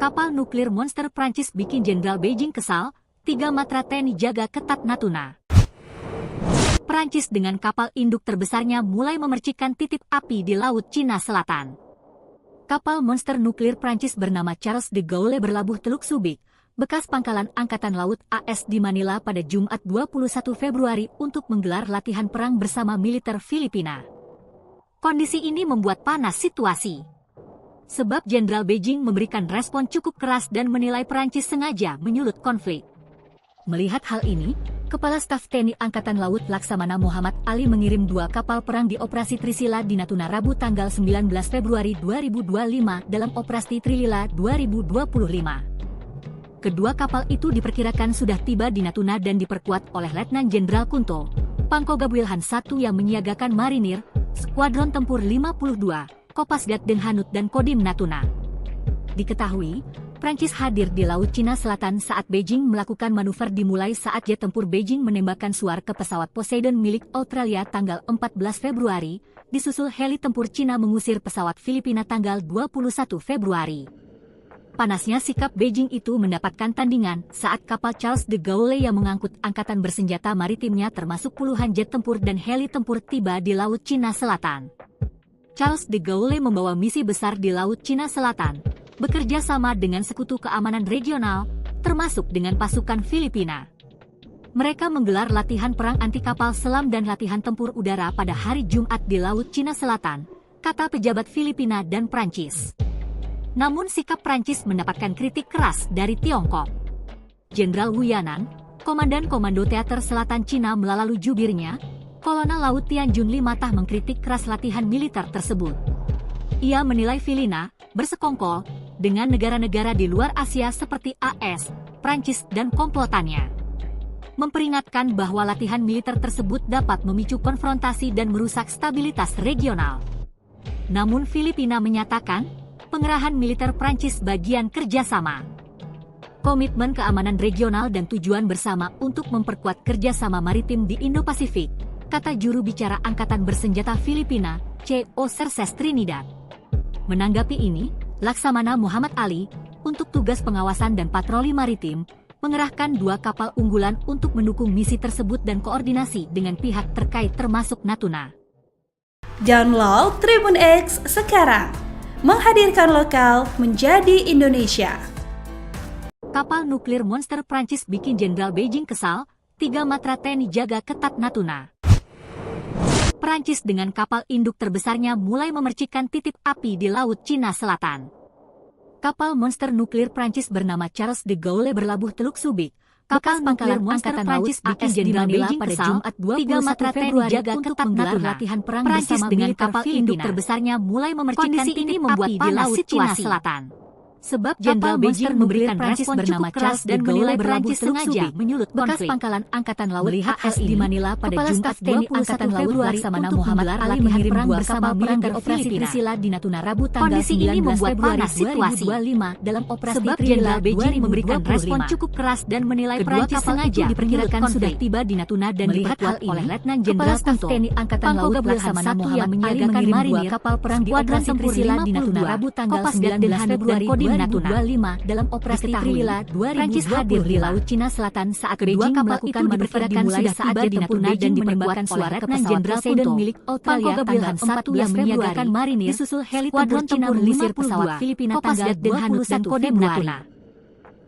Kapal nuklir monster Prancis bikin Jenderal Beijing kesal, 3 matra TNI jaga ketat Natuna. Prancis dengan kapal induk terbesarnya mulai memercikkan titik api di Laut Cina Selatan. Kapal monster nuklir Prancis bernama Charles de Gaulle berlabuh Teluk Subic, bekas pangkalan Angkatan Laut AS di Manila pada Jumat 21 Februari untuk menggelar latihan perang bersama militer Filipina. Kondisi ini membuat panas situasi. Sebab Jenderal Beijing memberikan respon cukup keras dan menilai Prancis sengaja menyulut konflik. Melihat hal ini, Kepala Staf TNI Angkatan Laut Laksamana Muhammad Ali mengirim 2 kapal perang di Operasi Trisila di Natuna Rabu tanggal 19 Februari 2025 dalam Operasi Trilila 2025. Kedua kapal itu diperkirakan sudah tiba di Natuna dan diperkuat oleh Letnan Jenderal Kunto, Pangkoga Wilhan I yang menyiagakan marinir, Skuadron Tempur 52, Kopasgat Den Hanut dan Kodim Natuna. Diketahui, Prancis hadir di Laut Cina Selatan saat Beijing melakukan manuver dimulai saat jet tempur Beijing menembakkan suar ke pesawat Poseidon milik Australia tanggal 14 Februari, disusul heli tempur Cina mengusir pesawat Filipina tanggal 21 Februari. Panasnya sikap Beijing itu mendapatkan tandingan saat kapal Charles de Gaulle yang mengangkut angkatan bersenjata maritimnya termasuk puluhan jet tempur dan heli tempur tiba di Laut Cina Selatan. Charles de Gaulle membawa misi besar di Laut Cina Selatan, bekerja sama dengan sekutu keamanan regional, termasuk dengan pasukan Filipina. Mereka menggelar latihan perang anti kapal selam dan latihan tempur udara pada hari Jumat di Laut Cina Selatan, kata pejabat Filipina dan Prancis. Namun sikap Prancis mendapatkan kritik keras dari Tiongkok. Jenderal Wu Yanan, Komandan Komando Teater Selatan Cina melalui jubirnya, Kolonel Laut Tianjun Li Matah mengkritik keras latihan militer tersebut. Ia menilai Filipina bersekongkol dengan negara-negara di luar Asia seperti AS, Prancis dan komplotannya. Memperingatkan bahwa latihan militer tersebut dapat memicu konfrontasi dan merusak stabilitas regional. Namun Filipina menyatakan, pengerahan militer Prancis bagian kerjasama. Komitmen keamanan regional dan tujuan bersama untuk memperkuat kerjasama maritim di Indo-Pasifik, kata juru bicara Angkatan Bersenjata Filipina, C.O. Cerces Trinidad. Menanggapi ini, Laksamana Muhammad Ali, untuk tugas pengawasan dan patroli maritim, mengerahkan 2 kapal unggulan untuk mendukung misi tersebut dan koordinasi dengan pihak terkait termasuk Natuna. Download Tribun X sekarang, menghadirkan lokal menjadi Indonesia. Kapal nuklir monster Prancis bikin Jenderal Beijing kesal, 3 matra TNI jaga ketat Natuna. Prancis dengan kapal induk terbesarnya mulai memercikkan titik api di Laut Cina Selatan. Kapal monster nuklir Prancis bernama Charles de Gaulle berlabuh Teluk Subic, bekas pangkalan Angkatan Prancis bikin Jenderal Beijing pada Jumat 21 Februari jaga untuk menggelar latihan perang bersama dengan kapal induk terbesarnya mulai memercikkan titik api di Laut Cina Selatan. Sebab Jenderal Beijing memberikan respon bernama Charles dan menilai Prancis sengaja menyulut konflik. Bekas pangkalan Angkatan Laut melihat AS di Manila pada Jumat 21 Februari Laksamana Muhammad Ali mengirim 2 kapal perang di Operasi Trisila di Natuna Rabu tanggal 19 Februari 2025 dalam Operasi Sebab Jenderal Beijing memberikan respon cukup keras dan menilai Prancis sengaja diperkirakan sudah tiba di Natuna dan diperkuat oleh Letnan Jenderal Kunto, TNI Angkatan Laut Laksamana Muhammad yang menyiagakan marinir kapal perang di Operasi Trisila di Natuna Rabu tanggal 19 Februari Natuna 25 dalam Operasi Trilila 2020. Prancis hadir di Laut Cina Selatan saat kedua kapal itu diperkirakan sudah tiba di Natuna dan diperkuat oleh Letnan Jenderal Poseidon milik Australia tanggal 14 yang menyiagakan marinir, disusul heli tempur Cina mengusir pesawat Filipina tanggal 21 Februari.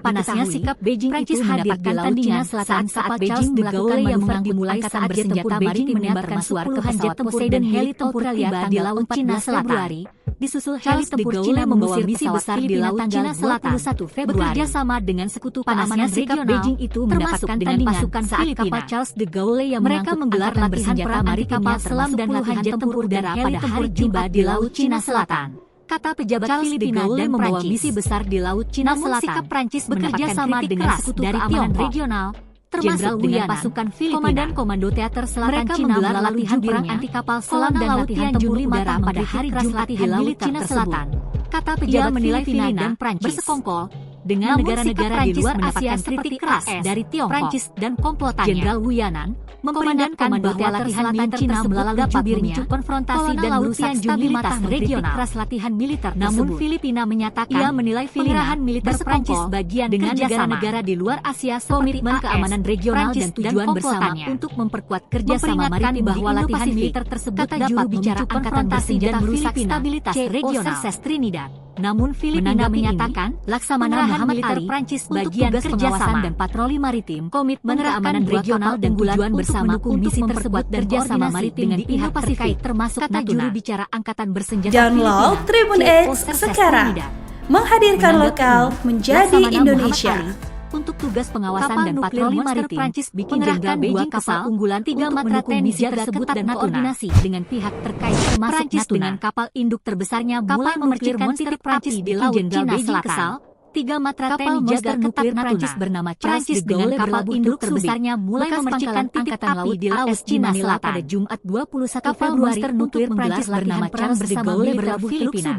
Panasnya sikap Beijing Prancis hadir di Laut Cina Selatan saat Beijing melakukan manuver dimulai saat jet tempur Beijing menembakkan suar ke pesawat Poseidon heli tempur tiba di Laut Cina Selatan. Disusul heli tempur Cina mengusir misi besar di Laut Cina Selatan 21 Februari. Bekerja sama dengan sekutu keamanan regional, Beijing itu mendapatkan dengan pasukan saat kapal Charles de Gaulle yang mereka menggelar latihan perang anti kapal selam dan latihan tempur udara pada hari Jumat di Laut Cina Selatan. Kata pejabat Filipina dan membawa misi besar di Laut Cina Selatan. Namun sikap Prancis bekerja sama dengan sekutu keamanan regional, termasuk dengan pasukan Filipina. Komandan Komando Teater Selatan Cina menggelar latihan perang anti kapal selam dan latihan tempur udara pada hari Jumat di Laut Cina Selatan. Kata pejabat Filipina dan Prancis bersekongkol dengan negara-negara di luar Asia mendapatkan kritik kritik keras keras dari Tiongkok, Prancis dan komplotannya. Jenderal Wu Yanan memperingatkan bahwa latihan militer Cina melalui dapat memicu konfrontasi dan merusak stabilitas regional. Keras latihan militer namun Filipina menyatakan ia menilai pengerahan militer Prancis bagian dengan negara-negara di luar Asia komitmen keamanan regional dan tujuan bersama untuk memperkuat kerjasama maritim bahwa latihan militer tersebut dapat memicu konfrontasi dan merusak stabilitas regional. Trinidad. Namun Filipina menyatakan Laksamana Muhammad Ali Prancis bagian kerjasama dan patroli maritim komitmen keamanan regional dan tujuan bersama untuk misi tersebut kerjasama maritim dengan pihak terkait termasuk juru bicara angkatan bersenjata Download Filipina, Tribun X sekarang. Menghadirkan lokal menjadi Indonesia. Untuk tugas pengawasan dan patroli maritim Prancis bikin Jenderal Beijing kapal unggulan 3 matra TNI tersebut dan koordinasi dengan pihak terkait termasuk dengan kapal induk terbesarnya mulai memercikan titik Prancis di laut Cina Selatan. 3 matra TNI jaga ketat Prancis bernama Prancis dengan kapal induk terbesarnya mulai memercikan titik api di laut Cina Selatan pada Jumat 21 Februari nuklir Prancis bernama Charles de Gaulle berlabuh Filipina.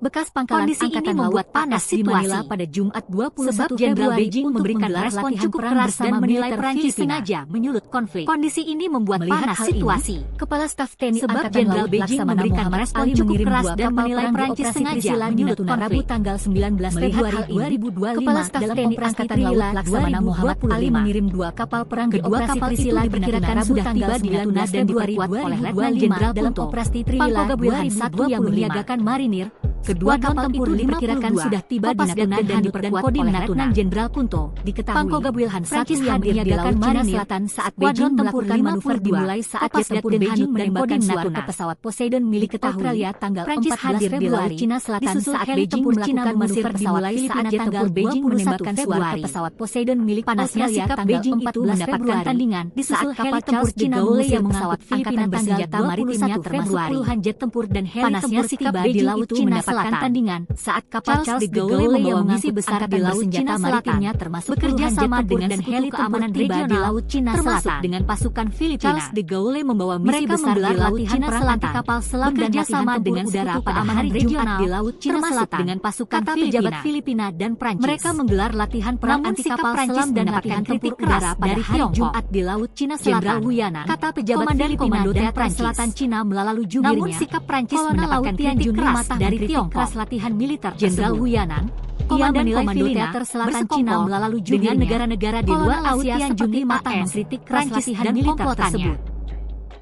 Bekas pangkalan angkatan laut panas di Manila pada Jumat 21 Jenderal Beijing memberikan respon cukup keras dan menilai Prancis sengaja menyulut konflik. Kondisi ini membuat panas situasi. Kepala Staf TNI Jenderal Beijing memberikan respon cukup keras dan menilai Prancis sengaja menyulut konflik. Tanggal 19 Februari 2025 Kepala Staf TNI Angkatan Laut Laksamana Muhammad Ali mengirim 2 kapal perang di operasi Trisila diperkirakan sudah tiba di Natuna dan diperkuat oleh Letnan Jenderal dalam operasi Trilila 2001 yang meniagakan marinir. Kedua kapal tempur diperkirakan sudah tiba di Natuna dan diperkuat oleh Letnan Jenderal Kunto. Diketahui, Pangko Gabriel Prancis hadir di Laut Cina Selatan saat Beijing melakukan manuver dimulai saat jet tempur Beijing menembakkan suara ke pesawat Poseidon milik Australia tanggal 14 hadir di Laut Cina Selatan saat Beijing melakukan manuver dimulai saat jet tempur Beijing menembakkan suara ke pesawat Poseidon milik Australia tanggal Beijing itu mendapatkan tandingan di saat kapal tempur Cina mengusir pesawat Filipina bersenjata maritimnya termasuk puluhan jet tempur dan heli tempur tiba di Laut Cina Selatan tandingan saat kapal Charles de Gaulle membawa misi besar di Laut Cina Selatannya termasuk bekerja sama dengan heli keamanan regional di Laut Cina Selatan dengan pasukan Filipina. Charles de Gaulle membawa misi besar di Laut Cina Selatan kapal selam bekerja sama dengan udara keamanan regional di Laut Cina Selatan dengan pasukan pejabat Filipina dan Prancis. Mereka menggelar latihan perang anti kapal selam dan latihan tempur udara pada hari Jumat di Laut Cina Selatan. Jenderal Wu Yanan, kata pejabat Komando Teater Selatan Cina melalui jubirnya. Namun sikap Prancis mendapatkan kritik keras dari Tiongkok. Latihan militer Jenderal Wu Yanan, ia menilai Komando Teater Selatan Cina melalui dengan negara-negara di luar Asia seperti mengkritik keras latihan militer tersebut.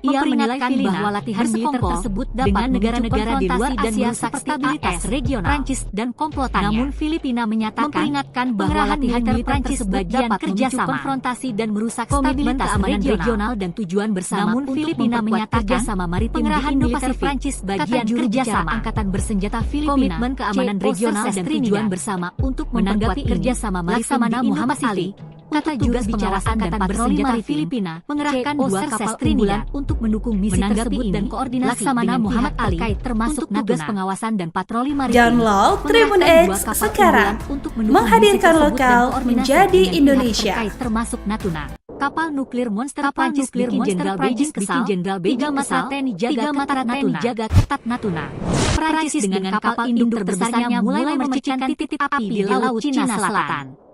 Ia menilai bahwa latihan militer tersebut dapat negara-negara di luar Asia seperti stabilitas regional Prancis dan komplotannya. Namun Filipina memperingatkan bahwa latihan militer tersebut dapat memicu konfrontasi dan merusak stabilitas keamanan regional dan tujuan bersama. Namun Filipina menyatakan sama maritim pengerahan militer Prancis bagian kerjasama angkatan bersenjata Filipina komitmen keamanan regional dan tujuan bersama untuk menanggapi kerjasama maritim di Muhammad Ali. Kata tugas bicara angkatan bersenjata Filipina mengerahkan 2 kapal unggulan untuk mendukung misi tersebut dan koordinasi dengan Muhammad Ali termasuk tugas pengawasan dan patroli maritim. Download Tribun X sekarang. Menghadirkan lokal menjadi Indonesia. Termasuk Natuna. Kapal nuklir monster Prancis bikin Jenderal Beijing kesal. Jenderal Beijing matra TNI jaga ketat Natuna. Prancis dengan kapal induk terbesarnya mulai memercikan titik api di Laut Cina Selatan.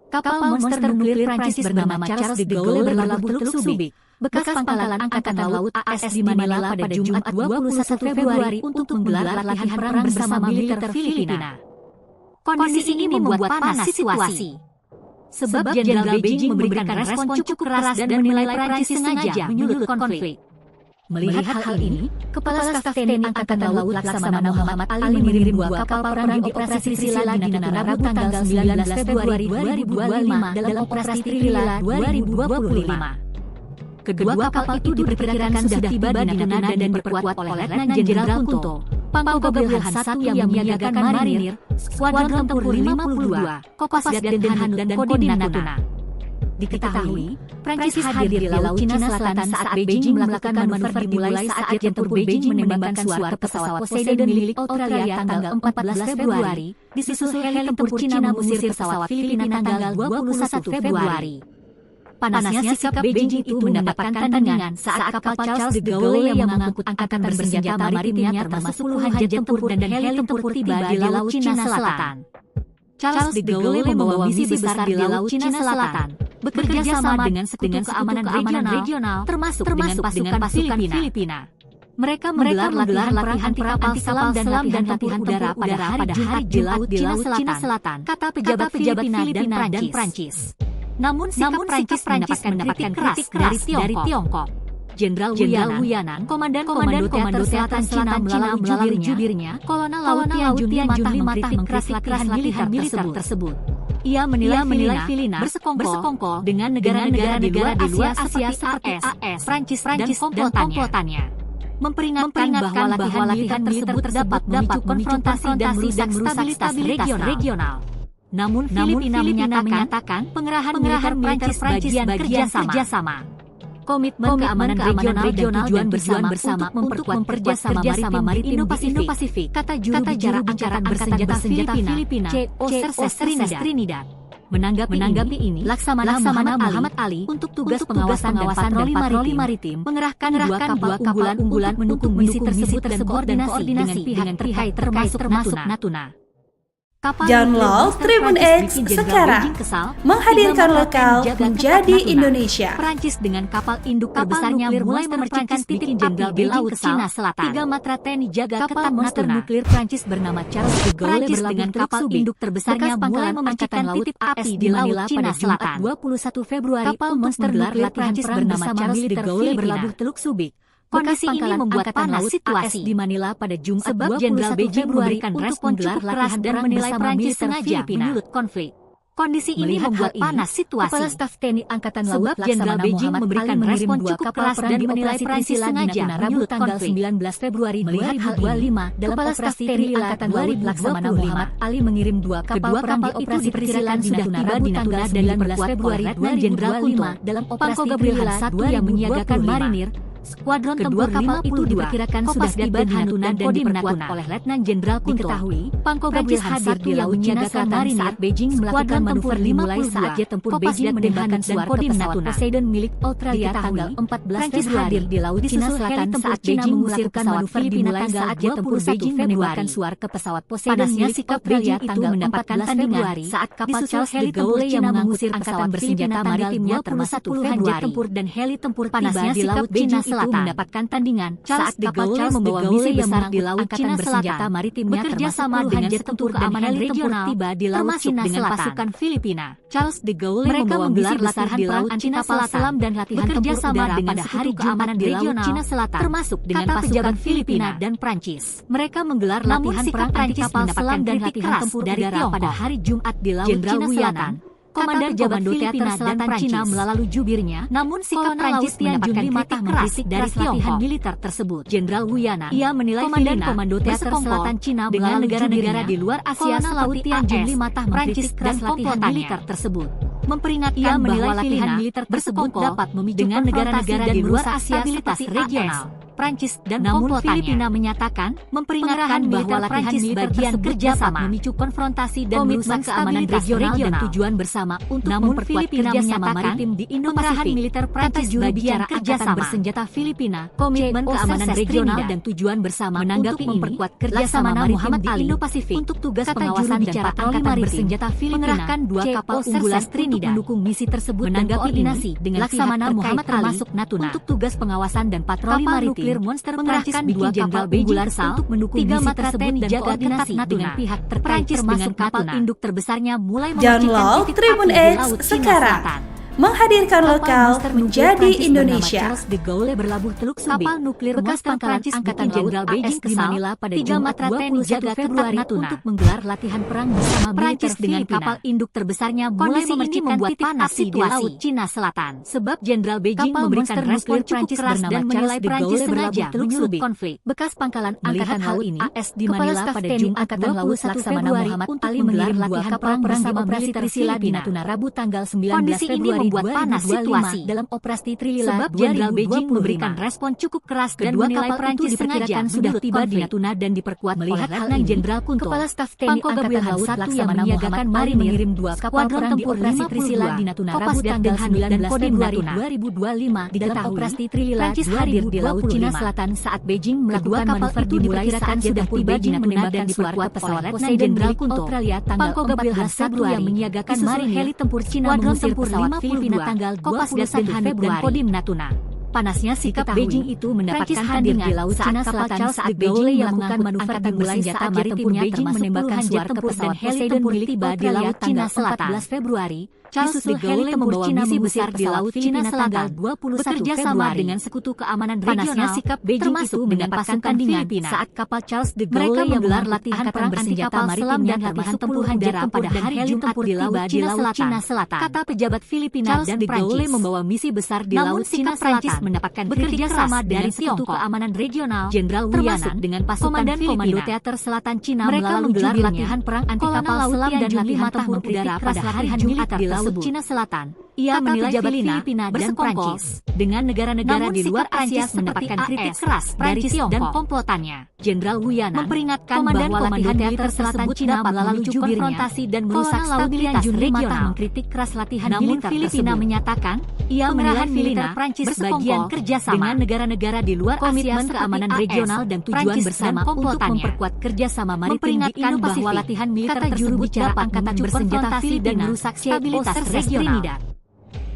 Kapal monster nuklir Prancis bernama Charles de Gaulle berlabuh Teluk Subic, bekas pangkalan angkatan laut AS di Manila pada Jumat 21 Februari untuk menggelar latihan perang bersama militer Filipina. Kondisi ini membuat panas situasi. Sebab Jenderal Beijing memberikan respon cukup keras dan menilai Prancis sengaja menyulut konflik. Melihat hal ini, Kepala Staf TNI Angkatan Laut Laksamana Muhammad Ali mengirim 2 kapal perang di operasi Trisila di Natuna Rabu tanggal 19 Februari 2025 dalam operasi Trilila 2025. Kedua kapal itu diperkirakan sudah tiba di Natuna dan diperkuat oleh Letnan Jenderal Kunto, Pangko Gabriel 1 yang menyiagakan marinir, Skuadron Tempur 52, Kopasgat dan Hanud dan Kodim Natuna. Diketahui, Prancis hadir di Laut Cina Selatan saat Beijing melakukan manuver dimulai saat jet tempur Beijing menembakkan suara ke pesawat Poseidon milik Australia tanggal 14 Februari, disusul heli tempur Cina mengusir pesawat Filipina tanggal 21 Februari. Panasnya sikap Beijing itu mendapatkan tandingan saat kapal Charles de Gaulle yang mengangkut angkatan bersenjata maritimnya termasuk puluhan jet tempur dan heli tempur tiba di Laut Cina Selatan. Charles de Gaulle membawa misi besar di Laut Cina Selatan, bekerja sama dengan Sekutu Keamanan Regional, termasuk dengan pasukan Filipina. Mereka menggelar latihan anti kapal selam dan latihan tempur udara pada hari Jumat di Laut Cina Selatan, kata pejabat Filipina dan Prancis. Namun sikap Prancis mendapatkan kritik keras dari Tiongkok. Jenderal Wu Yanan, Komandan Komando Selatan Cina melalui jubirnya, Kolonel Laut Tian Junli Mata mengkritik latihan militer tersebut. Ia menilai Filipina bersekongkol dengan negara-negara di luar Asia seperti AS, Prancis dan komplotannya. Memperingatkan bahwa latihan militer tersebut dapat memicu konfrontasi dan merusak stabilitas regional. Namun Filipina menyatakan pengerahan militer Prancis bagian kerjasama. Komitmen keamanan regional dan tujuan bersama untuk memperkuat kerjasama maritim Indo-Pasifik, kata juru bicara Angkatan Bersenjata Filipina, C.O. Trinidad. Menanggapi ini, Laksamana Muhammad Ali untuk tugas pengawasan dan patroli maritim mengerahkan dua kapal unggulan mendukung misi tersebut dan koordinasi dengan pihak termasuk Natuna. Download Tribun X sekarang, menghadirkan lokal menjadi Indonesia. Prancis dengan kapal induk terbesarnya mulai memercikan titik Jenderal di Laut Cina Selatan. 3 matra TNI jaga ketat monster nuklir Prancis bernama Charles de Gaulle dengan kapal induk terbesarnya mulai memercikan titik api di Laut Cina Selatan. 21 Februari, kapal monster nuklir Prancis bernama Charles de Gaulle berlabuh Teluk Subic. Kondisi ini membuat panas situasi di Manila pada Jumat 21 Februari memberikan respon cukup keras dan menilai Prancis sengaja menyulut konflik. Kondisi ini membuat panas situasi. Kepala Staf TNI Angkatan Laut Jenderal Beijing memberikan respon cukup keras dan menilai Prancis sengaja menyulut tanggal 19 Februari 2025 dalam operasi TNI Angkatan Laut Laksamana Muhammad Ali mengirim 2 kapal perang di operasi perkiraan sudah tiba di Natuna dan 19 Februari Jenderal Kunto dalam operasi Gabriel 1 yang menyiagakan marinir. Skuadron tempur kapal itu diperkirakan sudah tiba di Natuna dan diperkuat oleh Letnan Jenderal Kunto. Diketahui, Pangko Gabriel hadir di Laut Cina Selatan saat Beijing melakukan manuver dimulai saat jet tempur Beijing menembakkan suar ke pesawat Poseidon milik Australia tanggal 14 Februari. Hadir di Laut Cina Selatan saat Beijing mengusirkan manuver dimulai saat jet tempur Beijing menembakkan suar ke pesawat Poseidon milik Australia tanggal 14 Februari saat kapal Charles de Gaulle yang mengusir angkatan bersenjata maritimnya termasuk puluhan jet tempur dan heli tempur tiba di Laut Cina Selatan. Mendapatkan tandingan saat de Gaulle membawa misi besar di Laut Cina Selatan maritimnya bekerja sama dengan Sekutu Keamanan Regional tiba di Laut Cina dengan pasukan Filipina. Charles de Gaulle membawa misi besar di Laut Cina Selatan dan latihan tempur udara pada hari Jumat di Laut Cina Selatan termasuk dengan pasukan Filipina dan Prancis. Mereka menggelar latihan perang anti kapal selam dan latihan tempur udara pada hari Jumat di Laut Cina Selatan. Komandan Komando Teater Selatan Cina melalui jubirnya, namun sikap Prancis mendapatkan kritik keras dari latihan militer tersebut. Jenderal Wu Yanan, ia menilai Komandan Komando Teater Selatan Cina dengan negara-negara di luar Asia seperti AS, Prancis dan latihan militer tersebut. Memperingatkan bahwa latihan militer tersebut dapat memicu dengan negara-negara di luar Asia seperti regional. Prancis dan Filipina menyatakan memperingatkan bahwa latihan militer tersebut dapat memicu konfrontasi dan merusak keamanan regional dan tujuan bersama untuk memperkuat kerjasama maritim di Indo-Pasifik. Militer Prancis bagian kerjasama bersenjata Filipina, komitmen keamanan regional dan tujuan bersama menanggapi memperkuat kerjasama maritim di Indo-Pasifik untuk tugas pengawasan dan patroli maritim bersenjata Filipina mengerahkan 2 kapal unggulan untuk mendukung misi tersebut dan koordinasi dengan Laksamana Muhammad termasuk Natuna untuk tugas pengawasan dan patroli maritim. Monster mengerahkan 2 kapal unggulan untuk mendukung misi tersebut dan koordinasi dengan pihak terkait termasuk kapal induk terbesarnya mulai Download Tribun X sekarang, menghadirkan lokal menjadi Indonesia. Charles de Gaulle berlabuh Teluk Subic. Kapal nuklir bekas Prancis Angkatan Jenderal Beijing di Manila pada Jumat 21 Februari untuk menggelar latihan perang bersama Prancis dengan kapal induk terbesarnya mulai membuat panas di Laut Cina Selatan. Sebab Jenderal Beijing memberikan respon Prancis bernama Charles de Gaulle sengaja menyulut konflik. Bekas pangkalan Angkatan Laut AS di Manila pada Jumat 21 Februari Muhammad Ali mengirim latihan perang bersama militer Filipina di Natuna Rabu tanggal 19 Februari membuat panas situasi dalam operasi Trilila. Sebab Jenderal Beijing memberikan respon cukup keras dan menilai Perancis diperkirakan sudah tiba di Natuna dan diperkuat melihat Letnan Jenderal Kunto. Kepala Staf TNI Angkatan Laut yang menyiagakan Marinir mengirim 2 kapal perang di operasi Trisila di Natuna Rabu tanggal 19 Februari 2025. Di dalam operasi Trilila, Prancis hadir di Laut Cina Selatan saat Beijing melakukan manuver diperkirakan sudah tiba di Natuna dan diperkuat pesawat Letnan Jenderal Kunto. Australia tanggal 14 Februari yang menyiagakan Marinir heli tempur Cina mengusir pesawat Filipina tanggal 21 Februari Kodim Natuna. Panasnya sikap Beijing itu mendapatkan tandingan di Laut Cina Selatan saat Beijing melakukan manuver dimulai saat maritimnya Beijing menembakkan suar tempur dan heli tempur tiba di Laut Cina Selatan 14 Februari. Charles de Gaulle membawa misi besar di Laut Cina Selatan bekerja sama dengan sekutu keamanan regional. Panasnya sikap Beijing itu mendapatkan tandingan saat kapal Charles de Gaulle yang menggelar latihan perang bersenjata maritim dan latihan tempur udara pada hari Jumat di Laut Cina Selatan. Kata pejabat Filipina dan Prancis membawa misi besar di Laut Cina Selatan mendapatkan bekerja sama dari sekutu keamanan regional Jenderal Wiana dengan pasukan Komando Teater Selatan Cina. Mereka menggelar latihan perang anti kapal selam dan latihan tempur udara pada hari Jumat di Laut Cina Selatan. Ia menilai Filipina dan Prancis dengan negara-negara di luar Asia mendapatkan kritik keras dari Tiongkok dan komplotannya. Jenderal Wiana memperingatkan bahwa latihan teater Selatan Cina melalui konfrontasi dan merusak stabilitas regional. Mengkritik keras latihan militer Filipina menyatakan ia menilai militer Prancis bagian kerjasama dengan negara-negara di luar Asia keamanan regional dan tujuan bersama untuk memperkuat kerjasama maritim di Indo-Pasifik. Bahwa latihan militer tersebut dapat angkatan bersenjata dan merusak stabilitas regional.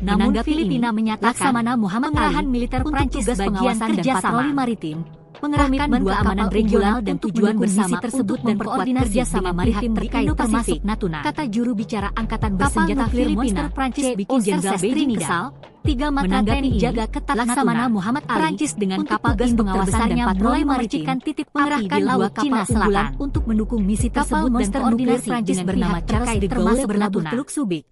Namun Filipina menyatakan Laksamana Muhammad pengerahan militer Prancis bagian kerja patroli maritim, mengerahkan keamanan regional dan tujuan bersama tersebut dan koordinasi sama maritim di Indo-Pasifik. Natuna, kata juru bicara angkatan bersenjata Filipina Prancis bikin Jenderal Beijing kesal. 3 matra TNI jaga ketat Laksamana Muhammad Ali Prancis dengan kapal induk terbesarnya patroli maritim titik mengerahkan di Laut Cina Selatan untuk mendukung misi tersebut dan koordinasi Prancis bernama Charles de Gaulle berlabuh Teluk Subic.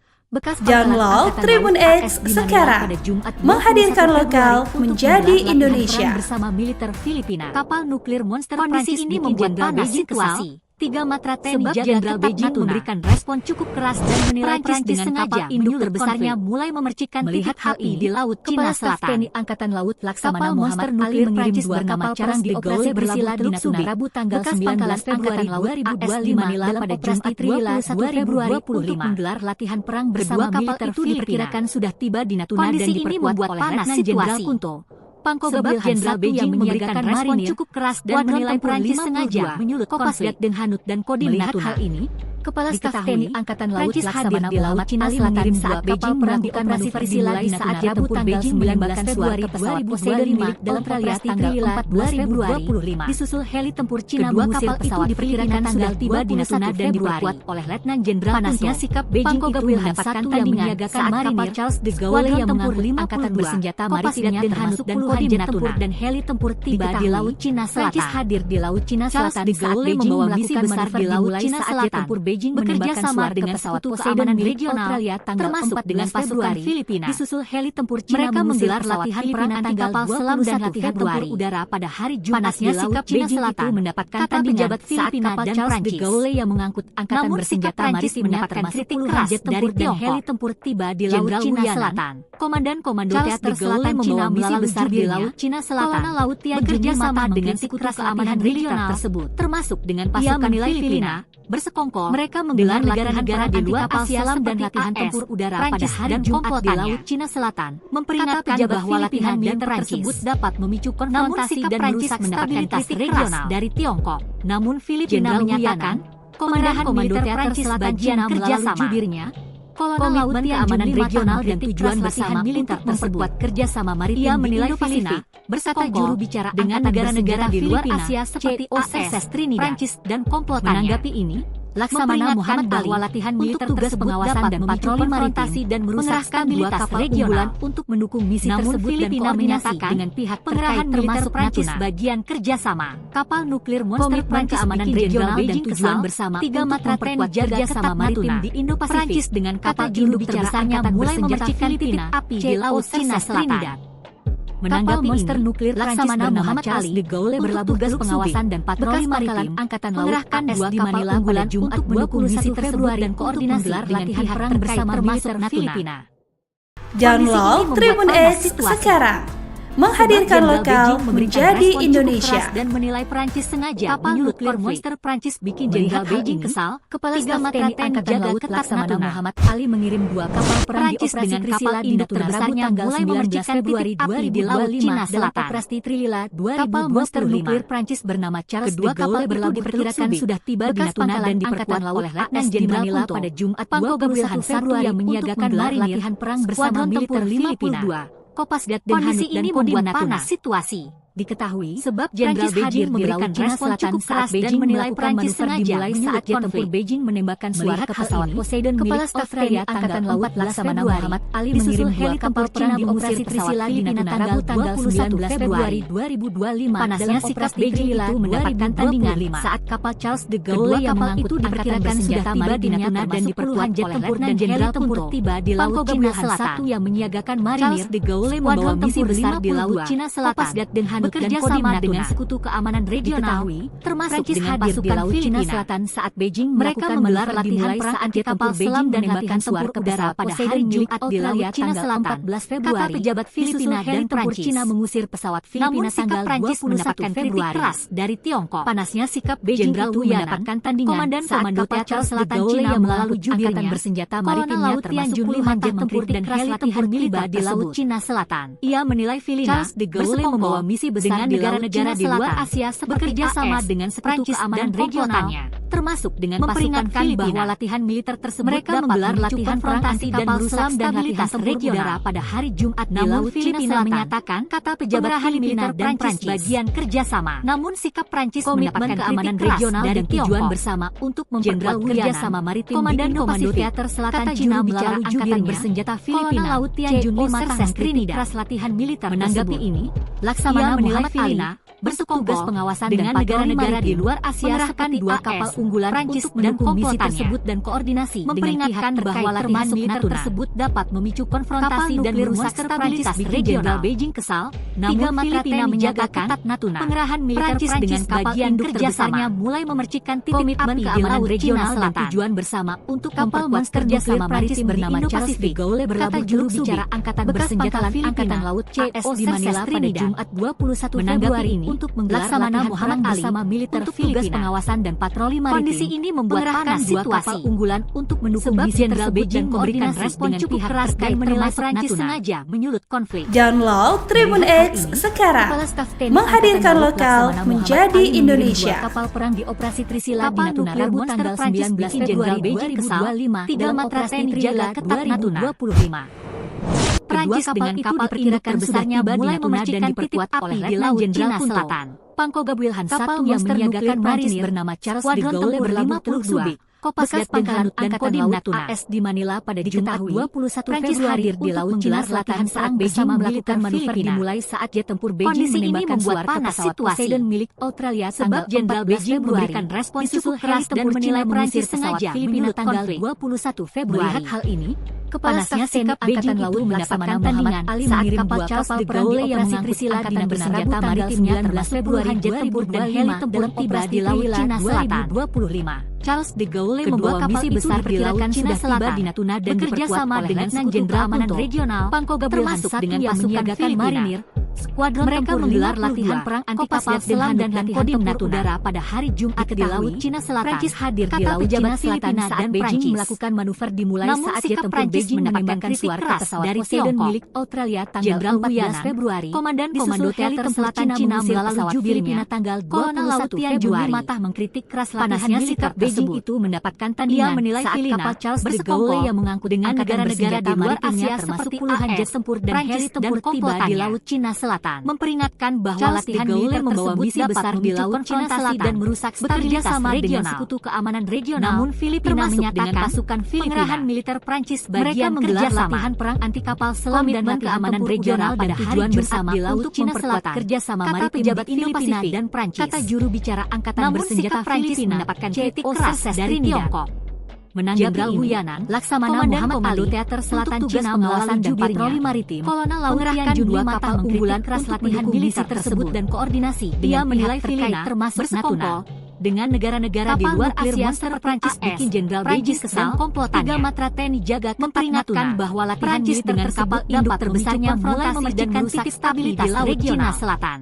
Download Tribun X sekarang, menghadirkan lokal menjadi Indonesia. Bersama militer Filipina, kapal nuklir monster Prancis ini membuat panas situasi. 3 matra TNI Jenderal Beijing memberikan respon cukup keras dan menilai Prancis dengan kapal induk terbesarnya mulai memercikan melihat api di Laut Cina Selatan. TNI Angkatan Laut Laksamana Muhammad Ali mengirim 2 kapal perang di operasi Trisila di Natuna Rabu tanggal 19 Februari 2025 dalam pada Jumat 21 Februari 2025 menggelar latihan perang bersama militer itu diperkirakan sudah tiba di Natuna dan diperkuat oleh Letnan Jenderal Kunto. Pangkogab Jenderal Beijing mengirimkan respon cukup keras dan menilai Prancis sengaja menyulut konflik dengan Hanut dan Kodim Natuna. Hal ini, Kepala Staf TNI Angkatan Laut Laksamana di Laut Cina Selatan saat Beijing melakukan manuver dimulai saat dia tempur Beijing menembakkan Februari 2025 dalam operasi tanggal 14 Februari 2025. Disusul heli tempur Cina mengusir pesawat diperkirakan sudah tiba di Natuna dan diperkuat oleh Letnan Jenderal Panasnya sikap Beijing itu mendapatkan tandingan saat kapal Charles de Gaulle yang mengangkut angkatan bersenjata maritimnya termasuk puluhan jet tempur dan heli tempur tiba di Laut Cina Selatan. Prancis hadir di Laut Cina Selatan saat Beijing melakukan manuver di Laut Cina Selatan. Beijing bekerja sama dengan sekutu keamanan regional termasuk dengan pasukan Filipina. Disusul heli tempur Cina menggelar latihan perang anti kapal selam dan latihan tempur udara pada hari Jumat di Laut Cina Selatan. Mendapatkan tandingan saat kapal Charles de Gaulle yang mengangkut angkatan bersenjata maritimnya termasuk puluhan jet tempur dan heli tempur tiba di Laut Cina Selatan. Komandan Komando Teater Selatan Cina misi besar di Laut Cina Selatan bekerja sama dengan sekutu keamanan regional tersebut termasuk dengan pasukan Filipina. Bersekongkol, mereka menggelar negara-negara di luar Asia dan latihan tempur udara pada hari Jumat di Laut Cina Selatan. Memperingatkan bahwa latihan militer tersebut dapat memicu konfrontasi dan merusak stabilitas regional dari Tiongkok. Namun Filipina menyatakan, Komandan Komando Teater Selatan Cina melalui jubirnya, Kolonel Laut Keamanan Regional dan tujuan bersama militer memperkuat kerjasama maritim di Indo-Pasifik, berkata juru bicara dengan negara-negara di luar Asia seperti OSS Trinidad, Prancis dan komplotannya. Menanggapi ini, Laksamana Muhammad bahwa latihan militer tugas pengawasan dan patroli maritim dan merusak stabilitas regional untuk mendukung misi tersebut dan koordinasi dengan pihak pengerahan militer Prancis bagian kerjasama. Kapal nuklir monster Prancis keamanan regional dan tujuan bersama 3 matra TNI jaga sama maritim di Indo-Pasifik. Prancis dengan kapal induk terbesarnya mulai memercikan titik api di Laut Cina Selatan. Menanggapi monster nuklir Laksamana Muhammad Ali de Gaulle berlabuh tugas pengawasan dan patroli maritim angkatan laut AS di Manila pada Jumat 21 Februari dan koordinasi dengan latihan perang bersama militer Filipina. Download Tribun X sekarang. Menghadirkan lokal menjadi Indonesia. Dan menilai Prancis sengaja kapal nuklir monster Prancis bikin Jenderal Beijing kesal. Kepala Staf TNI Angkatan Laut Laksamana Muhammad Ali mengirim 2 kapal perang di operasi Trisila induk terbesarnya mulai memercikan Februari 2025 di Laut Cina Selatan. Operasi Trilila 2025. Kapal monster nuklir Prancis bernama Charles de Gaulle diperkirakan sudah tiba di Natuna dan diperkuat oleh Letnan Jenderal Manila pada Jumat 21 Februari yang menyiagakan latihan perang bersama militer Filipina. Kopasgat dan kondisi ini membuat panas situasi. Diketahui sebab Jenderal Beijing memberikan respon cukup keras dan menilai Prancis sengaja saat jet tempur Beijing menembakkan suara ke pesawat Poseidon Kepala Staf Australia Angkatan Laut Laksamana Muhammad Ali mengirim 2 kapal perang di operasi Trisila di Natuna Rabu tanggal 19 Februari 2025. Panasnya sikap Beijing itu mendapatkan tandingan saat kapal Charles de Gaulle yang mengangkut diperkirakan sudah tiba di Natuna dan diperkuat jet tempur dan Jenderal tempur tiba di Laut Cina Selatan yang menyiagakan marinir. Charles de Gaulle membawa misi besar di Laut Cina Selatan dan bekerja sama dengan sekutu keamanan regional, termasuk dengan pasukan Filipina Selatan saat Beijing mereka menggelar latihan perang anti kapal selam dan latihan tempur udara pada hari Jumat di Laut Cina Selatan. 14 Februari, kata pejabat Filipina dan tempur Cina mengusir pesawat Filipina tanggal 21 Februari keras dari Tiongkok. Panasnya sikap Beijing itu mendapatkan tandingan komandan komando teater selatan Cina melalui jubirnya bersenjata maritimnya termasuk puluhan jet tempur dan heli tempur tiba di Laut Cina Selatan. Ia menilai Filipina bersekongkol membawa misi dengan negara-negara di luar Asia bekerja sama dengan sekutu keamanan regionalnya, termasuk dengan memperingatkan bahwa latihan militer tersebut mereka menggelar latihan konfrontasi dan selam dan latihan tempur udara pada hari Jumat di Laut Filipina menyatakan kata pejabat Filipina dan Prancis bagian kerjasama. Namun sikap Prancis mendapatkan keamanan regional dan tujuan bersama untuk memperkuat kerjasama maritim komandan komando teater selatan Cina melalui angkatan bersenjata Filipina Laut Tianjun Serses Trinidad latihan militer. Menanggapi ini, Laksamana Muhammad Ali bertugas pengawasan dengan negara-negara di luar Asia mengerahkan 2 kapal unggulan Prancis dan misi tersebut dan koordinasi memperingatkan bahwa latihan militer tersebut dapat memicu konfrontasi dan merusak stabilitas regional. Beijing kesal, namun Filipina menjagakan Natuna. Pengerahan militer Prancis dengan kapal induk kerjasamanya mulai memercikan titik api di Laut regional dan tujuan bersama untuk memperkuat kerjasama maritim bernama Charles de Gaulle berlabuh juru bicara Angkatan Bersenjata Angkatan Laut CSO di Manila pada Jumat 21 Februari ini untuk menggelar latihan Muhammad Ali bersama militer tugas pengawasan dan patroli maritim. Kondisi ini membuat panas situasi unggulan untuk mendukung misi Jenderal Beijing memberikan respon cukup keras dan menilai Prancis sengaja menyulut konflik. Download Tribun X sekarang. Menghadirkan lokal menjadi Indonesia. Kapal perang di operasi Trisila di Natuna Rabu tanggal 19 Februari 2025. 3 matra TNI jaga ketat Natuna 25. Prancis dengan kapal diperkirakan besarnya mulai memercikan titik api di Laut Cina Selatan. Pangkogab Wilhan 1 yang menyiagakan marinir bernama Charles de Gaulle berlabuh Teluk Subi. Kopasgat Pangkalan Angkatan Laut AS di Manila pada Jumat 21 Februari di Laut Cina Selatan saat Beijing melakukan manuver dimulai saat jet tempur Beijing menembakkan suara ke pesawat Poseidon milik Australia sebab Jenderal Beijing memberikan respon cukup keras dan menilai Prancis sengaja Filipina tanggal 21 Februari. Melihat hal ini, Kepala sikap Angkatan Laut mendapatkan tandingan saat kapal Charles de Gaulle yang mengangkut angkatan bersenjata maritimnya 19 Februari jet tempur dan heli tempur tiba di Laut Cina Selatan 2025. Charles de Gaulle membawa misi besar di Laut Cina Selatan di Natuna dan bekerja sama dengan Letnan Amanan Regional Pangkogab termasuk dengan pasukan marinir. Skuadron mereka menggelar latihan perang anti kapal selam dan latihan tempur udara pada hari Jumat di Laut Cina Selatan. Prancis hadir di Laut Cina Selatan saat Beijing melakukan manuver dimulai saat jet tempur Beijing menembakkan suara ke pesawat dari Poseidon milik Australia tanggal 14 Februari. Komandan Komando Teater Selatan Cina melalui jubirnya tanggal 21 Februari mengkritik keras latihan sikap Beijing itu mendapatkan tandingan menilai saat kapal Charles de Gaulle yang mengangkut dengan negara-negara di luar Asia seperti puluhan jet tempur dan heli tempur tiba di Laut Cina Selatan. Memperingatkan bahwa latihan militer membawa misi besar di Laut Cina Selatan dan merusak stabilitas regional. Sekutu keamanan regional. Namun Filipina menyatakan pasukan pengerahan militer Prancis bagian menggelar latihan perang anti kapal selam dan keamanan regional pada hari bersama di Laut Cina Selatan. Kerjasama maritim pejabat Filipina dan Prancis. Kata juru bicara Angkatan Bersenjata Filipina mendapatkan kritik keras dari Tiongkok. Jenderal Wuyanan, Laksamana Muhammad Komando Teater Selatan Cina pengawasan dan patroli maritim, Kolonel Laut Tianjun 2 kapal unggulan keras latihan militer tersebut dan koordinasi. Dia menilai Filipina termasuk Natuna dengan negara-negara di luar Asia monster Prancis bikin Jenderal Beijing kesal. Tiga matra TNI jaga memperingatkan bahwa latihan militer dengan kapal induk terbesarnya mulai memecahkan titik stabilitas di laut Cina Selatan.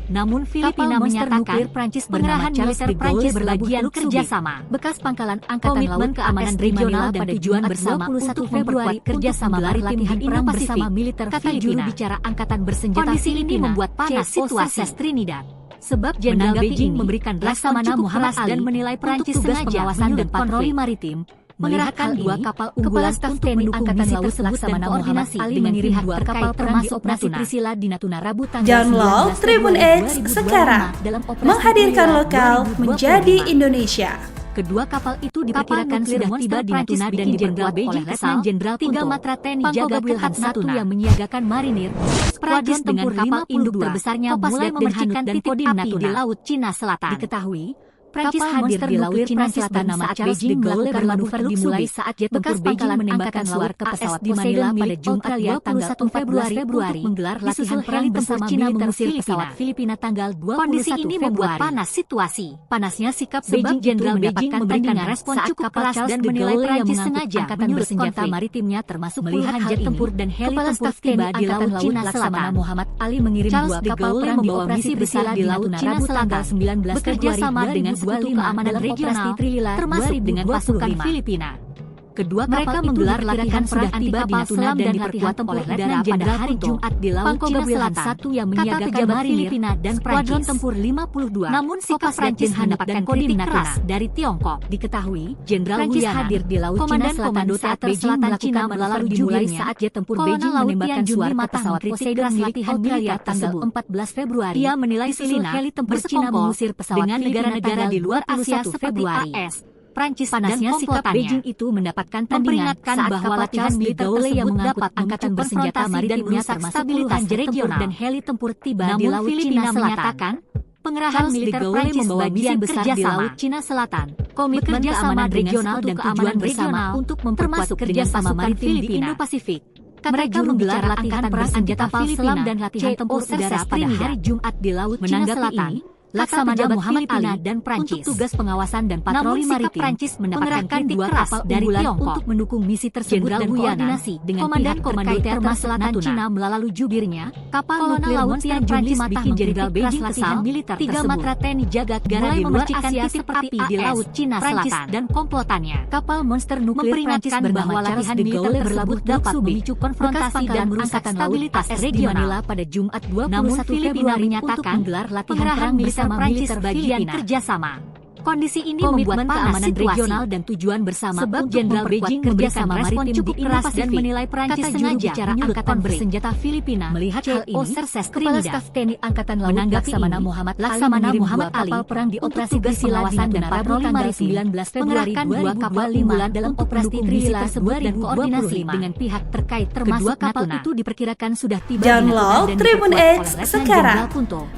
Namun Filipina menyatakan pengerahan militer Prancis berbagian kerjasama bekas pangkalan angkatan laut keamanan regional dan tujuan bersama untuk memperkuat kerjasama latihan perang bersama militer Filipina. Bicara angkatan bersenjata Kondisi ini membuat panas situasi Trinidad. Sebab Jenderal Beijing memberikan Laksamana Muhammad Ali dan menilai Prancis sengaja pengawasan dan patroli maritim mengerahkan dua kapal unggulan untuk mendukung angkatan laut Laksamana Muhammad Ali mengirim dua kapal termasuk operasi Priscilla di Natuna Rabu tanggal 19 Download Tribun X sekarang, menghadirkan lokal menjadi Indonesia. Kedua kapal itu diperkirakan sudah tiba di Natuna dan Jenderal Beijing kesal. Jenderal tiga matra TNI jaga ketat Natuna yang menyiagakan marinir Prancis dengan kapal induk terbesarnya mulai memercikan titik api di laut Cina Selatan. Diketahui Prancis hadir di laut Cina Selatan saat Beijing melakukan manuver dimulai saat jet tempur Beijing menembakkan luar ke pesawat di Manila pada Jumat 21 Februari untuk menggelar latihan perang bersama Cina mengusir pesawat Filipina tanggal 21 Februari. Kondisi ini membuat panas situasi. Panasnya sikap Beijing Jenderal Beijing memberikan respon cukup keras dan menilai Prancis sengaja angkatan bersenjata maritimnya termasuk melihat jet tempur dan heli tempur tiba di laut Cina Selatan. Muhammad Ali mengirim dua kapal perang membawa misi besar di laut Cina Selatan 19 bekerja sama dengan Sekutu Keamanan Regional, termasuk dengan pasukan Filipina. Kedua kapal menggelar latihan sudah tiba di Natuna dan diperkuat oleh Letnan Jenderal hari Jumat di Laut Cina Selatan. Satu yang menyiagakan Filipina dan Skuadron Tempur 52. Namun sikap Prancis mendapatkan kritik keras dari Tiongkok. Diketahui, Jenderal Prancis hadir di Laut Cina Selatan saat Beijing melakukan manuver dimulai saat jet tempur Beijing menembakkan suar ke pesawat Poseidon latihan militer tanggal 14 Februari. Ia menilai Filipina heli tempur Cina mengusir pesawat dengan negara-negara di luar Asia seperti AS. Prancis panasnya sikap Beijing itu mendapatkan tandingan saat bahwa latihan militer yang mengangkut angkatan bersenjata maritimnya termasuk puluhan regional dan heli tempur tiba di laut Cina menyatakan pengerahan militer Prancis membawa misi besar di laut Cina Selatan. Komitmen keamanan regional dan tujuan bersama untuk memperkuat kerjasama maritim di Indo-Pasifik. Mereka menggelar latihan perang senjata Filipina dan latihan tempur udara pada hari Jumat di laut Cina Selatan. Laksamana Muhammad Ali dan Prancis untuk tugas pengawasan dan patroli maritim. Prancis mendapatkan dua kapal dari Tiongkok untuk mendukung misi tersebut dan koordinasi dengan Komandan Komando Teater Selatan Cina melalui jubirnya. Kapal nuklir monster Prancis bikin Jenderal Beijing kesal. Tiga matra TNI jaga negara di luar Asia seperti di laut Cina Selatan dan komplotannya. Kapal monster nuklir Prancis bahwa latihan militer tersebut dapat memicu konfrontasi dan merusak stabilitas regional pada Jumat 21 Februari untuk menggelar latihan perang militer Prancis bagian kerjasama. Kondisi ini membuat keamanan regional dan tujuan bersama sebab Jenderal Beijing kerjasama maritim cukup keras dan menilai Prancis sengaja angkatan bersenjata Filipina melihat hal ini. Kepala Staf TNI Angkatan Laut Laksamana Muhammad Ali kapal perang di operasi pengawasan dan patroli maritim 19 Februari dua kapal unggulan dalam operasi Trisila tersebut dan koordinasi dengan pihak terkait termasuk kedua kapal itu diperkirakan sudah tiba. Download Tribun X sekarang,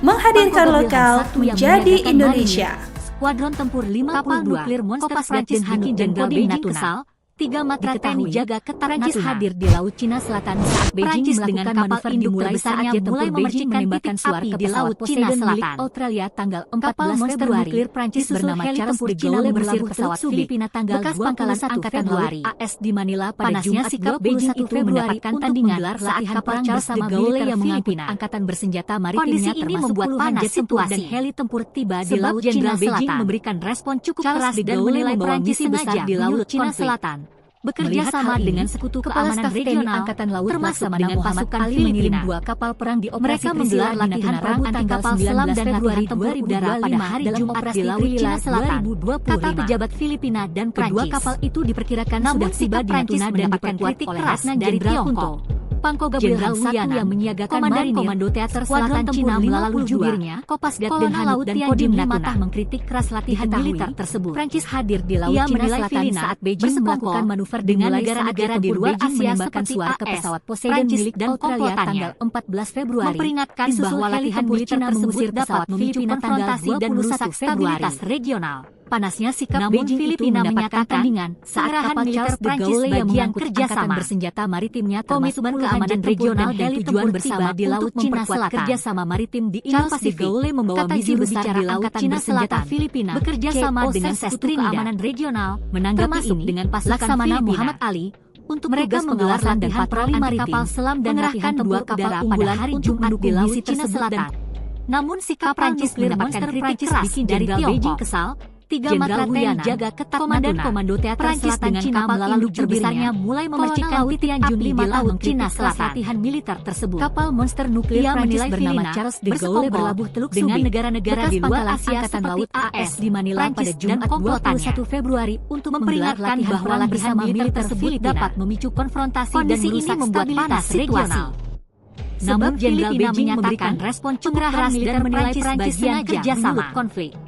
menghadirkan lokal menjadi Indonesia. Skuadron Tempur 52 kapal nuklir monster Prancis bikin Jenderal Beijing kesal. Tiga matra TNI jaga ketat Prancis hadir di Laut Cina Selatan saat Beijing melakukan manuver dimulai saat jet tempur Beijing menembakkan suar ke pesawat Cina Selatan. Australia tanggal 14 Februari. Prancis bernama Charles de Gaulle berlabuh pesawat Filipina tanggal 21 Februari. AS di Manila pada Jumat sikap Beijing itu mendapatkan tandingan saat kapal Charles de Gaulle yang mengangkut angkatan bersenjata maritimnya termasuk puluhan jet tempur dan heli tempur tiba di Laut Cina Selatan. Beijing memberikan respon cukup keras dan menilai Prancis sengaja di Laut Cina Selatan. Bekerja sama dengan Sekutu Keamanan Regional Angkatan Laut termasuk dengan pasukan Filipina dua kapal perang di operasi menggelar latihan perang anti kapal selam dan Februari tempur udara pada hari Jumat di Laut Cina Selatan. Kata pejabat Filipina dan kedua kapal itu diperkirakan sudah tiba di Natuna dan diperkuat oleh Letnan dari Tiongkok. Pangko Gabriel Satu yang menyiagakan Komandan Komando Teater Selatan Cina melalui jubirnya, Kopasgat dan Hanut dan Kodim Natuna mengkritik keras latihan militer tersebut. Prancis hadir di Laut Cina Selatan saat Beijing melakukan manuver dengan negara-negara di luar Asia seperti suar ke pesawat Poseidon milik dan Australia tanggal 14 Februari. Memperingatkan bahwa latihan militer tersebut dapat memicu konfrontasi dan merusak stabilitas regional. Panasnya sikap Beijing Filipina menyatakan tandingan saat kapal militer Prancis yang mengangkut angkatan bersenjata maritimnya komitmen keamanan regional dan tujuan bersama di Laut Cina Selatan. Kerjasama maritim di Indo-Pasifik membawa misi besar di Laut Cina Selatan Filipina bekerja sama dengan Sekutu Keamanan Regional menanggapi ini dengan pasukan Laksamana Muhammad Ali untuk mereka menggelar latihan perang kapal selam dan latihan tempur kapal unggulan hari Jumat di Laut Cina Selatan. Namun sikap Prancis mendapatkan kritik keras dari Beijing kesal. Tiga Matra TNI jaga ketat Komandan Komando Teater Selatan Cina melalui terbesarnya mulai memercikan titian Juni di Laut Cina Selatan. Latihan militer tersebut. Kapal monster nuklir Prancis bernama Charles de Gaulle berlabuh Teluk Subi dengan negara-negara di luar Asia Angkatan Laut AS di Manila pada Jumat 21 Februari untuk memperingatkan bahwa latihan militer tersebut dapat memicu konfrontasi dan merusak stabilitas situasi. Namun Jenderal Beijing memberikan respon cukup keras dan menilai Prancis sengaja menyulut konflik.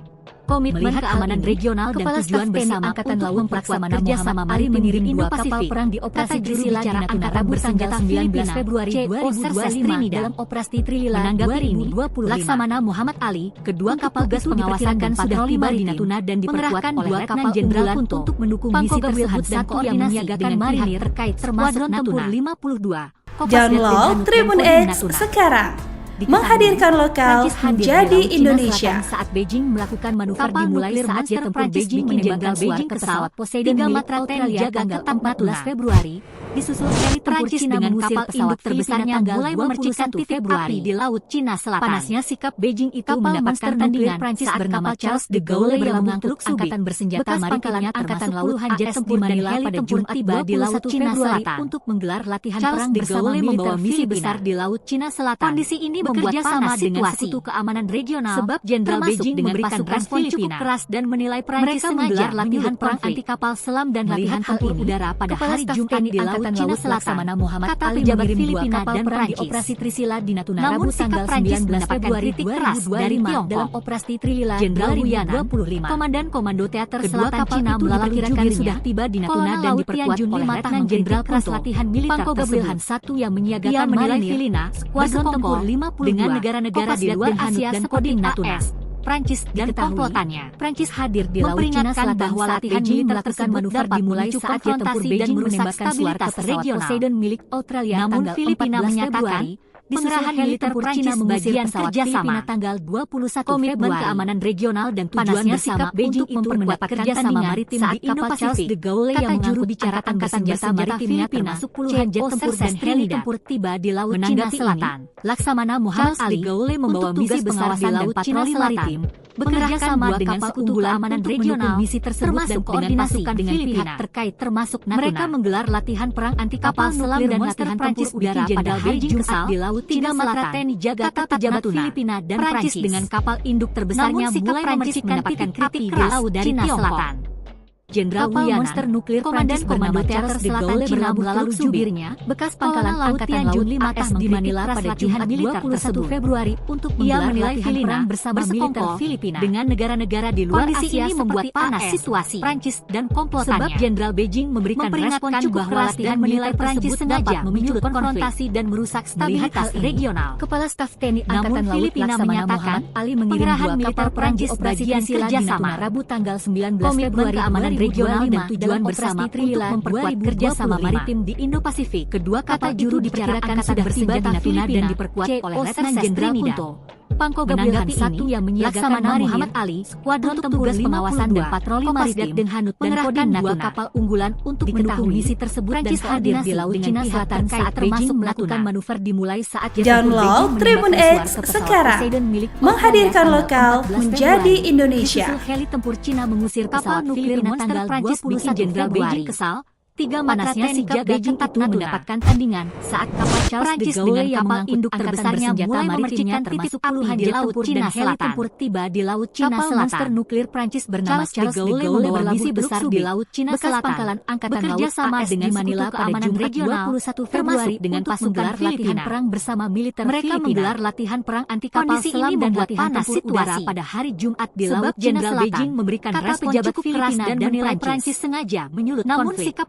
Komitmen keamanan regional dan tujuan bersama Angkatan Laut Laksamana Muhammad Ali mengirim dua kapal perang di operasi Trisila di Natuna Rabu tanggal 19 Februari 2025 dalam operasi Trilila 2025. Laksamana Muhammad Ali, kedua kapal gas pengawasan dan sudah tiba di Natuna dan diperkuat oleh Letnan Jenderal Kunto untuk mendukung misi tersebut dan koordinasi dengan pihak terkait termasuk Natuna 52. Download Tribun X sekarang. Menghadirkan lokal menjadi Indonesia. Saat Beijing melakukan manuver dimulai saat jet tempur Beijing menembakkan pesawat pesawat Poseidon milik Australia tanggal 14 Februari, disusul heli tempur Cina mengusir kapal terbesarnya mulai memercikan titik api di Laut Cina Selatan. Panasnya sikap Beijing itu mendapatkan tandingan Prancis bernama Charles de Gaulle yang mengangkut angkatan bersenjata maritimnya Angkatan Laut jet tempur Manila pada Jumat tiba di Laut Cina Selatan untuk menggelar latihan perang bersama militer misi besar di Laut Cina Selatan. Kondisi ini bekerja sama dengan Sekutu Keamanan Regional sebab Jenderal Beijing memberikan respon cukup keras dan menilai Prancis sengaja latihan perang anti kapal selam dan latihan tempur udara pada hari Jumat di Laut Cina Selatan. Muhammad Ali mengirim dua kapal perang di operasi Trisila di Natuna Rabu tanggal 19 Februari 2025 dalam operasi Trilila Jenderal Wiyana 25. Komandan Komando Teater Selatan Cina melalui sudah tiba di Natuna dan diperkuat oleh Letnan Jenderal keras latihan militer tersebut. 1 yang menyiagakan Marinir, Skuadron Tempur 50 dengan negara-negara di luar Asia dan Kodim Natuna, Prancis dan komplotannya. Prancis hadir di Laut Cina Selatan bahwa latihan militer tersebut dapat dimulai saat jet tempur Beijing menembakkan stabilitas regional Poseidon milik Australia. Namun Filipina menyatakan pengerahan militer Prancis bagian kerjasama tanggal 21 Komitmen keamanan regional dan tujuan bersama Beijing itu memperkuat kerjasama maritim di Indo-Pasifik. Kata juru bicara Angkatan Jasa Maritimnya termasuk puluhan jet tempur dan heli tempur tiba di Laut Cina Selatan. Laksamana Muhammad Ali membawa misi pengawasan dan patroli maritim bekerja sama dengan Sekutu Keamanan Regional misi tersebut dan koordinasi dengan pihak terkait termasuk Natuna. Mereka menggelar latihan perang anti kapal selam dan latihan tempur udara pada Beijing kesal di Laut Cina Selatan. TNI jaga ketat pejabat Filipina dan Prancis dengan kapal induk terbesarnya mulai mendapatkan kritik di Laut Cina Selatan. Jenderal Wiyana, monster nuklir Komandan Komando Teater Selatan Cina melalui jubirnya, bekas pangkalan Angkatan Laut 5 di Manila pada Jumat 21 Februari untuk menggelar latihan perang bersama militer Filipina dengan negara-negara di luar Asia ini membuat panas situasi Prancis dan komplotannya. Sebab Jenderal Beijing memberikan respon cukup keras dan menilai Prancis sengaja memicu konfrontasi dan merusak stabilitas regional. Kepala Staf TNI Angkatan Laut Filipina menyatakan Ali mengirim dua kapal Prancis bagian kerjasama Rabu tanggal 19 Februari keamanan regional dan tujuan bersama untuk memperkuat kerjasama maritim di Indo-Pasifik. Kedua kapal juru diperkirakan sudah tiba di Natuna dan diperkuat oleh Letnan Jenderal Kunto. Pangko menanggapi ini yang menyiagakan Muhammad Ali, Skuadron Tempur pengawasan dan patroli maritim dan Hanut dan Kodim dua kapal unggulan untuk mendukung misi tersebut dan hadir di Laut Cina Selatan saat termasuk melakukan manuver dimulai saat Download Tribun X sekarang. Menghadirkan lokal menjadi Indonesia. Heli tempur Cina mengusir kapal nuklir tanggal Prancis bikin Jenderal Beijing kesal. 3 Panasnya sikap Beijing itu mendapatkan tandingan saat kapal Charles de Gaulle yang mengangkut induk terbesarnya mulai memercikan titik api di Laut Cina Selatan. Tempur tiba di Laut Cina Selatan. Kapal monster nuklir Prancis bernama Charles de Gaulle membawa misi besar di Laut Cina Selatan. Pangkalan Angkatan Laut sama dengan Manila pada Jumat 21 Februari dengan pasukan latihan perang bersama militer Filipina. Mereka menggelar latihan perang anti kapal selam dan latihan tempur udara pada hari Jumat di Laut Cina Selatan. Beijing memberikan respon cukup keras dan menilai Prancis sengaja menyulut konflik. Namun sikap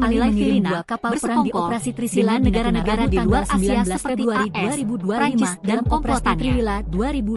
menilai Filipina kapal perang di operasi Trisila negara-negara di luar Asia seperti AS, Prancis dalam komplotannya.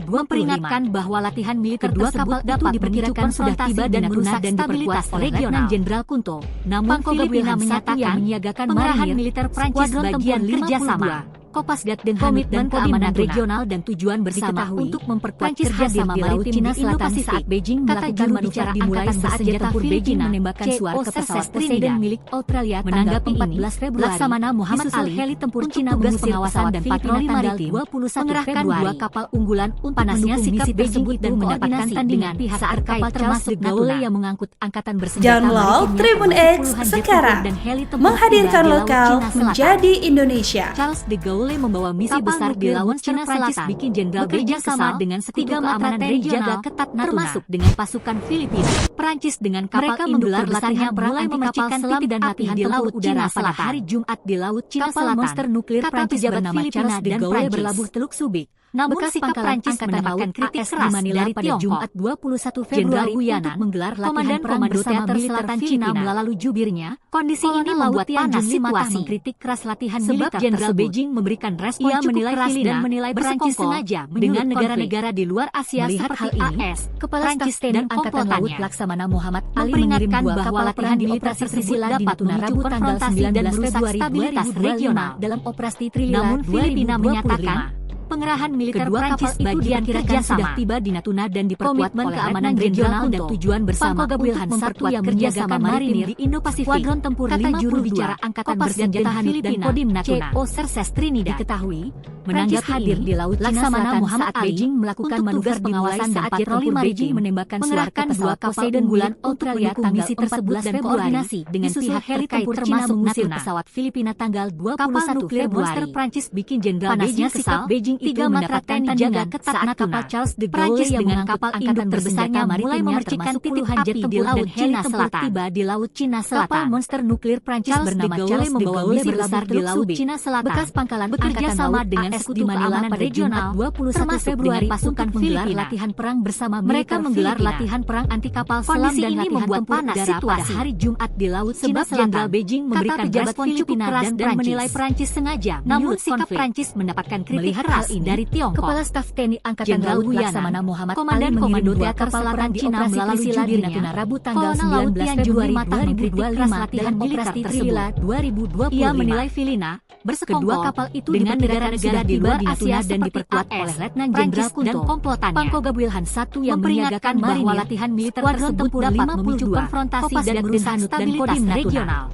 Memperingatkan bahwa latihan militer kedua kapal itu diperkirakan sudah tiba dan merusak stabilitas regional. Jenderal Kunto. Namun Filipina menyatakan pengerahan militer Prancis bagian kerjasama Kopasgat dan Komitmen Keamanan Regional dan tujuan bersama untuk memperkuat kerjasama di Laut Cina Selatan saat Beijing melakukan manuver dimulai saat senjata tempur Beijing menembakkan suar ke pesawat Poseidon milik Australia. Menanggapi 14 Februari, Laksamana Muhammad Ali, heli tempur Cina mengusir pengawasan dan patroli maritim, mengerahkan dua kapal unggulan untuk panasnya sikap Beijing dan mendapatkan tandingan pihak saat kapal termasuk Gaule yang mengangkut angkatan bersenjata Download maritimnya Tribun penuh X puluhan jet sekarang, tempur dan heli tempur menghadirkan di Laut lokal Cina Selatan. menjadi Indonesia. Charles de Gaulle Gaulle membawa misi besar di Laut Cina Selatan, bikin Jenderal Beijing kesal dengan sekutu keamanan regional ketat termasuk dengan pasukan Filipina. Prancis dengan kapal menggelar latihan mulai memercikan selam dan latihan di Laut Cina pada hari Jumat di Laut Cina Selatan. Monster nuklir Prancis bernama Charles de Gaulle berlabuh Teluk Subic. Namun sikap Prancis mendapatkan kritik keras dari Tiongkok. Jumat 21 Februari untuk menggelar latihan perang bersama militer Cina melalui jubirnya. Kondisi ini membuat panas situasi mengkritik keras latihan militer Jenderal Beijing memberikan respon cukup keras dan menilai Prancis sengaja dengan negara-negara di luar Asia seperti AS, Kepala Staf dan Angkatan Laut Laksamana Muhammad Ali memperingatkan bahwa latihan di operasi Trisila dapat memicu konfrontasi dan merusak stabilitas regional dalam operasi Trisila. Namun Filipina menyatakan pengerahan militer Prancis itu diperkirakan sudah tiba di Natuna dan diperkuat oleh keamanan regional dan tujuan bersama Wilhan Satu yang menjaga marinir di Indo-Pasifik. Skuadron tempur 52 juru bicara Angkatan Bersenjata Filipina Kodim Natuna CO Serses Trinidad diketahui menanggapi hadir di Laut Cina Selatan Muhammad saat Beijing melakukan manuver pengawasan dan patroli Beijing menembakkan mengerahkan dua kapal unggulan Australia tanggal misi tersebut dan koordinasi dengan pihak heli tempur termasuk mengusir pesawat Filipina tanggal 21 Februari. Prancis bikin Jenderal Beijing kesal. Beijing itu mendapatkan jaga ketat saat kapal Charles de Gaulle dengan kapal induk terbesarnya mulai memercikan puluhan jet tempur dan heli tempur tiba di Laut Cina Selatan. Kapal monster nuklir Prancis bernama Charles de Gaulle berlabuh di Laut Cina Selatan. Bekas pangkalan bekerja sama dengan sekutu keamanan regional 21 Februari pasukan menggelar latihan perang bersama mereka menggelar latihan perang anti kapal selam dan latihan tempur udara pada hari Jumat di Laut Cina Selatan. Jenderal Beijing memberikan respon cukup keras dan menilai Prancis sengaja. Namun sikap Prancis mendapatkan kritik keras dari Tiongkok. Kepala Staf TNI Angkatan Laut Laksamana Muhammad Komandan Komando Teater Selatan Cina melalui jubirnya Natuna Rabu tanggal 19 Februari 2025 latihan operasi Trisila 2020. Ia menilai Filipina bersekongkol kapal itu dengan negara-negara di luar Asia dan diperkuat oleh Letnan Jenderal dan komplotannya. Pangkoga Wilhan Satu yang memperingatkan bahwa latihan militer tersebut dapat memicu konfrontasi dan merusak stabilitas regional.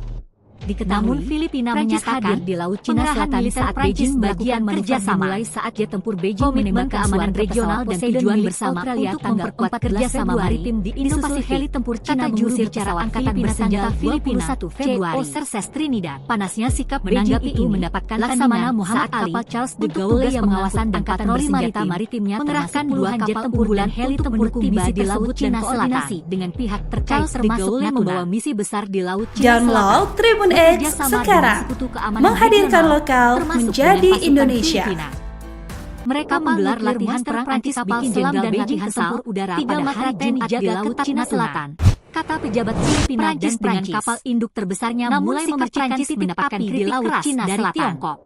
Namun Filipina menyatakan di Laut Cina Selatan saat Beijing bagian kerjasama mulai saat jet tempur Beijing menembakkan keamanan regional dan tujuan bersama untuk memperkuat kerjasama maritim di Indo-Pasifik. Heli tempur Cina juru bicara Angkatan Bersenjata Filipina CO Serses Trinidad. Panasnya sikap Beijing itu mendapatkan Laksamana Muhammad Ali kapal Charles de Gaulle yang pengawasan dan patroli maritimnya mengerahkan puluhan jet tempur dan heli tempur tiba di Laut Cina Selatan dengan pihak terkait termasuk membawa misi besar di Laut Cina Selatan. Download Tribun X sekarang, menghadirkan lokal menjadi Indonesia. Mereka menggelar latihan perang anti kapal selam dan latihan tempur udara pada hari Jumat di Laut Cina Selatan. Kata pejabat Filipina dan dengan kapal induk terbesarnya mulai memercikan mendapatkan kritik keras dari Tiongkok.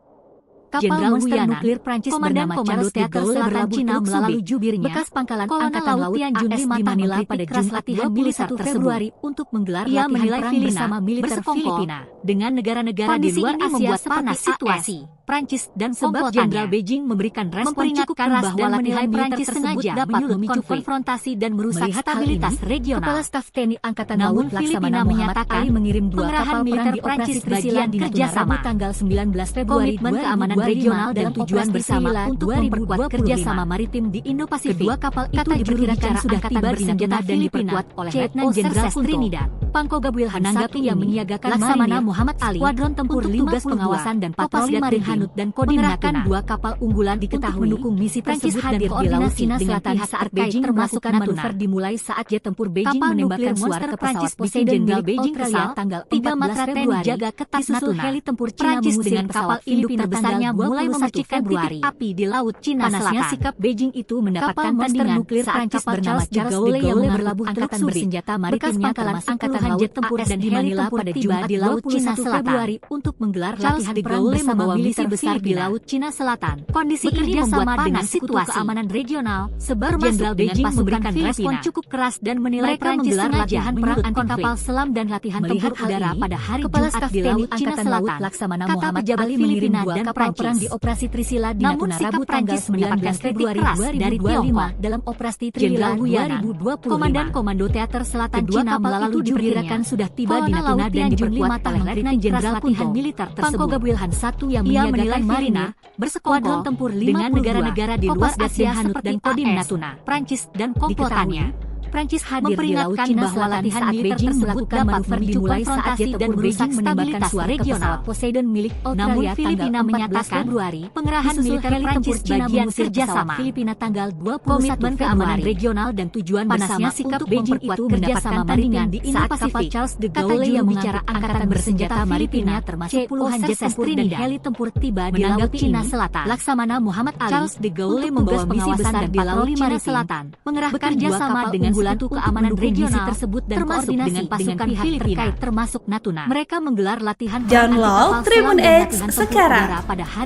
Kapal monster nuklir Prancis bernama Comando Teater Selatan Cina melalui jubirnya bekas pangkalan Angkatan Laut AS di Manila pada Jumat latihan militer Februari untuk menggelar latihan perang bersama militer Filipina dengan negara-negara di luar Asia panas situasi. Prancis dan sebab Jenderal Beijing memberikan respon cukup keras bahwa latihan Prancis sengaja dapat memicu konfrontasi dan merusak stabilitas regional. Kepala Staf TNI Angkatan Laut Laksamana Muhammad Ali mengirim dua kapal perang di operasi Trisila di Natuna tanggal 19 Februari. Komitmen keamanan regional dan tujuan bersama untuk memperkuat kerjasama maritim di Indo-Pasifik. Kedua kapal itu diperkirakan sudah tiba di Natuna dan diperkuat oleh Letnan Jenderal Trinidad. Pangkoga Wilhan Satu yang menyiagakan Laksamana Muhammad Ali skuadron tempur tugas pengawasan dan patroli maritim dan Kodim Natuna. Dua kapal unggulan diketahui mendukung misi Prancis hadir di Laut Cina Selatan saat Beijing termasuk manuver dimulai saat jet tempur Beijing menembakkan suara ke pesawat Poseidon Jenderal Beijing kesal tanggal 14 Februari jaga ketat Natuna. Heli tempur Cina dengan kapal induk terbesarnya mulai memercikan titik api di Laut Cina Selatan. Panasnya sikap Beijing itu mendapatkan tandingan nuklir Prancis bernama Charles de Gaulle berlabuh Angkatan Bersenjata Maritimnya termasuk puluhan jet tempur dan heli tempur tiba di Laut Cina Selatan untuk menggelar latihan perang bersama militer besar di Laut Cina Selatan. Kondisi ini membuat dengan situasi keamanan regional. Sebab Jenderal Beijing memberikan respon cukup keras dan menilai Prancis latihan perang anti kapal selam dan latihan tempur udara pada hari Jumat di Laut Cina Selatan. Laksamana Muhammad Ali mengirim dua kapal perang di operasi Trisila di Natuna Rabu tanggal 19 Februari 2025 dalam operasi Trisila 2020. Komandan Komando Teater Selatan Cina melalui diperkirakan sudah tiba di Natuna dan diperkuat oleh Letnan Jenderal latihan militer tersebut. Pangkoga Wilhan Satu yang menyiagakan marina bersekongkol tempur dengan negara-negara di luar Asia dan Kodim Natuna, Prancis dan komplotannya. Prancis hadir di Laut Cina Selatan saat Beijing melakukan manuver dimulai saat jet tempur Beijing menembakkan suara regional Poseidon milik Australia. Namun Filipina menyatakan pengerahan militer Prancis bagian kerjasama Filipina tanggal 21 Komitmen keamanan regional dan tujuan bersama sikap Beijing itu kerjasama maringan di Indo-Pasifik. Charles de Gaulle yang bicara angkatan bersenjata Filipina termasuk puluhan jet tempur dan heli tempur tiba di Laut Cina Selatan. Laksamana Muhammad Ali Charles de Gaulle membawa misi besar di Laut Cina Selatan, mengerahkan kerjasama dengan sekutu keamanan regional tersebut dan koordinasi dengan pasukan pihak terkait termasuk Natuna. Mereka menggelar latihan Download Tribun X sekarang,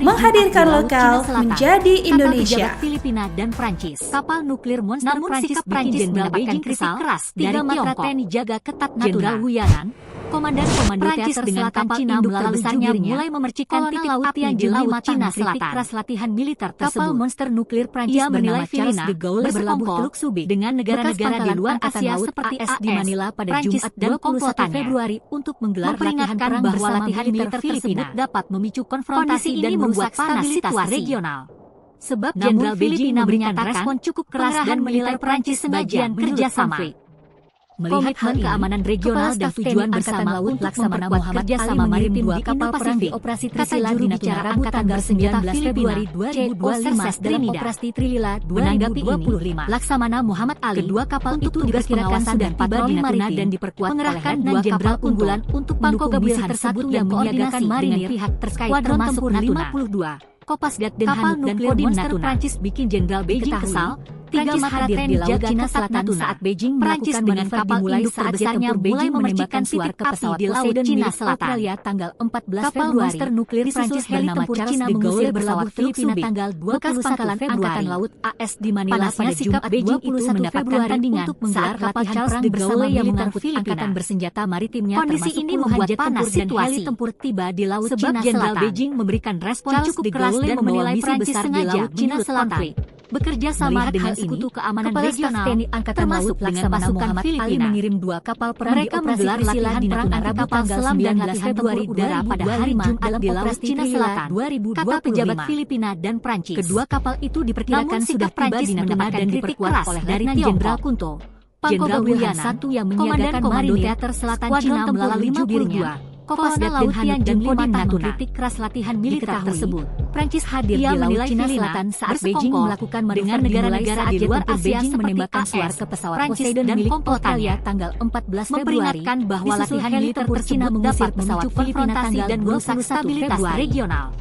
menghadirkan lokal menjadi Indonesia. Filipina dan Prancis. Kapal nuklir monster Prancis bikin Jenderal Beijing kritik keras dari Tiongkok. Jaga ketat Natuna. Jenderal Wuyanan, Komandan-komando Prancis dengan kapal Cina melalui jubirnya mulai memercikan titik api di Laut Cina Selatan. Keras latihan militer tersebut. Kapal monster nuklir Prancis bernama Charles de Gaulle berlabuh Teluk Subi dengan negara-negara di luar Asia seperti AS di Manila pada Jumat 21 Februari untuk menggelar latihan perang bahwa latihan militer tersebut dapat memicu konfrontasi dan merusak stabilitas regional. Sebab Jenderal Beijing memberikan respon cukup keras dan menilai Prancis sebagian kerjasama. Melihat komitmen keamanan regional dan tujuan bersama untuk Laksamana Muhammad kerjasama maritim di kapal perang di operasi Trisila di Natuna Angkatan Bersenjata Februari 2025 dalam operasi Trilila 2025. Laksamana Muhammad Ali kedua kapal itu diperkirakan sudah tiba di Natuna dan diperkuat mengerahkan dua kapal unggulan untuk Pangko Gabulsi tersebut yang mengoordinasi dengan pihak terkait termasuk Natuna 52. Kopasdat dan Hanut dan Kodim Natuna. Prancis bikin Jenderal Beijing kesal. Prancis hadir di Laut Cina Selatan saat Beijing melakukan dengan kapal induk terbesarnya mulai memercikan titik api di Laut Cina Selatan. Tanggal 14 Kapal monster nuklir Prancis bernama Charles de Gaulle berlabuh Filipina tanggal 21 Angkatan Laut AS di Manila pada Jumat Beijing itu mendapatkan tandingan untuk menggelar kapal Charles de Gaulle yang mengangkut angkatan bersenjata maritimnya. Kondisi ini membuat panas situasi tempur tiba di Laut Cina Selatan. Jenderal Beijing memberikan respon cukup keras dan menilai Prancis sengaja Cina Selatan bekerja sama dengan sekutu keamanan regional termasuk dengan pasukan Filipina mengirim dua kapal perang. Mereka menggelar latihan perang Rabu tanggal 19 Februari udara pada hari Jumat di Laut Cina Selatan 2025. Kata pejabat Filipina dan Prancis. Kedua kapal itu diperkirakan sudah tiba di Natuna dan diperkuat oleh dari Jenderal Kunto. Jenderal Wuyanan yang menyiagakan Komando Teater Selatan Cina melalui jubirnya. Kopasdat dan Hanut dan Kodim Natuna kritik keras latihan militer tersebut. Prancis hadir di Laut Cina Selatan saat Beijing melakukan dengan negara-negara di luar Asia menembakkan suar ke pesawat Poseidon milik Australia tanggal 14 Februari. Memperingatkan bahwa latihan militer Cina mengusir pesawat Filipina dan merusak stabilitas regional.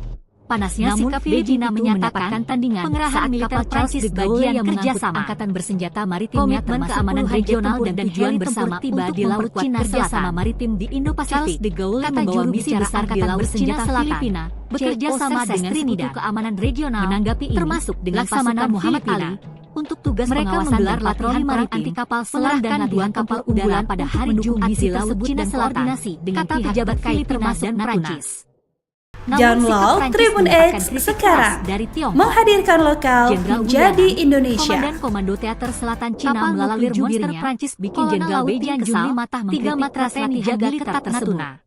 Panasnya sikap Filipina menyatakan tandingan pengerahan militer Prancis bagian kerjasama angkatan bersenjata maritimnya termasuk keamanan regional dan tujuan bersama tiba di Laut Cina Selatan maritim di Indo-Pasifik. Charles de Gaulle membawa misi besar di Laut Cina Filipina bekerja sama dengan sekutu keamanan regional menanggapi ini termasuk dengan Laksamana Muhammad Ali untuk tugas mereka menggelar patroli maritim anti kapal selam dan latihan kapal unggulan pada hari Jumat di Laut Cina Selatan dengan pihak pejabat Filipina dan Prancis. Download Tribun X sekarang, menghadirkan lokal menjadi Indonesia. Komandan Komando Teater Selatan Cina melalui jubirnya Prancis bikin Jenderal Beijing kesal. Tiga matra TNI jaga ketat Natuna.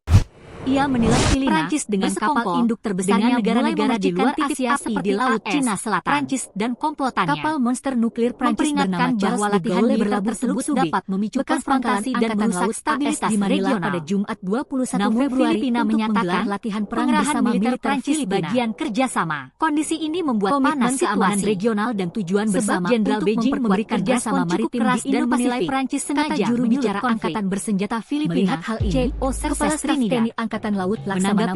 Ia menilai Prancis dengan kapal induk terbesarnya negara-negara di luar Asia di Laut Cina Selatan. Prancis dan komplotannya. Kapal monster nuklir Prancis bernama bahwa latihan militer tersebut dapat memicu konfrontasi dan merusak stabilitas di Manila pada Jumat 21 Februari. Filipina menyatakan latihan perang bersama militer Prancis bagian kerjasama. Kondisi ini membuat panas keamanan regional dan tujuan bersama Jenderal Beijing memberikan respon maritim di Indo-Pasifik. Prancis sengaja juru bicara angkatan bersenjata Filipina. Melihat hal ini, Kepala Staf TNI Angkatan Laut Laksamana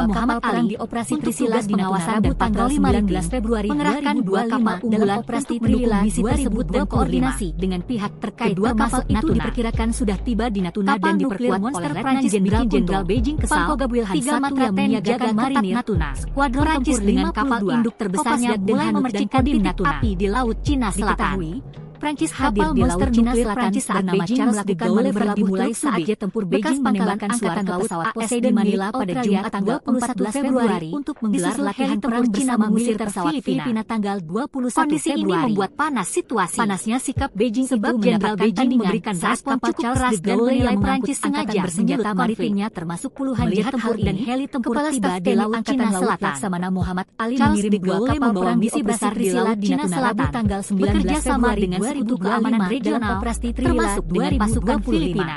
Muhammad Ali di operasi Trisila di pengawasan Rabu tanggal 19 Februari mengerahkan dua kapal unggulan operasi Trilila misi tersebut dan koordinasi dengan pihak terkait. Dua kapal itu diperkirakan sudah tiba di Natuna dan diperkuat oleh Letnan Jenderal Beijing kesal. Tiga matra TNI menyiagakan marinir Natuna. Skuadron Prancis dengan kapal induk terbesarnya mulai memercikan titik api di Laut Cina Selatan. Prancis hadir di Laut Cina Selatan saat Beijing melakukan manuver dimulai saat jet tempur Beijing menembakkan suar ke pesawat Poseidon Manila pada Jumat tanggal 14 Februari untuk menggelar latihan perang bersama militer Filipina tanggal 21 Kondisi Februari. Ini membuat panas situasi. Panasnya sikap Beijing sebab Jenderal Beijing memberikan respon cukup keras dan menilai Prancis sengaja bersenjata maritimnya termasuk puluhan jet tempur dan heli tempur tiba di Laut Cina Selatan. Laksamana Muhammad Ali mengirim dua kapal perang misi besar di Laut Cina Selatan tanggal 19 Februari dengan Sekutu Keamanan Regional termasuk dengan pasukan Filipina.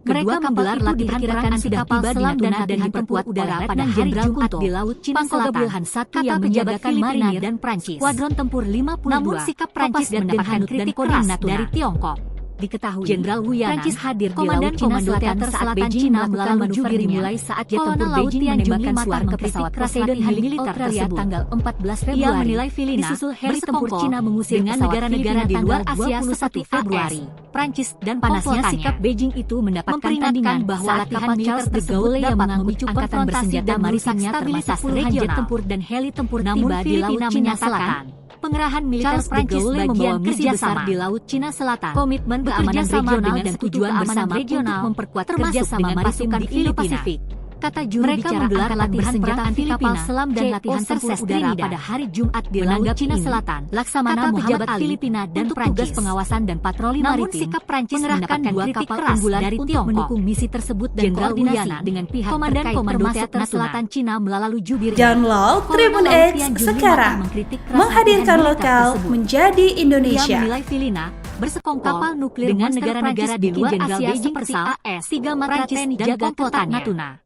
Mereka menggelar latihan perang anti kapal selam dan diperkuat udara pada hari Jumat di Laut Cina Selatan. Kata pejabat Filipina dan Prancis. Skuadron tempur 52. Namun sikap Prancis mendapatkan kritik keras dari Tiongkok. Diketahui Jenderal Wu Yanan, Prancis hadir di Laut Cina Selatan saat Beijing melakukan manuver dimulai saat jet tempur Beijing menembakkan suara ke pesawat Poseidon militer tersebut. Tanggal 14 Februari, ia menilai Filipina disusul heli tempur Cina mengusir dengan negara-negara di luar Asia 1 Februari. Prancis dan panasnya sikap Beijing itu mendapatkan tandingan bahwa latihan militer tersebut dapat memicu angkatan bersenjata maritimnya termasuk puluhan jet tempur dan heli tempur tiba di Laut Cina Selatan. Pengerahan militer Prancis bagian misi besar di Laut Cina Selatan. Komitmen keamanan regional dan tujuan bersama untuk memperkuat kerjasama maritim di Indo-Pasifik. Kata juru bicara menggelar latihan perang anti kapal selam dan latihan tempur udara pada hari Jumat di Laut Cina Selatan. Laksamana Muhammad Ali Filipina dan Prancis pengawasan dan patroli maritim. Namun sikap Prancis mengerahkan dua kapal unggulan dari Tiongkok mendukung misi tersebut dan koordinasi dengan pihak komandan Komando Teater Selatan Cina melalui jubir. Download Tribun X sekarang, menghadirkan lokal menjadi Indonesia. Ia menilai Filipina bersekongkol kapal nuklir dengan negara-negara di luar Asia seperti AS, Prancis dan komplotan Natuna.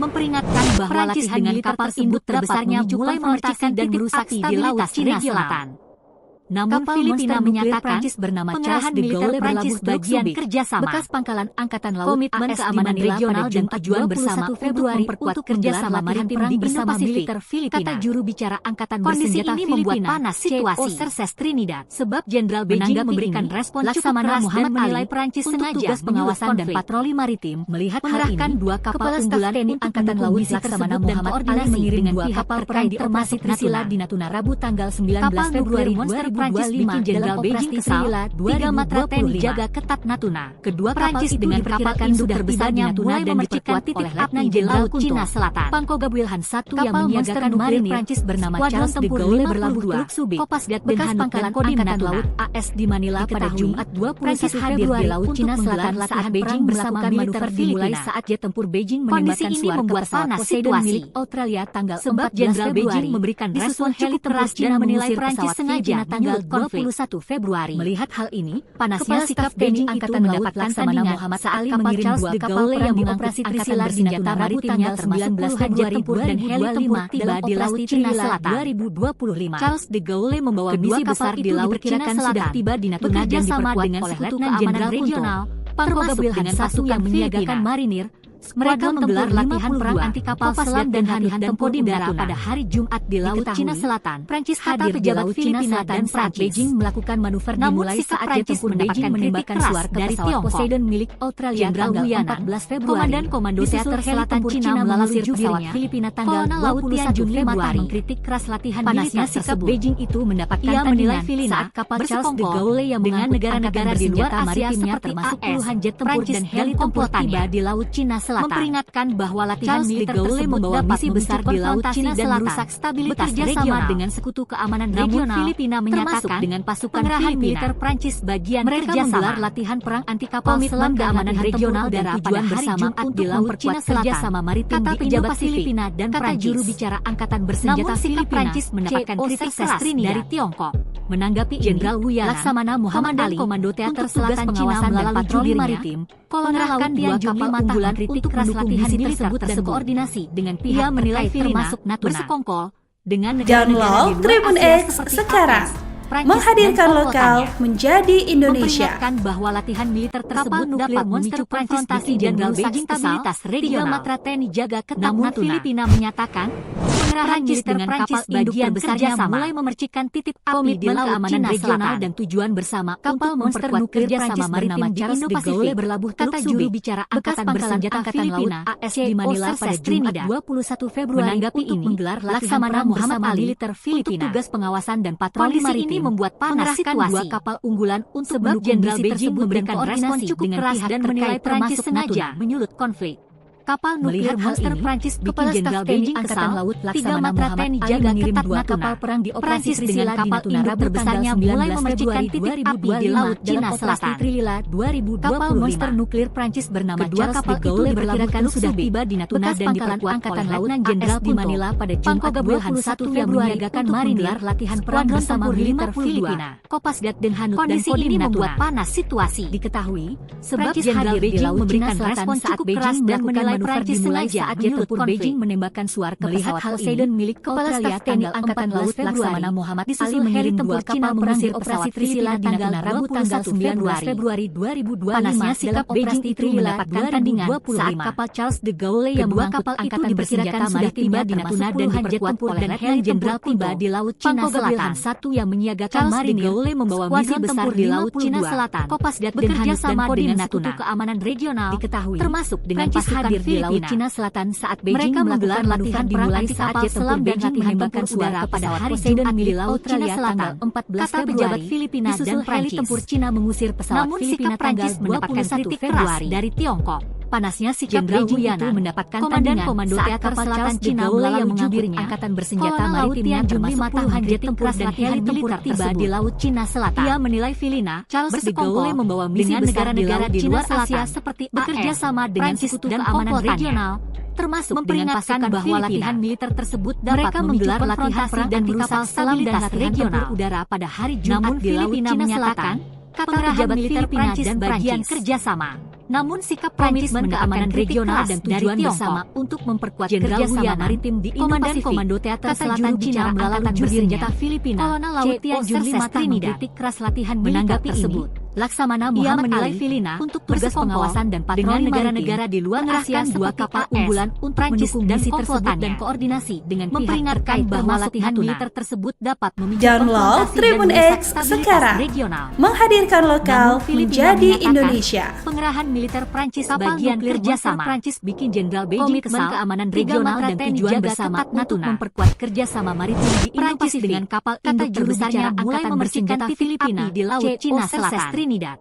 Memperingatkan bahwa Prancis dengan kapal induk terbesarnya mulai memercikan dan merusak stabilitas Cina Selatan. Namun Filipina menyatakan Prancis bernama Charles de Gaulle Prancis bagian kerjasama bekas pangkalan angkatan laut komitmen keamanan regional dan tujuan bersama Februari untuk kerjasama maritim bersama militer Filipina. Kata juru bicara angkatan bersenjata ini membuat panas situasi Serses Trinidad sebab Jenderal Beijing memberikan respon cukup keras dan menilai Prancis sengaja tugas pengawasan dan patroli maritim melihat mengerahkan dua kapal unggulan TNI angkatan laut Laksamana Muhammad Ali mengirim dua kapal perang di operasi Trisila di Natuna Rabu tanggal 19 Februari 2025 bikin Jenderal Beijing kesal. 3 matra TNI jaga ketat Natuna. Kedua Prancis dengan kapal induk terbesarnya mulai memercikan titik api di Laut Cina Selatan. Pangkoga Wilhan 1 yang menyiagakan marinir Prancis bernama Charles de Gaulle berlabuh Teluk Subi. Kopasgat bekas pangkalan angkatan laut AS di Manila pada Jumat 21 Februari di Laut Cina Selatan saat Beijing bersama militer dimulai saat jet tempur Beijing menembakkan suara ke pesawat Poseidon milik Australia tanggal 14 Jenderal Beijing memberikan respon heli tempur Cina menilai Prancis sengaja tanggal 21 Februari. Melihat hal ini, panasnya sikap Beijing angkatan mendapat Laksamana Muhammad Ali mengirim dua kapal yang mengoperasi Trisila di Natuna Rabu tanggal 19 Februari dan heli tempur tiba di Laut Cina Selatan 2025. Charles de Gaulle membawa misi besar di Laut Cina Selatan tiba di Natuna dan diperkuat oleh Letnan Jenderal Regional Pangkoga Wilhan 1 yang menyiagakan marinir. Mereka menggelar latihan perang anti kapal selam dan latihan tempur udara pada hari Jumat di Laut Cina Selatan. Prancis hadir di Laut Cina Selatan saat Beijing melakukan manuver dimulai saat jet tempur Beijing menembakkan suara ke pesawat Poseidon milik Australia tanggal 14 Februari. Komandan Komando Teater Selatan Cina melalui pesawat Filipina tanggal 21 Februari mengkritik keras latihan panasnya sikap Beijing itu mendapatkan tandingan saat kapal Charles de Gaulle yang dengan negara-negara di luar Asia termasuk puluhan jet tempur dan heli tempur tiba di Laut Cina Selatan. Memperingatkan bahwa latihan militer tersebut dapat misi besar di Laut Cina dan merusak stabilitas regional dengan sekutu keamanan regional. Filipina menyatakan dengan pasukan militer Prancis bagian mereka menggelar latihan perang anti kapal selam keamanan regional dan tujuan bersama di Laut Cina kerjasama maritim di Indo-Pasifik. Filipina dan kata juru bicara angkatan bersenjata Filipina Prancis mendapatkan kritik keras dari Tiongkok. Menanggapi Jenderal Wu Yanan, Laksamana Muhammad Ali, Komando Teater Selatan Cina melalui patroli maritim, mengerahkan dua kapal unggulan kritik keras latihan tersebut dan koordinasi dengan pihak menilai termasuk Natuna bersekongkol dengan negara-negara di luar Tribun Asia X seperti sekarang, Prancis menghadirkan dan lokal komplotannya. menjadi Indonesia. Memperingatkan bahwa latihan militer tersebut dapat memicu konfrontasi dan merusak stabilitas regional. 3 matra TNI jaga ketat Namun Natuna. Filipina menyatakan pengerahan militer Prancis bagian terbesarnya mulai memercikan titik api di Laut Cina regional dan tujuan bersama kapal monster nuklir Prancis bernama Charles de Gaulle berlabuh kata juru bicara angkatan bersenjata Filipina AS di Manila pada Jumat 21 Februari menanggapi ini menggelar Laksamana Muhammad Ali militer Filipina tugas pengawasan dan patroli maritim membuat panas situasi dua kapal unggulan untuk sebab Jenderal Beijing memberikan respon cukup keras dan menilai Prancis sengaja menyulut konflik. Kapal nuklir monster Prancis bikin Jenderal Beijing kesal. Laut 3 Matra TNI jaga ketat Natuna. Prancis dengan kapal induk terbesarnya mulai memercikan titik api di Laut Cina Selatan. Kapal monster nuklir Prancis bernama Charles de Gaulle diperkirakan sudah tiba di Natuna dan diperkuat Angkatan Laut Jenderal di Manila pada Jumat 21 Februari untuk menggelar latihan perang bersama militer Filipina, Kopasdat dan Hanout dan Kodim Natuna. Membuat panas situasi. Diketahui, sebab Jenderal Beijing memberikan respon cukup keras dan menilai Prancis sengaja saat jet tempur Beijing menembakkan suar ke pesawat Poseidon milik Kepala Staf TNI Angkatan Laut Laksamana Muhammad disusul heli tempur Cina mengusir operasi Trisila di Natuna Rabu tanggal 19 Februari 2025. Panasnya sikap Beijing itu mendapatkan tandingan saat kapal Charles de Gaulle yang mengangkut angkatan diperkirakan sudah tiba di Natuna dan diperkuat oleh Letnan Jenderal tiba di Laut Cina Selatan. Satu yang menyiagakan marinir membawa misi besar di Laut Cina Selatan. Kopasdat bekerja sama dengan Sekutu Keamanan Regional diketahui termasuk dengan pasukan hadir di Laut Cina Selatan saat Beijing melakukan latihan dimulai saat jet selam Beijing menembakkan udara pada hari Jumat di Laut Cina Selatan 14 Februari. Pejabat Filipina dan heli tempur Cina mengusir pesawat Filipina tanggal 21 Februari dari Tiongkok. Panasnya sikap Beijing itu mendapatkan komandan-komando teater selatan Cina yang mengangkut angkatan bersenjata maritimnya termasuk puluhan jet tempur dan heli tempur tiba di Laut Cina Selatan. Ia menilai Filipina, Charles de Gaulle membawa misi negara-negara di luar Asia seperti bekerja sama dengan Sekutu Keamanan Regional, termasuk memperingatkan bahwa latihan militer tersebut dapat menggelar latihan perang dan kapal selam dan latihan tempur udara pada hari Jumat di Laut Cina Selatan. Kata pejabat militer Prancis dan bagian kerjasama. Namun sikap Prancis keamanan regional dan tujuan bersama untuk memperkuat kerjasama maritim di Indo-Pasifik. Komando Teater Selatan Cina Angkatan Bersenjata Filipina, Kolonel Laut Tian Junli Mata mengkritik keras latihan menanggapi tersebut. Laksamana Muhammad menilai Filipina untuk tugas pengawasan dan patroli negara-negara di luar Asia dua kapal unggulan untuk mendukung misi tersebut dan koordinasi dengan pihak terkait bahwa latihan militer tersebut dapat memicu Download Tribun X sekarang, menghadirkan lokal menjadi Indonesia. Pengerahan militer Prancis bagian kerjasama Prancis bikin Jenderal Beijing kesal. Keamanan regional dan tujuan bersama untuk memperkuat kerjasama maritim di Indo-Pasifik dengan kapal induk terbesarnya mulai membersihkan Filipina di Laut Cina Selatan. Trinidad.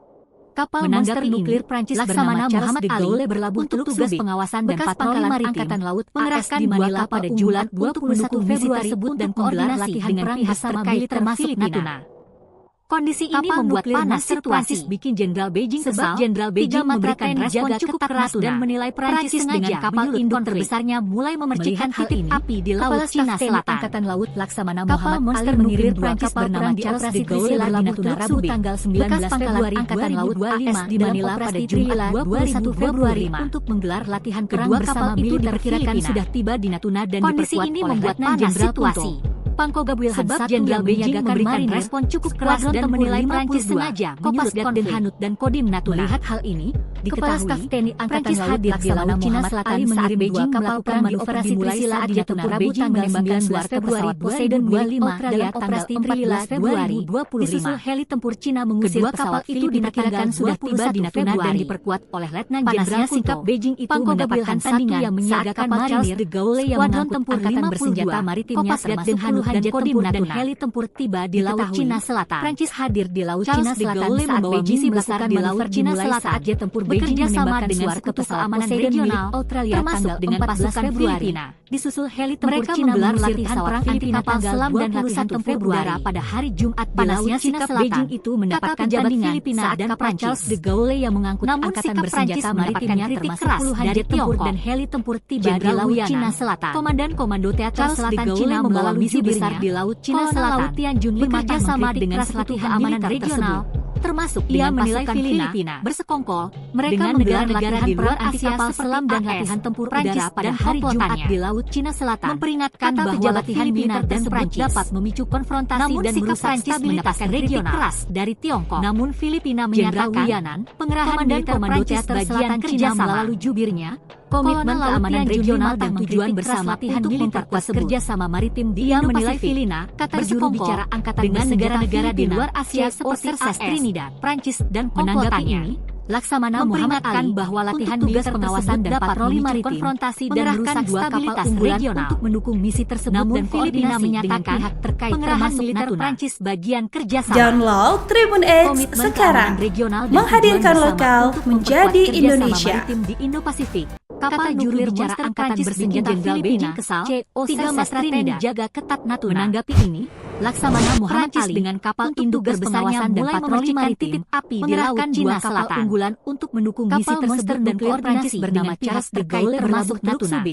Kapal monster nuklir Prancis bernama Charles de Gaulle berlabuh untuk tugas pengawasan dan patroli maritim Angkatan Laut mengerahkan di Manila pada Jumat 21 Februari tersebut dan koordinasi dengan pihak terkait termasuk Natuna. Kondisi ini membuat panas situasi bikin Jenderal Beijing kesal. Jenderal Beijing memberikan respon cukup keras dan menilai Prancis dengan kapal induk terbesarnya mulai memercikan titik api di Laut Cina Selatan. Angkatan Laut Laksamana Muhammad Ali mengirim dua kapal bernama Charles de Gaulle di Natuna Rabu tanggal 19 Februari Angkatan Laut AS di Manila pada Jumat 21 Februari untuk menggelar latihan perang bersama militer Filipina sudah tiba di Natuna dan diperkuat oleh Letnan Jenderal situasi. Pangkogab Wilhan Jenderal Beijing memberikan respon cukup keras dan menilai Prancis sengaja Kopasdat dan Hanout dan Kodim Natuna. Melihat hal ini, diketahui Staf TNI Angkatan Laut di Laut Cina Selatan saat Beijing melakukan operasi Trisila di Natuna Rabu tanggal 19 Februari Poseidon 25 dalam operasi Trisila Februari 2025. Disusul heli tempur Cina mengusir pesawat itu diperkirakan sudah tiba di Natuna dan diperkuat oleh Letnan Jenderal sikap Beijing itu mendapatkan tandingan saat kapal Charles de Gaulle yang mengangkut angkatan bersenjata maritimnya termasuk dan Kodim dan heli tempur tiba di Laut Cina Selatan. Prancis hadir di Laut Cina Selatan saat Beijing besar di Laut Cina Selatan saat jet tempur Beijing menembakkan dengan Sekutu Keamanan Regional Australia termasuk dengan pasukan Filipina. Disusul heli tempur Cina menggelar latihan perang Filipina kapal selam dan latihan tempur udara pada hari Jumat di Laut Cina Selatan. Beijing itu mendapatkan tandingan Filipina dan Charles de Gaulle yang mengangkut angkatan bersenjata maritimnya termasuk puluhan jet tempur dan heli tempur tiba di Laut Cina Selatan. Komandan Komando Teater Selatan Cina membawa misi besar di Laut Cina Selatan bekerja sama dengan Sekutu Keamanan Regional termasuk ia menilai Filipina bersekongkol mereka menggelar latihan di luar Asia selam dan latihan tempur udara pada hari Jumat di Laut Cina Selatan memperingatkan bahwa latihan militer dan Prancis dapat memicu konfrontasi dan merusak stabilitas regional keras dari Tiongkok. Namun Filipina menyatakan pengerahan militer Komando Teater Selatan Cina melalui jubirnya komitmen keamanan regional dan tujuan bersama untuk memperkuat kerjasama maritim di Indo-Pasifik. Filipina kata juru bicara angkatan dengan negara-negara di luar Asia seperti AS, Trinidad, Prancis dan komplotannya. Laksamana Muhammad Ali bahwa latihan militer pengawasan dan patroli maritim konfrontasi dan merusak dua kapal unggulan untuk mendukung misi tersebut. Namun Filipina menyatakan pihak terkait pengerahan militer Prancis bagian kerjasama. Download Tribun X sekarang, menghadirkan lokal menjadi Indonesia. Di Indo-Pasifik. Kapal nuklir monster Prancis bersenjata Filipina, tiga matra TNI jaga ketat Natuna. Menanggapi ini, Laksamana Muhammad Ali dengan kapal induk berbesarnya mulai memercikan titik api di laut Cina Selatan unggulan untuk mendukung misi tersebut dan koordinasi bernama Charles de Gaulle termasuk Natuna.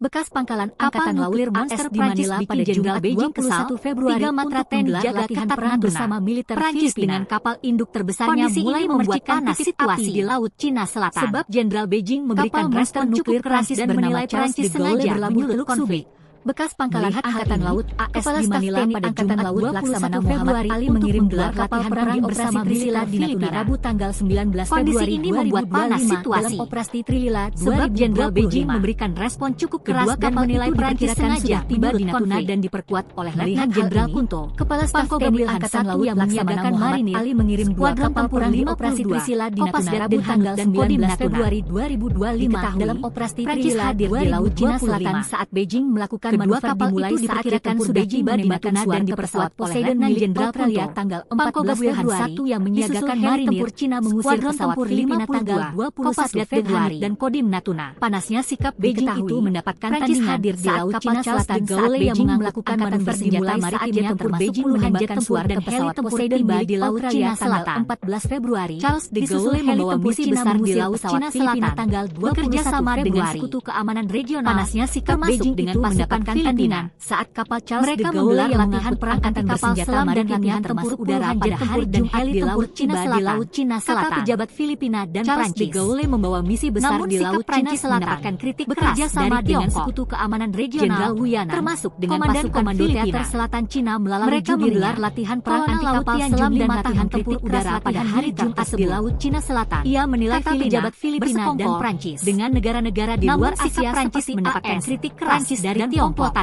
Bekas pangkalan Angkatan Laut Monster di Manila pada Jenderal Beijing Kesal, Februari, tiga matra TNI jaga ketat perang bersama militer Prancis dengan kapal induk terbesarnya mulai membuat panas situasi di Laut Cina Selatan. Sebab Jenderal Beijing memberikan respon cukup keras dan menilai Prancis sengaja menyulut konflik. Bekas pangkalan Angkatan Laut AS di Manila pada Jumat 21 Februari Ali mengirim gelar latihan perang bersama Trilila di Natuna Rabu tanggal 19 Februari 2025 dalam operasi Trilila. Sebab Jenderal Beijing memberikan respon cukup keras dan menilai Prancis sengaja tiba di Natuna dan diperkuat oleh Letnan Jenderal Kunto. Kepala Staf TNI Angkatan Laut yang menyiagakan marinir Ali mengirim dua kapal perang di operasi Trisila di Natuna Rabu tanggal 19 Februari 2025 dalam operasi Trilila di Laut Cina Selatan saat Beijing melakukan kedua kapal itu diperkirakan sudah tiba di Natuna dan diperkuat oleh Letnan Jenderal Kunto tanggal 14 Februari yang menyiagakan marinir Cina mengusir pesawat Filipina tanggal 21 Februari dan Kodim Natuna. Panasnya sikap Beijing itu mendapatkan Prancis hadir di Laut Cina Selatan saat Beijing melakukan manuver bersenjata maritimnya tempur Beijing menembakkan suar dan heli tempur tiba di Laut Cina Selatan 14 Februari. Charles de Gaulle membawa misi besar di Laut Cina Selatan tanggal 21 bekerja sama dengan Sekutu Keamanan Regional. Panasnya sikap Beijing dengan pasukan Filipina saat kapal Charles de Gaulle yang latihan perang anti kapal selam dan latihan tempur udara pada hari Jumat di Laut Cina Selatan. Pejabat Filipina dan Charles de Gaulle membawa misi besar di Laut Cina Selatan mendapatkan kritik bekerja sama dengan Sekutu Keamanan Regional Jenderal Wiyanan termasuk dengan pasukan Teater Selatan Cina melalui mereka menggelar latihan perang anti kapal selam dan latihan tempur udara pada hari Jumat di Laut Cina Selatan. Ia menilai pejabat Filipina dan Prancis dengan negara-negara di luar Asia seperti mendapatkan kritik keras dari Tiongkok.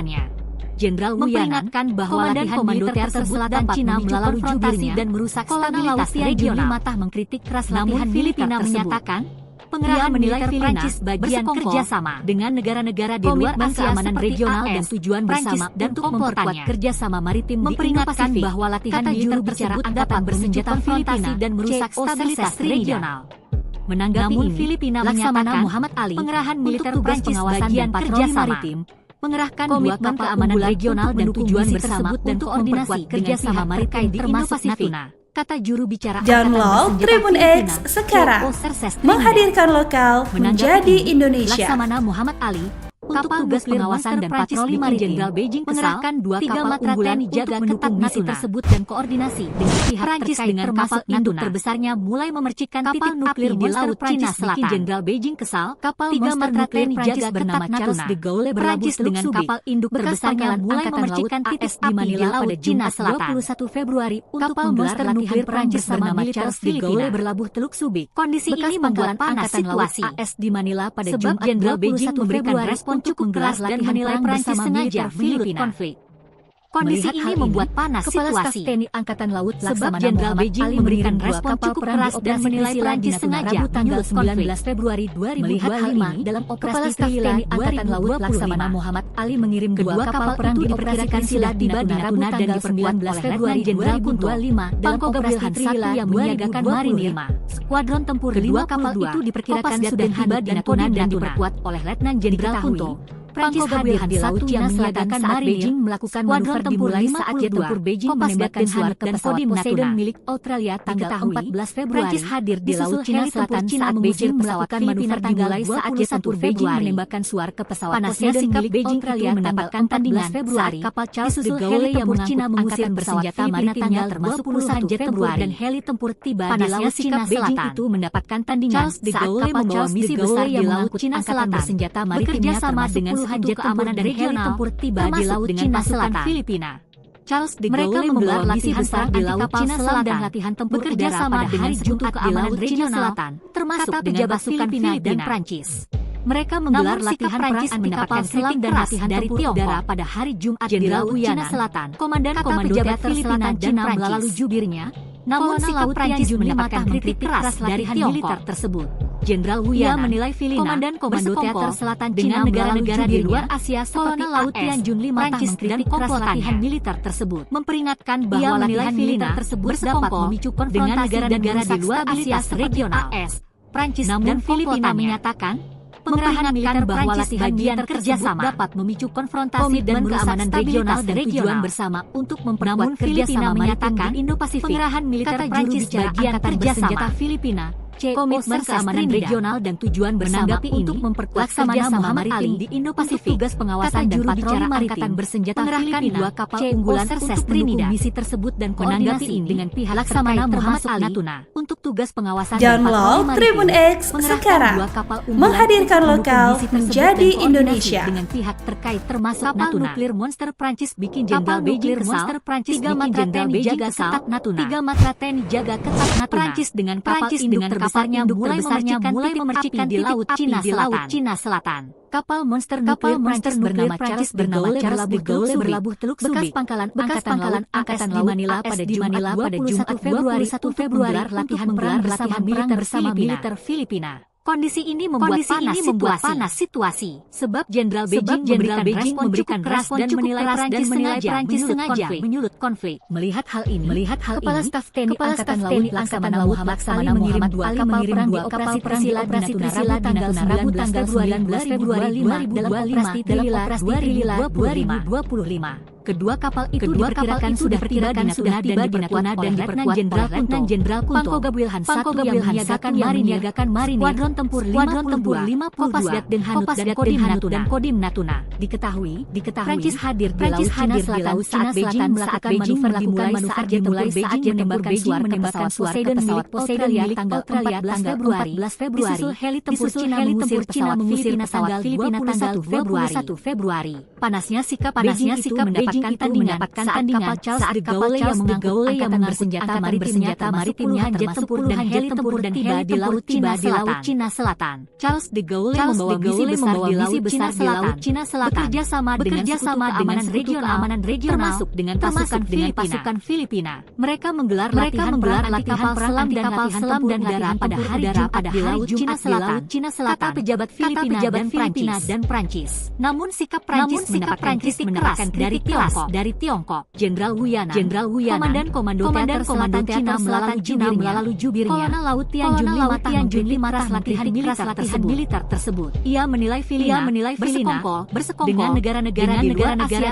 Jenderal Wiyanan memperingatkan bahwa latihan militer Selatan Cina melalui jubirnya dan merusak stabilitas regional. Matah mengkritik keras latihan Filipina menyatakan pengerahan menilai Prancis bagian kerjasama dengan negara-negara di luar Asia keamanan regional dan tujuan bersama dan untuk memperkuat kerjasama maritim memperingatkan bahwa latihan militer tersebut dapat bersenjata konfrontasi dan merusak stabilitas regional. Menanggapi ini, Filipina menyatakan Muhammad Ali pengerahan militer Prancis bagian patroli maritim mengerahkan dua kapal keamanan regional dan tujuan bersama dan koordinasi kerjasama maritim di Indo-Pasifik. Kata juru bicara Download Tribun X sekarang, menghadirkan lokal menjadi Indonesia. Laksamana Muhammad Ali untuk tugas pengawasan dan patroli maritim Jenderal Beijing mengerahkan dua kapal unggulan jaga ketat misi tersebut dan koordinasi dengan pihak Prancis dengan kapal induk terbesarnya mulai memercikan titik nuklir di Laut Cina Selatan. Jenderal Beijing kesal, kapal tiga matra TNI jaga ketat Charles de Gaulle Prancis dengan kapal induk terbesarnya mulai memercikan titik di Manila pada Cina Selatan 21 Februari untuk menggelar latihan Prancis bernama Charles de Gaulle berlabuh Teluk Subic. Kondisi ini membuat panas situasi AS di Manila pada Jumat Jenderal Beijing memberikan respon cukup keras dan menilai Prancis sengaja menyulut konflik. Kondisi ini membuat panas situasi. TNI Angkatan Laut sebab Jenderal Beijing memberikan respon cukup keras dan menilai Prancis sengaja tanggal 19 Februari 2025 dalam operasi Trilila Angkatan Laut Laksamana Muhammad Ali mengirim dua kapal perang diperkirakan sudah tiba di Natuna dan diperkuat oleh Letnan Jenderal Kunto 5 dalam operasi Trilila yang menyiagakan marinir. Skuadron tempur kedua kapal itu diperkirakan sudah tiba di Natuna dan diperkuat oleh Letnan Jenderal Kunto. Prancis hadir di Laut Cina Selatan saat Beijing melakukan manuver dimulai saat jet tempur Beijing menembakkan suar ke pesawat Poseidon milik Australia tanggal 14 Februari. Prancis hadir di Laut Cina Selatan saat Beijing melakukan manuver dimulai saat jet tempur Beijing menembakkan suar ke pesawat Poseidon milik Australia mendapatkan tandingan Februari. Kapal Charles de Gaulle yang Cina mengusir bersenjata maritimnya termasuk puluhan jet tempur dan heli tempur tiba di Laut Cina Selatan. Itu mendapatkan tandingan saat kapal Charles membawa misi besar di Laut Cina Selatan bersenjata maritimnya termasuk puluhan jet keamanan dan heli tempur tiba di Laut Cina Selatan Filipina. Charles de Gaulle menggelar latihan besar di Laut Cina Selatan dan latihan tempur udara sama dengan Sekutu Keamanan Regional termasuk pejabat Filipina dan Prancis. Mereka menggelar latihan perang anti kapal selam dan latihan dari udara pada hari Jumat di Laut Cina Selatan. Komandan pejabat Filipina Cina melalui jubirnya. Namun sikap Prancis mendapatkan kritik keras dari militer tersebut. Jenderal Wiyanan menilai Filipina komando teater selatan dengan negara-negara di luar Asia seperti Laut Tianjun 5 Prancis dan keras latihan militer tersebut. Memperingatkan bahwa latihan militer tersebut dapat memicu konfrontasi dengan negara-negara di luar Asia regional. Prancis dan Filipina menyatakan Pengerahan militer bahwa latihan militer kerjasama dapat memicu konfrontasi dan keamanan regional dan tujuan bersama untuk memperkuat kerjasama menyatakan Indo-Pasifik. Pengerahan militer Prancis bagian bersenjata Filipina. Komitmen keamanan regional dan tujuan bersama untuk memperkuat kerjasama maritim di Indo-Pasifik. Tugas pengawasan dan patroli maritim bersenjata Filipina. Dua kapal unggulan untuk mendukung misi tersebut dan koordinasi dengan pihak Laksamana Muhammad Ali Natuna untuk tugas pengawasan dan patroli maritim. Tribun X sekarang menghadirkan lokal menjadi Indonesia dengan pihak terkait termasuk kapal nuklir monster Prancis bikin Jenderal Beijing kesal. Tiga matra TNI jaga ketat Natuna. Tiga matra TNI jaga ketat Natuna. Prancis dengan kapal induk terbesarnya mulai memercikan di Laut Cina Selatan. Kapal monster nuklir Prancis bernama Charles de Gaulle berlabuh Teluk Subi. Bekas pangkalan Angkatan Laut Manila pada Jumat 21 Februari latihan perang bersama militer Filipina. Kondisi ini membuat panas situasi. Sebab Jenderal Beijing memberikan respon dan menilai Prancis sengaja menyulut konflik. Melihat hal ini, Kepala Staf TNI Angkatan Laut Laksamana Muhammad Ali mengirim dua kapal perang di operasi Trisila tanggal 19 Februari 2025 dalam operasi Trilila 2025. Kedua kapal itu diperkirakan sudah tiba di Natuna dan diperkuat Letnan Jenderal Kunto. Pangko Gabriel yang menyiagakan marinir Skuadron Tempur 52, Kopasgat dan Hanut dan Kodim Natuna. Diketahui Prancis hadir di Laut Cina Selatan saat Beijing melakukan manuver saat menembakkan suar ke pesawat Poseidon milik Australia tanggal 14 Februari. Disusul heli tempur Cina mengusir pesawat Filipina tanggal 21 Februari. Panasnya sikap Beijing mendapatkan tandingan saat kapal Charles de Gaulle yang bersenjata maritimnya jet tempur dan heli tempur tiba di Laut Cina Selatan. Charles de Gaulle membawa misi besar di Laut Cina Selatan bekerjasama dengan keamanan regional termasuk dengan pasukan Filipina. Mereka menggelar latihan kapal selam dan udara pada hari Jumat di Laut Cina Selatan. Kata pejabat Filipina dan Prancis. Namun sikap Prancis mendapatkan kritik keras dari Tiongkok. Jenderal Wuyana, Komandan Teater Selatan Cina melalui jubirnya. Kolonel Laut Tianjun 5 atas latihan militer tersebut. Ia menilai Filipina bersekongkol dengan negara-negara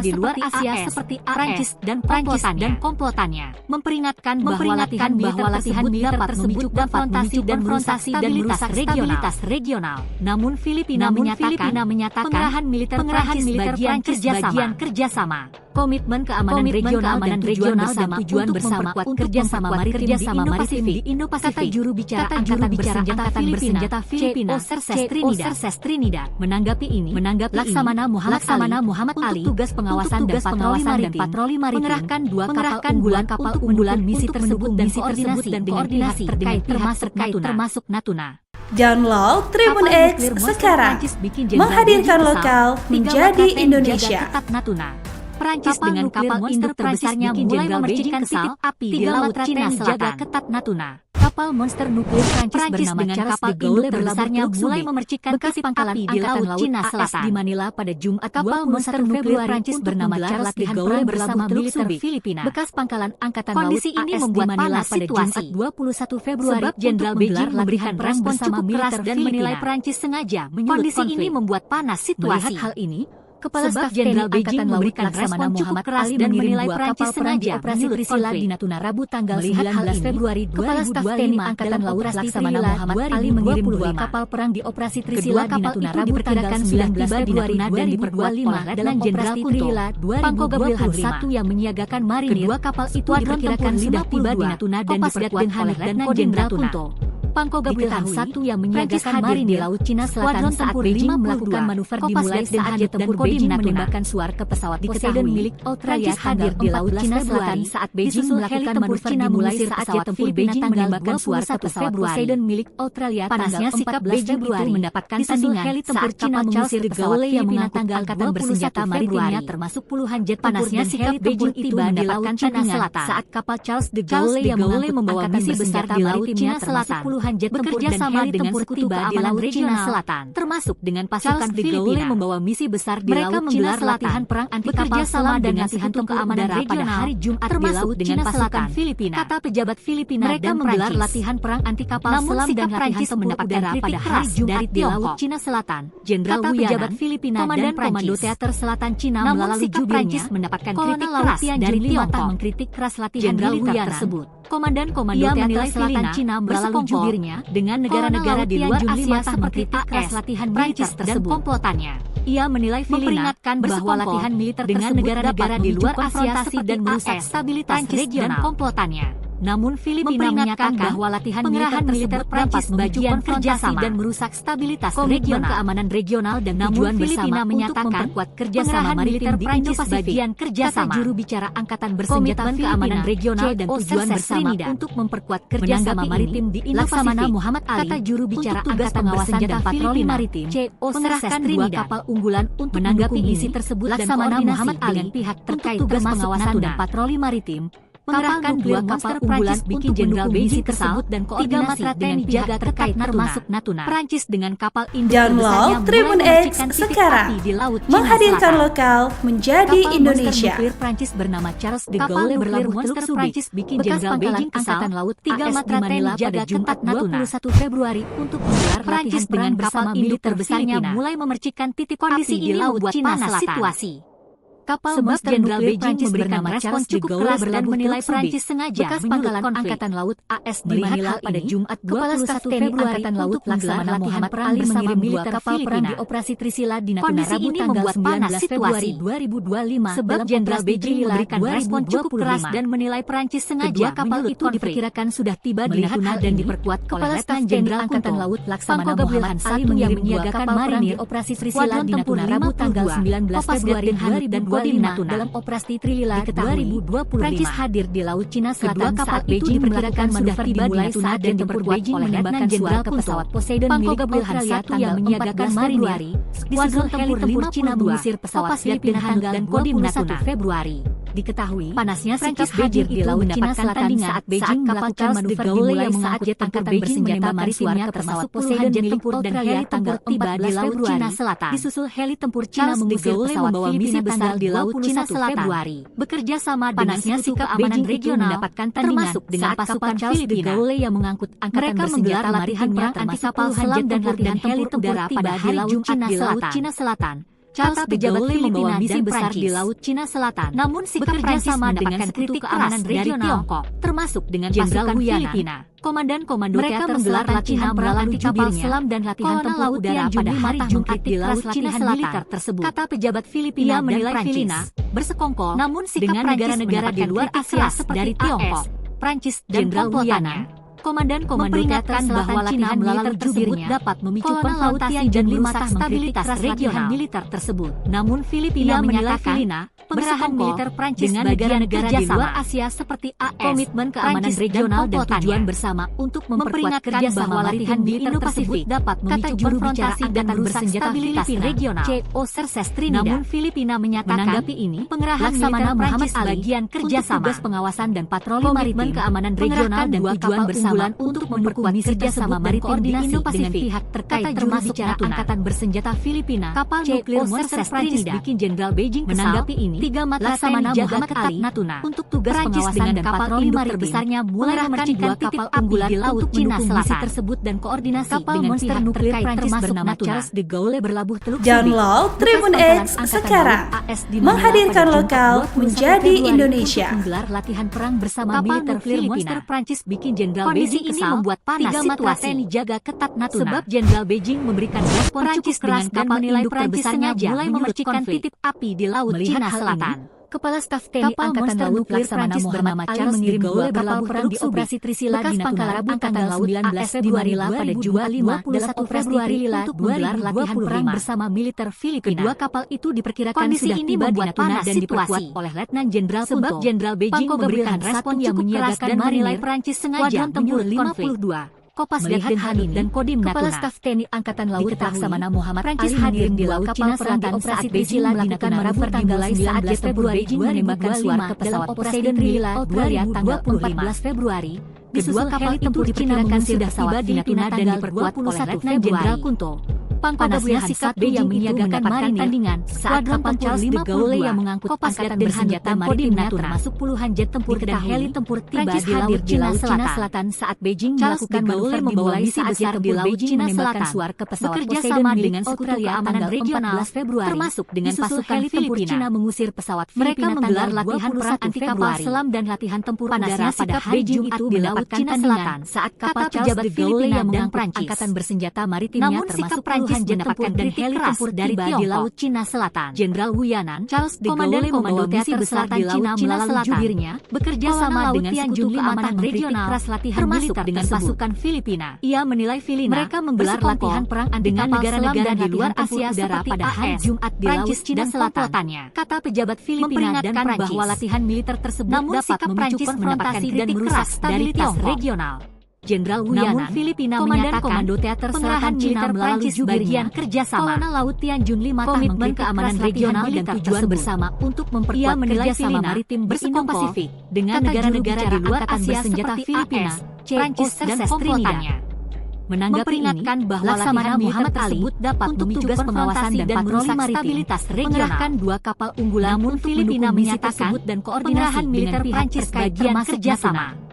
di luar Asia seperti Prancis dan komplotannya. Memperingatkan bahwa latihan militer tersebut dapat memicu konfrontasi dan merusak stabilitas regional. Namun Filipina menyatakan pengerahan militer Prancis bagian kerjasama. Komitmen keamanan regional dan tujuan bersama untuk kerjasama maritim di Indo-Pasifik. Kata juru bicara Angkatan Bersenjata Filipina, Serses Trinidad. Menanggapi ini, Laksamana Muhammad Ali untuk tugas pengawasan dan patroli maritim mengerahkan dua kapal unggulan misi tersebut dan koordinasi terkait termasuk Natuna. Download Tribun X sekarang, menghadirkan lokal menjadi Indonesia. Prancis dengan kapal induk terbesarnya mulai memercikan titik api di Laut Cina Selatan. Ketat Natuna. Kapal monster nuklir Prancis bernama Charles de Gaulle terbesarnya mulai memercikan titik api di Laut Cina Selatan. Di Manila pada Jumat 21 Februari Prancis bernama Charles de Gaulle bersama militer Filipina. Bekas pangkalan Angkatan Laut Kondisi ini membuat panas pada Jumat 21 Februari. Sebab Jenderal Beijing memberikan respon cukup keras dan menilai Prancis sengaja menyulut konflik. Kondisi ini membuat panas situasi. Melihat hal ini, Kepala Staf Jenderal Beijing memberikan respon cukup keras dan menilai Prancis sengaja operasi Trisila di Natuna Rabu tanggal 19 Februari 2025. Kepala Staf TNI Angkatan Laut Laksamana Muhammad Ali mengirim dua kapal perang di operasi Trisila di Natuna Rabu tanggal 19 Februari dan diperkuat oleh Letnan Jenderal Kunto. Pangko Gabriel yang menyiagakan marinir. Kedua kapal itu diperkirakan sudah tiba di Natuna dan diperkuat oleh Letnan Jenderal Kunto. Pangko Gabriel yang menyiagakan marinir di Laut Cina Selatan saat Beijing melakukan manuver dimulai saat jet tempur Beijing menembakkan suar ke pesawat Poseidon milik Australia hadir di Laut Cina Selatan saat Beijing melakukan manuver dimulai saat jet tempur Beijing menembakkan suar ke pesawat Poseidon milik Australia. Panasnya sikap Beijing itu mendapatkan tandingan saat kapal Charles de Gaulle yang mengangkut angkatan bersenjata maritimnya termasuk puluhan jet tempur dan heli Beijing itu mendapatkan tandingan saat kapal Charles de Gaulle yang membawa misi besar di Laut Cina Selatan. puluhan jet tempur dan heli tempur tiba di laut Cina Selatan, termasuk dengan pasukan Filipina membawa misi besar di laut Cina Selatan. Latihan perang anti kapal selam dan latihan keamanan regional pada hari Jumat di laut Cina Selatan, Filipina. Kata pejabat Filipina, mereka menggelar latihan perang anti kapal selam dan latihan mendapatkan pada hari Jumat di laut Cina Selatan. Jenderal pejabat Filipina dan Komando Teater Selatan Cina melalui jubirnya mendapatkan kritik keras dari Tiongkok mengkritik keras latihan militer tersebut. Komandan-komando Teater Selatan Cina melalui jubirnya dengan negara-negara di luar Asia seperti AS, latihan Prancis dan komplotannya. Ia menilai Filipina bahwa latihan militer dengan negara-negara di luar Asia dan merusak stabilitas regional dan komplotannya. Namun Filipina menyatakan bahwa latihan militer Prancis bagian kerjasama dan merusak stabilitas regional keamanan regional dan tujuan bersama untuk memperkuat kerjasama maritim di Indo-Pasifik. Bagian kerjasama juru bicara Angkatan Bersenjata keamanan regional dan tujuan bersama untuk memperkuat kerjasama maritim di Indo-Pasifik. Muhammad Ali, kata juru bicara Angkatan Bersenjata patroli maritim, mengerahkan 2 kapal unggulan untuk menanggapi misi tersebut dan koordinasi dengan pihak terkait termasuk pengawasan dan patroli maritim. Mengerahkan 2 kapal unggulan bikin Jenderal Beijing tersebut dan koordinasi dengan pihak terkait termasuk Natuna. Prancis dengan kapal induk Download Tribun X sekarang, menghadirkan lokal menjadi Indonesia. Kapal nuklir Prancis bernama Charles de Gaulle berlabuh Teluk Prancis bikin Jenderal Beijing Angkatan Laut 3 Matra Manila pada Jumat 21 Februari untuk menggelar latihan dengan kapal militer besarnya mulai memercikan titik kondisi di laut Cina Selatan. Kapal Jenderal Beijing bernama Charles de Gaulle dan menilai Prancis sengaja bekas pangkalan Angkatan Laut AS di Manila pada Jumat 21 Februari Angkatan Laut Laksamana Muhammad Ali mengirim militer kapal perang di Operasi Trisila di Natuna Rabu tanggal 19 Februari 2025 sebab Jenderal Beijing memberikan respon cukup keras dan menilai Prancis sengaja. Kedua kapal itu diperkirakan sudah tiba di Natuna dan diperkuat oleh Letnan Jenderal Angkatan Laut Laksamana Muhammad Ali yang menyiagakan marinir Operasi Trisila di Natuna Rabu tanggal 19 Februari 2025 dalam operasi Trilila 2020. Prancis hadir di Laut Cina Selatan saat Beijing diperkirakan sudah tiba di Natuna dan diperkuat oleh Letnan Jenderal ke pesawat Poseidon milik Australia yang menyiagakan marinir. Skuadron tempur Cina mengusir pesawat Filipina tanggal 21 Februari. Diketahui, panasnya sikap Beijing di Laut Cina Selatan saat Beijing melakukan manuver dimulai saat jet tempur Beijing menembak maritimnya termasuk Poseidon jet tempur dan heli tempur tiba di Laut Cina Selatan. Disusul heli tempur Cina mengusir pesawat Filipina besar di Laut Cina Selatan. Bekerja sama dengan sikap keamanan regional mendapatkan termasuk dengan pasukan Filipina yang mengangkut angkatan bersenjata latihan perang anti kapal selam dan latihan heli tempur pada hari Jumat di Laut Cina Selatan. Charles de Gaulle membawa misi besar di Laut Cina Selatan. Namun sikap Prancis mendapatkan kritik keamanan regional Tiongkok, termasuk dengan pasukan Filipina. Komandan-komando teater menggelar latihan perang anti kapal selam dan latihan tempur udara pada hari Jumat di Laut Cina Selatan tersebut. Kata pejabat Filipina menilai Filipina bersekongkol namun sikap negara-negara di luar Asia seperti Tiongkok, Prancis dan komplotannya. Komandan-komando teater bahwa latihan militer tersebut dapat memicu konfrontasi dan merusak stabilitas regional militer tersebut. Namun Filipina menilai pengerahan militer Prancis dengan negara-negara di luar Asia seperti AS, komitmen keamanan regional dan tujuan bersama untuk memperkuat kerjasama latihan di Indo-Pasifik dapat memicu konfrontasi dan merusak stabilitas regional. Namun Filipina menyatakan menanggapi ini, pengerahan militer Prancis bagian kerjasama, tugas pengawasan dan patroli maritim, keamanan regional dan tujuan bersama untuk memperkuat kerjasama maritim di Indo-Pasifik dengan pihak terkait termasuk Angkatan Bersenjata Filipina. Kapal nuklir monster Prancis bikin Jenderal Beijing menanggapi ini. 3 Matra Laksamana Muhammad Ali Natuna untuk tugas pengawasan dan patroli maritim terbesarnya mulai memercikan kapal unggulan di Laut Cina Selatan tersebut dan koordinasi dengan pihak terkait termasuk bernama Charles de Gaulle berlabuh Teluk Download Tribun X sekarang, menghadirkan lokal menjadi Indonesia. Menggelar latihan perang bersama militer Filipina. Prancis bikin Jenderal Beijing kesal membuat panas situasi jaga ketat Natuna. Sebab Jenderal Beijing memberikan respon cukup keras dan menilai Prancis sengaja mulai memercikan titik api di Laut Cina Selatan. Kepala Staf TNI Angkatan Laut Laksamana Muhammad Ali mengirim 2 kapal perang di Operasi Trisila di Natuna Rabu tanggal 19 Februari pada Jumat 21 Februari untuk menggelar latihan perang bersama militer Filipina. Kedua kapal itu diperkirakan sudah tiba di Natuna dan diperkuat oleh Letnan Jenderal sebab Jenderal Beijing memberikan respon yang menyiagakan dan menilai Prancis sengaja menyulut konflik. Kopas Letnan Halim dan Kodim Natuna. Kepala Staf TNI Angkatan Laut Laksamana Muhammad Prancis hadir di Laut Cina Selatan Operasi Trisila di Natuna Rabu tanggal 19 Februari menembakkan suar ke pesawat Poseidon Trilila tanggal 14 Februari Kedua kapal tempur diperkirakan sudah tiba di Natuna dan diperkuat oleh Letnan Jenderal Kunto. Panpanasnya sikap Beijing yang menyiagakan tandingan saat kapal Charles de Gaulle yang mengangkut angkatan bersenjata maritim Natuna termasuk puluhan jet tempur dan heli tempur tiba di laut Cina Selatan saat Beijing melakukan manuver membawa misi besar di laut Cina Selatan bekerja sama dengan Sekutu Keamanan Regional Februari termasuk dengan pasukan Filipina mengusir pesawat Filipina. Mereka menggelar latihan perang anti kapal selam dan latihan tempur udara pada hari Jumat di laut Cina Selatan saat kapal Charles de Gaulle yang mengangkut angkatan bersenjata maritimnya termasuk Prancis mendapatkan dan heli tempur dari di laut Cina Selatan. Jenderal Wu Yanan, Charles de Gaulle membawa misi besar di laut Cina melalui jubirnya, bekerja sama dengan Sekutu Keamanan Regional, termasuk dengan pasukan Filipina. Ia menilai mereka menggelar latihan perang anti kapal selam dan di luar Asia udara pada hari Jumat di laut Cina Selatan. Kata pejabat Filipina dan bahwa latihan militer tersebut dapat memicu konfrontasi dan merusak stabilitas regional. Jenderal Wu Yanan, Filipina menyatakan Komando Teater Selatan Cina melalui bagian kerjasama Laut Tianjun 5 komitmen keamanan regional dan tujuan bersama untuk memperkuat kerjasama maritim Indo-Pasifik dengan negara-negara di luar Asia seperti Filipina, Prancis dan komplotannya. Menanggapi ini, Laksamana Muhammad tersebut dapat memicu tugas pengawasan dan merusak stabilitas regional. Dua kapal unggulan namun Filipina menyatakan dan koordinasi militer Prancis bagian kerjasama.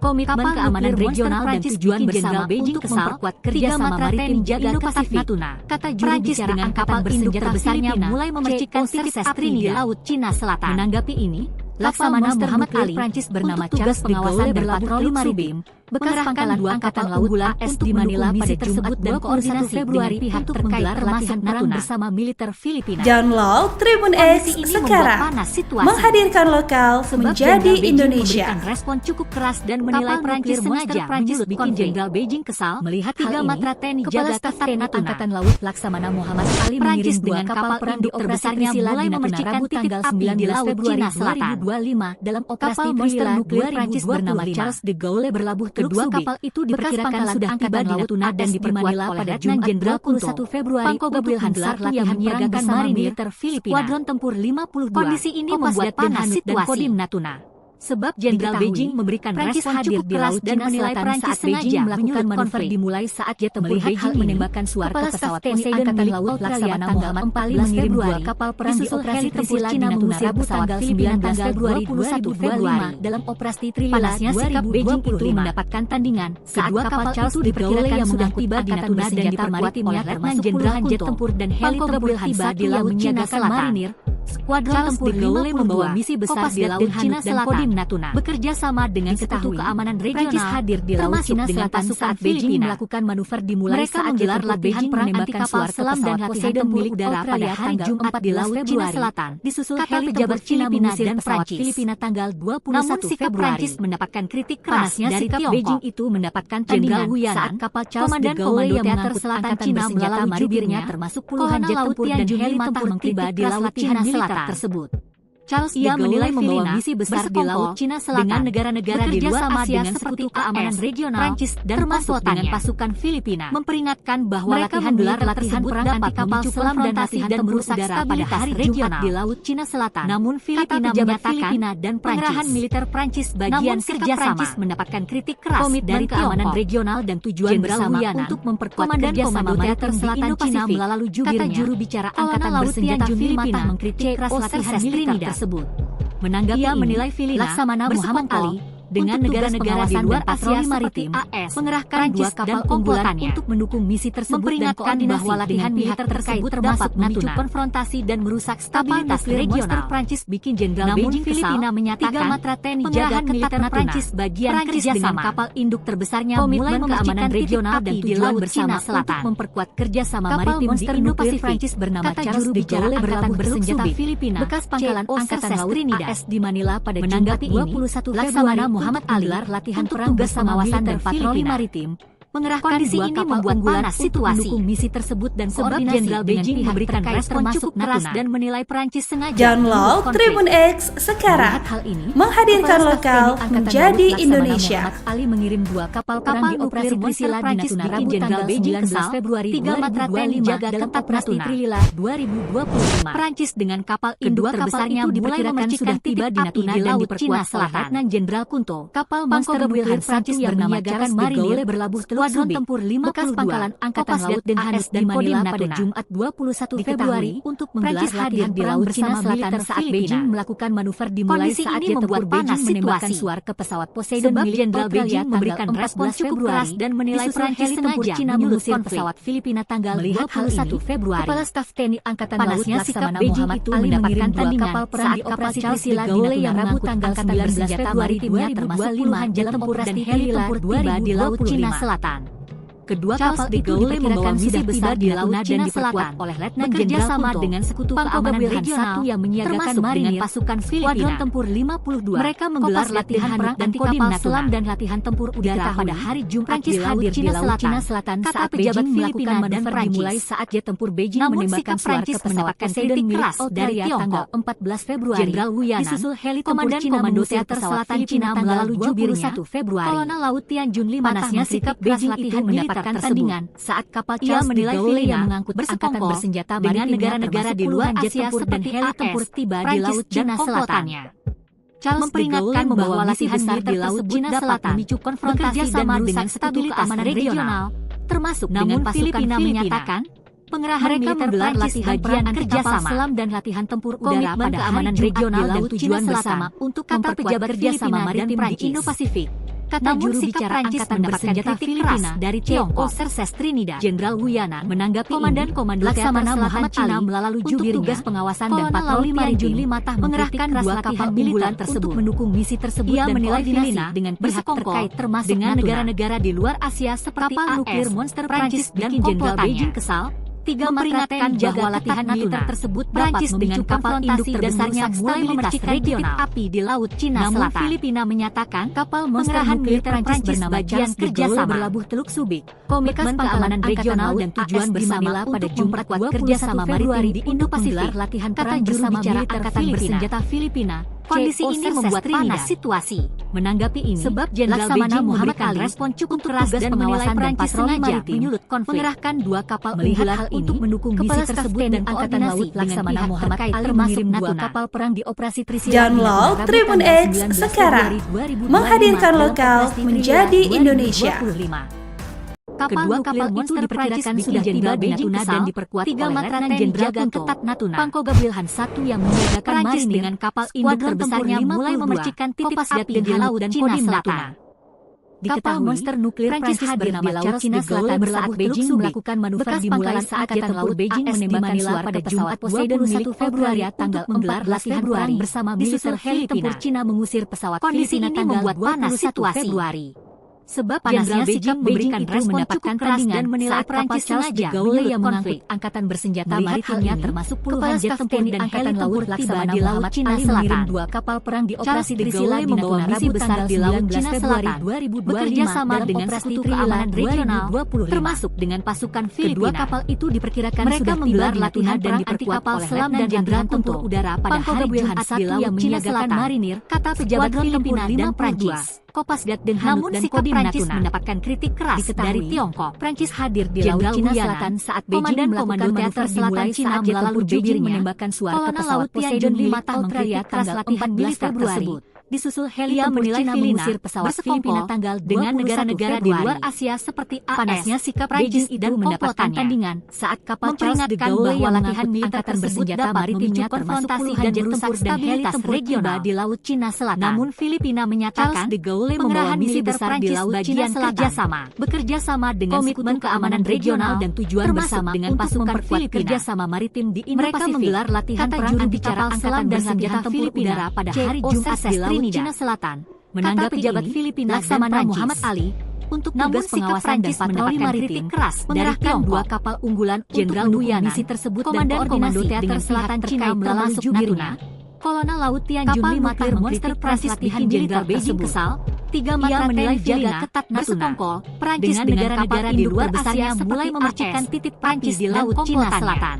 Komitmen keamanan regional dan tujuan bersama Beijing memperkuat kerjasama maritim Indo-Pasifik Natuna. Kata juru bicara dengan kapal bersenjata besarnya mulai memercikan sukses api di laut Cina Selatan. Menanggapi ini, Laksamana Muhammad Ali Prancis bernama Charles pengawasan dan patroli maritim bekas pangkalan dua angkatan laut AS di Manila pada Jumat dan koordinasi Februari pihak terkait latihan perang bersama militer Filipina. Download Tribun X sekarang, menghadirkan lokal menjadi Indonesia. Respon cukup keras dan menilai Prancis sengaja bikin Jenderal Beijing kesal melihat tiga matra TNI jaga ketat angkatan laut. Laksamana Muhammad Ali mengirim dengan kapal perang di operasinya mulai memercikan tanggal 9 di laut Cina Selatan 2025 dalam operasi monster nuklir Prancis bernama Charles de Gaulle berlabuh kedua kapal itu diperkirakan sudah tiba di Natuna dan diperkuat oleh Letnan Jenderal Kunto 1 Februari. Pangko Gabriel Hansar yang menyiagakan marinir Filipina. Skuadron tempur 52. Kondisi ini membuat panas situasi Kodim Natuna. Sebab Jenderal Beijing memberikan respon cukup keras dan menilai Prancis sengaja melakukan manuver dimulai saat jet tempur Beijing menembakkan suar ke pesawat Poseidon milik Laksamana Muhammad Ali mengirim dua kapal perang di operasi tempur Cina mengusir pesawat Filipina tanggal 21 Februari dalam operasi Trilila 2020 mendapatkan tandingan saat kapal Charles de Gaulle yang sudah tiba di Natuna dan diperkuat oleh Letnan Jenderal jet tempur dan heli tempur tiba di laut Cina Selatan. Skuadron tempur Gaulle membawa misi besar di laut Cina Selatan Natuna bekerja sama dengan Sekutu Keamanan Regional. Prancis hadir di laut Cina Selatan saat Beijing melakukan manuver dimulai saat gelar latihan perang anti kapal selam dan latihan milik udara pada hari Jumat di laut Cina Selatan. Disusul heli pejabat Filipina dan pesawat Filipina tanggal 21 Februari. Prancis mendapatkan kritik keras dari Tiongkok. Beijing itu mendapatkan tandingan saat kapal Charles de Gaulle yang mengangkut Selatan Cina melalui jubirnya termasuk puluhan jet tempur dan heli tempur tiba di laut Cina Selatan tersebut. Charles de Gaulle membawa misi besar di laut Cina Selatan dengan negara-negara di luar Asia seperti Keamanan Regional, Prancis dan termasuk dengan pasukan Filipina memperingatkan bahwa latihan gelar latihan perang anti kapal selam dan latihan tempur udara pada hari Jumat di laut Cina Selatan. Namun Filipina menyatakan dan pengerahan militer Prancis bagian kerjasama mendapatkan kritik keras dari keamanan regional dan tujuan bersama untuk memperkuat kerjasama Teater Selatan Cina melalui jubirnya. Kata juru bicara angkatan bersenjata Filipina mengkritik keras latihan militer tersebut. Menanggapi menilai Laksamana Muhammad Ali dengan negara-negara di luar Asia maritim AS mengerahkan dua kapal unggulannya untuk mendukung misi tersebut dan koordinasi bahwa latihan militer tersebut terdapat memicu konfrontasi dan merusak stabilitas regional. Prancis bikin Jenderal Beijing Filipina menyatakan tiga matra TNI jaga militer Prancis bagian kerjasama kapal induk terbesarnya mulai keamanan regional dan tujuan bersama untuk memperkuat kerjasama maritim di Indo-Pasifik. Prancis bernama Charles de Gaulle berlabuh bersenjata Filipina bekas pangkalan angkatan laut AS di Manila pada Jumat 21 Februari. Muhammad Ali latihan perang tugas pengawasan dan patroli maritim mengerahkan kondisi ini membuat panas situasi. Mendukung misi tersebut dan koordinasi Jenderal Beijing memberikan respon cukup keras dan menilai Prancis sengaja Download Tribun X sekarang. Menghadirkan lokal menjadi Indonesia. Ali mengirim 2 kapal perang di operasi Trisila di Natuna Rabu tanggal 19 Februari 2025 jaga ketat Natuna 2025. Prancis dengan kapal induk terbesarnya mulai memercikan tiba di Natuna dan diperkuat Selatan. Letnan Jenderal Kunto. Kapal Monster Wilhelm Prancis bernama Charles de Gaulle berlabuh Skuadron Tempur 52 bekas pangkalan Angkatan Laut dan AS dan Manila pada Jumat 21 Februari untuk menggelar latihan di Laut Cina Selatan saat Beijing melakukan manuver dimulai saat jet tempur Beijing menembakkan suar ke pesawat Poseidon milik Jenderal Beijing memberikan respon cukup keras dan menilai Prancis sengaja Cina mengusir pesawat Filipina tanggal 21 Februari. Kepala Staf TNI Angkatan Laut Laksamana Muhammad Ali mendapatkan kapal perang di operasi Trisila di Natuna yang mengangkut Angkatan bersenjata maritimnya termasuk puluhan jet tempur dan heli tempur tiba di Laut Cina Selatan. Kedua kapal itu diperkirakan sudah tiba di Laut Cina Selatan oleh Letnan Jenderal sama dengan Sekutu Keamanan Regional yang menyiagakan dengan pasukan Filipina. Tempur 52. Mereka menggelar latihan perang anti kapal selam dan latihan tempur udara pada hari Jumat di Laut Cina Selatan saat pejabat Filipina manuver dimulai saat jet tempur Beijing menembakkan suar ke pesawat Poseidon milik Australia tanggal 14 Februari. Jenderal Wuyanan disusul heli tempur Cina mengusir pesawat Filipina melalui 21 Februari. Kolonel Laut Tianjun 5 panasnya sikap Beijing itu mendapatkan tandingan saat kapal Charles menilai Filipina yang mengangkut angkatan bersenjata dengan negara-negara di luar Asia seperti heli tempur tiba di Laut Cina Selatan. Charles memperingatkan bahwa latihan militer di Laut Cina Selatan memicu konfrontasi dan merusak stabilitas keamanan regional, termasuk dengan Filipina menyatakan pengerahan militer Prancis bagian kerjasama selam dan latihan tempur udara pada keamanan regional dan tujuan bersama untuk memperkuat kerjasama maritim di Indo-Pasifik. Kata juru bicara Angkatan bersenjata Filipina dari Tiongkok, Serses Trinidad, Jenderal Wuyanan menanggapi Komandan Laksamana Muhammad Ali melalui jubirnya tugas pengawasan dan patroli maritim mengerahkan 2 kapal militer tersebut mendukung misi tersebut dan menilai Filipina dengan pihak terkait termasuk dengan negara-negara di luar Asia seperti kapal nuklir Monster Prancis dan Jenderal Beijing kesal. Memperingatkan bahwa latihan militer tersebut Prancis dengan kapal induk terbesarnya mulai memercikan titik api di Laut Cina Selatan. Namun Filipina menyatakan kapal pengerahan militer Prancis bernama bagian kerjasama berlabuh Teluk Subic, komitmen keamanan regional dan tujuan bersama pada Jumat kerjasama maritim di Indo-Pasifik. Latihan perang bersama militer Angkatan bersenjata Filipina. Kondisi ini membuat panas situasi. Menanggapi ini, sebab Jenderal Beijing Muhammad Ali respon cukup keras dan pengawasan dan patroli maritim menyulut konflik. Mengerahkan 2 kapal unggulan untuk mendukung misi tersebut dan Angkatan Laut Laksamana Muhammad Ali mengirim 2 kapal perang di operasi Trisila. Download Tribun X sekarang. Menghadirkan lokal menjadi Indonesia. Kedua kapal itu diperkirakan sudah tiba di Natuna dan diperkuat oleh Letnan Jenderal ketat Natuna. Pangkoga Wilhelm I yang menyiagakan marinir dengan kapal induk terbesarnya mulai memercikan titik api di Laut Cina Selatan. Kapal monster nuklir Prancis bernama Laut Cina Selatan berlabuh Beijing melakukan manuver dimulai saat Angkatan Laut Beijing menembakkan suar pada Jumat 21 Februari tanggal 14 Februari bersama militer heli tempur Cina mengusir pesawat Filipina tanggal 21 Februari. Sebab panasnya sikap Beijing itu mendapatkan tandingan menilai Prancis sengaja menyulut konflik angkatan bersenjata maritimnya termasuk puluhan jet tempur dan Angkatan Laut Laksamana di Laut Cina Selatan. 2 kapal perang di operasi Trisila di Natuna misi besar di Laut Cina Selatan bekerja sama dengan Sekutu Keamanan Regional termasuk dengan pasukan Filipina. Kedua kapal itu diperkirakan sudah menggelar latihan dan diperkuat oleh selam dan Jenderal Tempur Udara pada hari Jumat di Laut Cina Selatan. Marinir, kata pejabat Filipina dan Prancis. Kopasgat dan Hanut dan Kodim Prancis mendapatkan kritik keras dari Tiongkok. Prancis hadir di Laut Cina Selatan saat Beijing melakukan manuver dimulai saat melalui jubirnya menembakkan suar ke pesawat Poseidon 5 Australia tanggal 14 Februari. Disusul heli tempur Cina mengusir pesawat Filipina tanggal dengan negara-negara di luar Asia seperti AS. Panasnya sikap Prancis dan mendapatkan tandingan saat kapal Charles de Gaulle yang latihan militer bersenjata maritimnya termasuk puluhan jet tempur dan heli tempur tiba di Laut Cina Selatan. Namun Filipina menyatakan de Gaulle membawa misi besar di Laut Cina Selatan bekerja sama dengan komitmen keamanan regional dan tujuan bersama dengan pasukan Filipina kerjasama maritim di Indo-Pasifik. Mereka menggelar latihan perang anti kapal selam dan senjata Filipina pada hari Jumat di Laut Cina Selatan. Menanggapi pejabat Filipina Laksamana Muhammad Ali untuk tugas pengawasan dan patroli maritim keras mengerahkan 2 kapal unggulan Jenderal Wuyanan misi tersebut dan koordinasi dengan Selatan Cina melalui jubirnya Kolonel Laut Tianjun 5 Monster Prancis bikin Jenderal Beijing kesal Tiga matra menilai jaga ketat Natuna. Prancis dengan negara-negara di luar Asia mulai memercikan titik Prancis di Laut Cina Selatan.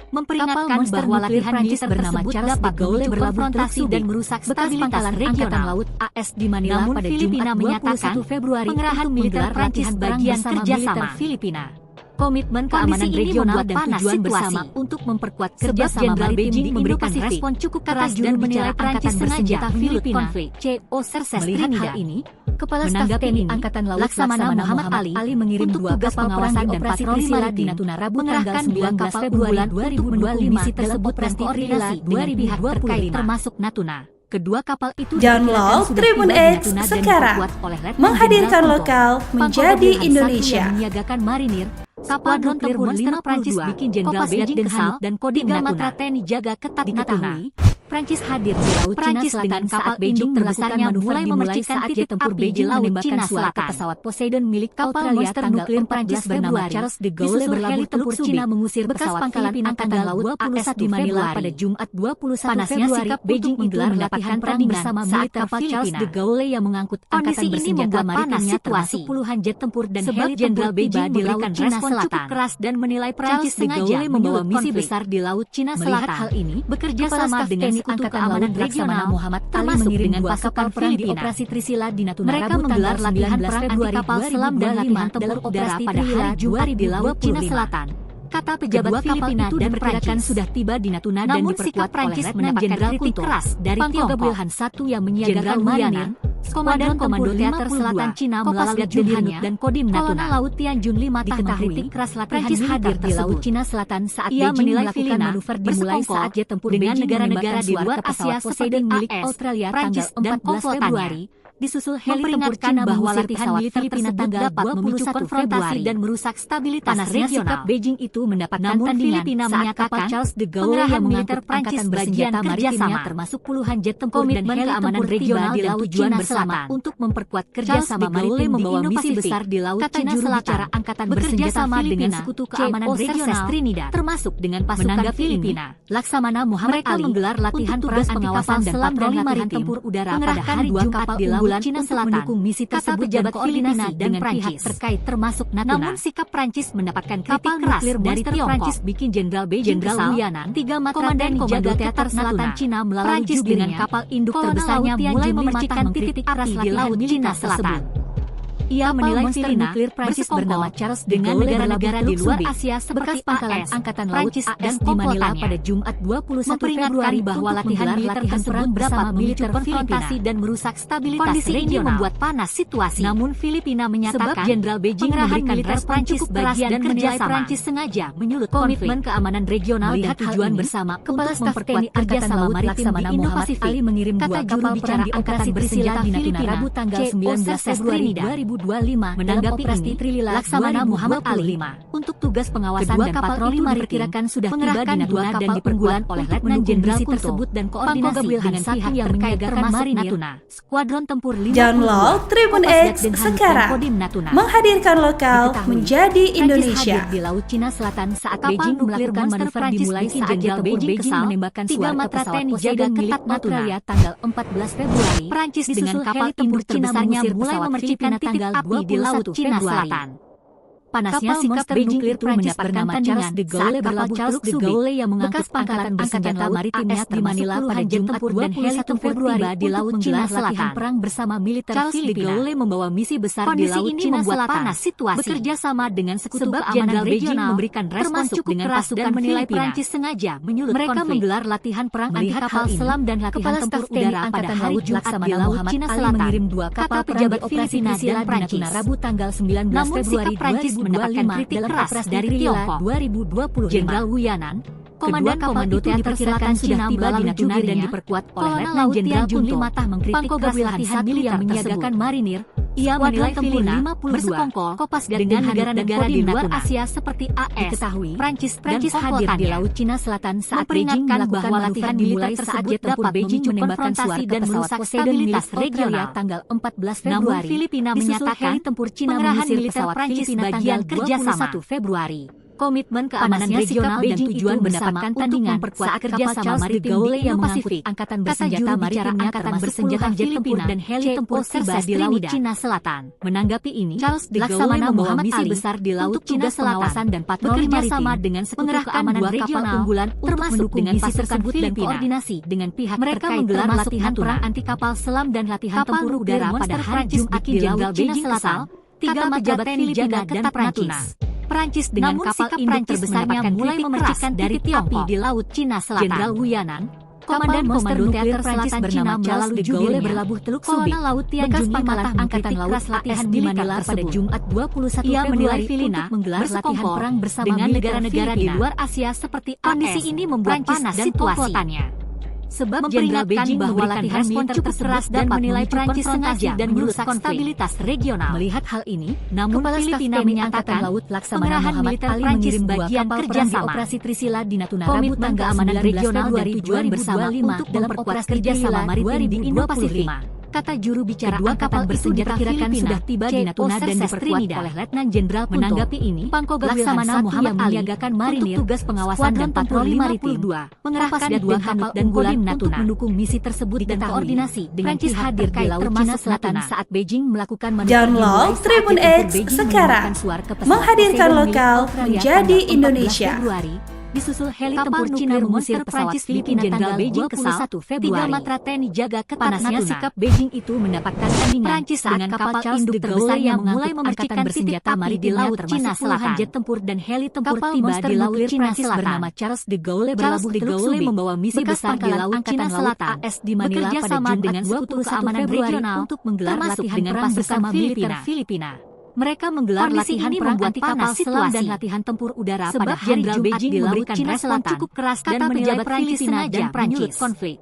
Memperingatkan bahwa latihan militer bernama Charles de Gaulle berkonfrontasi dan merusak stabilitas regional laut AS di Manila pada Filipina menyatakan Februari pengerahan militer Prancis bagian kerjasama Filipina. Komitmen keamanan regional dan tujuan bersama untuk memperkuat kerjasama Beijing memberikan respon cukup keras dan menilai Prancis sengaja Filipina konflik. CO Melihat hal ini, Kepala Staf TNI Angkatan Laut Laksamana Muhammad Ali mengirim 2 kapal pengawasan dan patroli laut di Natuna Rabu tanggal 19 Februari 2025 misi tersebut dan koordinasi dengan pihak terkait termasuk Natuna. Kedua kapal itu Download Tribun X sekarang, menghadirkan lokal menjadi Indonesia. Menyiagakan marinir, kapal nuklir Monster Prancis bikin Jenderal Beijing kesal dan Kodim Matra TNI jaga ketat Natuna. Prancis hadir di Laut Cina Selatan saat Beijing terbesarnya mulai memercikan titik tempur Beijing menembakkan suara ke pesawat Poseidon milik kapal monster nuklir Prancis bernama Charles de Gaulle berlabuh Teluk Cina mengusir bekas pangkalan Angkatan Laut AS di Manila pada Jumat 21 Februari. Sikap Beijing menggelar latihan perang bersama militer kapal Charles de Gaulle yang mengangkut angkatan bersenjata maritimnya termasuk puluhan jet tempur dan heli Jenderal Beijing di Laut Cina Selatan keras dan menilai Prancis sengaja membawa misi besar di Laut Cina Selatan. Melihat hal ini, bekerja sama dengan Sekutu Keamanan Regional Muhammad Ali mengirim 2 kapal perang di Operasi Trisila di Natuna. Mereka menggelar latihan perang anti kapal selam dan latihan tempur udara pada hari Jumat di Laut Cina Selatan. Kata pejabat Filipina dan diperkirakan sudah tiba di Natuna dan diperkuat Prancis mendapatkan kritik keras dari Tiongkok. Wilhan I yang menyiagakan marinir, Komandan Komando Teater Selatan Cina melalui Junhanut dan Kodim Natuna. Laut Tianjun 5 diketahui keras latihan hadir di Laut Cina Selatan saat ia menilai Filipina manuver dimulai saat jet tempur dengan negara-negara di luar Asia seperti milik Australia Prancis 14 Februari. Disusul heli tempur Cina bahwa latihan militer Filipina dapat memicu konfrontasi dan merusak stabilitas regional. Sikap Beijing itu mendapatkan Filipina menyatakan Charles de Gaulle yang militer Prancis bagian kerjasama termasuk puluhan jet tempur dan heli keamanan regional di Laut Cina Selatan untuk memperkuat kerjasama maritim membawa misi besar di Laut Cina Selatan. Angkatan bersenjata dengan Sekutu Keamanan Regional Trinidad termasuk dengan pasukan Filipina. Laksamana Muhammad Ali menggelar latihan tugas pengawasan dan patroli maritim tempur udara pada hari Jumat di Laut Cina Selatan mendukung misi tersebut jabat Filipina dengan pihak terkait termasuk Natuna. Namun sikap Prancis mendapatkan kritik keras dari Tiongkok. Prancis bikin Jenderal Beijing kesal. Tiga Komandan Komando Teater Selatan Cina melalui Prancis dengan kapal induk terbesarnya mulai memercikan titik api di Laut Cina Selatan. Ia menilai Filipina Prancis bernama Charles dengan negara-negara di luar Asia seperti pangkalan Angkatan Laut AS di Manila pada Jumat 21 Februari bahwa latihan militer tersebut bersama militer konfrontasi dan merusak stabilitas regional membuat panas situasi. Namun Filipina menyatakan Jenderal Beijing memberikan respon cukup keras dan menilai Prancis sengaja menyulut komitmen keamanan regional dan tujuan bersama Kepala Staf TNI Angkatan Laut Laksamana Muhammad Ali mengirim 2 kapal perang di Operasi Bersenjata di Natuna Rabu tanggal 19 Februari 2025 menanggapi operasi Trilila Laksamana Muhammad Ali untuk tugas pengawasan dan patroli maritim sudah tiba di Natuna dan diperkuat oleh Letnan Jenderal tersebut dan koordinasi dengan pihak yang menyiagakan marinir Skuadron Tempur 50 Download Tribun X sekarang, menghadirkan lokal menjadi Indonesia. Di Laut Cina Selatan saat Beijing melakukan manuver dimulai saat Jenderal Beijing menembakkan suara ke pesawat Poseidon milik Australia tanggal 14 Februari. Prancis dengan kapal tempur terbesarnya mulai memercikan titik api di Laut Cina Selatan. Panasnya sikap Beijing itu mendapatkan Charles de Gaulle berlabuh Teluk Subi yang mengangkut pangkalan bersenjata maritimnya di Manila pada Jumat 21 Februari di Laut Cina Selatan. Perang bersama militer Filipina. Charles de Gaulle membawa misi besar di Laut Cina Selatan. Panas situasi. Bekerja sama dengan Sekutu Keamanan Regional memberikan respon cukup keras dan menilai Prancis sengaja menyulut konflik. Mereka menggelar latihan perang anti kapal selam dan latihan tempur udara pada hari Jumat di Laut Cina Selatan. mengirim 2 kapal pejabat Filipina dan Prancis. Rabu tanggal 19 Februari 2025 mendapatkan kritik keras dari Tiongkok. 2020 Jenderal Wuyanan, Komandan Komando Teater Selatan sudah tiba di Natuna dan diperkuat oleh Letnan Jenderal Junto. Mengkritik keras latihan yang menyiagakan marinir. Ia menilai Filipina bersekongkol kopas dengan negara-negara di luar Asia seperti AS, Prancis hadir di Laut Cina Selatan saat Beijing melakukan latihan dimulai saat jet tempur Beijing menembakkan suara ke pesawat stabilitas regional tanggal 14 Februari. Namun Filipina menyatakan tempur Cina mengusir pesawat Prancis bagian kerjasama 21 Februari. Komitmen keamanan regional dan tujuan mendapatkan tandingan saat kerjasama maritim di Indo-Pasifik. Angkatan bersenjata maritim angkatan bersenjata jet tempur dan heli tempur tiba di Laut Cina Selatan. Menanggapi ini, Charles de Gaulle membawa misi besar di Laut Cina Selatan dan patroli maritim dengan sekutu keamanan regional unggulan termasuk dengan misi tersebut dan koordinasi dengan pihak terkait menggelar latihan perang anti kapal selam dan latihan tempur udara pada hari Jumat di Laut Cina Selatan. 3 pejabat Filipina dan Prancis. Prancis dengan kapal induk terbesarnya mulai memercikan dari Tiongkok di Laut Cina Selatan. Jenderal Wu Yanan, Komandan Komando Teater Selatan Cina melalui judulnya berlabuh Teluk Subi. Laut Tianjun Pangkalan Angkatan Laut latihan di Manila pada Jumat 21 Ia menilai Filipina menggelar latihan perang bersama dengan negara-negara di luar Asia seperti kondisi ini membuat panas dan komplotannya. Sebab Jenderal Beijing bahwa latihan militer keras dan menilai Prancis sengaja dan merusak stabilitas regional. Melihat hal ini, namun Filipina menyatakan Laut Laksamana Muhammad Ali mengirim bagian kerjasama operasi Trisila di Natuna Rabu tanggal 19 regional dari tujuan bersama untuk dalam operasi kerjasama maritim di Indo-Pasifik. Kata juru bicara Angkatan Bersenjata Filipina sudah tiba di Natuna dan diperkuat oleh Letnan Jenderal Punto. Menanggapi ini, Pangkoga Laksamana Muhammad Ali menyiagakan marinir untuk tugas pengawasan dan patroli maritim, mengerahkan 2 kapal dan Kodim Natuna mendukung misi tersebut dan koordinasi dengan Prancis hadir di Laut Cina Selatan saat Beijing melakukan manuver Download Tribun X sekarang, menghadirkan lokal menjadi Indonesia. Disusul heli tempur Cina mengusir Prancis Filipina Jenderal Beijing kesal 3 matra TNI jaga ketat Natuna. Sikap Beijing itu mendapatkan tandingan Prancis dengan kapal induk terbesar yang mulai memercikan bersenjata api di Laut Cina Selatan. Jet tempur dan heli tempur tiba di Laut Cina Selatan. Bernama Charles de Gaulle berlabuh di Teluk Subi membawa misi besar di Laut Cina Selatan AS di Manila pada Jumat dengan sekutu keamanan regional untuk menggelar latihan dengan pasukan Filipina. Mereka menggelar latihan perang anti kapal selam dan latihan tempur udara pada hari Jumat di Laut Cina Selatan cukup keras dan menilai Filipina dan Prancis konflik.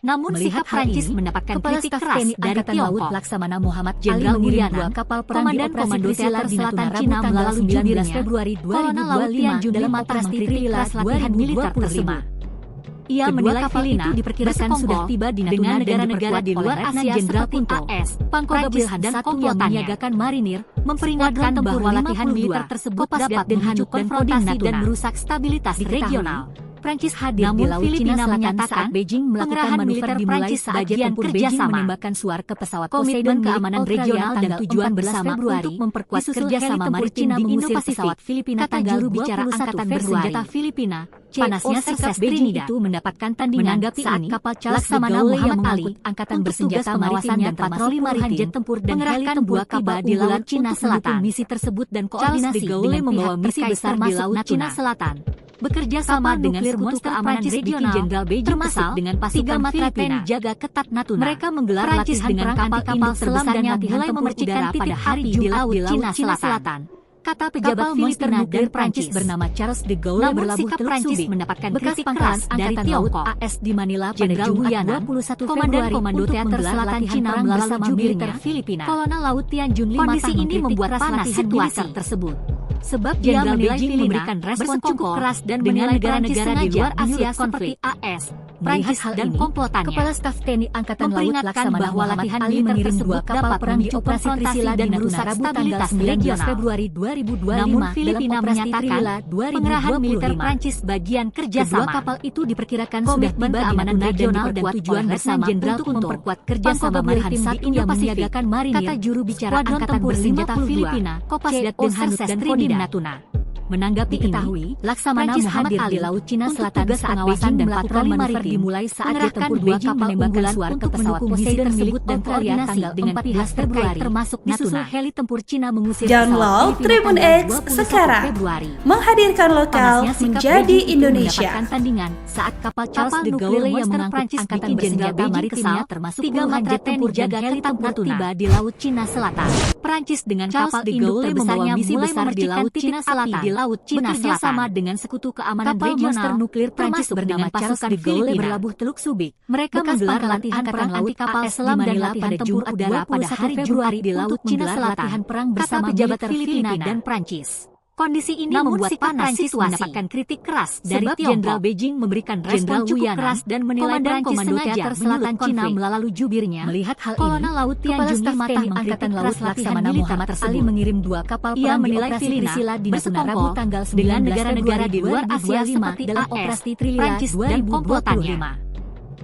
Namun sikap Prancis mendapatkan kritik keras dari Tiongkok. Laksamana Muhammad Jenderal Wu Yanan, kapal perang di operasi Trisila di Natuna Cina melalui 19 Februari 2025 dalam operasi Trisila latihan militer tersebut. Ia menilai kapal itu diperkirakan sudah tiba di Natuna dengan negara-negara di luar Asia seperti AS, Pangkoga Wilhan dan satu yang menyiagakan marinir, memperingatkan bahwa latihan militer tersebut dapat menghancurkan konfrontasi dan merusak stabilitas regional. Prancis hadir di Laut Cina Selatan saat Beijing melakukan manuver dimulai saat jet tempur Beijing menembakkan suar ke pesawat Poseidon keamanan regional dan tujuan bersama untuk memperkuat kerjasama maritim di Indo-Pasifik. Kata juru bicara Angkatan Bersenjata Filipina, panasnya sikap Beijing itu mendapatkan tandingan saat kapal Laksamana Muhammad Ali, Angkatan Bersenjata Maritim dan patroli maritim jet tempur dan heli tempur tiba di Laut Cina Selatan. Misi tersebut dan koordinasi dengan membawa misi besar di Laut Cina Selatan. Bekerja sama dengan sekutu keamanan regional Jenderal Beijing termasuk dengan pasukan Filipina jaga ketat Natuna. Mereka menggelar latihan dengan kapal selam dan mulai memercikan pada hari Jumat di Laut Cina Selatan. Kata pejabat Filipina dan Prancis bernama Charles de Gaulle berlabuh Teluk Subi mendapatkan kritik keras dari Tiongkok. AS di Manila pada Jumat 21 Februari Komando Teater Selatan Cina bersama militer Filipina. Kolonel Laut Tianjun 5 kondisi ini membuat panas situasi tersebut. Sebab Jenderal Beijing memberikan respon cukup keras dan menilai negara-negara di luar Asia seperti AS, Prancis dan komplotannya. Kepala Staf TNI Angkatan Laut Laksamana bahwa latihan militer tersebut dapat memicu operasi Trisila dan merusak stabilitas regional. Februari 2025 namun Filipina menyatakan pengerahan militer Prancis bagian kerjasama. Kedua kapal itu diperkirakan sudah tiba di Natuna regional dan tujuan bersama untuk memperkuat kerjasama maritim di Indo-Pasifik. Kata juru bicara Angkatan Bersenjata Filipina, Kopasdat dan Hanut dan Kodim Natuna. Menanggapi diketahui, Laksamana Muhammad Ali di Laut Cina Selatan saat pengawasan dan patroli maritim dimulai saat jet tempur Beijing menembakkan suar ke pesawat Poseidon milik dan koordinasi dengan pihak terkait termasuk Natuna. Heli tempur Cina mengusir Download Tribun X sekarang, menghadirkan lokal menjadi Indonesia. Tandingan saat kapal Charles de Gaulle yang mengangkut Angkatan Bersenjata Maritimnya termasuk 3 jet tempur jaga heli tempur tiba di Laut Cina Selatan. Prancis dengan kapal induk terbesarnya misi besar di Laut Cina Selatan. Laut Cina bekerja sama dengan sekutu keamanan regional nuklir Prancis bernama Charles de Gaulle berlabuh Teluk Subi. Mereka menggelar latihan perang anti kapal selam dan latihan tempur udara pada hari Februari di Laut Cina Selatan. Latihan perang bersama pejabat Filipina dan Prancis. Kondisi ini membuat Prancis mendapatkan kritik keras dari Tiongkok. Jenderal Beijing memberikan respon cukup keras dan menilai Prancis sengaja Selatan Cina melalui jubirnya. Melihat hal ini, Kolonel Laut Tianjun Li Matah mengkritik keras Laksamana Muhammad Ali mengirim 2 kapal perang di operasi Trisila di Natuna Rabu tanggal 19 dengan negara-negara di luar Asia seperti dalam operasi Trilila Prancis dan komplotannya.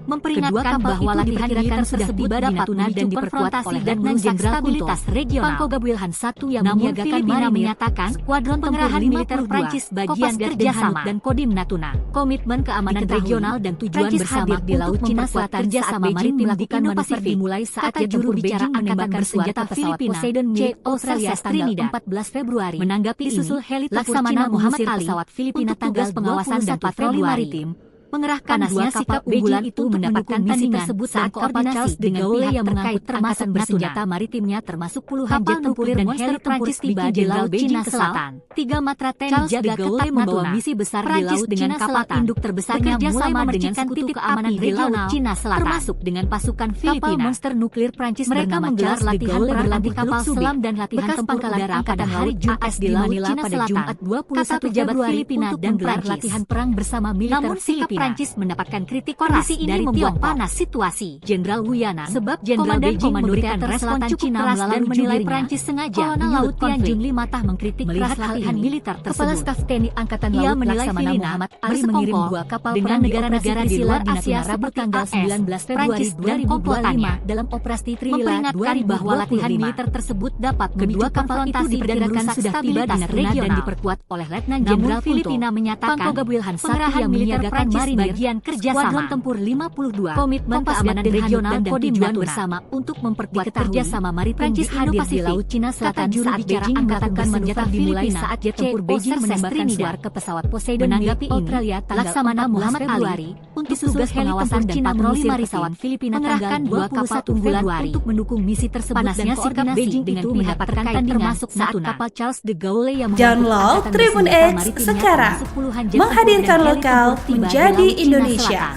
Memperingatkan bahwa latihan militer sudah tiba di Natuna dan diperkuat oleh Letnan Jenderal Stabilitas Regional Pangkoga Wilhan I yang menyiagakan marinir menyatakan skuadron pengerahan militer Prancis bagian dari kerjasama dan Kodim Natuna. Komitmen keamanan regional dan tujuan bersama di Laut Cina Selatan kerjasama maritim melakukan manuver dimulai saat juru bicara angkatan bersenjata Filipina C. Australia tanggal 14 Februari. Menanggapi disusul heli tempur Cina Muhammad Ali pesawat Filipina tanggal pengawasan dan patroli maritim. Mengerahkan 2 sikap unggulan itu mendapatkan misi tersebut saat koordinasi dengan pihak yang terkait termasuk bersenjata maritimnya termasuk puluhan jet tempur dan heli Prancis tiba di Laut Cina Selatan. 3 matra TNI jaga ketat membawa misi besar di laut dengan kapal induk terbesarnya mulai dengan sekutu keamanan regional Cina Selatan termasuk dengan pasukan Filipina. Kapal monster nuklir Prancis mereka menggelar latihan berlatih kapal selam dan latihan tempur udara pada hari Jumat di Manila pada Jumat 21 Februari untuk menggelar latihan perang bersama militer Filipina. Prancis mendapatkan kritik keras dari membuat panas situasi. Jenderal Wuyana, sebab Jenderal Beijing memberikan respon cukup keras dan menilai Prancis sengaja. Kolonel Laut Tianjun Li Matah mengkritik melihat latihan militer tersebut. Kepala Staf TNI Angkatan Laut Laksamana Muhammad Ali mengirim 2 kapal dengan negara-negara di luar Asia Rabu tanggal 19 Februari 2025 dalam operasi Trilila 2025 bahwa latihan militer tersebut dapat kedua kapal itu diperkirakan sudah tiba di Natuna dan diperkuat oleh Letnan Jenderal Filipina menyatakan pengerahan militer Prancis bagian kerjasama tempur 52 komitmen keamanan regional dan tujuan bersama untuk memperkuat kerjasama maritim di Indo-Pasifik. Laut Cina Selatan saat Beijing melakukan manuver dimulai saat jet tempur Beijing menembakkan suar ke pesawat Poseidon menanggapi Australia Laksamana Muhammad Ali untuk tugas pengawasan dan patroli pesawat Filipina mengerahkan 2 kapal unggulan untuk mendukung misi tersebut. Panasnya sikap Beijing dengan pihak terkait termasuk saat kapal Charles de Gaulle yang download Tribun X sekarang menghadirkan lokal menjadi Indonesia.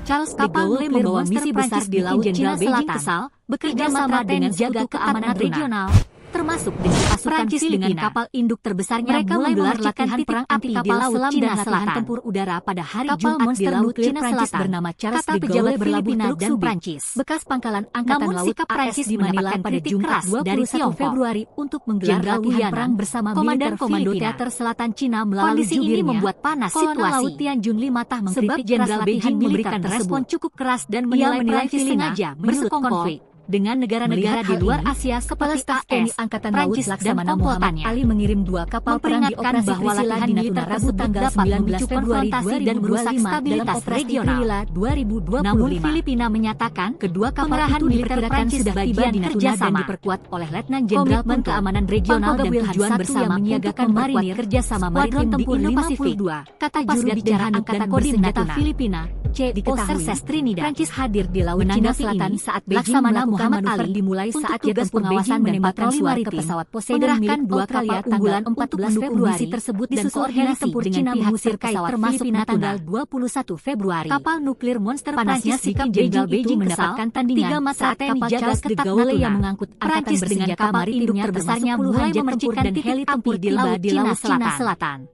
Charles de Gaulle membawa misi besar di Laut Cina Selatan, bekerja sama dengan jaga keamanan regional, termasuk dengan pasukan Prancis dengan kapal induk terbesarnya. Mereka menggelar latihan perang anti kapal selam dan latihan tempur udara pada hari Jumat di Laut Cina Selatan bernama Charles de Gaulle Filipina dan Prancis. Bekas pangkalan angkatan laut Prancis di Manila pada Jumat 21 Februari untuk menggelar latihan perang bersama Komandan Komando Teater Selatan Cina melalui kondisi ini membuat panas situasi. Kolonel Laut Tianjun Li Matah mengkritik Jenderal Beijing memberikan respon cukup keras dan menilai Prancis sengaja menyulut konflik dengan negara-negara di luar Asia. Kepala Staf TNI Angkatan Laut Laksamana Muhammad Ali mengirim 2 kapal perang di operasi bahwa latihan militer Rabu tanggal 19 Februari 2025 dan merusak stabilitas regional 2025. Namun Filipina menyatakan kedua kapal itu diperkirakan sudah tiba di Natuna dan diperkuat oleh Letnan Jenderal keamanan regional dan tujuan bersama menyiagakan marinir kerjasama maritim di Indo-Pasifik. Kata juru bicara angkatan bersenjata Filipina C. Diketahui Prancis hadir di Laut Cina Selatan saat Beijing melakukan manuver dimulai saat jet tempur pengawasan dan patroli maritim pesawat Poseidon milik 2 kapal unggulan 14 Februari tersebut dan koordinasi dengan pihak terkait termasuk tanggal 21 Februari. Kapal nuklir monster panasnya sikap Jenderal Beijing mendapatkan tandingan saat kapal Charles de Gaulle yang mengangkut angkatan bersenjata maritim terbesarnya mulai memercikan heli tempur di Laut Cina Selatan.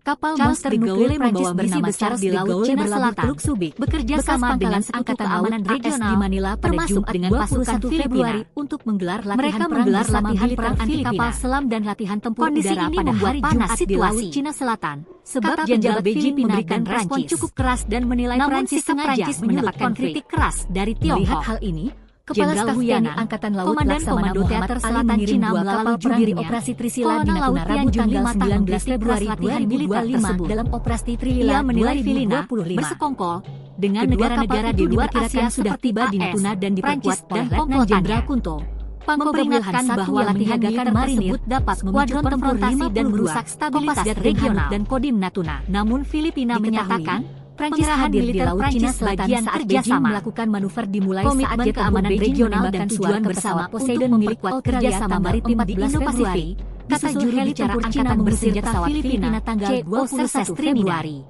Kapal monster nuklir membawa misi besar di Laut Cina Selatan bekerja sama dengan sekutu keamanan regional di Manila pada Jumat dengan pasukan Februari untuk menggelar latihan perang anti kapal selam dan latihan tempur udara pada hari Jumat di Laut Cina Selatan. Sebab Jenderal Beijing memberikan respon cukup keras dan menilai Prancis sengaja mendapatkan kritik keras dari Tiongkok. Melihat hal ini, Kepala Staf TNI Angkatan Laut Laksamana Muhammad Ali mengirim 2 kapal perang di operasi Trisila di Natuna Rabu tanggal 19 Februari 2025 dalam operasi Trilila menilai Filipina bersekongkol dengan negara-negara di luar Asia sudah tiba di Natuna dan diperkuat oleh Letnan Jenderal Kunto. Memperingatkan bahwa latihan militer tersebut dapat memicu konfrontasi dan merusak stabilitas regional dan Kodim Natuna. Namun Filipina menyatakan Prancis hadir di Laut Cina Selatan saat Beijing melakukan manuver dimulai saat jet keamanan regional dan tujuan bersama Poseidon milik kerjasama maritim di Indo-Pasifik. Kata juru bicara angkatan bersenjata Filipina tanggal 21 Februari.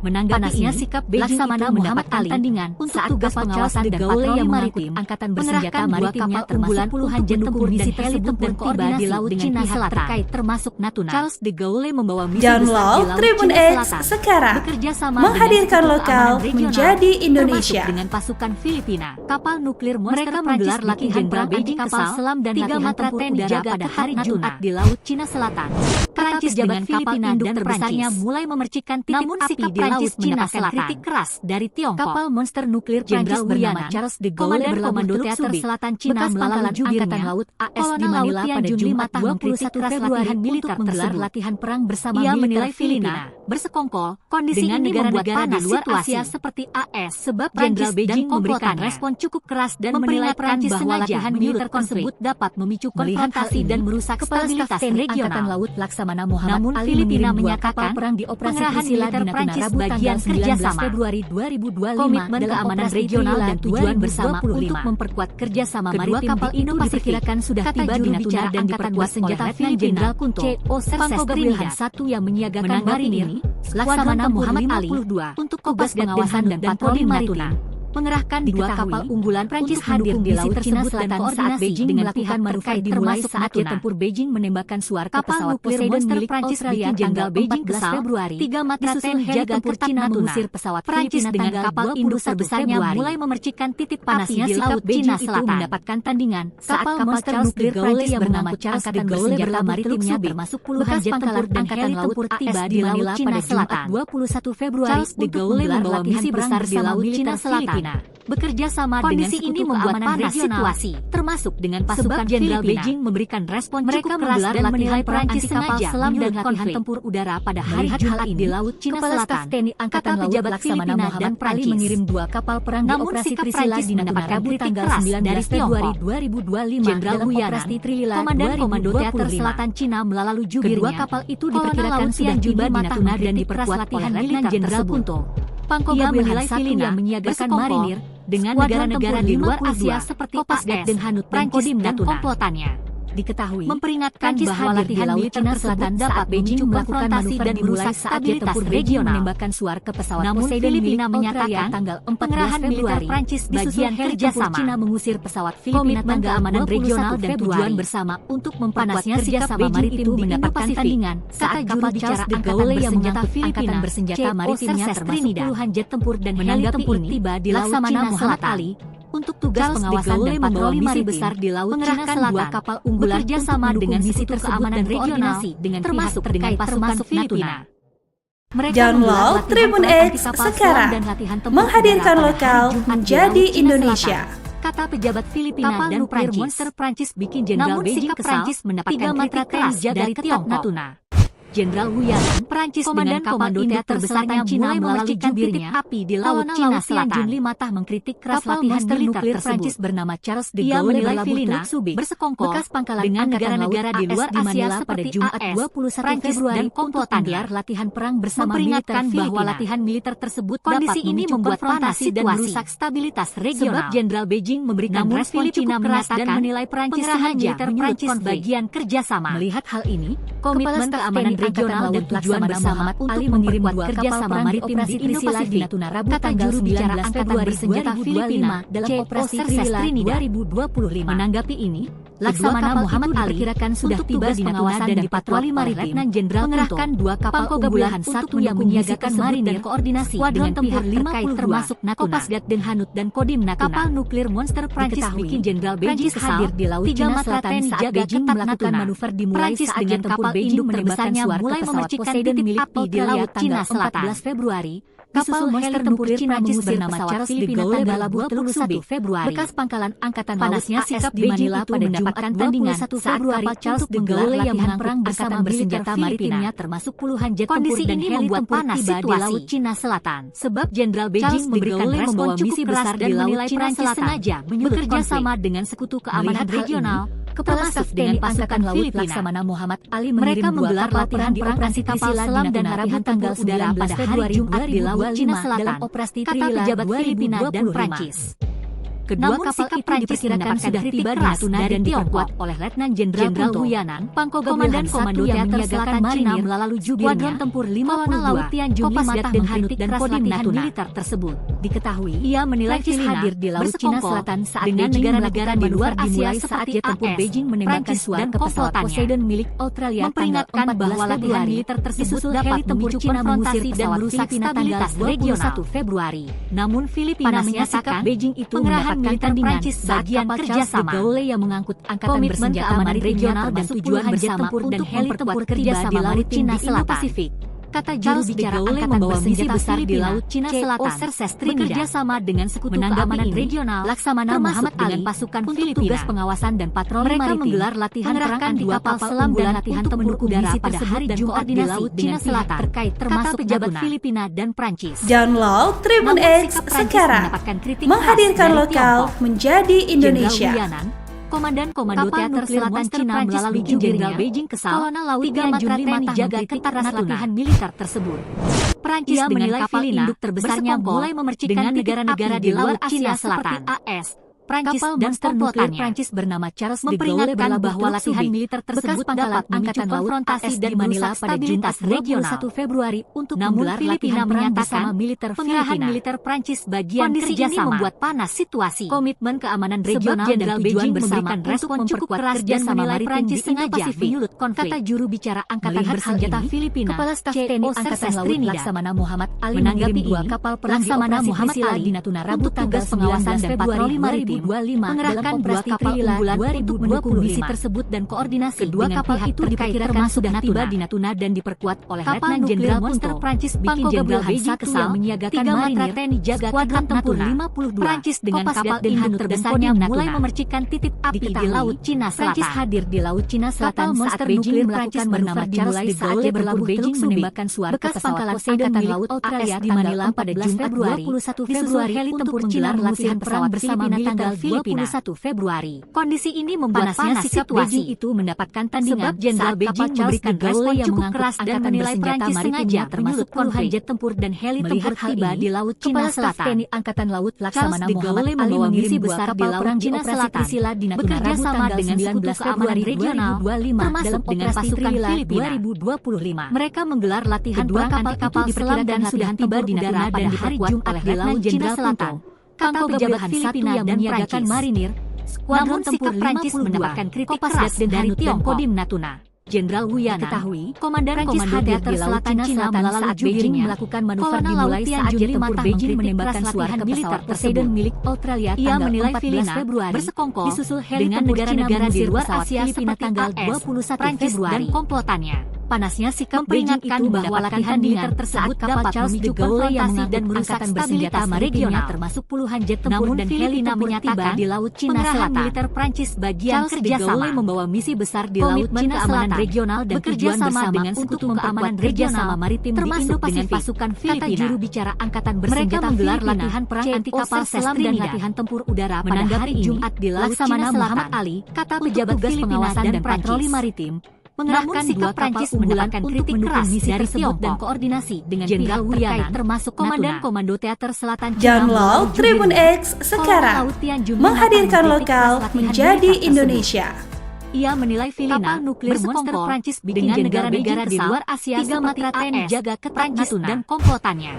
Menanggapinya sikap Beijing Laksamana Muhammad Ali tandingan untuk tugas pengawasan dan patroli maritim angkatan bersenjata maritimnya termasuk puluhan jet tempur misi tersebut dan koordinasi di laut Cina Selatan terkait termasuk Natuna. Charles de Gaulle membawa misi besar di laut Tribun Cina X Selatan sekarang bekerja sama menghadirkan lokal menjadi Indonesia dengan pasukan Filipina. Kapal nuklir Monster menggelar latihan perang Beijing kapal selam dan latihan tempur udara pada hari Jumat di laut Cina Selatan. Perancis dengan kapal induk terbesarnya mulai memercikan titik api di laut Cina Selatan. Kritik keras dari Tiongkok. Kapal monster nuklir Jenderal bernama Charles de Gaulle Komando Teater Selatan Cina melalui Angkatan Laut AS di Manila pada Jumat 21 Februari militer menggelar latihan perang bersama militer Filipina. Bersekongkol, kondisi ini membuat panas di luar Asia seperti AS sebab Jenderal Beijing memberikan respon cukup keras dan menilai Prancis bahwa latihan militer tersebut dapat memicu konfrontasi dan merusak stabilitas regional. Angkatan Laut Laksamana Muhammad Ali Filipina menyatakan perang di operasi militer Prancis bagian kerjasama Februari 2025 komitmen keamanan regional dan tujuan bersama untuk memperkuat kerjasama maritim kapal Indo-Pasifik sudah tiba di Natuna dan diperkuat senjata Filipina CO Serses Trinidad I yang menyiagakan marinir Laksamana Muhammad Ali untuk tugas pengawasan dan patroli Natuna. Mengerahkan dua kapal unggulan Prancis hadir di laut Cina Selatan saat Beijing melakukan manuver dimulai saat jet tempur Beijing menembakkan suar kapal nuklir monster Prancis bikin Jenderal Beijing kesal. Februari 3 Matra TNI jaga Cina mengusir pesawat Prancis dengan kapal induk terbesarnya mulai memercikan titik panasnya di laut Cina Selatan. Mendapatkan tandingan saat kapal nuklir Prancis yang bernama Charles de Gaulle berlabuh maritimnya termasuk puluhan jet tempur dan heli tempur tiba di laut Cina Selatan. 21 Februari Charles de Gaulle membawa misi besar di laut Cina Selatan. Bekerja sama dengan sekutu keamanan regional, termasuk dengan pasukan Jenderal Beijing memberikan respon cukup keras dan menilai Prancis kapal selam dan latihan tempur udara pada hari Jumat di laut Cina Selatan. TNI Angkatan Laut Laksamana Muhammad Ali mengirim dua kapal perang di operasi Trisila di Natuna Rabu tanggal 19 Februari 2025 Jenderal operasi Trilila Komandan Komando Teater Selatan Cina melalui jubirnya. Kedua kapal itu diperkirakan sudah tiba di Natuna dan diperkuat latihan militer Jenderal Kunto. Ia menilai Filipina menyiagakan marinir dengan negara-negara di luar Asia seperti Kopasgat dan Hanut dan Kodim dan komplotannya. Diketahui memperingatkan bahwa latihan militer Selatan dapat Beijing melakukan konfrontasi dan merusak saat jet tempur Beijing menembakkan suar ke pesawat Poseidon Filipina menyatakan tanggal 14 Februari Prancis bagian kerjasama Cina mengusir pesawat Filipina tanggal keamanan regional dan tujuan bersama untuk memperkuat kerjasama maritim di mendapatkan tandingan saat kapal Charles de Gaulle yang menjata Filipina bersenjata maritimnya termasuk puluhan jet tempur dan heli tempur tiba di laut Cina Muhammad Ali untuk tugas pengawasan dan patroli misi besar di laut Cina Selatan. Dua kapal unggulan kerjasama dengan misi keamanan regional dengan termasuk terkait pasukan Filipina. Download Tribun X sekarang, menghadirkan lokal menjadi Indonesia. Kata pejabat Filipina dan Prancis. Monster Prancis bikin Jenderal Beijing kesal mendapatkan kritik keras dari Tiongkok. Natuna. Jenderal Wu Yan, Prancis dengan Komando Teater Besarnya mulai memercikan titik api di laut Cina Selatan. Jun 5 tah mengkritik keras latihan nuklir Prancis bernama Charles de Gaulle menilai Filipina bersekongkol dengan pangkalan negara-negara di luar Asia pada Jumat 21 Februari dan komplotan gelar latihan perang bersama memperingatkan bahwa latihan militer tersebut kondisi ini membuat panas dan merusak stabilitas regional. Sebab Jenderal Beijing memberikan respon Cina keras dan menilai Prancis sengaja Prancis bagian kerjasama. Melihat hal ini, komitmen keamanan regional dan tujuan bersama Ali mengirim dua kerjasama maritim di Trisila di Natuna Rabu tanggal 19 Februari senjata Filipina dalam operasi Trisila 2025. Menanggapi ini, Laksamana Muhammad Ali diperkirakan sudah tiba di Natuna dan dipatroli maritim. Letnan Jenderal mengerahkan dua kapal unggulan satu yang menyiagakan marinir dan koordinasi dengan pihak terkait termasuk Kopasgat dan Hanut dan Kodim Natuna. Kapal nuklir monster Prancis bikin Jenderal Beijing hadir di laut Cina Selatan saat Beijing melakukan manuver dimulai saat jet tempur Beijing menembakkan mulai memercikan titik api di laut Cina Selatan. 14 Februari, kapal monster nuklir Prancis bernama Charles de Gaulle berlabuh 21 Februari. Bekas pangkalan angkatan panasnya sikap di Manila pada mendapatkan tandingan saat kapal Charles de Gaulle yang mengangkut perang bersama bersenjata maritimnya termasuk puluhan jet tempur dan heli tempur tiba di laut Cina Selatan. Sebab Jenderal Beijing memberikan respon misi besar dan menilai Prancis sengaja bekerja sama dengan sekutu keamanan regional. Kepala Staf dengan pasukan laut Laksamana Muhammad Ali mengirim dua kapal perang di operasi kapal selam dan latihan tanggal udara pada hari Jumat di laut Cina Selatan dalam operasi Trilila 2025 dan Prancis. Kedua kapal itu diperkirakan sudah tiba di Natuna dan diperkuat oleh Letnan Jenderal Wu Yanan, Komandan Komando Teater Selatan Cina melalui Skuadron Tempur 52 Laut Tianjung Limatah menghentikan dan Kodim Natuna militer tersebut. Diketahui, ia menilai Filipina hadir di Laut Cina Selatan saat dengan negara-negara di luar Asia saat jet tempur Beijing menembakkan suara ke pesawat Poseidon milik Australia, memperingatkan bahwa latihan militer tersebut dapat memicu Cina mengusir dan merusak stabilitas regional 1 Februari. Namun Filipina menyatakan Beijing itu pengerahan militer Prancis bagian kerjasama yang mengangkut angkatan bersenjata keamanan regional dan tujuan bersama untuk memperkuat kerjasama di Laut Cina Selatan. Kata juru bicara angkatan bersenjata besar di Laut Cina Selatan, bekerja sama dengan sekutu keamanan regional, Laksamana Muhammad Ali, dengan pasukan Filipina, tugas pengawasan dan patroli maritim, menggelar latihan perang dua kapal selam dan latihan tempur udara pada hari Jumat di Laut Cina Selatan, terkait termasuk pejabat Filipina dan Prancis. Download Tribun X sekarang, menghadirkan lokal menjadi Indonesia. Komandan Komando Teater Selatan Cina melalui Jenderal Beijing kesal, tiga matra TNI jaga ketat latihan militer tersebut. Prancis menilai kapal induk terbesarnya mulai memercikan negara-negara di luar Asia Selatan. AS, Prancis dan komplotannya Prancis bernama Charles de Gaulle bahwa latihan militer tersebut dapat memicu konfrontasi dan Manila pada Jumat regional 1 Februari untuk menggelar latihan menyatakan militer pengerahan militer Prancis bagian kerjasama membuat panas situasi. Komitmen keamanan regional dan tujuan bersama respon cukup keras dan menilai Prancis sengaja menyulut konflik. Kata juru bicara Angkatan Bersenjata Filipina, Kepala Staf TNI Angkatan Laut Laksamana Muhammad Ali menanggapi dua kapal perang Laksamana Muhammad Ali di Natuna Rabu tugas pengawasan dan patroli maritim mengerahkan dua kapal unggulan untuk mendukung misi tersebut dan koordinasi. Kedua kapal itu diperkirakan sudah tiba di Natuna dan diperkuat oleh Letnan Jenderal Monster Prancis bikin Jenderal Beijing kesal menyiagakan marinir TNI jaga Skuadron Tempur 52 Prancis dengan kapal induk terbesarnya mulai memercikan titik api di Laut Cina Selatan. Prancis hadir di Laut Cina Selatan saat Beijing melakukan manuver dimulai saat jet berlabuh Beijing menembakkan suara ke pesawat Poseidon milik Australia di Manila pada Jumat 21 Februari untuk menggelar latihan perang bersama tanggal Filipina 21 Februari. Kondisi ini membuat panas situasi itu mendapatkan tandingan. Sebab Jenderal Beijing memberikan respon yang cukup keras dan menilai Prancis sengaja termasuk puluhan jet tempur dan heli tempur tiba di Laut Cina Selatan. TNI Angkatan Laut Laksamana Muhammad Ali mengirim besar di Laut Cina Selatan bekerja sama dengan sekutu keamanan regional termasuk dengan pasukan Filipina 2025. Mereka menggelar latihan perang anti-kapal selam dan sudah tiba di Natuna pada hari Jumat di Laut Cina Selatan. Kata pejabat Filipina yang menyiagakan marinir, Skuadron Tempur Prancis mendapatkan kritik keras dari Tiongkok. Kodim Natuna. Jenderal Wu Yanan, ketahui, Komandan Teater Selatan Cina melalui Beijing melakukan manuver dimulai saat jet tempur Beijing menembakkan suara ke pesawat Poseidon milik Australia. Ia menilai Filipina bersekongkol disusul heli dengan negara-negara di luar Asia Filipina tanggal 21 Februari dan komplotannya. Panasnya sikap Beijing itu bahwa latihan militer tersebut dapat memicu konfrontasi dan merusak stabilitas regional termasuk puluhan jet tempur dan heli menyatakan di Laut Cina Selatan. Militer Prancis bagian kerjasama membawa misi besar di Laut Cina Selatan regional dan bekerja sama dengan sekutu keamanan regional maritim termasuk dengan pasukan Filipina. Kata juru bicara Angkatan Bersenjata menggelar latihan perang anti kapal selam dan latihan tempur udara pada hari Jumat di Laut Cina Muhammad Ali, kata pejabat pengawasan dan patroli maritim, mengerahkan dua Prancis mendapatkan kritik keras dari Tiongkok dan koordinasi dengan Jenderal Wu Yanan termasuk Komandan Komando Teater Selatan Cina. Download Tribun X sekarang, menghadirkan lokal menjadi Indonesia. Ia menilai Filipina nuklir monster Prancis dengan negara-negara di luar Asia seperti TNI jaga ketat dan komplotannya.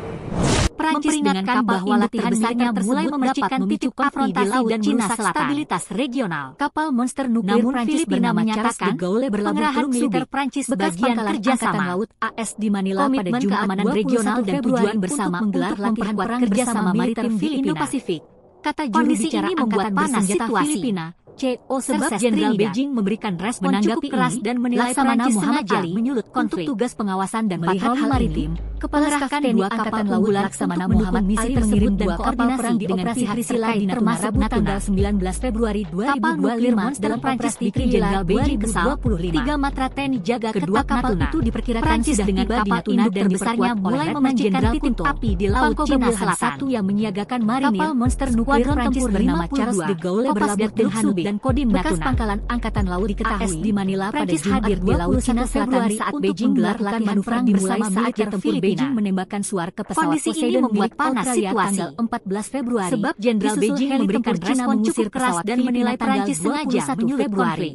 Prancis memperingatkan bahwa latihan besarnya mulai memercikan titik konfrontasi dan merusak stabilitas regional. Kapal monster nuklir Prancis bernama Charles de Gaulle pengerahan militer Prancis bagian kerjasama laut AS di Manila pada Jumat keamanan regional dan tujuan bersama menggelar latihan perang bersama maritim Indo-Pasifik. Kata juru bicara membuat panas situasi Filipina. Sebab Jenderal Beijing memberikan respon cukup keras dan menilai Prancis sengaja menyulut konflik. Untuk tugas pengawasan dan patroli maritim, Kepala Staf TNI Angkatan Laut Laksamana Muhammad misi mengirim dan koordinasi dengan pihak terkait termasuk tanggal 19 Februari 2025 dalam Prancis bikin Jenderal Beijing kesal. Tiga matra TNI jaga kedua kapal itu diperkirakan Prancis dengan kapal induk dan besarnya mulai memercikan titik api di Laut Cina Selatan. Satu yang menyiagakan marinir kapal monster nuklir Prancis bernama Charles de Gaulle berlabuh dan Kodim Natuna. Pangkalan Angkatan Laut diketahui di Manila pada Jumat di Laut Cina Selatan saat Beijing gelar latihan perang dimulai saat jet tempur Beijing menembakkan suar ke pesawat Kondisi ini membuat panas situasi tanggal 14 Februari. Sebab Jenderal Beijing memberikan respon cukup keras dan menilai Prancis sengaja menyulut Februari.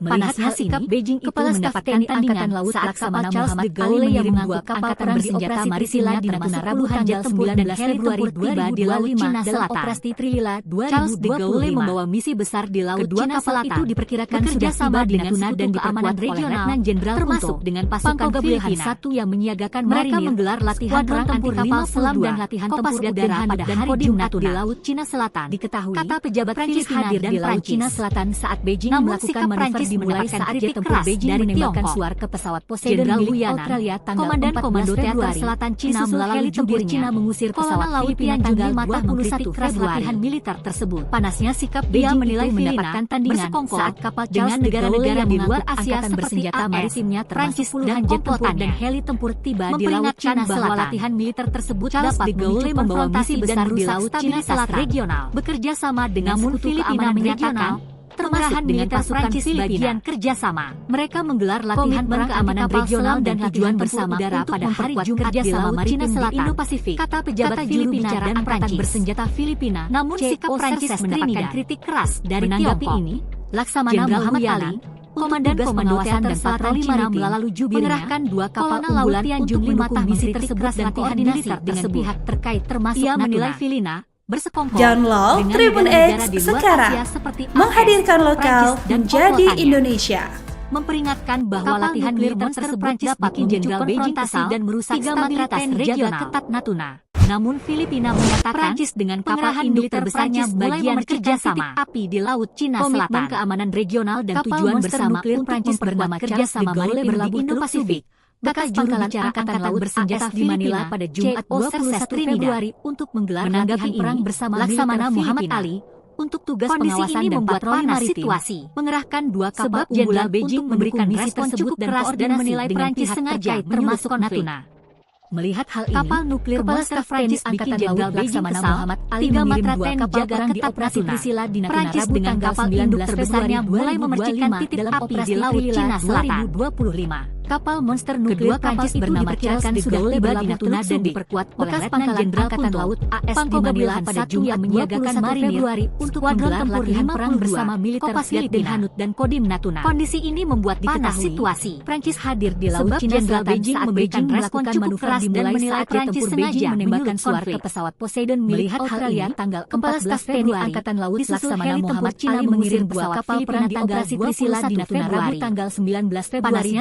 Panasnya sikap Beijing itu mendapatkan Angkatan Laut Laksamana Muhammad Ali yang mengangkut kapal perang bersenjata maritime di Natuna Rabu tanggal 19 Februari tiba di Laut Cina Selatan. Operasi Trilila 2025 membawa misi besar di Laut Cina Selatan. Itu diperkirakan sudah tiba di Natuna dan diperkuat oleh Letnan Jenderal termasuk dengan pasukan Filipina yang menyiagakan mereka menggelar latihan perang tempur kapal selam dan latihan tempur udara pada hari Jumat di Laut Cina Selatan. Diketahui kata pejabat Prancis hadir di Laut Cina Selatan saat Beijing melakukan manuver dimulai saat jet tempur Beijing menembakkan suar ke pesawat Poseidon milik Australia tanggal Komandan Komando Teater Selatan Cina melalui tempur Cina mengusir pesawat Filipina tanggal 21 Februari. Latihan militer tersebut. Panasnya sikap Beijing menilai mendapatkan tandingan saat kapal dengan negara-negara di luar Asia bersenjata maritimnya Prancis dan jet tempur dan heli tempur tiba di Laut Cina bahwa latihan militer tersebut dapat memicu konfrontasi besar di Laut Cina Selatan regional. Bekerja sama dengan sekutu Filipina menyatakan termasuk dengan pasukan Filipina kerjasama. Mereka menggelar latihan perang keamanan regional dan tujuan bersama udara pada hari Jumat di Laut Cina Selatan, Indo-Pasifik. Kata pejabat Filipina dan Angkatan bersenjata Filipina. Namun sikap Prancis mendapatkan kritik keras dari menanggapi ini. Laksamana Muhammad Ali, Komandan Pengawasan dan Patroli Maritim melalui jubirnya mengerahkan dua kapal unggulan untuk mendukung misi tersebut dan koordinasi dengan pihak terkait termasuk Ia menilai Filipina Download Tribun X sekarang, menghadirkan lokal menjadi Indonesia. Memperingatkan bahwa latihan militer tersebut dapat bikin Jenderal Beijing kesal dan merusak stabilitas regional ketat Natuna. Namun Filipina menyatakan Prancis dengan kapal induk terbesarnya bagian kerjasama api di Laut Cina Selatan. Komitmen keamanan regional dan tujuan bersama untuk Prancis bernama kerjasama maritim di Indo-Pasifik. Kata juru bicara Angkatan Laut bersenjata di Manila pada Jumat 21 Februari untuk menggelar latihan perang bersama Laksamana Muhammad Ali untuk tugas pengawasan dan patroli maritim. Mengerahkan dua kapal unggulan Beijing memberikan misi tersebut dan koordinasi menilai Prancis sengaja termasuk Natuna. Melihat hal ini, kapal nuklir Kepala Staf Prancis Angkatan Laut Laksamana Muhammad Ali mengirim dua kapal perang di operasi Trisila di Natuna Rabu dengan kapal induk terbesarnya mulai memercikan titik api di Laut Cina Selatan 2025. Kapal monster nuklir Prancis bernama Charles de Gaulle tiba di Natuna dan diperkuat oleh Letnan Jenderal Angkatan Laut AS di Manila pada Jumat menyiagakan Februari untuk menggelar latihan perang bersama militer Filipina Hanut dan Kodim Natuna. Kondisi ini membuat panas situasi. Prancis hadir di Laut Cina Selatan saat Beijing melakukan manuver dimulai saat jet tempur Beijing menembakkan suar ke pesawat Poseidon milik Australia tanggal 14 Februari. Angkatan Laut Laksamana Muhammad Ali mengirim pesawat kapal perang di operasi Trisila di Natuna Rabu tanggal 19 Februari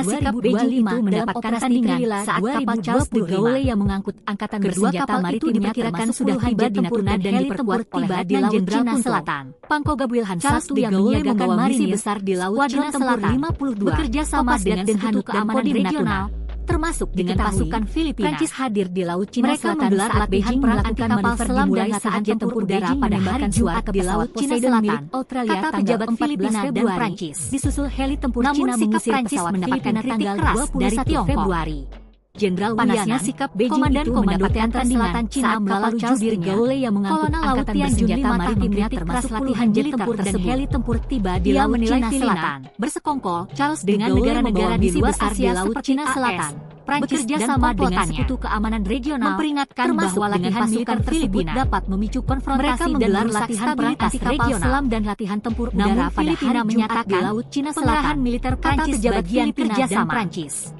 2025 itu mendapatkan tandingan saat kapal Charles de Gaulle yang mengangkut angkatan bersenjata maritim diperkirakan sudah tiba di Natuna dan diperkuat tiba di Laut Cina Selatan. Pangkogab Wilhan I yang menyiagakan misi besar di Laut Cina Selatan bekerja sama dengan sekutu keamanan regional termasuk dengan pasukan Filipina. Prancis hadir di Laut Cina Selatan saat Beijing melakukan manuver dimulai saat jet tempur udara pada hari Jumat di Laut Cina Selatan. Kata pejabat Filipina dan Prancis. Disusul heli tempur Cina mengusir pesawat Filipina tanggal 21 Februari. Jenderal panasnya sikap Beijing Komandan Komando Teater Selatan Cina melalui jubirnya yang mengangkut angkatan bersenjata maritimnya termasuk latihan jet tempur dan heli tempur tiba di Laut Cina Selatan. Bersekongkol Charles dengan negara-negara di luar Asia Laut Cina Selatan. Prancis bekerja sama dengan sekutu keamanan regional memperingatkan bahwa latihan militer tersebut dapat memicu konfrontasi dan merusak stabilitas kapal selam dan latihan tempur udara pada hari Jumat di Laut Cina Selatan. Militer Prancis bagian kerjasama Prancis.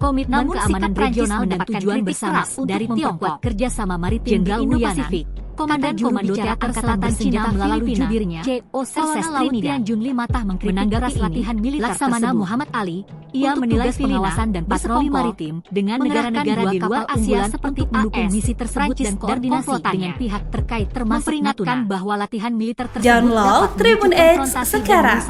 Komitmen keamanan regional dan tujuan bersama dari memperkuat kerjasama maritim di Indo-Pasifik. Komandan Komando Teater Selatan Cina melalui jubirnya Serses Trinidad Junli Matah menanggapi latihan militer Laksamana Muhammad Ali. Ia menilai pengawasan dan patroli maritim dengan negara-negara di luar Asia seperti mendukung misi tersebut dan koordinasi dengan pihak terkait termasuk Natuna bahwa latihan militer tersebut Download Tribun X sekarang,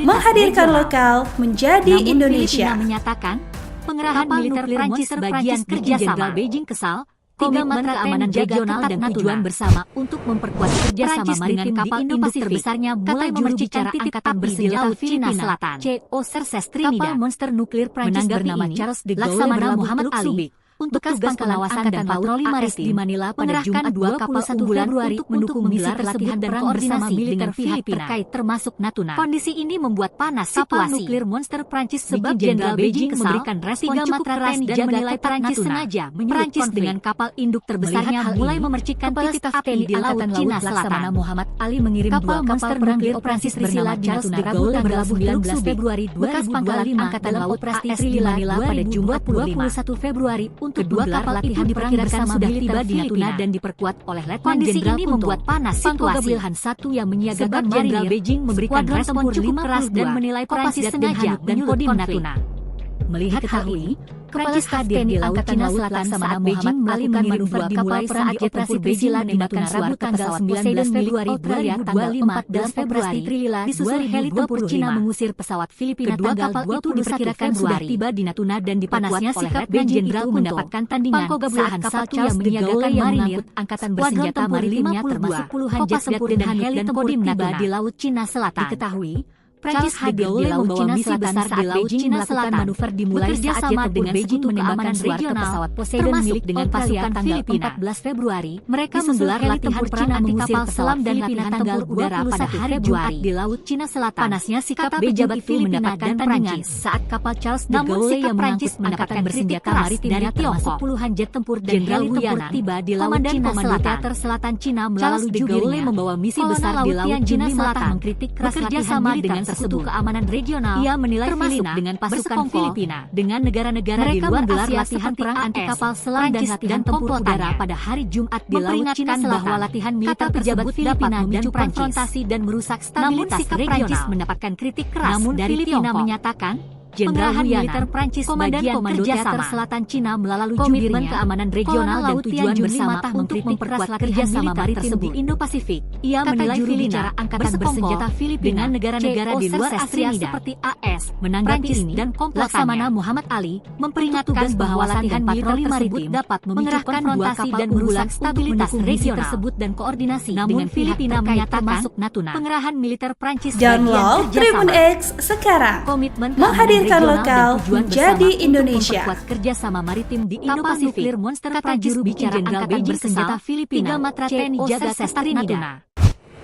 menghadirkan lokal menjadi Indonesia. Menyatakan pengerahan militer Prancis bagian kerjasama Beijing kesal. Komitmen keamanan regional dan tujuan bersama untuk memperkuat kerjasama maritim di Indo-Pasifik terbesarnya mulai memercikan titik api di Laut Cina Selatan. Serses Trinidad kapal monster nuklir Prancis bernama Charles de Gaulle Laksamana Muhammad Ali untuk tugas pengawasan dan patroli maritim di Manila pada Jumat 21 Februari untuk mendukung misi latihan dan koordinasi dengan pihak terkait termasuk Natuna. Kondisi ini membuat panas situasi. Kapal nuklir monster Prancis sebab Jenderal Beijing memberikan respon cukup keras dan menilai Prancis sengaja menyerang dengan kapal induk terbesarnya mulai memercikan titik api di laut Cina Selatan. Muhammad Ali mengirim kapal monster nuklir Prancis bernama Charles de Gaulle berlabuh 19 Februari 2025 Angkatan Laut AS di Manila pada Jumat 21 Februari untuk kedua kapal latihan diperkirakan sudah tiba di Natuna dan diperkuat oleh Letnan Jenderal Kunto. Membuat panas situasi. Wilhan 1 yang menyiagakan Jenderal Beijing memberikan respon cukup keras dan menilai Prancis sengaja dan kodim Natuna. Melihat hal ini, Prancis hadir di Laut Cina Selatan saat Beijing melakukan manuver dimulai saat operasi Priscilla menembakkan Rabu tanggal 19 Februari 2025 Februari disusul heli tempur Cina mengusir pesawat Filipina. Kedua kapal itu diperkirakan sudah tiba di Natuna dan diperkuat oleh Letnan Jenderal mendapatkan tandingan saat kapal yang menyiagakan marinir angkatan bersenjata maritimnya termasuk puluhan jet tempur dan heli tempur tiba di Laut Cina Selatan. Diketahui, Prancis hadir di Laut Cina Selatan saat Beijing melakukan manuver dimulai saat jet tempur Beijing menembakkan regional pesawat Poseidon milik dengan pasukan Filipina. 14 Februari, mereka menggelar latihan perang anti kapal selam dan latihan tanggal udara pada hari Jumat di Laut Cina Selatan. Panasnya sikap pejabat Filipina mendapatkan Prancis saat kapal Charles de Gaulle yang Prancis angkatan bersenjata maritimnya termasuk puluhan jet tempur dan heli tempur tiba di Laut Cina Selatan. Teater Selatan Cina melalui jubirnya membawa misi besar di Laut Cina Selatan mengkritik keras bekerja sama dengan Sekutu Keamanan Regional. Ia menilai Filipina dengan pasukan Filipina dengan negara-negara di luar Asia latihan perang anti kapal selam dan latihan tempur udara pada hari Jumat di Laut Cina Selatan bahwa latihan militer tersebut Filipina memicu konfrontasi dan merusak stabilitas regional. Prancis mendapatkan kritik keras dari Filipina menyatakan Jenderal militer Prancis bagian Komando Teater Selatan Cina melalui komitmen keamanan regional dan tujuan bersama untuk memperkuat kerjasama maritim di Indo-Pasifik. Ia menilai Filipina angkatan bersenjata Filipina dengan negara-negara di luar Asia seperti AS, Prancis dan komplotannya. Muhammad Ali memperingatkan bahwa latihan patroli maritim dapat memicu konfrontasi dan merusak stabilitas regional tersebut dan koordinasi dengan Filipina menyatakan masuk Natuna. Pengerahan militer Prancis Download Tribun X sekarang. Komitmen Menghadirkan lokal menjadi Indonesia. Memperkuat kerjasama maritim di Indo-Pasifik. Nuklir monster Prancis bicara Jenderal Beijing bersenjata Filipina matera TNI jaga Natuna.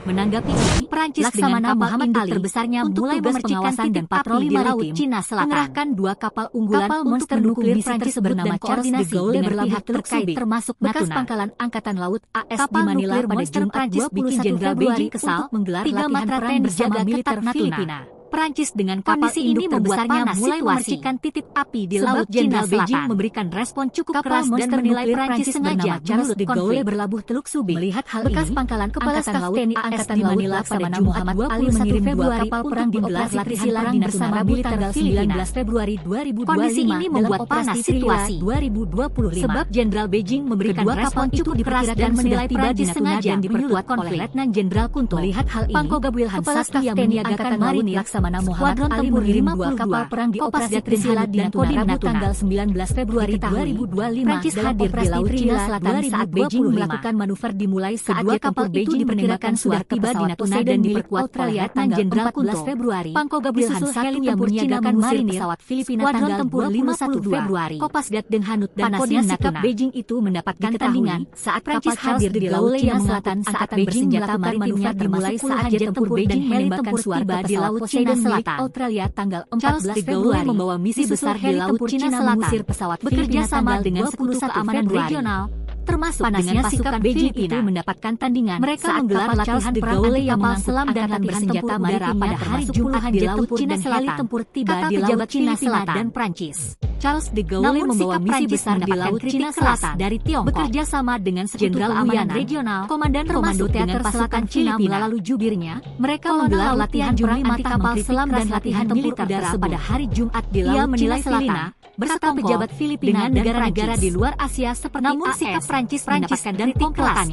Menanggapi ini, Prancis dengan kapal induk terbesarnya mulai memercikan dan patroli di Laut Cina Selatan. Mengerahkan dua kapal unggulan monster nuklir Prancis bernama Charles de Gaulle berpihak terkait termasuk bekas pangkalan Angkatan Laut AS di Manila pada Jumat 21 Jenderal Beijing kesal menggelar latihan perang bersama militer Filipina. Prancis dengan kapal ini membuat panas mulai memercikan titik api di Laut Cina Selatan. Beijing memberikan respon cukup keras dan menilai Prancis sengaja Charles de Gaulle berlabuh Teluk Subi. Melihat hal bekas pangkalan Kepala Staf TNI Angkatan Laut Laksamana Muhammad Ali mengirim dua kapal perang di operasi latihan perang bersama militer Filipina 19 Februari 2025. Kondisi ini membuat panas situasi 2025. Sebab Jenderal Beijing memberikan respon cukup keras dan menilai Prancis sengaja dan diperkuat oleh Letnan Jenderal Kunto. Melihat hal ini, Kepala Staf TNI Angkatan Laut Laksamana Muhammad Ali mengirim dua kapal perang di operasi Priscilla dan kodim tanggal 19 Februari 2025. Prancis hadir di Laut Cina Selatan saat Beijing melakukan manuver dimulai saat dua kapal Beijing diperkirakan sudah tiba di Natuna dan diperkuat oleh Letnan Jenderal Kunto. Februari, Pangko Gabrielhan 1 yang menyiagakan marinir pesawat Filipina tanggal 21 Februari. Kopasgat dan Hanut dan kodim sikap Beijing itu mendapatkan tandingan saat Prancis hadir di Laut Cina Selatan saat Beijing melakukan manuver dimulai saat jet tempur Beijing menembakkan suara di Laut Cina Selatan. Australia tanggal 14 Februari membawa misi besar di Laut Cina Selatan mengusir pesawat bekerja sama dengan Sekutu Keamanan Regional termasuk dengan pasukan Beijing itu mendapatkan tandingan. Mereka menggelar latihan perang anti kapal selam dan latihan senjata maritim pada hari Jumat di Laut Cina Selatan. Tempur tiba di Laut Cina Selatan dan Prancis. Charles de Gaulle membawa misi besar di Laut Cina Selatan dari Tiongkok bekerja sama dengan Sekutu Keamanan Regional, Komandan Komando Teater Selatan Cina melalui jubirnya. Mereka menggelar latihan perang anti kapal selam dan latihan militer udara pada hari Jumat di Laut Cina Selatan bersama pejabat Filipina dan negara-negara di luar Asia seperti AS. Prancis mendapatkan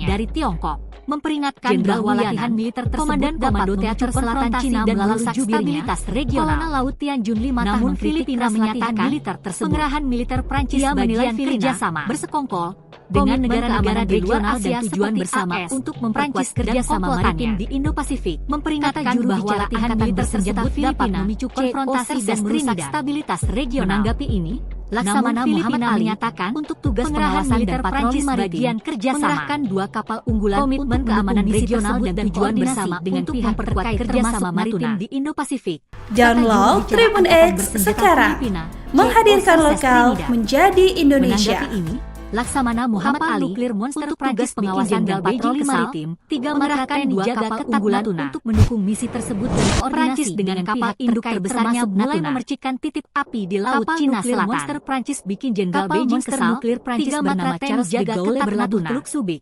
dari Tiongkok memperingatkan bahwa latihan militer tersebut Komandan Komando Teater Selatan Cina melalui stabilitas regional. Kolonel Laut Tianjun 5 namun Filipina menyatakan militer tersebut pengerahan militer Prancis bagian kerjasama bersekongkol dengan negara-negara di luar Asia tujuan bersama untuk memperkuat kerjasama maritim di Indo-Pasifik, memperingatkan bahwa latihan militer tersebut dapat memicu konfrontasi dan merusak stabilitas regional. Menanggapi ini, Laksamana Muhammad Ali menyatakan untuk tugas pengawasan dan patroli maritim kerjasama mengerahkan 2 kapal unggulan komitmen keamanan regional dan tujuan bersama dengan pihak terkait kerjasama maritim di Indo-Pasifik. Download Tribun X sekarang, menghadirkan lokal menjadi Indonesia. Menanggapi ini, Laksamana Muhammad Ali nuklir monster untuk tugas pengawasan dan patroli maritim, 3 mengerahkan 2 kapal unggulan untuk mendukung misi tersebut dan koordinasi dengan kapal induk terbesarnya mulai memercikan titik api di Laut Cina Selatan. Monster Prancis bikin Jenderal Beijing kesal. Nuklir Prancis bernama Charles de Gaulle Bernatuna.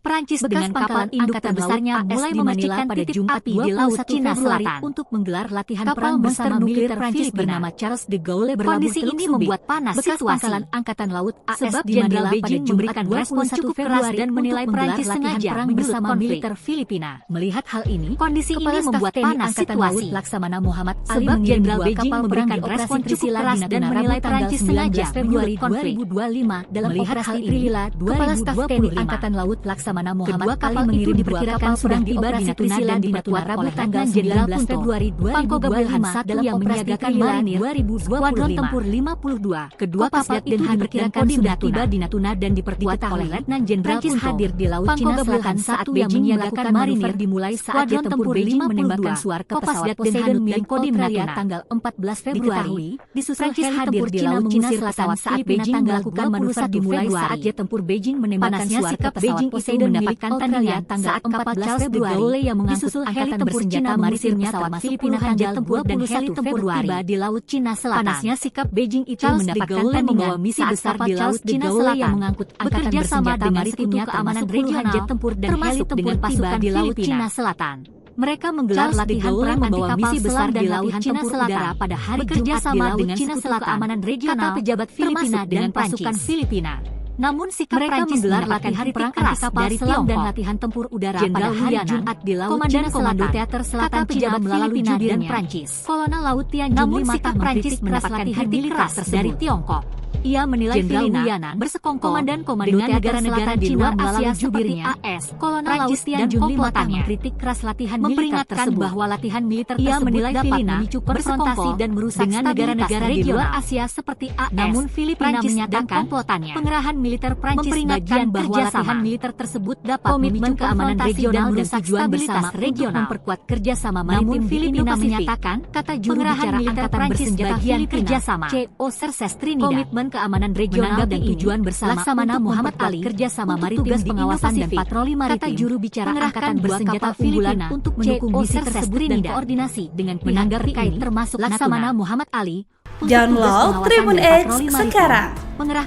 Prancis dengan kapal induk terbesarnya mulai memercikan titik api di Laut Cina Selatan untuk menggelar latihan perang bersama militer Prancis bernama Charles de Gaulle Bernatuna. Kondisi ini membuat panas situasi Angkatan Laut sebab Jenderal Beijing memberikan respon cukup keras dan menilai Prancis sengaja bersama militer Filipina. Melihat hal ini, kondisi ini membuat panas situasi. Laksamana Muhammad Ali sebab Jenderal Beijing memberikan respon cukup keras dan menilai Prancis sengaja Februari 2025 dalam operasi Trilila 2025. Angkatan Laut Laksamana Muhammad Ali mengirim diperkirakan sudah tiba di Natuna dan diperkuat Rabu tanggal 19 Februari 2025 dalam menyiagakan marinir 2025. Skuadron Tempur 52. Kedua kapal itu diperkirakan sudah tiba di Natuna dan diperkuat oleh Letnan Jenderal Prancis hadir di Laut Cina Selatan saat Beijing melakukan marinir dimulai saat jet tempur Beijing menembakkan suar ke pesawat Poseidon milik Kodim Natuna tanggal 14 Februari. Disusul Prancis hadir di Laut Cina Selatan saat Beijing melakukan manuver dimulai saat jet tempur Beijing menembakkan suar ke pesawat Poseidon mendapatkan tandingan tanggal 14 Februari yang mengangkut angkatan bersenjata maritimnya pesawat Filipina tanggal 21 Februari tiba di Laut Cina Selatan. Panasnya sikap Beijing itu mendapatkan membawa misi besar di Laut Cina Selatan yang mengangkut bekerja sama dengan sekutu keamanan regional jet tempur dan heli tempur tiba di Laut Cina Selatan. Mereka menggelar latihan perang membawa misi besar di Laut Cina Selatan pada hari Jumat di Laut Cina Selatan. Keamanan regional pejabat Filipina dengan pasukan Filipina. Namun sikap mereka menggelar latihan hari perang keras dari selam dan latihan tempur udara pada hari Jumat di Laut Cina Selatan. Teater Selatan Cina melalui dan Prancis. Kolonel Laut Tian Jun sikap Prancis mendapatkan militer dari Tiongkok. Ia menilai Filipina bersekongkol dengan negara-negara di luar Asia seperti AS. Kolonel Laut Tian Jun mengkritik keras latihan militer tersebut. Bahwa latihan militer tersebut menilai Filipina memicu konfrontasi dan merusak dengan negara-negara di luar Asia seperti AS. Namun Filipina menyatakan pengerahan militer Prancis bagian bahwa latihan militer tersebut dapat memicu keamanan regional dan tujuan bersama regional memperkuat kerjasama maritim. Filipina menyatakan kata juru bicara angkatan bersenjata bagian kerjasama CO Serses Trinidad komitmen keamanan regional dan tujuan bersama Laksamana Muhammad Ali kerjasama maritim tugas pengawasan dan patroli maritim. Kata juru bicara angkatan bersenjata Filipina untuk mendukung misi tersebut dan koordinasi dengan menanggapi ini termasuk Laksamana Muhammad Ali. Download Tribun X sekarang,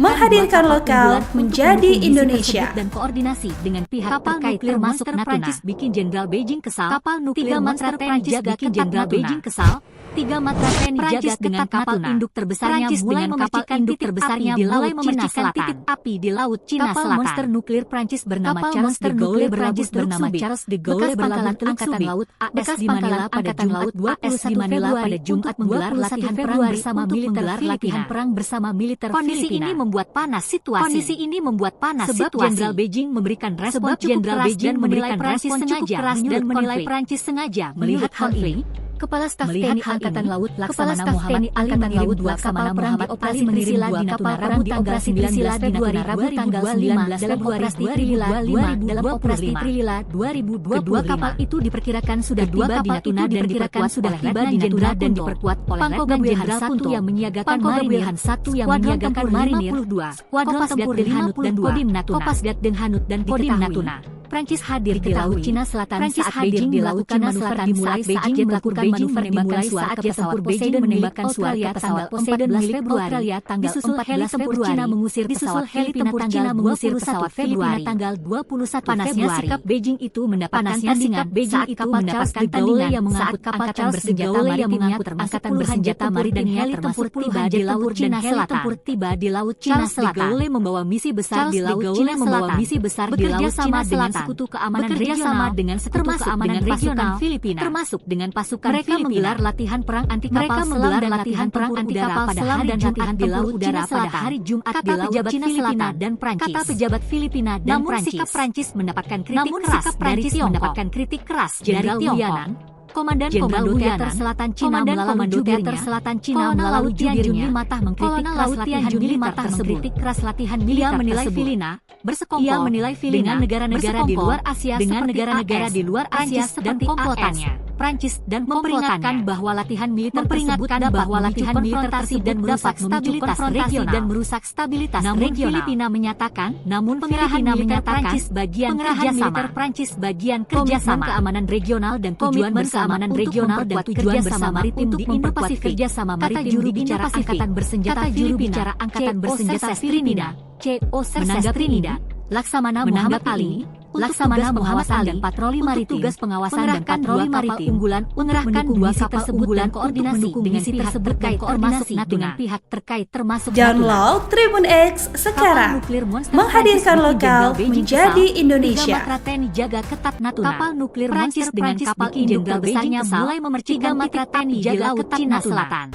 menghadirkan lokal menjadi Indonesia. Dan koordinasi dengan pihak terkait termasuk Prancis bikin Jenderal Beijing kesal. Kapal nuklir monster Prancis bikin Jenderal Beijing kesal. 3 matra TNI jaga dengan kapal induk terbesarnya mulai memercikan induk terbesarnya mulai memercikan titik api di Laut Cina Selatan. Kapal monster nuklir Prancis bernama Charles de Gaulle pangkalan Angkatan Laut AS di Manila pada Jumat 21 Februari pada Jumat menggelar latihan perang bersama militer Filipina. Kondisi ini membuat panas situasi. Sebab Jenderal Beijing memberikan respon cukup keras dan menilai Prancis sengaja melihat hal ini. Kepala Staf TNI Angkatan Laut Laksamana Muhammad Ali mengirim 2 kapal perang di operasi Trisila di Natuna Rabu tanggal 19 Februari Rabu tanggal 19 Februari 2025 dalam operasi Trilila 2025. Kedua kapal itu diperkirakan sudah tiba di Natuna dan diperkuat sudah tiba di Natuna dan diperkuat oleh Letnan Jenderal Punto yang menyiagakan marinir 52, Skuadron Tempur Denhanut dan Kodim Natuna. Kopasdat Denhanut dan Kodim Natuna. Prancis hadir di Laut Cina Selatan saat Beijing melakukan manuver dimulai saat jet melakukan manuver dimulai saat pesawat Poseidon menembakkan suar ke pesawat Poseidon milik Australia tanggal 14 Februari. China mengusir pesawat Filipina tanggal 21 Februari. Tanggal 21 Panasnya sikap Beijing itu mendapatkan tandingan saat kapal Charles de Gaulle yang mengangkut angkatan bersenjata maritimnya angkatan bersenjata maritim dan heli tempur tiba di Laut Cina Selatan. Tiba di Laut Cina Selatan. Gaulle membawa misi besar di Laut Cina Selatan. Bekerja sama dengan Sekutu Keamanan Regional dengan Sekutu Keamanan Regional Filipina, termasuk dengan pasukan mereka menggelar latihan perang anti kapal selam dan latihan perang anti kapal selam dan latihan di laut udara pada hari Jumat di laut Cina Selatan dan Prancis. Kata pejabat Filipina dan Prancis. Sikap Prancis mendapatkan kritik keras dari Tiongkok. Komandan Komando Teater Selatan Cina melalui jubirnya, Kolonel Laut Tianjun Limatah mengkritik keras latihan militer tersebut. Ia menilai Filipina dengan negara-negara di luar Asia seperti AS, Prancis dan memperingatkan bahwa latihan militer tersebut dapat merusak stabilitas regional. Namun Filipina menyatakan pengerahan militer Prancis bagian kerjasama keamanan regional dan tujuan keamanan regional dan tujuan bersama maritim di Indo-Pasifik. Kata juru bicara Angkatan Bersenjata Filipina, Trinidad, Laksamana Muhammad Ali, dan patroli maritim, tugas pengawasan dan patroli maritim unggulan, mengerahkan dua kapal unggulan koordinasi dengan pihak terkait termasuk Download Tribun X sekarang, menghadirkan lokal menjadi Indonesia. Kapal nuklir Prancis dengan kapal induk terbesarnya mulai memercikan titik api di laut Cina Selatan.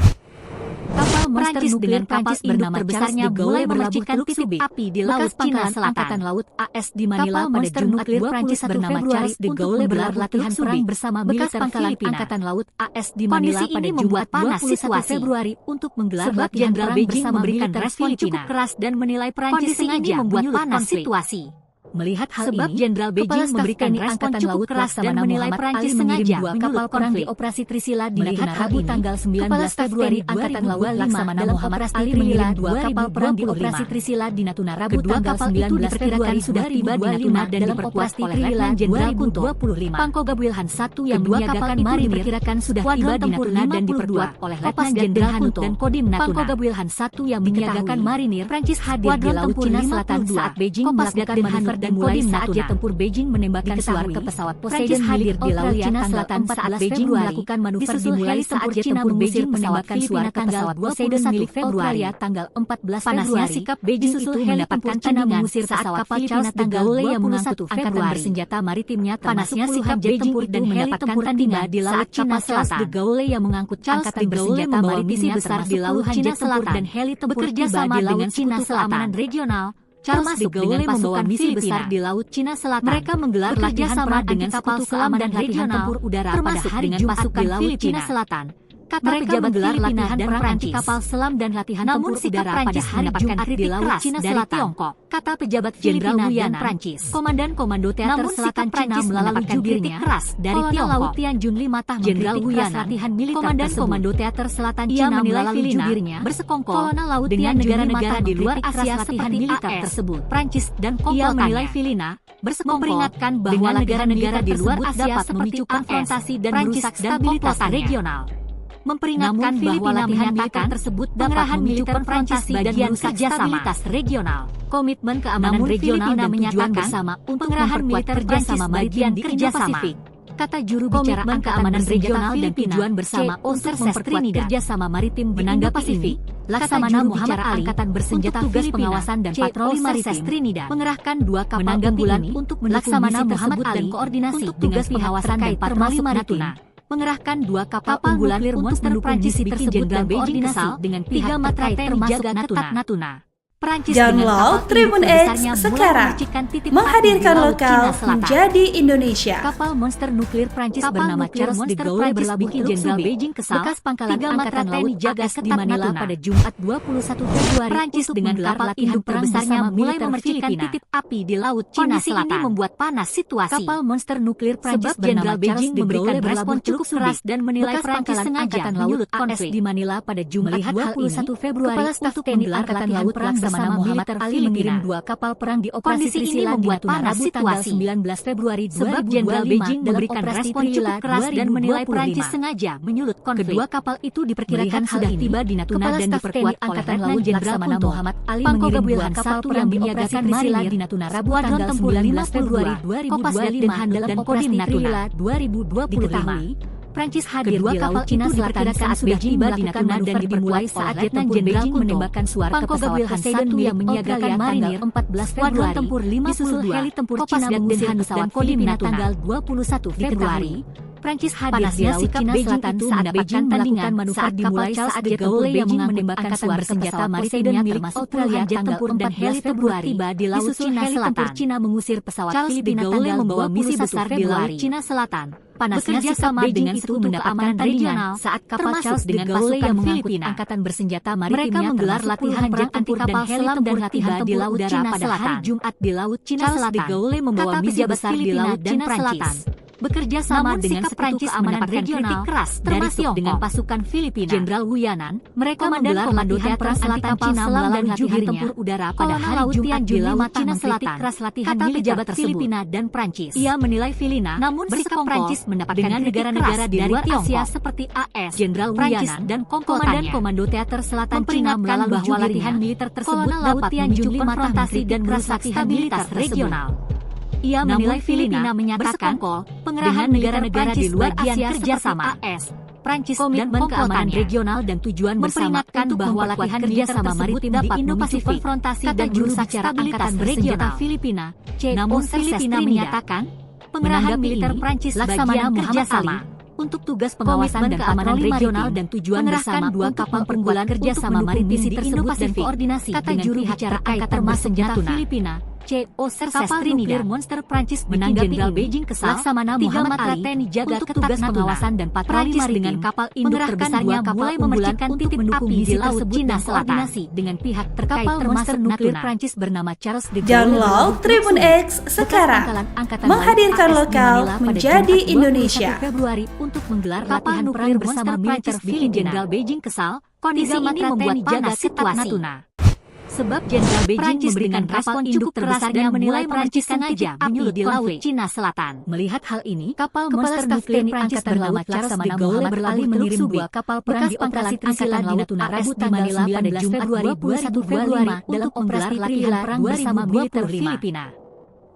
Kapal Prancis dengan kapal induk terbesarnya mulai memercikan titik api di laut Cina Selatan. Angkatan Laut AS di Manila pada Jumat 21 bernama Charles de Gaulle gelar latihan perang bersama militer Filipina. Angkatan Laut AS di Manila pada Jumat 21 Februari untuk menggelar latihan perang bersama militer Filipina. Keras dan menilai Prancis sengaja membuat panas situasi. Melihat hal ini, Jenderal Beijing memberikan respon cukup keras dan menilai Prancis sengaja dua kapal perang di Operasi Trisila di Natuna Rabu tanggal 19 Februari Angkatan Laut Laksamana Muhammad Ali menilai dua kapal perang di Operasi Trisila di Natuna Rabu tanggal 19 Februari sudah tiba di Natuna dan diperkuat oleh Letnan Jenderal Gunto Pangkoga Wilhan I yang menyiagakan marinir diperkirakan sudah tiba di Natuna dan diperkuat oleh Letnan Jenderal Gunto dan Kodim Natuna. Pangkoga Wilhan I yang menyiagakan marinir Prancis hadir di Laut Cina Selatan saat Beijing melakukan manuver dan mulai saat jet tempur Beijing menembakkan suara ke pesawat Poseidon hadir di Laut Cina Selatan saat Beijing melakukan manuver dimulai saat jet tempur Beijing menembakkan suara ke pesawat Poseidon milik Australia tanggal 14 Februari. Panasnya sikap Beijing itu mendapatkan tandingan saat kapal Charles de Gaulle yang mengangkut angkatan bersenjata maritimnya. Panasnya sikap Beijing dan mendapatkan tandingan di Laut Cina Selatan. De Gaulle yang mengangkut angkatan bersenjata maritimnya besar di Laut Cina Selatan dan heli tempur bekerja sama dengan Cina Selatan regional. Charles de Gaulle membawa misi besar di Laut Cina Selatan. Mereka menggelar latihan perang dengan kapal selam dan latihan tempur udara pada hari Jumat di Laut Cina Selatan. Kata pejabat gelar latihan perang anti kapal selam dan latihan tempur udara pada hari Jumat di Laut Cina Selatan. Kata pejabat Jenderal Wuyan Prancis. Komandan Komando Teater Selatan Cina melalui jubirnya keras dari Tiongkok. Laut Tianjun Limatah Jenderal Wuyan latihan militer Komandan Komando Teater Selatan Cina melalui jubirnya bersekongkol dengan negara-negara di luar Asia latihan militer tersebut. Prancis dan komplotannya. Ia menilai Filipina memperingatkan bahwa negara-negara di luar Asia dapat memicu konfrontasi dan merusak stabilitas regional. Memperingatkan bahwa latihan militer tersebut dapat memicu konfrontasi dan merusak stabilitas regional. Komitmen keamanan regional dan tujuan bersama untuk pengerahan militer kerjasama maritim di Indo-Pasifik. Kata juru bicara keamanan regional dan tujuan bersama untuk memperkuat kerjasama maritim di Indo-Pasifik. Laksamana Muhammad Ali angkatan bersenjata tugas pengawasan dan patroli maritim Trinidad mengerahkan dua kapal unggulan untuk mendukung misi tersebut dan koordinasi dengan pengawasan dan patroli maritim. Mengerahkan dua kapal unggulan Monster Prancis tersebut dan koordinasi dengan pihak terkait termasuk Natuna. Prancis Download Tribun X sekarang, menghadirkan lokal menjadi Indonesia. Kapal monster nuklir Prancis bernama Charles de Gaulle berlabuh Jenderal Beijing kesal bekas pangkalan angkatan laut Jagas di Manila pada Jumat 21 Februari. Prancis dengan kapal induk terbesarnya mulai memercikan titik api di Laut Cina Selatan. Kondisi ini membuat panas situasi. Kapal monster nuklir Prancis Jenderal Beijing memberikan respon cukup keras dan menilai Prancis sengaja menyulut konflik di Manila pada Jumat 21 Februari untuk menggelar angkatan laut Laksamana Muhammad Ali mengirim dua kapal perang di Operasi Trisila membuat panas situasi. 19 Februari sebab Jenderal Beijing memberikan respon cukup keras dan menilai Prancis sengaja menyulut konflik. Kedua kapal itu diperkirakan sudah tiba di Natuna dan diperkuat oleh Letnan Jenderal Muhammad Ali mengirim dua kapal perang di Operasi Trisila di Natuna Rabu tanggal 19 Februari 2025 dan Kodim Natuna 2025. Prancis hadir di Laut Cina Selatan saat Beijing melakukan manuver dimulai saat Letnan Jenderal menembakkan suar ke pesawat Poseidon yang menyiagakan marinir 14 Februari tempur 52 disusul heli tempur Cina mengusir pesawat Filipina tanggal 21 Februari. Prancis hadir di Laut Cina Selatan saat Beijing melakukan manuver dimulai saat De Gaulle yang menembakkan suar senjata Poseidon milik Australia tanggal 4 heli tempur tiba di Laut Cina Selatan. Cina mengusir pesawat Filipina tanggal membawa misi besar di Laut Cina Selatan. Panasnya sikap Beijing itu mendapatkan regional saat kapal Charles de Gaulle yang mengangkut angkatan bersenjata maritimnya menggelar latihan perang anti kapal selam dan latihan di Laut Cina pada hari Jumat di Laut Cina Selatan. De Gaulle membawa misi besar di Laut Cina Selatan. Bekerja sama dengan Prancis mendapatkan kritik keras dari Tiongkok dengan pasukan Filipina. Jenderal Wu Yanan, mereka menggelar latihan perang anti kapal selam dan latihan tempur udara pada hari Jumat di Laut Cina Selatan. Keras latihan pejabat Filipina dan Prancis. Ia menilai Filipina, namun sikap Prancis mendapatkan dengan negara-negara di luar Asia seperti AS, Jenderal Wu Yanan dan komandan Komando Teater Selatan Cina memperingatkan bahwa latihan militer tersebut dapat memicu konfrontasi dan merusak stabilitas regional. Ia menilai Filipina menyatakan pengerahan negara-negara di luar Asia kerjasama AS, Prancis dan keamanan regional dan tujuan bersama untuk bahwa latihan kerjasama maritim dapat memicu konfrontasi dan merusak stabilitas bersenjata Filipina. Namun Filipina menyatakan pengerahan militer Prancis bagian kerjasama untuk tugas pengawasan dan keamanan regional dan tujuan bersama dua kapal perunggulan kerjasama maritim di Indo-Pasifik dan koordinasi dengan pihak terkait termasuk senjata Filipina. Kapal nuklir monster Prancis menanggapi Jenderal Beijing kesal. Laksamana Muhammad Ali jaga untuk tugas pengawasan dan patroli maritim dengan kapal induk terbesarnya mulai memercikan titik mendukung misi tersebut Cina koordinasi dengan pihak terkait termasuk nuklir Prancis bernama Charles de Gaulle. Download Tribun X sekarang, menghadirkan lokal menjadi Indonesia. Februari untuk menggelar latihan perang bersama militer Filipina. Jenderal Beijing kesal, kondisi ini membuat panas situasi. Sebab Jenderal Beijing memberikan respon cukup terbesar dan menilai Prancis sengaja menyulut di Laut Cina Selatan. Melihat hal ini, kapal monster nuklir Prancis bernama Charles de Gaulle beralih mengirim dua kapal perang di operasi Angkatan Laut Rabu tanggal 19 Februari 2025 dalam operasi latihan perang bersama militer Filipina.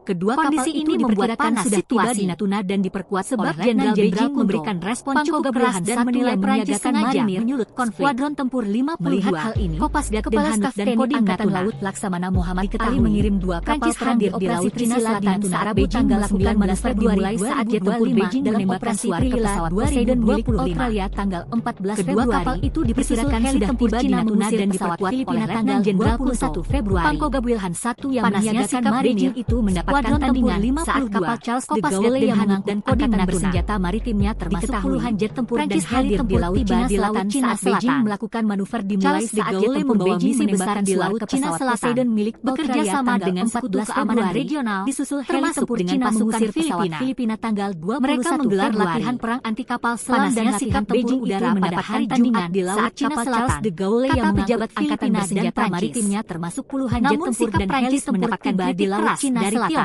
Kedua kapal ini membuat panas situasi di Natuna dan diperkuat sebab Jenderal Beijing memberikan respon cukup keras dan menilai Prancis sengaja menyulut konflik. Skuadron tempur 52. Melihat hal ini, Kopasgat Kepala Staf dan Kodim Angkatan Laut Laksamana Muhammad Ali mengirim dua kapal perang di operasi Cina Selatan saat Beijing melakukan manuver dimulai saat jet tempur Beijing dalam operasi pesawat Poseidon milik Australia tanggal 14 Februari. Kedua kapal itu diperkirakan sudah tiba di Natuna dan diperkuat Filipina tanggal 21 Februari. Pangkoga Wilhan 1 yang menyiagakan marinir itu mendapat skuadron tempur 52 saat kapal Charles de Gaulle yang mengangkut dan angkatan bersenjata maritimnya termasuk puluhan jet tempur dan hadir di Laut Cina Selatan saat Beijing melakukan manuver dimulai saat jet tempur Beijing menembakkan di Laut Cina Selatan milik bekerja sama dengan sekutu keamanan regional disusul heli tempur Cina mengusir pesawat Filipina tanggal 21 Mereka menggelar latihan perang anti kapal selam dan latihan tempur udara pada hari Jumat di Laut Cina Selatan. De Gaulle yang mengangkut angkatan bersenjata maritimnya termasuk puluhan jet tempur dan heli mendapatkan di Laut Cina Selatan.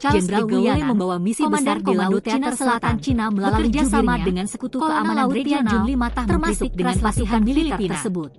Jenderal Wu Yanan membawa misi besar di Laut Cina Selatan Cina melalui sama dengan sekutu keamanan regional termasuk dengan pasukan militer tersebut.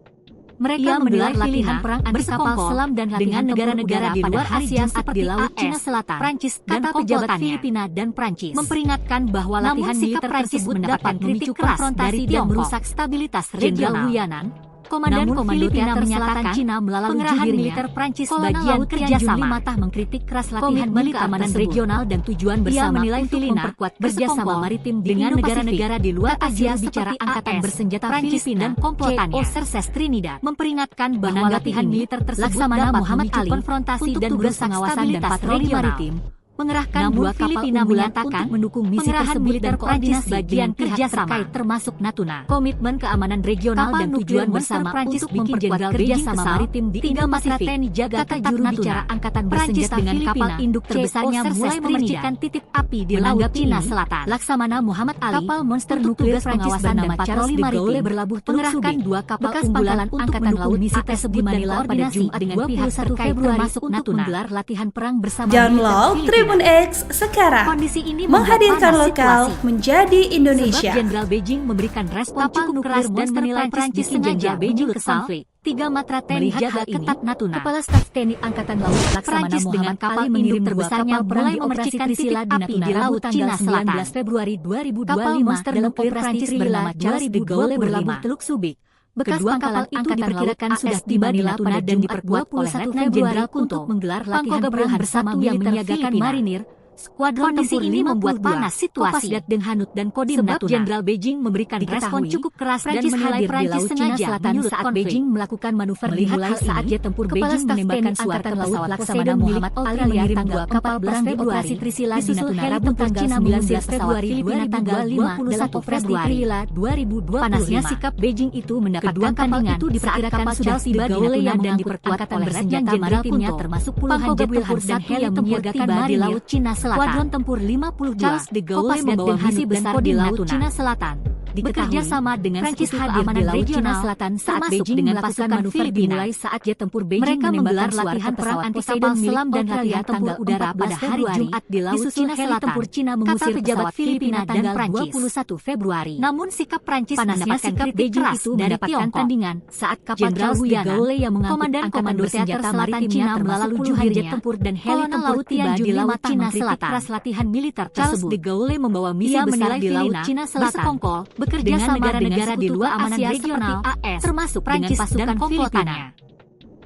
Mereka menggelar latihan perang anti kapal selam dan dengan negara-negara di luar Asia seperti Laut Cina Selatan, Prancis dan pejabat Filipina dan Prancis memperingatkan bahwa latihan militer tersebut dapat memicu konfrontasi dan merusak stabilitas regional. Jenderal Wu Yanan, Komandan Komando Teater Selatan Cina melalui pengerahan militer Prancis bagian kerjasama mengkritik keras latihan milik keamanan regional dan tujuan bersama untuk memperkuat kerjasama maritim dengan negara-negara di luar Asia bicara angkatan bersenjata Filipina dan komplotannya. Serses Trinidad memperingatkan bahwa latihan militer tersebut dapat memicu konfrontasi dan tugas pengawasan dan patroli maritim. Mengerahkan dua kapal unggulan untuk mendukung misi tersebut dan koordinasi bagian kerjasama termasuk Natuna. Komitmen keamanan regional dan tujuan bersama untuk memperkuat kerjasama maritim di Indo-Pasifik. Kata juru bicara angkatan bersenjata dengan kapal induk terbesarnya mulai memercikan titik api di Laut Cina Selatan. Laksamana Muhammad Ali, kapal monster nuklir pengawasan dan patroli maritim berlabuh mengerahkan dua kapal unggulan untuk mendukung misi tersebut dan koordinasi dengan pihak terkait termasuk Natuna. Menggelar latihan perang bersama Download Tribun X sekarang Kondisi ini menghadirkan membuat lokal panas situasi. menjadi Indonesia. Sebab Jenderal Beijing memberikan respon cukup keras dan menilai Prancis sengaja Beijing kesal. Tiga matra TNI jaga ketat Natuna. Kepala Staf TNI Angkatan Laut Laksamana Prancis dengan kapal induk terbesarnya mulai memercikan titik api di Laut Cina Selatan. 19 Februari 2025 kapal monster nuklir Prancis bernama Charles de Gaulle berlabuh Teluk Subic. Bekas pangkalan itu diperkirakan sudah tiba di Natuna dan diperkuat oleh Letnan Jenderal Kunto menggelar latihan perang bersama yang menyiagakan marinir. Skuadron tempur ini membuat panas situasi. Kopasdat Den Hanut dan Kodim Natuna. Jenderal Beijing memberikan respon cukup keras dan menilai Prancis sengaja Selatan saat Beijing melakukan manuver dimulai saat jet tempur Beijing menembakkan suara pesawat Laksamana Muhammad Australia tanggal 14 Februari Trisila di Natuna Rabu tanggal 19 Februari Filipina tanggal 21 Februari 2020. Panasnya sikap Beijing itu mendapatkan tandingan itu diperkirakan sudah tiba di Natuna dan diperkuat oleh senjata maritimnya termasuk puluhan jet tempur dan heli yang menyiagakan di Laut Cina Selatan. Skuadron tempur 52 Charles de Gaulle membawa misi besar di Laut Cina Selatan. Bekerja sama dengan Prancis keamanan regional Selatan saat Beijing dengan pasukan manuver dimulai saat jet tempur Beijing menembakkan latihan perang anti kapal selam dan latihan tempur udara pada hari Jumat di Laut Cina Selatan. Tempur Cina mengusir pejabat Filipina tanggal 21 Februari. Namun sikap Prancis mendapatkan kritik keras dari Tiongkok saat kapal Charles de Gaulle yang mengangkut komando senjata maritim Cina melalui puluhan jet tempur dan heli tempur tiba di Laut Cina Selatan. Keras latihan militer Charles de Gaulle membawa misi besar di Laut Cina Selatan. Bekerja sama negara-negara di luar Asia regional AS, termasuk Prancis dan komplotannya.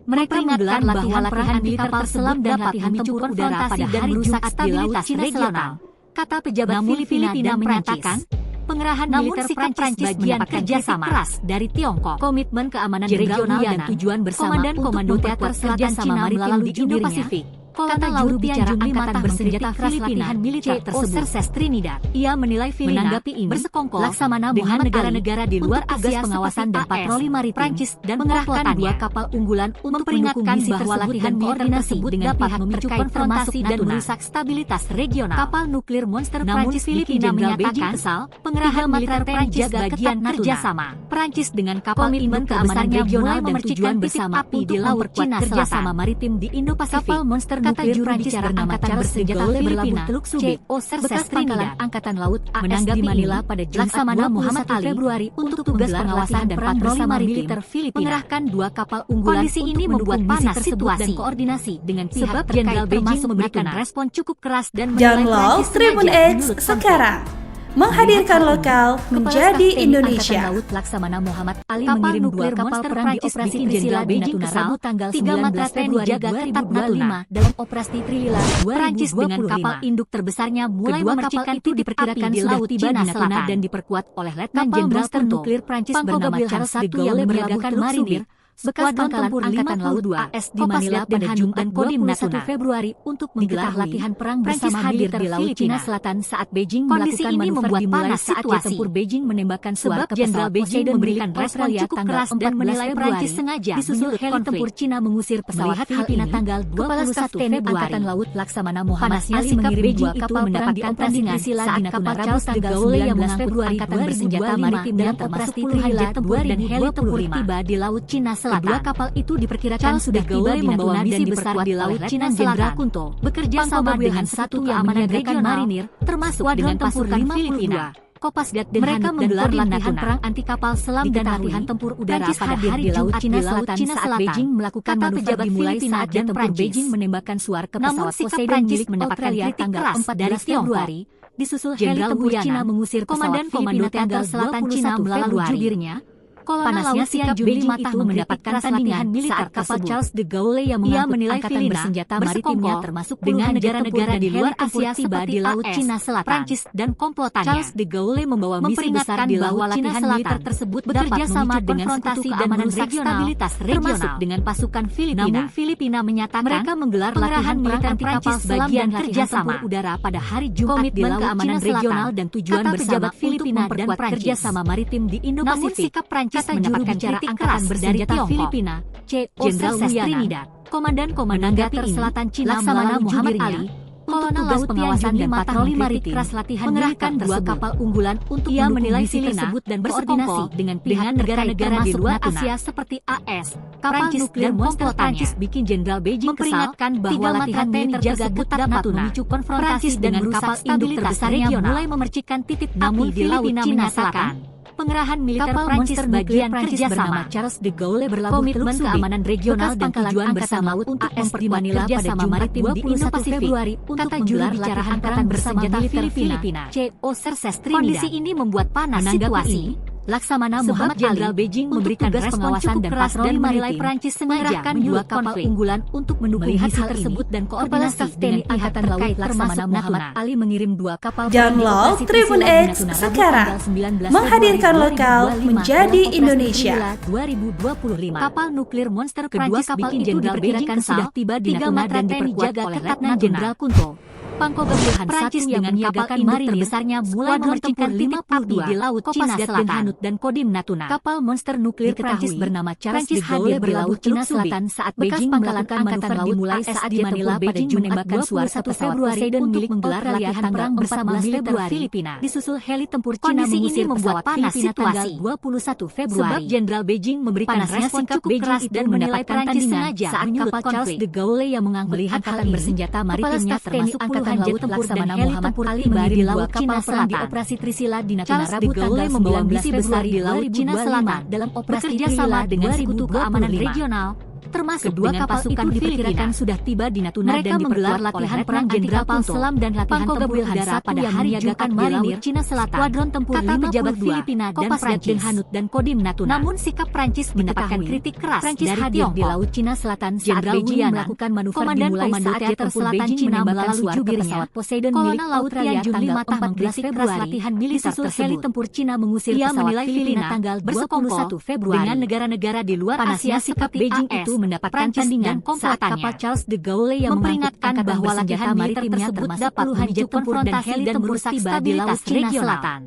Mereka menggelar latihan militer selam dan latihan tempur udara pada hari Jumat di Laut Cina Selatan. Kata pejabat Filipina menyatakan, pengerahan militer Prancis bagian kerjasama keras dari Tiongkok. Komitmen keamanan regional dan tujuan bersama Komando Teater Selatan Cina melalui Indo-Pasifik. Kata juru bicara Angkatan Bersenjata Filipina militer tersebut, Trinidad. Ia menilai Filipina bersekongkol Laksamana dengan negara-negara di luar Asia pengawasan dan patroli maritim Prancis dan mengerahkan dua kapal unggulan untuk memperingatkan bahwa latihan koordinasi dengan dapat memicu konfrontasi dan merusak stabilitas regional. Kapal nuklir monster Prancis Filipina menyatakan pengerahan militer Prancis bagian kerjasama Prancis dengan kapal induk keamanan regional dan tujuan bersama api di Laut Cina Selatan maritim di Indo-Pasifik. Kapal monster kata juru bicara Angkatan Bersenjata Filipina berlabuh Teluk Subic. Bekas pangkalan Angkatan Laut menanggapi Manila pada Laksamana Muhammad Ali Februari untuk tugas pengawasan dan patroli militer Filipina mengerahkan dua kapal unggulan. Kondisi ini membuat panas situasi dan koordinasi dengan pihak terkait termasuk memberikan respon cukup keras dan menilai Download Tribun X sekarang. Menghadirkan lokal menjadi Indonesia. Laut Laksamana Muhammad Ali mengirim dua kapal perang di operasi Trisila di Natuna Rabu tanggal 19 Februari 2025 dalam operasi Trilila 2025. Prancis dengan kapal induk terbesarnya mulai memercikan itu diperkirakan sudah tiba di Natuna dan diperkuat oleh Letnan Jenderal nuklir Prancis bernama Charles de Gaulle yang menyiagakan marinir. Bekas pangkalan Angkatan Laut AS di Manila pada Jumat 21 Februari untuk menggelar latihan perang bersama militer di Laut Cina Selatan saat Beijing melakukan manuver dimulai saat jet tempur Beijing menembakkan sebab Jenderal Beijing memberikan respon cukup keras dan menilai Prancis sengaja disusul heli tempur Cina mengusir pesawat Filipina tanggal 21 Februari. Angkatan Laut Laksamana Muhammad Ali mengirim dua kapal perang di operasi saat kapal Charles de Gaulle yang mengangkut Angkatan Bersenjata Maritim dan termasuk puluhan jet tempur dan heli tempur tiba di Laut Cina Selatan. Kedua kapal itu diperkirakan sudah tiba di Natuna dan diperkuat di Laut Cina Jenderal Kunto. Bekerja sama dengan satu keamanan regional marinir, termasuk dengan pasukan Filipina. Kopasdat Den Hanut menggelar latihan perang anti kapal selam dan latihan tempur udara pada hari Laut Cina Selatan saat Beijing melakukan manuver dimulai saat jet tempur Beijing menembakkan suar ke pesawat Poseidon milik mendapatkan kritik tanggal 4 dari Februari. Disusul heli tempur Cina mengusir pesawat Filipina tanggal Selatan Cina melalui jubirnya. Panasnya sikap Beijing itu mendapatkan tandingan militer kapal Charles de Gaulle yang mengangkut angkatan bersenjata maritimnya termasuk dengan negara-negara di luar Asia tiba di Laut Cina Selatan. Prancis dan komplotannya. Charles de Gaulle membawa misi besar di Laut Cina Selatan tersebut bekerja sama dengan sekutu keamanan stabilitas regional dengan pasukan Filipina. Namun Filipina menyatakan mereka menggelar latihan militer anti kapal selam dan kerjasama udara pada hari Jumat di Laut Cina Regional dan tujuan bersama Filipina dan kerjasama maritim di Indo-Pasifik. Sikap Prancis mendapatkan kritik keras dari Filipina. Jenderal Trinidad, Komandan Teater Selatan Cina Laksamana Muhammad Ali Kolonel Laut Pengawasan dan Patroli Maritim keras latihan mengerahkan 2 kapal unggulan untuk menilai misi tersebut dan berkoordinasi dengan pihak negara-negara di luar Asia seperti AS. Kapal nuklir Monster Prancis bikin Jenderal Beijing memperingatkan bahwa latihan militer tersebut dapat memicu konfrontasi dengan kapal induk terbesarnya mulai memercikan titik api di Laut Cina Selatan. Pengerahan militer Prancis bagian kerjasama Charles de Gaulle berlabuh komitmen keamanan regional dan tujuan bersama untuk di Manila pada Jumat 21 Februari untuk menggelar latihan perang bersenjata Filipina. CO Serses Trinidad. Kondisi ini membuat panas situasi. Laksamana Muhammad Jenderal Beijing memberikan respon pengawasan dan patroli menilai Prancis mengerahkan 2 kapal unggulan untuk mendukung misi tersebut dan koordinasi dengan Angkatan Laut. Laksamana Muhammad Ali mengirim 2 kapal Download Tribun X sekarang, menghadirkan lokal menjadi Indonesia. 2025. Kapal nuklir Monster Prancis bikin Jenderal Beijing sudah tiba di Natuna dan diperkuat oleh Letnan Jenderal Kunto. Pangkogab Prancis dengan kapal induk terbesarnya mulai memercikan titik api di Laut Cina Selatan dan Kodim Natuna. Kapal monster nuklir Prancis bernama Charles de Gaulle di Laut Cina Selatan saat Beijing melakukan manuver dimulai saat di Manila pada Jumat 21 Februari untuk menggelar latihan perang bersama militer Filipina. Disusul heli tempur Cina mengusir pesawat Filipina tanggal 21 Februari. Sebab Jenderal Beijing memberikan respon cukup keras dan menilai Prancis sengaja saat kapal Charles de Gaulle yang mengangkut angkatan bersenjata maritimnya termasuk Laut Tempur dan heli tempur Ali di Laut Cina Selatan. Di operasi Trisila di Natuna Rabu tanggal 19 Februari di Laut Cina Selatan dalam operasi Trisila dengan Sekutu Keamanan Regional. Termasuk kedua kapal pasukan diperkirakan sudah tiba di Natuna dan menggelar latihan perang anti-kapal selam dan latihan tempur udara pada hari Jumat di Laut Cina Selatan. Skuadron tempur 52 Filipina dan Prancis Hanut dan Kodim Natuna. Namun sikap Prancis mendapatkan kritik keras dari Tiongkok. Di Laut Cina Selatan saat Beijing melakukan manuver dimulai saat Teater Selatan Cina melalui jubir pesawat Poseidon milik Australia tanggal 14 Februari. Latihan militer tersebut tempur Cina mengusir pesawat Filipina tanggal 21 Februari. Dengan negara-negara di luar Asia sikap Beijing itu mendapatkan tandingan saat kapal Charles de Gaulle yang memperingatkan bahwa latihan militer tersebut dapat memicu konfrontasi dan merusak stabilitas Cina Selatan.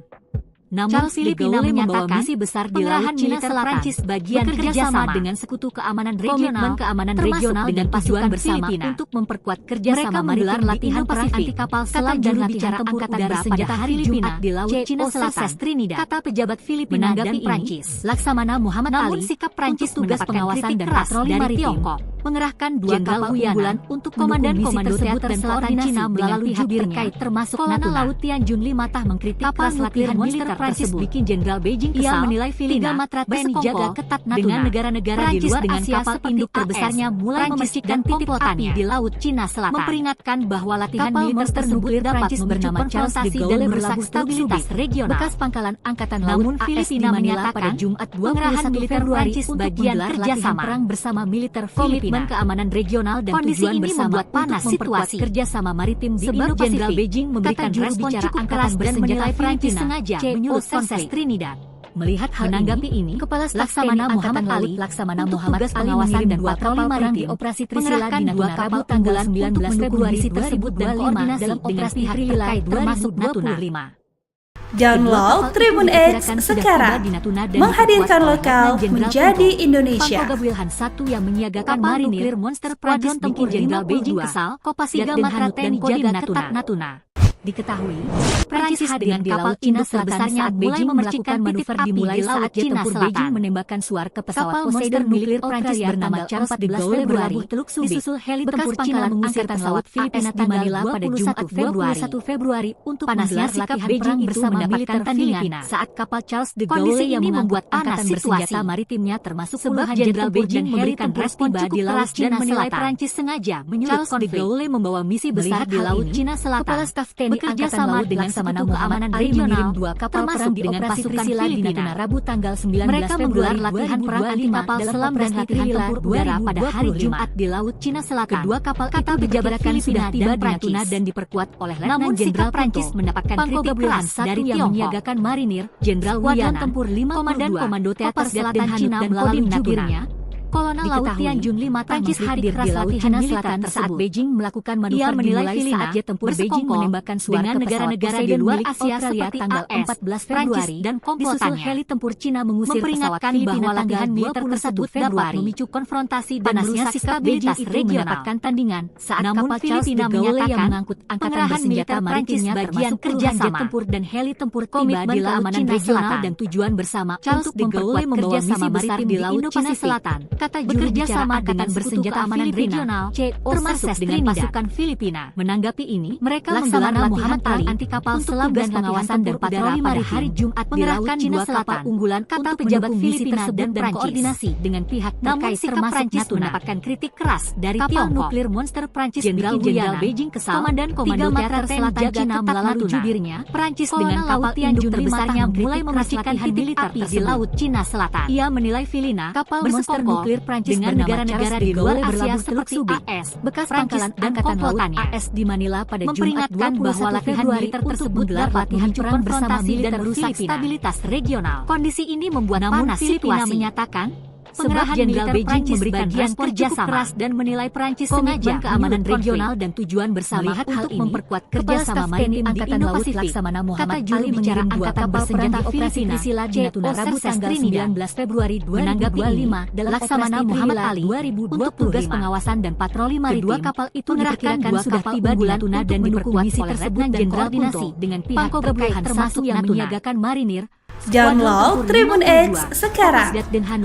Namun Filipina membawa misi besar di Laut Cina Selatan, bagian kerjasama dengan Sekutu Keamanan Regional, dengan pasukan Filipina untuk memperkuat kerjasama maritim latihan perang anti kapal selam dan latihan tempur udara pada hari Jumat di Laut Cina Selatan. Trinidad, kata pejabat Filipina dan Prancis. Laksamana Muhammad Ali, namun sikap Prancis tugas pengawasan dan patroli maritim mengerahkan 2 kapal unggulan untuk komandan-komando teater selatan Cina melalui jubir terkait termasuk Kolonel Laut Tianjun Limatah mengkritik kapal latihan militer Prancis bikin Jenderal Beijing kesal. Ia menilai Filipina matra TNI jaga ketat dengan negara-negara di luar dengan kapal induk terbesarnya mulai memercikan titik api di Laut Cina Selatan. Memperingatkan bahwa latihan militer tersebut dapat bernama Charles de Gaulle merusak stabilitas regional. Bekas pangkalan Angkatan Laut Filipina menyatakan Jumat 21 Februari untuk menggelar latihan perang bersama militer Filipina. Keamanan regional dan kondisi tujuan ini bersama membuat panas situasi kerjasama maritim di Indo-Pasifik. Jenderal Beijing memberikan respon cukup keras dan menilai Prancis sengaja menyulut konflik Trinidad. Melihat menanggapi ini, Kepala Staf Laksamana Muhammad Ali, Laksamana Muhammad pengawasan dan patroli maritim operasi Trisila di Natuna Rabu tanggal 19 Februari tersebut dan koordinasi dalam operasi Trisila termasuk Natuna. Download Tribun X sekarang, menghadirkan lokal menjadi Indonesia. Pangkogab Wilhan 1 yang menyiagakan marinir Monster Prancis tempur Jenderal Beijing kesal, Kopasiga Matra TNI jaga ketat Natuna. Diketahui, Prancis dengan kapal Cina sebesarnya mulai memercikan manuver dimulai saat Cina Selatan menembakkan suar ke pesawat Poseidon nuklir Prancis bernama Charles de Gaulle berlabuh Teluk Subi. Disusul heli tempur Cina mengusir pesawat Filipina di Manila pada Jumat 21 Februari untuk panasnya sikap Beijing bersama militer Filipina saat kapal Charles de Gaulle yang membuat angkatan bersenjata maritimnya termasuk puluhan jenderal Beijing memberikan respon cukup keras dan menilai Prancis sengaja menyulut konflik. Charles de Gaulle membawa misi besar di Laut Cina Selatan. Kepala Staf TNI bekerja sama dengan Sekutu Keamanan Regional dua kapal perang dengan pasukan Filipina Rabu tanggal 19 Mereka menggelar latihan perang anti kapal selam dan latihan tempur udara pada hari Jumat di Laut Cina Selatan. Kedua kapal itu pejabat Filipina tiba di Natuna dan diperkuat oleh Letnan Jenderal Prancis mendapatkan kritik keras dari yang menyiagakan marinir Jenderal Wiyana tempur 52 Komando Teater Selatan Cina melalui jubirnya. Kolonel Laut Tianjun 5 Prancis hadir di Laut Cina Selatan saat Beijing melakukan manuver. Ia menilai saat jet tempur Beijing menembakkan dengan negara-negara di luar Asia seperti Australia 14 Februari dan komplotannya. Heli tempur Cina mengusir pesawat Filipina latihan militer tersebut dapat memicu konfrontasi dan merusak stabilitas regional. Mendapatkan tandingan saat kapal Filipina menyatakan mengangkut angkatan bersenjata maritimnya termasuk kerjasama tempur dan heli tempur tiba di Laut Cina Selatan dan tujuan bersama untuk memperkuat kerjasama maritim di Laut Cina Selatan. Kata juru bicara angkatan bersenjata amanan regional, termasuk dengan pasukan Filipina. Menanggapi ini, mereka menggelar latihan perang anti kapal selam dan pengawasan dan patroli pada hari Jumat di Laut Cina Selatan. Unggulan kata pejabat Filipina dan koordinasi dengan pihak terkait termasuk Natuna mendapatkan kritik keras dari kapal nuklir monster Prancis Jenderal Beijing Kesal, Komandan Komando Teater Selatan Cina melalui jubirnya. Prancis dengan kapal induk terbesarnya mulai memercikan titik api di Laut Cina Selatan. Ia menilai Filipina kapal monster nuklir Prancis dengan negara-negara di luar Asia seperti AS, bekas pangkalan angkatan laut AS di Manila pada Jumat 21 bahwa latihan militer tersebut dapat memicu konfrontasi dan merusak stabilitas regional. Kondisi ini membuat panas Filipina menyatakan pengerahan Jenderal Beijing memberikan respon cukup keras dan menilai Prancis sengaja keamanan regional dan tujuan bersama untuk memperkuat kerjasama maritim di Indo-Pasifik. Kata juru bicara angkatan bersenjata Filipina Natuna Rabu tanggal 19 Februari 2025 dalam Laksamana Muhammad Ali untuk tugas pengawasan dan patroli maritim. Kedua kapal itu diperkirakan sudah tiba di Natuna dan diperkuat oleh Letnan Jenderal koordinasi dengan pihak terkait termasuk yang menyiagakan marinir. Download Tribun X sekarang,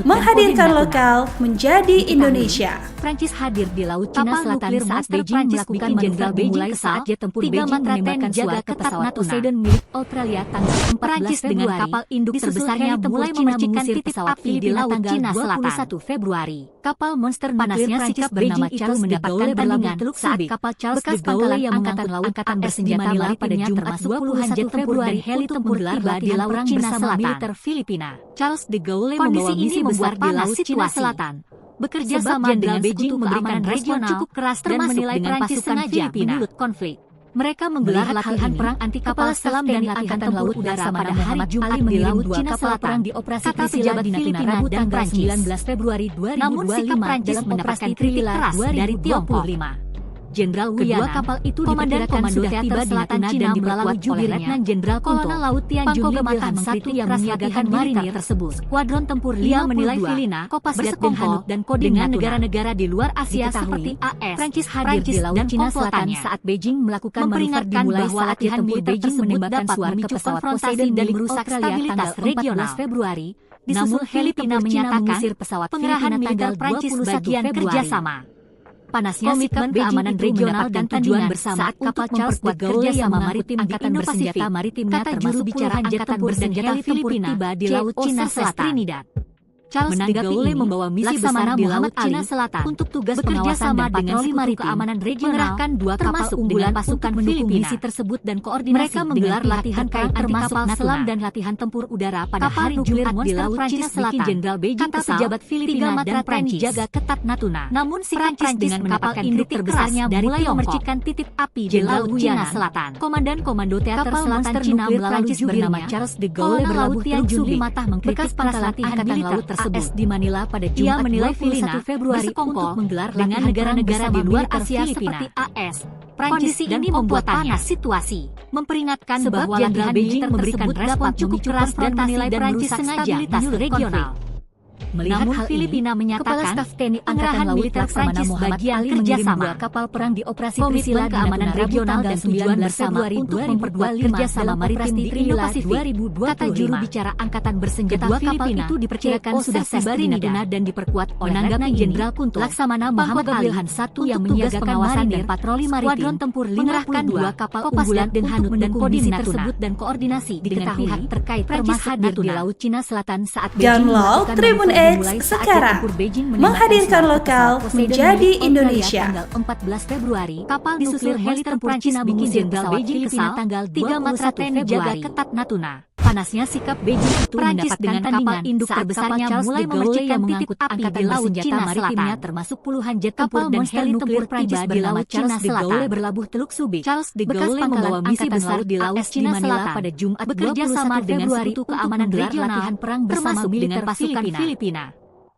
menghadirkan lokal menjadi Indonesia. Prancis hadir di Laut Cina Selatan saat Beijing melakukan Jenderal Beijing saat jet tempur Beijing menembakkan jaga ketat Poseidon milik Australia tanggal 14 Februari dengan kapal induk terbesarnya mulai memercikan titik api di Laut Cina Selatan 21 Februari. Kapal monster panasnya sikap bernama Charles mendapatkan tandingan saat kapal Charles de Gaulle yang angkatan laut angkatan bersenjata pada Jumat 21 Februari heli tempur tiba di Laut Cina Selatan militer Filipina. Charles de Gaulle membawa misi besar di Laut Cina Selatan. Bekerja sama dengan Beijing memberikan respon cukup keras dan menilai Prancis sengaja menyulut konflik. Mereka menggelar latihan perang anti kapal selam dan latihan tempur udara pada hari Jumat di Laut Cina Selatan. Kata pejabat Filipina dan Prancis 19 Februari 2025 namun sikap Prancis mendapatkan kritik keras dari Tiongkok. Jenderal kedua kapal itu diperkirakan sudah tiba di Natuna dan diperkuat oleh Letnan Jenderal Kolonel Laut Tianjun 5 satu yang menyiagakan marinir tersebut. Skuadron tempur Lia menilai Filipina Kopas Hanut dan kode dengan negara-negara di luar Asia seperti AS. Prancis hadir di Laut Cina Selatan saat Beijing melakukan manuver dimulai saat latihan tempur Beijing menembakkan suara ke pesawat Poseidon dan merusak stabilitas regional. 14 Februari, namun Filipina menyatakan pengerahan militer Prancis bagian kerjasama. Panasnya sikap keamanan regional dan tujuan bersama saat kapal Charles de Gaulle yang maritim angkatan bersenjata maritimnya termasuk bicara angkatan bersenjata Filipina tiba di Laut Cina Selatan. Charles de Gaulle membawa misi besar di Laut Cina Selatan untuk tugas pengawasan dan patroli maritim keamanan regional dua kapal unggulan pasukan mendukung misi tersebut dan koordinasi. Mereka menggelar latihan perang termasuk selam dan latihan tempur udara pada hari Jumat di Laut Cina Selatan. Jenderal Beijing kata pejabat Filipina dan Prancis jaga ketat Natuna. Namun sikap Prancis dengan mendapatkan kritik terbesarnya mulai memercikan titik api di Laut Cina Selatan. Komandan Komando Teater Selatan Cina melalui bernama Charles de Gaulle berlabuh Teluk Subi bekas pangkalan angkatan laut AS di Manila pada Jumat 21 Februari untuk menggelar dengan negara-negara di luar Asia seperti AS. Kondisi ini membuat panas situasi, memperingatkan bahwa latihan Beijing memberikan respon cukup keras dan menilai Prancis sengaja menyulut regional. Melihat hal Filipina menyatakan pengerahan militer Prancis bagian kerjasama kapal perang di operasi Trisila keamanan regional dan tujuan bersama untuk memperkuat kerjasama maritim di Indo-Pasifik. Kata juru bicara angkatan bersenjata Filipina itu diperkirakan sudah tiba di Natuna dan diperkuat oleh Letnan Jenderal Kunto Laksamana Muhammad Ali yang menyiagakan marinir dan patroli maritim. Skuadron tempur mengerahkan dua kapal unggulan dan Hanut dan misi tersebut dan koordinasi dengan pihak terkait termasuk hadir di Laut Cina Selatan saat Download Tribun X sekarang, menghadirkan lokal menjadi Indonesia. Tanggal 14 Februari, kapal nuklir heli tempur Cina bikin Jenderal Beijing Kesal tanggal 31 Februari ketat Natuna. Panasnya sikap Beijing itu mendapat dengan kapal induk terbesarnya mulai memercikan titik api di Laut Cina maritimnya termasuk puluhan jet tempur dan heli tempur Prancis di Laut Cina Selatan berlabuh Teluk Subi. Charles de Gaulle membawa misi besar di Laut Cina Selatan pada Jumat bekerja sama dengan Sekutu keamanan regional latihan perang bersama dengan pasukan Filipina.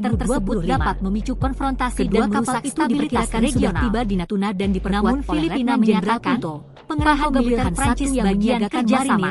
militer tersebut dapat memicu konfrontasi dan merusak stabilitas regional. Tiba di Natuna dan diperkuat oleh Filipina menyatakan pengerahan militer Prancis yang bagian kerjasama.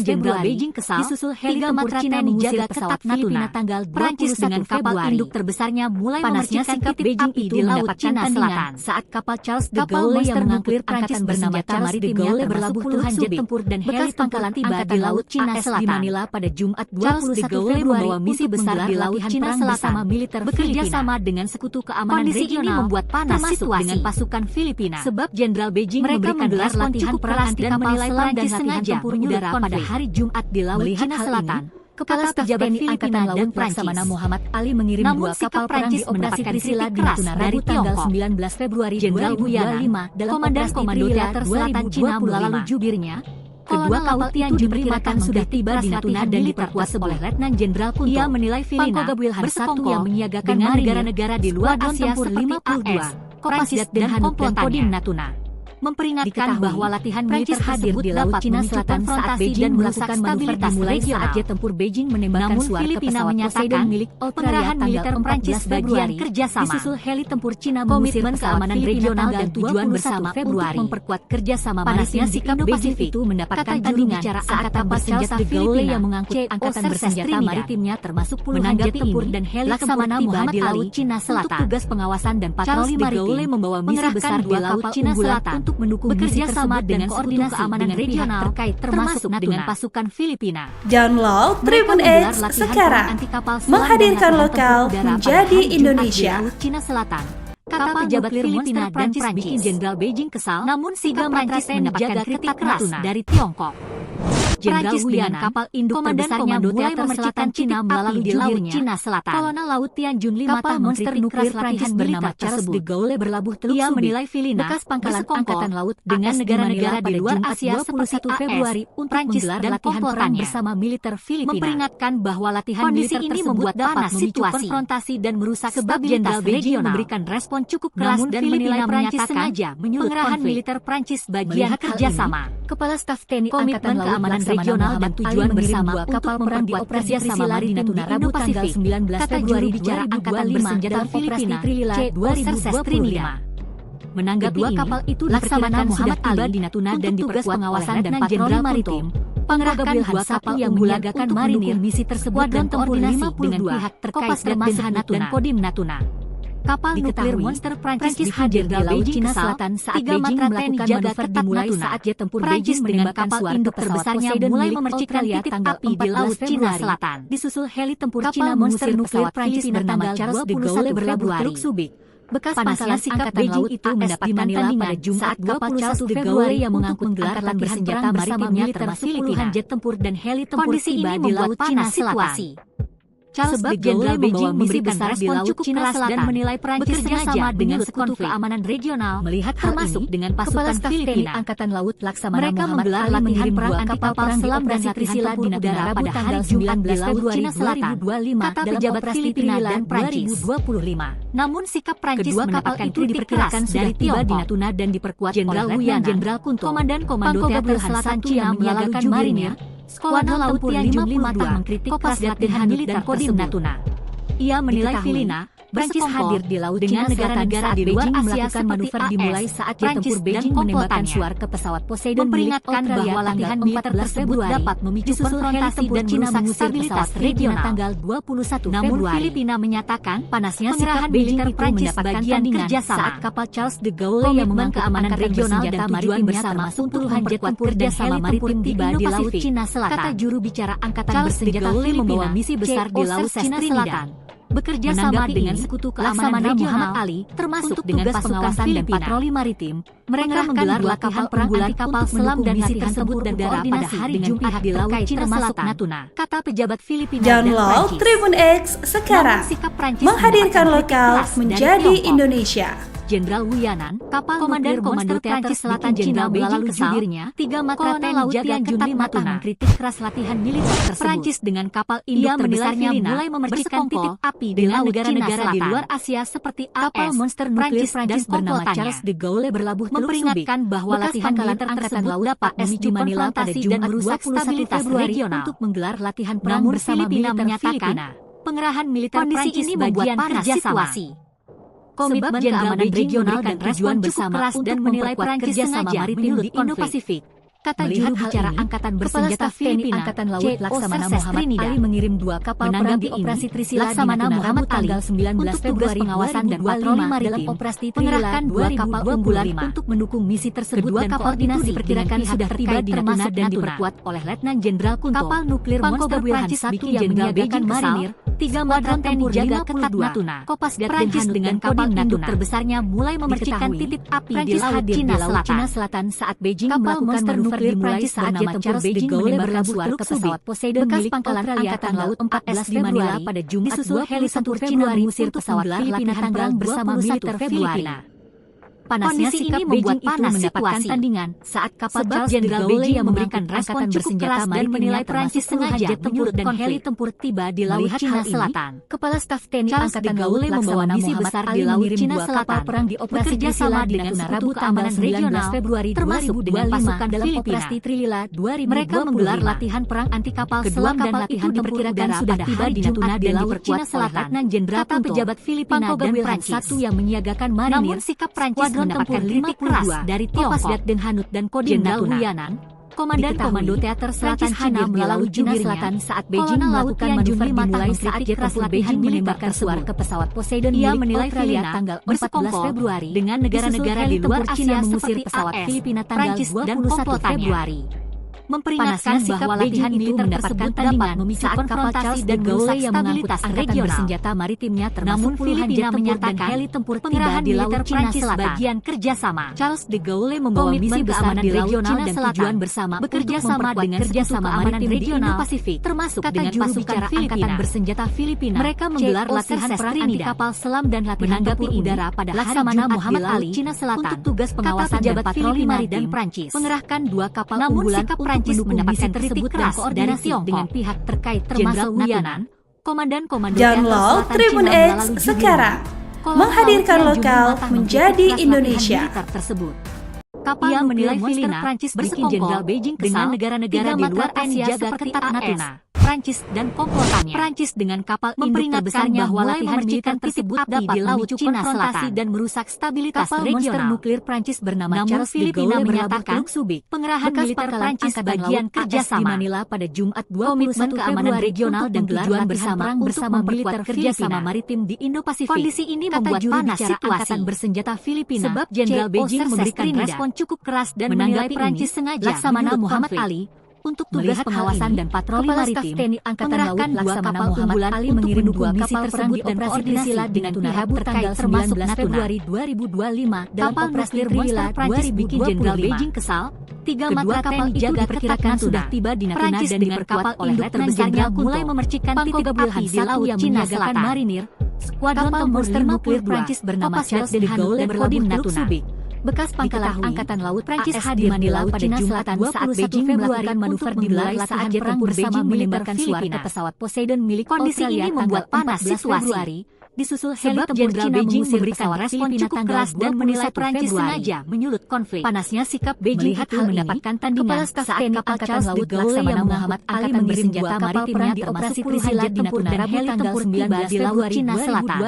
Bikin Jenderal Beijing kesal, disusul heli tiga tempur matra Cina TNI mengusir jaga pesawat ketat Natuna. Filipina tanggal Prancis 21 dengan kapal Februari. induk terbesarnya mulai Panasnya memercikan sikap titik Beijing api itu di laut mendapatkan Cina tandingan Selatan saat kapal Charles de Kapal Gaulle monster yang mengangkut nuklir Prancis angkatan bernama bersenjata Charles de maritimnya Gaulle termasuk berlabuh puluhan puluhan jet jet tempur dan bekas heli pangkalan tiba angkatan di laut laut Cina AS Selatan. di Manila pada Jumat 21 Charles de Gaulle Februari membawa misi untuk besar di menggelar laut latihan Cina perang Selatan bersama militer bekerja Filipina. sama dengan sekutu keamanan Kondisi ini regional membuat panas termasuk situasi. dengan pasukan Filipina. Sebab Jenderal Beijing Mereka memberikan menggelar respon latihan cukup perang keras anti dan kapal menilai selam Prancis dan latihan sengaja tempur menyulut udara pada konflik. hari Jumat di laut Melihat Cina hal Selatan. ini, Kepala Staf TNI Angkatan Laut Laksamana Muhammad Ali mengirim dua kapal perang di operasi Trisila di Natuna Rabu tanggal 19 Februari 2025 dalam Komandan Komando Teater Selatan Cina melalui jubirnya. Kedua kapal itu diperkirakan sudah tiba di Natuna dan diperkuat oleh Letnan Jenderal Kunto. Ia menilai Filipina bersatu yang menyiagakan negara-negara di luar Asia seperti AS, Prancis dan Kodim Natuna. Memperingatkan bahwa latihan militer hadir di Laut Cina Selatan saat Beijing melakukan stabilitas mulai saat jet tempur Beijing menembakkan suara ke pesawat Poseidon milik pengerahan militer Prancis bagian kerjasama. Disusul heli tempur Cina komitmen keamanan regional dan tujuan bersama Februari memperkuat kerjasama maritim di Indo-Pasifik itu mendapatkan tandingan saat kapal bersenjata Filipina yang mengangkut angkatan bersenjata maritimnya termasuk puluhan jet tempur dan heli tempur tiba di Laut Cina Selatan. Untuk tugas pengawasan dan patroli maritim membawa misi besar di Laut Cina Selatan untuk mendukung bekerja sama dengan koordinasi keamanan regional terkait termasuk dengan pasukan Filipina. Download Tribun X sekarang, menghadirkan lokal menjadi Indonesia. Cina Selatan. Kata pejabat Filipina dan Prancis bikin Jenderal Beijing kesal, namun sikap Prancis mendapatkan kritik keras dari Tiongkok. Prancis dengan kapal induk terbesarnya mulai memercikan Cina melalui di Laut Cina Selatan. Kolonel Laut Tianjun 5 kapal monster nuklir Prancis bernama Charles de Gaulle berlabuh Teluk Subi. Ia menilai Filipina bekas pangkalan angkatan laut dengan negara-negara di luar Asia 21 Februari untuk menggelar latihan perang bersama militer Filipina. Memperingatkan bahwa latihan militer ini membuat panas situasi konfrontasi dan merusak sebab Jenderal Beijing memberikan respon cukup keras dan menilai Prancis sengaja menyulut pengerahan militer Prancis bagian kerjasama. Kepala Staf TNI Angkatan Laut regional dan tujuan bersama kapal perang di operasi Trisila di Natuna Rabu tanggal 19 Februari bicara Angkatan Bersenjata Filipina C-225. Menanggapi dua kapal itu Laksamana Muhammad Ali di Natuna dan diperkuat pengawasan dan patroli maritim. Pengerahkan dua kapal yang menyiagakan marinir misi tersebut dan koordinasi dengan pihak terkait dan Kodim Natuna. Kapal nuklir monster Prancis hadir di Laut Cina Selatan saat Beijing melakukan manuver dimulai saat jet tempur Beijing menembakkan suara induk terbesarnya mulai memercikan titik api di Laut Cina Selatan. Disusul heli tempur Cina monster nuklir Prancis bernama Charles de Gaulle berlabuh Teluk Subi. Bekas pangkalan angkatan laut itu mendapatkan tandingan pada Jumat 21 Februari yang mengangkut angkatan bersenjata maritimnya termasuk puluhan jet tempur dan heli tempur tiba di Laut Cina Selatan. Charles de Gaulle membawa misi besar di Laut Cina Selatan dan menilai Prancis bekerjasama dengan sekutu keamanan regional melihat termasuk dengan pasukan Filipina. Angkatan Laut Laksamana mereka menggelar latihan perang anti-kapal selam dan Trisila di udara pada hari Jumat 19 Februari 2025 kata pejabat Filipina dan Prancis 2025. Namun sikap Prancis kapal itu diperkirakan dari tiba di Natuna dan diperkuat Jenderal Letnan Jenderal Kunto, Komandan Komando Teater Selatan Cina menyiagakan marinir. Skuadron Laut Tianjun 5 mengkritik keras latihan militer Kodim Natuna. Ia menilai Filipina Prancis hadir di Laut dengan negara-negara di luar Asia melakukan manuver dimulai saat jet tempur Beijing menembakkan suara ke pesawat Poseidon memperingatkan bahwa latihan militer tersebut dapat memicu konfrontasi dan Cina mengusir pesawat regional tanggal 21 Februari. Namun Filipina menyatakan panasnya sikap militer Prancis bagian kerjasama saat kapal Charles de Gaulle yang mengangkut keamanan regional dan tujuan bersama puluhan jet tempur dan heli maritim tiba di Laut Cina Selatan. Kata juru bicara angkatan bersenjata Filipina membawa misi besar di Laut Cina Selatan. Bekerja sama dengan sekutu keamanan regional Ali, termasuk dengan pengawasan dan patroli maritim, mereka menggelar latihan perang anti-kapal selam dan misi tersebut dan koordinasi pada hari Jumat di Laut Cina Selatan. Natuna, kata pejabat Filipina Download Tribun X sekarang, menghadirkan lokal menjadi Indonesia. Jenderal Wuyanan, kapal Komandan Komando Teater Selatan Jenderal melalui jubirnya, 3 Matra Laut Tianjun 5 mengkritik keras latihan militer tersebut. Prancis dengan kapal induk terbesarnya mulai memercikan titik api dengan negara-negara di luar Asia seperti kapal monster nuklir Prancis bernama Charles de Gaulle berlabuh Teluk Subi. Memperingatkan bahwa latihan militer angkatan laut dapat memicu konfrontasi dan merusak stabilitas regional untuk menggelar latihan perang bersama militer Filipina. Pengerahan militer Prancis ini membuat panas situasi. Komitmen keamanan regional dan tujuan bersama dan menilai Prancis sengaja maritim di Indo-Pasifik. Kata juru bicara Angkatan Bersenjata Filipina Angkatan Laut Laksamana Muhammad Ali mengirim 2 kapal perang di operasi Trisila di Natuna Muhammad tanggal 19 Februari pengawasan dan patroli maritim operasi mengerahkan 2 kapal unggulan untuk mendukung misi tersebut dan koordinasi diperkirakan sudah tiba di Natuna dan diperkuat oleh Letnan Jenderal Kunto. Kapal nuklir monster Prancis bikin Jenderal Beijing marinir 3 Madron TNI jaga ketat Natuna. Kopasgat Prancis dengan kapal induk terbesarnya mulai memercikan titik api di Laut Cina Selatan saat Beijing melakukan manuver nuklir Prancis saat jet tempur Beijing menembakkan suar ke pesawat Poseidon milik pangkalan angkatan laut 14 di Manila pada Jumat 21 Februari mengusir pesawat Filipina terbang bersama militer Filipina. Panasnya sikap Beijing itu mendapatkan tandingan saat kapal Charles de Gaulle yang memberikan respon cukup keras dan menilai Prancis sengaja tempur dan heli tempur tiba di Laut Cina Selatan. Kepala Staf TNI Angkatan Laut membawa misi besar di Laut Cina Selatan perang di operasi bekerjasama dengan Sekutu Keamanan Regional Februari termasuk dengan pasukan dalam operasi Trilila 2025. Mereka menggelar latihan perang anti kapal selam dan latihan diperkirakan sudah tiba di Natuna di Laut Cina Selatan. Jenderal pejabat Filipina dan Prancis yang menyiagakan marinir. Namun sikap Prancis mendapatkan kritik keras dari Tiongkok dan Hanut dan Kodim Natuna. Komandan Komando Teater Selatan Cina melalui Cina Selatan saat Beijing melakukan manuver dimulai saat jet tempur Beijing menembakkan suar ke pesawat Poseidon ia menilai Filipina tanggal 14 Februari dengan negara-negara di luar Asia mengusir pesawat Filipina tanggal 21 Februari. Memperingatkan bahwa latihan militer tersebut dapat memicu konfrontasi dan merusak stabilitas angkatan bersenjata maritimnya termasuk Filipina menyatakan heli tempur pengerahan di Laut Cina Selatan bagian kerjasama. Charles de Gaulle membawa misi keamanan regional dan tujuan bersama bekerja sama dengan kerjasama maritim regional Pasifik termasuk dengan pasukan angkatan bersenjata Filipina. Mereka menggelar latihan perang anti kapal selam dan latihan tempur udara pada Laksamana Muhammad Ali Cina Selatan untuk tugas pengawasan dan patroli maritim Prancis mengerahkan 2 kapal unggulan Prancis mendapatkan kritik keras dari Tiongkok dengan pihak terkait termasuk Natuna. Komandan Komando Download Tribun X sekarang, menghadirkan lokal menjadi Indonesia. Kapal ia menilai Filipina Prancis bersekongkol Beijing dengan negara-negara di luar Asia seperti Natuna, Prancis dan komplotannya. Prancis dengan kapal induk terbesarnya bahwa latihan militer tersebut dapat memicu konfrontasi dan merusak stabilitas regional. Nuklir Prancis bernama Charles Filipina menyatakan pengerahan militer Prancis bagian kerjasama di Manila pada Jumat 21 keamanan regional dan tujuan bersama militer kerjasama maritim di Indo-Pasifik. Kondisi ini membuat panas angkatan bersenjata Filipina sebab Jenderal Beijing memberikan respon cukup keras dan menilai Prancis sengaja Laksamana Muhammad Ali untuk tugas pengawasan dan patroli maritim mengerahkan 2 kapal unggulan Ali mengirim 2 kapal tersebut dan koordinasi dengan pihak terkait termasuk Februari 2025 dalam operasi Trilila Prancis bikin Jenderal Beijing kesal. 3 matra kapal itu diperkirakan sudah tiba di Natuna dan diperkuat oleh Letnan Jenderal mulai memercikan titik api di Laut Cina Selatan. Marinir Skuadron tempur nuklir Prancis bernama Charles de Gaulle dan Kodim Natuna. Bekas pangkalan angkatan laut Prancis hadir di Manila pada Jumat Selatan saat Beijing melakukan manuver dimulai saat jet tempur Beijing menembakkan suar ke pesawat Poseidon milik kondisi ini membuat panas situasi. Disusul heli tempur Cina Beijing memberikan respon cukup keras dan menilai Prancis sengaja menyulut konflik. Panasnya sikap Beijing itu mendapatkan tandingan saat kapal Charles de Gaulle yang Muhammad Ali mengirim 2 kapal perang di operasi Trilila di Natuna dan heli tempur tiba di Laut Cina Selatan.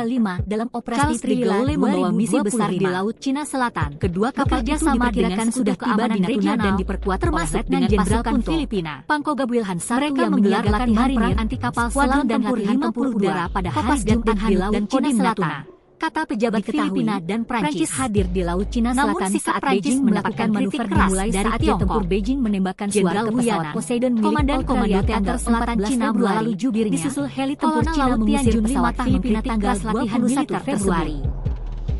Dalam operasi Trilila membawa misi besar di Laut Cina Selatan. Kedua kapal itu diperkirakan sudah tiba di Natuna dan diperkuat termasuk dengan pasukan Filipina. Pangkoga Wilhan I yang menggelar latihan perang anti kapal selam dan latihan tempur udara pada hari Jumat di Laut Cina Selatan. Kata pejabat Filipina dan Prancis hadir di Laut Cina Selatan saat Beijing mendapatkan manuver dimulai dari jet tempur Beijing menembakkan suar ke pesawat Poseidon milik Komando Teater Selatan Cina melalui jubirnya. Disusul heli tempur Cina mengusir pesawat Filipina tanggal 21 Februari.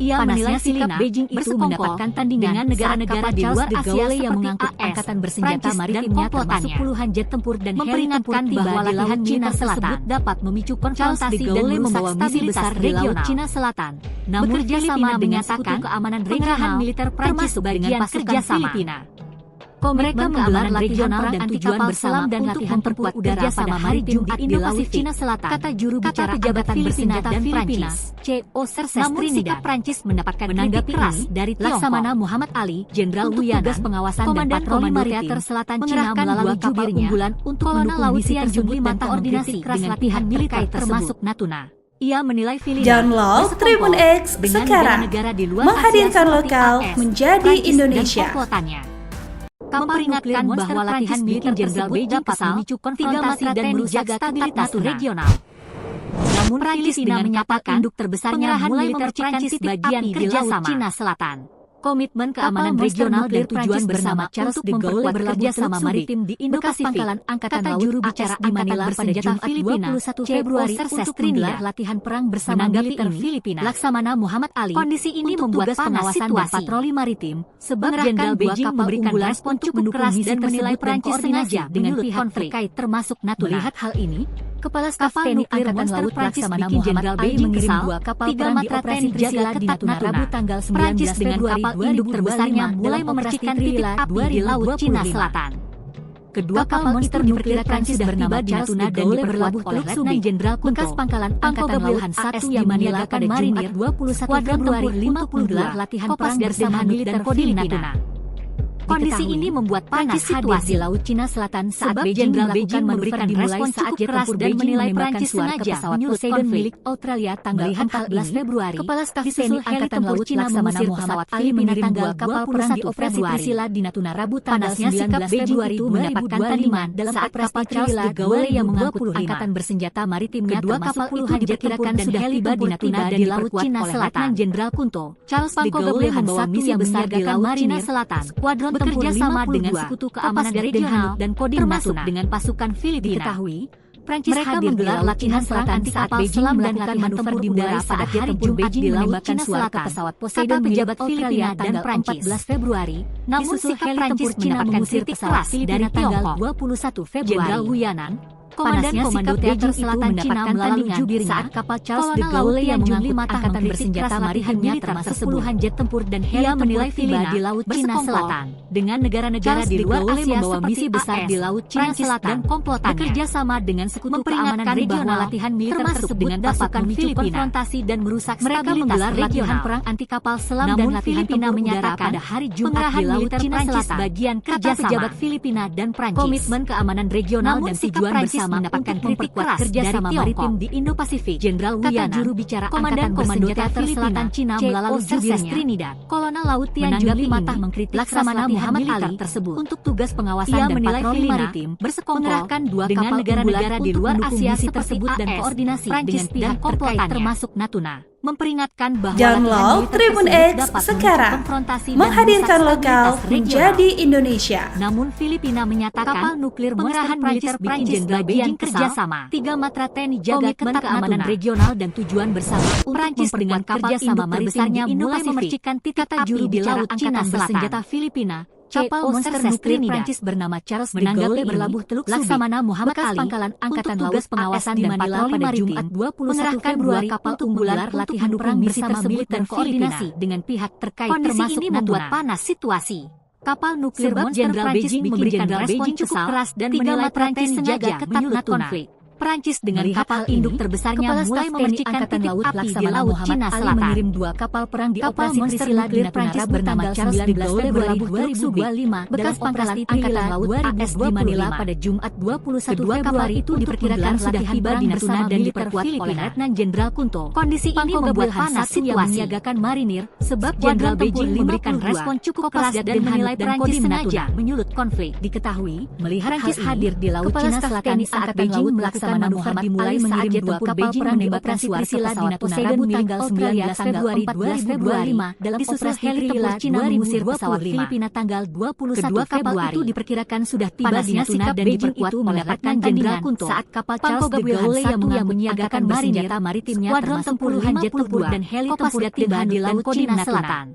Ia menilai sikap Beijing itu mendapatkan tandingan dengan negara-negara di luar Asia yang mengangkut angkatan bersenjata maritimnya termasuk puluhan jet tempur dan heli tempur bahwa latihan Cina Selatan dapat memicu konfrontasi dan merusak stabilitas di Laut Cina Selatan. Namun bekerja sama dengan Sekutu Keamanan Regional militer Prancis bagian pasukan Filipina. Mereka menggelar regional dan tujuan bersama dan latihan tempur udara pada hari Jumat di Laut Cina Selatan. Kata juru bicara Angkatan Bersenjata Prancis, C.O. Serses Trinidad. Prancis mendapatkan kritik keras dari Laksamana Muhammad Ali, Jenderal tugas pengawasan dan patroli maritim Selatan Cina melalui kapal unggulan untuk mendukung misi tersebut dan koordinasi dengan pihak militer termasuk Natuna. Ia menilai Filipina Download Tribun X sekarang, menghadirkan lokal menjadi Indonesia. Memperingatkan bahwa latihan militer Jenderal Beijing dapat memicu konfrontasi dan menjaga stabilitas regional. Namun Filipina menyatakan induk terbesarnya mulai memercikan titik api di Laut Cina Selatan. Komitmen keamanan regional dan tujuan bersama Charles de Gaulle bekerja sama maritim di Indo-Pasifik. Pangkalan Angkatan Laut juru bicara di Manila pada Jumat 21 Februari untuk menggelar latihan perang bersama militer Filipina. Laksamana Muhammad Ali. Kondisi ini membuat pengawasan dan patroli maritim, sebab Jenderal Beijing memberikan respon cukup keras dan menilai Prancis sengaja dengan pihak terkait termasuk Natuna. Melihat hal ini, Kepala Staf TNI Angkatan Laut Laksamana Muhammad Ali mengirim 2 kapal perang di operasi Trisila di Natuna Rabu tanggal 19 Februari 2025 terbesarnya mulai memercikan titik api di Laut Cina Selatan. Kedua kapal monster nuklir Prancis bernama Charles de Gaulle berlabuh oleh Letnan Jenderal bekas pangkalan Angkatan Laut 1 yang menyiagakan marinir 21 Februari untuk menggelar latihan perang bersama militer Filipina. Kondisi ini membuat panas situasi di Laut Cina Selatan saat Jenderal Beijing memberikan respon cukup keras dan menilai Prancis sengaja menyulut Poseidon milik Australia tanggal 14 Februari. Kepala Staf TNI Angkatan Laut Cina mengusir pesawat Filipina tanggal kapal perang di operasi Trisila di Natuna Rabu tanggal 19 Februari itu mendapatkan tandingan dalam operasi Charles de Gaulle yang mengangkut angkatan bersenjata maritimnya termasuk puluhan jet tempur dan heli tiba di Natuna dan di Laut Cina Selatan. Jenderal Kunto Charles de Gaulle membawa misi besar di Laut Cina Selatan. Skuadron bekerja sama dengan sekutu keamanan regional dan kodim termasuk dengan pasukan Filipina. Diketahui, Prancis hadir menggelar latihan perang anti kapal selam dan latihan tempur di udara pada hari Jumat di Laut Cina Selatan. Pesawat Poseidon pejabat Filipina dan 14 Februari. Namun sikap Prancis Cina mengusir pesawat dari tanggal 21 Februari. Jenderal Wuyanan, Komandan Komando Teater Selatan Cina melalui jubirnya saat kapal Charles de Gaulle yang mengangkut angkatan bersenjata maritimnya termasuk puluhan jet tempur dan heli menilai Filipina di Laut Cina Selatan. Dengan negara-negara di luar Asia membawa misi besar di Laut Cina Selatan dan komplotannya bekerja sama dengan sekutu keamanan regional latihan militer tersebut dengan pasukan Filipina konfrontasi dan merusak mereka menggelar latihan perang anti kapal selam dan latihan tempur udara pada hari Jumat di Laut Cina Selatan. Bagian kerja pejabat Filipina dan Prancis. Komitmen keamanan regional dan tujuan bersama mendapatkan kritik keras kerjasama maritim di Indo-Pasifik. Jenderal Wuyanan, juru bicara Angkatan Komando Teater Selatan Cina melalui jubirnya Trinidad, Kolonel Laut Tian Juli Matah mengkritik Laksamana Muhammad Ali tersebut untuk tugas pengawasan dan patroli maritim bersekongkol mengerahkan 2 kapal negara-negara di luar Asia tersebut dan koordinasi dengan pihak terkait termasuk Natuna. Memperingatkan bahwa download Tribun X sekarang menghadirkan lokal menjadi Indonesia. Namun Filipina menyatakan kapal nuklir pengerahan militer Prancis Jenderal Beijing kerjasama 3 matra TNI jaga ketat keamanan regional dan tujuan bersama Prancis dengan kapal sama maritimnya mulai memercikan titik api di Laut Cina bersenjata Filipina. Kapal monster nuklir Prancis bernama Charles de Gaulle berlabuh Teluk Subi. Laksamana Muhammad Ali pangkalan Angkatan Laut pengawasan dan patroli maritim mengerahkan 2 kapal unggulan latihan perang bersama militer koordinasi dengan pihak terkait termasuk ini membuat panas situasi. Kapal nuklir Jenderal Beijing memberikan respon cukup keras dan menilai Prancis sengaja menyulut konflik. Prancis dengan kapal induk terbesarnya mulai memercikan titik api di Laut Cina Selatan. Mengirim 2 kapal perang di operasi Trisila di Prancis bernama Charles de Gaulle berlabuh 2025 bekas pangkalan Angkatan Laut AS di Manila pada Jumat 21 Februari itu diperkirakan sudah tiba di Natuna dan diperkuat oleh Letnan Jenderal Kunto. Kondisi ini membuat panas situasi menyiagakan marinir sebab Jenderal Beijing memberikan respon cukup keras dan menilai Prancis sengaja menyulut konflik. Diketahui, melihat Prancis hadir di Laut Cina Selatan saat Beijing melaksanakan manuver dimulai mengirim 2 kapal perang di operasi Trisila di Natuna Rabu tanggal 19 Februari 2025 dalam operasi heli tempur Cina mengusir pesawat Filipina tanggal 21 Kedua kapal itu diperkirakan sudah tiba di Natuna dan diperkuat mendapatkan Jenderal Kunto saat kapal Charles de Gaulle yang menyiagakan bersenjata maritimnya termasuk puluhan jet tempur dan heli tempur tiba di Laut Cina Selatan.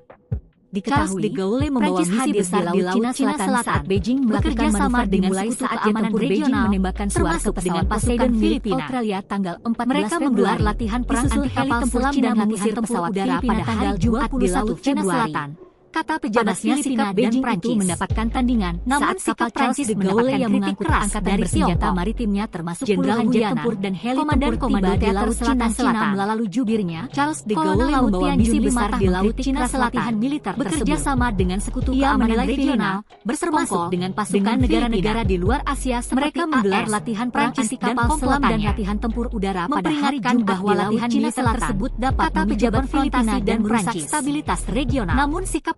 Diketahui, de Gaulle membawa misi besar di Laut Cina Selatan saat Beijing melakukan manuver dimulai saat jet tempur Beijing menembakkan termasuk dengan pasukan Filipina. Australia tanggal 14 mereka menggelar latihan perang anti kapal selam dan latihan pesawat udara pada tanggal Jumat di Laut Cina Selatan. Kata pejabat Filipina dan Prancis mendapatkan tandingan namun sikap Prancis de Gaulle yang mengangkut angkatan bersenjata maritimnya termasuk puluhan jet tempur dan heli tempur tiba di Laut Cina Selatan melalui jubirnya Charles de Gaulle membawa misi besar di Laut Cina Selatan militer bekerja sama dengan sekutu keamanan regional bersekongkol dengan pasukan negara-negara di luar Asia mereka menggelar latihan perang anti kapal selam dan latihan tempur udara pada hari Jumat bahwa latihan militer tersebut dapat pejabat Filipina dan merusak stabilitas regional namun sikap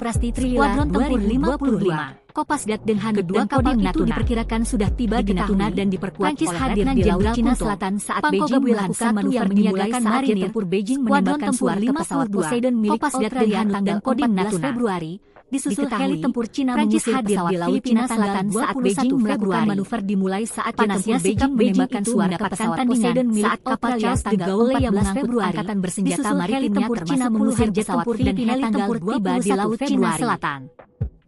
Prasti Trilila Skuadron Tempur 52. Kopasgat dan Han kedua kapal itu diperkirakan sudah tiba di Natuna dan diperkuat Prancis oleh hadir Letnan di Laut Jenderal Cina Kunto. Selatan saat Pangkogab Beijing melakukan melakukan manuver yang dimulai dimulai saat saat Marinir Tempur Beijing Skuadron menembakkan Tempur suara ke pesawat 52 Poseidon milik Kopasgat dan Australia Han tanggal tanggal 14 Natuna. Februari. Disusul Diketahui, heli tempur Cina Prancis mengusir hadir pesawat di Laut Filipina Cina Selatan tanggal saat 21 Beijing melakukan Februari. manuver dimulai saat Panasnya tempur sikap Beijing Beijing menembakkan itu suara ke mendapatkan pesawat tandingan Poseidon milik saat kapal Australia Charles de tanggal Gaulle yang 14 mengangkut Februari. angkatan bersenjata Disusul heli maritimnya tempur Cina termasuk puluhan puluhan jet jet tempur tempur dan heli Filipina tanggal tempur tiba di 21 Laut Cina Februari. Selatan.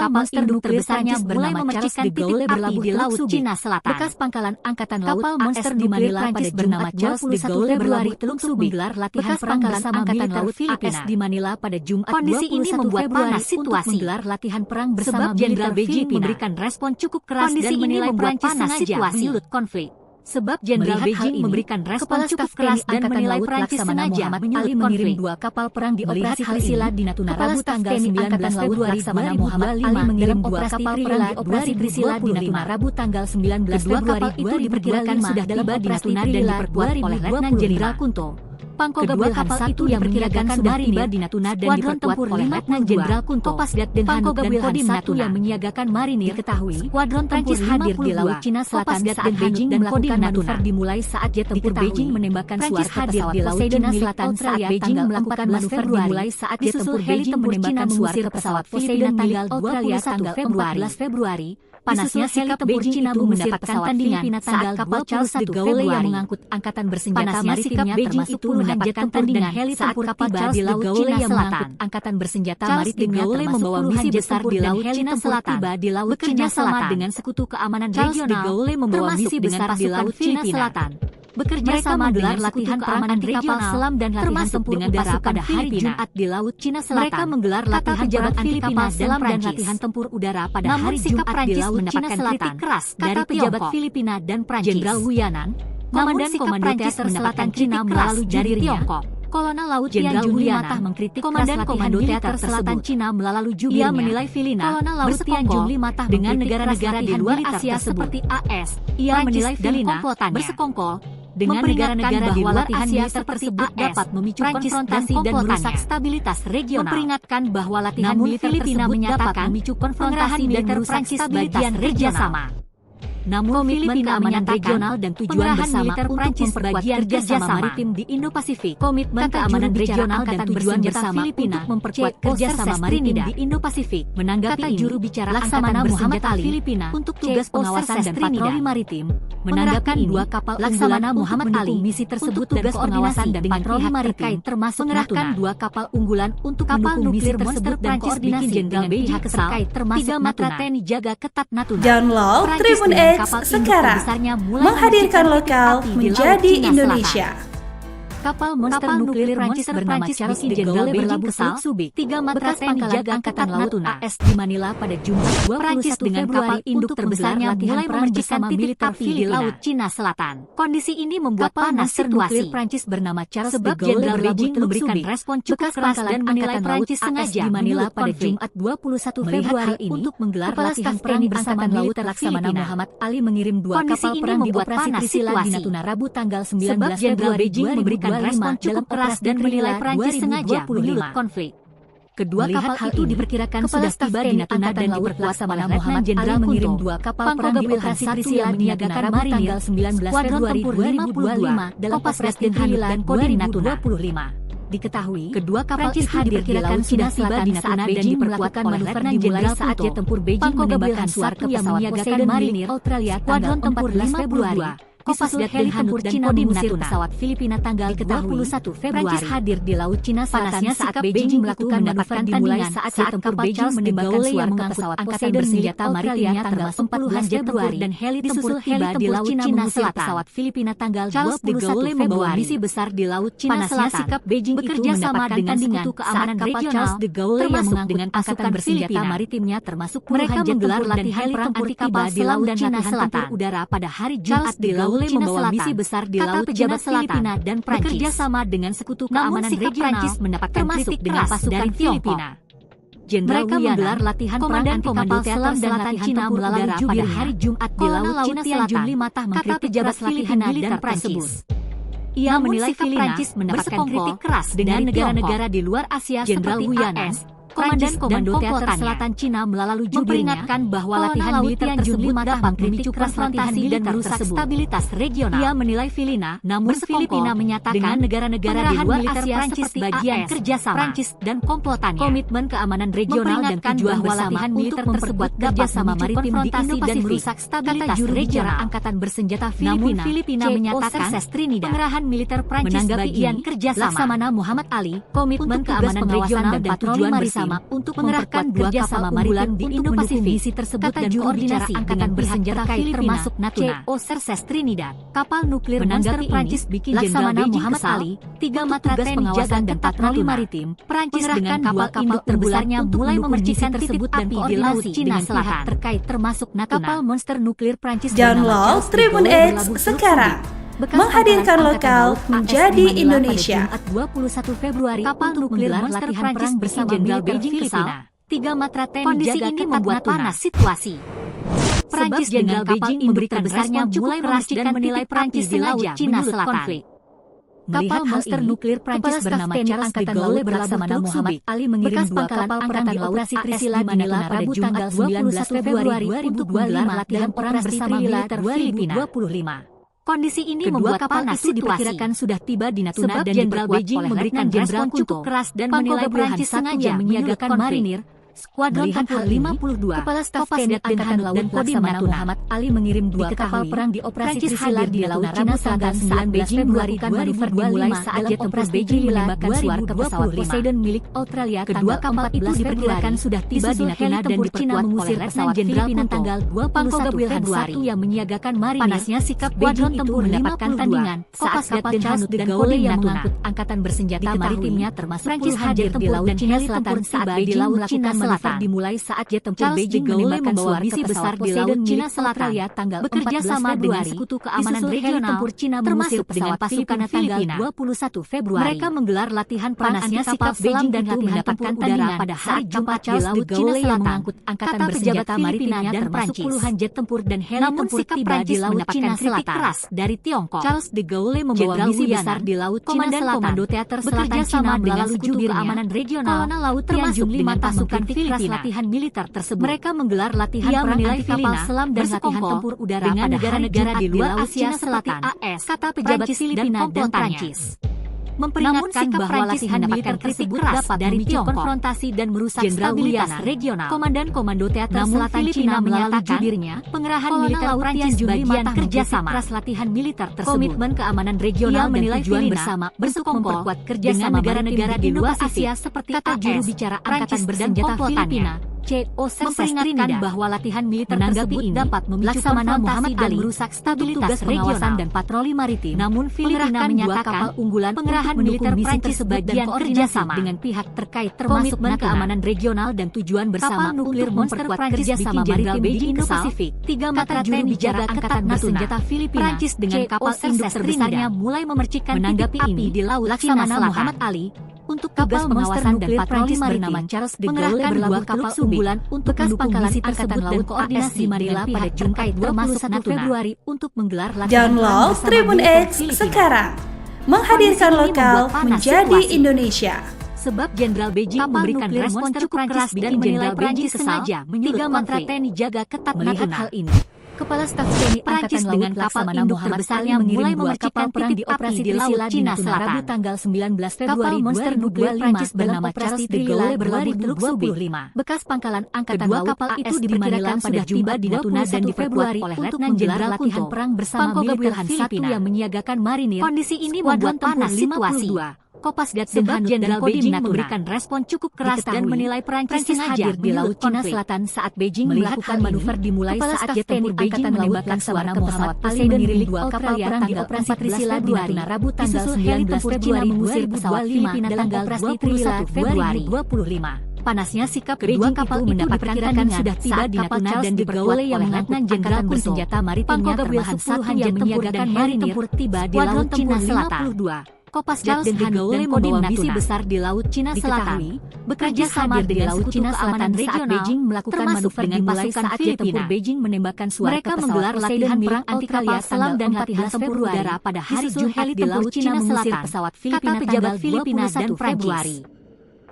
kapal monster nuklir Prancis mulai memercikan titik api di Laut Cina Selatan. Bekas pangkalan Angkatan Laut Kapal monster AS di nuklir Manila Prancis pada bernama Jumat Charles de 21 Gaulle Februari Teluk untuk Subi. menggelar latihan Bekas perang pangkalan bersama Angkatan militer Laut Filipina AS di Manila pada Jumat Kondisi ini 21 membuat Februari panas untuk situasi. menggelar latihan perang bersama Sebab Jenderal militer Beijing Filipina. memberikan respon cukup keras Kondisi dan ini menilai membuat Prancis panas sengaja situasi. menyulut konflik. Sebab Jenderal Melihat hal Beijing ini, memberikan respon Kepala cukup Staf keras TNI dan Angkatan menilai Laut Prancis Laksamana sengaja Muhammad menyulut Ali mengirim konflik. 2 kapal perang di Melihat operasi hal Trisila ini, di Natuna Kepala Rabu Staf tanggal TNI 19 Angkatan Laut Februari Laksamana 2025 Muhammad Ali mengirim mengirim 2 operasi kapal Trilila perang di operasi Trisila di 2025. Natuna Rabu tanggal 19 Kedua Februari kapal itu diperkirakan 2025 sudah dalam tiba di operasi Natuna dan Trilila diperkuat oleh Letnan Jenderal Kunto. Kedua kapal itu yang diperkirakan sudah tiba di Natuna dan diperkuat oleh Letnan Jenderal Kunto Pasdat dan Hanuk dan Kodim Natuna yang menyiagakan marinir. Diketahui, skuadron Prancis hadir di Laut Cina Selatan saat Beijing melakukan manuver dimulai saat jet tempur Beijing menembakkan suar hadir di Laut Cina Selatan saat Beijing melakukan manuver dimulai saat jet tempur Beijing menembakkan suar ke pesawat Filipina tanggal 21 Februari. Panasnya sikap Beijing itu mendapatkan tandingan saat kapal Charles de Gaulle yang mengangkut angkatan bersenjata maritimnya termasuk puluhan jet tempur dan heli tempur kapal Charles de Gaulle yang mengangkut angkatan bersenjata maritimnya termasuk puluhan jet tempur dan heli tempur tiba di Laut Cina Selatan dengan sekutu keamanan regional termasuk besar di Laut Cina Selatan. Bekerja sama dengan latihan keamanan kapal selam dan latihan tempur udara pada hari Jumat di Laut Cina Selatan. Mereka menggelar latihan pejabat Filipina selam dan latihan tempur udara pada hari Jumat di Laut Cina Selatan keras dari pejabat Filipina dan Prancis. Jenderal Wuyanan, komandan komando teater selatan Cina melalui dari Tiongkok. Kolonel Laut Jenderal Wuyanan mengkritik komandan komando teater selatan Cina melalui jubirnya. Ia menilai Filipina bersekongkol dengan negara-negara di luar Asia seperti AS. Ia menilai Filipina bersekongkol dengan negara-negara di luar Asia tersebut dapat memicu konfrontasi dan merusak stabilitas regional. Memperingatkan bahwa latihan militer Filipina menyatakan memicu konfrontasi dan merusak stabilitas regional. Namun Filipina keamanan regional dan tujuan bersama untuk memperkuat kerjasama maritim di Indo-Pasifik. Komitmen keamanan regional dan tujuan bersama untuk memperkuat kerjasama maritim di Indo-Pasifik. Menanggapi juru bicara Laksamana Muhammad Ali Filipina untuk tugas pengawasan dan patroli maritim, menanggapi dua kapal Laksamana Muhammad Ali misi tersebut dan koordinasi dan patroli maritim termasuk mengerahkan dua kapal unggulan untuk kapal nuklir tersebut dan koordinasi dengan pihak terkait termasuk Matra TNI jaga ketat Natuna. Download Tribun X sekarang, menghadirkan lokal menjadi Indonesia. Kapal monster nuklir Prancis bernama Charles de Gaulle berlabuh Selat Subic, 3 Matra TNI jaga angkatan laut AS di Manila pada Jumat 21 dengan kapal induk terbesarnya mulai memercikan titik api di Laut Cina Selatan. Kondisi ini membuat panas situasi. Prancis bernama Charles de Gaulle Beijing memberikan respon cukup keras dan menilai Prancis sengaja di Manila pada Jumat 21 Februari ini untuk menggelar latihan perang bersama militer Laksamana Muhammad Ali mengirim dua kapal perang di operasi Trisila di Natuna Rabu tanggal 19 Februari. Beijing memberikan respon cukup keras dan menilai Prancis sengaja menyulut konflik. Kedua kapal itu diperkirakan sudah tiba di Natuna dan diperkuat oleh Letnan Jenderal mengirim dua kapal perang di operasi Trisila menyiagakan tanggal 19 Februari 2025 dalam operasi Hanuk dan Kodim Natuna. Diketahui, kedua kapal itu diperkirakan sudah tiba di Natuna dan diperkuat oleh Letnan Jenderal saat jet tempur Beijing menembakkan suar ke pesawat menyiagakan marinir Australia skuadron tempur 14 Februari. Disusul heli tempur Cina mengusir pesawat Filipina tanggal 21 Februari. Prancis hadir di Laut Cina Selatan saat Beijing melakukan manuver dimulai saat jet tempur Beijing menembakkan suar ke pesawat angkatan bersenjata maritimnya tanggal 14 Februari dan heli tempur tiba di Laut Cina mengusir pesawat Filipina tanggal 21 Februari. Misi besar di Laut Cina Selatan. Sikap Beijing bekerja sama dengan sekutu keamanan regional termasuk dengan pasukan bersenjata maritimnya termasuk puluhan jet tempur dan heli tempur tiba di Laut Cina Selatan udara pada hari Jumat di Laut Cina membawa misi besar di Laut Cina Filipina dan Prancis. Bekerja sama dengan sekutu keamanan regional mendapatkan kritik dengan pasukan Filipina. Jenderal Wuyanan menggelar latihan komandan kapal selam dan latihan Cina melalui pada hari Jumat di Laut Cina Selatan. Kata pejabat Filipina dan Prancis. Ia menilai Prancis mendapatkan kritik keras dengan negara-negara di luar Asia seperti AS. Komandan Komando Teater Selatan Cina melalui jubirnya memperingatkan bahwa latihan militer tersebut dapat memicu konfrontasi dan merusak stabilitas regional. Ia menilai Filipina, namun Filipina menyatakan dengan negara-negara di luar Asia seperti bagian kerjasama Prancis dan komplotannya. Komitmen keamanan regional dan tujuan latihan militer tersebut kerjasama maritim di Indo-Pasifik dan merusak stabilitas regional. Angkatan bersenjata Filipina, menyatakan pengerahan militer Prancis bagian kerjasama Laksamana Muhammad Ali, komitmen keamanan regional dan tujuan bersama untuk mengerahkan dua kapal unggulan di Indo-Pasifik. Misi tersebut dan koordinasi angkatan bersenjata Filipina termasuk Natuna, Cerses Trinidad. Kapal nuklir monster Prancis bikin Laksamana Muhammad Ali, 3 Matra TNI pengawasan dan patroli maritim. Prancis dengan kapal induk terbesarnya mulai memercikan tersebut dan koordinasi dengan pihak terkait termasuk Natuna. Kapal monster nuklir Prancis Download Tribun X sekarang, menghadirkan lokal menjadi Indonesia. 21 Februari kapal nuklir monster Prancis bersama Jenderal Beijing Filipina. 3 Matra TNI jaga ini membuat panas situasi. Prancis Jenderal Beijing memberikan respon cukup keras dan menilai Prancis di Laut Cina Selatan. Melihat monster nuklir Prancis bernama Charles de Gaulle berlaksamana Muhammad Ali mengirim dua kapal perang di operasi Trisila di Manila pada tanggal 19 Februari 2025 latihan perang bersama militer Filipina. Kondisi ini membuat kapal itu diperkirakan sudah tiba di Natuna dan Jenderal Beijing memberikan respon cukup keras dan menilai Prancis sengaja menyiagakan marinir Skuadron Tempur 52, Kepala Staf Kabinet Angkatan Laut dan Kodim Natuna Muhammad Ali mengirim dua kapal perang di operasi Trisila di Laut Cina Selatan saat Beijing melakukan manuver dimulai saat jet tempur Beijing menembakkan suar ke pesawat Poseidon milik Australia. Kedua kapal itu diperkirakan sudah tiba di Natuna dan diperkuat oleh Letnan Jenderal tanggal 21 Februari yang menyiagakan marinir. Panasnya sikap Beijing itu mendapatkan tandingan saat kapal Charles de Gaulle yang mengangkut angkatan bersenjata maritimnya termasuk puluhan jet tempur dan heli Selatan saat Beijing melakukan Selatan dimulai saat jet tempur Beijing menembakkan suar misi besar di Laut Cina Selatan tanggal bekerja sama dengan Sekutu Keamanan Regional termasuk dengan pasukan Filipina 21 Februari. Mereka menggelar latihan panasnya kapal selam dan latihan tempur udara pada hari Jumat di Laut Cina Selatan mengangkut angkatan bersenjata maritimnya termasuk puluhan jet tempur dan heli tempur tiba di Laut Cina Selatan keras dari Tiongkok. Charles de Gaulle membawa misi besar di Laut Cina Selatan Komando Teater Selatan Cina dengan Sekutu Keamanan Regional termasuk dengan pasukan Filipina. Latihan militer tersebut. Mereka menggelar latihan perang anti kapal selam dan latihan tempur udara dengan negara-negara di luar Asia Selatan, AS, kata pejabat Filipina dan Prancis. Memperingatkan bahwa latihan militer tersebut dapat dari konfrontasi dan merusak stabilitas regional. Komandan Komando Teater Selatan Cina menyatakan pengerahan militer Prancis bagian kerjasama keras latihan militer tersebut. Komitmen keamanan regional menilai tujuan bersama bentuk memperkuat kerjasama negara-negara di luar Asia seperti kata juru bicara angkatan bersenjata Filipina. Memperingatkan bahwa latihan militer tersebut dapat memicu konfrontasi dan merusak stabilitas pengawasan dan patroli maritim. Namun Filipina menyatakan kapal unggulan pengerahan militer Prancis sebagian kerjasama dengan pihak terkait termasuk keamanan regional dan tujuan bersama nuklir memperkuat kerjasama maritim di Indo-Pasifik. Tiga matra juru bicara angkatan bersenjata Filipina Prancis dengan kapal induk terbesarnya mulai memercikan titik api di Laut Cina Selatan. Muhammad Ali untuk tugas pengawasan dan patroli bernama Charles de Gaulle berlabuh kapal unggulan untuk pangkalan angkatan laut koordinasi Manila pada Jumat 21 Februari untuk menggelar latihan Download Tribun X sekarang, menghadirkan lokal menjadi Indonesia. Sebab Jenderal Beijing memberikan respon cukup keras dan menilai Prancis sengaja menyulut matra TNI jaga ketat. Melihat hal ini, Kepala Staf TNI Angkatan Laut dengan kapal induk terbesarnya mulai memercikan perang di operasi di Laut Cina Selatan. Tanggal 19 Februari monster nuklir Prancis bernama Charles de Gaulle berlabuh di Teluk Subi. Bekas pangkalan angkatan laut kapal itu diperkirakan sudah tiba di Natuna dan di Februari oleh Letnan Jenderal latihan perang bersama militer Filipina yang menyiagakan marinir. Kondisi ini membuat panas situasi. Kopasgat sebab Jenderal Beijing memberikan respon cukup keras dan menilai Prancis hadir di Laut Cina Selatan saat Beijing melakukan manuver dimulai saat jet tempur Beijing menembakkan suara ke pesawat Poseidon milik dua kapal perang di operasi Trisila di Natuna Rabu tanggal 19 Februari mengusir pesawat Filipina tanggal 21 Februari 2025. Panasnya sikap kedua kapal itu diperkirakan sudah tiba di Natuna dan diperkuat oleh Letnan Jenderal bersenjata maritimnya termasuk puluhan jet tempur dan heli tempur tiba di Laut Cina Selatan. Kopasgat de Gaulle membawa misi besar di Laut Cina Selatan, bekerja sama dengan Laut Cina Selatan saat Beijing melakukan manuver dimulai saat jet tempur Beijing menembakkan suara ke pesawat menggelar latihan perang anti kapal selam dan latihan tempur udara pada hari Jumat di Laut Cina Selatan. Pesawat Filipina pejabat Filipina dan Februari.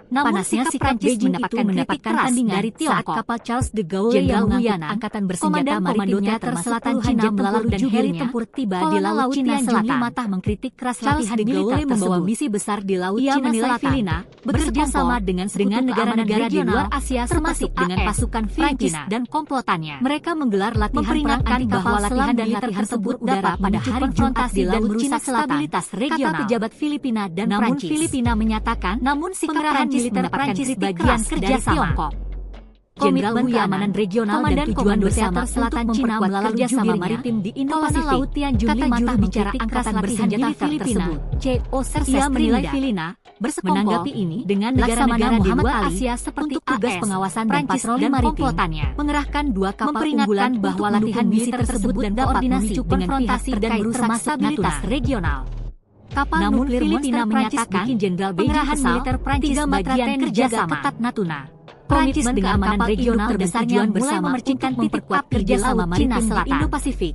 Namun panasnya sikap Beijing mendapatkan tandingan dari Tiongkok. Saat kapal Charles de Gaulle yang mengangkut angkatan bersenjata maritimnya termasuk Selatan Cina melalui dan heli tempur tiba di Laut Cina Selatan. Matah mengkritik keras latihan militer membawa misi besar di Laut Cina Selatan. Bekerja sama dengan negara-negara di luar Asia termasuk dengan pasukan Filipina dan komplotannya. Mereka menggelar latihan perang anti kapal selam dan latihan tempur udara pada hari konfrontasi dan merusak stabilitas regional. Kata pejabat Filipina dan Prancis. Filipina menyatakan, namun sikap militer Prancis bagian kerjasama. Komitmen keamanan regional dan tujuan bersama Selatan Cina melalui kerjasama maritim di Indo-Pasifik. Kata juru bicara angkatan bersenjata Filipina, ia menilai Filipina menanggapi ini dengan negara-negara di luar Asia seperti tugas pengawasan dan patroli maritim mengerahkan dua kapal unggulan bahwa latihan militer tersebut dan dapat memicu konfrontasi dan merusak stabilitas regional. Kapal nuklir Filipina menyatakan pengerahan militer Prancis bagian kerjasama ketat Natuna. Prancis dengan keamanan regional dan tujuan bersama memercikan memperkuat kerjasama maritim di Indo-Pasifik.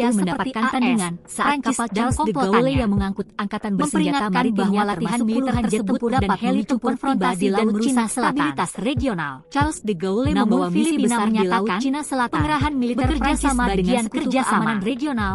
Rusia mendapatkan tandingan saat kapal Charles de Gaulle yang mengangkut angkatan bersenjata maritim bahwa latihan militer tersebut dapat memicu konfrontasi di Laut Cina Selatan regional. Charles de Gaulle membawa misi besar di Laut Cina Selatan. Pengerahan militer bekerja sama dengan kerja keamanan regional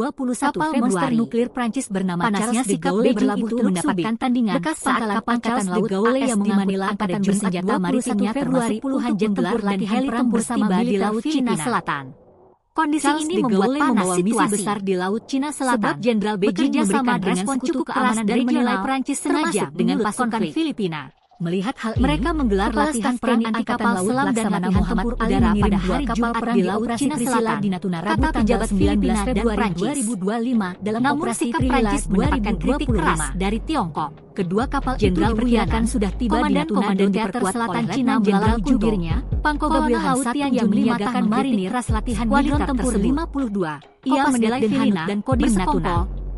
kapal monster nuklir Prancis bernama Charles de Gaulle berlabuh itu mendapatkan tandingan saat kapal Charles de Gaulle yang di Manila pada bersenjata maritimnya termasuk puluhan jet tempur dan heli tempur tiba di Laut Cina Selatan. Kondisi ini membuat panas situasi besar di Laut Cina Selatan. Sebab Jenderal Beijing bekerja dengan sekutu keamanan dari menilai Prancis sengaja dengan pasukan Filipina. Melihat hal ini, mereka menggelar latihan perang anti kapal selam dan latihan tempur udara pada hari Jumat di Laut Cina Selatan di Natuna Rabu tanggal 19 Februari 2025 dalam operasi Prancis mendapatkan kritik keras dari Tiongkok. Kedua kapal Jenderal diperkirakan sudah tiba di Natuna dan Teater Selatan Cina melalui jubirnya, Pangkoga Wilhelm I yang menyiagakan marinir ras latihan militer tempur 52. Ia menilai Filipina dan Kodim Natuna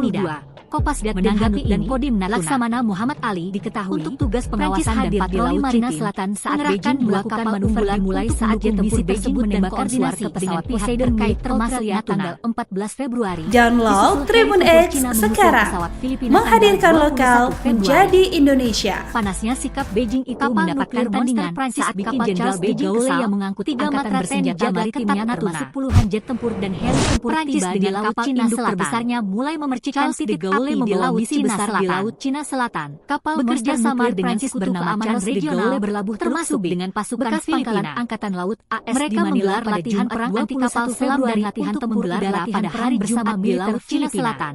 Trinidad. Kopasgat menanggapi dan Kodim Laksamana Muhammad Ali diketahui untuk tugas pengawasan dan patroli maritim Selatan saat Beijing melakukan manuver dimulai saat jet tempur Beijing menembakkan suara ke pesawat pihak terkait termasuk tanggal 14 Februari. Download Tribun X sekarang, menghadirkan lokal menjadi Indonesia. Panasnya sikap Beijing itu mendapatkan tandingan saat kapal Charles de Gaulle yang mengangkut angkatan bersenjata maritim Natuna, puluhan jet tempur dan heli tempur tiba di laut Cina Selatan. Terbesarnya mulai memercikan titik api di laut Cina Selatan. Kapal bekerja sama dengan Sekutu Keamanan Regional berlabuh termasuk dengan pasukan Filipina Angkatan Laut AS. Mereka menggelar latihan perang anti kapal selam dan latihan tempur udara pada hari Jumat di laut Cina Selatan.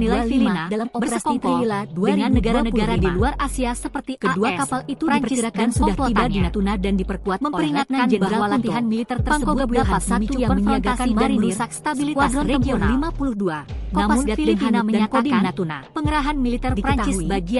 menilai Filipina dalam operasi bersekongkol Trilila dengan negara-negara di 2025. luar Asia seperti Kedua AS, kapal itu Prancis diperkirakan dan sudah tiba di komplotannya. Natuna dan diperkuat Memperingatkan oleh Letnan bahwa Jenderal latihan Kunto. militer tersebut Pangkogab dapat satu memicu yang menyiagakan konfrontasi dan marinir, merusak stabilitas Skuadron Tempur regional. 52. Namun Kopasgat Filipina dan Kodim menyatakan Natuna. pengerahan militer Prancis Diketahui, bagian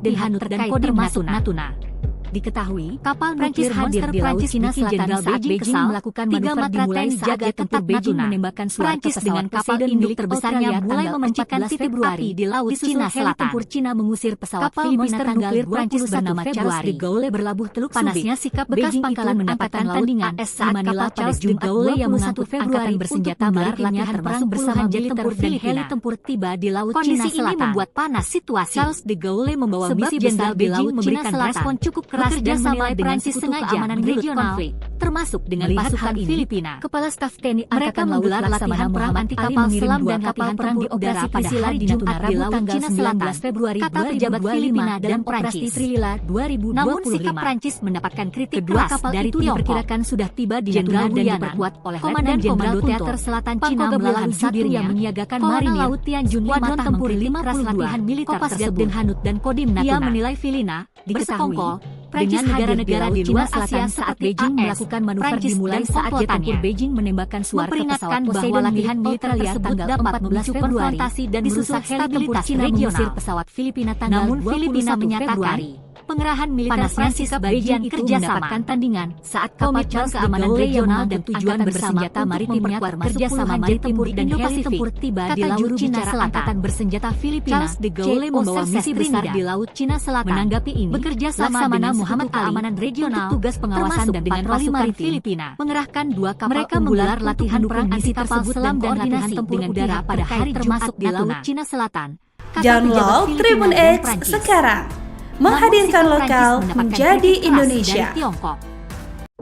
dengan pihak terkait termasuk Natuna. Diketahui, kapal Prancis hadir di Laut Cina Selatan saat Beijing melakukan manuver dimulai saat tempur Beijing menembakkan Prancis dengan kapal induk terbesarnya mulai memercikan Februari di Laut Cina Selatan. Tempur Cina mengusir pesawat Filipina tanggal 21 bernama Charles de Gaulle berlabuh Teluk Subi. Panasnya sikap bekas pangkalan mendapatkan tandingan saat Manila Charles de Gaulle yang mengangkut Februari bersenjata menggelar latihan perang bersama jet tempur dan heli tempur tiba di Laut Cina Selatan. Kondisi ini membuat panas situasi. Charles de Gaulle membawa misi besar di Laut Cina Selatan. Respon cukup keras bekerja sama dengan sekutu keamanan regional, termasuk dengan pasukan Filipina. Kepala Staf TNI Angkatan Laut latihan perang anti kapal selam dan kapal perang di operasi pada hari Jumat di Laut Cina Selatan, Februari 2025 dalam operasi Trilila 2025. Namun sikap Prancis mendapatkan kritik keras dari Tiongkok. Diperkirakan sudah tiba di Natuna dan diperkuat oleh Komandan Komando Teater Selatan Cina melalui jubirnya yang menyiagakan marinir Laut Tianjun Kuadron Tempur 52 latihan militer tersebut. Hanut dan Kodim Natuna. Ia menilai Filipina bersekongkol dengan negara-negara di luar Asia saat Beijing melakukan manuver dimulai saat jet tempur Beijing menembakkan suar ke pesawat Poseidon latihan militer tersebut dapat memicu konfrontasi dan merusak stabilitas regional pesawat Filipina tanggal 21 Februari. Pengerahan militer Prancis bagian kerjasama tandingan saat kapal Charles keamanan regional dan tujuan bersenjata maritimnya kerjasama maritim dan heli tempur tiba di Laut Cina Selatan. Bersenjata Filipina Charles de Gaulle membawa misi besar di Laut Cina Selatan. Menanggapi ini, bekerja sama dengan Muhammad keamanan regional untuk tugas pengawasan dan patroli maritim Filipina mengerahkan 2 kapal mereka menggelar latihan perang anti kapal selam dan latihan tempur udara pada hari termasuk di Laut Cina Selatan. Download Tribun X sekarang. Menghadirkan lokal menjadi Indonesia.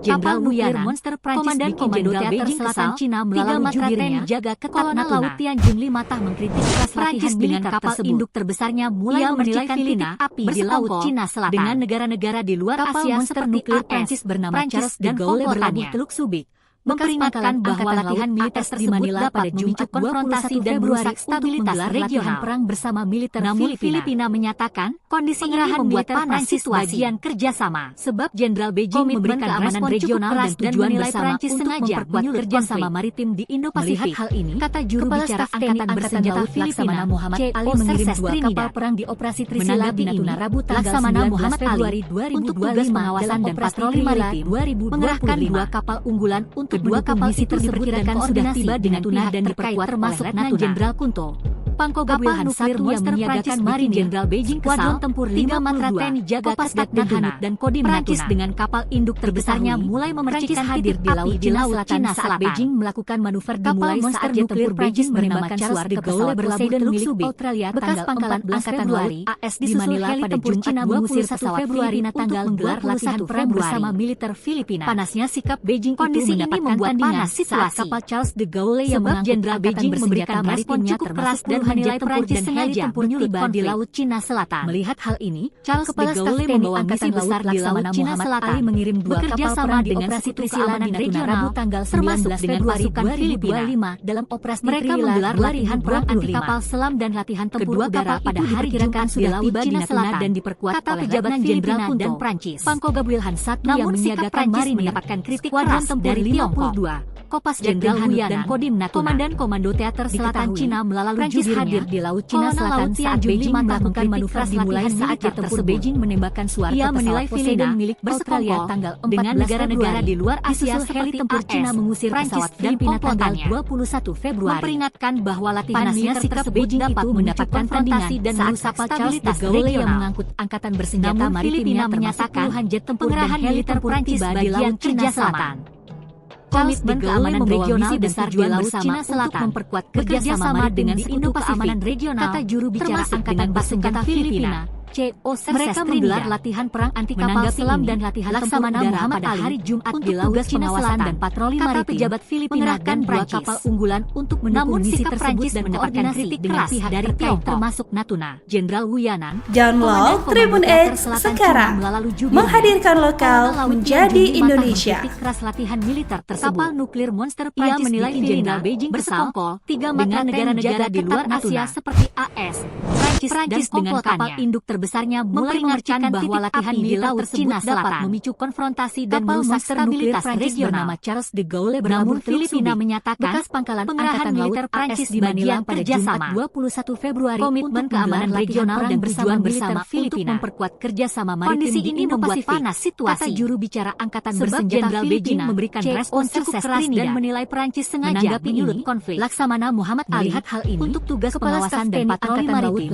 Jenderal nuklir monster Prancis Komandan Teater Selatan Cina melalui jubirnya jaga ketat Laut Tianjun Limata mengkritik keras latihan dengan kapal induk terbesarnya mulai memercikan titik api di Laut Cina Selatan dengan negara-negara di luar Asia seperti Prancis bernama Charles de Gaulle berlabuh Teluk Subic. Memperingatkan bahwa latihan militer di Manila pada Jumat konfrontasi dan merusak stabilitas regional perang bersama militer Filipina menyatakan kondisi ini membuat panas situasi kerjasama sebab Jenderal Beijing memberikan keamanan regional dan tujuan bersama untuk memperkuat kerjasama maritim di Indo-Pasifik. Melihat hal ini, kata juru bicara Angkatan Bersenjata Filipina Muhammad Ali mengirim 2 kapal perang di operasi Trisila di Natuna Rabu tanggal 19 Februari 2025 tugas pengawasan dan patroli maritim mengerahkan 2 kapal unggulan untuk 2 kapal itu diperkirakan sudah tiba di Natuna dan diperkuat termasuk Letnan Jenderal Kunto Pangkoga Wilhan Satu yang menyiagakan marin Jenderal Beijing Kuadron Tempur 52 jaga ketat Hanut dan Kodim Prancis dengan kapal induk terbesarnya mulai memercikan hadir di Laut Cina Selatan saat Beijing melakukan manuver dimulai saat jet tempur Beijing menembakkan suar ke pesawat Poseidon milik Australia bekas pangkalan Angkatan Laut AS di Manila pada Jumat mengusir pesawat Februari tanggal menggelar latihan perang bersama militer Filipina. Panasnya sikap Beijing kondisi ini membuat panas situasi kapal Charles de Gaulle yang mengangkut Jenderal Beijing memberikan respon cukup keras dan menilai Prancis sengaja tiba di Laut Cina Selatan. Melihat hal ini, Charles de Gaulle membawa misi besar di Laut Cina Selatan mengirim 2 kapal perang dengan sekutu keamanan regional tanggal 19 Februari 2025 dalam operasi mereka menggelar latihan perang anti kapal selam dan latihan tempur udara pada hari Jumat sudah tiba di Natuna dan diperkuat oleh Letnan Jenderal dan Prancis. Pangkoga Wilhan Satu yang menyiagakan marin mendapatkan kritik keras dari Tiongkok. Kopas Jenderal Huyan dan Kodim Natuna Komandan Komando Teater Selatan Cina melalui jubirnya hadir di Laut Cina Selatan saat Beijing melakukan manuver dimulai saat jet tempur Beijing menembakkan suar ke pesawat Poseidon milik Australia tanggal 14 dengan negara-negara di luar Asia seperti tempur Cina mengusir pesawat Filipina tanggal 21 Februari. Memperingatkan bahwa latihan militer tersebut dapat mendapatkan konfrontasi dan merusak stabilitas regional yang mengangkut angkatan bersenjata maritimnya menyatakan puluhan jet tempur dan militer Prancis di Laut Cina Selatan. Komitmen keamanan regional besar di Laut Cina Selatan memperkuat kerjasama dengan Indo-Pasifik, kata juru bicara Angkatan Bersenjata Filipina. Mereka menggelar latihan perang anti kapal selam dan latihan tempur udara pada hari Jumat di Laut Cina Selatan dan patroli maritim. Pejabat Filipina dan 2 kapal unggulan untuk mendukung misi tersebut dan mendapatkan kritik keras dari Tiongkok termasuk Natuna. Jenderal Wuyanan Download Tribun X sekarang. Menghadirkan lokal menjadi Indonesia. Keras latihan militer tersebut. Kapal nuklir monster Prancis menilai Jenderal Beijing bersekongkol dengan negara-negara di luar Asia seperti AS, Prancis dengan kapal induk terbesarnya mulai memercikan bahwa latihan militer Cina dapat memicu konfrontasi dan merusak stabilitas regional. Charles de Gaulle berlabuh Filipina menyatakan bekas pangkalan Angkatan Militer Prancis di Manila pada Jumat 21 Februari komitmen keamanan regional dan tujuan bersama Filipina memperkuat kerjasama maritim. Kondisi ini membuat panas situasi, kata juru bicara Angkatan Bersenjata Filipina memberikan respon cukup keras dan menilai Prancis sengaja menyulut konflik. Laksamana Muhammad Ali melihat hal ini untuk tugas pengawasan dan patroli maritim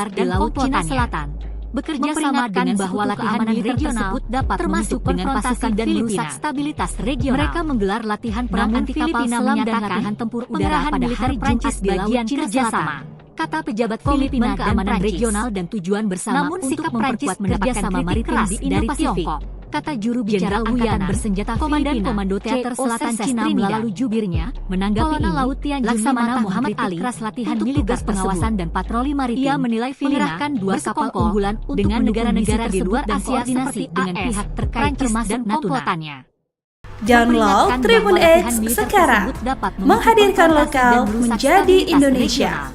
besar di Laut Cina Selatan. Bekerja sama dengan bahwa latihan militer tersebut dapat termasuk dengan pasukan dan merusak stabilitas regional. Mereka menggelar latihan perang anti kapal selam dan latihan tempur udara pada hari Jumat di bagian kerjasama. Kata pejabat Filipina keamanan regional dan tujuan bersama untuk memperkuat kerjasama maritim dari Tiongkok. Kata juru bicara Angkatan Bersenjata Komandan Komando Teater Selatan Cina melalui jubirnya, menanggapi ini, Laksamana Muhammad Ali keras latihan militer pengawasan dan patroli maritim. Ia menilai mengerahkan dua kapal unggulan dengan negara-negara di luar Asia seperti dengan pihak terkait termasuk dan komplotannya. Download Tribun X sekarang, menghadirkan lokal menjadi Indonesia.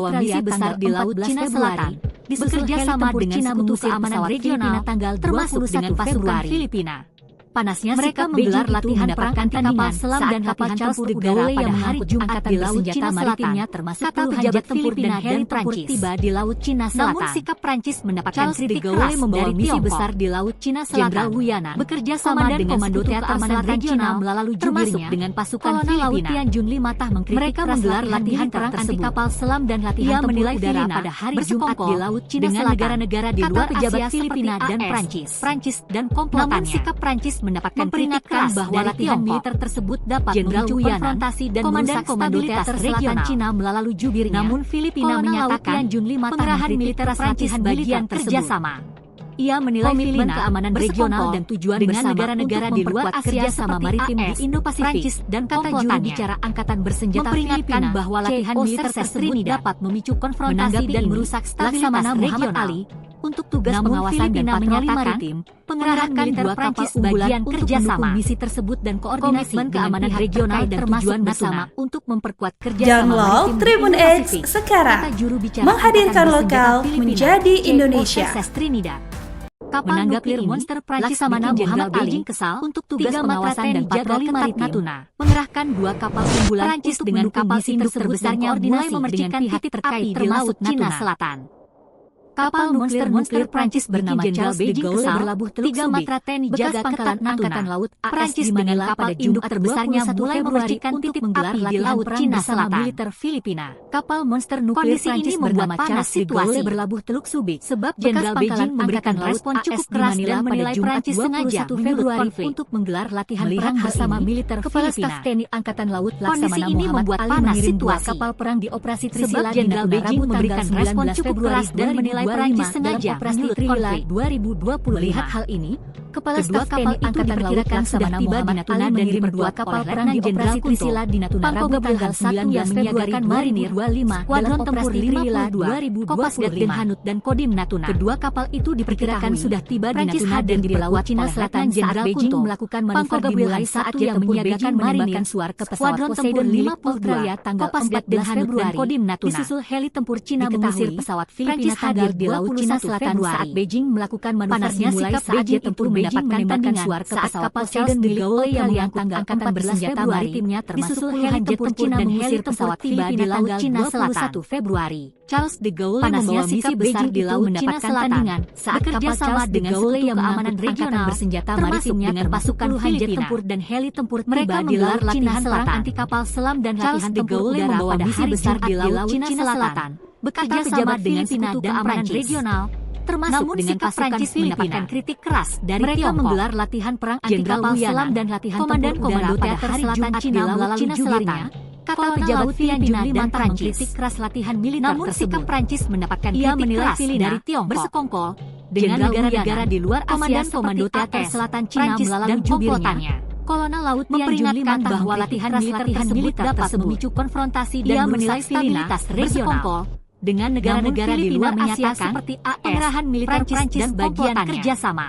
membawa misi besar di Laut Cina Selatan, bekerja sama dengan Sekutu Keamanan Regional termasuk dengan pasukan Filipina. Panasnya mereka menggelar latihan perang anti kapal selam dan kapal tempur udara pada hari Jumat di Laut Cina Selatan, termasuk pejabat tempur dan heli tempur tiba di Laut Cina Selatan. Namun sikap Prancis mendapatkan kritik keras dari misi besar di Laut Cina Selatan. Jenderal Wuyana bekerja sama dengan Komando Teater Selatan Regional melalui termasuk dengan pasukan Filipina. Tian Junli Matah mengkritik mereka menggelar latihan perang anti kapal selam dan latihan tempur udara pada hari Jumat di Laut Cina Selatan dengan negara-negara di luar Asia Filipina dan Prancis dan komplotannya. Namun sikap Prancis mendapatkan kritik keras bahwa latihan militer tersebut dapat memicu konfrontasi dan merusak stabilitas regional Cina melalui jubirnya. Namun Filipina menyatakan pengerahan militer Prancis bagian kerjasama. Ia menilai komitmen keamanan regional dan tujuan bersama negara-negara di luar Asia sama maritim di Indo-Pasifik, Prancis dan kata juru bicara angkatan bersenjata Filipina bahwa latihan militer tersebut dapat memicu konfrontasi dan merusak stabilitas regional. Untuk tugas pengawasan dan patroli maritim, pengerahan militer Prancis bagian kerjasama misi tersebut dan koordinasi keamanan regional dan tujuan bersama untuk memperkuat kerjasama Download maritim Tribun di X Indo-Pasifik, sekarang. kata juru bicara Menghadirkan angkatan lokal bersenjata Filipina, menjadi C.O. Indonesia. Verses Trinidad. Kapal nuklir monster Prancis Laksamana Muhammad Ali kesal untuk tugas pengawasan dan patroli maritim Natuna mengerahkan 2 kapal unggulan Prancis dengan kapal induk terbesarnya mulai memercikan pihak terkait di Laut Cina Selatan. Kapal monster Prancis bernama Charles de Gaulle berlabuh Teluk Subi, Matra TNI jaga ketat Angkatan Laut Prancis dengan kapal induk terbesarnya mulai memercikan titik api di Laut Cina Selatan militer Filipina. Kapal monster nuklir Prancis bernama Charles de Gaulle berlabuh Teluk Subi sebab Jenderal Beijing memberikan respon cukup keras dan menilai Prancis sengaja Februari untuk menggelar latihan perang bersama militer Filipina. Kepala Staf TNI Angkatan Laut Laksamana Muhammad Ali mengirim 2 kapal perang di operasi Trisila Jenderal Beijing memberikan respon cukup keras dan menilai Prancis sengaja operasi Trisila 2020. Melihat hal ini, Kepala Staf kapal itu diperkirakan sudah tiba di Natuna dan mengirim 2 kapal perang di operasi Trisila di Natuna Rabu tanggal 1 yang menyiagakan marinir 25 Skuadron Tempur 52 Kopasgat Den Hanut dan Kodim Natuna. Kedua kapal itu diperkirakan sudah tiba di Natuna dan di Laut Cina Selatan. Jenderal Beijing melakukan manuver dimulai saat yang menyiagakan menembakkan suar ke pesawat Poseidon 50 Australia tanggal 14 Februari. Kodim Natuna disusul heli tempur Cina mengusir pesawat Filipina hadir di Laut Cina Selatan saat Beijing melakukan manuver dimulai saat jet tempur mendapatkan suar ke pesawat Poseidon de Gaulle yang mengangkut angkatan bersenjata maritimnya termasuk puluhan jet tempur dan heli pesawat tiba di Laut Cina Selatan 1 Februari. Charles de Gaulle membawa misi besar di Laut Cina Selatan saat kapal Charles de Gaulle yang mengangkut angkatan bersenjata maritimnya dengan pasukan puluhan jet tempur dan heli tempur tiba di Laut Cina Selatan. Anti kapal selam dan latihan tempur udara membawa misi besar di Laut Cina Selatan. Bekerja sama dengan Filipina dan Prancis regional, termasuk dengan pasukan mendapatkan kritik keras dari mereka menggelar latihan perang anti kapal selam dan latihan komandan komando teater selatan Cina melalui Cina Selatan. Kata pejabat Filipina dan Prancis keras latihan militer tersebut. Namun sikap Prancis mendapatkan kritik keras dari Tiongkok bersekongkol dengan negara-negara di luar Asia komando teater selatan Cina melalui jubirnya. Kolonel Laut memperingatkan bahwa latihan militer dapat memicu konfrontasi dan merusak stabilitas regional dengan negara-negara di luar Asia seperti AS, pengerahan militer Prancis dan bagian kerjasama.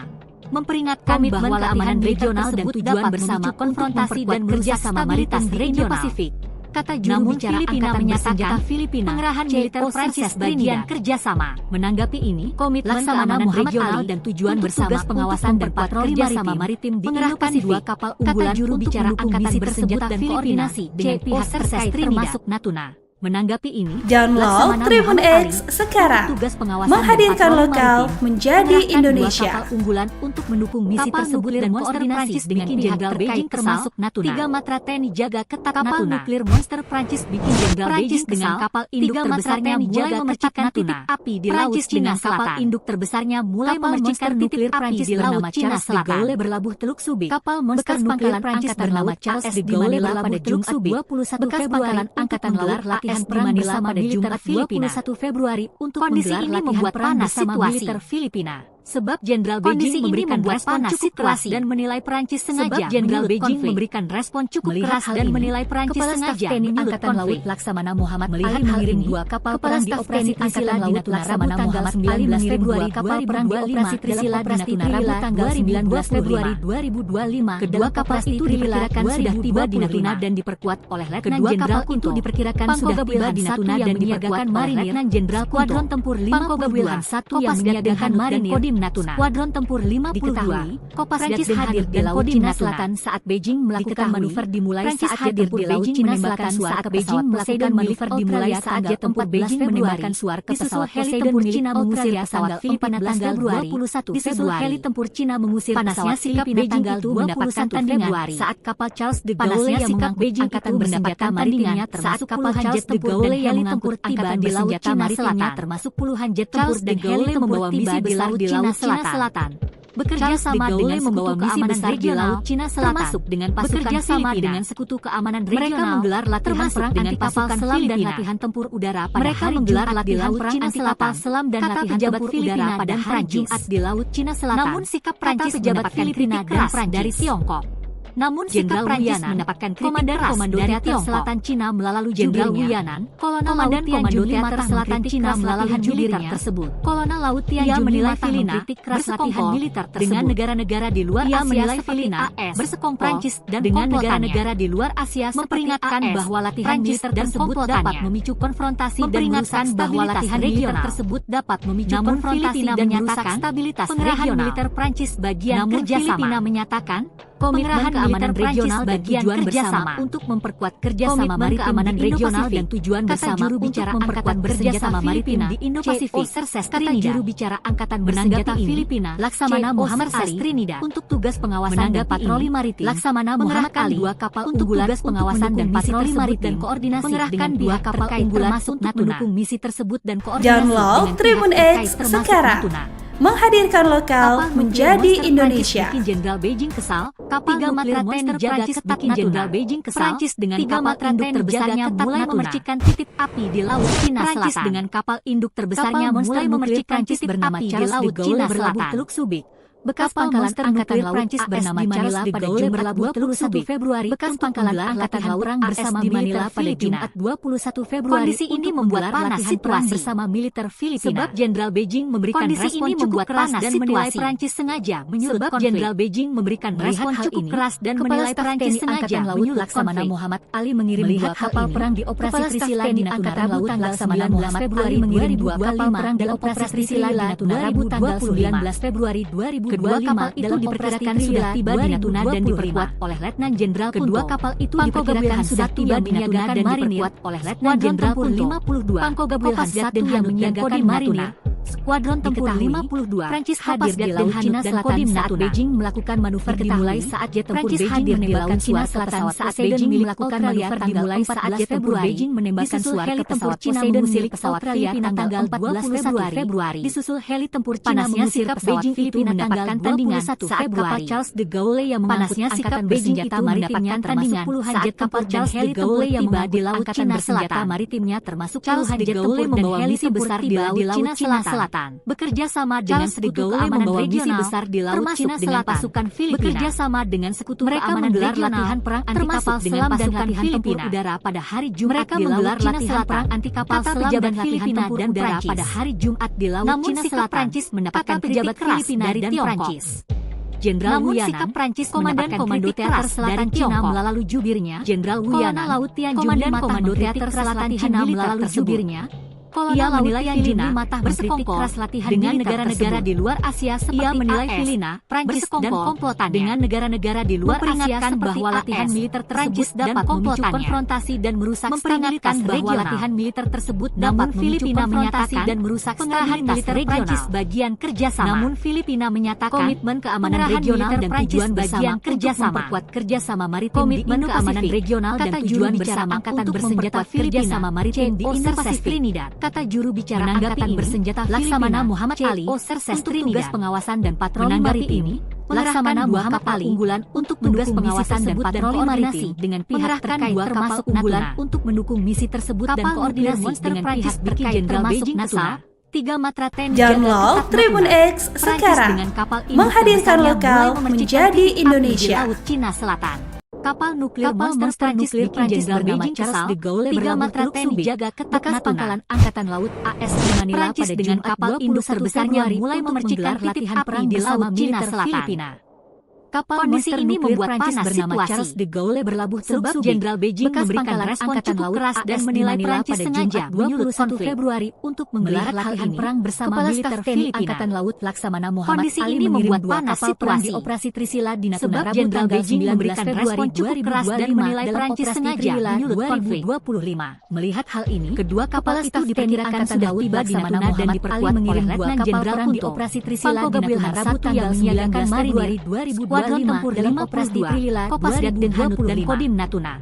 Memperingatkan bahwa keamanan regional dan tujuan bersama konfrontasi dan kerjasama maritim regional Pasifik. Kata juru bicara Filipina menyatakan pengerahan militer Prancis bagian kerjasama. Menanggapi ini, komitmen keamanan regional dan tujuan bersama pengawasan dan patroli bersama maritim di Indo-Pasifik. 2 kapal unggulan juru bicara angkatan bersenjata dan koordinasi dengan pihak terkait termasuk Natuna. Menanggapi ini, Download Tribun X sekarang. Menghadirkan lokal menjadi Indonesia. Kapal unggulan untuk mendukung misi tersebut dan koordinasi dengan Jenderal Beijing termasuk Natuna. 3 Matra TNI jaga ketat kapal nuklir monster Prancis bikin Jenderal Beijing dengan kapal induk terbesarnya mulai memercikan titik api di Laut Cina Selatan. Kapal induk terbesarnya mulai memercikan titik api di Laut Cina Selatan. Berlabuh Teluk Subi. Kapal monster pangkalan Prancis bernama Charles de Gaulle berlabuh Teluk Subi 21 Februari angkatan laut latihan perang bersama militer Filipina 21 Februari untuk menggelar latihan perang bersama militer Filipina. Sebab Jenderal Beijing memberikan respon cukup keras dan menilai Prancis sengaja. Jenderal Beijing memberikan respon cukup keras dan menilai Prancis sengaja. Angkatan Laut Laksamana Muhammad Ali mengirim 2 kapal perang di operasi Trisila di Natuna Rabu tanggal 19 Februari. Kapal perang di operasi Trisila di Natuna Rabu tanggal 19 Februari 2025. Kedua kapal itu diperkirakan sudah tiba di Natuna dan diperkuat oleh Letnan Jenderal itu diperkirakan sudah tiba di Natuna dan menyiagakan marinir Letnan Jenderal Skuadron Tempur 52 yang menyiagakan marinir Natuna. Skuadron Tempur 52 Prancis hadir di Laut Cina Selatan saat Beijing melakukan manuver dimulai saat hadir di Laut Cina Selatan saat Beijing melakukan manuver dimulai saat jet tempur Beijing menembakkan suar ke pesawat Poseidon milik Cina mengusir pesawat Filipina tanggal 21 Februari. Heli tempur Cina mengusir pesawat Filipina tanggal 21 Februari saat kapal Charles de Gaulle yang mengangkut angkatan bersenjata maritimnya termasuk kapal jet de Gaulle yang mengangkut tiba di Laut Cina Selatan termasuk puluhan jet tempur dan heli tempur membawa misi besar di Laut Cina Selatan. bekerja sama dengan membawa misi besar di Laut Cina Selatan, termasuk dengan pasukan bekerja sama dengan sekutu keamanan regional. Mereka menggelar latihan perang anti kapal selam dan latihan tempur udara pada mereka hari menggelar Jumat latihan perang anti kapal selam dan latihan tempur udara pada hari Jumat di Laut Cina Selatan. Namun sikap Prancis mendapatkan Filipina dan Prancis dari Tiongkok. Namun Jenderal Prancis mendapatkan kritik keras dari Tiongkok. Selatan Cina melalui Jenderal Wiyanan, Komandan Komando Teater Selatan Cina melalui militer tersebut. Kolonel Laut Tianjun menilai Filipina keras latihan militer dengan negara-negara di luar Asia seperti AS, bersekongkol Prancis dan dengan negara-negara di luar Asia memperingatkan bahwa latihan militer tersebut dapat memicu konfrontasi dan merusak bahwa latihan regional tersebut dapat memicu konfrontasi dan merusak stabilitas regional. Militer Prancis bagian kerjasama. Filipina menyatakan Komitmen keamanan regional bagian kerjasama untuk memperkuat kerjasama maritim keamanan regional dan tujuan bersama juru bicara angkatan bersenjata maritim di Indo-Pasifik. Kata juru bicara angkatan bersenjata Filipina, Laksamana Muhammad Ali, untuk tugas pengawasan dan patroli maritim. Laksamana Muhammad Ali, dua kapal untuk tugas pengawasan dan patroli maritim dan koordinasi mengerahkan dua kapal unggulan untuk mendukung misi tersebut dan koordinasi. Download Tribun X sekarang. Menghadirkan lokal menjadi Indonesia. Jenderal Beijing kesal, kapal 3 matra TNI jaga ketat Jenderal Beijing kesal. Prancis dengan 3 matra induk terbesarnya mulai memercikan titik api di Laut Cina Selatan. Prancis dengan kapal induk terbesarnya mulai memercikan titik api di Laut Cina Selatan. Teluk Subic. Bekas pangkalan angkatan laut Prancis bernama Charles de Gaulle berlabuh 21 Februari. Bekas pangkalan angkatan laut perang bersama Manila pada Jumat 21 Februari. Kondisi ini membuat panas situasi bersama militer Filipina. Sebab Jenderal Beijing memberikan respon cukup keras dan menilai Prancis sengaja menyulut konflik. Jenderal Beijing memberikan respon cukup keras dan menilai Prancis sengaja menyulut Laksamana Muhammad Ali mengirim 2 kapal perang di operasi Trisila di Natuna Rabu tanggal 19 Februari mengirim 2 kapal perang dalam operasi Trisila di Natuna Rabu tanggal 19 Februari 2025. Kedua kapal itu diperkirakan sudah tiba di Natuna dan diperkuat oleh Letnan Jenderal Punto. Kedua kapal itu diperkirakan sudah tiba di Natuna dan diperkuat oleh Letnan Jenderal Punto. 52. Pangko Gabriel Hanzat yang menyiagakan Natuna. Skuadron tempur 52 Prancis hadir di Laut Cina Selatan saat Beijing melakukan manuver dimulai saat jet tempur Beijing menembakkan Cina Selatan saat Beijing melakukan manuver dimulai saat jet tempur Beijing menembakkan suara ke pesawat Poseidon milik pesawat Filipina tanggal 14 Februari. Disusul heli tempur Cina mengusir pesawat Filipina mendapatkan tandingan saat kapal Charles de Gaulle yang mengangkut angkatan bersenjata maritimnya termasuk puluhan jet tempur Charles de Gaulle yang tiba di Laut Cina Selatan maritimnya termasuk puluhan jet tempur dan heli besar di Laut Cina Selatan. Bekerja sama dengan sekutu keamanan regional besar di Laut Cina Selatan. Pasukan Filipina bekerja sama dengan sekutu keamanan regional latihan perang anti kapal selam dan latihan tempur udara pada hari Jumat di Laut Cina Selatan. Anti kapal selam dan latihan tempur udara pada hari Jumat di Laut Cina Selatan. Prancis mendapatkan pejabat Filipina dari Prancis. Jenderal Wiyanan, Prancis Komandan Komando Teater Selatan Cina melalui jubirnya. Jenderal Wiyanan, Laut Tianjun Komandan Komando Teater Selatan Cina melalui jubirnya. Ia menilai Filipina bersekongkol dengan negara-negara di luar Asia seperti ia menilai Filipina, Prancis dan komplotannya dengan negara-negara di luar Asia bahwa latihan militer Prancis dapat memicu konfrontasi dan merusak stabilitas bahwa latihan militer tersebut dapat Filipina menyatakan dan merusak stabilitas militer Prancis bagian kerjasama. Namun Filipina menyatakan komitmen keamanan regional dan tujuan bagian kerjasama memperkuat kerjasama maritim di Indo-Pasifik regional dan tujuan bersama angkatan bersenjata kerjasama maritim di Indo-Pasifik. Kata juru bicara angkatan bersenjata Laksamana Muhammad Ali untuk tugas pengawasan dan patroli maritim ini, Laksamana Muhammad Ali unggulan untuk tugas pengawasan dan patroli maritim dengan pihak terkait termasuk unggulan untuk mendukung misi tersebut dan koordinasi dengan pihak terkait termasuk Natuna. 3 matra TNI Download Tribun X sekarang. Menghadirkan lokal menjadi Indonesia. Laut Cina Selatan. Kapal nuklir monster Prancis Prancis bernama Charles de Gaulle 3 matra TNI jaga ketat pangkalan angkatan laut AS di Manila pada dengan kapal induk terbesarnya mulai memercikan latihan perang di Laut Cina Selatan. Kapal kondisi ini membuat panas bernama Charles de Gaulle berlabuh sebab Jenderal Beijing memberikan respon cukup keras dan menilai Prancis sengaja menyulut 1 Februari untuk menggelar latihan perang bersama militer Filipina. Angkatan Laut Laksamana Muhammad Kondisi Ali ini membuat panas situasi di operasi Trisila di Natuna Rabu Jenderal tanggal Beijing 19 memberikan Februari respon cukup keras dan menilai Prancis sengaja menyulut konflik. 2025. Melihat hal ini, kedua kapal itu diperkirakan sudah tiba di Natuna dan diperkuat oleh Letnan Jenderal Punto. Di operasi Trisila di Natuna Rabu tanggal 19 Februari 2025 dalam operasi Trilila, Kopasgat dan Hanud dan Kodim Natuna.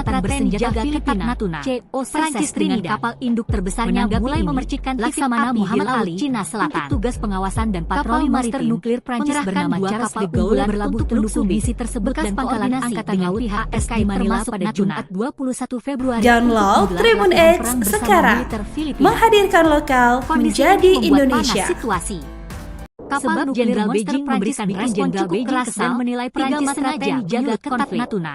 Angkatan Bersenjata Filipina Natuna, Prancis dengan kapal induk terbesarnya mulai memercikan titik Laksamana api di Muhammad Laut Ali Cina Selatan. untuk tugas pengawasan dan patroli Kapal monster maritim nuklir Prancis mengerahkan bernama dua Charles kapal de Gaulle unggulan berlabuh untuk Teluk mendukung Subi misi tersebut bekas dan pangkalan koordinasi angkatan dengan laut pihak HSK terkait Manila termasuk pada Natuna. Jumat 21 Februari Download untuk menggelar Tribun latihan X perang bersama sekarang. militer Filipina. Menghadirkan lokal Kondisi menjadi ini membuat Indonesia. panas situasi. Kapal Sebab nuklir Jenderal Monster Beijing Prancis memberikan bikin respon Jenderal cukup Beijing keras kesal dan menilai Prancis Prancis sengaja jaga menyulut ketat konflik. Natuna.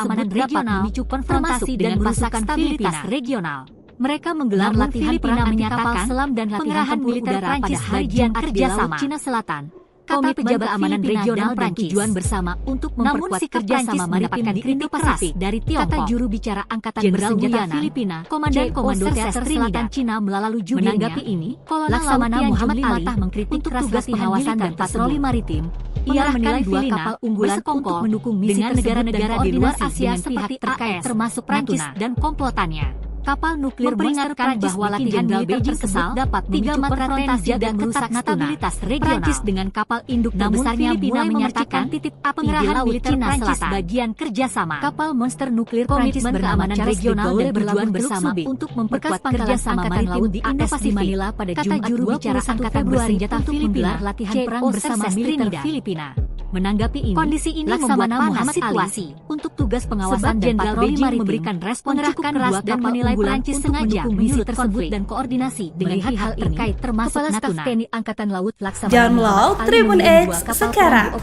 keamanan regional, memicu konfrontasi dan merusak stabilitas regional. Mereka menggelar latihan Filipina menyatakan selam dan pengerahan militer Prancis bagian kerjasama Cina Selatan. Kata pejabat keamanan regional dan tujuan bersama untuk memperkuat kerjasama mendapatkan kritik keras dari Tiongkok. Kata juru bicara Angkatan Bersenjata Filipina, Komandan Komando Teater Selatan Cina melalui jubirnya. Menanggapi ini, Laksamana Muhammad Ali mengkritik tugas pengawasan dan patroli maritim. Ia menilai dua kapal unggulan untuk mendukung misi dengan negara-negara di luar Asia seperti AS termasuk Prancis dan komplotannya. Kapal nuklir Monster Prancis bahwa latihan militer tersebut dapat memicu konfrontasi dan merusak stabilitas regional. Prancis dengan kapal induk terbesarnya mulai menyatakan titik api pengerahan militer Prancis bagian kerjasama. Kapal monster nuklir Prancis berkeamanan regional dan bertujuan bersama untuk memperkuat kerjasama maritim di Indo-Pasifik. Manila pada Jumat 21 Februari untuk menggelar latihan perang bersama militer Filipina. Menanggapi ini, kondisi ini membuat panas situasi untuk tugas pengawasan dan patroli maritim memberikan respon cukup keras dan menilai Prancis sengaja menyulut tersebut dan koordinasi dengan hal terkait termasuk Natuna. Staf TNI Angkatan Laut Laksamana Download Tribun X sekarang,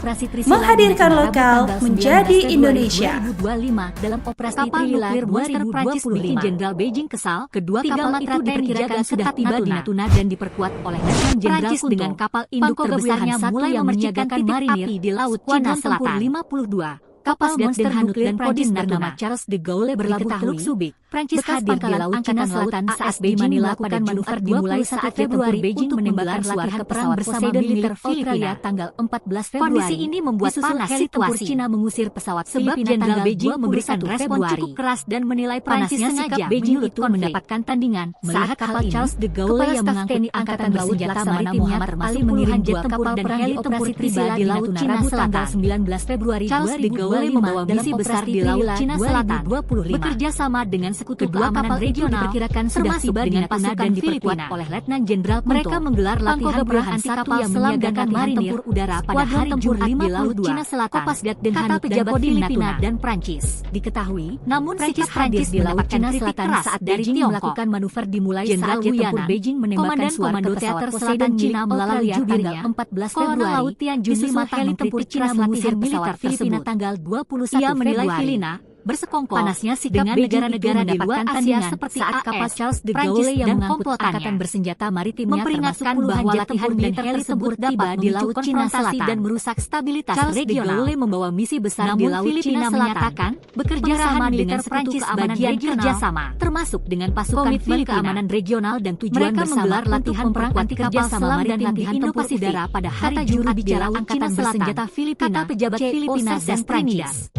menghadirkan lokal menjadi Indonesia. 2025 dalam operasi kapal nuklir Monster Prancis bikin Jenderal Beijing kesal. Kedua kapal itu diperkirakan sudah tiba di Natuna dan diperkuat oleh Letnan Jenderal Kunto. Dengan kapal induk terbesarnya mulai memercikan titik api di Laut Cina Selatan. 52 kapal monster nuklir Prancis bernama Charles de Gaulle berlabuh Teluk Subic. Prancis hadir di Laut Cina Selatan saat Beijing melakukan manuver dimulai 1 Februari Beijing menembakkan latihan perang bersama militer Filipina tanggal 14 Februari. Kondisi ini membuat panas situasi. Cina mengusir pesawat Filipina tanggal Beijing memberikan respon cukup keras dan menilai Prancis sengaja Beijing itu mendapatkan tandingan. Melihat kapal Charles de Gaulle yang mengangkut angkatan bersenjata maritimnya termasuk puluhan jet tempur dan heli tempur tiba di Laut Cina Selatan. 19 Februari Charles de Gaulle membawa misi besar di Laut Cina Selatan. Bekerja sama dengan sekutu keamanan regional diperkirakan sudah tiba dengan pasukan Filipina oleh Letnan Jenderal Kunto. Mereka menggelar latihan perang anti kapal selam dan latihan tempur udara pada hari Jumat di Laut Cina Selatan. Kata pejabat Filipina dan Prancis. Diketahui, namun sikap Prancis di Laut Cina Selatan saat Beijing melakukan manuver dimulai saat jet tempur Beijing menembakkan Komando Teater Selatan Cina melalui jubirnya 14 Februari. Laut Tianjun heli tempur Cina mengusir pesawat Filipina tanggal 21 Ia menilai Filipina bersekongkol panasnya sikap dengan negara-negara di luar Asia seperti saat kapal Charles de Gaulle yang mengangkut angkatan bersenjata maritimnya memperingatkan bahwa latihan militer tersebut dapat di Laut Cina Selatan dan merusak stabilitas regional. Charles de Gaulle membawa misi besar di Laut Cina menyatakan bekerja sama dengan Prancis bagian kerjasama termasuk dengan pasukan Filipina keamanan regional dan tujuan bersama latihan perang anti kapal selam dan latihan tempur udara pada hari Jumat di Laut Cina Selatan. Kata pejabat Filipina dan Prancis.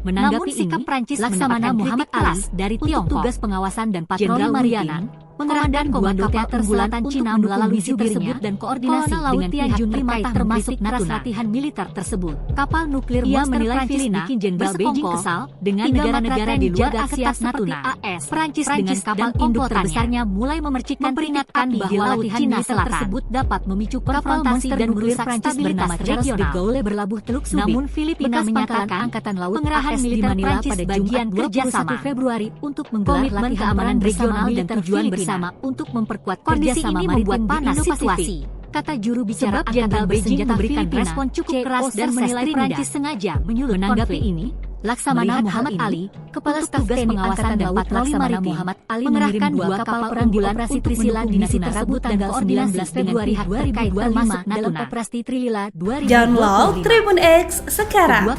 Menanggapi sikap Prancis Laksamana Muhammad Ali dari Tiongkok, tugas pengawasan dan patroli maritim, mengerahkan Komando Teater Selatan Cina melalui misi tersebut dan koordinasi dengan pihak terkait termasuk latihan militer tersebut. Kapal nuklir Monster Prancis bikin Jenderal Beijing kesal dengan negara-negara di luar Asia seperti AS. Prancis dengan kapal induk terbesarnya mulai memercikan peringatkan bahwa latihan militer tersebut dapat memicu konfrontasi dan merusak stabilitas regional. De Gaulle berlabuh Teluk Subic. Namun Filipina menyatakan Angkatan Laut pengerahan militer Prancis pada Jumat 21 Februari untuk menggelar latihan keamanan regional dan tujuan bersama untuk memperkuat kondisi ini membuat panas situasi. Kata juru bicara Jenderal Beijing memberikan respon cukup keras dan menilai Prancis sengaja menyulut konflik ini. Laksamana Muhammad Ali, Kepala Staf Tugas Pengawasan dan Patroli Maritim, mengerahkan dua kapal perang di operasi Trisila di Natuna Rabu tanggal 19 Februari 2025 dalam operasi Trilila 2020. Download Tribun X sekarang,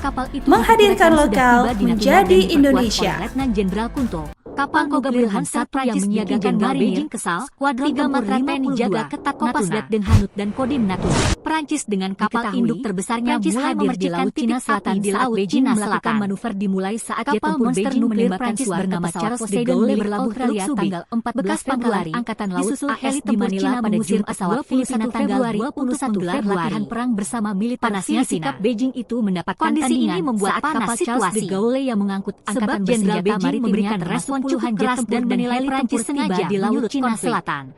menghadirkan lokal menjadi Indonesia. Letnan Jenderal Kunto. Kapal nuklir Monster Prancis menyiagakan Beijing kesal, skuadron tempur TNI jaga ketat Kopasgat dan Hanut dan Kodim Natuna. Prancis dengan kapal induk terbesarnya mulai hadir di Laut Cina Selatan di Laut Beijing melakukan manuver dimulai saat jet tempur Beijing menembakkan bernama Charles de Gaulle berlabuh Teluk Subic 14 Februari. Angkatan Laut AS di Manila pada Jumat pesawat Filipina tanggal 21 Februari latihan perang bersama militer Filipina. Sikap Beijing itu mendapatkan kondisi ini membuat panas Charles de Gaulle yang mengangkut angkatan bersenjata maritimnya respon cukup keras dan menilai Prancis sengaja di Laut Cina Selatan.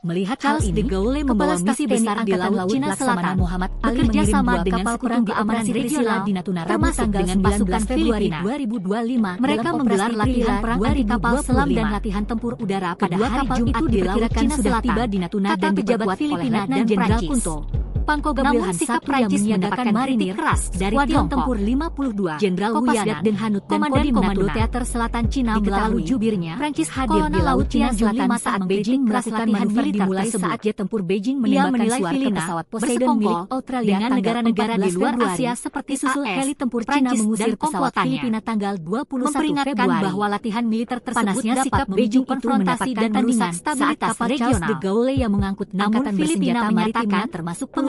Melihat Charles de Gaulle membawa misi besar di Laut Cina Selatan, Muhammad Ali bekerja sama dengan kapal keamanan regional di Natuna Rabu tanggal 19 Februari 2025. Mereka menggelar latihan perang anti kapal selam dan latihan tempur udara pada hari Jumat di Laut Cina Selatan. Di Natuna dan diperkuat Filipina dan Jenderal Kunto. Pangko Gabriel Hansatu Prancis menyiagakan marinir keras dari Tiongkok tempur 52 Jenderal Kopasgat dan Hanut dan Kodim Komando Teater Selatan Cina melalui jubirnya. Prancis hadir di Laut Cina Selatan saat Beijing melakukan manuver dimulai saat jet tempur Beijing menembakkan suara pesawat Poseidon milik Australia dengan negara-negara di luar Asia seperti susul heli tempur Cina mengusir pesawat Filipina tanggal 21 Februari bahwa latihan militer tersebut dapat Beijing konfrontasi dan merusak stabilitas regional. Charles de Gaulle yang mengangkut angkatan bersenjata maritimnya termasuk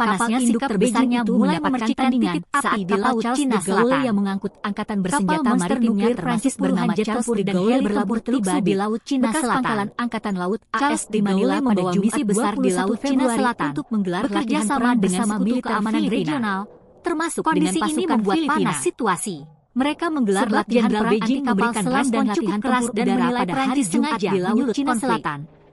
panasnya sikap terbesarnya mulai memercikan titik api di Laut Cina Selatan yang mengangkut angkatan bersenjata maritimnya Prancis bernama Charles de Gaulle berlabuh tiba di Laut Cina Selatan. Pangkalan Angkatan Laut AS di Manila membawa misi besar di Laut Cina Selatan untuk menggelar latihan perang bersama militer keamanan regional, termasuk dengan pasukan membuat panas situasi. Mereka menggelar latihan perang Beijing memberikan res dan latihan keras dan menilai pada hari Jumat di Laut Cina Selatan.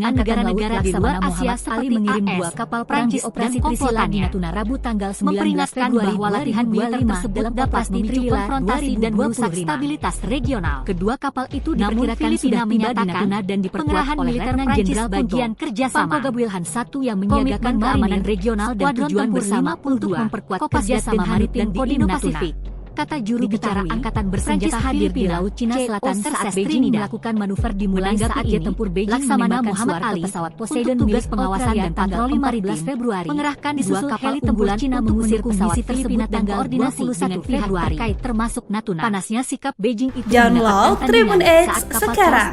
dengan negara-negara di luar Asia seperti mengirim AS, 2 kapal perang di Prancis, operasi dan Trisila di komplotannya. Natuna Rabu tanggal 19 Memperingatkan Februari bahwa latihan militer 2025 tersebut dalam dapat operasi memicu Trilila konfrontasi dan merusak 2025. stabilitas regional. Kedua kapal itu Namun diperkirakan Filipina sudah tiba di menyatakan Natuna dan diperkuat pengerahan oleh militer Letnan Prancis Jenderal untuk bagian kerjasama. Pangkogab-Wilhan 1 yang Komitmen menyiagakan keamanan marinir regional dan skuadron tujuan tempur bersama 52 untuk memperkuat Kopasgat kerjasama dan maritim di di Indo-Pasifik. Indo-Pasifik. Kata juru bicara Angkatan Bersenjata hadir di Laut Cina Selatan saat Beijing melakukan manuver dimulai saat jet tempur Beijing Laksamana Muhammad Ali pesawat Poseidon tugas pengawasan dan patroli maritim Februari mengerahkan dua kapal unggulan Cina mengusir pesawat Filipina tanggal koordinasi dengan pihak terkait termasuk Natuna. Panasnya sikap Beijing itu Download Tribun X sekarang,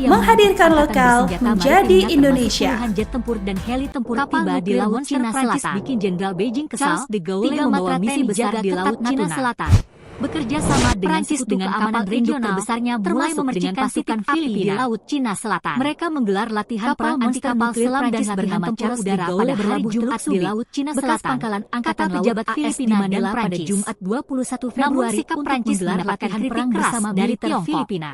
menghadirkan lokal menjadi Indonesia. Jet tempur dan heli tempur tiba di Laut Cina Selatan. Bikin Jenderal Beijing kesal, tiga matra misi besar di Laut Cina Selatan. Bekerja sama dengan Prancis dengan kapal regional terbesarnya mulai memercikan pasukan Filipina di Laut Cina Selatan. Mereka menggelar latihan perang anti kapal selam dan latihan tempur udara pada hari Jumat di Laut Cina Selatan. Bekas pangkalan Angkatan Laut Filipina Manila pada Jumat 21 Februari untuk menggelar latihan perang bersama militer Filipina.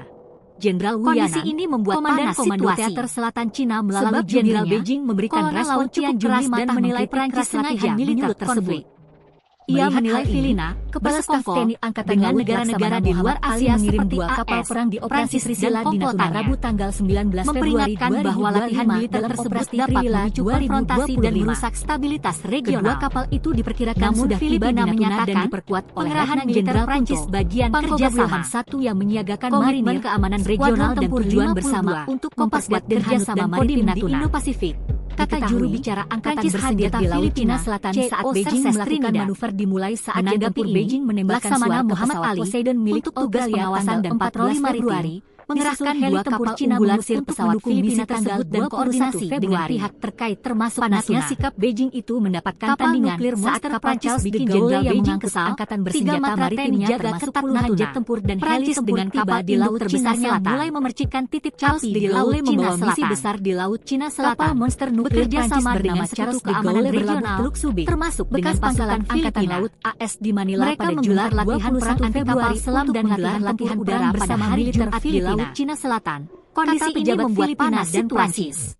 Jenderal Wu Yanan, kondisi ini membuat panas situasi. Teater Selatan Cina melalui Jenderal Beijing memberikan respon cukup keras dan menilai Prancis sengaja militer tersebut. Ia menilai Filipina, kepala staf TNI Angkatan Laut negara-negara di luar Asia seperti kapal perang di operasi Trisila di Natuna Rabu tanggal 19 Februari 2025 bahwa latihan militer tersebut dapat memicu konfrontasi dan merusak stabilitas regional. Kedua kapal itu diperkirakan sudah tiba di Natuna dan diperkuat oleh Letnan Jenderal Prancis bagian kerjasama satu yang menyiagakan marinir keamanan regional dan tujuan bersama untuk memperkuat kerjasama maritim di Indo-Pasifik. Kata juru bicara Angkatan Bersenjata Filipina Selatan saat Beijing melakukan manuver dimulai saat jet tempur Beijing menembakkan suara Muhammad Ali Poseidon milik tugas pengawasan dan patroli maritim mengerahkan heli tempur Cina mengusir pesawat Filipina tersebut dan koordinasi dengan pihak terkait termasuk panasnya sikap Beijing itu mendapatkan tandingan saat kapal Charles bikin Jenderal Beijing kesal Angkatan Bersenjata maritimnya termasuk puluhan jet tempur dan heli tempur tiba di Laut Cina Selatan mulai memercikan titik api di Laut Cina Selatan. Besar di Laut Cina Selatan monster nuklir bekerja sama dengan Charles keamanan regional Teluk Subi termasuk bekas pangkalan Angkatan Laut AS di Manila pada Jumat latihan perang anti kapal selam dan latihan udara bersama militer Filipina Laut Cina Selatan. Kondisi ini membuat panas dan Prancis.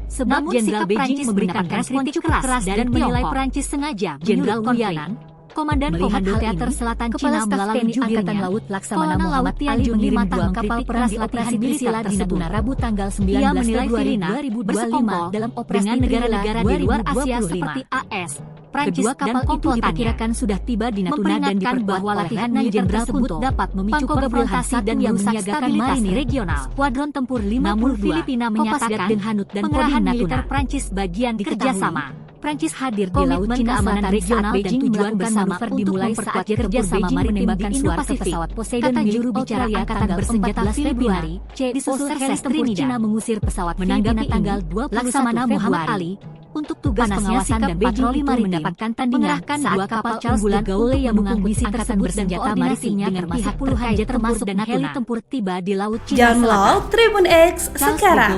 Sebab Jenderal Beijing memberikan respon cukup keras dan menilai Prancis sengaja. Jenderal Wu Yanan, Komandan Komando Teater Selatan Cina melalui Angkatan Laut Laksamana Muhammad Ali mengirim dua kapal perang di operasi Trisila di Natuna Rabu tanggal 19 Februari 2025 dalam operasi dengan negara-negara di luar Asia seperti AS. Prancis dan itu diperkirakan sudah tiba di Natuna dan diperkuat oleh Letnan Jenderal tersebut dapat memicu konfrontasi dan merusak stabilitas regional. Skuadron Tempur 52 Filipina menyatakan pengerahan militer Prancis bagian kerjasama. Prancis hadir di Laut Cina Selatan regional dan tujuan bersama dimulai saat kerjasama maritim di Indo-Pasifik. Kata juru bicara Angkatan Bersenjata Februari, disusul heli tempur Cina mengusir pesawat menanggapi tanggal 21 Laksamana Muhammad Ali untuk tugas pengawasan dan patroli maritim mendapatkan tandingan saat dua kapal Charles de Gaulle yang mengangkut Angkatan Bersenjata maritimnya termasuk puluhan jet termasuk dan heli tempur tiba di Laut Cina Selatan. Download Tribun X sekarang,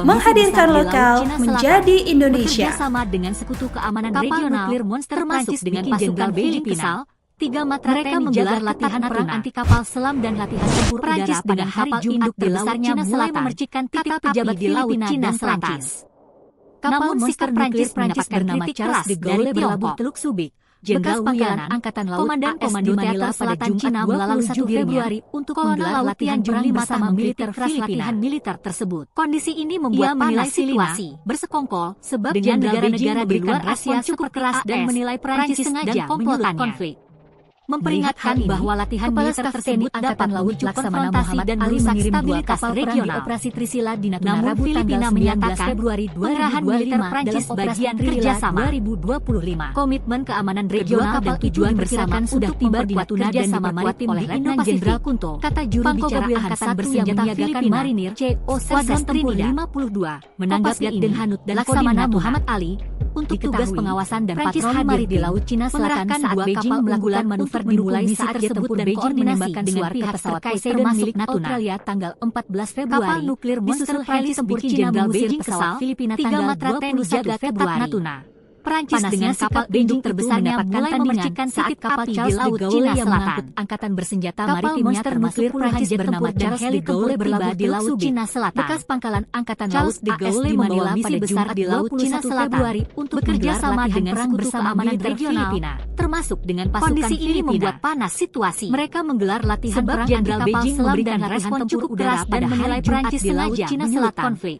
menghadirkan lokal menjadi Indonesia. Sama dengan sekutu keamanan regional nuklir monster Prancis dengan pasukan Filipina. Tiga matra mereka menggelar latihan perang anti kapal selam dan latihan tempur udara pada hari Jumat di Laut Cina mulai memercikan titik pejabat di Laut Cina Selatan. Kapal monster Prancis bernama Charles de Gaulle berlabuh Teluk Subi. Jenderal Wu Yanan, Angkatan Laut Komando Teater Selatan Cina melalui 1 Februari untuk menggelar latihan perang bersama militer Filipina. Militer tersebut. Kondisi ini membuat panas situasi bersekongkol sebab dengan negara-negara di luar Asia cukup keras dan menilai Prancis sengaja menyulut konflik. Memperingatkan bahwa latihan militer tersebut dapat memicu konfrontasi dan merusak stabilitas regional. Operasi Trisila di Natuna Rabu Filipina menyatakan pengerahan militer Prancis bagian kerjasama 2025. Komitmen keamanan regional dan tujuan bersama sudah tiba di Natuna dan diperkuat oleh Letnan Jenderal Kunto. Kata juru bicara Angkatan Bersenjata Filipina Marinir CO Skuadron Tempur 52 menanggapi dan Hanut dan Laksamana Muhammad Ali untuk tugas pengawasan dan patroli maritim di Laut Cina Selatan saat Beijing melakukan manuver dimulai saat jet tempur dan Beijing menembakkan dengan pihak terkait termasuk Australia tanggal 14 Februari. Kapal nuklir monster heli tempur Cina mengusir pesawat Filipina tanggal 21 Februari. Natuna. Prancis dengan kapal Beijing terbesarnya mulai memercikan saat kapal Charles de Gaulle yang mengangkut Angkatan Bersenjata maritimnya termasuk puluhan jet bernama Charles de Gaulle berlabuh di Laut Cina Selatan. Bekas pangkalan Angkatan Laut de Gaulle di Manila pada Jumat di Laut Cina Selatan untuk bekerja sama dengan sekutu keamanan regional termasuk dengan pasukan Kondisi ini membuat panas situasi. Mereka menggelar latihan perang Jenderal Beijing memberikan respon cukup keras dan menilai Prancis sengaja menyulut konflik.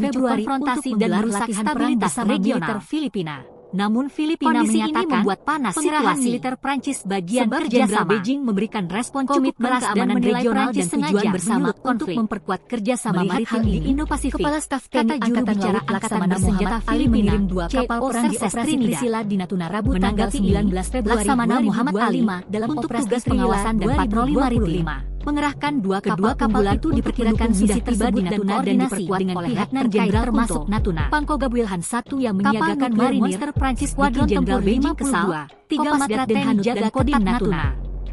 Februari konfrontasi dan merusak stabilitas regional Filipina. Namun Filipina kondisi ini membuat panas situasi. Militer Prancis bagian kerjasama. Beijing memberikan respon cukup keras dan menilai Prancis dan tujuan bersama untuk memperkuat kerjasama maritim di Indo-Pasifik. Kepala Staf TNI Angkatan Laut Laksamana Bersenjata Filipina mengirim 2 kapal perang di operasi Trisila di Natuna Rabu tanggal 19 Februari Laksamana Muhammad Ali dalam operasi pengawasan dan patroli maritim. Mengerahkan 2 kapal itu diperkirakan sudah tiba di Natuna dan diperkuat dengan pihak terkait termasuk Natuna. Pangkoga Wilhan 1 yang menyiagakan marinir Monster Prancis Skuadron Tempur Beijing Kesal, 3 Matra dan Hanut dan Kodim Natuna.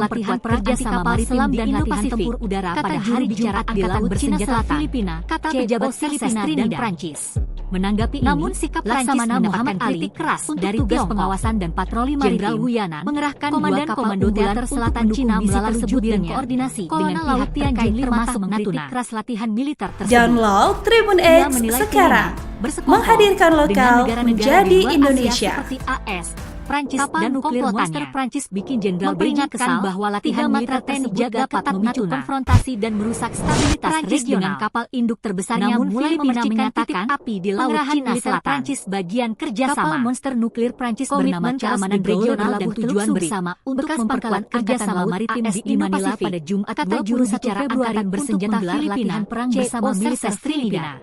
latihan perang kerjasama maritim dan latihan tempur udara pada hari Jumat di Laut Cina Selatan, Filipina, kata pejabat Filipina dan Prancis. Menanggapi namun sikap Laksamana Muhammad Ali keras dari tugas pengawasan dan patroli maritim, Jenderal Wuyanan mengerahkan komandan komando teater selatan Cina melalui sebut dan koordinasi dengan pihak terkait termasuk mengkritik keras latihan militer tersebut. Download Tribun X sekarang, menghadirkan lokal menjadi Indonesia. Seperti AS, Prancis dan nuklir monster Prancis bikin Jenderal Beijing kesal bahwa latihan militer TNI dapat memicu konfrontasi dan merusak stabilitas Prancis dengan kapal induk terbesarnya mulai memercikan titik api di Laut Cina Selatan. Prancis bagian kerjasama. Kapal monster nuklir Prancis bernama keamanan regional dan tujuan bersama untuk memperkuat kerjasama maritim di Manila pada Jumat 20 Februari bersenjata Filipina perang bersama militer Filipina.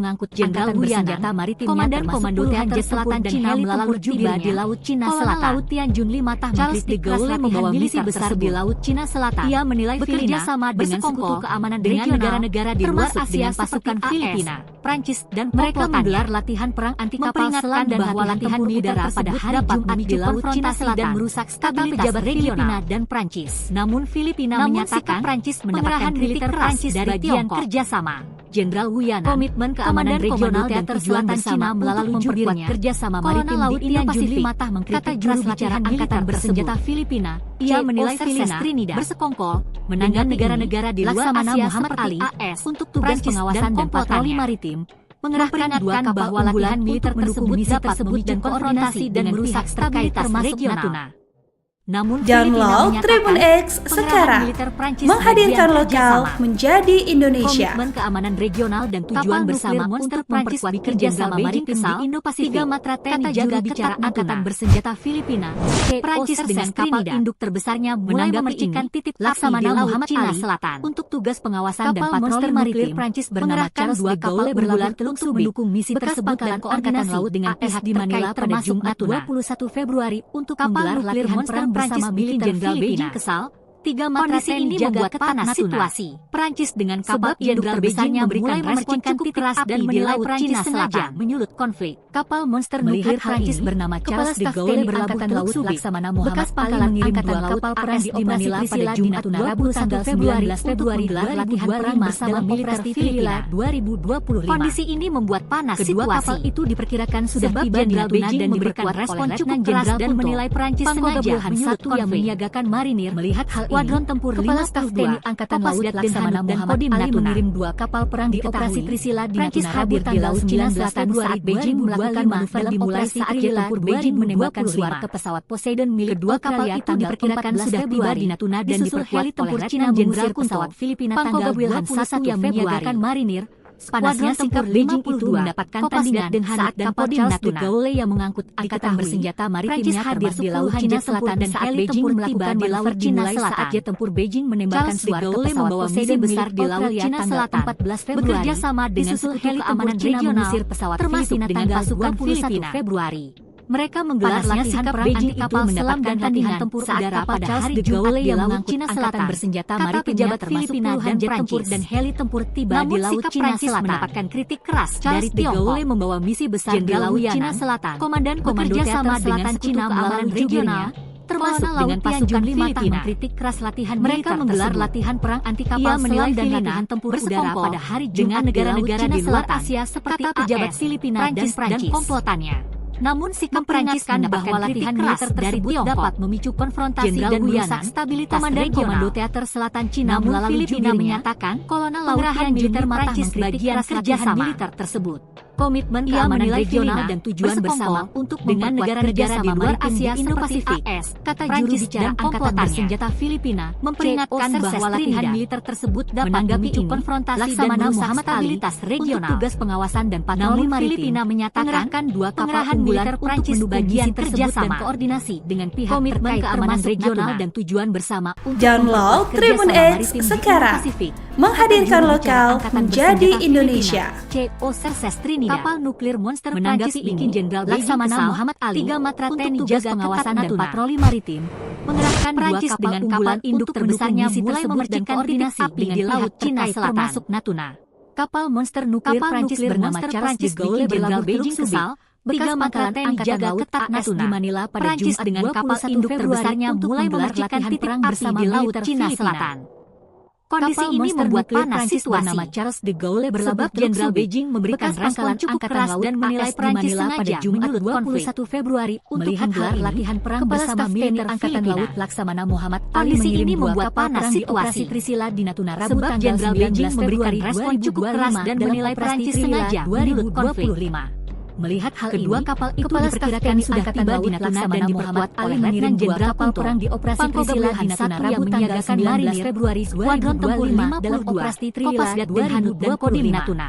mengangkut Jenderal angkatan Wuyanan, bersenjata maritimnya Komandan termasuk Komando puluhan Teater jet Selatan tempur dan Cina heli melalu tempur tiba di civilnya. Laut Cina Kolonel Selatan. Laut Tianjun 5 Tah Charles mengkritik de keras Gaulle latihan membawa misi militer besar tersebut. di Laut Cina Selatan. Ia menilai bekerja Filipina sama dengan bersekutu sekutu keamanan dengan regional negara-negara di luar termasuk Asia dengan seperti pasukan AS, Filipina, Prancis dan Mereka komplotannya. menggelar latihan perang anti kapal Memperingatkan selam dan bahwa latihan tempur udara tersebut pada hari dapat Jumat di memicu Laut Cina konfrontasi Selatan dan merusak kata stabilitas pejabat regional. Filipina dan Prancis. Namun Filipina Namun menyatakan sikap Prancis pengerahan mendapatkan militer kritik keras Prancis dari bagian Tiongkok. kerjasama. Jenderal Wuyanan, Komitmen keamanan Komandan regional Komando dan Teater tujuan Selatan bersama Cina untuk melalui memperkuat jubirnya, kerjasama Kolonel maritim Laut di Tianjun Indo-Pasifik. 5 Tah mengkritik Kata keras juru bicara latihan Angkatan militer Bersenjata tersebut. Filipina, Ia C.O. menilai Cercena, Filipina Trinidad, bersekongkol menanggapi dengan negara-negara di luar Laksamana Asia Muhammad seperti Ali AS untuk tugas Prancis pengawasan dan patroli komplotannya. maritim. mengerahkan dua kapal unggulan militer tersebut dapat memicu konfrontasi dan merusak stabilitas regional. Namun Download Tribun X sekarang, menghadirkan lokal menjadi Indonesia. Komitmen keamanan regional dan tujuan bersama untuk memperkuat kerjasama maritim di Indo-Pasifik. Tiga matra TNI jaga bicara Angkatan Bersenjata Filipina, Prancis dengan kapal induk terbesarnya mulai memercikan titik Laksamana Muhammad Ali Selatan untuk tugas pengawasan dan patroli maritim. Prancis mengerahkan dua kapal bergulat untuk mendukung misi tersebut dan koordinasi laut dengan pihak di Manila pada Jumat 21 Februari untuk menggelar latihan perang bersama militer Jenderal Beijing kesal. Tiga matra TNI jaga ketat situasi. Prancis dengan kapal induk terbesarnya mulai memercikan titik keras dan menilai Prancis sengaja menyulut konflik. Kapal monster nuklir Prancis bernama Charles de Gaulle berlabuh Teluk Laksamana Muhammad Ali mengirim dua kapal perang di Manila pada Jumat 21 Februari untuk menggelar latihan perang bersama militer Filipina 2025. Kondisi ini membuat panas situasi. Kedua kapal itu diperkirakan sudah tiba di Natuna dan diperkuat respon cukup keras dan menilai Prancis sengaja menyulut konflik. Yang menyiagakan marinir melihat hal Skuadron Tempur Kepala Staf TNI Angkatan Laut Laksamana Muhammad Ali mengirim dua kapal perang di operasi Trisila di Natuna hadir di Laut Cina Selatan saat Beijing melakukan manuver dimulai saat jet tempur Beijing menembakkan suar ke pesawat Poseidon milik kedua kapal itu diperkirakan sudah tiba di Natuna dan diperkuat oleh Cina mengusir pesawat Filipina tanggal 21 yang menyiagakan marinir. Panasnya sikap Beijing itu mendapatkan tandingan saat kapal Charles de Gaulle yang mengangkut angkatan bersenjata maritimnya hadir di Laut Cina Selatan dan saat Beijing melakukan manuver dimulai saat jet tempur Beijing menembakkan suar ke pesawat Poseidon besar di Laut Cina Selatan 14 Februari bekerja sama dengan sekutu keamanan regional termasuk dengan pasukan Filipina Februari. Mereka menggelar latihan perang anti kapal selam dan latihan tempur udara pada hari Jumat di Laut Cina Selatan bersenjata maritimnya termasuk puluhan jet tempur dan heli tempur tiba di Laut Cina Selatan. Mendapatkan kritik keras dari Tiongkok. Gaulle membawa misi besar di Laut Cina Selatan. Komandan Komando Teater Selatan Cina melalui regional termasuk dengan pasukan Filipina mengkritik keras latihan mereka menggelar latihan perang anti kapal selam dan latihan tempur udara pada hari Jumat dengan negara-negara di luar Asia seperti pejabat Filipina dan komplotannya. Namun sikap Prancis bahwa latihan militer dari Tiongkok dapat memicu konfrontasi dan merusak stabilitas Komandan Komando Teater Selatan Cina melalui Filipina menyatakan kolonel laut militer Prancis bagian kerjasama militer tersebut. Komitmen keamanan regional dan tujuan bersama untuk dengan negara-negara di luar Asia seperti AS, kata juru bicara Angkatan Bersenjata Filipina, memperingatkan bahwa latihan militer tersebut dapat memicu konfrontasi dan merusak stabilitas regional. Untuk tugas pengawasan dan patroli maritim, Filipina menyatakan dua kapal unggulan Prancis bagian kerjasama dan koordinasi dengan pihak komitmen keamanan regional dan tujuan bersama. Download Tribun X sekarang, menghadirkan lokal menjadi Indonesia. CO Serses Trinidad. Kapal nuklir monster menanggapi bikin Jenderal Laksamana Muhammad Ali. Tiga matra TNI jaga pengawasan dan patroli maritim mengerahkan Prancis dengan kapal induk terbesarnya mulai memercikan koordinasi dengan di Laut Cina Selatan termasuk Natuna. Kapal monster nuklir Prancis bernama Charles de Gaulle berlabuh Beijing kesal. Tiga pangkalan TNI jaga ketat Natuna di Manila pada Jumat dengan kapal induk terbesarnya mulai memercikan titik api di Laut Cina Selatan. Kondisi ini membuat panas situasi. Nama Charles de Gaulle berlabuh Jenderal Beijing memberikan respon cukup keras dan menilai Prancis pada Jumat 21 Februari untuk menggelar latihan perang bersama militer Angkatan Laut Laksamana Muhammad Ali. Kondisi ini membuat panas situasi. Trisila di Natuna Rabu tanggal Jenderal Beijing memberikan respon cukup keras dan menilai Prancis sengaja menyulut konflik. Melihat hal kedua kapal itu diperkirakan sudah tiba di Natuna dan diperkuat oleh Letnan Jenderal kapal perang di operasi Trisila di Natuna Rabu tanggal 19 Februari Skuadron Tempur 5 dalam operasi Trisila dan Hanut dan Kodim Natuna.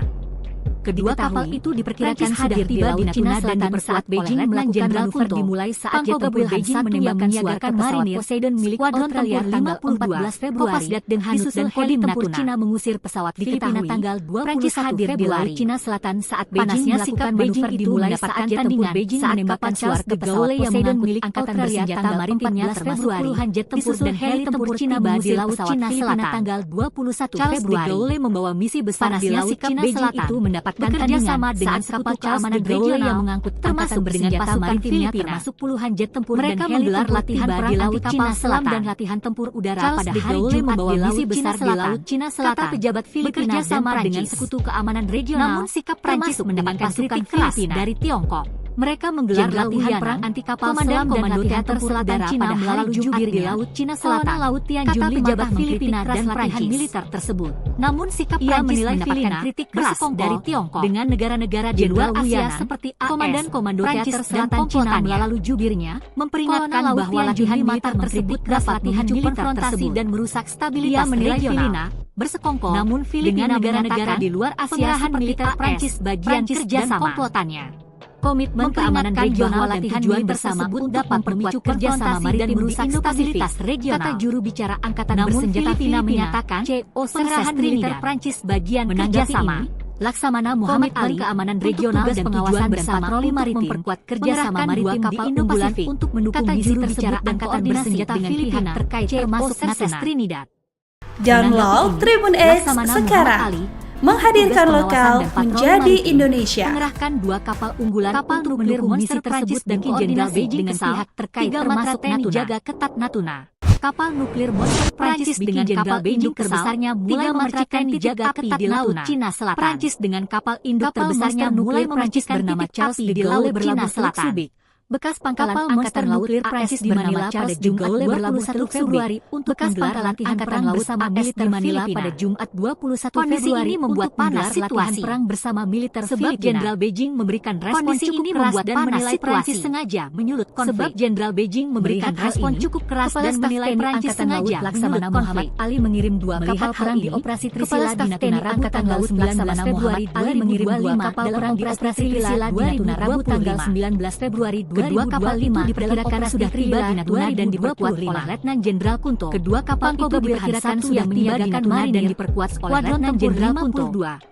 Kedua kapal itu diperkirakan sudah tiba di Natuna dan diperkuat Beijing melakukan manuver dimulai saat jet tempur Beijing menyiagakan marinir Poseidon milik Australia tanggal 14 Februari dan Hanut dan Kodim tempur Cina mengusir pesawat Filipina tanggal 21 hadir di Laut Cina Selatan saat Beijing melakukan manuver dimulai saat jet tempur Beijing menembakkan suar ke pesawat Poseidon milik Angkatan Bersenjata Maritimnya termasuk puluhan jet tempur dan heli tempur Cina di Laut Cina Selatan tanggal 21 Februari. Charles de Gaulle membawa misi besar di Laut Cina Selatan itu bekerja sama dengan kapal keamanan regional yang mengangkut termasuk dengan pasukan Filipina termasuk puluhan jet tempur mereka menggelar latihan perang di Laut Cina Selatan dan latihan tempur udara pada hari Jumat di Laut Cina Selatan. Kata pejabat Filipina bekerja sama dengan sekutu keamanan regional, namun sikap Prancis mendapatkan kritik keras dari Tiongkok. Mereka menggelar latihan perang anti kapal selam dan latihan tempur udara pada hari Jumat di Laut Cina Selatan. Laut Tianjun pejabat Filipina dan latihan militer tersebut. Namun sikap Prancis mendapatkan kritik keras dari Tiongkok dengan negara-negara di luar Asia seperti AS. Komandan Komando Teater Selatan Cina melalui jubirnya memperingatkan bahwa latihan militer tersebut dapat memicu konfrontasi dan merusak stabilitas regional. Bersekongkol namun Filipina dengan negara-negara di luar Asia seperti Prancis bagian kerja dan komplotannya. Komitmen keamanan regional latihan militer tersebut dapat memicu kerjasama dan merusak stabilitas regional. Kata juru bicara Angkatan Bersenjata Filipina menyatakan, pengerahan militer Prancis bagian kerjasama Laksamana Muhammad Ali keamanan regional dan pengawasan bersama patroli maritim memperkuat kerjasama maritim di Indo-Pasifik untuk mendukung misi tersebut dan koordinasi dengan pihak terkait termasuk Natuna Trinidad. Download Tribun X sekarang. Menghadirkan lokal menjadi Indonesia. Mengerahkan 2 kapal unggulan untuk mendukung misi tersebut dan koordinasi dengan pihak terkait termasuk Natuna. Jaga ketat Natuna. Kapal nuklir monster Prancis dengan kapal induk terbesarnya mulai memercikan titik api di Laut Cina Selatan. Prancis dengan kapal induk terbesarnya mulai memercikan bernama Charles de Gaulle Cina Selatan. Bekas pangkalan angkatan nuklir Prancis di Manila pada Jumat 21 Februari untuk menggelar latihan perang bersama militer Manila pada Jumat 21 Februari membuat panas situasi perang bersama militer sebab Jenderal Beijing memberikan respon cukup keras dan menilai Prancis sengaja menyulut konflik. Sebab Jenderal Beijing memberikan respon cukup keras dan menilai Prancis sengaja Laksamana Muhammad Ali mengirim 2 kapal perang di operasi Trisila di Natuna Rabu tanggal 19 Februari. Ali mengirim 2 kapal perang di operasi Trisila di Natuna Rabu tanggal 19 Februari. Kedua kapal 5 diperkirakan sudah tiba di Natuna dan diperkuat oleh Letnan Jenderal Kunto. Kedua kapal itu diperkirakan sudah tiba di Natuna dan diperkuat oleh Letnan Jenderal Kunto.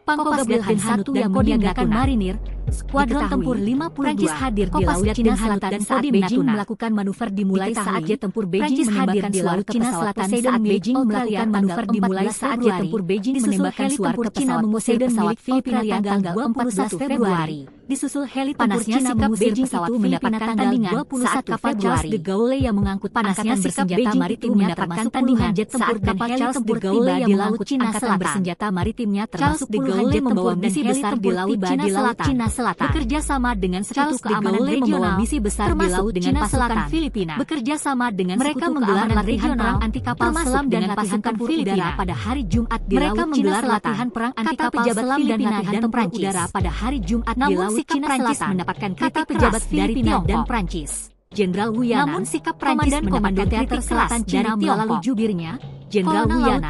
Pangkostrat Den 1 yang menyiagakan marinir. Skuadron tempur 52 Prancis hadir di Laut Cina Selatan dan saat Beijing melakukan manuver dimulai saat jet tempur Beijing menembakkan di Laut Cina Selatan saat Beijing melakukan manuver dimulai saat jet tempur Beijing menembakkan suar ke pesawat Poseidon milik Filipina tanggal 21 Februari. Disusul heli panasnya sikap Beijing itu mendapatkan tandingan saat kapal Charles de Gaulle yang mengangkut panasnya bersenjata maritim mendapatkan tandingan jet tempur dan Charles de Gaulle yang mengangkut Cina Selatan bersenjata maritimnya termasuk puluhan jet membawa misi besar di Laut Cina Selatan. Bekerja sama dengan sekutu keamanan regional misi besar di laut dengan pasukan Filipina. Bekerja sama dengan mereka menggelar latihan perang anti kapal selam dan latihan tempur udara pada hari Jumat di Laut Cina Selatan. Latihan perang anti kapal selam dan latihan tempur udara pada hari Jumat di Laut Cina Selatan mendapatkan kritik keras dari Tiongkok dan Prancis. Jenderal Wuyana, namun sikap Prancis Komando Teater Selatan Cina melalui jubirnya. Jenderal Wuyana,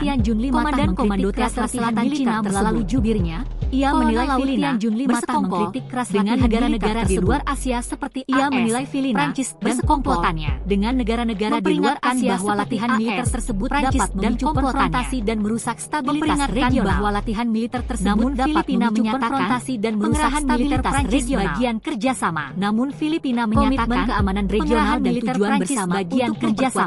Komandan Komando Teater Selatan Cina melalui jubirnya, ia menilai Filipina bersekongkol dengan negara-negara di luar Asia seperti Prancis dan komplotannya dengan negara-negara di luar Asia bahwa latihan militer tersebut dapat memicu konfrontasi dan merusak stabilitas regional. Bahwa latihan militer tersebut dapat memicu konfrontasi dan merusak stabilitas regional bagian kerjasama. Namun Filipina menyatakan keamanan regional dan tujuan bersama bagian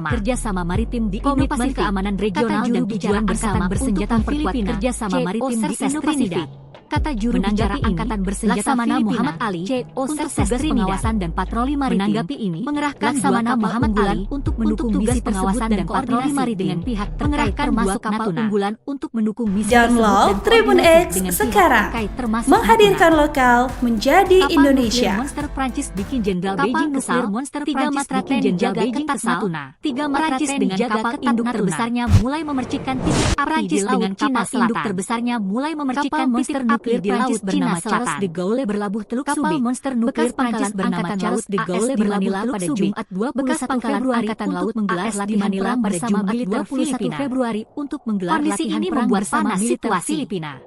kerjasama maritim di Indo-Pasifik. Keamanan regional dan tujuan bersama bersenjata Filipina kerjasama maritim di Indo-Pasifik. Kata juru bicara Angkatan Bersenjata Muhammad Ali untuk tugas pengawasan dan patroli maritim. Menanggapi ini, mengerahkan Laksamana Muhammad Ali untuk mendukung misi pengawasan dan patroli maritim dengan pihak terkait termasuk kapal unggulan untuk mendukung misi Download Tribun X sekarang. Menghadirkan lokal menjadi Indonesia. Monster Prancis bikin Jenderal Beijing kesal. Monster 3 matra TNI jaga ketat Natuna. 3 matra TNI dengan kapal induk terbesarnya mulai memercikan titik api di Laut Cina Selatan. Induk terbesarnya mulai memercikan titik api di Laut Cina Selatan. De Gaulle berlabuh Teluk Subi. Monster nuklir Prancis bernama Charles de Gaulle berlabuh pada Jumat 21 Februari untuk menggelar latihan perang bersama militer Filipina. Februari untuk menggelar latihan perang bersama militer Filipina.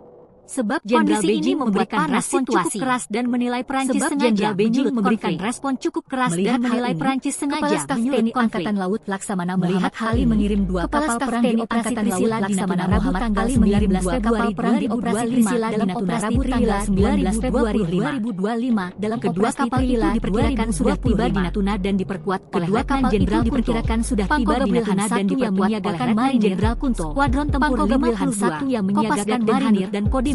Sebab Jenderal Beijing memberikan respon cukup keras dan menilai Prancis sengaja menyulut TNI Angkatan Laut Laksamana Muhammad Ali mengirim 2 kapal perang di operasi Trisila di Natuna Rabu tanggal 19 Februari perang di operasi Trisila di Natuna Rabu tanggal 19 Februari 2025. Dalam kedua kapal itu diperkirakan sudah tiba di Natuna dan diperkuat oleh Letnan Jenderal diperkirakan sudah tiba di Natuna dan diperkuat oleh Letnan Jenderal Kunto. Skuadron tempur 52 yang menyiagakan marinir dan kodim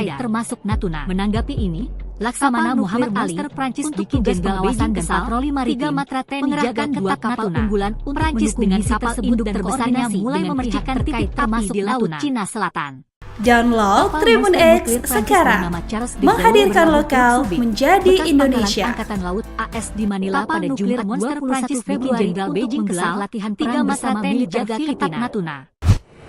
terkait termasuk Natuna. Menanggapi ini, Laksamana Muhammad Ali Prancis bikin jenderal Beijing dan patroli maritim matra TNI mengerahkan dua kapal unggulan Prancis dengan kapal induk terbesarnya mulai memercikan titik termasuk di Laut Cina Selatan. Download Tribun X sekarang, menghadirkan lokal menjadi Indonesia. Angkatan Laut AS di Manila pada Jumat 21 Februari Jenderal Beijing kesal latihan 3 matra TNI jaga ketat Natuna.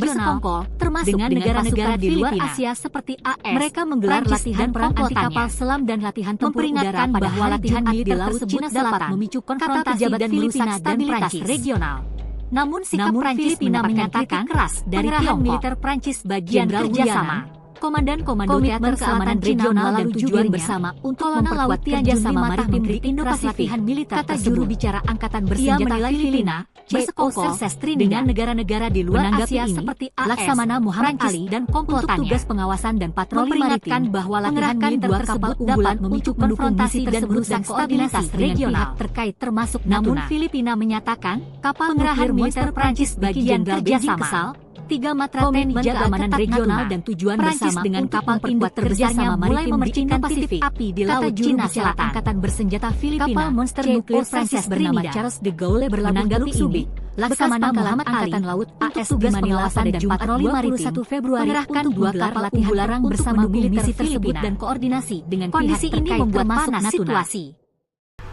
regional, termasuk dengan negara-negara di luar Asia seperti AS. Mereka menggelar latihan perang anti kapal selam dan latihan tempur udara bahwa latihan militer di laut Cina dapat memicu konfrontasi dan Filipina dan Prancis regional. Namun sikap Prancis menyatakan keras dari pengerahan militer Prancis bagian kerjasama. Komandan-komando teater keamanan regional dan tujuan bersama untuk memperkuat kerjasama maritim di Indo-Pasifik, kata juru bicara Angkatan Bersenjata Filipina, bersekongkol dengan negara-negara di luar Asia seperti AS, Laksamana Muhammad Ali dan komplotannya. Tugas pengawasan dan patroli maritim bahwa latihan militer tersebut dapat memicu konfrontasi dan merusak koordinasi regional terkait termasuk Natuna. Namun Filipina menyatakan kapal pengerahan militer Prancis bagian kerjasama 3 matra TNI keamanan regional dan tujuan Prancis bersama dengan kapal induk terbesarnya mulai memercikan titik api di laut Cina Selatan. Angkatan bersenjata Filipina, kapal monster nuklir Prancis bernama Charles de Gaulle berlabuh Teluk Subi. Laksamana Muhammad Angkatan Laut AS di Manila pada Jumat 21 Februari mengerahkan 2 kapal latihan perang bersama misi tersebut dan koordinasi dengan kondisi ini membuat panas situasi.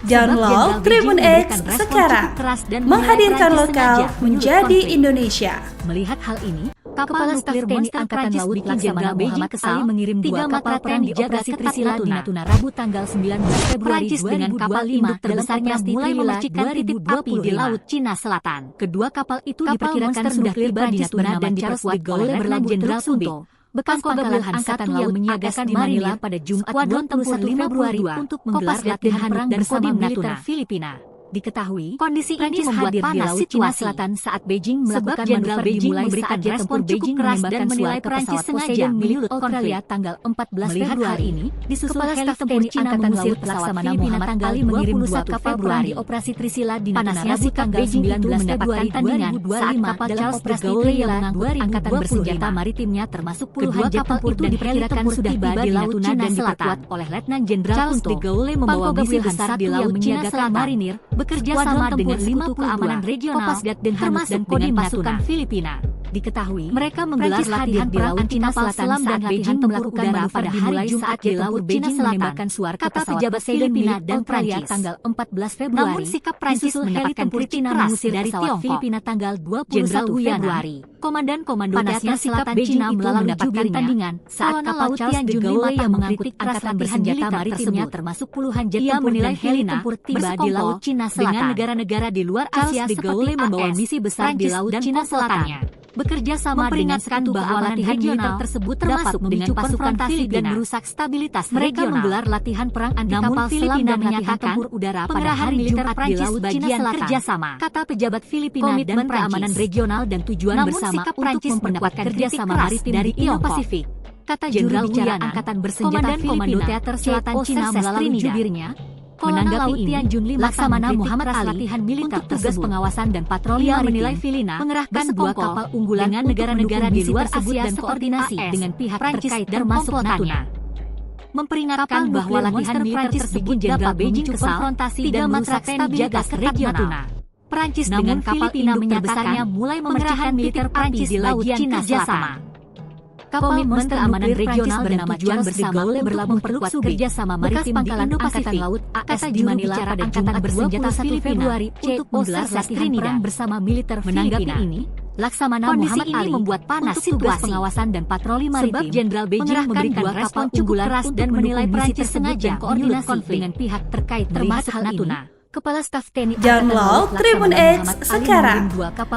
Download Tribun X sekarang, menghadirkan lokal menjadi Indonesia. Melihat hal ini, kapal nuklir monster Prancis Bikin Jenderal Muhammad Ali mengirim 2 kapal perang dijaga Trisila di Natuna Rabu tanggal 19 Februari 2025 dengan kapal induk terbesarnya mulai memercikan titik api di laut Cina Selatan. Kedua kapal itu diperkirakan sudah tiba di Natuna dan diperkuat oleh Letnan Jenderal Sunto, bekas pangkalan Angkatan Laut menyiagakan di Manila pada Jumat 21 Februari untuk menggelar latihan perang bersama militer Filipina. Diketahui, kondisi ini membuat panas Cina Selatan saat Beijing melakukan manuver dimulai saat respon cukup keras dan menilai Prancis sengaja menyulut Australia tanggal 14 Februari ini. Disusul heli tempur Cina mengusir Laksamana Muhammad Ali mengirim 2 kapal perang di Operasi Trisila di Natuna Rabu tanggal 19 Februari 2025 saat Charles de Gaulle yang mengangkut angkatan bersenjata maritimnya termasuk puluhan jet tempur dan diperkirakan sudah tiba di laut Cina Selatan oleh Letnan Jenderal Charles de Gaulle membawa misi besar di laut Cina Selatan marinir bekerja sama dengan Sekutu Keamanan Regional, Kopasgat dan Hanus dan dengan pasukan Filipina. Diketahui, mereka menggelar latihan di laut Cina Selatan dan Beijing melakukan manuver pada hari Jumat di laut Cina Selatan menembakkan suar ke pesawat Filipina dan Prancis tanggal 14 Februari. Namun sikap Prancis mendapatkan kritik keras dari pesawat Filipina tanggal 21 Februari. Komandan-komando panasnya sikap Beijing itu mendapatkan tandingan saat kapal Charles de Gaulle yang mengangkut angkatan bersenjata maritimnya termasuk puluhan jet tempur dan heli tempur tiba di laut Cina Selatan. Dengan negara-negara di luar Asia de Gaulle membawa misi besar di laut Cina Selatan. Bekerja sama dengan Sekutu bahwa latihan militer tersebut termasuk dengan pasukan Filipina dan merusak stabilitas regional. Mereka menggelar latihan perang anti kapal selam dan latihan tempur udara pada hari Jumat di laut Cina Selatan. Kerjasama, kata pejabat Filipina dan keamanan regional dan tujuan bersama untuk memperkuat kerjasama maritim dari Indo-Pasifik. Kata Jenderal bicara Angkatan Bersenjata Filipina Teater Selatan Cina melalui jubirnya. Menanggapi ini, Laksamana Muhammad Ali latihan militer tugas pengawasan dan patroli menilai Filipina mengerahkan 2 kapal unggulan dengan negara-negara di luar Asia dan koordinasi dengan pihak terkait termasuk Natuna. Memperingatkan bahwa latihan militer tersebut dapat Beijing konfrontasi dan merusak stabilitas regional. Prancis dengan kapal induk terbesarnya mulai memercikan militer Prancis di laut Cina Selatan. Komitmen keamanan regional bernama Charles de Gaulle berlabuh Teluk Subi kerjasama maritim di Indo-Pasifik Laut AS di Manila pada Jumat bersenjata Februari untuk menggelar latihan perang bersama militer Filipina. Menanggapi ini, Laksamana Muhammad Ali membuat panas tugas pengawasan dan patroli maritim. Sebab Jenderal Beijing memberikan respon cukup keras dan menilai Prancis sengaja koordinasi dengan pihak terkait termasuk Natuna. Kepala Staf TNI Download Tribun X sekarang,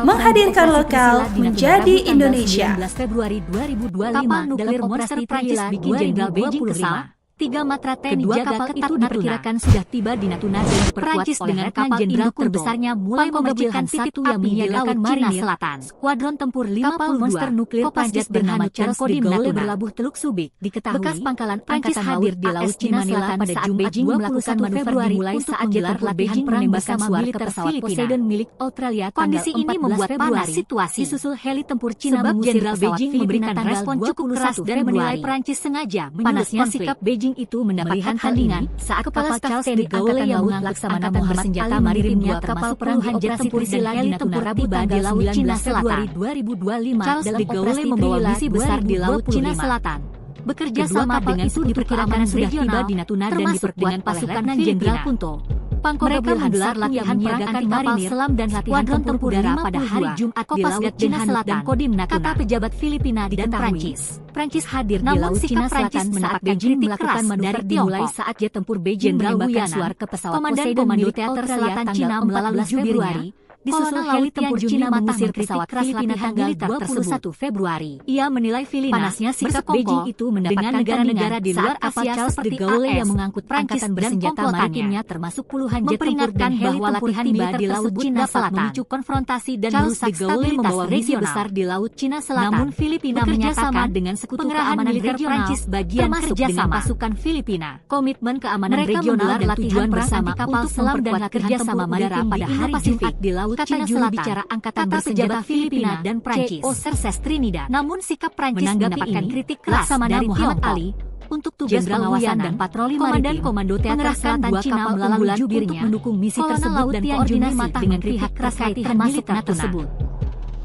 menghadirkan lokal menjadi Indonesia. 19 Februari 2025 nuklir monster Prancis Bikin Jenderal Beijing kesal. 3 matra TNI jaga itu diperkirakan sudah tiba di Natuna dan diperkuat dengan kapal induk terbesarnya mulai memercikan titik yang menyiagakan Cina Selatan. Skuadron tempur 52 monster nuklir Prancis bernama Charles de Gaulle berlabuh Teluk Subi. Diketahui, bekas pangkalan Prancis hadir di laut Cina Selatan pada Jumat 21 Februari mulai saat gelar latihan menembakkan suar ke pesawat Poseidon milik Australia. Kondisi ini membuat panas situasi. Disusul heli tempur Cina mengusir pesawat Filipina memberikan respon cukup keras dan menilai Prancis sengaja panasnya sikap Beijing itu mendapatkan tandingan saat kepala Staf TNI Gaulle yang mengangkut angkatan bersenjata maritimnya termasuk puluhan jet tempur dan heli tempur tiba di laut Cina Selatan. 2025 Charles de Gaulle membawa misi besar di laut Cina Selatan. Bekerja sama dengan itu diperkirakan sudah tiba di Natuna dan diperkuat pasukan Jenderal Punto. Mereka menggelar latihan perang anti kapal selam dan latihan tempur udara pada hari Jumat di laut Cina Selatan. Kodim Natuna, kata pejabat Filipina dan Prancis. Prancis hadir di laut Cina Selatan saat Beijing melakukan manuver dimulai saat jet tempur Beijing menembakkan suar ke pesawat Poseidon milik Teater Selatan Cina melalui jubirnya. Disusul heli tempur Cina mengusir pesawat Filipina tanggal 21 Februari. Ia menilai Filipina panasnya sikap Beijing itu mendapatkan negara-negara di luar Asia seperti Gaulle yang mengangkut angkatan bersenjata maritimnya termasuk puluhan jet tempur dan heli tempur tiba di laut Cina Selatan memicu konfrontasi dan merusak stabilitas misi besar di laut Cina Selatan. Namun Filipina menyatakan dengan Sekutu Keamanan Regional Prancis bagian kerjasama pasukan Filipina. Komitmen keamanan regional dan tujuan bersama kapal selam dan kerjasama maritim pada hari Jumat di laut Laut Cina Selatan, bicara Angkatan Bersenjata Filipina dan Prancis, Cerces Trinidad. Namun sikap Prancis mendapatkan kritik keras dari Muhammad Ali untuk tugas pengawasan dan patroli maritim. Komando Teater Selatan Cina melalui jubirnya untuk mendukung misi tersebut dan koordinasi dengan pihak terkait termasuk tersebut.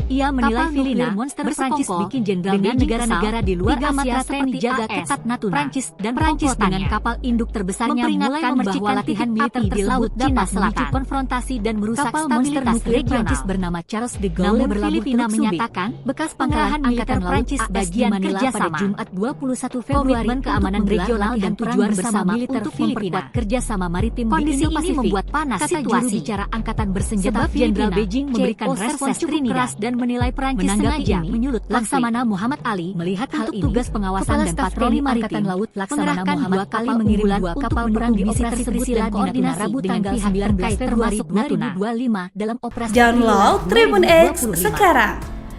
Ia menilai Filipina monster Prancis bikin jenderal dengan negara-negara di luar Asia seperti jaga ketat Natuna, Prancis dengan kapal induk terbesarnya mulai memercikan latihan militer di Laut Cina Selatan, konfrontasi dan merusak stabilitas regional. Prancis bernama Charles de Gaulle Filipina menyatakan bekas pengerahan militer Prancis bagian kerjasama pada Jumat 21 Februari keamanan regional dan tujuan bersama untuk memperkuat kerjasama maritim di Indo-Pasifik. Membuat panas situasi. Bicara Angkatan Bersenjata Jenderal Beijing memberikan respons cukup keras dan menilai Prancis sengaja menyulut Laksamana Muhammad Ali melihat hal ini. Tugas pengawasan dan patroli maritim Laut Laksamana Muhammad Ali mengirim 2 kapal perang di misi tersebut dan koordinasi dengan pihak terkait termasuk Natuna 2025 dalam operasi. Download Tribun X sekarang.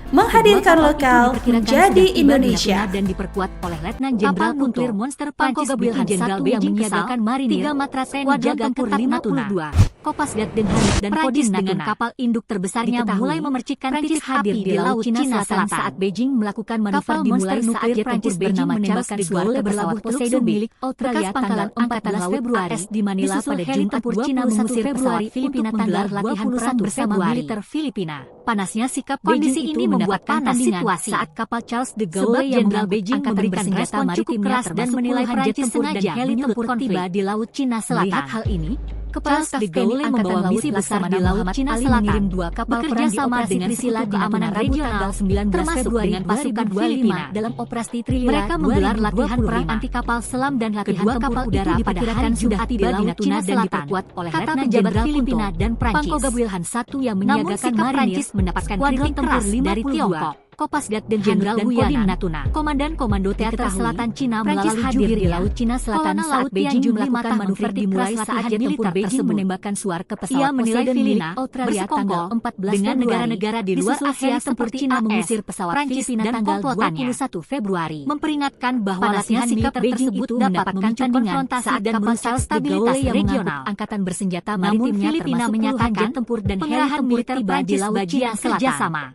Menghadirkan lokal menjadi Indonesia. Dan diperkuat oleh Letnan Jenderal Nuklir Monster Prancis bikin Jenderal Beijing menyiagakan marinir 3 matra TNI jaga ketat Natuna, Kopasgat dan Hanut dan Kodim dengan kapal induk terbesarnya mulai memercikan titik hadir di Laut Cina Selatan saat Beijing melakukan manuver dimulai saat jet tempur bernama Charles de Gaulle berlabuh Poseidon milik Australia tanggal 14 Februari di Manila pada Jumat 21 Februari Filipina tanggal latihan perang bersama militer Filipina. Panasnya sikap kondisi ini membuat panas situasi saat kapal Charles de Gaulle Jenderal Beijing memberikan respon cukup keras dan menilai Prancis sengaja heli tempur tiba di Laut Cina Selatan. Melihat hal ini, Kepala Staf TNI membawa misi besar di Laut Cina Selatan mengirim 2 kapal perang di operasi Trisila keamanan regional termasuk dengan pasukan Filipina dalam operasi Trilila. Mereka menggelar latihan perang anti kapal selam dan latihan tempur udara pada hari sudah tiba di Natuna dan diperkuat oleh Letnan Jenderal Filipina dan Prancis. Pangkoga Wilhan I yang menyiagakan marinir mendapatkan kritik keras dari Tiongkok. Kopasgat dan Jenderal Kodim Natuna, Komandan Komando Teater Selatan Cina melalui jubir di Laut Cina Selatan saat Beijing melakukan manuver dimulai saat jet tempur Beijing menembakkan suar ke pesawat. Ia menilai Filipina bersekongkol dengan negara-negara di luar Asia seperti China mengusir pesawat Filipina dan tanggal 21 Februari. Memperingatkan bahwa latihan militer tersebut dapat memicu konfrontasi dan merusak stabilitas regional. Angkatan Bersenjata Maritimnya Filipina menyatakan tempur dan pengerahan militer tiba di Laut Cina Selatan.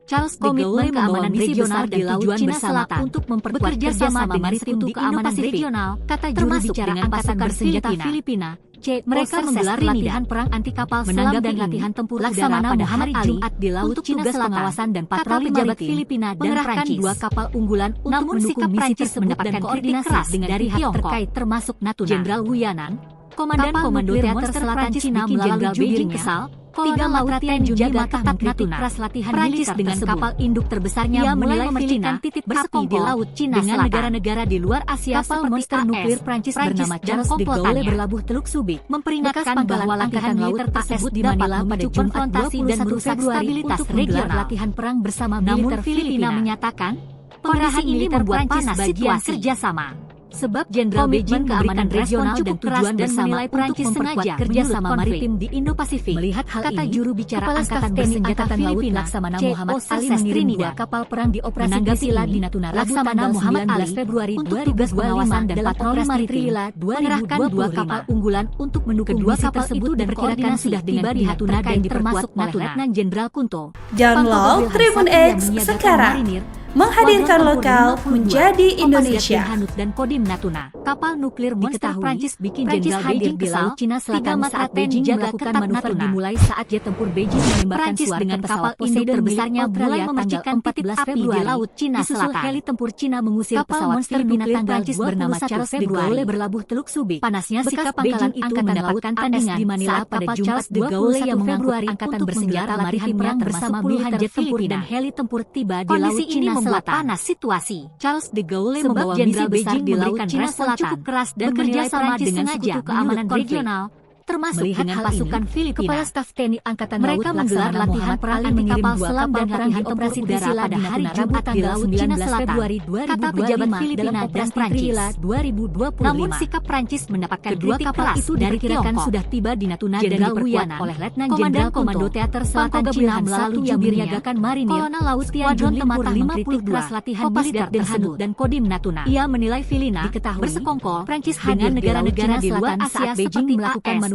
Charles komitmen keamanan regional dan tujuan bersama untuk memperkuat kerjasama maritim di Indo-Pasifik regional, kata juru bicara Angkatan Bersenjata Filipina. Mereka menggelar latihan perang anti kapal selam dan latihan tempur udara pada hari Jumat di Laut Cina Selatan. Pengawasan dan patroli pejabat Filipina dan Prancis 2 kapal unggulan untuk mendukung misi tersebut dan koordinasi dengan dari pihak terkait termasuk Natuna. Jenderal Wuyanan, Komandan Komando Teater Selatan Cina melalui Beijing kesal. 3 matra TNI jaga ketat Natuna, latihan Prancis dengan kapal induk terbesarnya mulai memercikan titik api di Laut Cina dengan negara-negara di luar Asia kapal monster nuklir Prancis bernama Charles de Gaulle berlabuh Teluk Subi, memperingatkan bahwa latihan militer tersebut di Manila pada Jumat 20 dan merusak stabilitas regional. Latihan perang bersama militer Filipina menyatakan pengerahan ini membuat panas situasi kerjasama. Sebab Jenderal Beijing keamanan regional dan tujuan dan menilai Prancis sengaja kerjasama maritim di Indo-Pasifik. Melihat hal ini, juru bicara Angkatan Bersenjata Filipina Laksamana Muhammad Ali mengirim 2 kapal perang di operasi Trisila di Natuna. Laksamana Muhammad Ali Februari untuk tugas pengawasan dan patroli maritim mengerahkan 2 kapal unggulan untuk mendukung kedua kapal tersebut dan koordinasi sudah tiba di Natuna dan termasuk oleh Letnan Jenderal Kunto. Download Tribun X sekarang. Menghadirkan lokal menjadi Indonesia. Hanut dan Kodim Natuna. Kapal nuklir monster Prancis bikin Jenderal Beijing di Laut Cina Selatan saat Beijing melakukan manuver dimulai saat jet tempur Beijing menembakkan suar dengan pesawat Poseidon terbesarnya mulai memercikan titik api di Laut Cina Selatan. Heli tempur Cina mengusir pesawat Filipina tanggal Prancis bernama Charles de Gaulle berlabuh Teluk Subi. Panasnya sikap Beijing itu mendapatkan tandingan di Manila pada Jumat 21 Februari. Angkatan Bersenjata Maritimnya bersama puluhan jet tempur dan heli tempur tiba di Laut Cina Selatan. Membuat panas situasi. Charles de Gaulle membawa misi besar di Laut Cina Selatan cukup keras dan kerjasama dengan sekutu keamanan regional, termasuk dengan pasukan Filipina. Kepala Staf TNI Angkatan Laut menggelar latihan perang anti kapal selam dan latihan operasi Trisila pada hari Jumat tanggal 19 Februari 2025 kata pejabat Filipina dan Prancis. 2025. Namun sikap Prancis mendapatkan kedua kapal itu dari Tiongkok sudah tiba di Natuna dan diperkuat oleh Letnan Jenderal Komando Teater Selatan Cina melalui jubirniagakan marinir Kolonel Laut Tianjun Tempur 52 latihan militer tersebut dan Kodim Natuna. Ia menilai Filipina bersekongkol Prancis dengan negara-negara di luar Asia seperti Beijing melakukan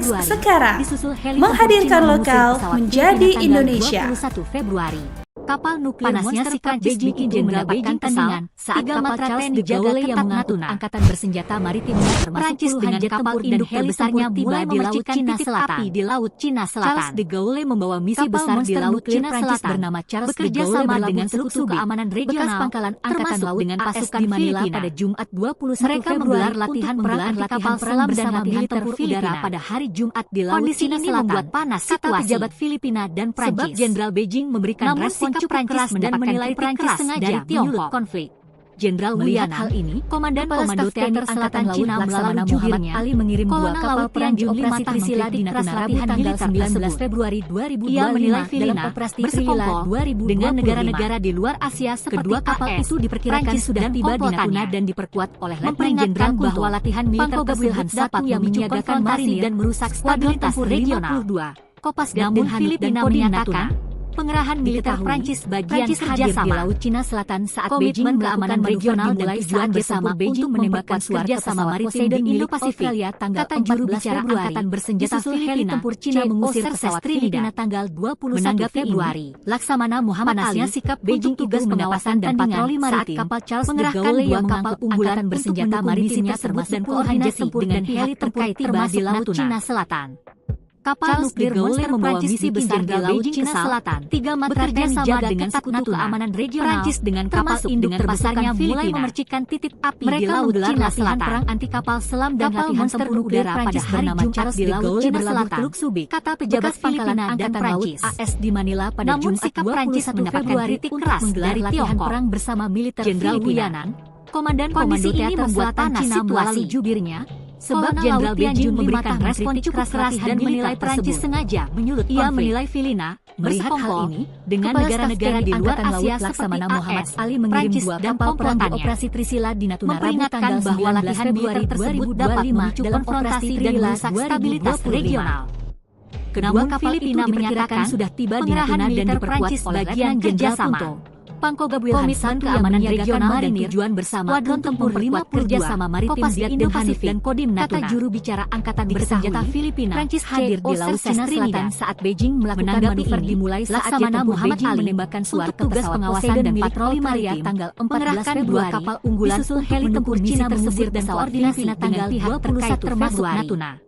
X sekarang, Disusul helikopter menghadirkan Cina lokal mengusir pesawat menjadi Filipina tanggal Indonesia. 21 Februari. Kapal nuklir Panasnya monster sikap Prancis Beijing bikin itu Jenderal mendapatkan Beijing tandingan kesal saat tiga kapal matra Charles TNI de Gaulle Gaulle yang ketat mengangkut Natuna. angkatan bersenjata maritimnya termasuk Prancis puluhan dengan jet kapal tempur dan induk heli terbesarnya tempur tiba mulai di Laut memercikan Cina titik Selatan. api di Laut Cina Selatan. Charles de Gaulle membawa misi Kapal besar di monster Laut nuklir Cina Prancis Selatan bernama Charles de bekerja Gaulle sama berlabuh dengan sekutu sekutu keamanan bekas regional pangkalan angkatan termasuk laut dengan AS pasukan di Manila Filipina. pada Jumat 21 Mereka Februari menggelar untuk latihan menggelar perang kapal selam selam dan bersama latihan militer tempur Filipina udara pada hari Jumat di Laut Kondisi Cina ini Selatan. membuat panas Kata situasi. pejabat Filipina dan Prancis. Sebab Jenderal Beijing memberikan Namun respon sikap cukup keras dan menilai Prancis sengaja dari Tiongkok konflik. Jenderal Wuyanan, hal ini, Komandan Komando Teater Selatan Cina melalui jubirnya, Ali mengirim 2 kapal perang di operasi Trisila di Natuna latihan tanggal 19 Februari 2025. Ia menilai Filipina bersekongkol dengan negara-negara di luar Asia seperti kedua kapal itu diperkirakan sudah tiba di Natuna dan diperkuat oleh Letnan Jenderal bahwa latihan militer tersebut dapat menyiagakan marinir dan merusak stabilitas regional. Kopasgat dan Filipina menyatakan pengerahan militer Prancis bagian kerjasama di Laut Cina Selatan saat Beijing keamanan regional dan tujuan bersama untuk menembakkan kerjasama maritim di Indo-Pasifik. Kata juru bicara Angkatan Bersenjata Filipina tempur Cina mengusir pesawat Filipina tanggal 21 Februari. Laksamana Muhammad Ali sikap Beijing tugas pengawasan dan patroli maritim saat kapal Charles de Gaulle yang kapal unggulan bersenjata maritimnya termasuk dan koordinasi dengan heli terkait tiba di Laut Cina Selatan. Kapal nuklir Monster membawa misi besar di Laut Cina Selatan. 3 matra bekerja dengan sekutu keamanan regional. Prancis dengan kapal induk terbesarnya mulai memercikan titik api di Laut Cina Selatan. Perang anti kapal selam dan latihan tempur udara pada hari Jumat di Laut Cina Selatan. Kata pejabat Filipina dan Prancis AS di Manila pada Jumat 21 Februari keras dari Tiongkok. Perang bersama militer Jenderal Wuyanan, Komandan Komando Teater Selatan Cina melalui jubirnya. Sebab Jenderal Beijing memberikan respon cukup keras dan menilai Prancis sengaja menyulut konflik. Ia menilai Filipina melihat hal ini dengan negara-negara di luar Asia seperti Muhammad Ali mengirim 2 kapal perang di operasi Trisila di Natuna memperingatkan bahwa latihan militer tersebut dapat memicu konfrontasi dan merusak stabilitas regional. Namun Filipina menyatakan sudah tiba di Natuna dan diperkuat oleh bagian kerjasama. Pangkogab Wilhansan keamanan regional dan tujuan bersama skuadron tempur 5 kerjasama maritim di Indo-Pasifik dan Kodim Natuna. Kata juru bicara Angkatan Bersenjata Filipina, Prancis hadir di Laut Cina Selatan saat Beijing melakukan manuver dimulai saat Laksamana Muhammad Ali menembakkan suara ke tugas pengawasan dan patroli maritim tanggal 14 Februari kapal unggulan disusul heli tempur Cina mengusir dan koordinasi dengan pihak terkait termasuk Natuna.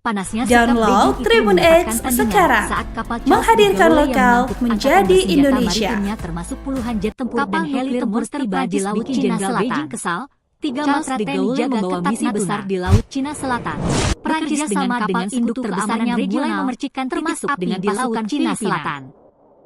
Panasnya Download Tribun X sekarang, menghadirkan lokal menjadi Indonesia. Termasuk puluhan jet tempur dan heli tempur tiba di Laut Cina Selatan. Kesal, 3 matra TNI membawa misi besar di Laut Cina Selatan. Prancis dengan kapal induk terbesarnya mulai memercikan termasuk dengan di Laut Cina Selatan.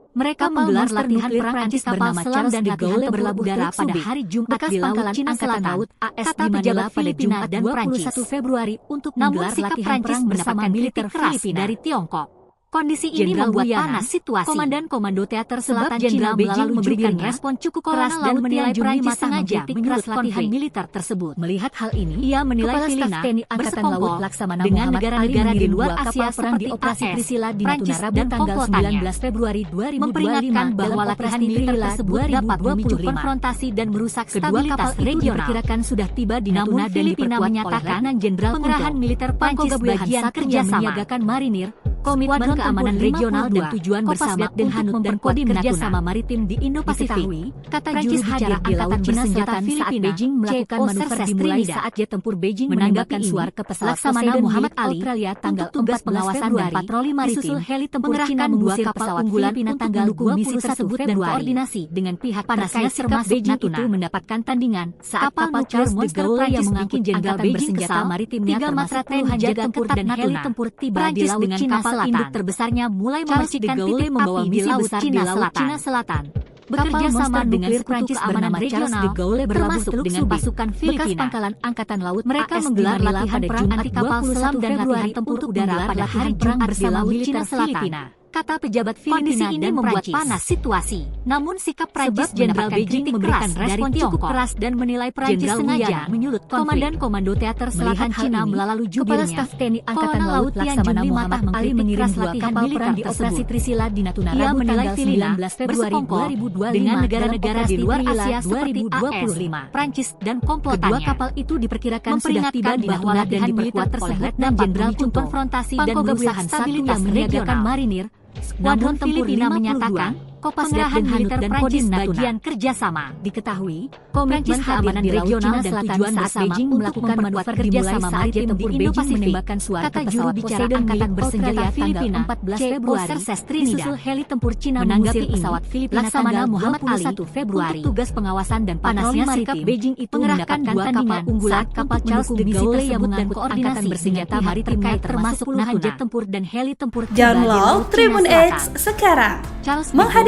Mereka menggelar latihan perang anti kapal selam dan de Gaulle berlabuh udara pada hari Jumat di Laut Cina Selatan. Kata pejabat Filipina dan 21 Februari untuk menggelar latihan perang bersama militer Filipina dari Tiongkok. Kondisi ini membuat panas situasi. Komandan Komando Teater Selatan Jenderal Beijing memberikan respon cukup keras dan menilai Prancis sengaja menyulut latihan militer tersebut. Melihat hal ini, ia menilai Filipina bersekongkol dengan negara-negara di luar Asia seperti operasi Trisila di Natuna Rabu tanggal 19 Februari 2025 memperingatkan bahwa latihan militer tersebut dapat memicu konfrontasi dan merusak stabilitas regional. Diperkirakan sudah tiba di Natuna dan Filipina menyatakan pengerahan militer Prancis bagian kerjasama menyiagakan marinir, komitmen keamanan regional dan tujuan bersama untuk memperkuat kerjasama maritim di Indo-Pasifik. Kata juru bicara Angkatan Bersenjata Filipina Beijing melakukan manuver dimulai saat jet tempur Beijing menembakkan suar ke pesawat Laksamana Muhammad Ali Australia tanggal tugas pengawasan dan patroli maritim. Disusul heli tempur Cina mengusir kapal unggulan tanggal 21 tersebut dan koordinasi dengan pihak terkait termasuk Beijing itu mendapatkan tandingan saat kapal Charles de Gaulle yang mengangkut Angkatan Bersenjata maritimnya termasuk puluhan jet tempur dan heli tempur tiba di Laut Cina Selatan. Induk terbesarnya mulai memercikan titik membawa misi besar di Laut Cina Selatan. Bekerja sama dengan sekutu keamanan regional, de Gaulle termasuk dengan pasukan Filipina. Pangkalan Angkatan Laut mereka menggelar latihan perang anti kapal selam dan latihan tempur udara pada hari Jumat bersama militer Filipina. Kata pejabat Filipina ini membuat panas situasi. Namun sikap Prancis Jenderal Beijing memberikan respon cukup keras dan menilai Prancis sengaja menyulut Komandan Komando Teater Selatan Cina melalui jubirnya. Kepala Staf TNI Angkatan Laut Laksamana Muhammad Ali mengirim 2 kapal perang di operasi Trisila di Natuna Rabu tanggal 19 Februari 2025 dengan negara-negara di luar Asia seperti AS, Prancis dan komplotannya. Kedua kapal itu diperkirakan sudah tiba di Natuna dan diperkuat oleh Letnan Jenderal untuk konfrontasi dan merusak stabilitas menyiagakan marinir. Skuadron Filipina menyatakan pengerahan militer dan Kodim bagian kerjasama. Diketahui, komitmen keamanan regional dan tujuan bersama Beijing melakukan manuver kerjasama maritim di Indo-Pasifik. Menembakkan suara kata juru bicara Angkatan Bersenjata Filipina 14 Februari disusul heli tempur Cina mengusir pesawat Filipina Laksamana Muhammad Ali Februari untuk tugas pengawasan dan patroli maritim. Beijing itu mengerahkan 2 kapal unggulan kapal Charles de Gaulle yang mengangkut Angkatan Bersenjata maritim termasuk puluhan jet tempur dan heli tempur. Download Tribun X sekarang, menghadirkan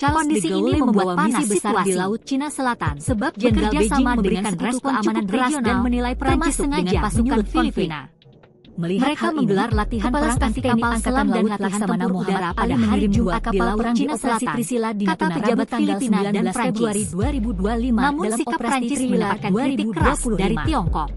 Kondisi ini membuat panas besar di Laut Cina Selatan sebab Jenderal Beijing memberikan respon amanan keras dan menilai Prancis dengan pasukan Filipina. Mereka menggelar latihan perang anti kapal selam dan latihan tempur udara pada hari Jumat di Laut Cina Selatan, kata pejabat Filipina dan Februari 2025. Namun sikap Prancis mendapatkan kritik keras dari Tiongkok.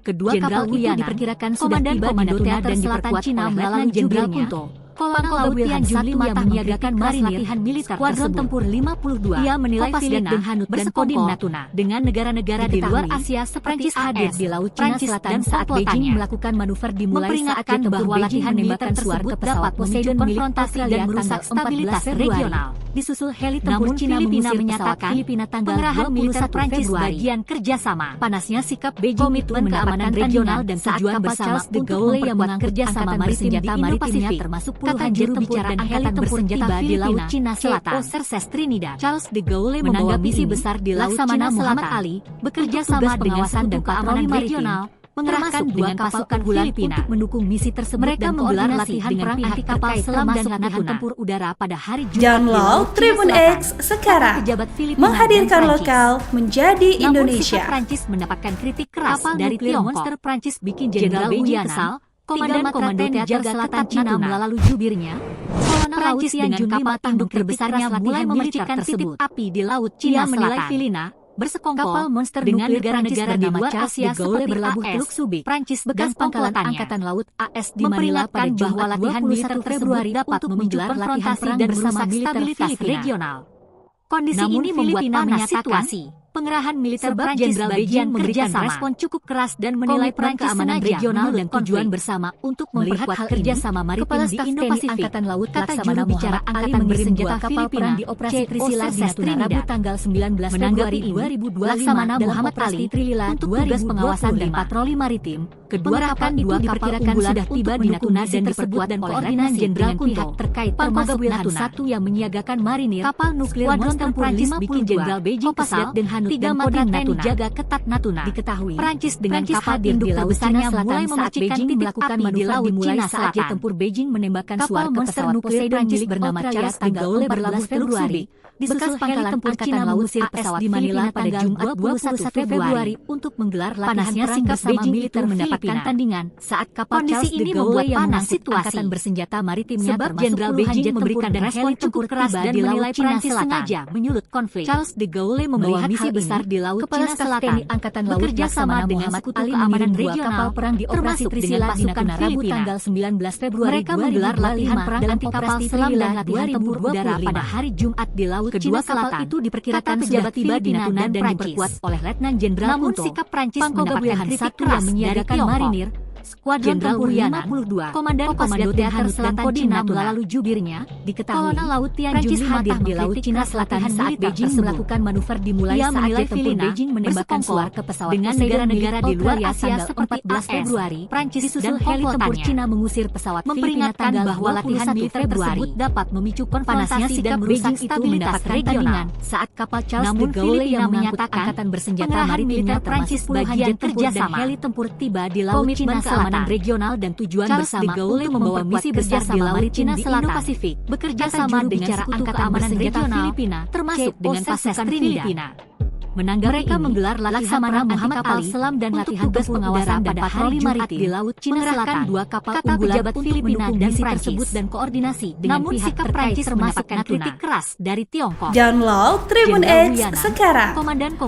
Kedua kapal itu diperkirakan sudah tiba di Natuna dan diperkuat Cina melalui Jenderal Kunto, Pangkal Laut Tianjung 5 yang menyiagakan marinir latihan militer Skuadron Tempur 52. Ia menilai Filipina bersekongkol Natuna dengan negara-negara di luar Asia seperti hadir di Laut Cina Selatan saat Beijing melakukan manuver dimulai saat bahwa latihan militer tersebut dapat memicu konfrontasi dan merusak stabilitas regional. Disusul heli tempur Cina menyatakan Filipina tanggal pengerahan militer Prancis bagian kerjasama. Panasnya sikap Beijing komitmen keamanan regional dan tujuan bersama de Gaulle yang kerjasama maritim di Indo-Pasifik termasuk puluhan juru bicara angkatan bersenjata di Laut Cina Selatan. Serses Trinidad Charles de Gaulle membawa misi besar di Laut Cina Selatan. Ali bekerja sama dengan pengawasan dan keamanan regional. Mengerahkan dengan pasukan Filipina untuk mendukung misi tersebut. Mereka menggelar latihan perang anti kapal selam dan latihan tempur udara pada hari Jumat. Download Tribun X sekarang, menghadirkan lokal menjadi Indonesia. Namun sikap Prancis mendapatkan kritik keras dari Tiongkok. Monster Prancis bikin Jenderal Beijing kesal. Komandan Komando Teater Selatan Cina melalui jubirnya. Kolonel Prancis dengan kapal tanduk terbesarnya mulai memercikan titik api di Laut Cina Selatan. Filipina bersekongkol kapal monster dengan negara-negara di luar Asia seperti berlabuh Teluk Subi, Prancis bekas pangkalan Angkatan Laut AS di Manila pada bahwa latihan militer Februari dapat menggelar latihan perang dan bersama stabilitas regional. Kondisi ini membuat panas situasi. Pengerahan militer Jenderal Beijing memberikan respon cukup keras dan menilai peran keamanan regional dan tujuan bersama untuk memperkuat kerjasama maritim di Indo-Pasifik. Angkatan Laut kata juru bicara Angkatan bersenjata kapal perang di Operasi Trisila di Natuna Rabu tanggal 19 Februari 2025 Laksamana Muhammad Ali Trilila untuk tugas pengawasan dan patroli maritim. Kedua kapal itu diperkirakan sudah tiba di Natuna dan diperkuat dan koordinasi dengan pihak terkait termasuk Natuna 1 yang menyiagakan marinir kapal nuklir monster Prancis bikin Jenderal Beijing kesal dan 3 Matra TNI jaga ketat Natuna. Diketahui Prancis dengan kapal induk terbesarnya mulai memercikan titik api di Laut Cina saat jet tempur Beijing menembakkan suar ke pesawat Poseidon milik bernama Charles de Gaulle pada 14 Februari. Disusul pangkalan Angkatan Laut AS di Manila pada Jumat 21 Februari untuk menggelar latihan perang bersama militer mendapatkan tandingan saat kapal Charles de Gaulle yang mengangkut angkatan bersenjata maritimnya sebab Jenderal Beijing memberikan respon cukup keras dan menilai Prancis sengaja menyulut konflik. Charles de Gaulle membawa misi besar di Laut Cina Selatan Angkatan Laut bekerja sama dengan Sekutu Keamanan Regional kapal perang di Operasi Trisila di Natuna Rabu tanggal 19 Februari. Mereka menggelar latihan perang anti kapal selam dan latihan tempur udara pada hari Jumat di Laut Cina Selatan. Itu diperkirakan pejabat tiba di Natuna dan diperkuat oleh Letnan Jenderal Namun sikap Prancis mendapatkan kritik keras dari menyiagakan marinir Skuadron Tempur 52, Komandan Komando Teater Selatan Cina melalui jubirnya, diketahui Kolonel Laut Tianjung hadir di Laut Cina Selatan saat Beijing melakukan manuver dimulai saat jet tempur Beijing menembakkan suar ke pesawat dengan negara-negara di luar Asia seperti 14 Februari, Prancis dan heli tempur Cina mengusir pesawat memperingatkan bahwa latihan militer tersebut dapat memicu konfrontasi dan merusak stabilitas regional saat kapal Charles de Gaulle yang menyatakan angkatan bersenjata maritimnya Prancis bagian kerjasama heli tempur tiba di Laut Cina Keamanan regional dan tujuan Charles bersama de Gaulle membawa misi besar di Laut Cina Selatan Pasifik bekerja sama dengan Sekutu Keamanan Regional Filipina termasuk dengan pasukan Filipina. Menanggapi mereka menggelar Laksamana Muhammad Ali selam dan latihan tugas pengawasan dan patroli maritim di Laut Cina Selatan. Dua kapal unggulan Filipina dan tersebut dan koordinasi dengan pihak terkait termasuk kritik keras dari Tiongkok. Download Tribun X sekarang,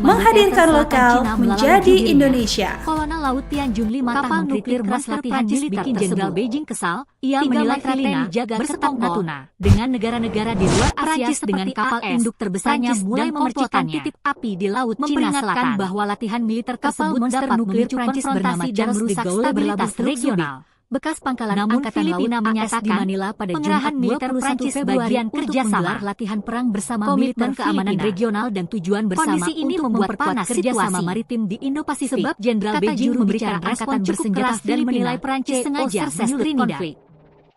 menghadirkan lokal menjadi Indonesia. Kolonel Laut Tianjung 5 kapal nuklir keras latihan militer bikin Jenderal Beijing kesal. Ia menilai Filipina bersekongkol Natuna dengan negara-negara di luar Asia dengan kapal induk terbesarnya mulai memercikan titik api di Laut Cina Selatan bahwa latihan militer tersebut dapat memicu konfrontasi dan merusak stabilitas regional. Bekas pangkalan Angkatan Laut AS di Manila pada Jumat 21 Februari untuk menggelar latihan perang bersama militer keamanan regional dan tujuan bersama untuk memperkuat kerjasama maritim di Indo-Pasifik. Sebab Jenderal Beijing memberikan respon cukup keras dan menilai Prancis sengaja menyulut konflik.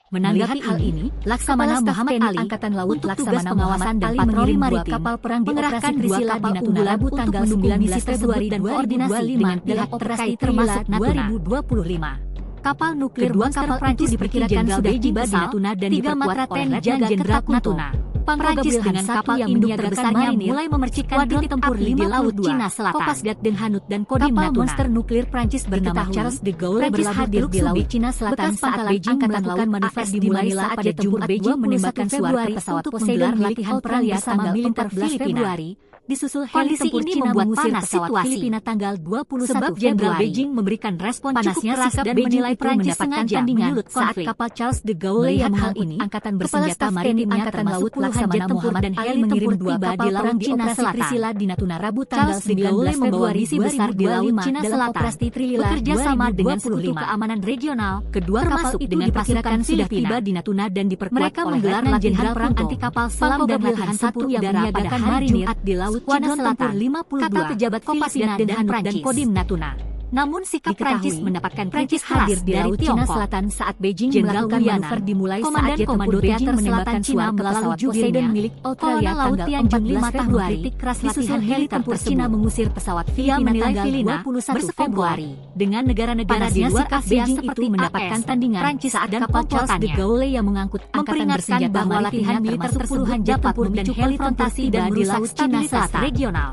Menanggapi hal ini, Laksamana Muhammad Ali Angkatan Laut tugas pengawasan dan patroli maritim kapal perang mengerahkan dua kapal unggulan Rabu tanggal 19 Februari dan koordinasi dengan pihak terkait termasuk Natuna 2025. Kapal nuklir dua kapal Prancis diperkirakan sudah tiba di Natuna dan diperkuat oleh Letnan Jenderal Natuna. Prancis dengan kapal induk terbesarnya mulai memercikan titik tempur di laut Cina Selatan. Kopasgat Den Hanut dan Kodim Natuna. Kapal monster nuklir Prancis bernama Charles de Gaulle hadir di laut Cina Selatan saat Beijing melakukan manuver dimulai saat jet tempur Beijing menembakkan suara pesawat Poseidon milik Australia tanggal 14 Februari. Disusul heli tempur Cina mengusir pesawat Filipina tanggal 21 Sebab Jenderal Beijing memberikan respon panasnya keras dan menilai Prancis mendapatkan tandingan saat kapal Charles de Gaulle yang hal ini. Angkatan bersenjata maritim Angkatan Laut Laksamana Muhammad Ali mengirim 2 kapal perang Cina Selatan di Natuna Rabu tanggal 19 Februari besar di laut Cina Selatan bekerja sama dengan Sekutu Keamanan Regional. Kedua kapal itu diperkirakan sudah tiba di Natuna dan diperkuat mereka menggelar latihan perang anti kapal selam dan latihan satu yang menyiagakan hari Jumat di laut Cina Selatan, kata pejabat Filipina dan Kodim Natuna. Namun sikap Prancis mendapatkan Prancis hadir di laut Cina Selatan saat Beijing melakukan manuver dimulai saat jet tempur Beijing menembakkan Cina melalui Poseidon milik Australia tanggal 14 Februari. Disusul heli tempur Cina mengusir pesawat Filipina tanggal 21 Februari. Dengan negara-negara di luar Asia seperti mendapatkan tandingan Prancis dan kapal Charles de Gaulle yang mengangkut angkatan bersenjata bahwa latihan militer puluhan jet tempur dan heli frontasi dan di laut Cina Selatan regional.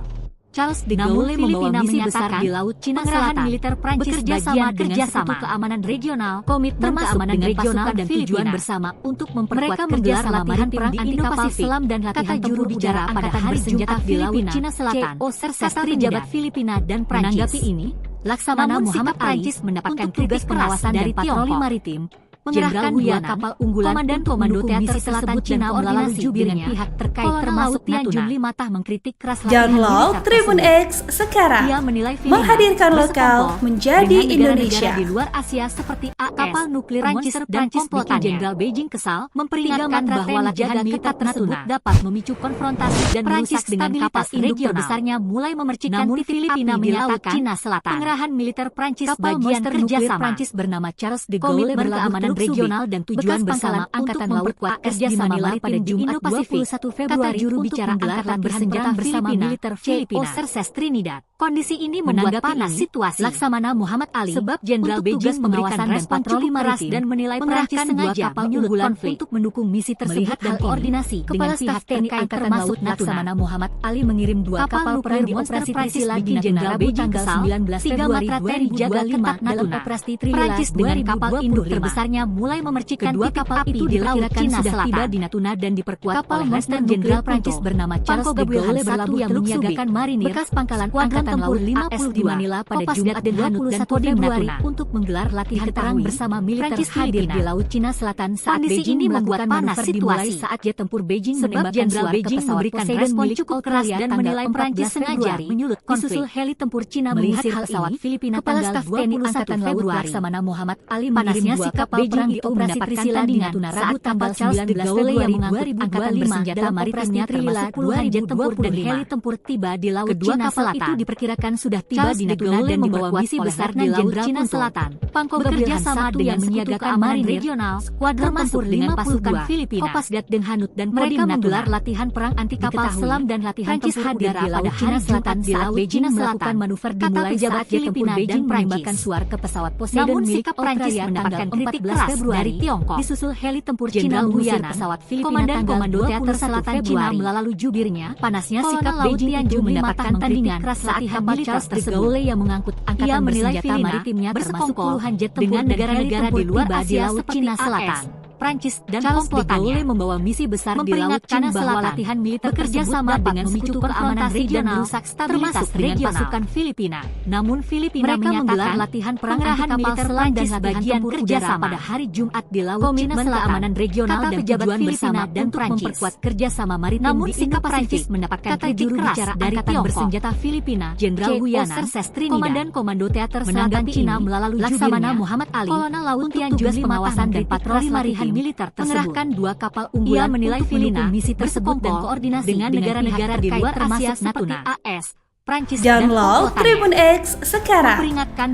Charles de Gaulle membawa misi besar di laut Cina Selatan. Militer Prancis bekerja sama dengan Sekutu Keamanan Regional, Komitmen Keamanan Regional dan tujuan bersama untuk memperkuat kerjasama maritim di Indo-Pasifik selam dan latihan juru bicara pada hari bersenjata di laut Cina Selatan. Kata pejabat Filipina dan Prancis. Menanggapi ini, Laksamana Muhammad Ali mendapatkan tugas pengawasan dari patroli maritim. Mengerahkan 2 kapal unggulan Komandan Komando Teater Selatan Cina melalui jubirnya pihak terkait termasuk Natuna. Limata mengkritik keras Download Tribun X sekarang. Ia menilai menghadirkan lokal menjadi Indonesia. Di luar Asia seperti AS, kapal nuklir monster dan komplotannya. Jenderal Beijing kesal memperingatkan bahwa latihan militer tersebut dapat memicu konfrontasi dan merusak dengan kapal induk terbesarnya mulai memercikan titik api di laut Cina Selatan. Pengerahan militer Prancis bagian kerjasama Prancis bernama Charles de Gaulle berkeamanan regional dan tujuan bersama Angkatan Laut AS di Manila pada Jumat 21 Februari juru bicara Angkatan bersenjata bersama militer Filipina Trinidad. Kondisi ini membuat panas situasi. Laksamana Muhammad Ali sebab Jenderal Beijing memberikan respon patroli maritim dan menilai Prancis sengaja kapal unggulan untuk mendukung misi tersebut dan koordinasi dengan pihak TNI Angkatan Laut Laksamana Muhammad Ali mengirim 2 kapal perang di operasi Trisila di Jenderal Beijing tanggal 19 Februari 2025 dalam operasi Prancis dengan kapal induk terbesarnya mulai memercikan kedua kapal itu di laut Cina sudah tiba di Natuna dan diperkuat kapal monster Jenderal Prancis bernama Charles de Gaulle yang menyiagakan marinir bekas pangkalan Angkatan Laut AS di Manila pada Jumat 21 Februari untuk menggelar latihan perang bersama militer hadir di laut Cina Selatan saat Beijing ini membuat panas situasi saat jet tempur Beijing menembakkan suara ke pesawat Poseidon milik cukup keras dan menilai Prancis sengaja menyulut konflik. Disusul heli tempur Cina mengusir pesawat Filipina tanggal 21 Februari. Laksamana Muhammad Ali mengirim 2 kapal perang di operasi Trisila di Natuna Rabu tanggal 19 Februari 2025 senjata maritimnya termasuk puluhan jet tempur dan heli tempur tiba di laut Cina Selatan. Itu diperkirakan sudah tiba di Natuna dan membawa misi besar di laut Cina Selatan. Pangko bekerja sama dengan menyiagakan amanan regional, skuadron tempur dengan pasukan Filipina, Kopasgat Den Hanut dan Kodim Natuna menggelar latihan perang anti kapal selam dan latihan tempur udara pada laut Cina Selatan saat Beijing melakukan manuver dimulai saat jet tempur Beijing menembakkan suara ke pesawat Poseidon milik Australia mendapatkan kritik keras dari Tiongkok. Disusul heli tempur Cina mengusir pesawat Filipina Komando Teater Selatan Cina melalui jubirnya. Panasnya sikap Beijing Tianjung mendapatkan tandingan keras saat kapal Charles de Gaulle yang mengangkut angkatan bersenjata maritimnya termasuk puluhan jet tempur dengan negara-negara di luar Asia laut Cina Selatan. Prancis dan komplotannya membawa misi besar di laut Cina bahwa latihan militer bekerja sama dengan memicu keamanan regional merusak stabilitas dengan pasukan Filipina. Namun Filipina menyatakan latihan perang militer Prancis bagian kerjasama pada hari Jumat di laut Cina Keamanan regional dan tujuan bersama dan untuk memperkuat kerjasama maritim. Namun sikap Prancis mendapatkan kritik keras dari Angkatan bersenjata Filipina Jenderal Huyanan Komandan Komando Teater Selatan Cina melalui Laksamana Muhammad Ali Kolonel Laut Tianjung pengawasan dari patroli maritim militer mengerahkan 2 kapal unggulan menilai Filipina misi tersebut dan koordinasi dengan negara-negara di luar Asia seperti AS, Prancis Download Tribun X sekarang.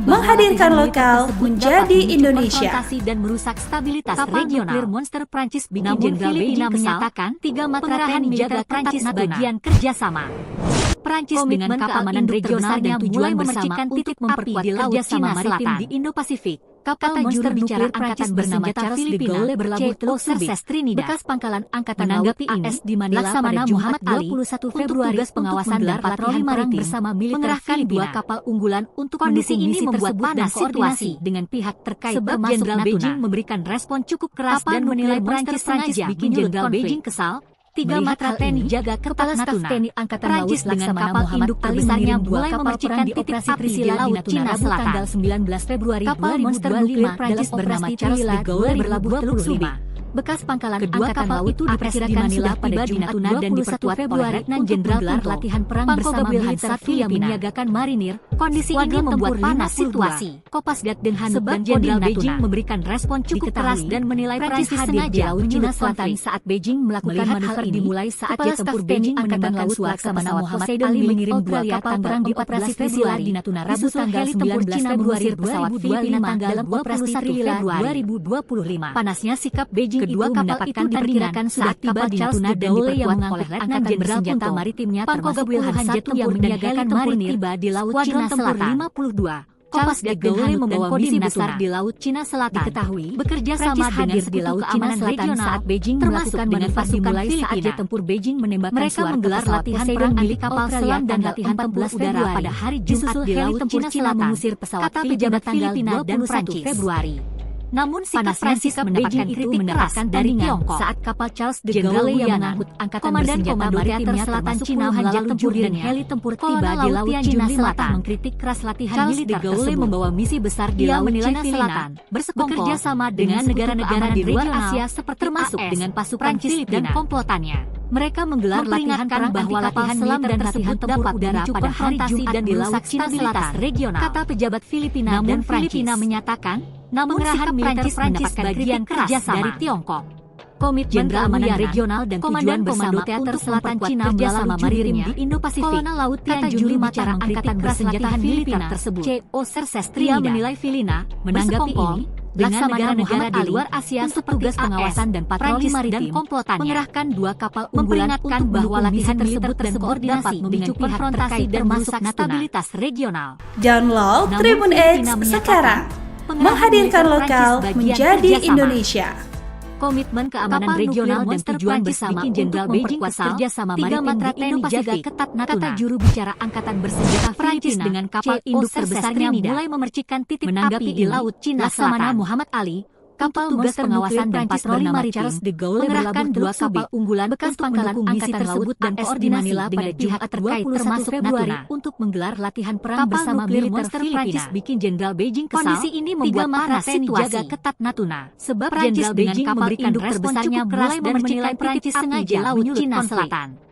Menghadirkan lokal menjadi Indonesia. Dan merusak stabilitas regional. Monster Prancis bikin Jenderal Beijing menyatakan 3 matra TNI menjaga Prancis bagian kerjasama. Prancis dengan keamanan regional dan tujuan bersama untuk memperkuat kerjasama maritim di Indo-Pasifik. Kapal monster nuklir Prancis bernama Charles de Gaulle berlabuh Teluk Surbes, Trinidad, bekas pangkalan angkatan laut AS di Manila pada Jumat Ali 21 Februari untuk pengawasan dan patroli maritim bersama militer mengerahkan dua kapal unggulan untuk kondisi ini membuat panas situasi dengan pihak terkait sebab Jenderal Beijing memberikan respon cukup keras dan menilai Prancis bikin Jenderal Beijing kesal. 3 matra TNI jaga ketat Natuna. Prancis dengan kapal induk terbesarnya mulai memercikan titik api di Laut Cina Selatan. Tanggal 19 Februari kapal monster nuklir Prancis bernama Charles de Gaulle berlabuh Teluk Surbes. Bekas pangkalan kedua kapal itu diperkirakan sudah tiba di Natuna dan diperkuat oleh Letnan Jenderal latihan perang bersama militer Filipina yang menyiagakan marinir. Kondisi ini membuat panas situasi. Kopasgat dan Hanuk dan Jenderal Beijing memberikan respon cukup keras dan menilai Prancis hadir di Laut Cina Selatan saat Beijing melakukan manuver dimulai saat jet tempur Beijing menembakkan pesawat Poseidon Ali mengirim dua kapal perang di operasi Februari di Natuna Rabu tanggal 19 Februari pesawat Filipina dalam operasi Februari 2025. Panasnya sikap Beijing kedua kapal itu diperkirakan sudah tiba di Natuna dan diperkuat oleh Letnan Jenderal maritimnya termasuk puluhan jet yang menyiagakan marinir tiba di Laut Cina Selatan. 52 Charles de Gaulle membawa misi besar di Laut Cina Selatan. Diketahui bekerja sama dengan di Laut Cina Selatan saat Beijing melakukan dengan pasukan saat jet tempur Beijing menembakkan mereka menggelar latihan perang milik kapal selam dan latihan tempur udara pada hari Jumat di Laut Cina Selatan mengusir pesawat pejabat Filipina dan Prancis Februari. Namun sikap Prancis mendapatkan kritik keras dari Tiongkok saat kapal Charles de Gaulle yang mengangkut angkatan bersenjata maritimnya Selatan Cina jet tempur dan heli tempur tiba di Laut Cina Selatan mengkritik keras latihan militer tersebut. Membawa misi besar di Laut Cina Selatan, bekerja sama dengan negara-negara di luar Asia seperti termasuk dengan pasukan Prancis dan komplotannya. Mereka menggelar latihan perang bahwa latihan selam dan latihan tempur udara pada hari Jumat di Laut Cina Selatan regional. Kata pejabat Filipina dan Filipina menyatakan, namun sikap Prancis mendapatkan bagian keras dari Tiongkok. Komitmen keamanan regional dan tujuan bersama teater selatan Cina bersama maritimnya di Indo-Pasifik. Kolonel Laut Tian Junli bicara angkatan bersenjata Filipina tersebut. CO Serses Trinidad menilai Filipina menanggapi ini dengan negara-negara di luar Asia untuk tugas pengawasan dan patroli maritim dan komplotannya mengerahkan dua kapal unggulan untuk bahwa latihan tersebut dan koordinasi memicu konfrontasi dan merusak stabilitas regional. Download Tribun X sekarang, menghadirkan lokal menjadi Indonesia. Komitmen keamanan regional dan tujuan bersama Jenderal Beijing kerjasama maritim di Indo-Pasifik ketat Natuna. Kata juru bicara angkatan bersenjata Prancis dengan kapal induk terbesarnya mulai memercikan titik api di Laut Cina Selatan. Muhammad Ali, kapal tugas pengawasan dan patroli maritim Charles de Gaulle mengerahkan dua kapal unggulan bekas pangkalan angkatan tersebut dan koordinasi dengan pihak terkait termasuk Februari untuk menggelar latihan perang bersama militer Prancis bikin Jenderal Beijing kesal. Kondisi ini membuat panas situasi ketat Natuna sebab Jenderal Beijing memberikan respon cukup keras dan menilai Prancis sengaja Laut Cina Selatan.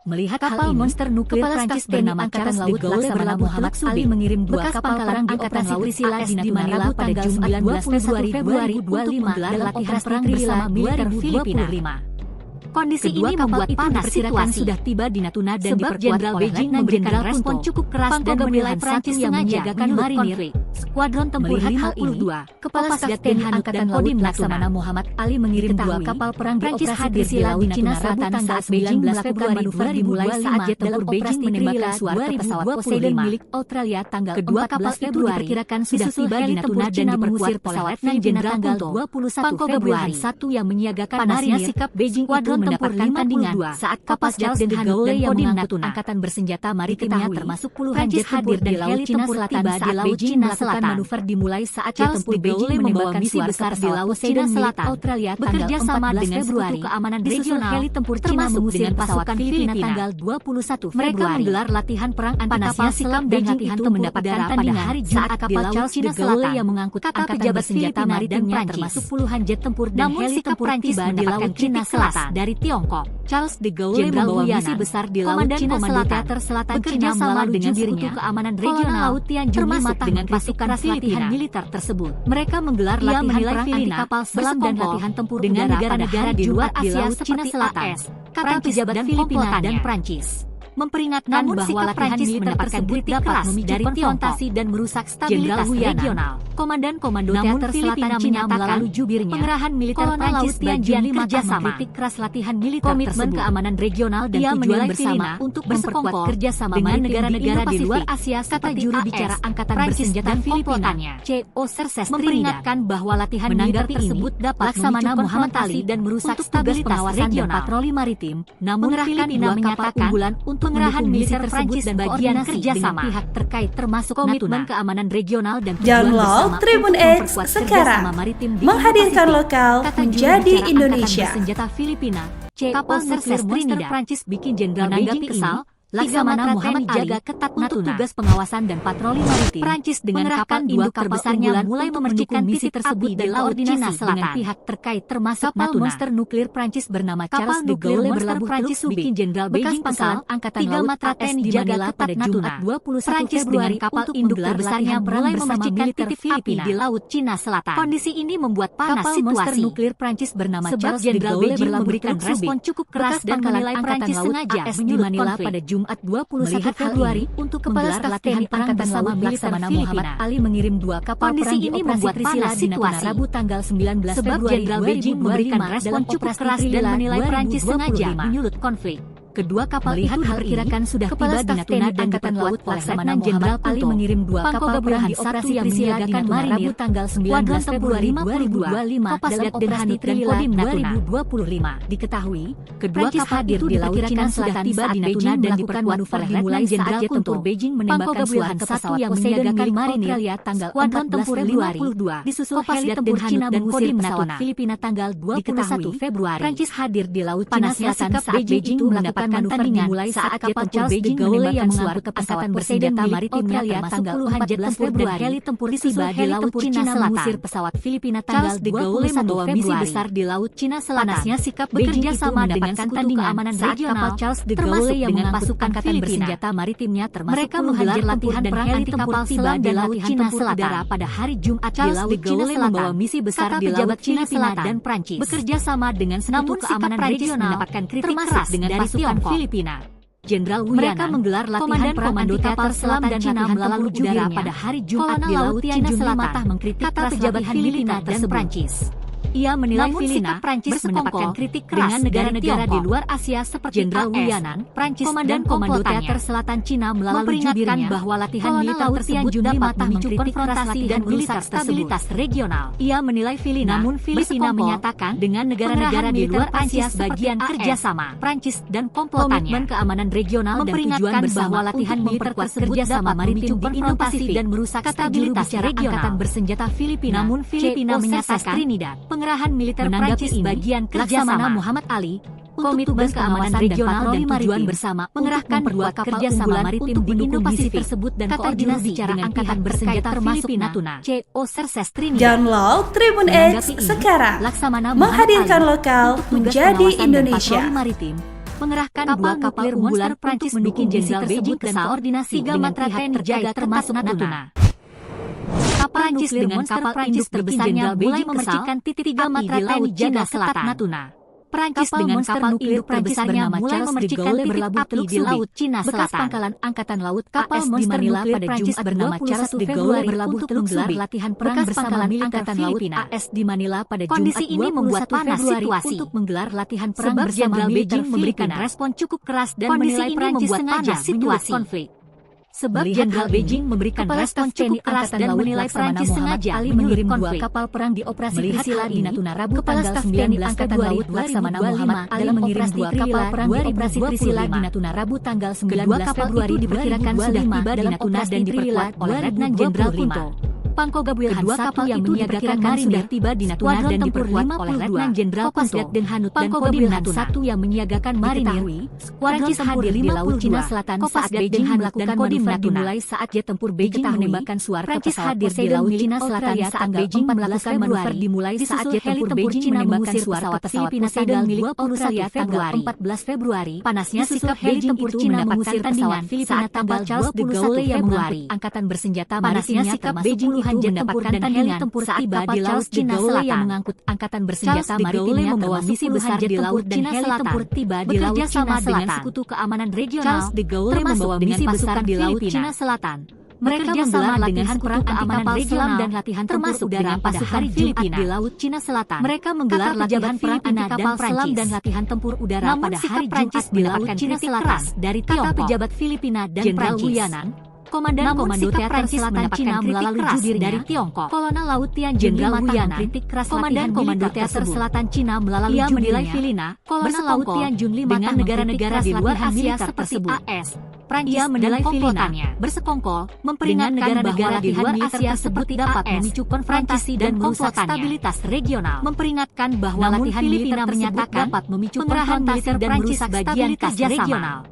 Melihat kapal monster nuklir Prancis bernama Charles de Gaulle bernama Muhammad Ali mengirim dua kapal perang di operasi Priscilla di Manila pada Jumat 19 Februari 2025 menggelar latihan perang bersama militer Filipina. Kondisi ini membuat panas situasi sudah tiba di Natuna dan diperkuat oleh Letnan Jenderal respon cukup keras dan menilai Prancis yang menyiagakan marinir. Skuadron tempur 52, Kepala Staf Angkatan Laut Laksamana Muhammad Ali mengirim dua kapal perang di operasi di Laut Cina Selatan saat Beijing melakukan manuver dimulai saat jet tempur Beijing menembakkan suara pesawat Poseidon milik Australia tanggal 14 Februari diperkirakan sudah tiba di Natuna dan diperkuat oleh Letnan Jenderal tanggal 21 Februari yang menyiagakan marinir. Sikap Beijing mendapatkan tandingan saat kapal Charles de Gaulle yang mengangkut angkatan bersenjata maritimnya termasuk puluhan jet hadir di Laut Cina Selatan saat Beijing melakukan manuver dimulai saat jet tempur Beijing membawa misi besar di Laut Cina Selatan. Australia bekerja sama dengan Sekutu Keamanan Regional heli tempur Cina mengusir pasukan Filipina tanggal 21 Februari. Mereka menggelar latihan perang antar kapal selam dan latihan tempur udara pada hari saat kapal Charles de Gaulle yang mengangkut angkatan bersenjata maritimnya termasuk puluhan jet tempur dan heli tempur tiba di Laut Cina Selatan dari Tiongkok. Charles de Gaulle membawa misi besar di Laut Cina Selatan bekerja sama dengan Sekutu Keamanan Regional Laut Tian Junli dengan pasukan latihan militer tersebut. Mereka menggelar latihan perang anti kapal selam dan latihan tempur dengan negara-negara di luar Asia seperti Cina Selatan, kata pejabat Filipina dan Prancis. memperingatkan bahwa latihan militer tersebut dapat memicu konfrontasi dan merusak stabilitas regional. Komandan Komando Teater Selatan Cina melalui jubirnya, pengerahan militer Prancis bagian kerjasama mengkritik keras latihan militer komitmen keamanan regional dan tujuan bersama untuk memperkuat kerjasama dengan negara-negara di luar Asia, kata juru bicara Angkatan Bersenjata Filipina, CO Serses memperingatkan bahwa latihan militer tersebut dapat Laksamana Muhammad Ali dan merusak stabilitas regional patroli maritim. Namun Filipina menyatakan untuk pengerahan militer Prancis dan bagian kerjasama pihak terkait termasuk komitmen keamanan regional dan tujuan bersama Tribun X sekarang menghadirkan lokal menjadi Indonesia. Bersenjata Filipina, kapal nuklir monster Prancis bikin Jenderal Beijing kesal. Laksamana Muhammad Ali ketat untuk tugas pengawasan dan patroli maritim. Prancis dengan kapal induk terbesarnya mulai memercikan misi tersebut di Laut Cina dengan pihak terkait termasuk kapal monster nuklir Prancis bernama Charles de Gaulle berlabuh Prancis bikin Jenderal Beijing kesal. Angkatan Laut AS di Manila pada Jumat 21 Februari kapal induk terbesarnya mulai memercikan titik api di Laut Cina Selatan. Kondisi ini membuat panas situasi. Monster nuklir Prancis bernama Charles de Gaulle memberikan respon cukup keras dan menilai Prancis sengaja di Manila pada Jumat 21 Februari untuk menggelar latihan angkatan laut Laksamana Muhammad Ali mengirim 2 kapal perang di operasi Priscilla di Natuna Rabu tanggal 19 Februari 2025 memberikan respon cukup keras dan menilai Prancis sengaja menyulut konflik. Kedua kapal itu diperkirakan sudah tiba di Natuna dan diperkuat Laksamana Jenderal Ali mengirim 2 kapal perang di operasi Priscilla di Natuna Rabu tanggal 19 Februari 2025 Kopasgat dan Hanut dan Kodim Natuna 2025. Diketahui, kedua kapal itu di Laut Cina Selatan tiba di Natuna dan diperkuat oleh Letnan Jenderal Tempur Beijing menembakkan suara pesawat yang menyiagakan marinir tanggal 14 Februari disusul heli tempur Cina dan Kodim pesawat Filipina tanggal 21 Februari. Prancis hadir di Laut Cina Selatan saat Beijing melakukan manuver dimulai saat kapal Charles de Gaulle yang mengangkut pesawat bersenjata maritimnya termasuk puluhan jet tempur dan heli tempur tiba di Laut Cina Selatan mengusir pesawat Filipina tanggal 21 membawa misi besar di Laut Cina Selatan. Panasnya sikap bekerja sama dengan sekutu keamanan regional Charles de Gaulle yang mengangkut angkatan bersenjata maritimnya termasuk mereka menggelar latihan dan heli kapal selam di Laut Cina Selatan pada hari Jumat di Laut Cina Selatan membawa misi besar di Laut Cina Selatan dan Prancis bekerja sama dengan sekutu keamanan regional mendapatkan kritik keras dengan pasukan Filipina. Jenderal Wuyanan, mereka menggelar latihan Komando Teater Selam dan Cina melalui udara pada hari Jumat di Laut Cina Selatan mengkritik keras pejabat Filipina dan Prancis. Ia menilai Filipina Prancis mendapatkan kritik keras dengan negara-negara di luar Asia seperti Jenderal Wuyanan, Prancis dan Komando Teater Selatan Cina melalui jubirnya bahwa latihan militer tersebut dapat memicu konfrontasi dan merusak stabilitas regional. Ia menilai Filipina, namun Filipina menyatakan dengan negara-negara di luar Asia sebagian kerjasama Prancis dan komplotannya. Komitmen keamanan regional dan tujuan bahwa latihan militer tersebut dapat memicu konfrontasi dan merusak stabilitas regional. Angkatan bersenjata Filipina, namun Filipina menyatakan Trinidad pengerahan militer Prancis bagian kerjasama Muhammad Ali, komitmen keamanan regional dan tujuan bersama mengerahkan 2 kapal unggulan maritim di Indo-Pasifik tersebut dan koordinasi dengan angkatan bersenjata termasuk Natuna, CO Serses Trinidad. Download Tribun X sekarang, menghadirkan lokal menjadi Indonesia. Mengerahkan 2 kapal unggulan Prancis mendukung Jenderal Beijing dan koordinasi dengan pihak terkait termasuk Natuna. Kapal Prancis dengan kapal induk terbesarnya mulai memercikan titik api di Laut Cina Selatan Natuna. Prancis dengan kapal induk terbesarnya mulai memercikan titik api di Laut Cina Selatan. Bekas pangkalan Angkatan Laut kapal monster nuklir Prancis bernama Charles de Gaulle berlabuh untuk menggelar latihan perang bersama Angkatan Laut AS di Manila pada Jumat 21 Februari untuk menggelar latihan perang bersama Beijing memberikan respon cukup keras dan menilai Prancis sengaja menyulut konflik. Sebab Jenderal Beijing memberikan respon cukup keras dan menilai Prancis sengaja mengirim 2 kapal perang di operasi Priscilla di Natuna Rabu tanggal 19 Angkatan Laut Laksamana Muhammad Ali mengirim 2 kapal perang di operasi Priscilla di Natuna Rabu tanggal 19 Februari diperkirakan sudah tiba di Natuna dan diperkuat oleh Letnan Jenderal Punto Pangkogab Wilhan 1 yang menyiagakan sudah tiba di Natuna dan diperkuat oleh Letnan Jenderal Kopasgat dan Hanut dan Kodim Natuna 1 yang menyiagakan marinir. Prancis hadir di Laut Cina Selatan saat Beijing melakukan Kodim Natuna dimulai saat jet tempur Beijing menembakkan suara Prancis hadir di Laut Cina Selatan saat Beijing melakukan manuver dimulai saat jet tempur Beijing menembakkan suara Filipina tanggal 21 Februari 14 Februari. Panasnya sikap heli tempur Cina mengusir pesawat Filipina tanggal Charles de Gaulle yang mengangkut angkatan bersenjata maritimnya termasuk puluhan jet tempur dan heli tempur tiba di laut Cina Selatan yang mengangkut angkatan bersenjata maritimnya membawa misi besar di laut dan heli tempur tiba di laut Cina Selatan dengan sekutu keamanan regional. Charles de Gaulle membawa misi besar di laut Cina Selatan. Mereka menggelar latihan perang keamanan regional dan latihan termasuk udara pada hari Filipina di laut Cina Selatan. Mereka menggelar latihan perang anti-kapal selam dan latihan tempur udara pada hari Jumat di laut Cina Selatan dari Tiongkok. Pejabat Filipina dan Prancis. Komandan Komando Teater Selatan Cina melalui jubirnya dari Tiongkok. Kolonel Laut Tianjun Jenderal Wuyanan mengkritik keras Komandan Komando Teater Selatan Cina melalui jubirnya. Ia menilai Filipina, Kolonel Laut Tianjun dengan negara-negara di luar Asia seperti AS. Prancis menilai Filipina bersekongkol, memperingatkan negara-negara di luar Asia seperti dapat memicu konfrontasi dan merusak stabilitas regional. Memperingatkan bahwa latihan Filipina menyatakan dapat memicu konfrontasi dan merusak stabilitas regional.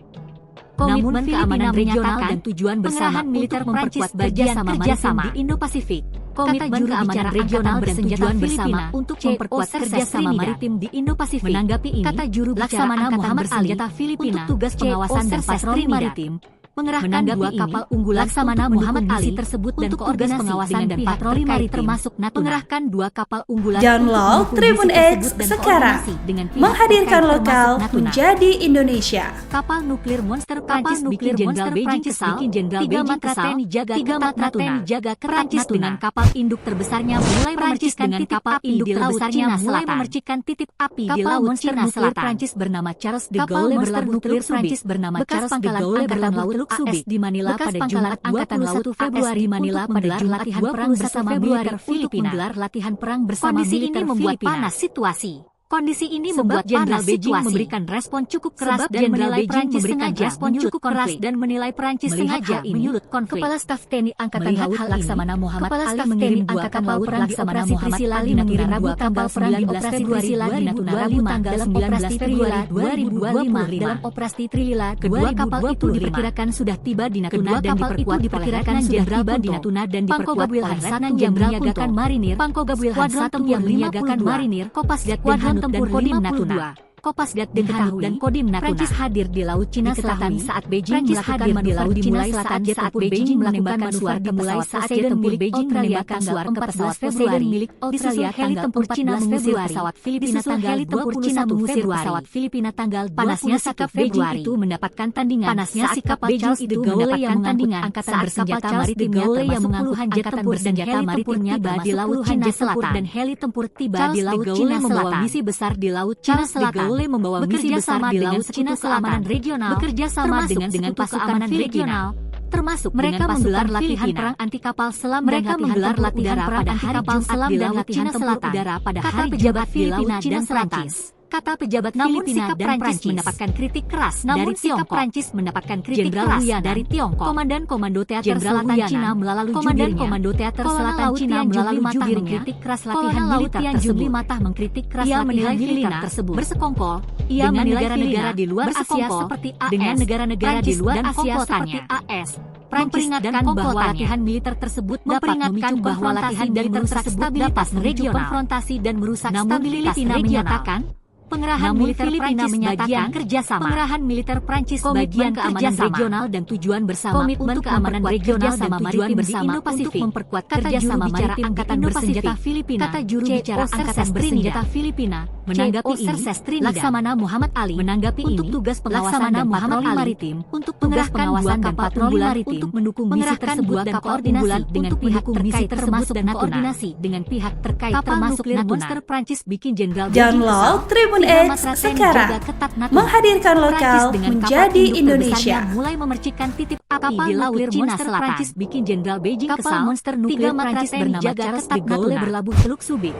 Komitmen keamanan regional dan tujuan bersama militer memperkuat kerjasama maritim di Indo-Pasifik. Komitmen keamanan regional dan tujuan bersama untuk memperkuat kerjasama maritim di Indo-Pasifik. Menanggapi ini, kata juru bicara Angkatan Bersenjata Filipina untuk tugas pengawasan dan patroli maritim, mengerahkan dua kapal unggulan Laksamana Muhammad Ali tersebut dan koordinasi pengawasan dan patroli maritim termasuk Natuna. Mengerahkan dua kapal unggulan. Download Tribun X sekarang, menghadirkan lokal menjadi Indonesia. Kapal nuklir monster Prancis bikin Jenderal Beijing kesal. Tiga matra TNI jaga ketat Natuna dengan kapal induk terbesarnya mulai memercikan titik api di laut Cina Selatan. Memercikan titik api di laut Cina Selatan. Prancis bernama Charles de Gaulle berlabuh Teluk Prancis bernama Charles de Gaulle berlabuh Teluk AS di Manila pada Jumat 21 Februari Manila pada latihan perang bersama militer Filipina. Latihan perang bersama militer Filipina. Panas situasi. Kondisi ini membuat Jenderal Beijing memberikan respon cukup keras dan menilai Prancis sengaja cukup keras dan menilai Prancis sengaja menyulut konflik. Kepala Staf TNI Angkatan Laut Laksamana Muhammad Ali mengirim dua kapal perang di Operasi Trisila di Natuna Rabu tanggal 19 Februari 2025 dalam Operasi Trilila 2025. Dalam Operasi Trilila, kedua kapal itu diperkirakan sudah tiba di Natuna dan diperkirakan sudah tiba di Natuna dan diperkuat oleh Letnan Jenderal menyiagakan marinir, Pangko Gabriel Hansatu yang menyiagakan marinir, Kopasgat Tempur Kodim Natuna. Kopasgat dan Kodim Natuna. Prancis hadir di Laut Cina Selatan saat Beijing melakukan manuver di Cina Selatan saat Beijing menembakkan suar mulai saat jet tempur Beijing menembakkan suar ke pesawat Poseidon milik Australia heli tempur Cina mengusir pesawat Filipina tanggal 21 pesawat Filipina tanggal panasnya sikap Beijing itu mendapatkan tandingan. Panasnya sikap Beijing itu mendapatkan tandingan angkatan bersenjata maritimnya termasuk puluhan jet tempur dan heli tempurnya tiba di Laut Cina Selatan dan heli tempur tiba di Laut Cina Selatan. Misi besar di Laut Cina Selatan. Membawa bekerja sama dengan Cina keamanan regional, bekerja sama dengan pasukan regional, termasuk mereka menggelar latihan perang anti kapal selam. Mereka menggelar latihan perang anti kapal selam dan latihan tempur udara pada hari pejabat Filipina dan Prancis. Kata pejabat Filipina dan Prancis mendapatkan kritik keras dari Tiongkok. Prancis mendapatkan kritik keras dari Tiongkok. Komandan Komando Teater Selatan Cina melalui Komandan Komando Teater Selatan Cina melalui jubirnya mengkritik keras latihan militer tersebut. Matah mengkritik keras latihan militer tersebut. Bersekongkol, ia menilai negara di luar Asia seperti AS dengan negara-negara di luar Asia seperti AS. Memperingatkan bahwa latihan militer tersebut dapat memicu bahwa latihan militer tersebut dapat memicu konfrontasi dan merusak stabilitas regional. Pengerahan militer Filipina menyatakan kerjasama. Pengerahan militer Prancis bagian keamanan regional dan tujuan bersama komitmen keamanan regional dan tujuan bersama untuk memperkuat kerjasama maritim Angkatan Bersenjata Filipina. Kata juru bicara Angkatan Bersenjata Filipina menanggapi ini, Laksamana Muhammad Ali menanggapi untuk tugas pengawasan dan patroli maritim untuk mengerahkan dua kapal unggulan untuk mendukung misi tersebut dan koordinasi dengan pihak terkait termasuk dan koordinasi dengan pihak terkait termasuk Natuna. Prancis bikin Jenderal Download Tribun X sekarang, menghadirkan lokal menjadi Indonesia. Mulai memercikan titik api di laut Cina Selatan. Prancis bikin Jenderal Beijing kesal. Monster nuklir Prancis bernama Charles de Gaulle berlabuh Teluk Subi.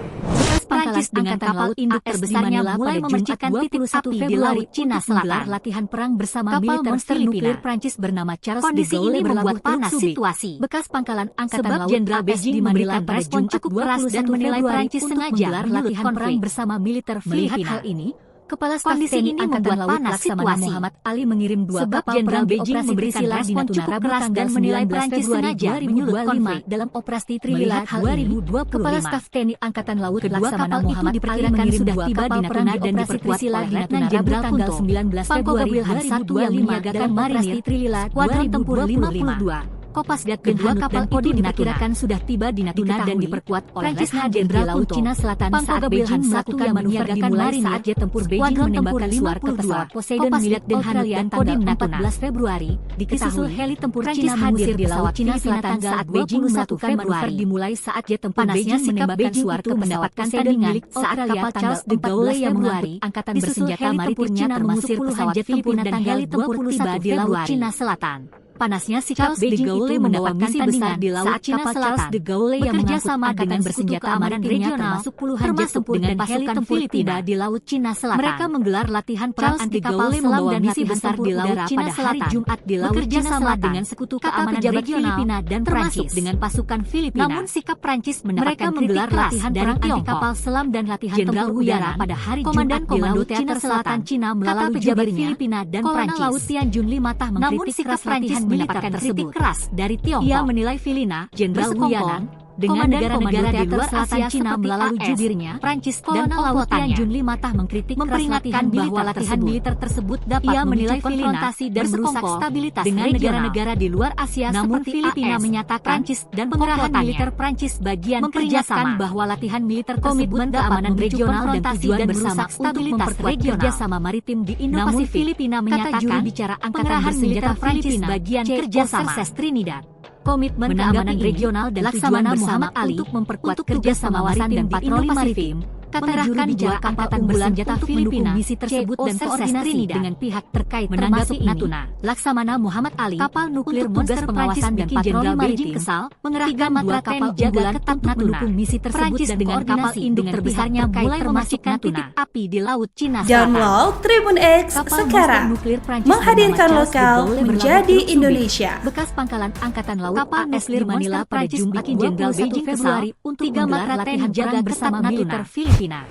Prancis dengan kapal induk terbesarnya mulai memercikan titik api di laut Cina Selatan. Latihan perang bersama militer monster nuklir Prancis bernama Charles de Gaulle berlabuh panas situasi. Bekas pangkalan angkatan laut Jenderal Beijing memberikan respon cukup keras dan menilai Prancis sengaja latihan perang bersama militer Filipina. Ini, Kepala Staf TNI Angkatan Laut Laksamana Muhammad Ali mengirim dua kapal Jenderal Beijing memberikan respon cukup keras dan menilai Prancis sengaja menyulut konflik dalam Operasi Trilila 2025. Kepala Staf TNI Angkatan Laut Laksamana Muhammad diperkirakan sudah tiba di Natuna dan diperkuat oleh Letnan Jenderal tanggal 19 Februari 2025 yang menyiagakan marinir Trilila Skuadron Tempur 52. Kopasgat kedua kapal itu diperkirakan sudah tiba di Natuna dan diperkuat oleh Letnan Jenderal Laut Cina Selatan saat Beijing melakukan manuver dimulai saat jet tempur Beijing menembakkan suar ke pesawat Poseidon milik Den Hanut dan Kodim Natuna 14 Februari. Disusul heli tempur Cina hadir di Laut Cina Selatan saat Beijing melakukan manuver dimulai saat jet tempur Beijing menembakkan suar ke mendapatkan tandingan saat kapal Charles de Gaulle yang mengangkut angkatan bersenjata maritim Cina mengusir pesawat jet tempur dan heli tempur tiba di Laut Cina Selatan. Panasnya sikap Beijing itu membawa misi besar di Laut Cina Selatan. De Gaulle yang bekerja sama dengan bersenjata amaran regional termasuk puluhan jet tempur dan pasukan Filipina di Laut Cina Selatan. Mereka menggelar latihan perang anti kapal selam dan misi besar di Laut Cina pada hari Jumat di Laut Cina Selatan dengan sekutu keamanan Filipina dan Prancis dengan pasukan Filipina. Namun sikap Prancis mendapatkan kritik keras dari anti kapal selam dan latihan tempur udara pada hari Jumat di Laut Cina Selatan. Cina melalui pejabat Filipina dan Prancis. Laut Tianjun Limatah mengkritik keras latihan mendapatkan kritik keras dari Tiongkok. Ia menilai Filipina, Jenderal Wuyanan, dengan negara-negara di luar Asia Cina melalui jubirnya, Prancis dan Laut Tianjun Limatah mengkritik memperingatkan bahwa latihan militer tersebut dapat menilai konfrontasi dan merusak stabilitas dengan negara-negara di luar Asia. Namun Filipina menyatakan Prancis dan pengerahan militer Prancis bagian kerjasama bahwa latihan militer komitmen keamanan regional dan tujuan bersama stabilitas regional sama maritim di Indo-Pasifik. Namun Filipina menyatakan pengerahan militer Prancis bagian kerjasama Trinidad. Komitmen keamanan regional dan Laksamana Muhammad Ali untuk memperkuat kerjasama maritim dan patroli maritim. Mengerahkan dua angkatan bersenjata Filipina misi tersebut dan koordinasi dengan pihak terkait termasuk Natuna. Laksamana Muhammad Ali, kapal nuklir monster pengawasan dan patroli maritim Kesal, mengerahkan dua kapal unggulan ketat mendukung misi tersebut dan dengan kapal induk terbesarnya mulai memastikan titik api di Laut Cina Selatan. Download Tribun X sekarang, menghadirkan lokal menjadi Indonesia. Bekas pangkalan Angkatan Laut kapal nuklir Manila pada Jumat Jenderal Beijing Februari untuk menggelar latihan jaga bersama militer Filipina.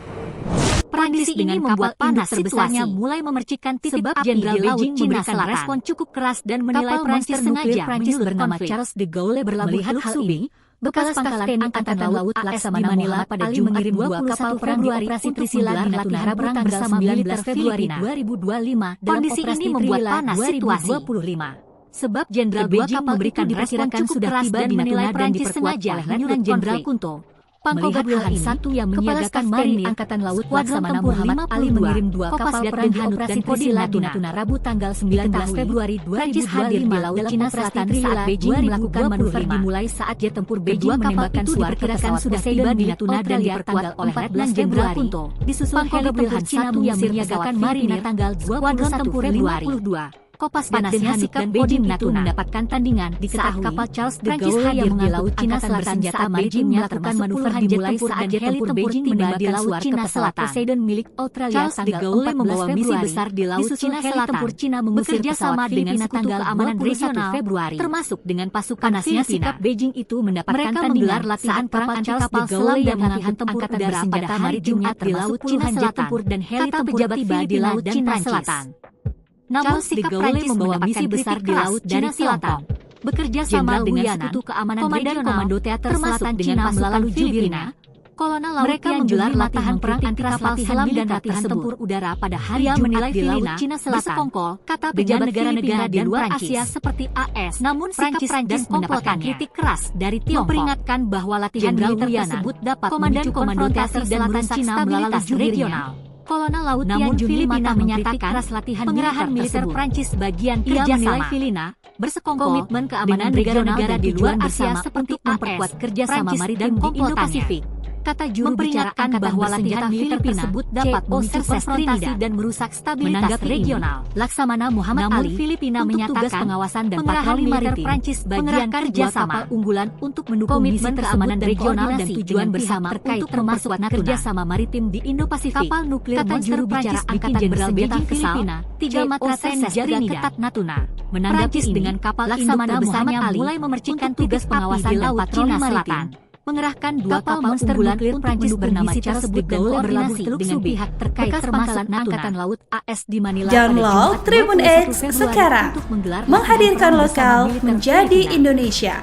Kondisi ini membuat panas terbesarnya mulai memercikan titik api Jenderal Beijing memberikan respon cukup keras dan menilai Prancis sengaja Prancis bernama Charles de Gaulle melihat hal ini. Bekas pangkalan TNI Angkatan Laut Laksamana Manila pada Jumat mengirim dua kapal perang di operasi Trisila dan latihan perang bersama 19 Februari 2025. Kondisi ini membuat panas situasi. Sebab Jenderal Beijing memberikan respon cukup keras dan menilai Prancis sengaja oleh Letnan Jenderal Kunto. Pangkogat Wilhan I yang menyiagakan marinir Angkatan Laut Laksamana Muhammad Ali mengirim dua kapal perang di operasi Trisila di Natuna Rabu tanggal 19 Februari 2025 hadir di Laut Cina Selatan saat Beijing melakukan manuver dimulai saat jet tempur Beijing menembakkan suar ke pesawat sudah tiba di Natuna dan diperkuat oleh Letnan Jenderal Kunto. Disusul Pangkogat Wilhan I yang menyiagakan marinir tanggal 21 Februari 2022. Panasnya sikap Beijing itu mendapatkan tandingan di saat kapal Charles de Gaulle yang di Laut Cina Selatan saat Beijing melakukan manuver dimulai saat jet tempur Beijing menembakkan di Laut Cina Selatan. Poseidon milik Australia Charles de Gaulle membawa misi besar di Laut Cina Selatan. Tempur Cina mengusir pesawat dengan sekutu keamanan regional Februari termasuk dengan pasukan Filipina. Sikap Beijing itu mendapatkan tandingan latihan perang anti kapal selam dan latihan tempur udara pada hari Jumat di Laut Cina Selatan dan heli tempur tiba di Laut Cina Selatan. Namun sikap Prancis membawa misi besar di Laut Cina Selatan. Bekerja sama dengan sekutu keamanan regional Komando Teater Selatan dengan melalui Filipina. Kolonel Laut mereka menggelar latihan perang anti kapal selam dan latihan tempur udara pada hari Jumat di Laut Cina Selatan. Kata pejabat negara-negara di luar Asia seperti AS. Namun Prancis dan mendapatkan kritik keras dari Tiongkok memperingatkan bahwa latihan militer tersebut dapat memicu konfrontasi dan merusak stabilitas regional. Kolonel Laut Tianjun Filipina menyatakan pengerahan militer Prancis bagian kerjasama Filipina bersekongkol komitmen keamanan negara-negara di luar Asia seperti memperkuat kerjasama maritim di Indo-Pasifik. Kata juru bicara bahwa latihan militer tersebut dapat memicu konfrontasi dan merusak stabilitas regional. Laksamana Muhammad Ali Filipina menyatakan tugas pengawasan dan patroli maritim Prancis bagian kerjasama unggulan untuk mendukung misi keamanan regional dan tujuan bersama terkait termasuk kerjasama maritim di Indo-Pasifik. Kapal nuklir monster Prancis Angkatan Bersenjata Filipina 3 matra TEN jaga ketat Natuna. Menanggapi dengan kapal Laksamana Muhammad Ali mulai memercikan tugas pengawasan dan patroli maritim. Mengerahkan dua kapal unggulan nuklir Prancis bernama Charles de Gaulle berkoordinasi dengan pihak terkait termasuk Angkatan Laut AS di Manila. Download Tribun X sekarang, menghadirkan lokal menjadi Indonesia.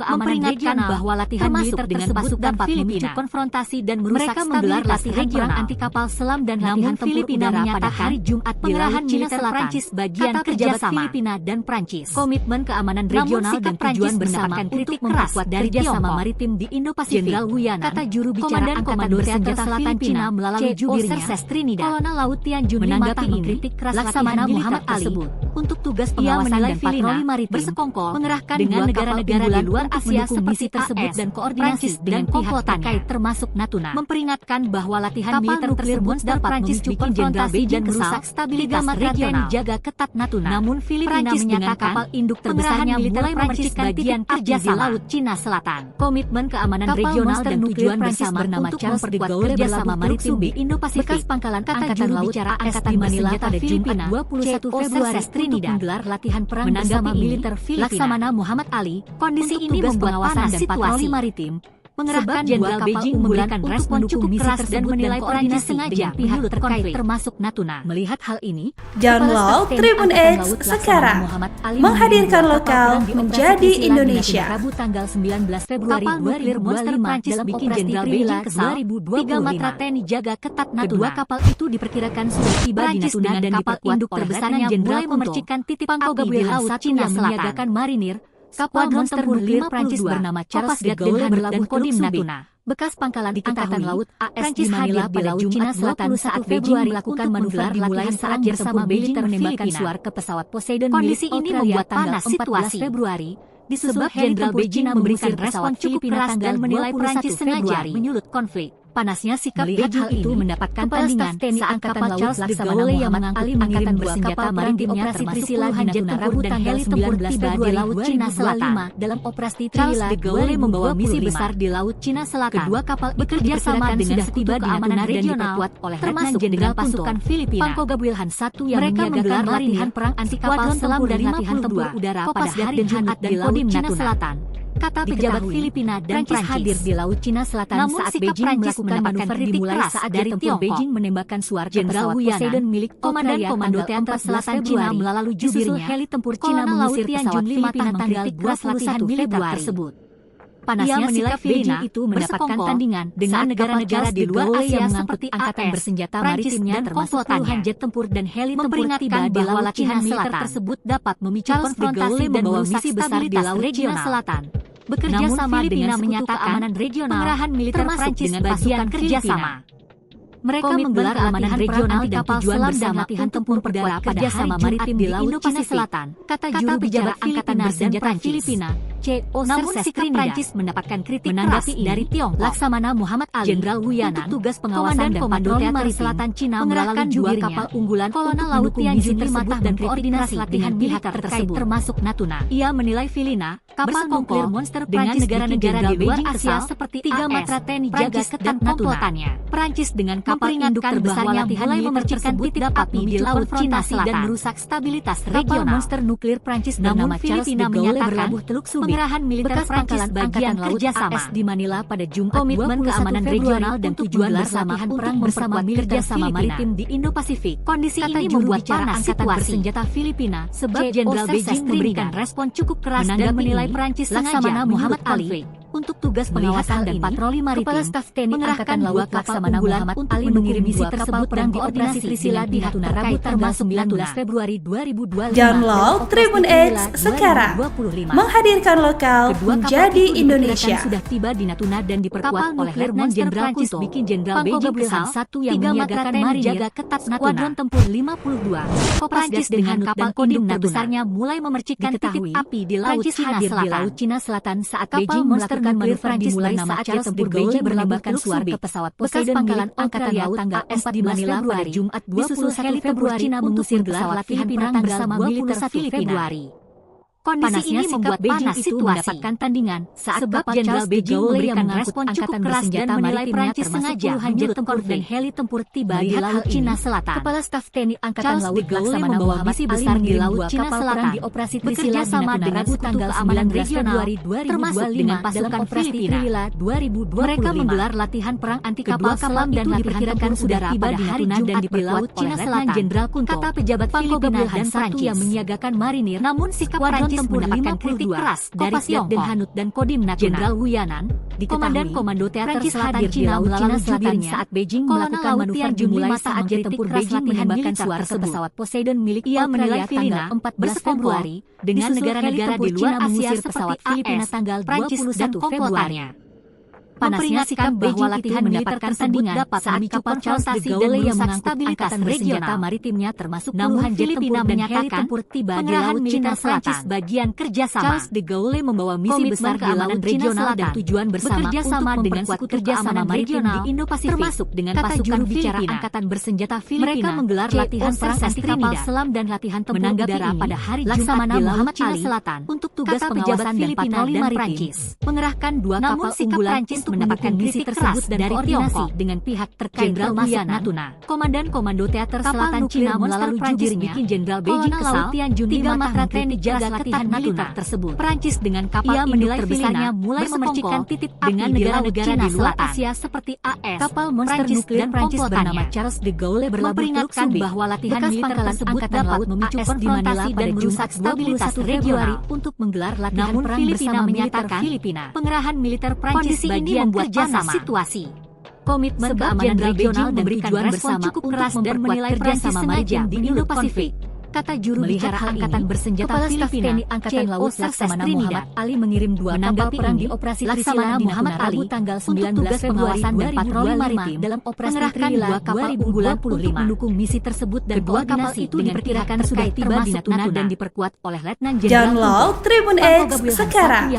keamanan regional bahwa latihan militer dengan pasukan Filipina konfrontasi dan merusak menggelar latihan perang anti kapal selam dan latihan tempur udara pada hari Jumat pengerahan militer Prancis bagian kerjasama Filipina dan Prancis. Komitmen keamanan regional dan tujuan bersama kritik keras dari kerjasama maritim di Indo-Pasifik. Jenderal Wuyanan, kata juru bicara Angkatan Bersenjata Selatan Cina melalui jubirnya, Kolonel Laut Tian Junli menanggapi kritik keras Laksamana Muhammad Ali untuk tugas pengawasan dan patroli maritim bersekongkol mengerahkan dengan negara-negara di luar Asia seperti tersebut dan koordinasi dengan pihak terkait termasuk Natuna. Memperingatkan bahwa latihan militer tersebut dapat memicu konfrontasi dan merusak stabilitas regional. Jaga ketat Natuna. Namun Filipina menyatakan kapal induk terbesarnya mulai memercikan bagian kerja di Laut Cina Selatan. Komitmen keamanan regional dan tujuan bersama bernama Charles de Gaulle bersama maritim di Indo-Pasifik. Bekas pangkalan Angkatan Laut Angkatan Manila pada Filipina 21 Februari Trinidad menggelar latihan perang bersama militer Filipina. Laksamana Muhammad Ali, kondisi ini membuat panas dan patroli maritim. Mengerahkan Jenderal Beijing memberikan respon cukup keras dan menilai Perancis sengaja pihak terkait termasuk Natuna. Melihat hal ini, Download Tribun X sekarang, menghadirkan lokal menjadi Indonesia. Rabu tanggal 19 Februari 2025 Prancis bikin Jenderal Beijing kesal. 3 matra TNI jaga ketat Natuna. Kedua kapal itu diperkirakan sudah tiba di Natuna dan kapal induk terbesarnya mulai memercikan titik pangkal di Laut Cina Selatan. Marinir kapal monster nuklir Prancis bernama Charles de Gaulle berlabuh Kodim Natuna. Bekas pangkalan Angkatan Laut AS di Manila pada Laut Cina Selatan saat Beijing melakukan manuver dimulai saat bersama militer menembakkan suar ke pesawat Poseidon. Kondisi ini membuat panas situasi. Februari disebut Jenderal Beijing memberikan respon cukup keras dan menilai Prancis sengaja menyulut konflik. Panasnya sikap Beijing itu mendapatkan tandingan saat kapal Charles de Gaulle yang mengangkut mengirim bersenjata maritimnya termasuk puluhan jet tempur dan heli tempur tiba di Laut Cina Selatan. Dalam operasi Charles de Gaulle membawa misi besar di Laut Cina Selatan. Kedua kapal bekerja sama dengan sekutu keamanan regional oleh termasuk Jenderal Pasukan Filipina Pangko Gabrielhan I yang menyiagakan latihan perang anti kapal selam dan latihan tempur udara pada hari Jumat di Laut Cina Selatan. Kata pejabat Filipina dan Prancis hadir di Laut Cina Selatan saat Beijing melakukan manuver dimulai saat dari tempur Beijing menembakkan suar ke pesawat Poseidon milik Komandan Komando Teater Selatan Cina melalui jubirnya. Heli tempur Cina mengusir pesawat Filipina tanggal 21 militer tersebut. Panasnya menilai Beijing itu mendapatkan tandingan dengan negara-negara di luar Asia seperti angkatan bersenjata maritimnya termasuk puluhan jet tempur dan heli tempur tiba di Laut Cina Selatan tersebut dapat memicu konfrontasi dan merusak besar di Laut Cina Selatan. Bekerja sama dengan sekutu keamanan regional, pengerahan militer Prancis dengan bagian kerjasama. Mereka menggelar keamanan regional dan tujuan bersama latihan tempur udara pada hari Jumat di Laut Cina Selatan. Kata juru bicara Angkatan bersenjata Filipina, CO. Namun sikap Prancis mendapatkan kritik keras dari Tiongkok. Laksamana Muhammad Ali, Jenderal Wuyanan, tugas pengawasan dan patroli Teater Selatan Cina mengerahkan dua kapal unggulan Kolonel Laut Tianjin tersebut dan koordinasi dengan pihak terkait termasuk Natuna. Ia menilai Filipina kapal nuklir monster dengan negara-negara di luar Asia seperti 3 matra TNI jaga ketat Natuna. Prancis dengan kapal induk terbesarnya mulai memercikan titik api di Laut Cina Selatan dan merusak stabilitas regional. Kapal monster nuklir Prancis bernama Filipina menyatakan Teluk Subi pengerahan militer Prancis bagian kerjasama AS di Manila pada Jumat. Komitmen keamanan regional dan tujuan bersama perang bersama kerjasama maritim di Indo-Pasifik. Kondisi ini membuat panas situasi bersenjata Filipina sebab Jenderal Beijing memberikan respon cukup keras dan menilai Prancis sengaja Muhammad Ali untuk tugas pengawasan dan patroli maritim. Kepala Staf TNI mengerahkan dua kapal unggulan untuk mengirim misi tersebut dan koordinasi Trisila di Natuna Rabu tanggal 19 Februari 2025. Download Tribun X sekarang, menghadirkan lokal menjadi Indonesia. Sudah tiba di Natuna dan diperkuat oleh Letnan Jenderal Kunto bikin Jenderal Beijing kesal yang menyiagakan marinir jaga ketat Skuadron Tempur 52. Prancis dengan kapal induk terbesarnya mulai memercikan titik api di Laut Cina Selatan saat Beijing melakukan manuver dimulai saat Charles de Gaulle berlambangkan suar ke pesawat Poseidon pangkalan Angkatan Laut tanggal 4 di Manila pada Jumat 21 Februari Cina mengusir pesawat Filipina bersama militer Filipina. Kondisi ini membuat Beijing itu mendapatkan tandingan saat kapal Jenderal Beijing memberikan respon cukup keras dan menilai Prancis sengaja jet tempur dan heli tempur tiba di Laut Cina Selatan. Kepala Staf TNI Angkatan Laut Laksamana membawa misi besar di Laut Cina Selatan di operasi Trisila sama dengan sekutu keamanan regional termasuk dengan pasukan Filipina. Mereka menggelar latihan perang anti kapal selam dan diperkirakan sudah tiba di hari Jumat dan diperkuat oleh Letnan Jenderal Kunto. Kata pejabat Filipina dan Prancis yang menyiagakan marinir, namun sikap Prancis mendapatkan kritik keras dari Tiongkok dan Hanut dan Kodim Natuna. Jenderal Wuyanan, Komandan Komando Teater Selatan Cina melalui jubirnya saat Beijing melakukan manuver dimulai saat jet tempur Beijing menembakkan suar ke pesawat Poseidon milik ia menilai Filipina 14 Februari dengan negara-negara di luar Asia seperti Filipina tanggal 21 Februari. Panasnya sikap bahwa latihan militer tersebut dapat memicu konfrontasi dan merusak stabilitas regional maritimnya termasuk puluhan jet tempur dan heli tempur tiba di laut Cina Selatan. Bagian kerjasama Charles de Gaulle membawa misi besar di laut regional dan tujuan bersama bekerja sama dengan sekutu keamanan regional di Indo-Pasifik termasuk dengan pasukan bicara angkatan bersenjata Filipina. Mereka menggelar latihan perang anti kapal selam dan latihan tempur udara pada hari Jumat di laut Cina Selatan untuk tugas pengawasan dan patroli maritim. Mengerahkan dua kapal unggulan untuk mendapatkan misi tersebut dan koordinasi dengan pihak terkait termasuk Natuna. Komandan Komando Teater Selatan Cina melalui jubirnya Jenderal Beijing kesal tiga matra TNI jaga latihan militer tersebut. Perancis dengan kapal induk terbesarnya mulai memercikan titik dengan negara-negara di luar Asia seperti AS. Kapal monster nuklir Perancis bernama Charles de Gaulle memperingatkan bahwa latihan militer tersebut dapat memicu konfrontasi dan merusak stabilitas regional untuk menggelar latihan perang bersama militer Filipina. Pengerahan militer Prancis bagian kerjasama situasi. Komitmen keamanan regional memberikan respon cukup keras dan menilai kerjasama maritim di Indo-Pasifik. Kata juru bicara Angkatan Bersenjata Filipina, Angkatan Laut Laksamana Muhammad Ali mengirim dua kapal perang di operasi Laksamana Muhammad Ali tanggal 19 Februari dan patroli maritim dalam operasi Trilila 2025 untuk mendukung misi tersebut dan kedua kapal itu diperkirakan sudah tiba di Natuna dan diperkuat oleh Letnan Jenderal Download Tribun X sekarang,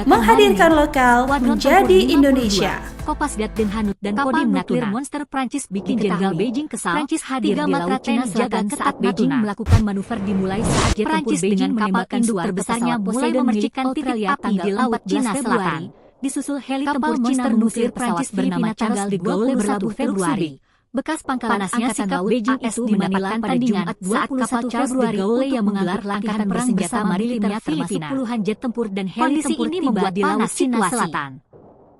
menghadirkan lokal menjadi Indonesia. Kopasgat Den Hanut dan Kodim nuklir monster Prancis bikin Jenderal Beijing kesal. Prancis hadir di laut Cina Selatan saat Beijing melakukan manuver dimulai saat jet tempur Beijing menembakkan induk terbesarnya mulai memercikan titik api di laut Cina Selatan. Disusul heli tempur monster nuklir Prancis bernama Charles de Gaulle berlabuh Februari. Bekas pangkalan angkatan laut Beijing itu mendapatkan tandingan saat kapal Charles de Gaulle yang menggelar latihan perang bersama militer Filipina. Puluhan jet tempur dan heli tempur tiba di laut Cina Selatan.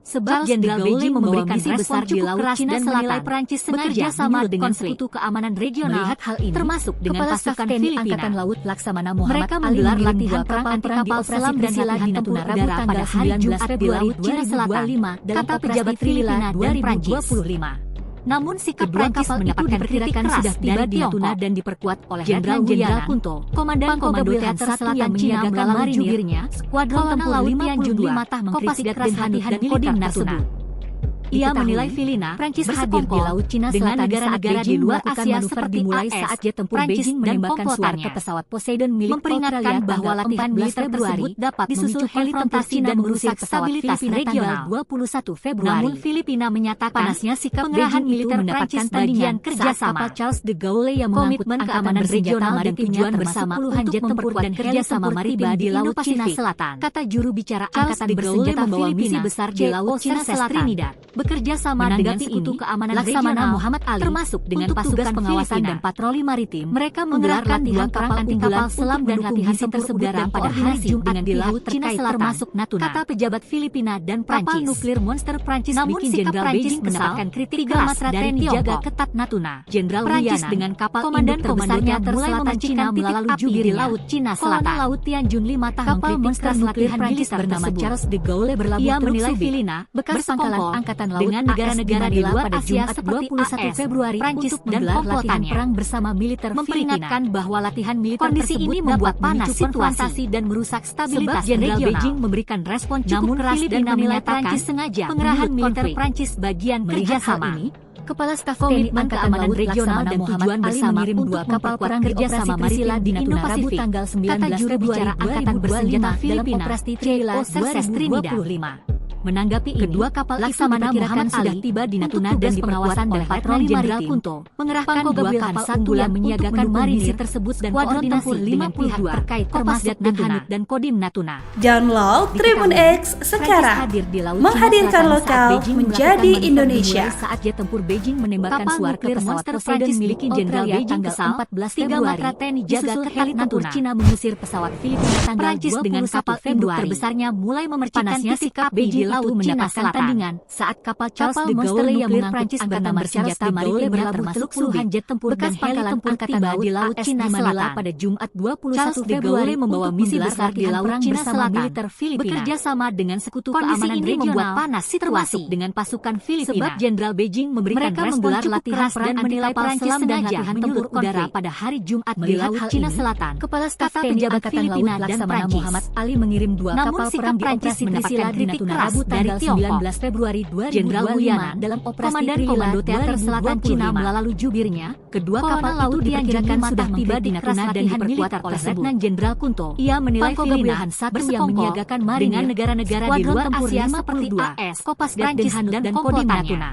Sebab Jenderal Beijing memberikan respon di laut Cina Selatan, Prancis sengaja sama dengan sekutu keamanan regional. Melihat hal ini, termasuk dengan pasukan Filipina, Angkatan Laut Laksamana Muhammad mereka menggelar latihan perang anti kapal selam dan latihan tempur udara pada hari Jumat Februari Cina Selatan, kata pejabat Filipina 2025. Namun sikap Prancis mendapatkan kritik keras sudah tiba di Natuna dan diperkuat oleh Jenderal Kunto, Komandan Komando Teater Selatan Cina melalui jubirnya, Skuadron Tempur Laut Tian Jun 5 mengkritik keras latihan Kodim Natuna. Ia menilai Filipina, Prancis hadir di laut Cina Selatan negara-negara di luar Asia seperti dimulai saat jet tempur Beijing menembakkan suar ke pesawat Poseidon milik memperingatkan bahwa latihan militer tersebut dapat disusul heli tempur dan merusak stabilitas regional 21 Februari. Namun Filipina menyatakan panasnya sikap pengerahan militer Prancis bagian kerjasama Charles de Gaulle yang komitmen keamanan regional dan tujuan bersama puluhan jet tempur dan kerjasama maritim di laut Cina Selatan. Kata juru bicara Angkatan Bersenjata Filipina besar di laut Cina Selatan bekerja sama dengan sekutu keamanan Laksamana Muhammad Ali termasuk dengan pasukan pengawasan dan patroli maritim. Mereka menggelarkan dua kapal anti kapal selam dan latihan tempur udara pada hari Jumat di laut Cina Selatan termasuk Natuna. Kata pejabat Filipina dan Prancis. Kapal nuklir monster Prancis namun sikap Prancis mendapatkan kritik keras dari jaga ketat Natuna. Jenderal Prancis dengan kapal komandan terbesarnya mulai memercikan melalui jubir di laut Cina Selatan. Laut Tian Jun 5 kapal monster latihan militer bernama Charles de Gaulle berlabuh. Ia menilai Filipina bekas pangkalan angkatan laut dengan negara-negara di luar Asia seperti 21 Februari Prancis dan latihan perang bersama militer memperingatkan bahwa latihan militer tersebut membuat panas situasi dan merusak stabilitas Jenderal Beijing memberikan respon cukup keras dan menilai Prancis sengaja pengerahan militer Prancis bagian kerjasama ini. Kepala Staf Komitmen Keamanan Regional dan tujuan bersama mengirim dua kapal perang kerjasama maritim di Natuna Rabu tanggal 19 Februari Angkatan Bersenjata Filipina operasi Trilila 2025. Menanggapi kedua kapal Laksamana Muhammad sudah tiba di Natuna dan pengawasan oleh patroli Jenderal Kunto, mengerahkan dua kapal unggulan menyiagakan marinir tersebut dan koordinasi dengan pihak terkait termasuk Natuna dan Kodim Natuna. Download Tribun X sekarang, menghadirkan lokal menjadi Indonesia. Saat jet tempur Beijing menembakkan suar ke pesawat Poseidon milik Jenderal Beijing kesal 14 Februari, TNI jaga heli tempur Cina mengusir pesawat Filipina tanggal 20 dengan kapal induk terbesarnya mulai memercikan sikap Beijing laut mendapatkan tandingan saat kapal Charles de Gaulle yang mengangkut angkatan bersenjata maritimnya termasuk puluhan jet tempur dan heli tempur tiba di laut Cina Selatan pada Jumat 21 Februari membawa misi besar di laut Cina Selatan militer Filipina bekerja sama dengan sekutu keamanan regional membuat panas situasi dengan pasukan Filipina sebab Jenderal Beijing memberikan respon latihan dan menilai Prancis dan latihan tempur udara pada hari Jumat di laut Cina Selatan. Kepala Staf pejabat Filipina dan Prancis Muhammad Ali mengirim dua kapal perang di operasi Trisila di Natuna Rabu dari Tiongkok. 19 Februari 2025 Jenderal Wu Yanan dalam operasi Komandan Komando Teater Selatan Cina melalui jubirnya, kedua kapal laut diperkirakan sudah tiba di Natuna dan diperkuat oleh Letnan Jenderal Kunto. Ia menilai Filipina yang menyiagakan marinir dengan negara-negara di luar Asia seperti AS, Kopasgat, Hanut dan Kodim Natuna.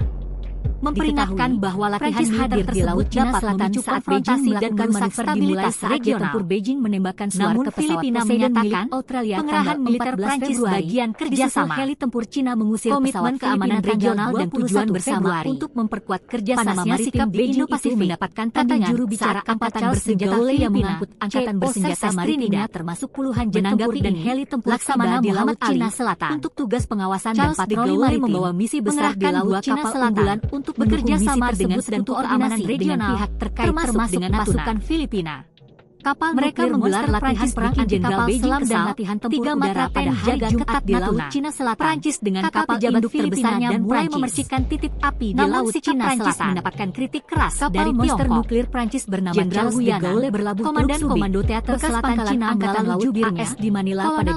Memperingatkan bahwa latihan militer di Laut Cina Selatan saat Beijing dan merusak stabilitas regional. Tempur Beijing menembakkan suar ke pesawat Filipina menyatakan pengerahan militer Prancis bagian kerjasama heli tempur Cina mengusir pesawat keamanan regional dan tujuan bersama untuk memperkuat kerjasama maritim di Indo-Pasifik. Mendapatkan tandingan juru bicara angkatan bersenjata yang mengangkut angkatan bersenjata maritimnya termasuk puluhan jet tempur dan heli tempur Laksamana di Laut Cina Selatan untuk tugas pengawasan dan patroli maritim membawa misi besar di Laut Cina Selatan untuk bekerja sama dengan Sekutu Keamanan Regional pihak terkait termasuk dengan pasukan Filipina. Kapal mereka menggelar latihan perang anti-kapal selam dan latihan tempur udara pada hari Jumat di Laut Cina Selatan. Prancis dengan kapal induk terbesarnya mulai memercikan titik api di Laut Cina Selatan mendapatkan kritik keras dari monster nuklir Prancis bernama Jenderal Wu Yanan berlabuh Komandan Komando Teater Selatan Cina Angkatan Laut AS di Manila pada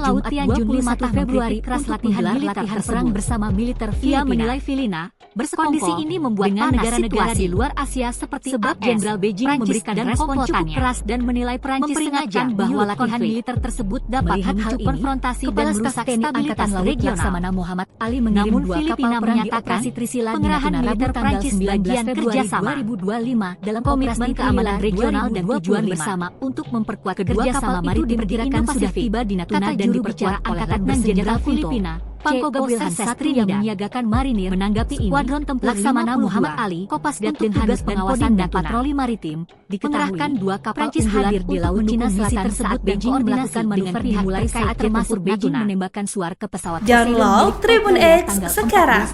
Jumat 21 Februari keras latihan perang bersama militer Filipina. Ia menilai Filipina kondisi ini membuat negara-negara di luar Asia seperti sebab Jenderal Beijing memberikan respon cukup keras dan menilai Prancis sengaja bahwa latihan militer tersebut dapat memicu konfrontasi dan merusak stabilitas regional. Laksamana Muhammad Ali mengirim dua kapal perang di operasi Trisila pengerahan militer Prancis bagian kerjasama 2025 dalam komitmen keamanan regional dan tujuan bersama untuk memperkuat kerjasama maritim diperkirakan sudah tiba di Natuna dan diperkuat oleh Letnan Jenderal Filipina Pangko Gabriel Satri yang menyiagakan marinir menanggapi ini. Skuadron tempur Laksamana Muhammad Ali, Kopasgat dan tugas pengawasan dan patroli maritim diketahui dua kapal Prancis hadir di Laut Cina Selatan saat Beijing melakukan manuver dimulai saat termasuk Beijing menembakkan suar ke pesawat. Download Tribun X sekarang,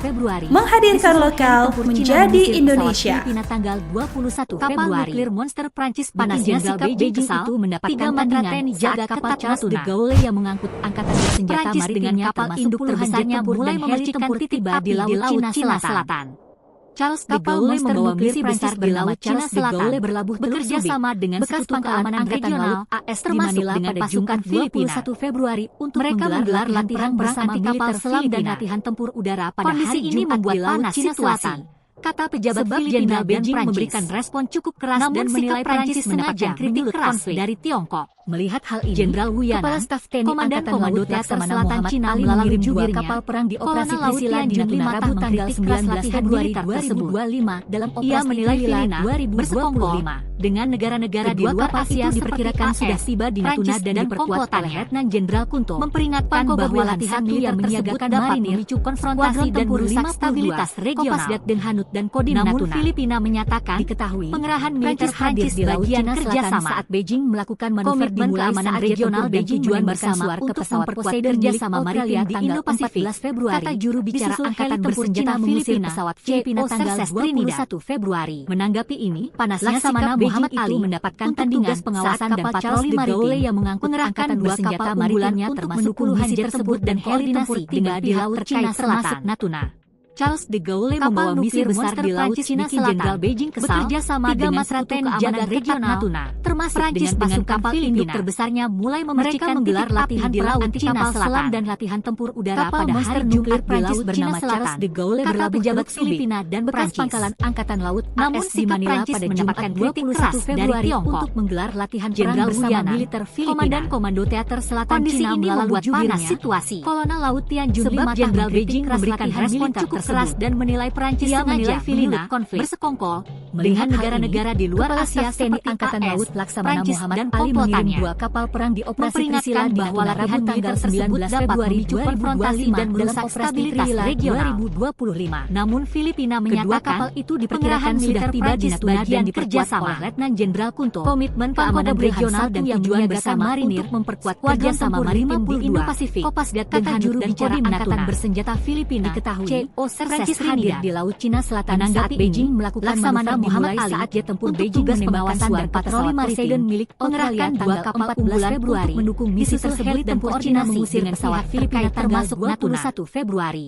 menghadirkan lokal menjadi Indonesia. Tanggal 21 Kapal nuklir monster Prancis panasnya sikap Beijing itu mendapatkan tandingan jaga kapal Charles de Gaulle yang mengangkut angkatan bersenjata maritimnya kapal induk terbesarnya mulai memercikan titik api di Laut Cina Selatan. Charles de Gaulle membawa misi besar di Laut Cina Selatan berlabuh bekerja sama dengan Sekutu Keamanan Regional AS termasuk dengan pasukan Filipina 21 Februari untuk menggelar latihan perang anti kapal selam dan latihan tempur udara pada hari ini membuat panas situasi. Kata pejabat Filipina Beijing memberikan respon cukup keras dan menilai Prancis mendapatkan kritik keras dari Tiongkok. Melihat hal ini, Jenderal Wu Yanan, Kepala Staf TNI Komandan Komando Teater Selatan Cina melalui dua kapal perang di operasi Trisila di Natuna Rabu tanggal 19 Februari 2025 dalam operasi menilai Filipina bersekongkol dengan negara-negara di luar Asia diperkirakan sudah tiba di Natuna dan diperkuat oleh Letnan Jenderal Kunto. Memperingatkan bahwa latihan militer menyiagakan dapat memicu konfrontasi dan merusak stabilitas regional. Kopasgat dan Hanut dan Kodim Natuna. Namun Filipina menyatakan diketahui pengerahan militer hadir di Laut Cina Selatan saat Beijing melakukan manuver dimulai keamanan regional dan tujuan bersama untuk memperkuat kerjasama maritim di Indo-Pasifik. 14 Februari, kata juru bicara angkatan bersenjata Filipina pesawat Filipina tanggal 21 Februari. Menanggapi ini, panasnya Laksamana Muhammad Ali mendapatkan tandingan pengawasan dan patroli maritim yang mengangkut angkatan bersenjata maritimnya termasuk puluhan jet tempur dan koordinasi dengan di Laut Cina termasuk Natuna. Charles de Gaulle membawa misi besar di Laut Cina Selatan. Jenderal Beijing kesal bekerja sama dengan Sekutu Keamanan Regional Natuna, termasuk dengan kapal induk terbesarnya mulai memercikan menggelar latihan di Laut Cina Selatan dan latihan tempur udara pada hari Jumat di Laut Cina Charles de Gaulle kata pejabat Filipina dan bekas pangkalan Angkatan Laut AS di Manila pada Jumat 21 Februari untuk menggelar latihan perang bersama militer Filipina. Komandan Komando Teater Selatan Cina membuat panas situasi. Kolonel Laut Tianjun Lima Jenderal Beijing memberikan respon cukup keras dan menilai Prancis sengaja Filipina bersekongkol melihat negara-negara di luar Asia seperti Angkatan Laut Laksamana Muhammad Ali mengirim dua kapal perang di operasi Trisila bahwa latihan tanggal 19 Februari konfrontasi dan merusak stabilitas regional 2025. Namun Filipina menyatakan kapal itu diperkirakan sudah tiba di Natuna dan diperkuat oleh Letnan Jenderal Kunto. Komitmen keamanan regional dan tujuan bersama marinir untuk memperkuat kerjasama maritim di Indo-Pasifik. Kopasgat dan juru bicara angkatan bersenjata Filipina diketahui Prancis hadir di Laut Cina Selatan saat Beijing melakukan manuver Muhammad Ali saat jet tempur Beijing menembakkan dan patroli maritim milik mengerahkan dua kapal unggulan Februari mendukung misi tersebut dan koordinasi dengan pesawat Filipina termasuk 21 Februari.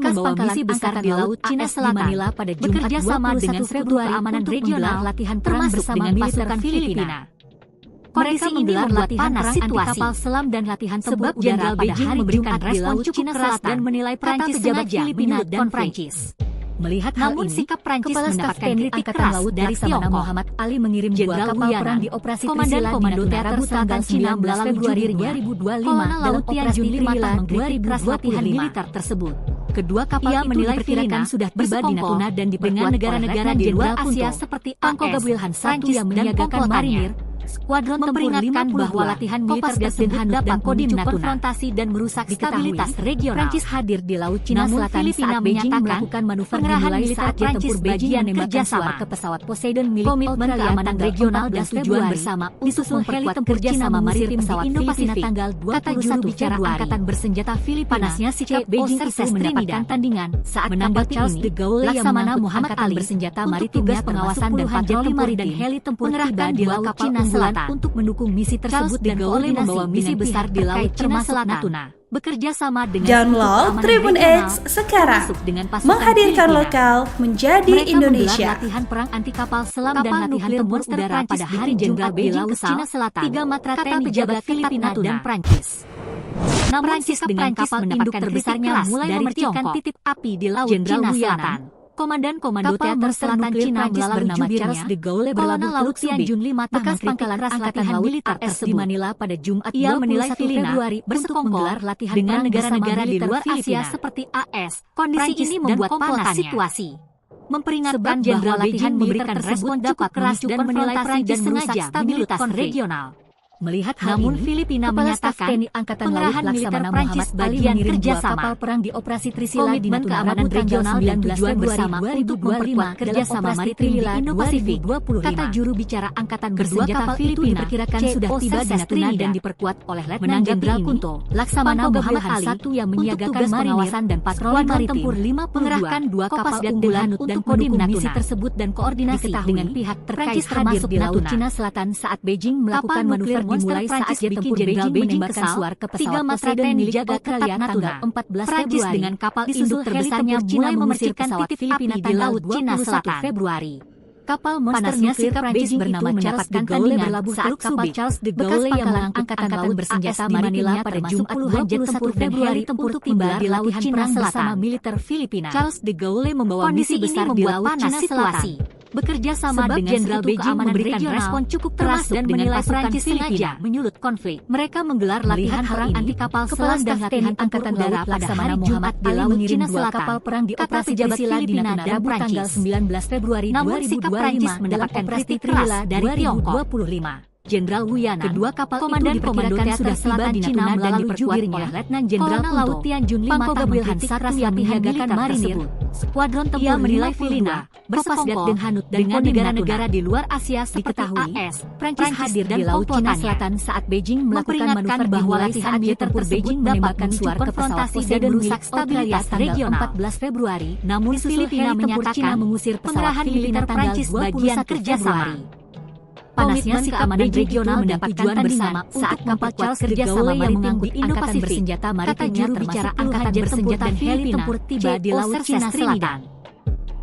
bekas membawa pangkalan misi besar angkatan di Laut laut Cina AS di Selatan, Manila pada Jumat bekerja sama 21 dengan Sekutu Februari Keamanan untuk Regional menggelar latihan termasuk termasuk dengan dengan pasukan pasukan Filipina. Filipina. Kondisi Mereka ini menggelar membuat latihan panas perang situasi. anti-kapal selam dan latihan tempur Sebab udara Jenderal pada Beijing hari memberikan Jumat di respon Laut cukup Cina keras Selatan dan menilai kata Prancis pejabat sengaja Filipina menyudutkan dan Prancis. Melihat hal Namun ini, sikap Prancis Kepala Staf mendapatkan TNI kritik Angkatan keras Laut dari Laksamana Tiongkok. Muhammad Ali mengirim dua Jenderal kapal Wuyanan, perang di operasi Komandan Trisila di Komando Natuna Teater Rabu tanggal Selatan Cina 19 Februari dirinya. 2025 Kolonel dalam Laut Tian operasi Jun Trila Limatan mengkritik keras 2025. latihan militer tersebut. Kedua kapal Ia itu menilai diperkirakan Filipina sudah tiba di bersekongkol Natuna dan dengan diperkuat negara-negara oleh di luar Jenderal Asia Punto, seperti Tongko AS, Gabriel Han Prancis yang dan menyiagakan komplotannya. marinir, Skuadron tempur memperingatkan bahwa latihan militer tersebut dapat memicu konfrontasi dan merusak stabilitas regional. Prancis hadir di Laut Cina Selatan saat Beijing melakukan manuver dimulai saat jet tempur Beijing menembakkan suar ke pesawat Poseidon milik Komitmen Keamanan Regional dan tujuan bersama untuk memperkuat kerjasama maritim pesawat Filipina tanggal 21 bicara Angkatan Bersenjata Filipina. Panasnya sikap Beijing itu mendapatkan tandingan saat menanggapi Charles de Gaulle yang mengaku Angkatan Bersenjata Maritimnya pengawasan dan patroli maritim dan heli tempur mengerahkan di Laut Cina Selatan untuk mendukung misi tersebut dan koordinasi membawa misi besar di Laut Cina Selatan. Bekerja sama dengan Download Tribun X sekarang, menghadirkan lokal menjadi Indonesia. Latihan perang anti kapal selam dan latihan tempur udara pada hari Jenderal di Laut Cina Selatan. 3 matra TNI pejabat Filipina dan Prancis. Prancis dengan kapal induk terbesarnya mulai memercikan titik api di Laut Cina Selatan. Komandan-komando teater selatan Cina bernama Charles de Gaulle berlabuh Laut Tianjun 5 bekas pangkalan angkatan militer AS di Manila pada Jumat 21 Februari bersekongkol dengan negara-negara di luar Asia seperti AS. Kondisi ini membuat panas situasi. Memperingatkan bahwa latihan memberikan respon cukup keras dan menilai Prancis sengaja stabilitas regional. Melihat namun Filipina menyatakan pengerahan militer Prancis bagian kerjasama kapal perang di operasi Trisila di Natuna Keamanan Regional dan tujuan bersama untuk memperkuat kerjasama maritim di Indo-Pasifik. Kata juru bicara Angkatan Bersenjata Filipina diperkirakan sudah tiba di Natuna dan diperkuat oleh Letnan Jenderal Kunto Laksamana Muhammad Ali yang menyiagakan pengawasan dan patroli maritim. Mengerahkan 2 kapal unggulan untuk mendukung misi tersebut dan koordinasi dengan pihak terkait termasuk di Laut Cina Selatan saat Beijing melakukan manuver dimulai saat jet tempur Beijing menembakkan suar ke pesawat Poseidon milik Australia tanggal 14 Prancis dengan kapal induk terbesarnya mulai memercikan titik Filipina di Laut Cina Selatan Februari. Kapal monsternya sikap Beijing bernama Charles de Gaulle berlabuh saat kapal Charles de Gaulle yang mengangkatan laut bersenjata maritimnya pada Jumat 21 Februari untuk tiba di Laut Cina Selatan militer Filipina. Charles de Gaulle membawa misi besar di Laut Cina Selatan. Bekerja sama dengan Jenderal Beijing memberikan respon cukup keras dan menilai Prancis sengaja menyulut konflik. Mereka menggelar latihan perang anti kapal selam dan latihan angkatan laut pada hari Jumat di Laut Cina Selatan. Kapal perang di operasi Trisila di Natuna Rabu tanggal 19 Februari 2025 mendapatkan kritik keras dari Tiongkok. Jenderal Wuyana, kedua kapal komandan diperkirakan sudah tiba di Natuna dan diperkuat oleh Letnan Jenderal Laut Tianjun 5 Pangkalan Sakras yang menyiagakan marinir. Skuadron tempur menilai Filipina bersekongkol dengan negara-negara di luar Asia seperti AS. Prancis hadir di Laut Cina Selatan saat Beijing melakukan manuver bahwa latihan militer Beijing menembakkan suar ke pesawat Poseidon merusak stabilitas regional 14 Februari. Namun Filipina menyatakan mengusir pengerahan militer Prancis bagian kerjasama. Panasnya keamanan regional mendapatkan tujuan bersama saat kapal Charles de Gaulle yang mengangkut Angkatan Bersenjata Maritimnya termasuk Angkatan Bersenjata dan heli tempur tiba di Laut Cina Selatan.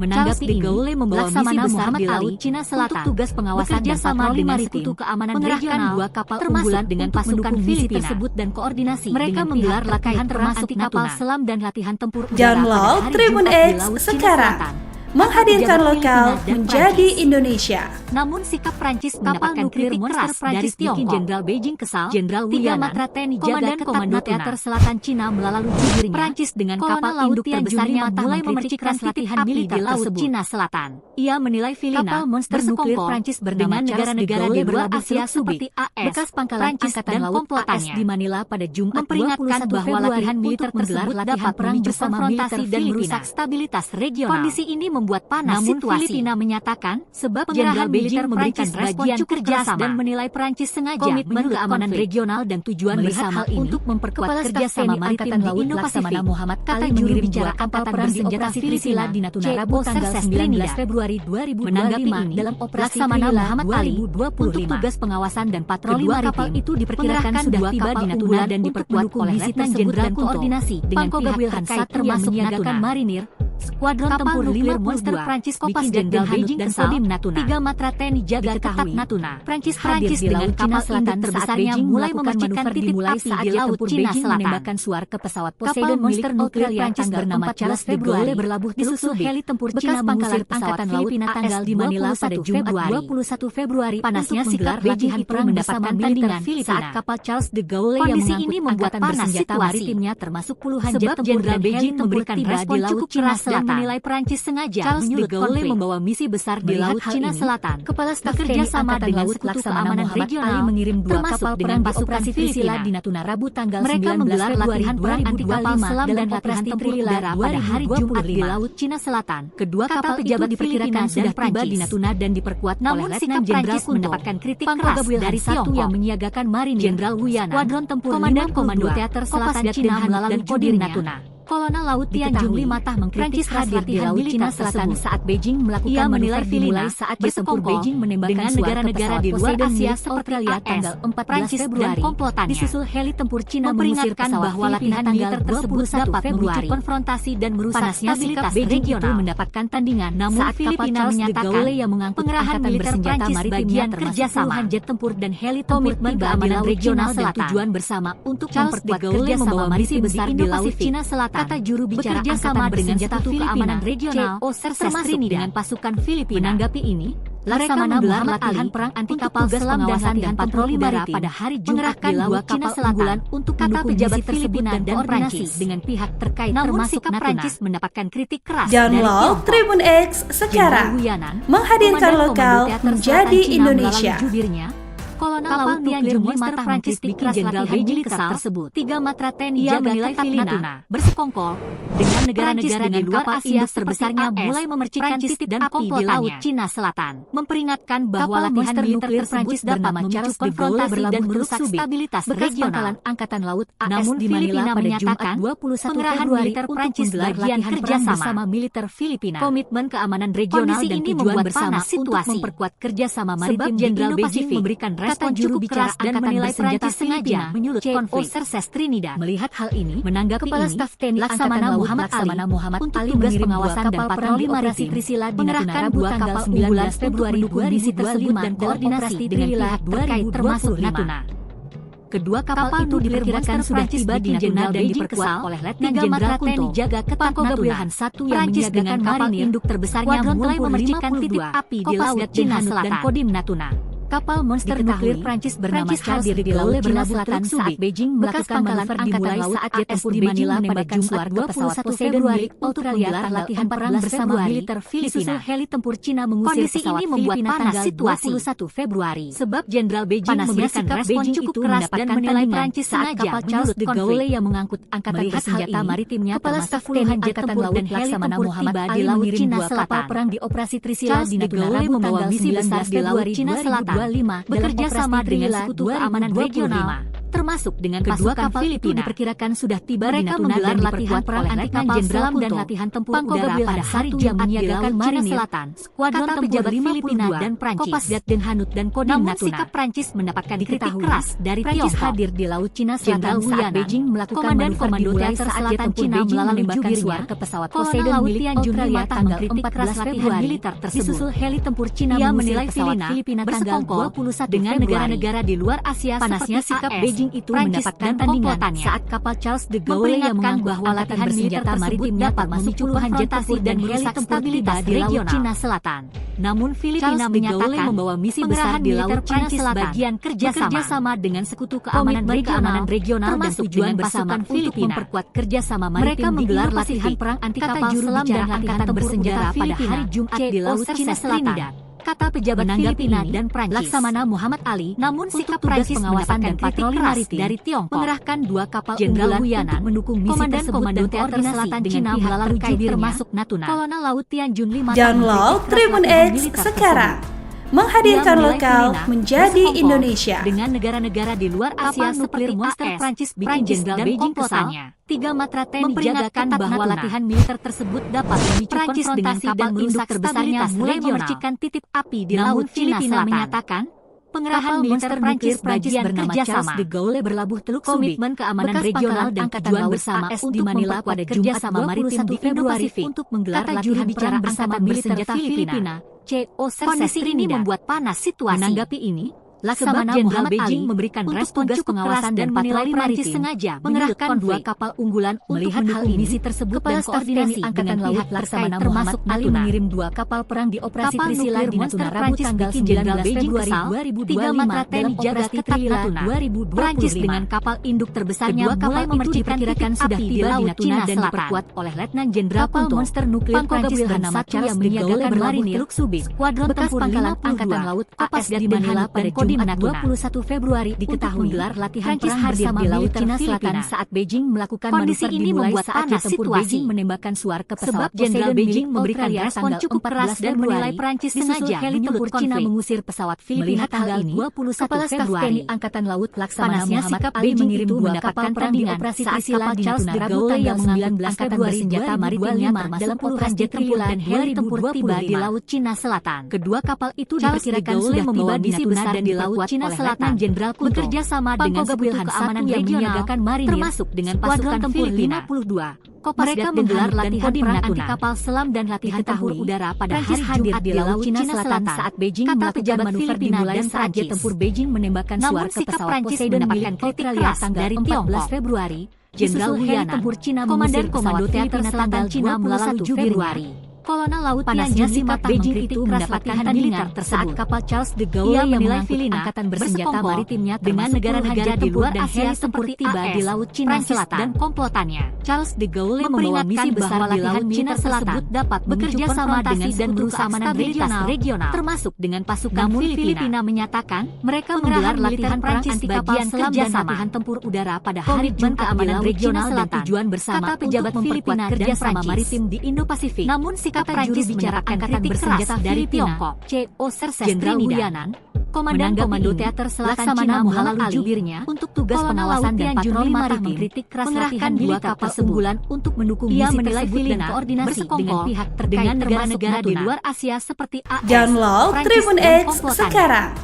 Menanggapi de Gaulle membawa misi besar di Laut Cina Selatan untuk tugas pengawasan dan patroli maritim mengerahkan 2 kapal unggulan dengan pasukan Filipina tersebut dan koordinasi mereka menggelar latihan termasuk kapal selam dan latihan tempur udara. Download Tribun X sekarang, menghadirkan lokal menjadi Indonesia. Namun sikap Prancis mendapatkan kritik keras dari Tiongkok. Jenderal Beijing kesal, Jenderal Wuyana, matra TNI jaga komando teater selatan Cina melalui jubirnya. Prancis dengan kapal induk terbesarnya mulai memercikan latihan militer di Laut Cina Selatan. Ia menilai Filipina bersekongkol Prancis bernama negara-negara di luar Asia seperti AS, bekas pangkalan angkatan laut AS di Manila pada Jumat 21 bahwa latihan militer tersebut dapat memicu konfrontasi dan merusak stabilitas regional. Kondisi ini membuat panas situasi. Filipina menyatakan sebab pengerahan militer memberikan respon cukup keras dan menilai Prancis sengaja Komitmen Keamanan Regional dan tujuan bersama untuk memperkuat kerjasama maritim di Indo-Pasifik. Muhammad kata juru bicara Angkatan Bersenjata Trisila di Natuna Rabu tanggal 19 Februari 2025 dalam operasi Laksamana Muhammad Ali untuk tugas pengawasan dan patroli maritim itu diperkirakan sudah tiba di Natuna dan diperkuat oleh Letnan Jenderal koordinasi dengan pihak terkait termasuk menyiagakan marinir. Skuadron tempur nuklir monster Prancis Kopas Jenderal Beijing kesal, 3 matra TNI jaga ketat Natuna. Prancis hadir dengan kapal Selatan terbesarnya mulai memercikan titik api di Laut Cina Selatan. Menembakkan suar ke pesawat Poseidon monster nuklir Prancis bernama Charles de Gaulle berlabuh disusul heli tempur Cina mengusir angkatan Filipina tanggal di Manila pada Jumat 21 Februari. Panasnya sikap Beijing itu mendapatkan tandingan saat kapal Charles de Gaulle yang mengangkut angkatan bersenjata maritimnya termasuk puluhan jet tempur dan Beijing memberikan respon cukup keras dan menilai Prancis sengaja menyulut konflik, membawa misi besar di Laut Cina Selatan. Kepala Staf bekerja sama dengan Sekutu Keamanan Regional mengirim 2 kapal perang operasi Filipina di Natuna Rabu tanggal 19 Februari 2025 selam dan latihan tempur udara pada hari Jumat di Laut Cina Selatan. Kedua kapal pejabat diperkirakan sudah tiba di Natuna dan diperkuat oleh Letnan Jenderal mendapatkan kritik keras dari satu yang menyiagakan Marinir Jenderal Wuyanan, Skuadron Tempur Komandan Komando Teater Selatan Cina melalui kodim Natuna. Kolonel Laut Tian Junli Matah mengkritik hadir di Laut Cina Selatan saat Beijing melakukan manuver dimulai saat bersekongkol Beijing menembakkan negara-negara di luar Asia seperti tanggal 14 Februari. Disusul heli tempur Cina memperingatkan bahwa latihan militer tersebut dapat memicu konfrontasi dan merusak stabilitas regional. Mendapatkan tandingan, namun Filipina menyatakan yang mengangkut angkatan bersenjata maritimnya kerjasama jet tempur dan heli komitmen keamanan regional dan tujuan bersama untuk memperkuat kerjasama misi besar di Laut Cina Selatan. Kata juru bicara bekerja sama dengan Sekutu Keamanan Regional, termasuk dengan pasukan Filipina. Menanggapi ini, Laksamana Muhammad Ali, perang anti kapal selam dan latihan patroli maritim pada hari Jumat di Laut Cina Selatan untuk kata pejabat Filipina dan Prancis dengan pihak terkait termasuk Prancis mendapatkan kritik keras dari Download Tribun X sekarang, menghadirkan lokal menjadi Indonesia. Kolonel Laut Tian Junli Matah Prancis bikin Jenderal Beijing kesal tersebut. 3 matra TNI menilai Filipina bersekongkol dengan negara-negara di luar Asia terbesarnya mulai memercikan titik dan api di Laut Cina Selatan. Memperingatkan bahwa latihan militer Prancis dapat memicu konfrontasi dan merusak stabilitas regional. Angkatan Laut AS di Manila pada Jumat 21 Februari Prancis bagian kerjasama militer Filipina. Komitmen keamanan regional dan tujuan bersama untuk memperkuat kerjasama maritim Jenderal Beijing memberikan respon juru bicara dan menilai Prancis sengaja menyulut konflik. Trinidad melihat hal ini, menanggapi Kepala Staf TNI Laksamana Muhammad untuk tugas pengawasan dan patroli maritim Trisila mengerahkan 2 kapal unggulan Februari 2025 dan koordinasi dengan pihak terkait termasuk Natuna. Kedua kapal itu diperkirakan sudah tiba di Natuna dan diperkuat oleh Letnan Jenderal TNI Jaga Ketat Natuna. Prancis dengan kapal induk terbesarnya mulai memercikan titik api di Laut Cina Selatan dan kodim Natuna. Kapal monster nuklir Prancis bernama Charles de Gaulle berlabuh Selatan saat Beijing melakukan manuver dimulai saat jet tempur di Manila pada Jumat 21 Februari untuk menggelar latihan perang bersama militer Filipina. Heli tempur Cina mengusir pesawat Filipina tanggal 21 Februari. Sebab Jenderal Beijing memberikan respon cukup keras dan menilai Prancis saat kapal Charles de Gaulle yang mengangkut angkatan bersenjata maritimnya Kepala Staf puluhan jet tempur dan heli tempur tiba di Laut Cina Selatan. Perang di Operasi Trisila di Natuna Rabu membawa misi besar di Laut Cina Selatan. Bekerja sama dengan Sekutu Keamanan Regional, termasuk dengan kedua kapal Filipina diperkirakan sudah tiba di Natuna dan latihan perang anti kapal selam dan latihan tempur udara pada hari Jumat di Laut Cina Selatan. Skuadron pejabat Filipina dan Prancis, Kopasdat Den Hanut dan kodim Natuna. Namun sikap Prancis mendapatkan kritik keras dari Tiongkok. Hadir di Laut Cina Selatan saat Beijing melakukan Komando Teater Selatan Cina melalui jubirnya ke pesawat Poseidon milik Australia tanggal 14 Februari militer tersebut. Disusul heli tempur Cina menilai Filipina bersekongkol dengan negara-negara di luar Asia. Panasnya sikap Beijing itu mendapatkan tandingan saat kapal Charles de Gaulle yang menganggap bahwa latihan bersenjata maritimnya dapat memicu konfrontasi dan merusak stabilitas di Laut Cina Selatan. Namun Filipina menyatakan membawa misi besar di Laut Cina Selatan bagian kerjasama dengan Sekutu Keamanan Regional dan tujuan bersama untuk memperkuat kerjasama maritim. Mereka menggelar latihan perang anti kapal selam dan angkatan bersenjata pada hari Jumat di Laut Cina Selatan. Kata pejabat Filipina dan Prancis, Laksamana Muhammad Ali, namun sikap Prancis pengawasan dan patroli maritim dari Tiongkok mengerahkan 2 kapal Jenderal Wuyanan mendukung misi tersebut dan koordinasi dengan pihak terkait termasuk Natuna. Kolonel Laut Tian Junli Matah. Download Tribun X sekarang, menghadirkan lokal menjadi Indonesia. Dengan negara-negara di luar Asia seperti monster Prancis bikin Jenderal Beijing kesalnya. 3 matra TNI memperingatkan bahwa latihan militer tersebut dapat memicu konfrontasi dan merusak terbesarnya mulai memercikan titik api di Laut Cina Selatan. Menyatakan pengerahan militer Prancis bagian kerjasama de Gaulle berlabuh Teluk Komitmen keamanan regional dan tujuan bersama di Manila pada kerjasama maritim di Indo-Pasifik untuk menggelar latihan perang bersama militer Filipina. Kondisi ini membuat panas situasi. Menanggapi ini, Laksamana Muhammad Ali memberikan respon tugas pengawasan dan patroli Prancis sengaja mengerahkan 2 kapal unggulan untuk mendukung misi tersebut dan koordinasi angkatan laut Laksamana termasuk Ali mengirim 2 kapal perang di operasi Priscilla di Natuna Rabu tanggal 19 Februari 2025 dalam operasi Trilila 2025. Prancis dengan kapal induk terbesarnya mulai memperkirakan sudah tiba di Natuna dan diperkuat oleh Letnan Jenderal Monster Nuklir Prancis bernama Charles de Gaulle bermarinir Skuadron Tempur Pangkalan Angkatan Laut AS di Manila pada Jumat 21 Februari diketahui menggelar latihan perang bersama di Laut Cina Selatan saat Beijing melakukan manuver dimulai saat tempur Beijing menembakkan suar ke pesawat Jenderal Beijing memberikan respon cukup keras dan menilai Prancis sengaja heli tempur Cina mengusir pesawat Filipina tanggal 21 Februari. Angkatan Laut Laksamana Muhammad Ali mengirim 2 kapal perang di operasi Priscilla di Natuna Rabu tanggal 19 angkatan bersenjata maritimnya dalam operasi Trilila dan heli tempur tiba di Laut Cina Selatan. Kedua kapal itu diperkirakan sudah tiba di Natuna dan di Laut Cina Selatan. Jenderal bekerja sama dengan Sekutu Keamanan yang menyiagakan marinir termasuk dengan pasukan tempur 52. Mereka menggelar latihan perang anti kapal selam dan latihan tempur udara pada hari Jumat di Laut Cina Selatan saat Beijing melakukan manuver dimulai saat jet tempur Beijing menembakkan suar ke pesawat Poseidon mendapatkan kritik keras dari Tiongkok. Februari, Jenderal Wuyanan, Tempur Cina Komandan Komando Teater Selatan Cina melalui Februari. Kolonel Laut panasnya sikap Beijing itu mendapatkan militer saat kapal Charles de Gaulle yang menilai Filipina angkatan bersenjata maritimnya dengan negara-negara di luar Asia seperti tiba di Laut Cina Selatan dan komplotannya. Charles de Gaulle membawa misi besar di Laut Cina Selatan dapat bekerja sama dengan Sekutu Keamanan regional termasuk dengan pasukan Filipina menyatakan mereka menggelar latihan perang anti kapal selam dan latihan tempur udara pada hari Jumat Keamanan regional dan tujuan bersama pejabat Filipina kerjasama maritim di Indo-Pasifik. Namun Prancis bicarakan kritik keras dari Tiongkok. CO Jenderal Wuyanan, Komandan Komando Teater Selatan Cina melalui jubirnya untuk tugas pengawasan dan patroli maritim mengkritik keras latihan 2 kapal unggulan untuk mendukung misi tersebut dan koordinasi dengan pihak terkait dengan negara-negara di luar Asia seperti AS. Download Tribun X sekarang.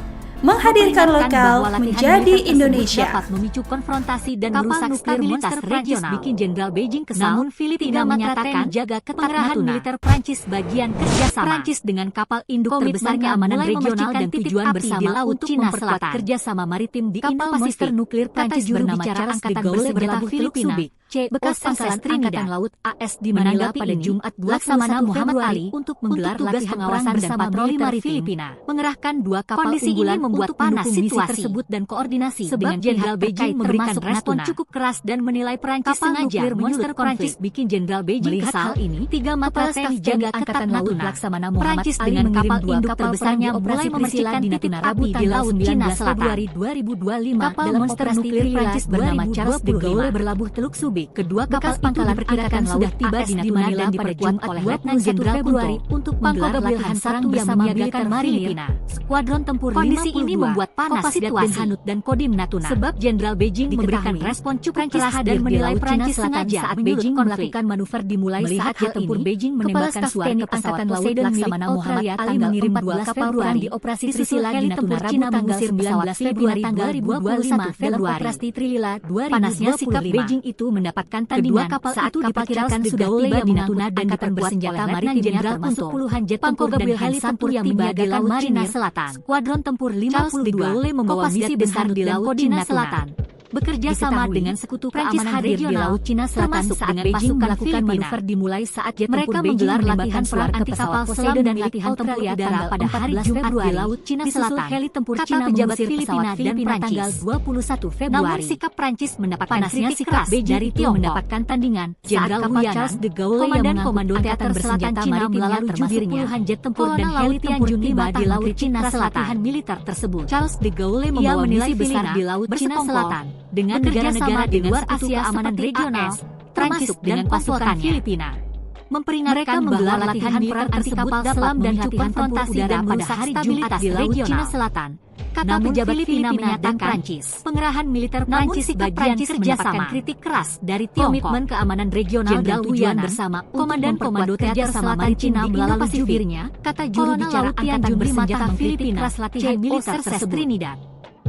Menghadirkan lokal menjadi Indonesia. Dapat memicu konfrontasi dan merusak stabilitas regional. Bikin Jenderal Beijing kesal. Namun Filipina menyatakan jaga ketat militer Prancis bagian kerjasama. Prancis dengan kapal induk terbesarnya keamanan regional dan tujuan bersama untuk memperkuat kerjasama maritim di Indo-Pasifik. Nuklir Prancis bernama Charles de Gaulle berlabuh Filipina. Bekas Pangkalan Angkatan Laut AS di Manila pada Jumat 21 Muhammad Ali untuk menggelar tugas pengawasan dan patroli maritim Filipina. Mengerahkan 2 kapal unggulan membuat panas situasi tersebut dan koordinasi dengan Jenderal Beijing memberikan respon cukup keras dan menilai Prancis sengaja menyulut Prancis bikin Jenderal Beijing kesal. Hal ini 3 mata TNI jaga angkatan laut Laksamana Muhammad Prancis dengan kapal induk terbesarnya mulai memercikan titik api di Laut Cina Februari 2025 kapal monster nuklir Prancis bernama Charles de Gaulle berlabuh Teluk Subi. Kedua kapal Pangkalan Angkatan sudah tiba di Natuna dan diperkuat oleh Letnan Jenderal Februari untuk menggelar latihan sarang bersama militer Filipina. Skuadron tempur kondisi ini membuat panas situasi Hanut dan Kodim Natuna. Sebab Jenderal Beijing memberikan respon cukup keras dan menilai Prancis sengaja saat Beijing melakukan manuver dimulai saat jet tempur Beijing menembakkan suar ke pesawat Poseidon Laksamana Muhammad Ali mengirim 2 kapal perang di operasi Priscilla di Natuna Rabu tanggal 19 Februari 2025 dalam operasi Trilila 2025. Panasnya sikap Beijing itu mendapatkan tandingan saat itu diperkirakan sudah tiba di Natuna dan diperkuat oleh Letnan Jenderal termasuk puluhan jet tempur dan heli tempur yang tiba di Laut Cina Selatan. Skuadron tempur 52 membawa misi besar di Laut Cina Selatan. Bekerja sama dengan Sekutu Keamanan regional di Laut Cina Selatan saat Beijing melakukan manuver dimulai saat jet tempur Beijing menggelar perang anti kapal selam dan latihan tempur udara pada hari Jumat di Laut Cina Selatan. Heli tempur Cina mengusir pesawat Filipina tanggal 21 Februari. Namun sikap Prancis mendapatkan kritik keras dari Tiongkok. Mendapatkan tandingan Jenderal Wuyanan, Charles de Gaulle Komandan Komando Teater bersenjata maritimnya termasuk puluhan jet tempur dan heli tempur tiba di Laut Cina Selatan. Militer tersebut Charles de Gaulle membawa misi besar di Laut Cina Selatan dengan negara-negara di luar Asia keamanan regional, termasuk dengan pasukan Filipina. Memperingatkan menggelar latihan perang anti kapal selam dan latihan tempur udara pada hari Jumat di Laut Cina Selatan. Kata pejabat Filipina menyatakan pengerahan militer Prancis bagian kerjasama kritik keras dari Tiongkok. Komitmen keamanan regional dan tujuan bersama Komandan Komando Teater Selatan Cina melalui jubirnya, kata juru bicara Angkatan Bersenjata Filipina, latihan militer tersebut.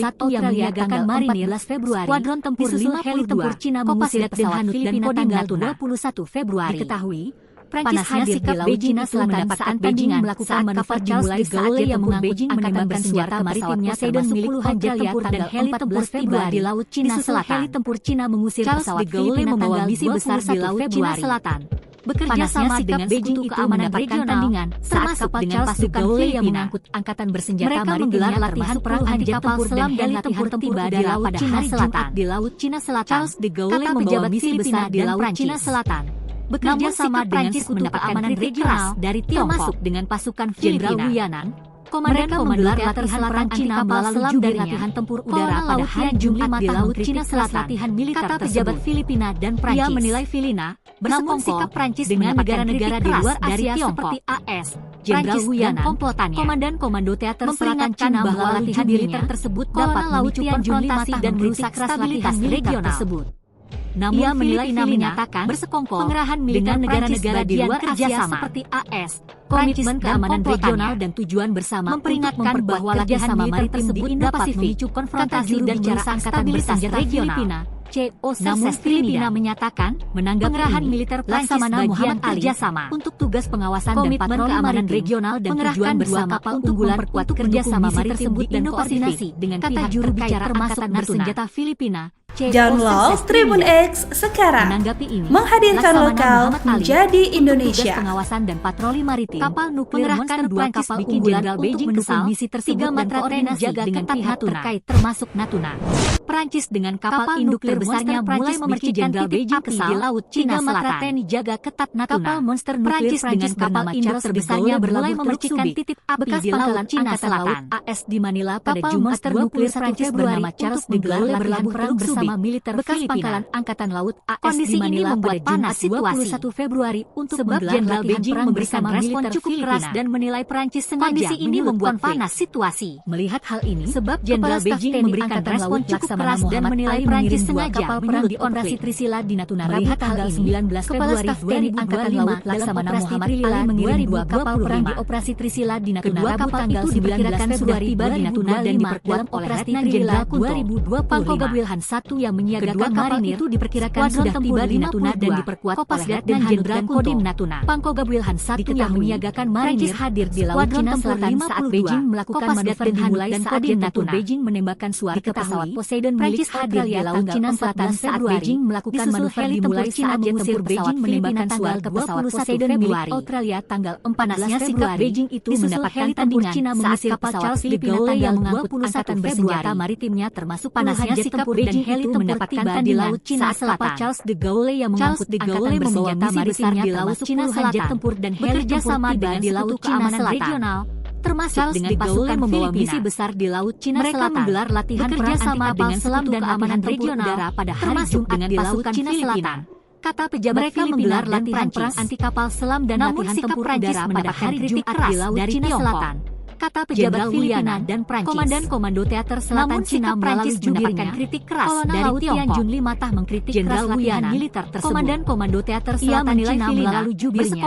satu yang menyiagakan marinir 14 Februari. Skuadron tempur Disusul 52 heli tempur Cina mengusir pesawat Filipina tanggal 21 Februari. Diketahui, Prancis Panasnya hadir sikap di Laut Beijing Cina itu Selatan mendapat saat tandingan Beijing melakukan saat manuver kapal dimulai de saat Gaulle dia yang mengangkut Beijing angkatan menembakkan bersenjata senjata maritimnya Poseidon termasuk milik puluhan jet Italia tempur dan tanggal heli tempur 14 tiba di Laut Cina Disusul Selatan. heli tempur Cina mengusir Charles pesawat de Gaulle Filipina membawa tanggal misi besar di 21 Laut Cina Februari. Selatan. Bekerja Panasnya sama sikap dengan Beijing sekutu itu keamanan mendapatkan regional, tandingan saat termasuk kapal dengan Charles de pasukan Gaulle yang Filipina. mengangkut angkatan bersenjata Mereka maritimnya menggelar termasuk latihan puluhan puluhan jet kapal tempur selam dan dan heli latihan tempur tempur tiba di udara Laut pada Cina hari Selatan. Jumat di Laut Cina Selatan. Charles de Gaulle Kata membawa pejabat misi Filipina besar di dan Laut Prancis. Cina Selatan. Bekerja Namun sama sikap dengan Prancis sekutu mendapatkan keamanan kritik regional, keras dari Tiongkok. termasuk dengan pasukan Jenderal Filipina. Wiyanan, Mereka menggelar latihan perang Cina melalui jubir latihan tempur udara pada hari Jumat di Laut Cina Selatan. Latihan militer kata pejabat Filipina dan Prancis. Ia menilai Filipina bersekongkol Prancis dengan negara-negara di luar Asia seperti AS, Jenderal dan komplotannya. Komandan Komando Teater Selatan Cina bahwa latihan militer tersebut dapat memicu konfrontasi dan merusak stabilitas regional tersebut. Namun ia menilai Filipina menyatakan bersekongkol pengerahan militer negara-negara di luar Asia seperti AS, komitmen keamanan regional dan tujuan bersama memperingatkan bahwa latihan militer tersebut dapat memicu konfrontasi dan merusak stabilitas regional. Namun Filipina menyatakan menanggapi pengerahan militer Prancis bagian kerjasama untuk tugas pengawasan dan patroli keamanan regional dan tujuan bersama untuk memperkuat kerjasama maritim dan koordinasi dengan pihak juru bicara Angkatan Bersenjata Filipina. Download Tribun X sekarang. Menanggapi ini, menghadirkan lokal menjadi Indonesia. Pengawasan dan patroli maritim. Kapal nuklir mengerahkan dua kapal unggulan untuk mendukung misi tersebut dan koordinasi dengan pihak terkait termasuk Natuna. Prancis dengan kapal induk terbesarnya mulai memercikan titik api di Laut Cina Selatan. Jaga ketat Natuna. Kapal monster nuklir dengan kapal induk terbesarnya mulai memercikan titik api di Laut Cina Selatan. AS di Manila pada Jumat 20 Prancis bernama Charles de Gaulle berlabuh perang bersama militer bekas pangkalan Angkatan Laut AS di Manila pada Jumat 21 Februari untuk sebab Jenderal Beijing memberikan respon cukup keras dan menilai Prancis sengaja. Kondisi ini membuat panas situasi. Melihat hal ini, sebab Jenderal Beijing memberikan respon cukup keras dan menilai Prancis sengaja kapal perang di operasi Trisila di Natuna Rabu tanggal 19 Februari 2025 Laksamana Muhammad Ali mengirim dua kapal perang di operasi Trisila di Natuna Rabu tanggal 19 Februari tiba di Natuna dan diperkuat oleh Letnan Jenderal 2025 Pangkoga Wilhan 1 yang menyiagakan marinir itu diperkirakan sudah tiba di Natuna dan diperkuat oleh Letnan Jenderal Kodim Natuna. Pangkoga Wilhan 1 yang menyiagakan marinir hadir di Laut Cina Selatan saat Beijing melakukan manuver dimulai dan Kodim Natuna. Beijing menembakkan suar ke pesawat Poseidon milik hadir di Laut Cina Selatan saat Beijing melakukan manuver dimulai saat tempur Beijing menembakkan suar ke pesawat Poseidon milik Australia tanggal 14 sikap Beijing itu mendapatkan tandingan Cina mengusir kapal Charles de Gaulle yang mengangkut angkatan bersenjata maritimnya termasuk panasnya sikap Beijing itu mendapatkan di Laut Cina Selatan. Charles de Gaulle yang mengangkut angkatan bersenjata maritimnya di Laut Cina Selatan tempur dan bekerja sama dengan di Laut Cina regional termasuk dengan pasukan membawa misi besar di Laut Cina Selatan. Mereka menggelar latihan perang anti dengan selam dan keamanan regional pada hari Jumat di Laut Cina Selatan. Kata pejabat mereka menggelar latihan perang anti kapal selam dan latihan tempur udara pada hari Jumat di Laut Cina Selatan. Kata pejabat Filipina dan Prancis. Komandan Komando Teater Selatan Cina melalui jubirnya kritik keras dari Tiongkok. Junli Matah mengkritik keras latihan militer tersebut. Komandan Komando Teater Selatan Cina melalui jubirnya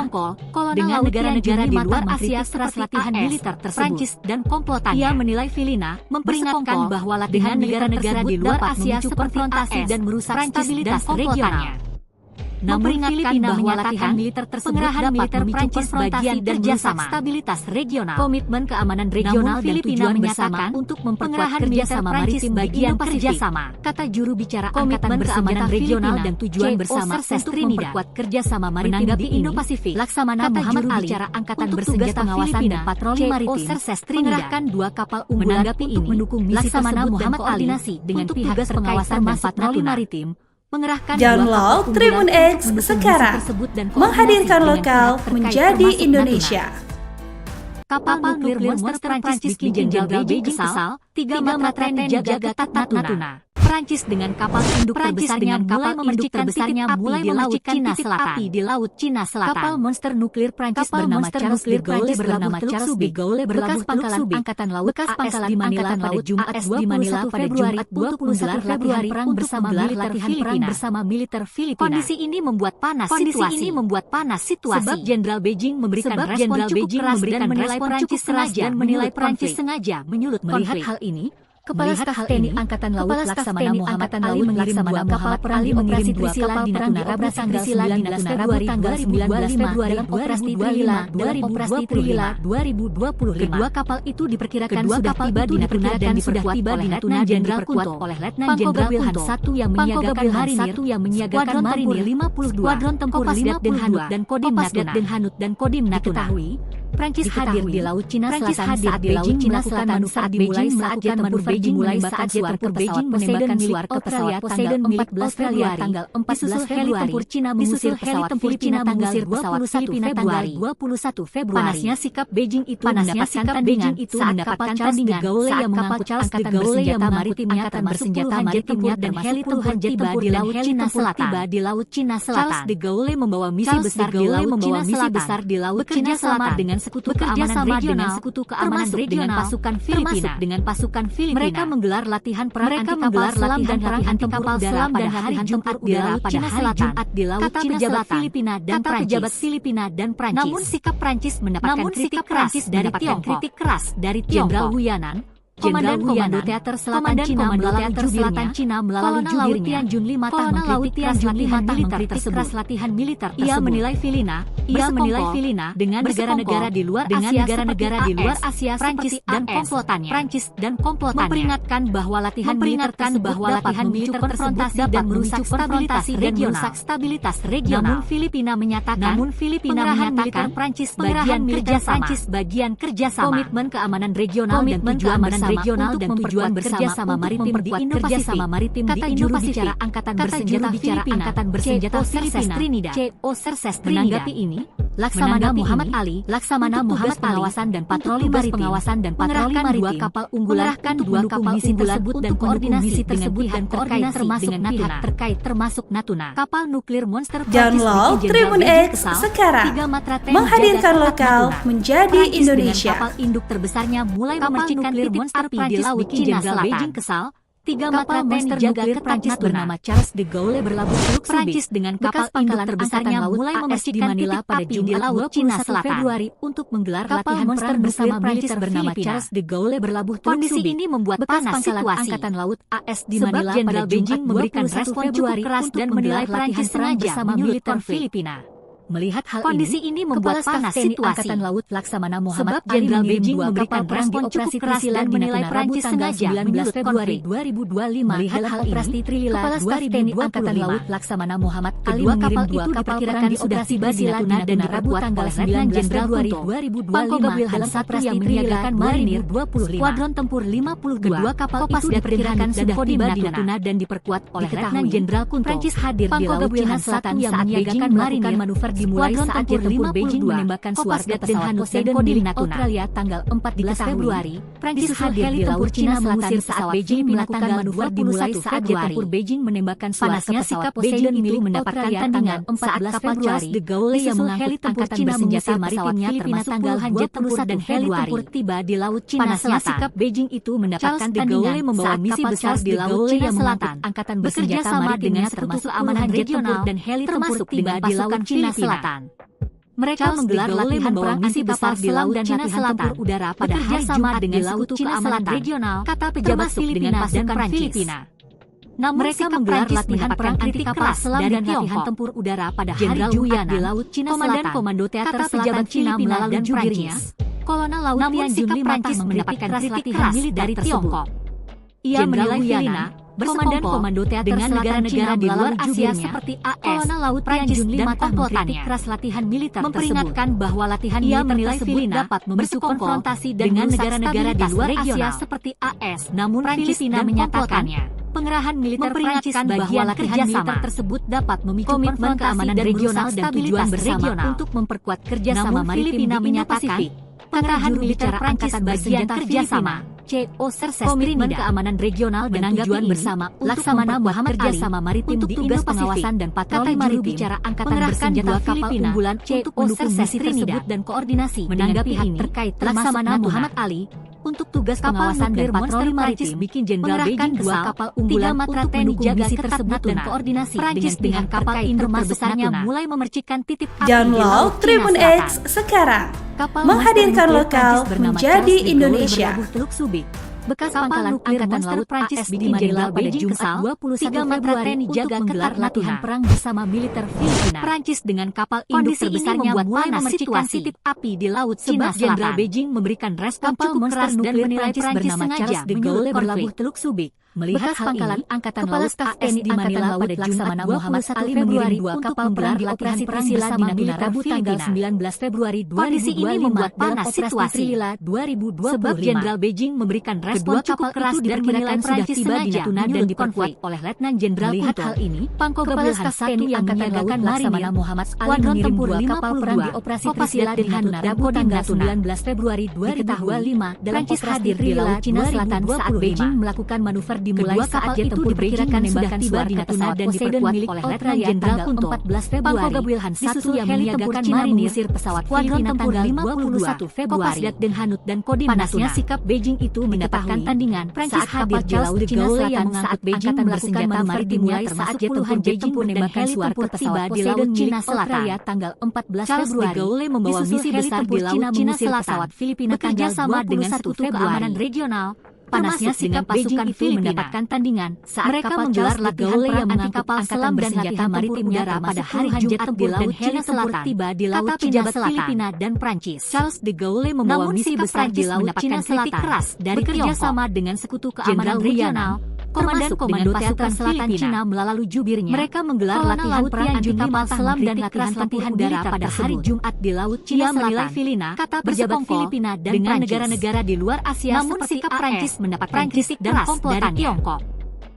dengan negara-negara di luar Asia keras latihan militer tersebut. Prancis dan komplotannya. Ia menilai Filipina memperingatkan bahwa latihan negara-negara di luar Asia seperti konfrontasi dan merusak stabilitas regional. Namun Filipina bahwa latihan militer tersebut dapat memicu bagian kerjasama stabilitas regional. Komitmen keamanan regional dan tujuan bersama untuk memperkuat kerjasama maritim bagian kerjasama. Kata juru bicara Angkatan Bersenjata regional dan tujuan bersama untuk memperkuat kerjasama maritim di Indo-Pasifik. Laksamana Muhammad Ali Angkatan Bersenjata pengawasan dan patroli maritim mengerahkan dua kapal unggulan untuk mendukung misi tersebut dan koordinasi dengan pihak pengawasan dan patroli maritim. Download Tribun X sekarang. Menghadirkan lokal menjadi Indonesia. Kapal nuklir monster Prancis bikin Jenderal Beijing kesal, 3 matra TNI jaga ketat Natuna. Prancis dengan kapal induk terbesarnya mulai memercikan titik api di Laut Cina Selatan. Di Laut Cina Selatan. Kapal monster nuklir Prancis bernama Charles de Gaulle bekas pangkalan Angkatan Laut AS di Manila pada Jumat 21 Februari untuk menggelar latihan perang bersama militer Filipina. Kondisi ini membuat panas situasi. Sebab Jenderal Beijing memberikan respon cukup keras dan menilai Prancis sengaja menyulut konflik. Melihat hal ini, Kepala Staf TNI Angkatan Laut Laksamana Muhammad Ali mengirim dua kapal perang di operasi Trisila di Natuna Rabu tanggal 19 Februari tanggal 19 Februari operasi Trisila 2025. Kedua kapal itu diperkirakan sudah tiba di Natuna dan diperkuat oleh Letnan Jenderal Kunto oleh Letnan Jenderal Wilhan 1 yang menyiagakan marinir skuadron tempur Pasdat dan Hanut dan Kodim Natuna. Prancis hadir di Laut Cina Selatan saat Beijing melakukan manuver dimulai saat jet tempur Beijing menembakkan suar ke pesawat Poseidon milik Australia tanggal 14 Februari. Tanggal 14 heli tempur Cina mengusir pesawat Filipina tanggal 21 Februari. Panasnya sikap Beijing itu mendapatkan tandingan saat kapal Charles de Gaulle yang mengangkut angkatan bersenjata maritimnya termasuk puluhan jet tempur dan heli puluhan jet tempur di Laut Cina Selatan. Charles de Gaulle membawa misi besar di Laut Cina Selatan dengan sekutu keamanan regional dengan pasukan Filipina. Mereka menggelar latihan perang anti kapal selam dan latihan tempur udara pada hari Jumat di Laut Cina Selatan. Filipina dan Prancis. Namun sikap Prancis mendapatkan kritik keras dari Jenderal Wu Yanan, Komandan Komando Teater Selatan Cina melalui jubirnya. Kolonel Laut Tian Junli Matang mengkritik keras latihan militer tersebut. Ia menilai Filipina dengan negara-negara di luar Asia Prancis dan komplotannya. Memperingatkan bahwa latihan militer tersebut dapat merusak stabilitas regional. Namun Filipina menyatakan pengerahan militer Prancis bagian kerjasama. Komitmen keamanan regional dan tujuan bersama maritim di Indo-Pasifik, kata juru bicara Angkatan Bersenjata Filipina, Cerses Trinidad. Menanggapi ini, Laksamana Muhammad Ali, pengawasan dan patroli maritim, mengerahkan dua kapal unggulan tersebut dan koordinasi dengan pihak terkait termasuk Natuna. Kapal nuklir monster Download Tribun X sekarang, menghadirkan lokal menjadi Indonesia. Kapal induk terbesarnya mulai memercikan titik api di Laut Cina Selatan. Beijing kesal, 3 matra TNI jaga Prancis bernama Charles de Gaulle berlabuh Teluk Prancis dengan kapal induk terbesarnya mulai memercikan titik api di Laut Cina Selatan. Februari untuk menggelar latihan perang bersama militer bernama Charles de Gaulle berlabuh Teluk Subi. Kondisi ini membuat panas situasi Angkatan Laut AS di Manila pada Beijing memberikan respon cukup keras dan menilai latihan perang bersama militer Filipina. Melihat hal Kondisi ini membuat panas situasi. Angkatan Laut Laksamana Muhammad Jenderal Beijing memberikan respon cukup keras dan menilai Prancis sengaja 19 Februari 2025. Melihat hal operasi Trilila, Kepala Staf TNI Angkatan Laut Laksamana Muhammad Ali mengirim 2 kapal perang di operasi di Natuna dan Rabu tanggal 9 Februari 2025 dalam operasi yang menyiagakan Marinir 25, Skuadron Tempur 52. Kedua kapal itu diperkirakan sudah tiba di Natuna dan diperkuat oleh Letnan Jenderal Kunto. Prancis hadir di Laut Cina Selatan yang menyiagakan Marinir manuver dimulai saat jet tempur Beijing menembakkan suar ke pesawat Poseidon milik Australia tanggal 14 Februari. Prancis hadir di Laut Cina Selatan saat Beijing melakukan manuver dimulai saat jet tempur Beijing menembakkan suar ke pesawat Poseidon milik mendapatkan tandingan 14 Februari. De Gaulle yang mengangkut angkatan bersenjata maritimnya termasuk puluhan jet tempur dan heli tempur tiba di Laut Cina Selatan. Sikap Beijing itu mendapatkan tandingan saat kapal Charles de Gaulle yang mengangkut angkatan bersenjata maritimnya termasuk puluhan jet tempur dan heli tempur tiba di Laut Cina Selatan. Mereka menggelar latihan perang anti besar di Laut Cina Selatan udara pada hari Jumat dengan Laut Cina Selatan regional, kata pejabat Filipina dan Filipina. Namun mereka menggelar latihan perang anti kapal selam dan latihan tempur udara pada hari Jumat di Laut Cina Selatan. Komandan Komando Teater Selatan Cina melalui jubirnya, Kolonel Laut Tian Junli Matang mendapatkan kritik keras dari Tiongkok. Ia menilai Filipina, Komandan Komando Teater dengan negara-negara di luar Asia seperti AS, Kolonel Laut Prancis dan komplotannya keras latihan militer memperingatkan bahwa latihan militer tersebut dapat memicu konfrontasi dengan negara-negara di luar Asia seperti AS. Namun Filipina menyatakannya pengerahan militer Prancis bahwa latihan militer tersebut dapat memicu komitmen keamanan regional dan tujuan bersama untuk memperkuat kerjasama maritim di Indo-Pasifik. Pengerahan militer Prancis bagian kerjasama. Cerses Komitmen keamanan regional dan tujuan bersama Laksamana Muhammad Ali maritim di Indo-Pasifik dan patroli maritim bicara angkatan bersenjata Filipina unggulan untuk mendukung misi tersebut dan koordinasi menanggapi hak terkait Laksamana Muhammad Ali untuk tugas pengawasan dan patroli maritim bikin Jenderal Beijing dua kapal unggulan untuk mendukung misi tersebut dan koordinasi dengan kapal induk terbesarnya mulai memercikan titik api. Download Tribun X sekarang, menghadirkan lokal menjadi Indonesia. Bekas pangkalan Angkatan Laut Prancis bikin Jenderal Beijing kesal, 21 Februari untuk menggelar latihan perang bersama militer Filipina. Prancis dengan kapal induk terbesarnya mulai memercikan titik api di Laut Cina Selatan. Jenderal Beijing memberikan respon cukup keras dan menilai Prancis bernama Charles de Gaulle berlabuh Teluk Subik. Melihat pangkalan Angkatan Laut AS di Manila pada Laksamana Muhammad Ali mengirim 2 kapal perang di operasi Priscilla di Natuna Rabu tanggal 19 Februari 2025. Kondisi ini membuat panas situasi. Sebab Jenderal Beijing memberikan respon cukup keras dan menilai Prancis tiba di Natuna dan diperkuat oleh Letnan Jenderal Melihat hal ini, Pangkogab Wilhan 1 yang menyiagakan Laksamana Muhammad Ali mengirim 2 kapal perang di operasi Priscilla di Natuna Rabu tanggal 19 Februari 2025 dalam operasi di Laut Cina Selatan saat Beijing melakukan manuver dimulai saat jet tempur diperkirakan sudah tiba di Natuna dan diperkuat oleh Letnan Jenderal Kunto. 14 Februari, Pangkogab Wilhan 1 yang menyiagakan marinir pesawat Filipina tanggal 51 Februari, Kopasdat Den Hanut dan Kodim Natuna. Panasnya sikap Beijing itu mendapatkan tandingan. Prancis hadir di Laut Cina Selatan saat Beijing melakukan manuver dimulai saat jet tempur Beijing menembakkan suar ke pesawat Poseidon Cina Selatan. Tanggal 14 Februari, Gaulle membawa misi besar di Laut Cina Selatan pesawat Filipina bekerja sama dengan Sekutu Keamanan Regional. Panasnya sikap Beijing itu mendapatkan tandingan saat mereka menggelar latihan perang anti kapal selam dan latihan maritim udara pada hari Jumat di Laut Cina Selatan tiba di Laut Cina Filipina dan Prancis. Charles de Gaulle membawa misi besar di Laut Cina Selatan keras dari kerjasama dengan Sekutu Keamanan Regional. Komandan Komando Teater Selatan Cina melalui jubirnya. Mereka menggelar latihan perang anti kapal selam dan latihan udara pada hari Jumat di Laut Cina Selatan. Kata pejabat Filipina dan dengan negara-negara di luar Asia seperti Prancis mendapatkan kritik dan komplotan Tiongkok.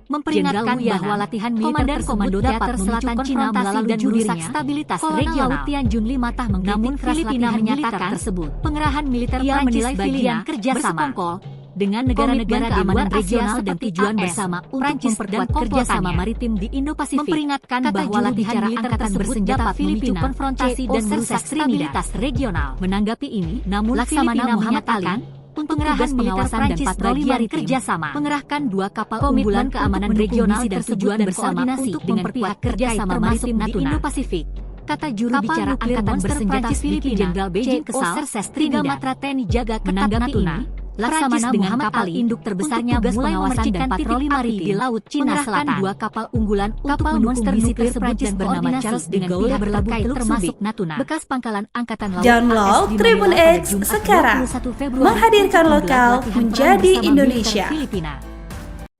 Memperingatkan bahwa latihan militer Komando Teater Selatan Cina melalui dan merusak stabilitas regional. Tianjun 5 tah namun Filipina menyatakan tersebut pengerahan militer Prancis bagian kerjasama dengan negara-negara di luar regional dan tujuan bersama untuk memperkuat kerjasama maritim di Indo-Pasifik. Memperingatkan bahwa latihan militer tersebut dapat memicu konfrontasi dan merusak stabilitas regional. Menanggapi ini, namun Laksamana Muhammad Ali pengerahan pengawasan dan patroli maritim kerjasama mengerahkan 2 kapal unggulan keamanan regional dan tujuan bersama untuk memperkuat kerjasama maritim di Indo-Pasifik. Kata juru bicara Angkatan Bersenjata Filipina, Jenderal Beijing kesal, 3 matra TNI jaga ketat Natuna. Laksamana Muhammad Ali induk terbesarnya mulai memercikan patroli maritim di Laut Cina Selatan. 2 kapal unggulan untuk mendukung misi tersebut dan bernama Charles dengan pihak terkait termasuk Natuna. Bekas pangkalan Angkatan Laut Download Tribun X sekarang, menghadirkan lokal menjadi Indonesia.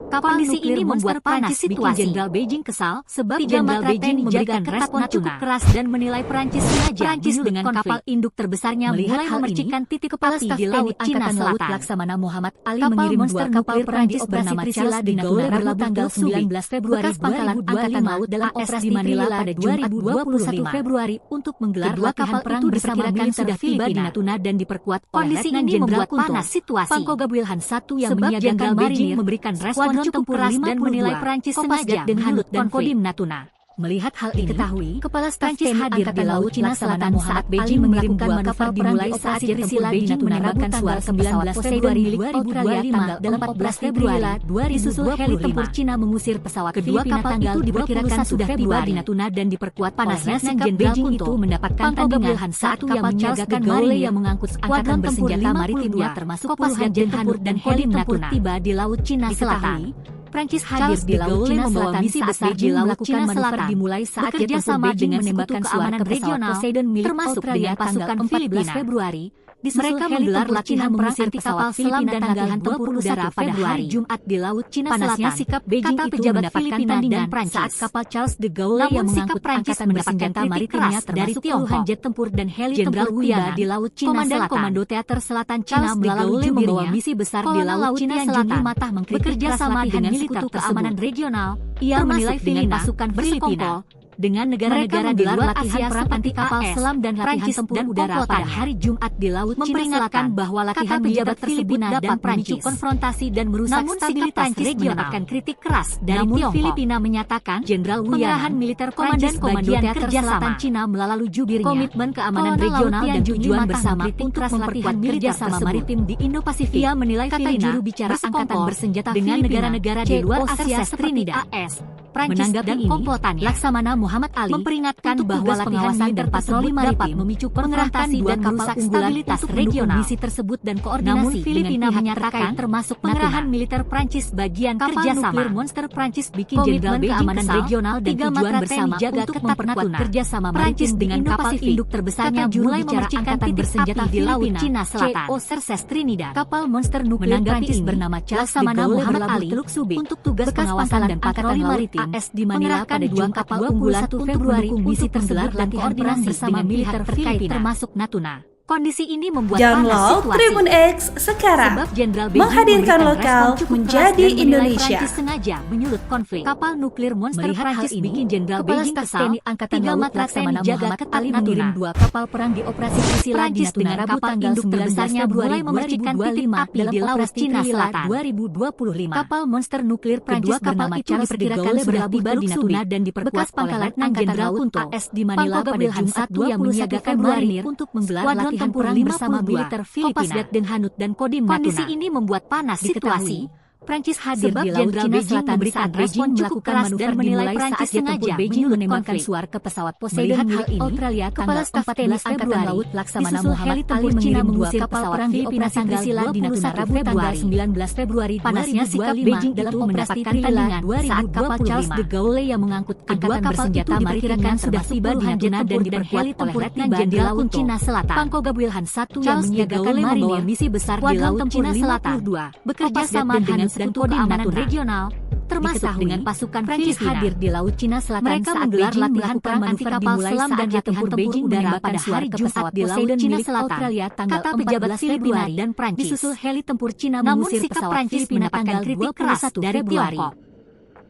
Kondisi ini membuat panas situasi. Jenderal Beijing kesal sebab Jenderal Beijing memberikan respon cukup keras dan menilai Prancis sengaja dengan kapal induk terbesarnya mulai memercikan titik api di Laut Cina Selatan. Laksamana Muhammad Ali mengirim 2 kapal Prancis bernama Charles de Gaulle berlabuh tanggal 19 Februari 2025 laut dalam operasi Manila pada Jumat 21 Februari untuk menggelar latihan perang bersama militer tiba di Natuna dan diperkuat oleh Letnan Jenderal panas situasi. Pangkogab Wilhan 1 yang menyiagakan marinir memberikan respon cukup keras dan menilai Prancis sengaja Den Hanut dan Kodim Natuna. Melihat hal ini, diketahui Kepala Staf TNI hadir di Laut Cina Selatan saat Beijing mengirimkan manuver dimulai saat Priscilla di Natuna Rabu tanggal 19 Februari 2025 dalam 14 Februari disusul heli tempur Cina mengusir pesawat kedua kapal itu diperkirakan sudah tiba di Natuna dan diperkuat panasnya sikap Beijing itu mendapatkan tandingan saat kapal menyiagakan marinir yang mengangkut angkatan bersenjata maritimnya termasuk puluhan jet tempur dan heli tempur tiba di Laut Cina Selatan. Prancis hadir di Laut Cina Selatan misi besar di Laut Cina Selatan dimulai saat kerjasama dengan menembakkan keamanan regional termasuk dengan pasukan Filipina. Februari mereka menggelar latihan perang anti kapal selam dan latihan tempur udara pada hari Jumat di Laut Cina Selatan. Panasnya sikap Beijing itu mendapatkan tandingan saat kapal Charles de Gaulle yang mengangkut angkatan bersenjata maritimnya termasuk puluhan jet tempur dan heli tempur tiba di Laut Cina Selatan. Komando Teater Selatan Cina melalui membawa misi besar di Laut Cina Selatan bekerja sama dengan Sekutu Keamanan Regional. Ia menilai dengan pasukan Filipina dengan negara-negara di luar Asia perang anti kapal selam dan latihan tempur udara pada hari Jumat di Laut Cina Selatan bahwa latihan pejabat tersebut dapat memicu konfrontasi dan merusak stabilitas regional. Mendapatkan kritik keras dari Tiongkok. Filipina menyatakan Jenderal pengerahan militer Komando Teater Selatan Cina melalui jubirnya komitmen keamanan regional dan tujuan bersama untuk memperkuat kerjasama maritim di Indo-Pasifik. Ia menilai kata juru bicara Angkatan Bersenjata dengan negara-negara di luar Asia seperti AS. Prancis dan komplotannya. Laksamana Muhammad Ali memperingatkan bahwa pengawasan dan patroli dapat memicu konfrontasi dan merusak stabilitas regional. Misi tersebut dan koordinasi. Namun Filipina menyatakan termasuk pengerahan militer Prancis bagian kerjasama. Nuklir monster Prancis bikin Jenderal keamanan regional dan tujuan bersama untuk memperkuat kerjasama Prancis dengan kapal induk terbesarnya mulai memercikan titik bersenjata di Laut Cina Selatan. Cerses Trinidad. Kapal monster nuklir Prancis bernama Laksamana Muhammad Ali Teluk Subi untuk tugas pengawasan dan patroli maritim AS di Manila pada Jumat kapal unggulan 1 Februari misi tergelar dan koordinasi bersama militer terkait termasuk Natuna. Kondisi ini membuat Download Tribun X sekarang, menghadirkan lokal menjadi Indonesia. Prancis sengaja menyulut konflik. Kapal nuklir monster Prancis bikin Jenderal Beijing kesal. Angkatan Laut Laksamana Muhammad Ali mengirim 2 kapal perang di operasi Trisila di Natuna Rabu tanggal 19 Februari 2025 di Laut Cina Selatan 2025. Kapal monster nuklir Prancis bernama Charles de Gaulle berlabuh di Natuna dan diperkuat oleh Letnan Jenderal Kunto AS di Manila pada Jumat 1 yang menyiagakan marinir untuk menggelar latihan perang bersama militer Filipina, dan Hanut dan Kodim Natuna. Kondisi ini membuat panas situasi. Prancis hadir di Laut Cina Selatan memberikan respon cukup keras dan menilai Prancis sengaja Beijing menembakkan suar ke pesawat Poseidon milik Australia tanggal 14 Angkatan Laut Laksamana Muhammad Ali Cina mengusir kapal perang Filipina tanggal 21 Rabu tanggal 19 Februari. Panasnya sikap Beijing dalam mendapatkan tandingan saat kapal Charles de Gaulle yang mengangkut kedua kapal bersenjata diperkirakan sudah tiba di Natuna dan diperkuat oleh Letnan Jenderal Cina Selatan. Pangkoga Wilhan 1 yang menyiagakan marinir misi besar di Laut Cina Selatan bekerja sama dengan dan keamanan regional, termasuk dengan pasukan Prancis hadir di Laut Cina Selatan. Mereka menggelar latihan perang anti kapal selam dan latihan tempur udara pada hari Jumat di Laut Cina Selatan. Australia tanggal 14 Februari dan Prancis disusul heli tempur Cina mengusir pesawat Filipina tanggal 21 Februari.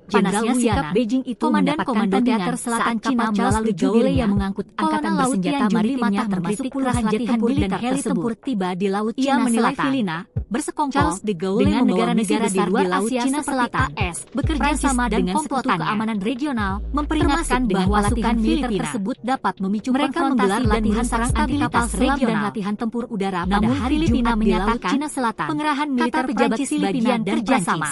Panasnya sikap Beijing itu komandan komando teater selatan Cina melalui Gaulle yang mengangkut angkatan bersenjata maritimnya termasuk puluhan jet tempur dan heli tempur tiba di Laut Cina Selatan. Filipina bersekongkol Charles de Gaulle dengan negara-negara di luar Asia Cina Selatan AS bekerja sama dengan sekutu keamanan regional memperingatkan bahwa latihan militer tersebut dapat memicu mereka menggelar latihan perang anti kapal selam dan latihan tempur udara pada hari Filipina menyatakan Cina Selatan pengerahan militer Prancis bagian kerjasama.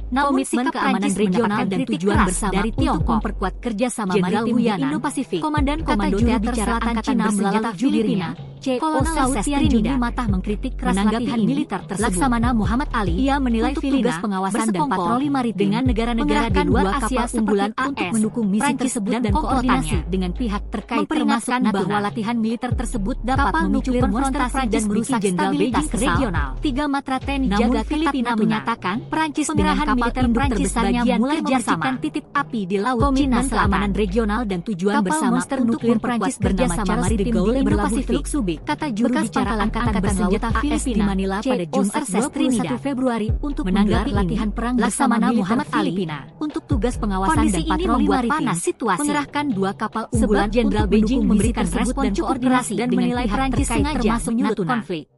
Namun sikap keamanan regional dan tujuan bersama dari Tiongkok memperkuat kerjasama maritim di Indo-Pasifik. Komandan Komando Teater Selatan Cina bersenjata Filipina, Kolonel Trinidad Matah mengkritik keras latihan militer tersebut. Laksamana Muhammad Ali, ia menilai tugas pengawasan dan patroli maritim dengan negara-negara di luar Asia unggulan untuk mendukung misi tersebut dan koordinasi dengan pihak terkait termasuk bahwa latihan militer tersebut dapat memicu konfrontasi dan merusak stabilitas regional. 3 matra TNI jaga Filipina menyatakan Prancis dengan militer Prancis bagian mulai memercikan titik api di Laut Cina Selatan regional dan tujuan bersama untuk Prancis bernama Charles de Gaulle berlabuh Teluk Subi, kata juru bicara Angkatan Bersenjata AS di Manila pada Jumat 21 Februari untuk menanggapi latihan perang Laksamana Muhammad Ali untuk tugas pengawasan dan patroli maritim. Mengerahkan 2 kapal unggulan Jenderal Beijing memberikan respon dan koordinasi dan menilai Prancis sengaja menyulut konflik.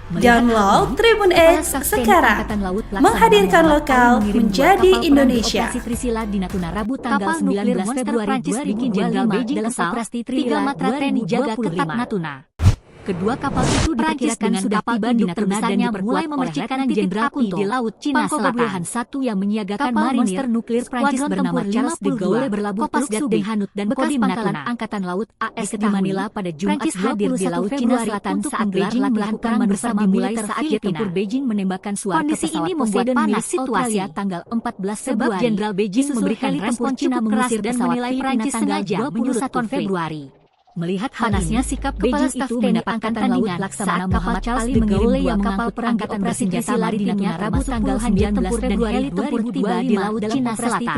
Download Tribun X sekarang, menghadirkan lokal menjadi Indonesia. Operasi Trisila di Natuna Rabu tanggal 19 Februari 2025 dalam operasi Trisila 2025 jaga ketat Natuna. Kedua kapal itu diperkirakan sudah tiba di Natuna dan mulai memercikan titik api di Laut Cina Selatan. 1 yang menyiagakan marinir nuklir Prancis bernama Charles de Gaulle berlabuh Teluk Subi, Hanut dan Kodim Natuna. Angkatan Laut AS di Manila pada Jumat hadir di Laut Cina Selatan saat Beijing melakukan manuver dimulai saat jet tempur Beijing menembakkan suar ke pesawat Poseidon milik Australia tanggal 14 Februari. Jenderal Beijing memberikan respon Cina mengusir dan menilai Prancis sengaja menyulut Februari. Melihat panasnya sikap Beijing itu mendapatkan tandingan saat kapal Charles de Gaulle yang mengangkut angkatan bersenjata maritimnya Rabu tanggal 19 Februari 2025 di Laut Cina Selatan.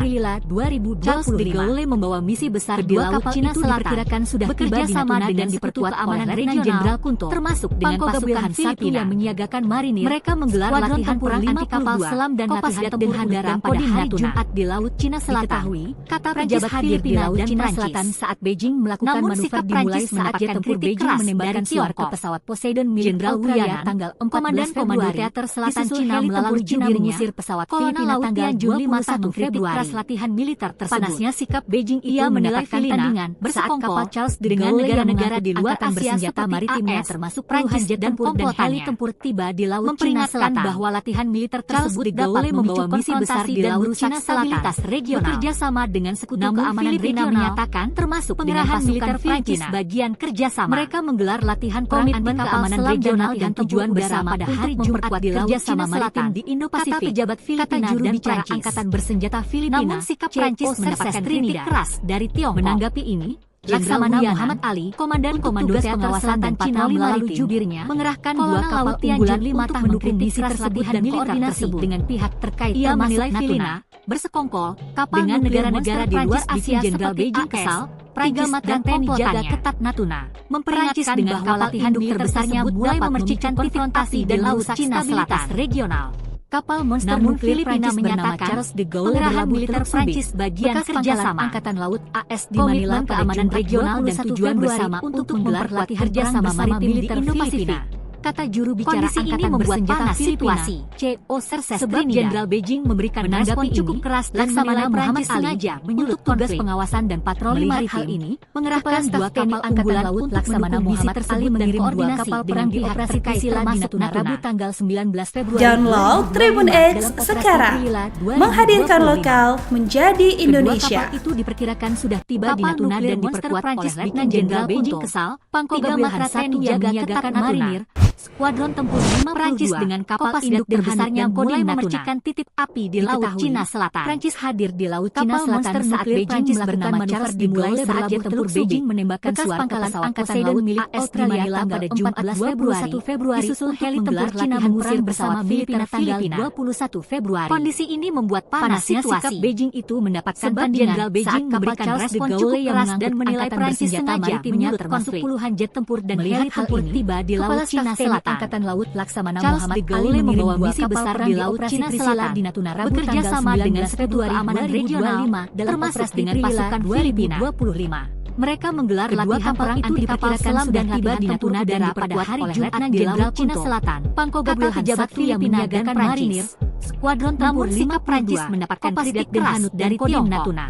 Charles de Gaulle membawa misi besar di Laut Cina Selatan diperkirakan sudah bekerja sama dengan diperkuat amanan regional termasuk dengan pasukan Filipina yang menyiagakan marinir. Mereka menggelar latihan perang anti kapal selam dan latihan tempur udara pada hari Jumat di Laut Cina Selatan. Kata pejabat hadir di Laut Cina Selatan saat Beijing melakukan manuver dimulai saat jet tempur Beijing menembakkan suar ke pesawat Poseidon milik Australia tanggal 14 Februari. Teater Selatan Cina melalui China mengusir pesawat Filipina tanggal 21 Februari. Latihan militer tersebut. Panasnya sikap Beijing itu menilai tandingan bersekongkol kapal Charles de Gaulle negara-negara di luar Asia bersenjata maritimnya termasuk Prancis jet tempur dan heli tempur tiba di Laut Cina Selatan bahwa latihan militer tersebut dapat membawa misi besar di Laut Cina Selatan regional bekerja sama dengan sekutu keamanan regional menyatakan termasuk pengerahan militer Prancis bagian kerjasama. Mereka menggelar latihan komitmen keamanan regional dan tujuan bersama pada hari Jumat di Laut Cina Selatan di Indo-Pasifik. Kata pejabat Filipina dan Prancis angkatan bersenjata Filipina. Namun sikap Prancis mendapatkan kritik keras dari Tiongkok. Menanggapi ini, Laksamana Muhammad Ali, Komandan Komando Teater Selatan Cina melalui jubirnya mengerahkan dua kapal unggulan 5 untuk mendukung misi tersebut dan koordinasi dengan pihak terkait. Ia menilai Filipina bersekongkol kapal dengan negara-negara di luar Asia Jenderal Beijing kesal. Prancis dan TNI jaga ketat Natuna. Memperingatkan bahwa latihan militer terbesarnya mulai memercikan konfrontasi dan Laut Cina Selatan regional. Kapal monster nuklir Filipina menyatakan Charles de Gaulle pengerahan militer Prancis bagian kerjasama Angkatan Laut AS di Manila keamanan regional dan tujuan bersama untuk menggelar latihan kerjasama maritim di Indo-Pasifik. Kata juru bicara angkatan bersenjata situasi CO sebab Jenderal Beijing memberikan respon cukup keras dan Laksamana Muhammad sengaja menyulut tugas pengawasan dan patroli maritim ini mengerahkan dua kapal angkatan laut Laksamana Muhammad Ali mengirim dua kapal perang di operasi Priscilla di Natuna Rabu tanggal 19 Februari. Download Tribun X sekarang, menghadirkan lokal menjadi Indonesia. Dua kapal itu diperkirakan sudah tiba di Natuna dan diperkuat oleh Letnan Jenderal Beijing kesal Pangkoga Matra TNI jaga ketat marinir. Skuadron tempur 52 Prancis dengan kapal induk terbesarnya mulai memercikan titik api di Laut Cina Selatan. Prancis hadir di Laut Cina Selatan saat Beijing melakukan manuver dimulai saat jet tempur Beijing menembakkan suar ke pesawat Poseidon milik Australia pada Jumat 21 Februari. Disusul heli tempur Cina mengusir bersama Filipina tanggal 21 Februari. Kondisi ini membuat panas situasi. Beijing itu mendapatkan tandingan saat kapal Charles de Gaulle yang dan menilai Prancis sengaja menyulut konflik. Puluhan jet tempur dan heli tempur tiba di Laut Cina Selatan. Angkatan Laut Laksamana Muhammad Ali membawa misi besar di Laut Cina Selatan di Natuna Rabu bekerja sama dengan sekutu keamanan regional termasuk dengan pasukan Filipina 25. Mereka menggelar latihan perang anti kapal selam dan tiba di Natuna dan pada hari Jumat di Laut Cina Selatan. Pangkoga pejabat Filipina dan marinir skuadron tempur 5 Prancis mendapatkan kritik keras dari Kodim Natuna.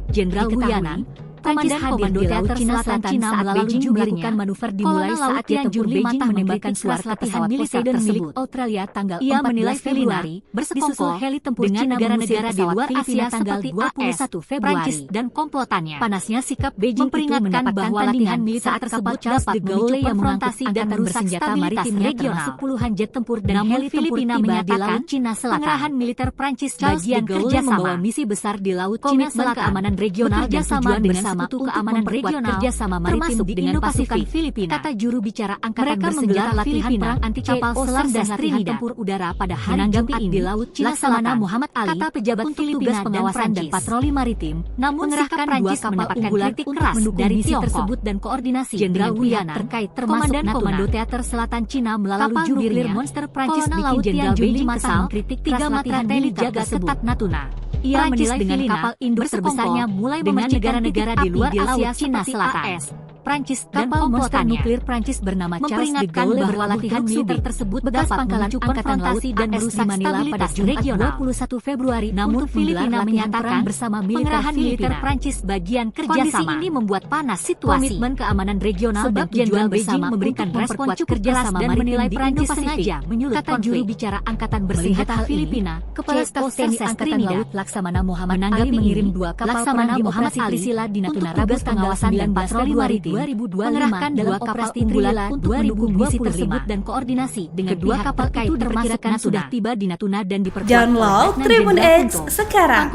Jenderal Wuyanan Komandan Komando Teater Selatan Cina melalui jubirnya manuver dimulai saat jet tempur Beijing menembakkan suar ke pesawat Poseidon milik Australia tanggal 14 Februari bersekongkol heli tempur dengan negara-negara di luar Asia seperti 21 Februari Prancis dan komplotannya. Panasnya sikap Beijing memperingatkan bahwa latihan militer tersebut dapat memicu konfrontasi dan merusak stabilitas regional. Puluhan jet tempur dan heli Filipina menyatakan Cina Selatan pengerahan militer Prancis bagian kerjasama membawa misi besar di Laut Cina Selatan keamanan regional dan tujuan bersama Sekutu Keamanan Regional kerjasama maritim dengan pasukan Filipina. Kata juru bicara angkatan bersenjata latihan perang anti kapal selam dan latihan tempur udara pada hari Jumat di Laut Cina Selatan. Muhammad Ali, kata pejabat Filipina pengawasan dan patroli maritim, namun mengerahkan dua kapal unggulan keras dari misi tersebut dan koordinasi Jenderal Wuyanan terkait termasuk Komando Teater Selatan Cina melalui jubirnya monster Prancis bikin Jenderal Beijing kesal kritik 3 Matra TNI jaga ketat Natuna. Ia menilai dengan kapal induk terbesarnya mulai dengan negara-negara di luar Asia Cina Selatan. Prancis kapal monster nuklir Prancis bernama Charles de Gaulle bahwa latihan militer tersebut dapat pangkalan angkatan laut dan merusak Manila pada regional 21 Februari. Namun Filipina menyatakan bersama pengerahan militer Prancis bagian kerjasama. Kondisi ini membuat panas situasi. Komitmen keamanan regional sebab Jenderal Beijing memberikan respon cukup keras dan menilai Prancis sengaja menyulut kata juru bicara angkatan bersenjata Filipina. Kepala Staf TNI Angkatan Laut Laksamana Muhammad Ali mengirim dua kapal perang di operasi Priscilla di Natuna Rabu tanggal 19 Februari 2025 dalam operasi unggulan untuk mendukung misi tersebut dan koordinasi dengan dua kapal itu diperkirakan sudah tiba di Natuna dan diperkuat. Download Tribun X sekarang,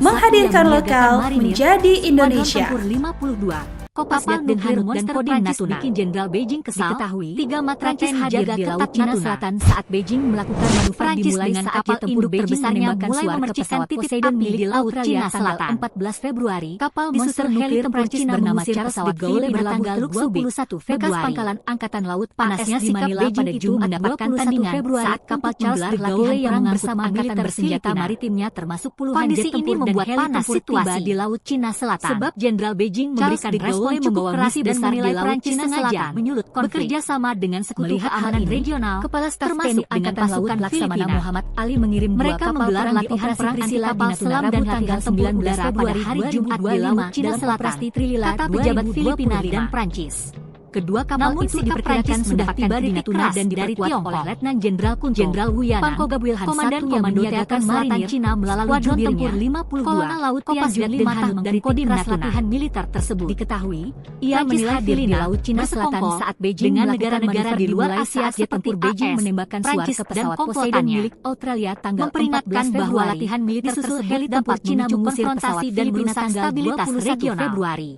menghadirkan lokal menjadi Indonesia. 52 Kopasgat nuklir monster Prancis bikin Jenderal Beijing kesal. Diketahui 3 Matra TNI jaga ketat Cina Selatan saat Beijing melakukan manuver dimulai dengan kapal tempur terbesarnya mulai memercikan Poseidon milik Laut Cina Selatan. 14 Februari kapal monster nuklir Prancis bernama Charles de Gaulle bertanggal 21 Februari. Pangkalan Angkatan Laut panasnya sikap Beijing itu mendapatkan tandingan saat kapal Charles de Gaulle yang bersama angkatan bersenjata maritimnya termasuk puluhan jet tempur dan heli tempur tiba di Laut Cina Selatan. Sebab Jenderal Beijing memberikan respon Gaulle membawa misi besar di Laut Cina Selatan menyulut konflik. Bekerja sama dengan Sekutu Keamanan Regional, Kepala Staf TNI Angkatan Laut Laksamana Muhammad Ali mengirim mereka menggelar latihan perang anti kapal selam dan latihan tempur udara pada hari Jumat di Laut Cina Selatan, kata pejabat Filipina dan Prancis. Kedua kapal itu diperkirakan sudah tiba di Natuna dan diperkuat oleh Letnan Jenderal Jenderal Wuyanan, Pangko Gabulhan Komandan Komando Teater Selatan Cina melalui jubirnya, Kolonel Laut Kopas Denhanut dan Kodim latihan militer tersebut. Diketahui, ia menilai hadir di Laut Cina Selatan saat Beijing dengan negara-negara di luar Asia tempur Beijing menembakkan suar ke pesawat Poseidon milik Australia tanggal 14 bahwa latihan militer tersebut dapat Cina mengusir pesawat dan merusak stabilitas Februari.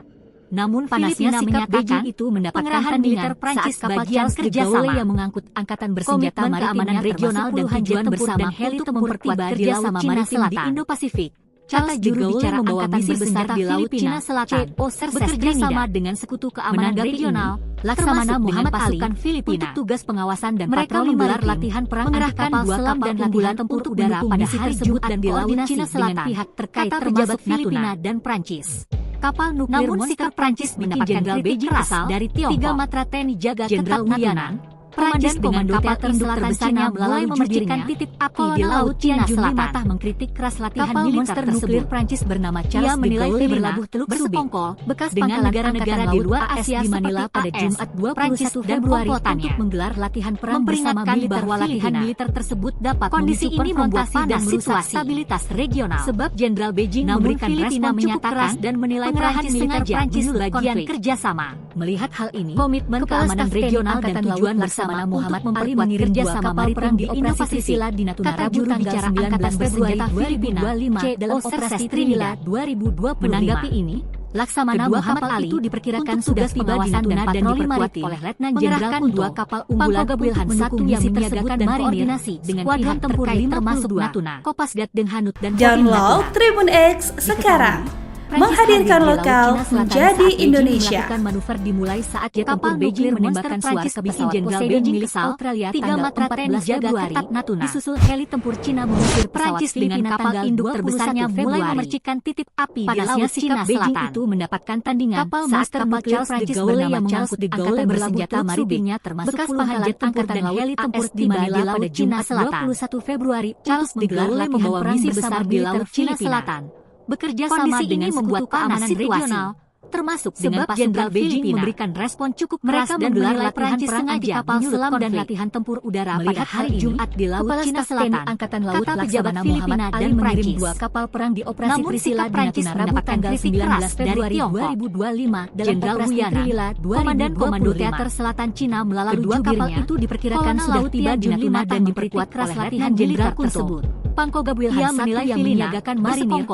Namun panasnya sikap Beijing itu mendapatkan tandingan Prancis bagian kerjasama yang mengangkut angkatan bersenjata keamanan regional dan tujuan bersama heli tempur tiba di Laut Cina Selatan di Indo-Pasifik. Kata juru bicara membawa misi besar di Laut Cina Selatan bekerja sama dengan Sekutu Keamanan Regional Laksamana Muhammad Ali untuk tugas pengawasan dan patroli menggelar latihan perang mengerahkan dua selam dan latihan tempur udara pada hari Jumat dan di Laut Cina Selatan pihak terkait termasuk Filipina dan Prancis. Kapal nuklir Monster Prancis mendapatkan Jenderal Beijing asal dari Tiongkok. 3 matra TNI jaga Jenderal Wuyanan, Prancis Komando Teater Selatan Cina mulai memercikan titik api di Laut Cina Selatan. Matah mengkritik keras latihan kapal militer nuklir Prancis bernama Charles de Gaulle berlabuh Teluk Bersekongkol, bekas dengan negara-negara di luar Asia di Manila pada Jumat 21 Februari untuk menggelar latihan perang bersama bahwa latihan militer tersebut dapat kondisi ini membuat panas situasi stabilitas regional. Sebab Jenderal Beijing memberikan respon cukup keras dan menilai pengerahan militer Prancis bagian kerjasama. Melihat hal ini, komitmen keamanan regional dan tujuan bersama Muhammad Ali mengirim dua kapal perang di operasi Trisila di Natuna Rabu tanggal 19 Februari 2025 dalam operasi Trinila 2025. Menanggapi ini, Laksamana Muhammad Ali itu diperkirakan sudah tiba di Natuna dan diperkuat oleh Letnan Jenderal dua kapal unggulan Gabulhan 1 yang menyiagakan dan koordinasi dengan pihak tempur termasuk Natuna, Kopasgat Denhanut dan Kodim Natuna. Download Tribun X sekarang. Menghadirkan lokal menjadi Indonesia. Manuver dimulai saat jet tempur Beijing menembakkan suar ke pesawat Poseidon milik Australia tanggal 14 Februari. Disusul heli tempur Cina mengusir Prancis dengan kapal induk terbesarnya mulai memercikan titik api di Laut Cina Selatan. Itu mendapatkan tandingan saat kapal Charles de Gaulle yang mengangkut angkatan bersenjata maritimnya termasuk puluhan jet tempur dan heli tempur di Manila pada Jumat 21 Februari. Charles de Gaulle membawa misi besar di Laut Cina Selatan. Bekerja sama dengan Sekutu Keamanan Regional, termasuk dengan Jenderal Beijing memberikan respon cukup keras dan menggelar latihan perang anti kapal selam dan latihan tempur udara pada hari Jumat di Laut Cina Selatan. Angkatan Laut Laksamana Muhammad Ali mengirim dua kapal perang di operasi Trisila di Natuna Rabu tanggal 19 Februari 2025 dalam operasi Trinila 2025. Komandan Komando Teater Selatan Cina melalui dua kapal itu diperkirakan sudah tiba di Natuna dan diperkuat keras latihan Jenderal tersebut. Pangko Gabulhan menilai yang menyiagakan marinir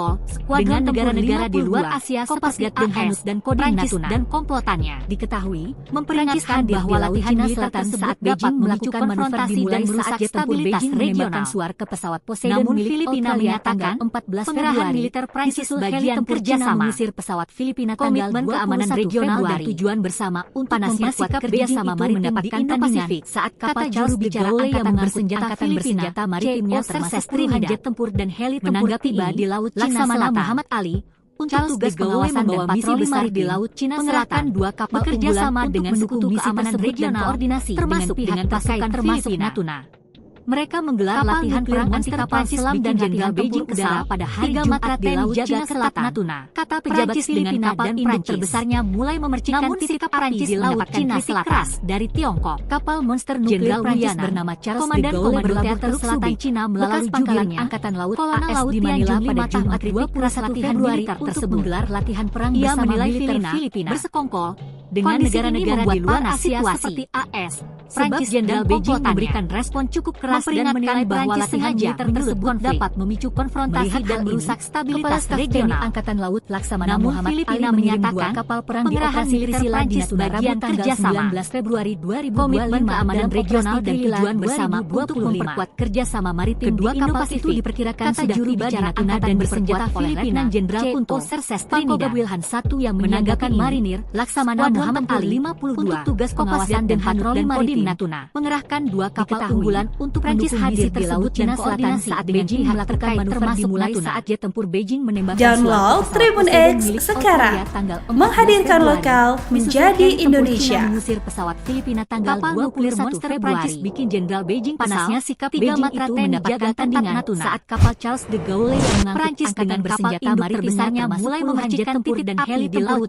dengan negara-negara di luar Asia Kopasgat Denhanut dan Kodim Natuna dan komplotannya. Diketahui, memperingatkan bahwa latihan militer tersebut dapat melakukan konfrontasi dan merusak stabilitas regional. Suar ke pesawat Poseidon milik Filipina menyatakan 14 pengerahan militer Prancis bagian kerjasama mengusir pesawat Filipina tanggal 21 keamanan regional dan tujuan bersama untuk memperkuat kerjasama maritim di Indo-Pasifik saat kapal Charles de Gaulle yang mengangkut bersenjata maritimnya termasuk jet tempur dan heli tempur tiba di Laut Cina Selatan. Muhammad Ali untuk tugas pengawasan dan patroli maritim di Laut Cina Selatan. Dua kapal bekerja sama dengan Sekutu Keamanan Regional koordinasi termasuk dengan pasukan termasuk Natuna. Mereka menggelar latihan perang anti kapal selam dan Jenderal Beijing udara pada hari Jumat di Laut Cina Selatan. Natuna. Kata pejabat Filipina dan induk terbesarnya mulai memercikan titik api di Laut Cina Selatan dari Tiongkok. Kapal monster nuklir Prancis bernama Charles de Gaulle Komando Teater Selatan Cina melalui jubirnya Angkatan Laut AS di Manila pada Jumat 21 Februari untuk menggelar latihan perang bersama militer Filipina bersekongkol dengan negara-negara di luar Asia seperti AS. Prancis Jenderal Beijing memberikan respon cukup keras dan menilai bahwa latihan militer tersebut dapat memicu konfrontasi dan merusak stabilitas regional. Angkatan Laut Laksamana Muhammad Ali menyatakan kapal perang di operasi Trisila di Natuna Rabu tanggal 19 Februari 2025 komitmen keamanan regional dan tujuan bersama untuk memperkuat kerjasama maritim di Indo-Pasifik. Itu diperkirakan sudah tiba di Natuna dan bersenjata oleh Letnan Jenderal Kunto Pangko Gabulhan 1 yang menyiagakan marinir Laksamana Muhammad Ali untuk tugas pengawasan dan patroli maritim Kodim Natuna mengerahkan 2 kapal unggulan untuk Prancis hadir di laut Cina Selatan saat Beijing melakukan manuver dimulai saat jet tempur Beijing menembakkan Download Tribun X sekarang, menghadirkan lokal menjadi Indonesia. Mengusir pesawat Filipina tanggal 21 Monster Prancis bikin Jenderal Beijing panasnya sikap Beijing itu mendapatkan tandingan saat kapal Charles de Gaulle yang mengangkut Prancis dengan kapal induk terbesarnya mulai memercikan titik dan heli di laut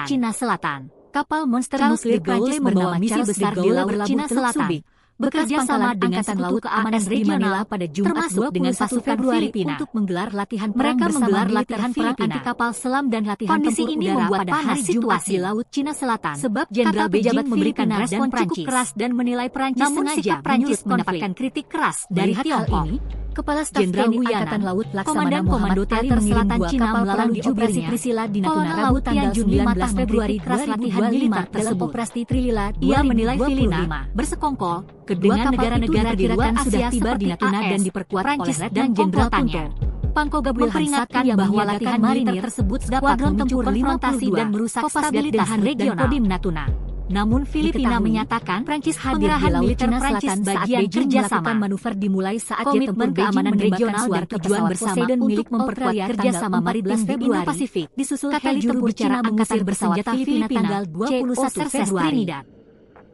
Cina Selatan. Kapal Monster Nuklir Prancis membawa misi besar di laut Cina Selatan, bekerja sama dengan Sekutu Keamanan Regional pada Jumat 21 Februari untuk menggelar latihan perang anti kapal selam dan latihan tempur udara pada hari Jumat di laut Cina Selatan. Sebab Jenderal Beijing memberikan respon cukup keras dan menilai Prancis sengaja Prancis mendapatkan kritik keras dari Tiongkok. Kepala Staf TNI Angkatan Laut Laksamana Muhammad Ali Selatan Cina melalui operasi Trisila di Natuna Rabu tanggal 19 Februari keras latihan militer tersebut. Operasi Trilila ia menilai Filipina bersekongkol dengan negara-negara di luar Asia sudah tiba di Natuna dan diperkuat Prancis dan Jenderal Punto. Pangko Gabriel memperingatkan bahwa latihan marinir tersebut dapat memicu konfrontasi dan merusak stabilitas regional Kodim Natuna. Namun Filipina menyatakan Prancis hadir di laut Cina Selatan saat Beijing melakukan manuver dimulai saat jet tempur keamanan regional dan tujuan bersama milik memperkuat kerjasama maritim di Indo-Pasifik. Disusul heli tempur Cina mengusir bersenjata Filipina tanggal 21 Februari.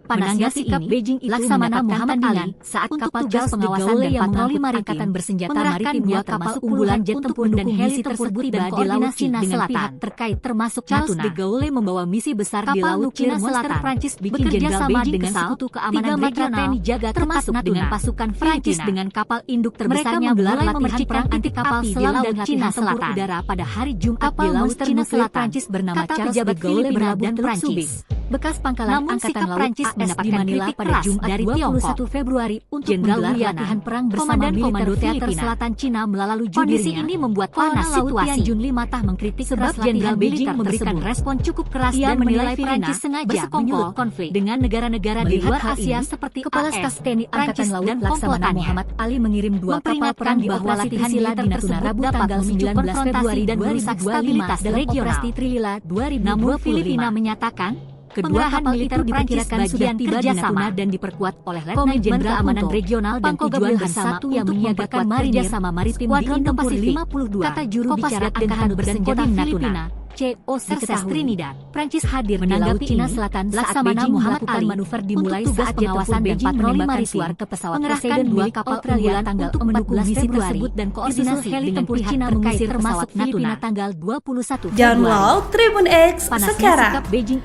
Panasnya sikap Beijing itu Laksamana Muhammad Ali saat kapal Charles pengawasan dan patroli maritim bersenjata maritimnya termasuk unggulan jet tempur dan heli tersebut tiba di laut Cina Selatan terkait termasuk Charles de Gaulle membawa misi besar di laut Cina Selatan. Prancis bekerja sama dengan Sekutu Keamanan Regional termasuk dengan pasukan Prancis dengan kapal induk terbesarnya menggelar latihan perang anti kapal selam dan latihan tempur udara pada hari Jumat di laut Cina Selatan. Prancis bernama Charles de Gaulle berlabuh di Prancis. Bekas pangkalan Angkatan Laut Prancis di Manila pada Jumat dari 21 Februari untuk menggelar latihan perang bersama militer Teater Selatan Cina melalui jubirnya. Kondisi ini membuat panas situasi. Junli Matah mengkritik sebab Jenderal Beijing memberikan respon cukup keras dan menilai Prancis sengaja menyulut konflik dengan negara-negara di luar Asia seperti Kepala Staf TNI Angkatan Laut Laksamana Muhammad Ali mengirim 2 kapal perang di operasi Trisila di Natuna Rabu tanggal 19 Februari dan merusak stabilitas regional. Operasi Trilila 2020. Namun Filipina menyatakan kedua kapal itu diperkirakan sudah tiba di Natuna dan diperkuat oleh Letnan Jenderal Keamanan Regional dan tujuan bersama yang menyiagakan marinir sama maritim di Indo-Pasifik. Kata juru bicara Angkatan Bersenjata Filipina, C.O. Cerces Trinidad, Prancis hadir di laut Cina Selatan saat Beijing melakukan manuver dimulai saat pengawasan dan patroli maritim ke pesawat mengerahkan 2 kapal unggulan tanggal 14 misi tersebut dan koordinasi heli tempur Cina mengusir pesawat Filipina tanggal 21 Februari. Download Tribun X sekarang,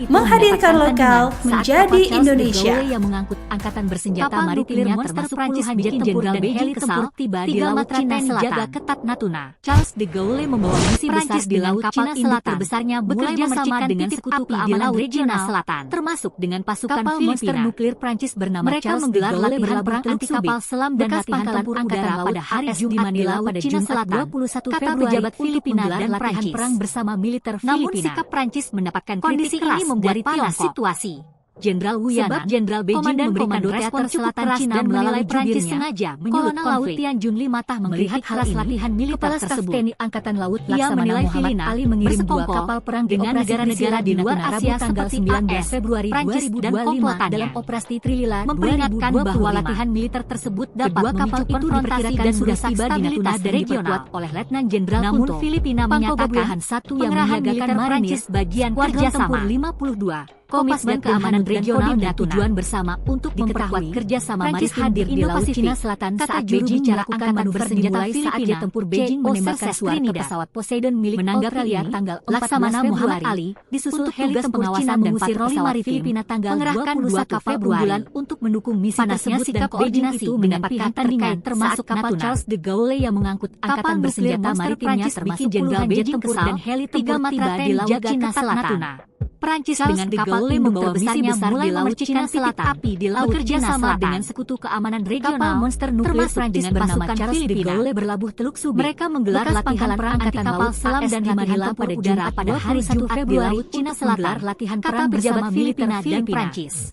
menghadirkan lokal menjadi Indonesia. Yang mengangkut angkatan bersenjata maritimnya termasuk puluhan jet tempur dan heli tempur tiba di laut Cina jaga ketat Natuna. Charles de Gaulle membawa misi besar di laut Cina Selatan besarnya bekerja sama dengan Sekutu Keamanan Regional Selatan, termasuk dengan pasukan Filipina. Nuklir Prancis bernama mereka menggelar latihan perang anti kapal selam dan latihan tempur udara pada hari Jumat di Manila pada Cina Selatan. 21 Februari pejabat Filipina dan latihan perang bersama militer Filipina. Namun sikap Prancis mendapatkan kondisi ini membuat panas situasi. Jenderal Wuyanan, Jenderal Beijing memberikan respon cukup keras dan menilai Prancis sengaja menyulut konflik. Laut Junli Matah melihat hasil latihan militer tersebut. TNI Angkatan Laut Laksamana Muhammad Ali mengirim 2 kapal perang dengan negara-negara di luar Asia tanggal 19 Februari 2025 dalam operasi Trilila memperingatkan bahwa latihan militer tersebut dapat memicu konfrontasi dan sudah tiba di Natuna dan diperkuat oleh Letnan Jenderal Punto. Namun Filipina menyatakan yang menyiagakan Prancis bagian kerjasama 52. Komitmen Keamanan Regional dan tujuan bersama untuk memperkuat kerjasama maritim di laut Cina Selatan saat Beijing melakukan manuver dimulai saat jet tempur Beijing menembakkan suar ke pesawat Poseidon milik Australia tanggal 14 Februari Ali, disusul heli tempur Cina mengusir pesawat Filipina tanggal 21 kapal unggulan untuk mendukung misi tersebut dan koordinasi dengan pihak terkait termasuk kapal Charles de Gaulle yang mengangkut angkatan bersenjata maritimnya termasuk puluhan jet tempur dan heli tempur tiba di laut Cina Selatan. Prancis dengan kapal induk terbesarnya mulai memercikan titik api di laut Cina Selatan dengan Sekutu Keamanan Regional Monster Nuklir Prancis bernama Charles de Gaulle berlabuh Teluk Subi. Mereka menggelar latihan perang anti kapal selam dan latihan pada Jumat pada hari 1 Februari Cina Selatan latihan perang bersama Filipina dan Prancis.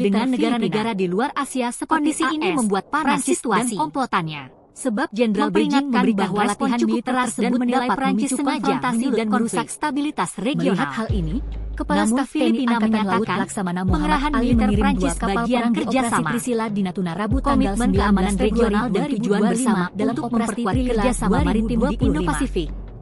dengan negara-negara di luar Asia seperti kondisi ini membuat panas situasi dan komplotannya. Sebab Jenderal Beijing memberikan bahwa latihan militer tersebut dan menilai Prancis sengaja dan merusak stabilitas regional. Melihat hal ini, Kepala Staf Filipina menyatakan pengerahan militer Prancis bagian kerjasama Trisila di Natuna Rabu tanggal 9 keamanan regional dan tujuan bersama untuk memperkuat kerjasama maritim di Indo-Pasifik.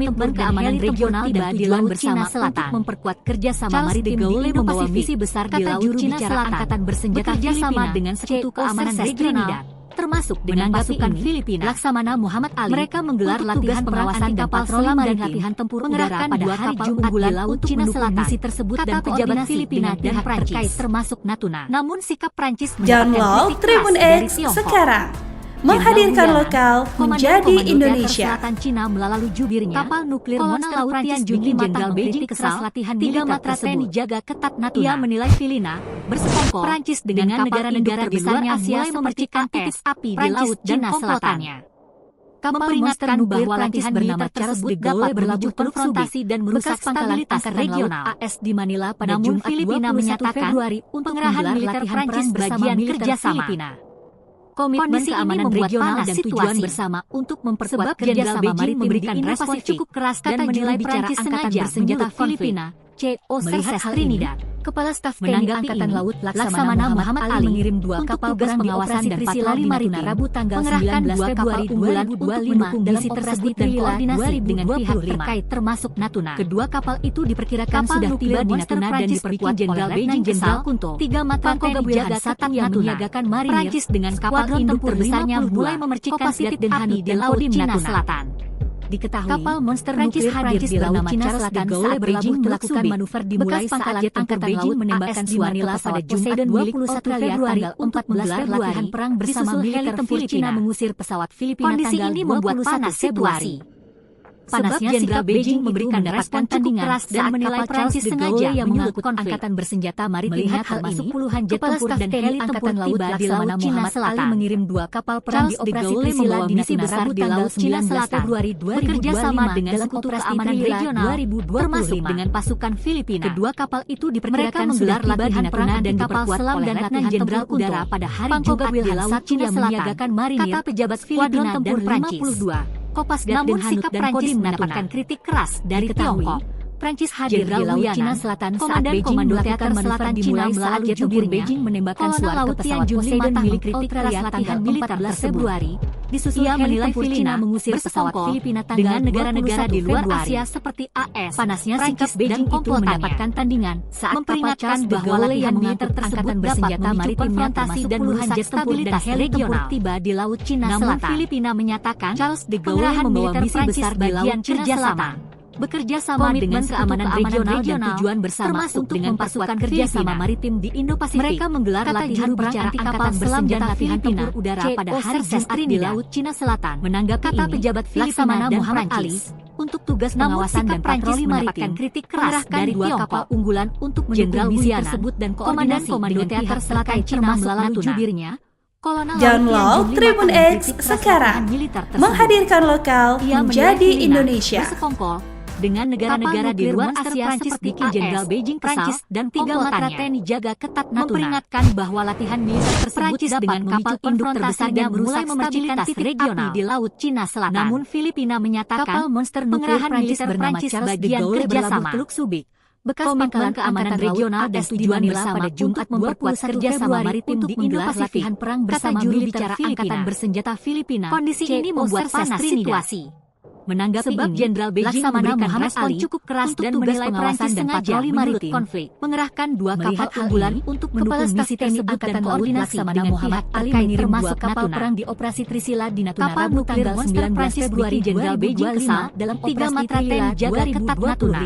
komitmen keamanan regional dan tujuan bersama untuk memperkuat kerjasama maritim di Indo-Pasifik besar di Laut Cina Selatan, Angkatan Bersenjata Filipina dengan sekutu keamanan regional, termasuk dengan pasukan Filipina. Laksamana Muhammad Ali, mereka menggelar latihan pengawasan kapal selam dan latihan tempur udara pada hari Jumat di Laut Cina Selatan. Misi tersebut dan pejabat Filipina dan Prancis terkait termasuk Natuna. Namun sikap Prancis Download Tribun X sekarang. Menghadirkan lokal menjadi Indonesia. Selatan Cina melalui jubirnya kapal nuklir monster laut Tianjin Jenderal Beijing kesal latihan tiga matra TNI jaga ketat Natuna. Ia menilai Filipina bersekongkol Prancis dengan negara-negara besarnya mulai memercikan titik api di laut Cina Selatannya. Kapal monster bahwa latihan bernama Charles de Gaulle berlabuh konfrontasi dan merusak stabilitas regional AS di Manila pada Jumat 21 Februari untuk pengerahan militer Prancis bagian kerjasama. Komitmen keamanan regional dan tujuan bersama untuk memperkuat kerjasama maritim memberikan respon cukup keras dan menilai Prancis angkatan bersenjata Filipina, COC Trinidad. Kepala Staf TNI Angkatan Laut Laksamana Muhammad Ali mengirim 2 kapal perang pengawasan dan patroli maritim Rabu tanggal 19 Februari 2025 dalam operasi dan koordinasi dengan pihak terkait termasuk Natuna. Kedua kapal itu diperkirakan sudah tiba di Natuna dan diperkuat oleh Letnan Jenderal Kunto. 3 matra TNI jaga satan yang menyiagakan marinir Prancis dengan kapal induk terbesarnya mulai memercikan Siti dan Hani di Laut Cina Selatan. Diketahui, kapal monster Prancis hadir di Laut Cina Selatan saat Beijing melakukan manuver dimulai saat jet angkatan laut menembakkan di Manila pada Jumat 21 Februari untuk menggelar latihan perang bersama militer tempur Cina mengusir pesawat Filipina tanggal 21 Februari. Panasnya Jenderal Beijing memberikan respon cukup keras dan menilai Prancis sengaja yang mengangkut angkatan bersenjata maritimnya termasuk puluhan jet tempur dan heli angkatan laut di Laut Cina Selatan. Mengirim 2 kapal perang di operasi Trisila di Natuna Rabu di Laut Cina Selatan Februari 2025 bekerja sama dengan Sekutu Keamanan Regional 2025 termasuk dengan pasukan Filipina. Kedua kapal itu diperkirakan menggelar latihan perang dan kapal selam dan latihan Jenderal Udara pada hari Jumat di Laut Cina Selatan. Menyiagakan marinir, kata pejabat Filipina dan Prancis. Kopasgat dan Hanut dan Kodim mendapatkan kritik keras dari Tiongkok. Prancis hadir di Laut Cina Selatan saat Beijing melakukan manuver dimulai saat jet tempur Beijing menembakkan suar ke pesawat Poseidon milik ultra latihan militer 14 Februari. Disusul ia menilai Filipina mengusir pesawat Filipina dengan negara-negara di luar Asia seperti AS. Panasnya sikap Beijing itu mendapatkan tandingan saat memperingatkan bahwa latihan militer tersebut bersenjata maritimnya termasuk puluhan jet tempur dan heli tempur tiba di Laut Cina Selatan. Namun Filipina menyatakan Charles de Gaulle membawa misi besar di Laut Cina Selatan. Bekerja sama dengan keamanan regional dan tujuan bersama termasuk dengan pasukan kerjasama maritim di Indo-Pasifik. Mereka menggelar latihan perang anti kapal selam dan latihan tempur udara pada hari Jumat di Laut Cina Selatan. Menanggapi kata pejabat Filipina dan Muhammad Ali, untuk tugas pengawasan dan patroli maritim kritik keras dari 2 kapal unggulan untuk mendukung misi tersebut dan koordinasi dengan pihak terkait Cina melalui jubirnya. Download Tribun X sekarang, menghadirkan lokal menjadi Indonesia. Dengan negara-negara di luar Asia seperti Jenderal Beijing kesal dan 3 matra TNI jaga ketat Natuna memperingatkan bahwa latihan militer tersebut dengan kapal induk terbesarnya mulai memercikan titik api di Laut Cina Selatan. Namun Filipina menyatakan kapal monster pengerahan militer Prancis bagian kerjasama Teluk Subic. Bekas pangkalan keamanan regional dan tujuan bersama pada Jumat memperkuat kerjasama maritim di Indo-Pasifik perang bersama militer angkatan bersenjata Filipina. Kondisi ini membuat panas situasi. Menanggapi sebab Jenderal Beijing memberikan respon cukup keras dan menilai Prancis dan patroli maritim konflik mengerahkan 2 kapal unggulan untuk mendukung misi TNI angkatan koordinasi dengan Muhammad Ali mengirim 2 kapal perang di operasi Trisila di Natuna Rabu tanggal 19 Februari. Jenderal Beijing kesal dalam 3 matra TNI jaga ketat Natuna.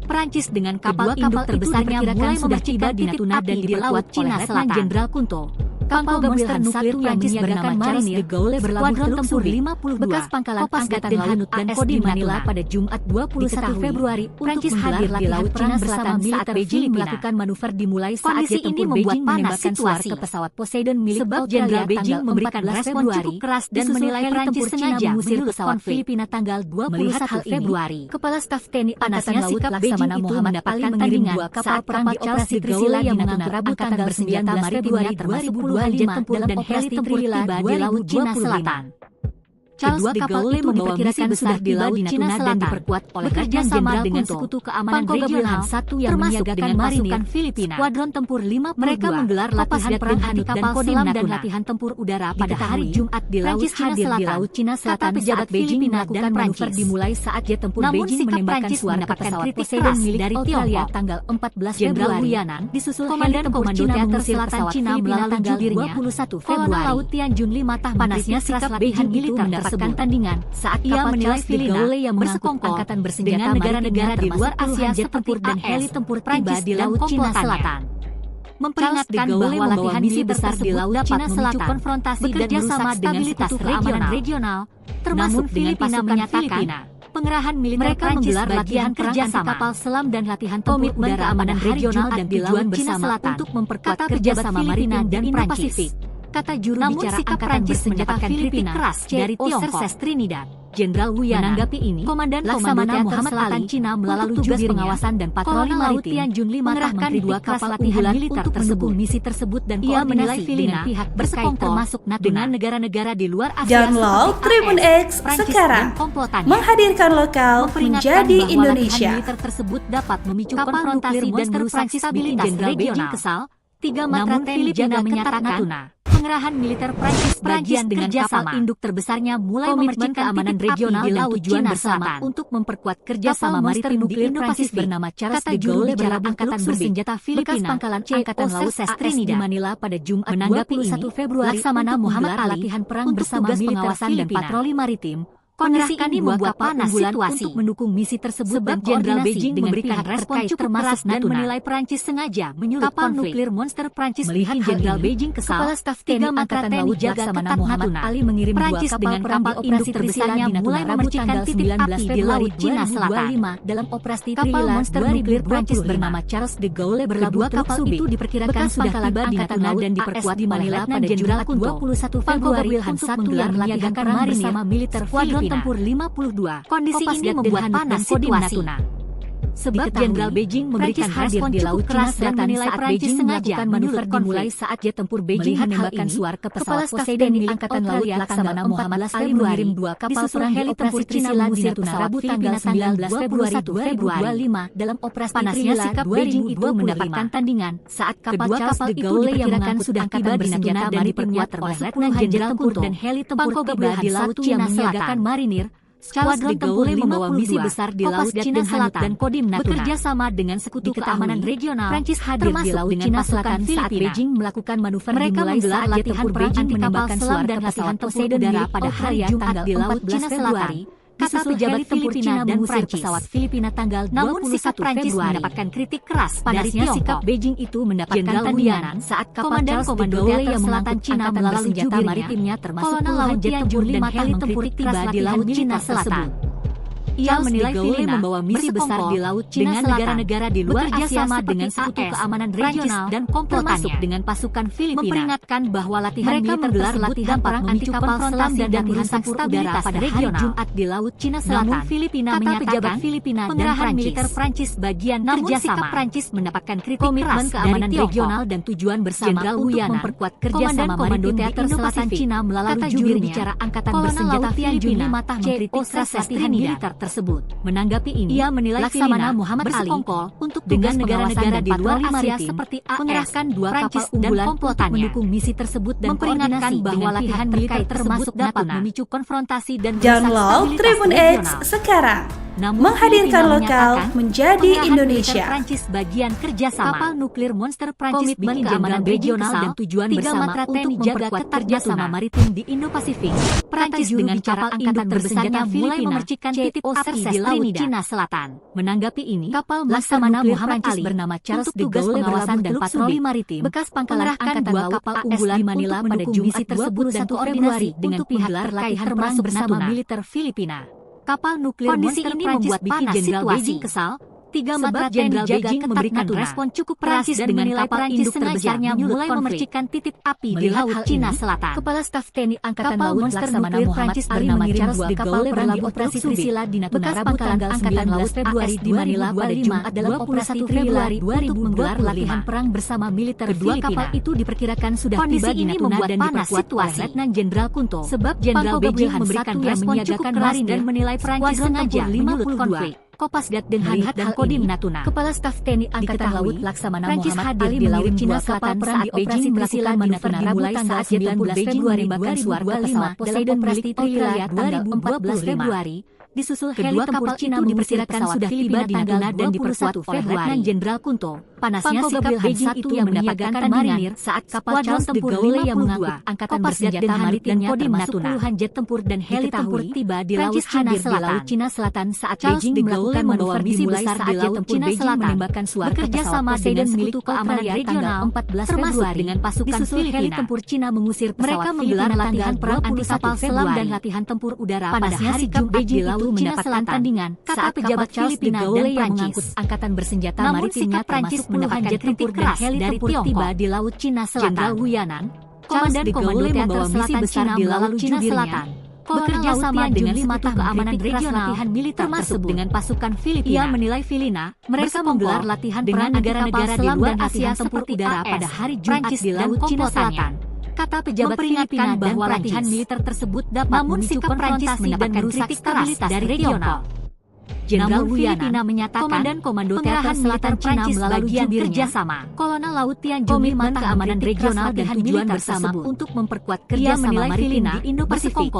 Prancis dengan kapal induk terbesarnya mulai sudah tiba di Natuna dan diperkuat Cina Selatan. Jenderal Kunto. Kapal monster nuklir Prancis bernama Charles de Gaulle berlabuh Teluk Subic 52 bekas pangkalan angkatan laut dan Kodim Manila pada Jumat 21 Februari untuk menggelar di Laut Cina Selatan saat Beijing melakukan manuver dimulai saat jet tempur Beijing menembakkan suar ke pesawat Poseidon milik Jenderal Beijing memberikan respon cukup keras dan menilai Prancis sengaja mengusir pesawat Filipina tanggal 21 Februari. Kepala Staf TNI Angkatan Laut Laksamana Muhammad Ali mengirim 2 kapal perang di operasi Trisila yang mengangkut Rabu tanggal 19 Februari 2025 jet tempur dan heli tempur tiba di Laut Cina Selatan. Kedua kapal itu diperkirakan sudah tiba di Natuna dan diperkuat oleh kerjasama dengan Sekutu Keamanan Regional 1 yang menyiagakan pasukan Filipina. Skuadron tempur 52 mereka menggelar latihan perang anti kapal selam dan latihan tempur udara pada hari Jumat di Laut Cina Selatan. Di Laut Cina Selatan pejabat Beijing melakukan manuver dimulai saat jet tempur Beijing menembakkan suar ke pesawat Poseidon milik dari Tiongkok tanggal 14 Februari. Disusul Komandan Komando Teater Selatan Cina melalui jubirnya 21 Februari. Laut Tianjun 5 panasnya sikap Beijing militer mendapatkan tandingan saat ia menilai Filipina yang bersekongkol angkatan bersenjata negara-negara di luar Asia seperti dan heli tempur Prancis di Laut Cina Selatan. Memperingatkan bahwa latihan misi besar di Laut Cina Selatan konfrontasi dan merusak stabilitas regional, termasuk Filipina menyatakan pengerahan militer Prancis bagian kerjasama kapal selam dan latihan tempur udara keamanan regional dan tujuan bersama untuk memperkuat kerjasama maritim dan Indo-Pasifik. kata juru bicara Angkatan Bersenjata Filipina dari Tiongkok. Trinidad. Jenderal Wu Yan menanggapi ini, Komandan Laksamana Muhammad Ali Cina melalui tugas pengawasan dan patroli maritim Tianjun 5 mengerahkan 2 kapal latihan militer tersebut misi tersebut dan ia menilai dengan pihak bersekongkol termasuk dengan negara-negara di luar Asia Download Tribun X sekarang, menghadirkan lokal menjadi Indonesia. Militer tersebut dapat memicu konfrontasi dan merusak stabilitas regional. Kesal, 3 Matra Filipina menyatakan pengerahan militer Prancis bagian dengan kapal induk terbesarnya mulai memercikan keamanan regional dan tujuan bersama untuk memperkuat kerjasama maritim di Indo-Pasifik bernama Charles de Gaulle berlabuh Angkatan Bersenjata Filipina Pangkalan Angkatan Laut AS di Manila pada Jumat 21 Februari. Laksamana Muhammad Ali latihan perang bersama pengawasan dan patroli maritim. Kondisi ini membuat panas situasi untuk mendukung misi tersebut dan Jenderal Beijing memberikan respon cukup keras dan menilai Prancis sengaja menyulut kapal nuklir monster Prancis. Melihat Jenderal Beijing kesal, Kepala Staf TNI Angkatan Laut Laksamana Muhammad Ali mengirim Prancis dengan kapal operasi terbesarnya mulai memercikan titik api di Laut Cina Selatan. Dalam operasi kapal monster nuklir Prancis bernama Charles de Gaulle berlabuh kapal itu diperkirakan sudah tiba di Natuna dan diperkuat di Manila pada Jumat 21 Februari untuk menggelar latihan perang bersama militer Filipina. Tempur 52. Kondisi ini membuat panas situasi. Sebab Jenderal Beijing memberikan respon di Laut Cina Selatan saat Beijing melakukan manuver dimulai saat jet tempur Beijing menembakkan suar ke pesawat Poseidon milik Angkatan Laut Laksamana Muhammad Ali mengirim 2 kapal perang heli tempur Cina mengusir pesawat Filipina 19 Februari 2025 dalam operasi panasnya sikap Beijing itu mendapatkan tandingan saat kapal kapal itu diperkirakan sudah tiba di Natuna dan diperkuat oleh Letnan Jenderal Tempur dan heli tempur tiba di Laut Cina Selatan. Marinir Skuadron tempur membawa misi besar di Laut Cina Selatan dan Kodim Natuna bekerja sama dengan sekutu keamanan regional Prancis hadir di Laut Cina Selatan saat Beijing melakukan manuver dimulai saat latihan perang anti kapal selam dan latihan Poseidon udara pada hari Jumat di Laut Cina Selatan. Kata pejabat Filipina dan Prancis pesawat Filipina tanggal 21 Prancis mendapatkan kritik keras dari sikap Beijing itu mendapatkan tandingan saat kapal Charles de Gaulle yang mengangkut Cina melalui senjata maritimnya termasuk puluhan jet tempur dan heli tempur tiba di Laut Cina Selatan. Ia menilai Filipina membawa misi besar di Laut Cina dengan negara-negara di luar Asia sama dengan sekutu keamanan regional dan komplotannya dengan pasukan Filipina. Memperingatkan bahwa latihan mereka menggelar latihan perang anti kapal selam dan latihan tempur udara pada hari Jumat di Laut Cina Selatan. Namun Filipina menyatakan pengerahan militer Prancis bagian kerjasama. Prancis mendapatkan kritik keras keamanan regional dan tujuan bersama untuk memperkuat kerjasama maritim di Indo-Pasifik Cina melalui juru bicara Angkatan Bersenjata Filipina mengkritik keras latihan militer tersebut. Menanggapi ini, ia menilai Laksamana Muhammad Ali untuk dengan negara-negara di luar Asia seperti AS mengerahkan 2 kapal unggulan komplotannya mendukung misi tersebut dan memperingatkan bahwa latihan militer termasuk dapat memicu konfrontasi dan download Tribun X sekarang. Menghadirkan lokal menjadi Indonesia. Prancis bagian kerjasama. Kapal nuklir monster Prancis bikin keamanan regional dan tujuan bersama untuk memperkuat kerjasama maritim di Indo-Pasifik. Prancis dengan kapal induk terbesarnya mulai memercikan titik api di Laut Cina Selatan. Menanggapi ini, kapal Laksamana Muhammad Ali bernama Charles de Gaulle pengawasan dan patroli maritim bekas pangkalan Angkatan Laut kapal unggulan di Manila pada misi tersebut dan koordinasi dengan pihak terkait termasuk bersama militer Filipina. Kapal nuklir kondisi ini membuat panas situasi. Kesal, 3 Matra Jenderal Beijing memberikan respon cukup keras dan menilai kapal induk terbesarnya mulai memercikan titik api di Laut Cina Selatan. Kepala Staf TNI Angkatan Laut Laksamana Muhammad Ali mengirim 2 kapal perang di operasi Trisila di Natuna Rabu tanggal 19 Februari di Manila pada Jumat dalam operasi Februari 2000 menggelar latihan perang bersama militer Filipina. Kapal itu diperkirakan sudah tiba di Natuna dan diperkuat oleh Letnan Jenderal Kunto. Sebab Jenderal Beijing memberikan respon cukup keras dan menilai Prancis sengaja menyulut konflik. Kopasgat dan Halihat dan Kodim Natuna. Kepala Staf TNI Angkatan Laut Laksamana Muhammad Ali di Laut Cina Selatan saat Beijing melakukan manuver dimulai saat 19 Februari menembakkan suar ke pesawat Poseidon milik Australia tanggal 14 Februari. Disusul heli tempur Cina diperkirakan sudah tiba di Natuna dan diperkuat oleh Letnan Jenderal Kunto. Panasnya sikap Beijing itu yang menyiagakan marinir saat kapal Charles de Gaulle yang mengangkut Angkatan Bersenjata maritimnya termasuk puluhan jet tempur dan heli tempur tiba di Laut Cina Selatan saat Beijing melakukan manuver misi besar di Laut Cina Selatan menembakkan suar bekerja sama dengan sekutu keamanan regional 14 Februari dengan pasukan Filipina. Heli tempur Cina mengusir pesawat menggelar latihan perang anti kapal selam dan latihan tempur udara pada hari Jumat di Laut Cina Selatan. Kata pejabat Filipina dan yang mengangkut Angkatan Bersenjata maritimnya termasuk puluhan jet tempur dan heli tempur tiba di Laut Cina Selatan. Jenderal Wu Yan Komandan Komando Teater Selatan Cina melalui Cina Selatan bekerja sama dengan satu keamanan regional latihan militer tersebut dengan pasukan Filipina. Ia menilai Filipina mereka menggelar latihan dengan negara-negara di luar Asia seperti udara pada hari Jumat di Laut Cina Selatan. Kata pejabat Filipina bahwa latihan militer tersebut dapat memicu konfrontasi dan merusak stabilitas dari regional. Jenderal Filipina menyatakan Komandan Komando Teater Selatan Cina melalui kerjasama Kolonel Laut Tian Jumi keamanan regional dan tujuan bersama untuk memperkuat kerjasama Filipina di Indo-Pasifik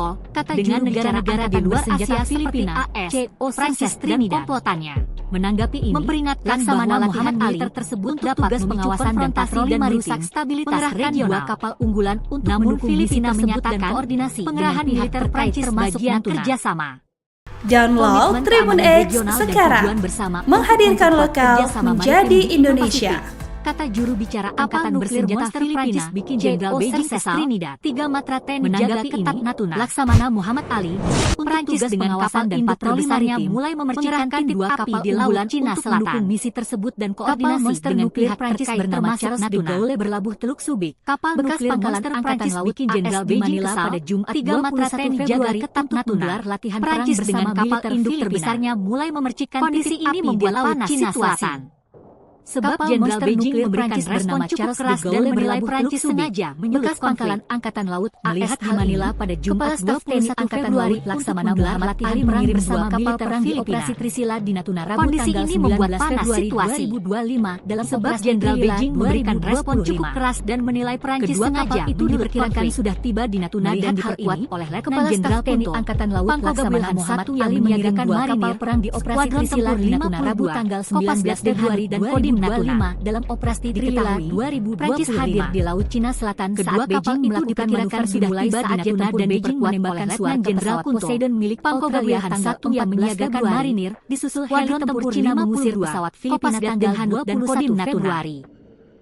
dengan negara-negara di luar Asia Filipina, AS, Prancis dan komplotannya. Menanggapi ini, memperingatkan bahwa latihan militer tersebut dapat pengawasan dan patroli dan merusak stabilitas regional. Kapal unggulan untuk mendukung Filipina menyatakan koordinasi pengerahan militer Prancis bagian kerjasama. Download Tribun X sekarang, menghadirkan lokal menjadi Indonesia. Kata juru bicara Angkatan Bersenjata Filipina, bikin Jenderal Beijing kesal. Tiga matra TNI jaga ketat Natuna. Laksamana Muhammad Ali, Prancis dengan kapal dan patroli maritim mulai memercikan dua kapal di Laut Cina Selatan. Mendukung misi tersebut dan koordinasi dengan pihak Prancis bernama Charles de Gaulle berlabuh Teluk Subic. Kapal nuklir Monster Prancis bikin Jenderal Beijing kesal. Pada Jumat 21 Februari ketat Natuna. Latihan Prancis dengan kapal induk terbesarnya mulai memercikan kondisi ini membuat panas Cina Selatan. Sebab Jenderal Beijing memberikan respon cukup keras dan menilai Prancis sengaja menyulut pangkalan Angkatan Laut AS di Manila pada Jumat 21 Februari. Laksamana Muhammad Ali mengirim bersama kapal perang di Operasi Trisila di Natuna Rabu Kondisi tanggal ini 19 membuat panas Februari situasi. 2025 dalam sebab Jenderal Beijing memberikan respon cukup keras dan menilai Prancis sengaja itu diperkirakan sudah tiba di Natuna dan diperkuat oleh Letnan Jenderal TNI Angkatan Laut Laksamana Muhammad Ali menyiagakan dua kapal perang di Operasi Trisila di Natuna Rabu tanggal 19 Februari dan Kodim Natuna. Dalam operasi Trisila 2025, Prancis hadir di Laut Cina Selatan saat Beijing melakukan manuver sudah tiba di Natuna dan Beijing menembakkan suara Jenderal Poseidon milik Pangkogaliahan 1 yang menyiagakan marinir, disusul heli tempur Cina mengusir pesawat Filipina tanggal 21 Februari.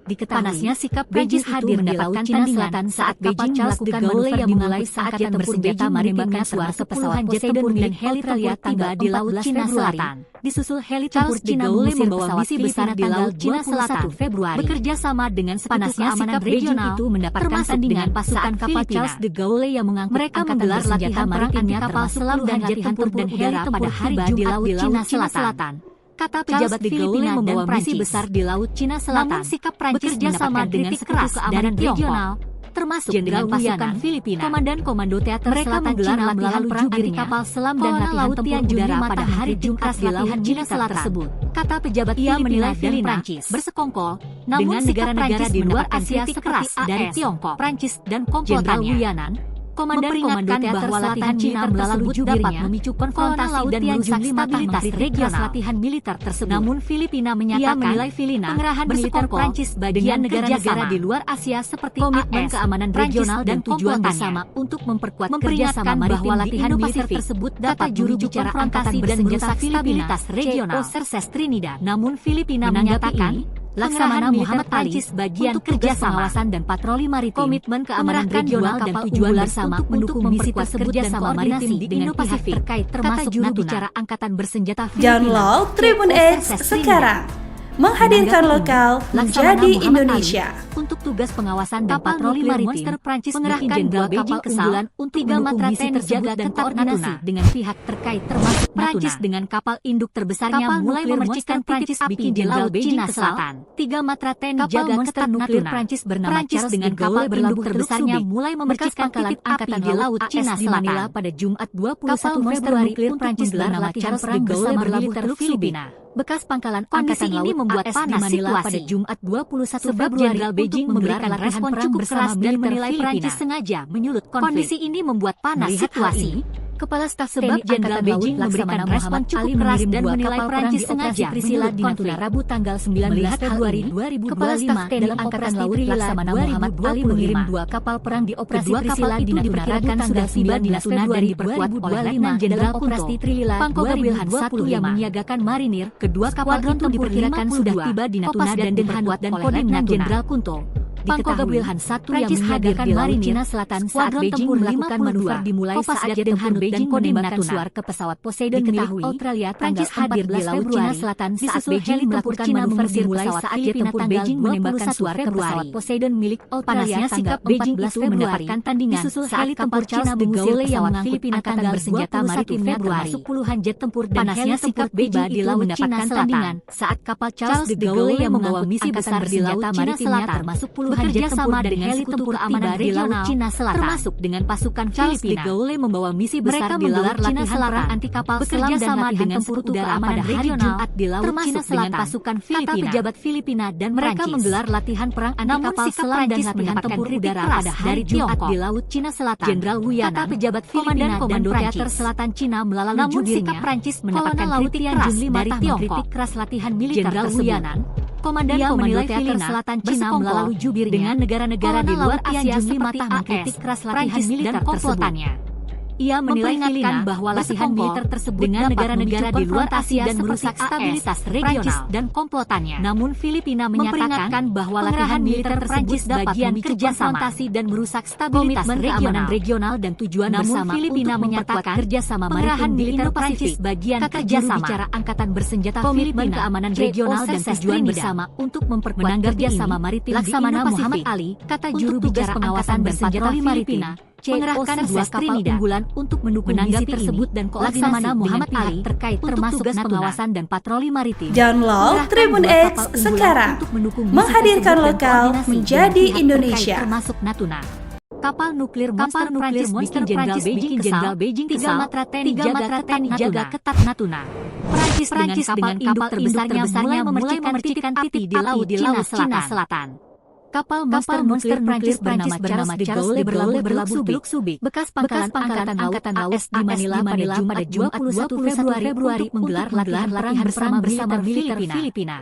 Diketahui sikap Prancis hadir di Laut Cina Selatan saat Beijing melakukan manuver yang dimulai saat angkatan bersenjata menembakkan suara pesawat Poseidon milik heli tempur tiba di Laut Cina Selatan. Disusul heli tempur Cina mengusir pesawat misi besar di Laut Cina Selatan Februari. Bekerja sama dengan panasnya sikap regional itu mendapatkan tandingan pasukan kapal Charles de Gaulle yang mengangkut mereka menggelar latihan maritimnya kapal selam dan latihan tempur dan heli tempur hari Jumat di Laut Cina Selatan. Kata pejabat Filipina membawa misi besar di Laut Cina Selatan. Namun sikap Prancis bekerja sama dengan keras keamanan regional, termasuk Jenderal pasukan Filipina. Komandan Komando Teater Selatan menggelar latihan perang anti kapal selam dan latihan tempur udara pada hari Jumat di Laut Cina Selatan tersebut. Kata pejabat ia menilai Filipina bersekongkol dengan negara-negara di luar Asia seperti dari Tiongkok, Prancis dan komplotannya. Komandan Komando Teater Selatan Cina melalui dapat memicu konfrontasi dan merusak stabilitas regional latihan militer tersebut. Namun Filipina menyatakan menilai Filipina pengerahan militer Prancis bagian negara-negara di luar Asia seperti komitmen keamanan regional dan tujuan bersama untuk memperkuat kerjasama bahwa latihan militer tersebut dapat juru bicara Angkatan Bersenjata stabilitas regional Serses Trinidad. Namun Filipina menyatakan Laksamana Muhammad Ali bagian kerjasama pengawasan dan patroli maritim, komitmen keamanan regional dan tujuan bersama untuk mendukung misi tersebut dan koordinasi dengan pihak terkait termasuk juru bicara Angkatan Bersenjata Filipina. Download Tribun X sekarang, menghadirkan lokal menjadi Indonesia. Untuk tugas pengawasan dan patroli maritim, Monster Prancis mengerahkan Jenderal Beijing kesal untuk tiga matra TNI terjaga dan koordinasi dengan pihak terkait termasuk Prancis dengan kapal induk terbesarnya mulai memercikan titik api di Laut Cina Selatan. Tiga matra TNI jaga ketat nuklir Prancis bernama Charles dengan kapal induk terbesarnya mulai memercikan titik api di Laut Cina Selatan. Pada Jumat 21 Februari Prancis bernama Charles de Gaulle berlabuh Teluk Filipina. Bekas pangkalan Angkatan Laut membuat panas Manila pada Jumat 21 Februari. Beijing memberikan respon cukup keras dan menilai Prancis sengaja menyulut konflik. Kondisi ini membuat panas situasi. Kepala Staf TNI Jenderal Beijing memberikan respon cukup keras dan menilai Prancis sengaja Trisila di Natuna Rabu tanggal 19 Februari 2025. Kepala Staf TNI Angkatan Laut Laksamana Muhammad Ali mengirim dua kapal perang di Operasi Trisila di Natuna Rabu tanggal 9 Natuna dan diperkuat oleh Letnan Jenderal Operasi Trilila Pangkogaliahan 1 yang menyiagakan marinir. Kedua kapal itu diperkirakan sudah tiba di Natuna dan diperkuat oleh Letnan Jenderal Kunto. Pangkoga Wilhan 1 yang menyiagakan di Laut Cina Selatan saat Beijing melakukan manuver dimulai saat jet tempur Beijing menembakkan suar ke pesawat Poseidon milik Australia. Prancis hadir di Laut Cina Selatan saat Beijing melakukan manuver dimulai saat jet tempur Beijing menembakkan suar ke pesawat Poseidon milik Australia. Sikap Beijing itu mendapatkan tandingan saat kapal China mengusir pesawat Filipina angkatan bersenjata maritimnya termasuk puluhan jet tempur dan heli sikap Beijing di Laut Cina Selatan saat kapal Charles de Gaulle yang membawa misi besar di laut Cina Selatan termasuk puluhan jet tempur dan heli tempur keamanan di Laut Cina Selatan termasuk dengan pasukan Filipina. De Gaulle membawa misi besar di Laut Cina Selatan anti kapal selam dan latihan tempur udara pada hari Jumat di Laut Cina Selatan dengan pasukan Filipina. Kata pejabat Filipina dan mereka menggelar latihan perang anti kapal selam dan latihan tempur udara pada hari Jumat di Laut Cina Selatan. Jenderal Wu Yanan, kata pejabat Filipina dan Komando Selatan Cina melalui jubirnya, Prancis mendapatkan kritikan dari Tiongkok keras latihan militer tersebut. Komandan Teater Selatan Cina melalui jubir dengan negara-negara di luar Asia seperti mengkritik keras latihan militer komplotannya. Ia menilai bahwa latihan militer tersebut dengan negara-negara di luar Asia dan merusak stabilitas regional dan komplotannya. Namun Filipina menyatakan bahwa latihan militer tersebut dapat memicu konfrontasi dan merusak stabilitas regional dan tujuan bersama Filipina menyatakan kerjasama maritim di Indo-Pasifik bagian kerjasama bicara angkatan bersenjata Filipina keamanan regional dan tujuan bersama untuk memperkuat kerjasama maritim di Indo-Pasifik. Muhammad Ali, kata juru bicara angkatan bersenjata Filipina, mengerahkan dua kapal unggulan untuk mendukung misi tersebut dan koordinasi Muhammad Ali terkait termasuk tugas pengawasan dan patroli maritim. Download Tribun X sekarang, menghadirkan lokal menjadi Indonesia. Termasuk Natuna. Kapal nuklir Monster Prancis bikin Jenderal Beijing kesal, tiga matra TNI jaga ketat Natuna. Prancis dengan kapal terbesarnya mulai memercikan titik api di Laut Cina Selatan. Kapal Monster Prancis bernama Charles de Gaulle berlabuh Teluk Subic, bekas pangkalan Angkatan Laut di Manila pada Jumat 21 Februari menggelar latihan bersama militer Filipina.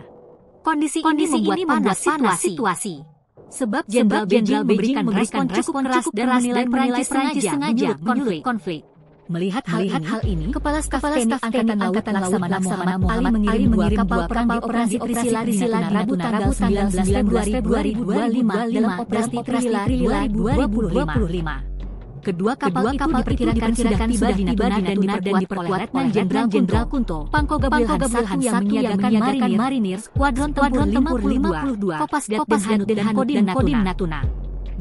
Kondisi ini membuat panas situasi. Sebab Jenderal Beijing memberikan respon cukup keras dan menilai Prancis sengaja menyulut konflik. Melihat hal ini, Kepala Staf TNI Angkatan Laut Laksamana Muhammad Ali mengirim dua kapal operasi Trisila di Rabu tanggal 19 Februari 2025 dalam operasi Trisila 2025. Kedua kapal itu diperkirakan sudah tiba di Natuna dan diperkuat oleh Jenderal Kunto, Pangkoga Wilhan 1 yang menyiagakan marinir, Skuadron Tempur 52, Kopasdat dan Kodim Natuna.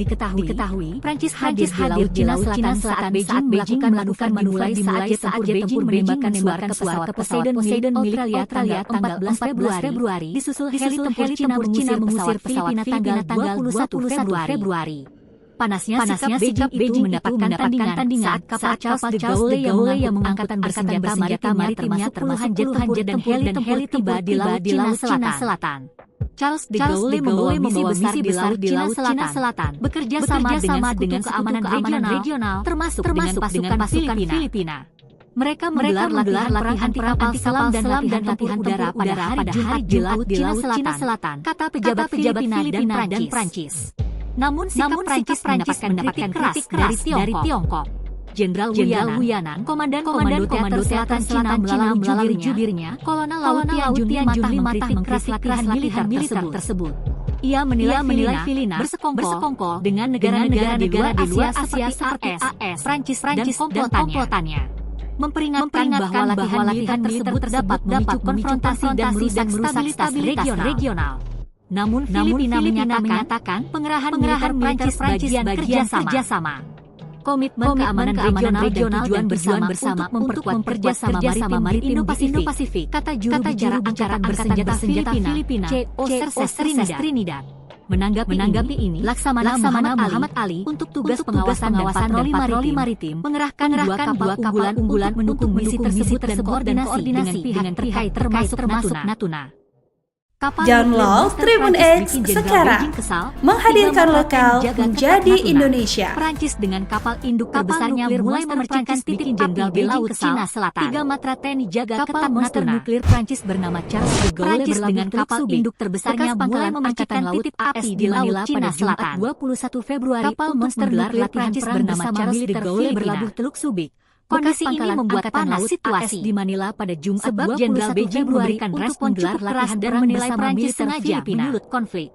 Diketahui, Prancis hadir di Laut Cina Selatan saat Beijing melakukan manuver dimulai saat jet tempur menembakkan suar ke pesawat Poseidon milik Australia tanggal 14 Februari, disusul heli tempur Cina mengusir Filipina tanggal 21 Februari. Panasnya sikap Beijing mendapatkan tandingan saat kapal Charles de Gaulle yang mengangkatan bersenjata maritimnya termasuk puluhan jet dan heli tiba di Laut Cina Selatan. Charles de Gaulle membawa misi besar di Laut Cina Selatan, bekerja sama dengan keamanan regional, termasuk dengan pasukan Filipina. Mereka menggelar latihan anti kapal selam dan latihan udara pada hari Jumat di Laut Cina Selatan, kata pejabat Filipina dan Prancis. Namun sikap Prancis mendapatkan kritik keras dari Tiongkok. Jenderal Wu Yanan, Komandan Komando Selatan Cina melalui jubirnya, Kolonel Laut Tian Junli mengkritik keras latihan militer tersebut. Ia menilai Filipina bersekongkol dengan negara-negara di luar Asia seperti AS, Prancis dan komplotannya. Memperingatkan bahwa latihan militer tersebut dapat memicu konfrontasi dan merusak stabilitas regional. Namun Filipina menyatakan pengerahan militer Prancis bagian kerjasama. Komitmen keamanan regional dan tujuan bersama untuk memperkuat kerjasama maritim Indo-Pasifik, kata juru bicara angkatan bersenjata Filipina, Serses Trinidad. Menanggapi ini, Laksamana Muhammad Ali untuk tugas pengawasan dan patroli maritim mengerahkan dua kapal unggulan mendukung misi tersebut dan koordinasi dengan pihak termasuk Natuna. Download Tribun X sekarang, menghadirkan lokal menjadi Indonesia. Prancis dengan kapal induk terbesarnya mulai memercikan titik api di Laut Cina Selatan. Tiga matra TNI jaga ketat monster nuklir Prancis bernama Charles de Gaulle dengan kapal induk terbesarnya mulai memercikan titik api di Laut Cina Selatan. 21 Februari, kapal monster nuklir Prancis bernama Charles de Gaulle berlabuh Teluk Subic. Kondisi ini membuat panas situasi di Manila pada Jumat sebab Jenderal Beijing memberikan respon cukup keras dan menilai Prancis sengaja menyulut konflik.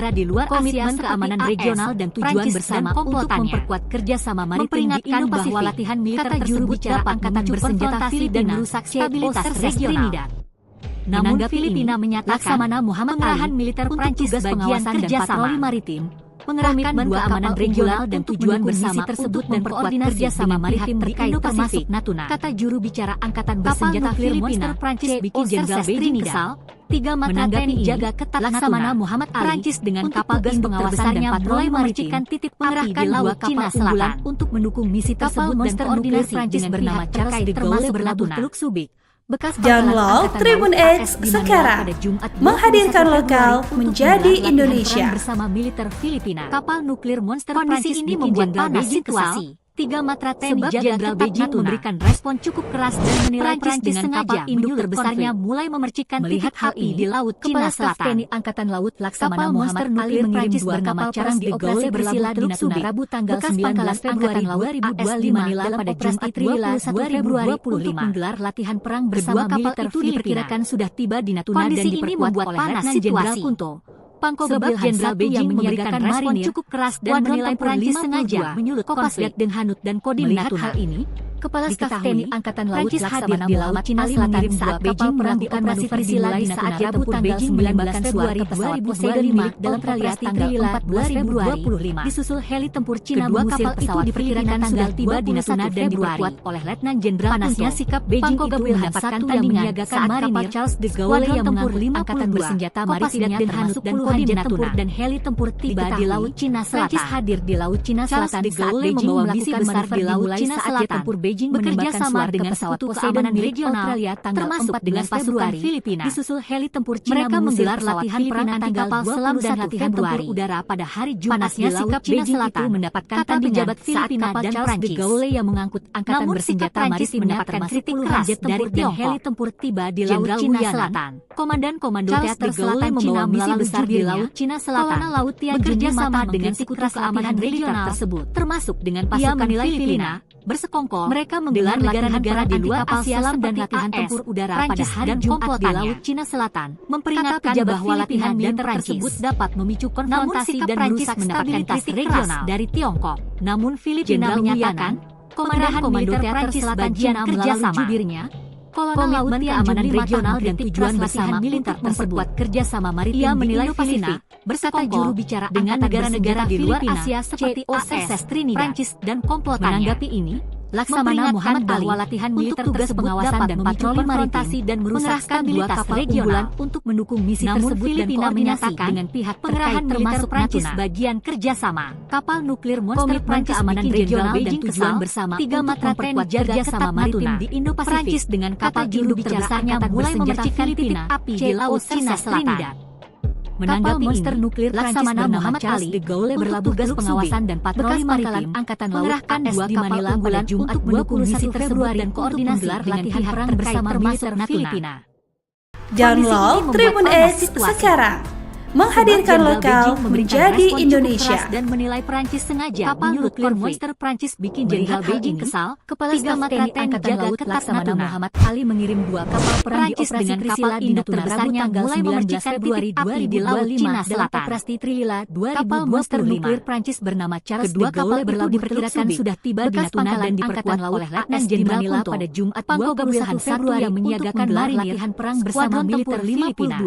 negara di luar Asia Komitmen seperti keamanan AS, regional dan tujuan Prancis bersama dan untuk komplotannya. memperkuat kerjasama maritim di Memperingatkan Indo-Pasifik, bahwa latihan militer kata juru tersebut bicara dapat Angkatan memicu Bersenjata konfrontasi Filipina dan merusak stabilitas COSES regional. Trinidad. Namun Menanggapi Filipina ini, menyatakan Laksamana Muhammad pengerahan Ali militer untuk Prancis tugas bagian pengawasan dan kerjasama patroli maritim mengerahkan dua keamanan regional dan tujuan bersama tersebut dan koordinasi kerjasama maritim terkait termasuk Natuna. Kata juru bicara Angkatan Bersenjata Filipina, Prancis bikin Jenderal Beijing kesal. 3 matra TNI jaga ketat Laksamana Muhammad Ali. Prancis dengan kapal gas pengawasan dan patroli maritim titik mengerahkan dua kapal unggulan untuk mendukung misi tersebut dan koordinasi Prancis bernama Charles de Gaulle berlabuh Teluk Subic. Download Tribun X sekarang, menghadirkan lokal menjadi Indonesia. Bersama militer Filipina, kapal nuklir monster Prancis ini membuat panas situasi. 3 matra TNI Jenderal Beijing memberikan respon cukup keras dan menilai Prancis dengan kapal induk terbesarnya mulai memercikan titik api di Laut Cina Selatan. TNI Angkatan Laut Laksamana Muhammad Ali mengirim 2 kapal Charles de Gaulle bersila di Natuna Rabu tanggal 19 Februari 2025 dalam pada Jumat 21 Februari untuk menggelar latihan perang bersama militer Filipina. Diperkirakan sudah tiba di Natuna dan diperkuat oleh Letnan Jenderal Kunto. Pangkogab Jenderal Beijing memberikan respon cukup keras dan menilai Prancis sengaja menyulut konflik dengan Hanut dan Kodim Natuna. Hal ini, Kepala Staf TNI Angkatan Laut Laksamana Muhammad Cina Selatan saat Beijing melakukan operasi Trisila di saat Rabu tanggal 19 Februari 2025 dalam peralihan tanggal 14 Februari 2025. Disusul heli tempur Cina mengusir pesawat diperkirakan sudah tiba di Natuna dan diperkuat oleh Letnan Jenderal Panasnya sikap Beijing itu mendapatkan yang menyiagakan marinir Charles de Gaulle yang mengangkut angkatan bersenjata maritimnya termasuk puluhan jet tempur dan heli tempur tiba di Laut Cina Selatan. Prancis hadir di Laut Cina Selatan saat Beijing melakukan manuver di Laut Cina Selatan. Beijing bekerja sama dengan sekutu keamanan regional termasuk dengan pasukan Filipina. Disusul heli tempur Cina mereka menggelar latihan perang anti-kapal selam dan latihan tempur udara pada hari Jumat di Laut Cina Selatan. Mendapatkan tandingan saat kapal Charles de Gaulle yang mengangkut angkatan bersenjata maritim mendapatkan kritik keras dari Tiongkok. Heli tempur tiba di Laut Cina Selatan. Komandan Komando Teater Selatan Cina membawa besar di Laut Cina Selatan. Laut bekerja sama dengan sekutu keamanan regional tersebut, termasuk dengan pasukan Filipina. Bersekongkol, mereka menggelar negara-negara di luar Asia Selam dan latihan tempur udara pada hari Jumat di Laut Cina Selatan, memperingatkan bahwa latihan militer tersebut dapat memicu konfrontasi dan merusak stabilitas regional dari Tiongkok. Namun Filipina menyatakan, Komando Teater Selatan Cina melalui jubirnya, Kolonel Laut Keamanan Regional dan tujuan bersama militer memperkuat kerjasama maritim. Ia menilai Filipina berkata juru bicara dengan negara-negara di luar Asia seperti OSS, Trinidad, Prancis dan komplotannya. Menanggapi ini, Laksamana Muhammad Ali latihan militer tugas pengawasan dan patroli maritim dan merusak stabilitas regional untuk mendukung misi tersebut dan koordinasi dengan pihak pengerahan termasuk Prancis bagian kerjasama. Kapal nuklir monster Prancis keamanan regional dan tujuan bersama 3 matra TNI jaga sama maritim di Indo-Pasifik. Prancis dengan kapal induk terbesarnya mulai memercikan titik api di Laut Cina Selatan. Menanggapi monster nuklir Laksamana Muhammad Ali de Gaulle berlabuh tugas pengawasan dan patroli maritim Angkatan Laut dua kapal unggulan untuk mendukung misi tersebut dan koordinasi latihan perang bersama militer Filipina. Download Tribun X sekarang, menghadirkan lokal menjadi Indonesia. Dan menilai Prancis sengaja kapal nuklir monster Prancis bikin Jenderal Beijing kesal. Kepala Staf TNI Angkatan Laut Laksamana Muhammad Ali mengirim 2 kapal perang di operasi Trisila di Natuna besarnya mulai memercikan Februari 2025 dalam operasi Trisila 2025. Kapal monster nuklir Prancis bernama Charles de Gaulle berlabuh diperkirakan sudah tiba di Natuna dan diperkuat oleh Letnan Jenderal Kunto pada Jumat 21 Februari yang menyiagakan latihan perang bersama militer Filipina.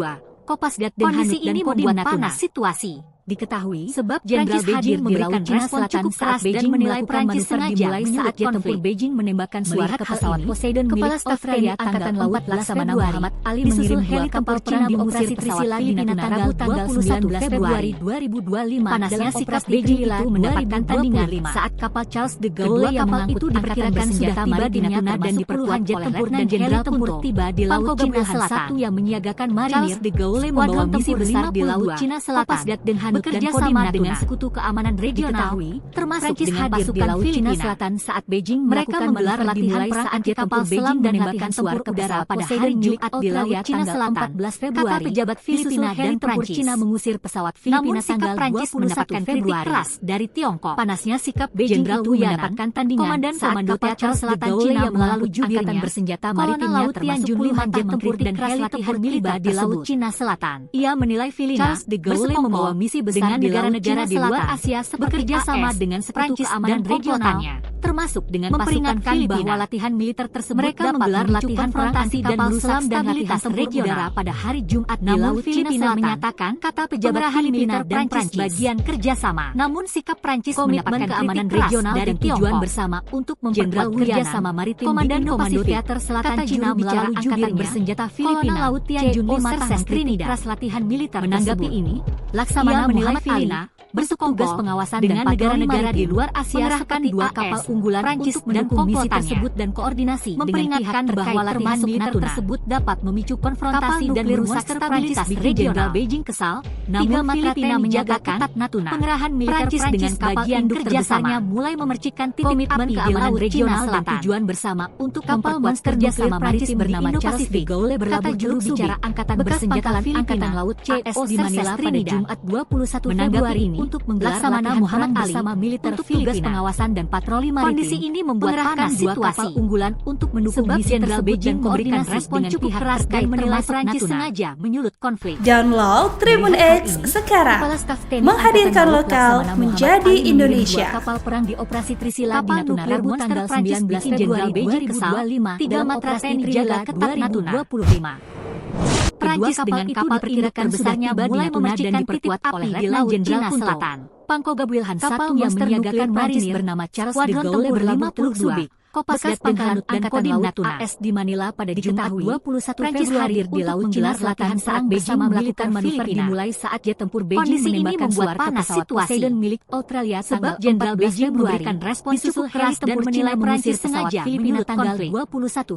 Kopasdat dan Hanut dan Kodim Natuna. Situasi diketahui sebab Jenderal Beijing di Laut Cina Selatan saat Beijing menilai Prancis sengaja saat jet tempur Beijing menembakkan suara ke pesawat Poseidon milik Australia Angkatan Laut Laksamana Muhammad Ali mengirim 2 kapal perang di operasi Trisila di Natuna Rabu tanggal 19 Februari 2025. Panasnya sikap Beijing itu mendapatkan tandingan saat kapal Charles de Gaulle yang mengangkut diperkirakan sudah tiba di Natuna dan diperkuat jet tempur dan heli tempur tiba di Laut Cina Selatan yang menyiagakan marinir. Charles de Gaulle membawa misi besar di Laut Cina Selatan bekerja sama dengan sekutu keamanan regional termasuk dengan pasukan Filipina Selatan saat Beijing mereka menggelar latihan perang anti-kapal selam dan latihan tempur udara pada hari Jumat di Laut Cina Selatan 14 Februari. Kata pejabat Filipina dan Prancis Cina mengusir pesawat Filipina tanggal 21 Februari keras dari Tiongkok. Panasnya sikap Beijing itu mendapatkan tandingan Komando Teater Selatan Cina melalui jubirnya bersenjata maritimnya termasuk puluhan jet tempur dan heli tempur tiba di Laut Cina Selatan. Ia menilai Filipina Charles de Gaulle membawa misi besar di negara-negara di luar Asia bekerja sama dengan sekutu keamanan regionalnya, termasuk dengan memperingatkan bahwa latihan militer tersebut mereka menggelar latihan konfrontasi dan merusak stabilitas regional pada hari Jumat di Laut Cina Selatan, menyatakan kata pejabat Filipina dan Prancis bagian kerjasama. Namun sikap Prancis komitmen keamanan regional dan tujuan bersama untuk memperkuat kerjasama maritim Komandan Komando Teater Selatan Cina melalui jubir bersenjata Filipina Laut Tian Jun Sersan Trinidad keras latihan militer. Menanggapi ini, Laksamana Muhammad Ali bertugas pengawasan dengan negara-negara di luar Asia seperti dua kapal unggulan Prancis mendukung misi tersebut dan koordinasi memperingatkan bahwa latihan militer tersebut dapat memicu konfrontasi dan merusak stabilitas regional. Beijing kesal, namun Filipina menjaga ketat Natuna. Pengerahan militer Prancis dengan kapal induk terbesarnya mulai memercikan titik api di laut Cina Selatan. Tujuan bersama untuk memperkuat kerjasama maritim bernama Charles de Gaulle berlabuh juru bicara Angkatan Bersenjata Angkatan Laut COS di Manila pada Jumat 21 Februari ini untuk menggelar latihan Muhammad Ali bersama militer Filipina pengawasan dan patroli maritim. Kondisi ini membuat panas dua kapal unggulan untuk mendukung misi Jenderal Beijing memberikan respon cukup keras dan menilai Prancis sengaja menyulut konflik. Download Tribun X sekarang, menghadirkan lokal menjadi Indonesia. Kapal perang di Operasi Trisila di Natuna Rabu tanggal 19 Februari Beijing kesal, 3 matra TNI jaga ketat Natuna 2025. Prancis dengan kapal induk terbesarnya mulai memercikan titik api di Laut Cina Selatan. Pangkoga Wilhan kapal yang menyiagakan marinir bernama Charles de Gaulle berlabuh Teluk Subi, Kopasgat Pangkalan Angkatan Laut AS di Manila pada Jumat 21 Februari di Laut Cina Selatan saat Beijing melakukan manuver dimulai saat jet tempur Beijing menembakkan suar ke pesawat Poseidon milik Australia sebab Jenderal Beijing memberikan respon cukup keras dan menilai Prancis sengaja Filipina tanggal 21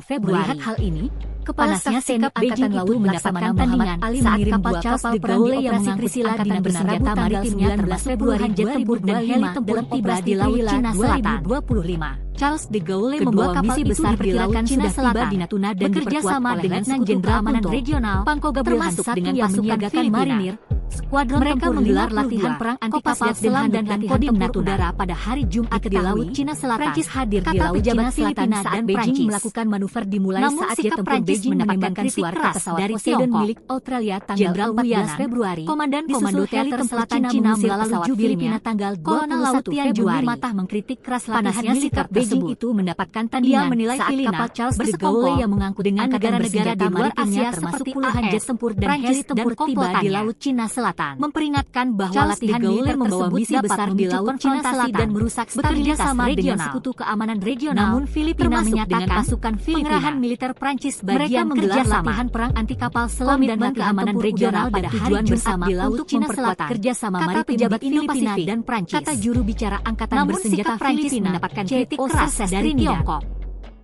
Februari. Melihat hal ini, Kepala Staf sikap Beijing itu mendapatkan tandingan saat kapal Charles de Gaulle yang mengangkut angkatan bersenjata maritim 19 Februari jet tempur dan heli tempur tiba di Laut Cina Selatan 2025. Charles de Gaulle membawa misi besar di Laut Cina Selatan di Natuna dan bekerja sama dengan Sekutu Keamanan Regional Pangkoga termasuk dengan pasukan marinir. Skuadron mereka menggelar latihan perang anti kapal selam dan latihan tempur udara pada hari Jumat di Laut Cina Selatan. Prancis hadir di Laut Cina Selatan saat Beijing melakukan manuver dimulai saat jet tempur Beijing menembakkan suar ke pesawat Poseidon milik Australia tanggal 14 Februari. Komandan Komando Teater Selatan Cina melalui Filipina tanggal 21 Februari. Matah mengkritik keras latihan sikap Beijing itu mendapatkan tandingan saat kapal Charles de Gaulle yang mengangkut negara-negara di luar Asia seperti puluhan jet tempur dan heli tempur tiba di Laut Cina Selatan, memperingatkan bahwa latihan militer membawa misi besar di Laut Cina Selatan dan merusak stabilitas regional. Sekutu keamanan regional, namun Filipina menyatakan pasukan pengerahan militer Prancis bagian menggelar latihan perang anti kapal selam dan keamanan regional pada tujuan bersama di Laut Cina Selatan. Kerjasama maritim pejabat Filipina dan Prancis. Kata juru bicara Angkatan Bersenjata Filipina mendapatkan kritik keras dari Tiongkok.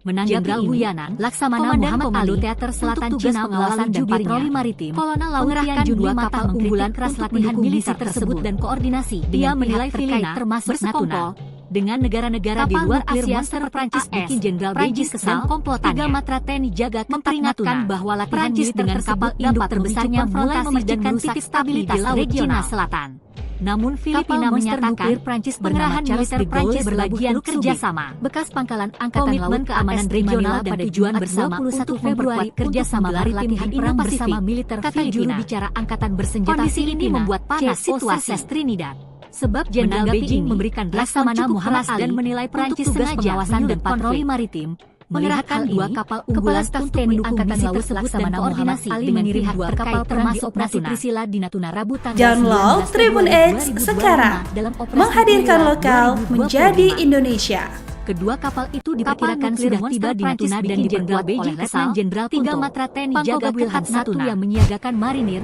Menanggapi Wiyanan, Laksamana Muhammad Komando Teater Selatan Cina pengawasan dan patroli maritim, Kolonel Laut Tian Jun kapal unggulan keras latihan militer tersebut dan koordinasi. Dia menilai Filipina termasuk Natuna dengan negara-negara di luar Asia serta Prancis bikin Jenderal Beijing kesal komplotannya. 3 matra TNI jaga memperingatkan bahwa latihan militer dengan kapal induk terbesarnya mulai memercikan titik stabilitas regional Selatan. Namun Filipina menyatakan Prancis bernama Charles de Gaulle berbagian kerjasama bekas pangkalan Angkatan Laut Keamanan Regional dan tujuan bersama 21 Februari kerjasama latihan perang bersama militer Filipina. Juru bicara Angkatan Bersenjata kondisi ini membuat panas situasi Trinidad. Sebab Jenderal Beijing memberikan Laksamana Muhammad Ali dan menilai Prancis sengaja pengawasan dan patroli maritim mengerahkan 2 kapal unggulan untuk mendukung Angkatan Laut Laksamana koordinasi dengan mengirim 2 kapal termasuk Operasi Trisila di Natuna Rabu tanggal 19 Download Tribun X sekarang, menghadirkan lokal menjadi Indonesia. Kedua kapal itu diperkirakan sudah tiba di Natuna dan diperkuat oleh Letnan Jenderal 3 matra TNI jaga ketat Natuna yang menyiagakan marinir.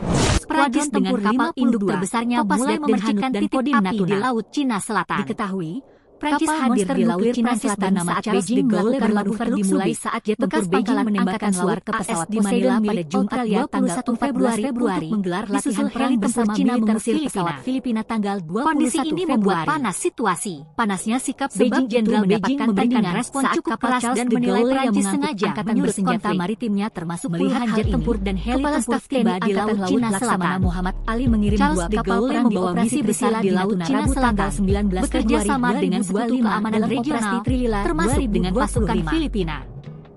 Prancis dengan kapal induk terbesarnya mulai memercikan titik api di Laut Cina Selatan. Diketahui, Prancis hadir di Laut Cina Selatan nama Beijing melakukan manuver dimulai saat jet tempur Beijing menembakkan suar ke pesawat di Manila pada Jumat 21 Februari untuk menggelar latihan perang bersama Cina mengusir pesawat Filipina tanggal 21 Februari. Kondisi ini membuat panas situasi. Panasnya sikap Beijing Jenderal Beijing memberikan respon cukup keras dan menilai Prancis sengaja Angkatan Bersenjata maritimnya termasuk puluhan jet tempur dan heli tempur tiba di Laut Cina Selatan. Muhammad Ali mengirim 2 kapal perang membawa misi besar di Laut Cina Selatan tanggal 19 Februari dengan Sekutu Keamanan Regional termasuk dengan pasukan Filipina.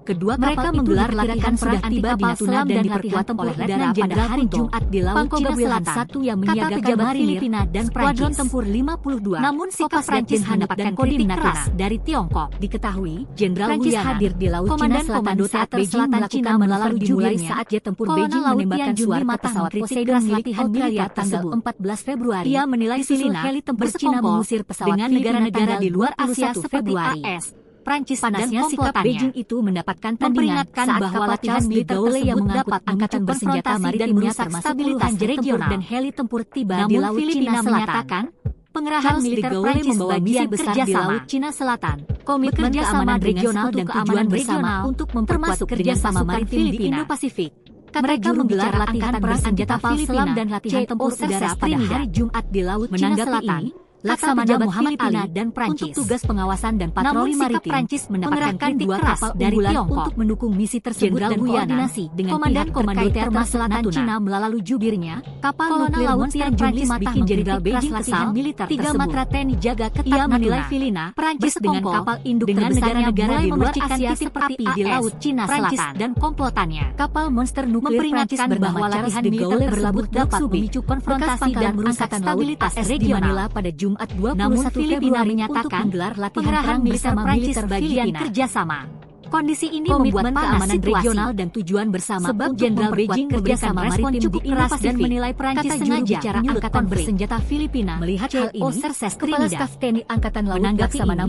Kedua mereka menggelar latihan sudah tiba di Natuna dan diperkuat oleh Letnan Jenderal hari Jumat di Laut Cina Selatan. Satu yang menyiagakan marinir Filipina dan Skuadron Tempur 52. Namun sikap Prancis mendapatkan kritik keras dari Tiongkok. Diketahui, Jenderal Prancis hadir di Laut Cina Selatan saat Beijing melakukan melalui jubirnya saat jet tempur Beijing menembakkan suara ke pesawat Poseidon milik Australia tanggal 14 Februari. Ia menilai Filipina heli tempur Cina mengusir pesawat dengan negara-negara di luar Asia seperti AS. Prancis panasnya sikap Beijing itu mendapatkan tandingan saat bahwa latihan militer yang mengangkut angkatan bersenjata maritimnya termasuk stabilitas regional dan heli tempur tiba di Laut Cina menyatakan pengerahan militer Prancis membawa misi besar di Laut Cina Selatan, komitmen keamanan regional dan tujuan bersama untuk memperkuat kerjasama maritim di Indo-Pasifik. Mereka menggelar latihan perang senjata kapal selam dan latihan tempur udara pada hari Jumat di Laut Cina Selatan. Laksamana Muhammad Ali dan Prancis untuk tugas pengawasan dan patroli maritim Prancis mendapatkan kritik keras dari Tiongkok untuk mendukung misi tersebut dan koordinasi dengan Komandan Komando Terma Selatan Cina melalui jubirnya kapal nuklir Monster Prancis bikin Jenderal Beijing latihan militer tersebut. 3 matra TNI jaga ketat Ia menilai Filipina Prancis dengan kapal induk dengan negara-negara di luar Asia seperti di Laut Cina Selatan dan komplotannya. Kapal monster nuklir Prancis bernama latihan militer berlabuh dapat memicu konfrontasi dan merusak stabilitas regional pada Jumat 21 Februari menyatakan gelar latihan perang militer Prancis bagian kerjasama. Kondisi ini membuat keamanan regional dan tujuan bersama sebab Jenderal Beijing kerjasama maritim cukup keras dan menilai Prancis sengaja bicara angkatan bersenjata Filipina melihat hal ini. Kepala Staf TNI Angkatan Laut Laksamana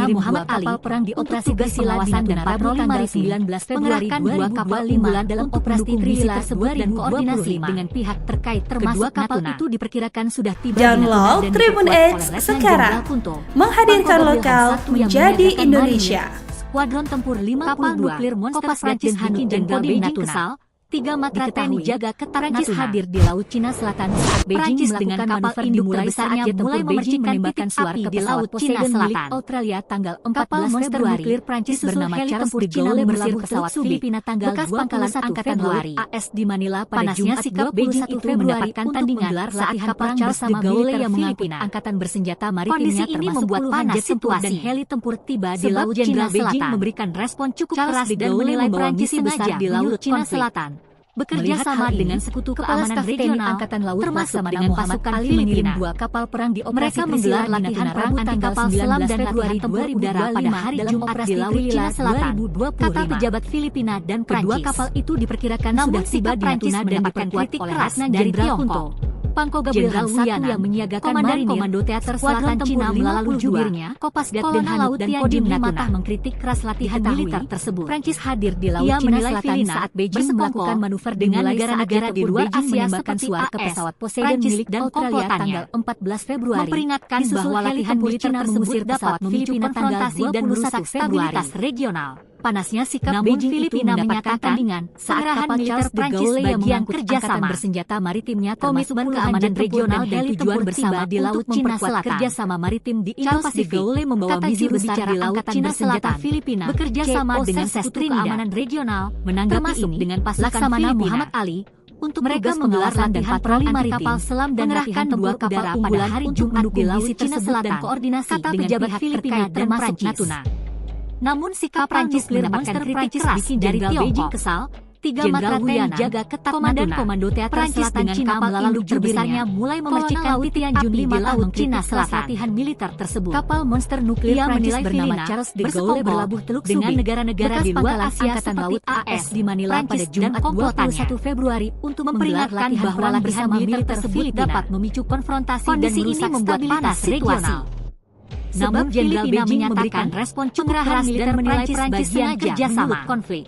Muhammad Ali kapal perang di operasi pengawasan dan patroli maritim 19 Februari 2 kapal unggulan dalam operasi Trilila tersebut dan koordinasi dengan pihak terkait termasuk kapal itu diperkirakan sudah tiba di Download Tribun X sekarang, menghadirkan lokal menjadi Indonesia. Skuadron Tempur 52 kapal nuklir Monster Prancis bikin Jenderal Beijing kesal. 3 matra TNI jaga ketat Prancis hadir di Laut Cina Selatan saat Beijing melakukan manuver dimulai saat jet tempur Beijing menembakkan suara ke pesawat Poseidon milik Australia tanggal 14 Februari. Prancis bernama Charles de Gaulle berlabuh pesawat Filipina tanggal 21 Februari AS di Manila pada Jumat sikap Beijing itu mendapatkan tandingan saat kapal Charles de Gaulle yang mengangkut angkatan bersenjata maritimnya termasuk puluhan jet tempur dan heli tempur tiba di Laut Cina Selatan. Beijing memberikan respon cukup keras dan menilai Prancis besar di Laut Cina Selatan. Bekerja sama dengan sekutu keamanan regional Angkatan Laut termasuk dengan pasukan Filipina. 2 kapal perang di operasi menggelar latihan perang anti kapal selam dan Februari tempur udara pada hari Jumat di Laut Cina Selatan. Kata pejabat Filipina dan Prancis. Kedua kapal itu diperkirakan sudah tiba di Natuna dan diperkuat oleh Letnan Jenderal Tiongkok. Pangko Gabriel Satu yang menyiagakan marinir Komando Teater Selatan Cina melalui jubirnya Kopasgat dan Hanut dan Kodim Natuna mengkritik keras latihan militer tersebut. Prancis hadir di Laut Cina Selatan saat Beijing melakukan manuver dengan negara-negara di luar Asia seperti suara ke pesawat Poseidon milik dan Australia tanggal 14 Februari memperingatkan bahwa latihan militer tersebut dapat memicu konfrontasi dan merusak stabilitas regional. Panasnya sikap Beijing Filipina mendapatkan tandingan saat kapal Charles de Gaulle yang mengangkut angkatan bersenjata maritimnya komitmen keamanan regional dan tujuan bersama di Laut Cina Selatan. Kerjasama maritim di Indo-Pasifik. Gaulle membawa misi besar di Laut Cina Selatan. Filipina bekerja sama dengan sekutu keamanan regional. Menanggapi ini dengan pasukan Laksamana Muhammad Ali untuk mereka menggelar latihan patroli maritim kapal selam dan latihan tempur udara pada hari Jumat di Laut Cina Selatan dan koordinasi dengan pihak Filipina dan Prancis. Namun sikap Prancis mendapatkan kritik keras dari Beijing kesal. 3 matra TNI jaga ketat Komandan Komando Teater Selatan Cina melalui terbesarnya mulai memercikan titik api di Laut Cina Selatan. Latihan militer tersebut. Kapal monster nuklir Prancis bernama Charles de Gaulle berlabuh Teluk Subi dengan negara-negara di luar Asia seperti AS di Manila pada Jumat 21 Februari untuk memperingatkan bahwa latihan militer tersebut dapat memicu konfrontasi dan merusak stabilitas regional. Namun Jenderal Beijing memberikan respon cukup keras dan menilai Prancis sengaja menyulut konflik.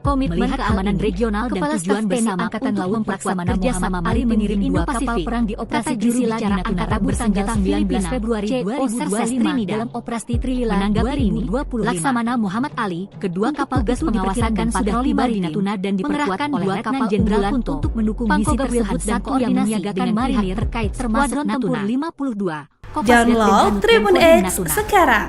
Komitmen keamanan regional dan tujuan bersama Angkatan Laut Laksamana Muhammad Ali mengirim 2 kapal perang di operasi Trilila di Natuna bersenjata 19 Februari 2025 dalam operasi Trilila 2025. Laksamana Muhammad Ali, kedua kapal gas pengawasan dan patroli di Natuna dan diperkuat oleh Letnan Jenderal untuk mendukung misi tersebut dan koordinasi dengan marinir terkait termasuk Natuna 52. Download Tribun X sekarang,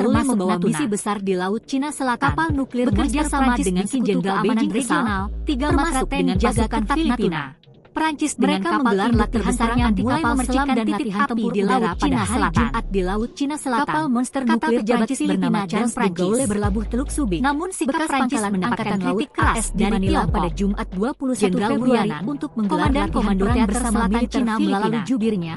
termasuk membawa misi besar di Laut Cina Selatan. Kapal nuklir bekerja sama dengan Sekutu Keamanan Regional, 3 Matra dengan pasukan Filipina. Prancis dengan kapal induk besarnya mulai memercikan dan latihan tempur di Laut Cina Selatan. Jumat di Laut Cina Selatan, kapal monster nuklir Prancis bernama Charles de Gaulle berlabuh Teluk Subi. Namun sikap Prancis mendapatkan kritik keras dari Manila pada Jumat 21 Februari untuk menggelar latihan perang bersama militer Cina melalui jubirnya.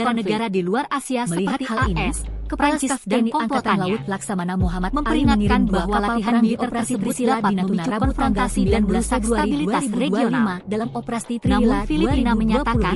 negara-negara di luar Asia Melihat seperti hal ini, AS, Kepala Prancis Staf dan TNI Angkatan Laut komplotannya Laksamana Muhammad Ali memperingatkan mengirim bahwa kapal latihan perang di militer operasi tersebut Trisila dapat di Natuna memicu Rabu tanggal konfrontasi dan 19 merusak Februari stabilitas 2025 regional. dalam operasi Namun Trisila Filipina 2025. menyatakan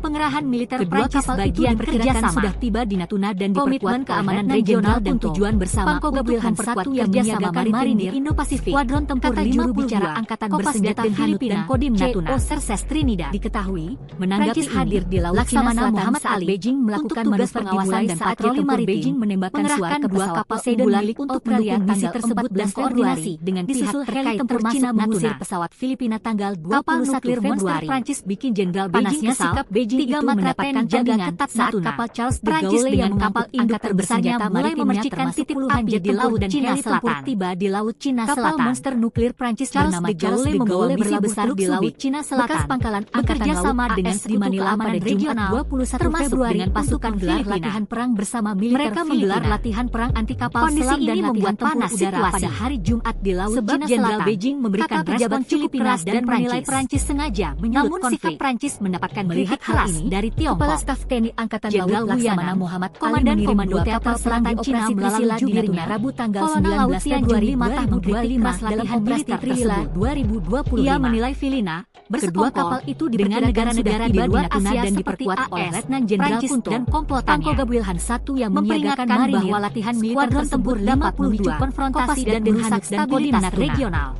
pengerahan militer Kedua Prancis kapal itu bagian diperkirakan kerjasama sudah tiba di Natuna dan Komitmen diperkuat keamanan Letnan regional Jenderal dan Punto tujuan bersama Pangko untuk Gabriel memperkuat Hansatu yang kerjasama menyiagakan marinir di Indo-Pasifik. Skuadron Tempur Kata 52 juru bicara Angkatan Kopas Bersenjata Datin Hanut Filipina, dan Kodim Natuna. CO Serses Trinidad. Diketahui, Menanggapi Prancis ini, hadir di Laut Cina Laksamana Selatan Muhammad saat Ali Beijing melakukan untuk tugas manuver pengawasan dimulai dan saat patroli tempur maritim, Beijing menembakkan suara mengerahkan ke dua pesawat kapal Poseidon unggulan milik untuk mendukung mendukung misi misi tersebut tersebut dan dan koordinasi koordinasi dengan pihak disusul terkait heli tempur tempur Cina Natuna. mengusir pesawat Filipina tanggal Kapal 21 nuklir monster Februari. Prancis bikin Jenderal Beijing Panasnya kesal. sikap Beijing Beijing itu mendapatkan tandingan saat kapal Charles de Gaulle dengan kapal induk terbesarnya mulai memercikan titik api di laut Cina Selatan. Tiba di laut Cina Selatan. Kapal monster nuklir Prancis bernama Charles de Gaulle berlabuh di laut Cina Selatan. Bekas pangkalan angkatan laut dengan di Manila pada Jumat 21 Februari dengan pasukan gelar latihan perang bersama militer Mereka menggelar latihan perang anti kapal selam dan latihan tempur udara pada hari Jumat di laut Cina Selatan. Jenderal Beijing memberikan respon cukup keras dan menilai Prancis sengaja menyulut konflik. Sikap Prancis mendapatkan kritik keras dari Tiongkok. Kepala Staf TNI Angkatan Laut Laksamana Muhammad Komandan Komando Teater Selatan Cina melalui Jubirnya Rabu tanggal 19 Februari 2025 dalam operasi Trilila 2020. Ia menilai Filipina kedua kapal itu dengan negara-negara di luar Asia dan diperkuat oleh Letnan Jenderal Kunto dan komplotannya. Pangko Gabrielhan I yang menyiagakan bahwa latihan militer tersebut dapat memicu konfrontasi dan merusak stabilitas regional.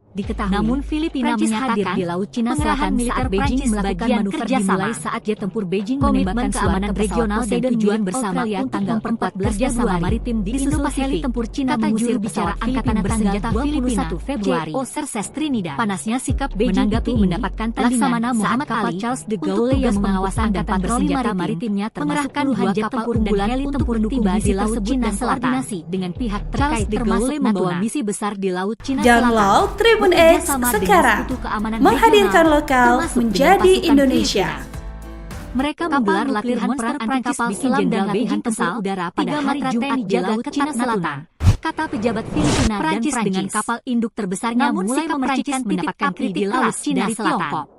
Diketahui, namun Filipina menyatakan di laut Cina Selatan saat Beijing melakukan manuver dimulai saat jet tempur Beijing menembakkan keamanan regional dan tujuan bersama untuk memperkuat kerjasama maritim di Indo-Pasifik. Tempur Cina mengusir bicara angkatan bersenjata Filipina, Februari. Cerces Trinidad. Panasnya sikap Beijing itu mendapatkan tandingan saat kapal Charles de Gaulle yang mengawasan angkatan bersenjata maritimnya mengerahkan puluhan jet tempur unggulan untuk tiba di laut Cina Selatan dengan pihak terkait termasuk membawa misi besar di laut Cina Selatan. Download Tribun X sekarang, menghadirkan lokal menjadi Indonesia. Mereka menggelar latihan perang anti kapal selam dan latihan tempur udara pada hari Jumat di laut Cina Selatan. Kata pejabat Filipina Prancis dengan kapal induk terbesarnya mulai memercikan titik api di laut Cina Selatan.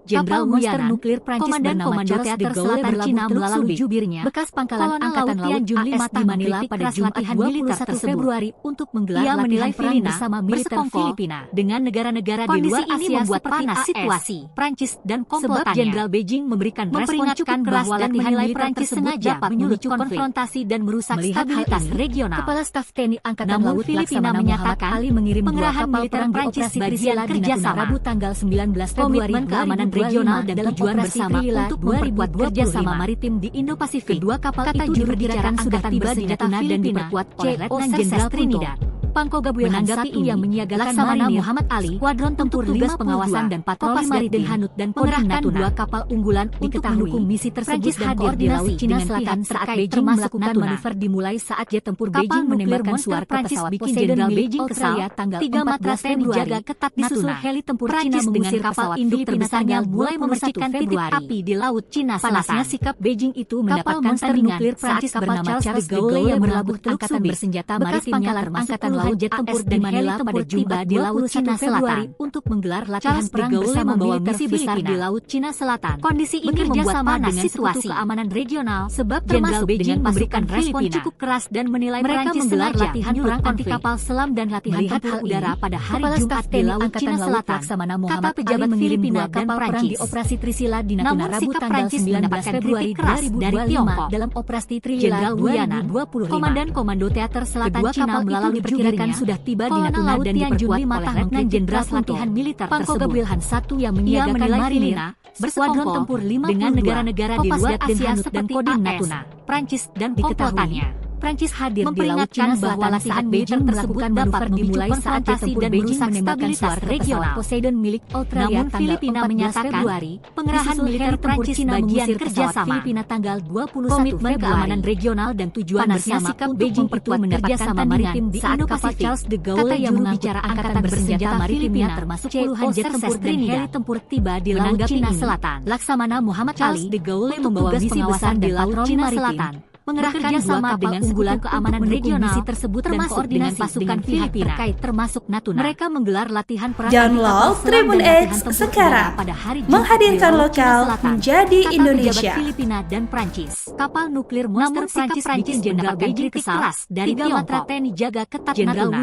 Jenderal monster nuklir Prancis bernama Charles de Gaulle Cina melalui jubirnya bekas pangkalan angkatan laut AS di Manila pada Jumat 21 Februari untuk menggelar latihan perang bersama militer Filipina dengan negara-negara di luar Asia membuat panas situasi Prancis dan komplotannya. Sebab Jenderal Beijing memberikan respon cukup keras dan menilai Prancis sengaja memicu konfrontasi dan merusak stabilitas regional. Kepala Staf TNI Angkatan Laut Filipina menyatakan mengirim pengerahan militer Prancis bagian kerjasama Rabu tanggal 19 Februari keamanan regional dan tujuan bersama untuk memperkuat kerjasama maritim di Indo-Pasifik. Kedua kapal itu diperkirakan sudah tiba di Natuna dan diperkuat oleh Letnan Jenderal Trinidad. Pangko Gabrielhan I yang menyiagakan Laksamana Muhammad Ali, skuadron tempur tugas pengawasan dan patroli maritim Hanut dan mengerahkan dua kapal unggulan untuk mendukung misi tersebut dan hadir di laut Cina Selatan saat Beijing melakukan manuver dimulai saat jet tempur Beijing menembakkan suar ke pesawat Poseidon milik Australia tanggal 14 Februari dijaga ketat disusul heli tempur Cina dengan kapal induk terbesarnya mulai memercikan titik api di laut Cina Selatan. Panasnya sikap Beijing itu mendapatkan tandingan saat kapal Charles de Gaulle yang berlabuh angkatan bersenjata maritimnya termasuk laut jet tempur dan Manila pada Jumat di laut Cina Selatan untuk menggelar latihan perang bersama militer misi besar di laut Cina Selatan. Kondisi ini membuat panas situasi keamanan regional sebab Jenderal Beijing memberikan respon cukup keras dan menilai mereka menggelar latihan perang anti kapal selam dan latihan tempur udara pada hari Jumat di laut Cina Selatan. Kata pejabat Filipina kapal perang di operasi Trisila di Natuna Rabu tanggal 19 Februari 2025 dalam operasi Trilila 2020. Komandan Komando Teater Selatan Cina melalui diperkirakan sudah tiba di Natuna dan diperkuat oleh Letnan Jenderal latihan militer Pangko Gabrielhan I yang menyiagakan Marinina bersekuadron tempur 5 dengan negara-negara di luar Asia seperti Natuna, Prancis dan komplotannya. Prancis hadir di laut Cina bahwa latihan Beijing tersebut dapat dimulai saat jet tempur Beijing menembakkan suar regional Poseidon milik Australia. Namun Filipina menyatakan Februari, pengerahan militer Prancis bagian kerjasama Filipina tanggal 21 komitmen keamanan regional dan tujuan bersama sikap Beijing itu kerjasama maritim di Indo-Pasifik. Charles de Gaulle yang mengajar angkatan bersenjata maritimnya termasuk puluhan jet tempur dan heli tempur tiba di laut Cina Selatan. Laksamana Muhammad Ali de Gaulle membawa misi besar di laut Cina Selatan. Mengerahkan sama dengan unggulan keamanan regional misi tersebut dan koordinasi pasukan Filipina terkait termasuk Natuna. Mereka menggelar latihan perang. Download Tribun X sekarang, menghadirkan lokal menjadi Indonesia. Filipina dan Prancis. Kapal nuklir monster Prancis bikin Jenderal Beijing kesal dari Tiongkok. TNI jaga ketat Natuna.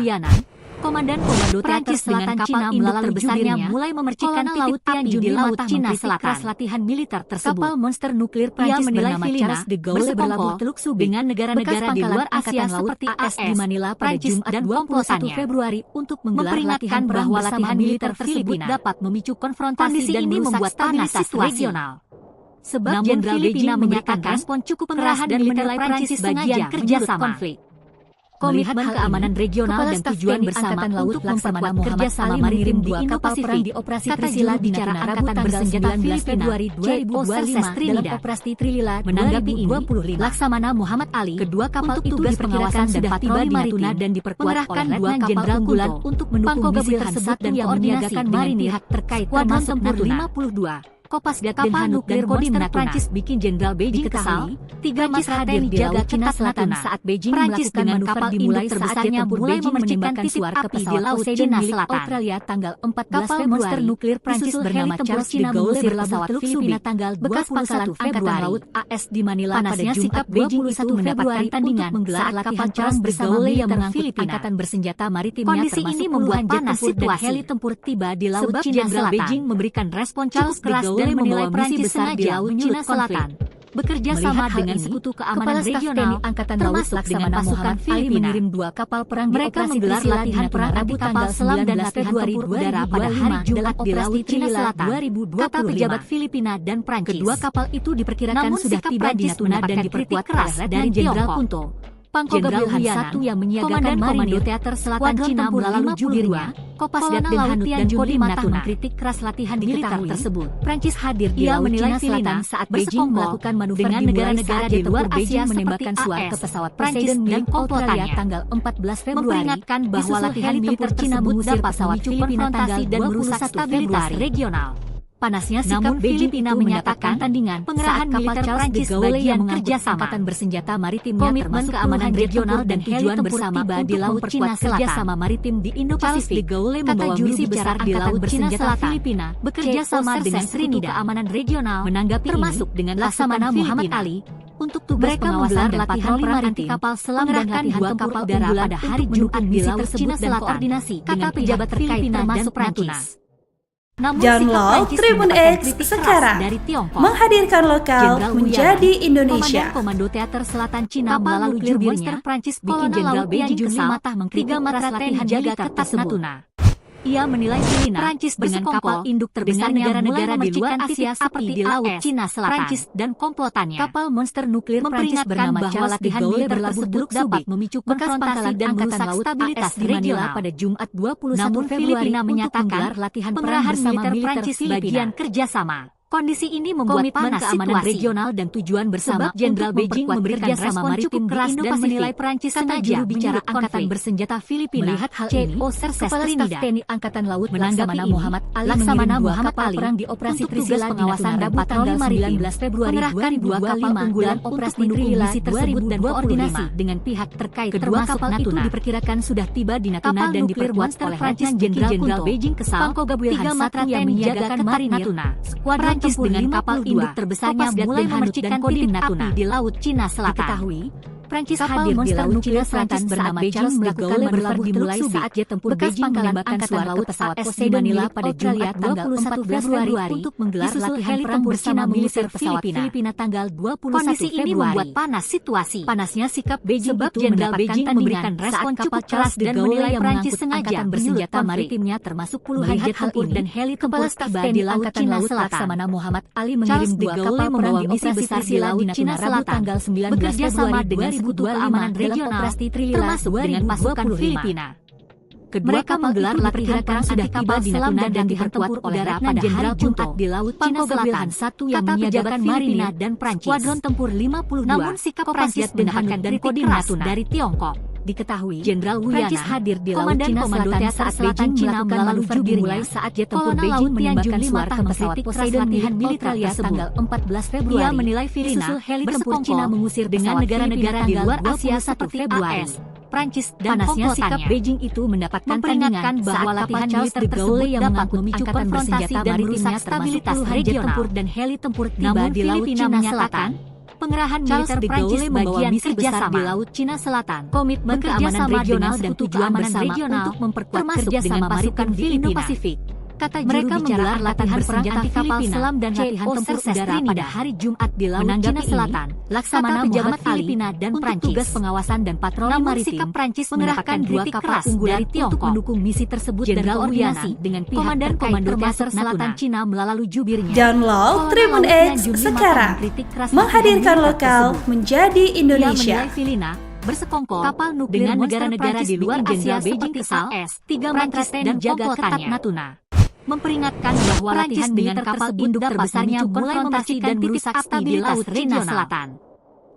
Komandan Komando Teater Selatan Cina melalui terbesarnya mulai memercikan titik api di laut Cina Selatan. Latihan militer tersebut. Kapal monster nuklir Prancis bernama Charles de Gaulle berlabuh Teluk Subi dengan negara-negara di luar Asia seperti AS di Manila pada Jumat 21 Februari untuk menggelar latihan bahwa latihan militer tersebut dapat memicu konfrontasi dan merusak stabilitas regional. Sebab Jenderal Beijing menyatakan respon cukup pengerahan dan menilai Prancis bagian kerjasama konflik. Komitmen keamanan regional dan tujuan bersama untuk memperkuat kerjasama maritim di Indo-Pasifik, di operasi Trisila bicara angkatan bersenjata Filipina, dalam operasi Trilila menanggapi ini, Laksamana Muhammad Ali, kedua kapal itu diperkirakan sudah tiba di Natuna dan diperkuat oleh Letnan Jenderal Unggulan untuk mendukung misi tersebut dan koordinasikan marinir terkait termasuk Natuna. 52. Kopas kapal nuklir Monster Prancis bikin Jenderal Beijing kesal. Tiga Matra hadir di Laut Cina Selatan saat Beijing melakukan manuver dimulai terbesarnya mulai memercikan titik api di Laut Cina Selatan. Australia tanggal 14 Februari. Monster nuklir Prancis bernama Charles de Gaulle berlabuh Teluk Filipina tanggal bekas pangkalan Angkatan Laut AS di Manila pada Jumat 21 mendapatkan tandingan menggelar latihan Charles bersama yang mengangkut angkatan bersenjata maritimnya. Kondisi ini membuat panas situasi. Heli tempur tiba di Laut Cina Selatan. Beijing memberikan respon cukup keras dan menilai Prancis sengaja di Laut Cina Selatan bekerja sama dengan sekutu keamanan regional Angkatan Laut dengan pasukan Filipina mengirim dua kapal perang. Mereka menggelar latihan perang anti kapal selam dan latihan tempur udara pada hari Jumat di Laut Cina Selatan 2025. Kata pejabat Filipina dan Prancis. Kedua kapal itu diperkirakan sudah tiba di Natuna dan diperkuat oleh dari Jenderal Punto Pangkoga Wilhan I yang menyiagakan Komando Teater Selatan Cina melalui jubirnya, Kopasdat dan Hanut dan Kodim Natuna mengkritik keras latihan militer tersebut. Prancis hadir di Laut Cina Selatan saat Beijing melakukan manuver dengan negara-negara di luar Asia menembakkan suar ke pesawat Prancis dan Australia tanggal 14 Februari memperingatkan bahwa latihan militer Cina mengusir pesawat Filipina tanggal dan merusak stabilitas regional. Panasnya sikap Filipina menyatakan tandingan pengerahan militer Prancis bagian kerjasama angkatan bersenjata maritimnya termasuk keamanan regional dan tujuan bersama di Laut Cina Selatan. Kerjasama maritim di Indo-Pasifik. Kata juru bicara di Laut Cina Selatan Filipina bekerja sama dengan sekutu keamanan regional menanggapi termasuk dengan Laksamana Muhammad Ali untuk tugas pengawasan dan patroli maritim kapal selam dan latihan tempur udara pada hari Jumat di Laut Cina Selatan. Koordinasi kata pejabat terkait termasuk Prancis. Download Tribun X sekarang, menghadirkan lokal menjadi Indonesia. Komando Teater Selatan Cina melalui jubirnya Prancis bikin Jenderal Beijing kesal. Tiga Matra latihan jaga ketat Natuna. Ia menilai Prancis dengan kapal induk terbesar negara-negara di luar Asia seperti di Laut Cina Selatan. Prancis dan komplotannya. Kapal monster nuklir Prancis bernama bahwa latihan militer tersebut dapat memicu konfrontasi dan merusak stabilitas di Manila pada Jumat 21 Februari. Filipina menyatakan latihan pengerahan militer Prancis bagian kerjasama. Kondisi ini membuat panas keamanan regional dan tujuan bersama Jenderal Beijing memberikan respon cukup keras dan menilai Prancis sengaja juru bicara angkatan bersenjata Filipina. Melihat hal ini, Kepala Staf TNI Angkatan Laut Laksamana Muhammad Ali mengirim dua kapal perang di operasi Trisila pengawasan dan patroli maritim 19 Februari 2025 unggulan operasi Trilila tersebut dan koordinasi dengan pihak terkait. Kedua kapal itu diperkirakan sudah tiba di Natuna dan diperkuat oleh Prancis Jenderal Beijing kesal. Tiga Matra yang menyiagakan marinir Skuadron Prancis dengan kapal induk terbesarnya mulai memercikan titik api di Laut Cina Selatan. Diketahui, Prancis hadir di Laut Cina Selatan bernama Charles melakukan manuver dimulai saat jet tempur Beijing menembakkan suar ke pesawat Poseidon Manila pada Jumat tanggal 14 Februari untuk menggelar latihan perang bersama militer pesawat Filipina tanggal 21 Februari. Kondisi ini membuat panas situasi. Panasnya sikap Beijing sebab Jenderal Beijing memberikan respon cukup keras dan menilai Prancis sengaja bersenjata maritimnya termasuk puluhan jet tempur dan heli Kepala Staf TNI Angkatan Laut Laksamana Muhammad Ali mengirim dua kapal perang di operasi Trisila di Natuna Rabu tanggal 19 Februari dengan sekutu keamanan regional termasuk dengan pasukan Filipina. Mereka menggelar latihan perang sudah tiba di Natuna dan diperkuat oleh Letnan Jenderal Jumat di Laut Cina Selatan I yang menyiagakan Filipina dan Prancis. Skuadron tempur 52. Namun sikap Prancis mendapatkan dari Kodim Natuna dari Tiongkok. Diketahui, Jenderal Prancis hadir di Laut Cina Selatan saat Beijing melakukan manuver dimulai saat jet tempur Beijing menembakkan suar ke pesawat Poseidon milik Australia tanggal 14 Februari. Ia menilai Filipina heli tempur Cina mengusir dengan negara-negara di luar Asia seperti Februari. Prancis dan panasnya sikap Beijing itu mendapatkan tandingan bahwa latihan militer tersebut yang mengangkut memicu konfrontasi dan merusak stabilitas regional dan heli tempur tiba di Laut Cina Selatan. Pengerahan militer Prancis bagian kerjasama di Laut Cina Selatan. Komitmen keamanan regional dan tujuan bersama untuk memperkuat kerjasama pasukan Filipina. Kata mereka menggelar latihan bersenjata kapal selam dan latihan tempur udara pada hari Jumat di Laut Cina Selatan. Laksamana Muhammad Filipina dan Prancis tugas pengawasan dan patroli maritim. Sikap Prancis mengerahkan dua kapal unggulan untuk mendukung misi tersebut dan koordinasi dengan pihak Komando Teater Selatan Cina melalui jubirnya. Download Tribun X sekarang, menghadirkan lokal menjadi Indonesia. bersekongkol kapal nuklir dengan negara-negara di luar Asia seperti AS, Prancis dan komplotannya. Natuna memperingatkan bahwa latihan dengan kapal induk terbesarnya mulai mempercikan titik api di Laut Cina Selatan.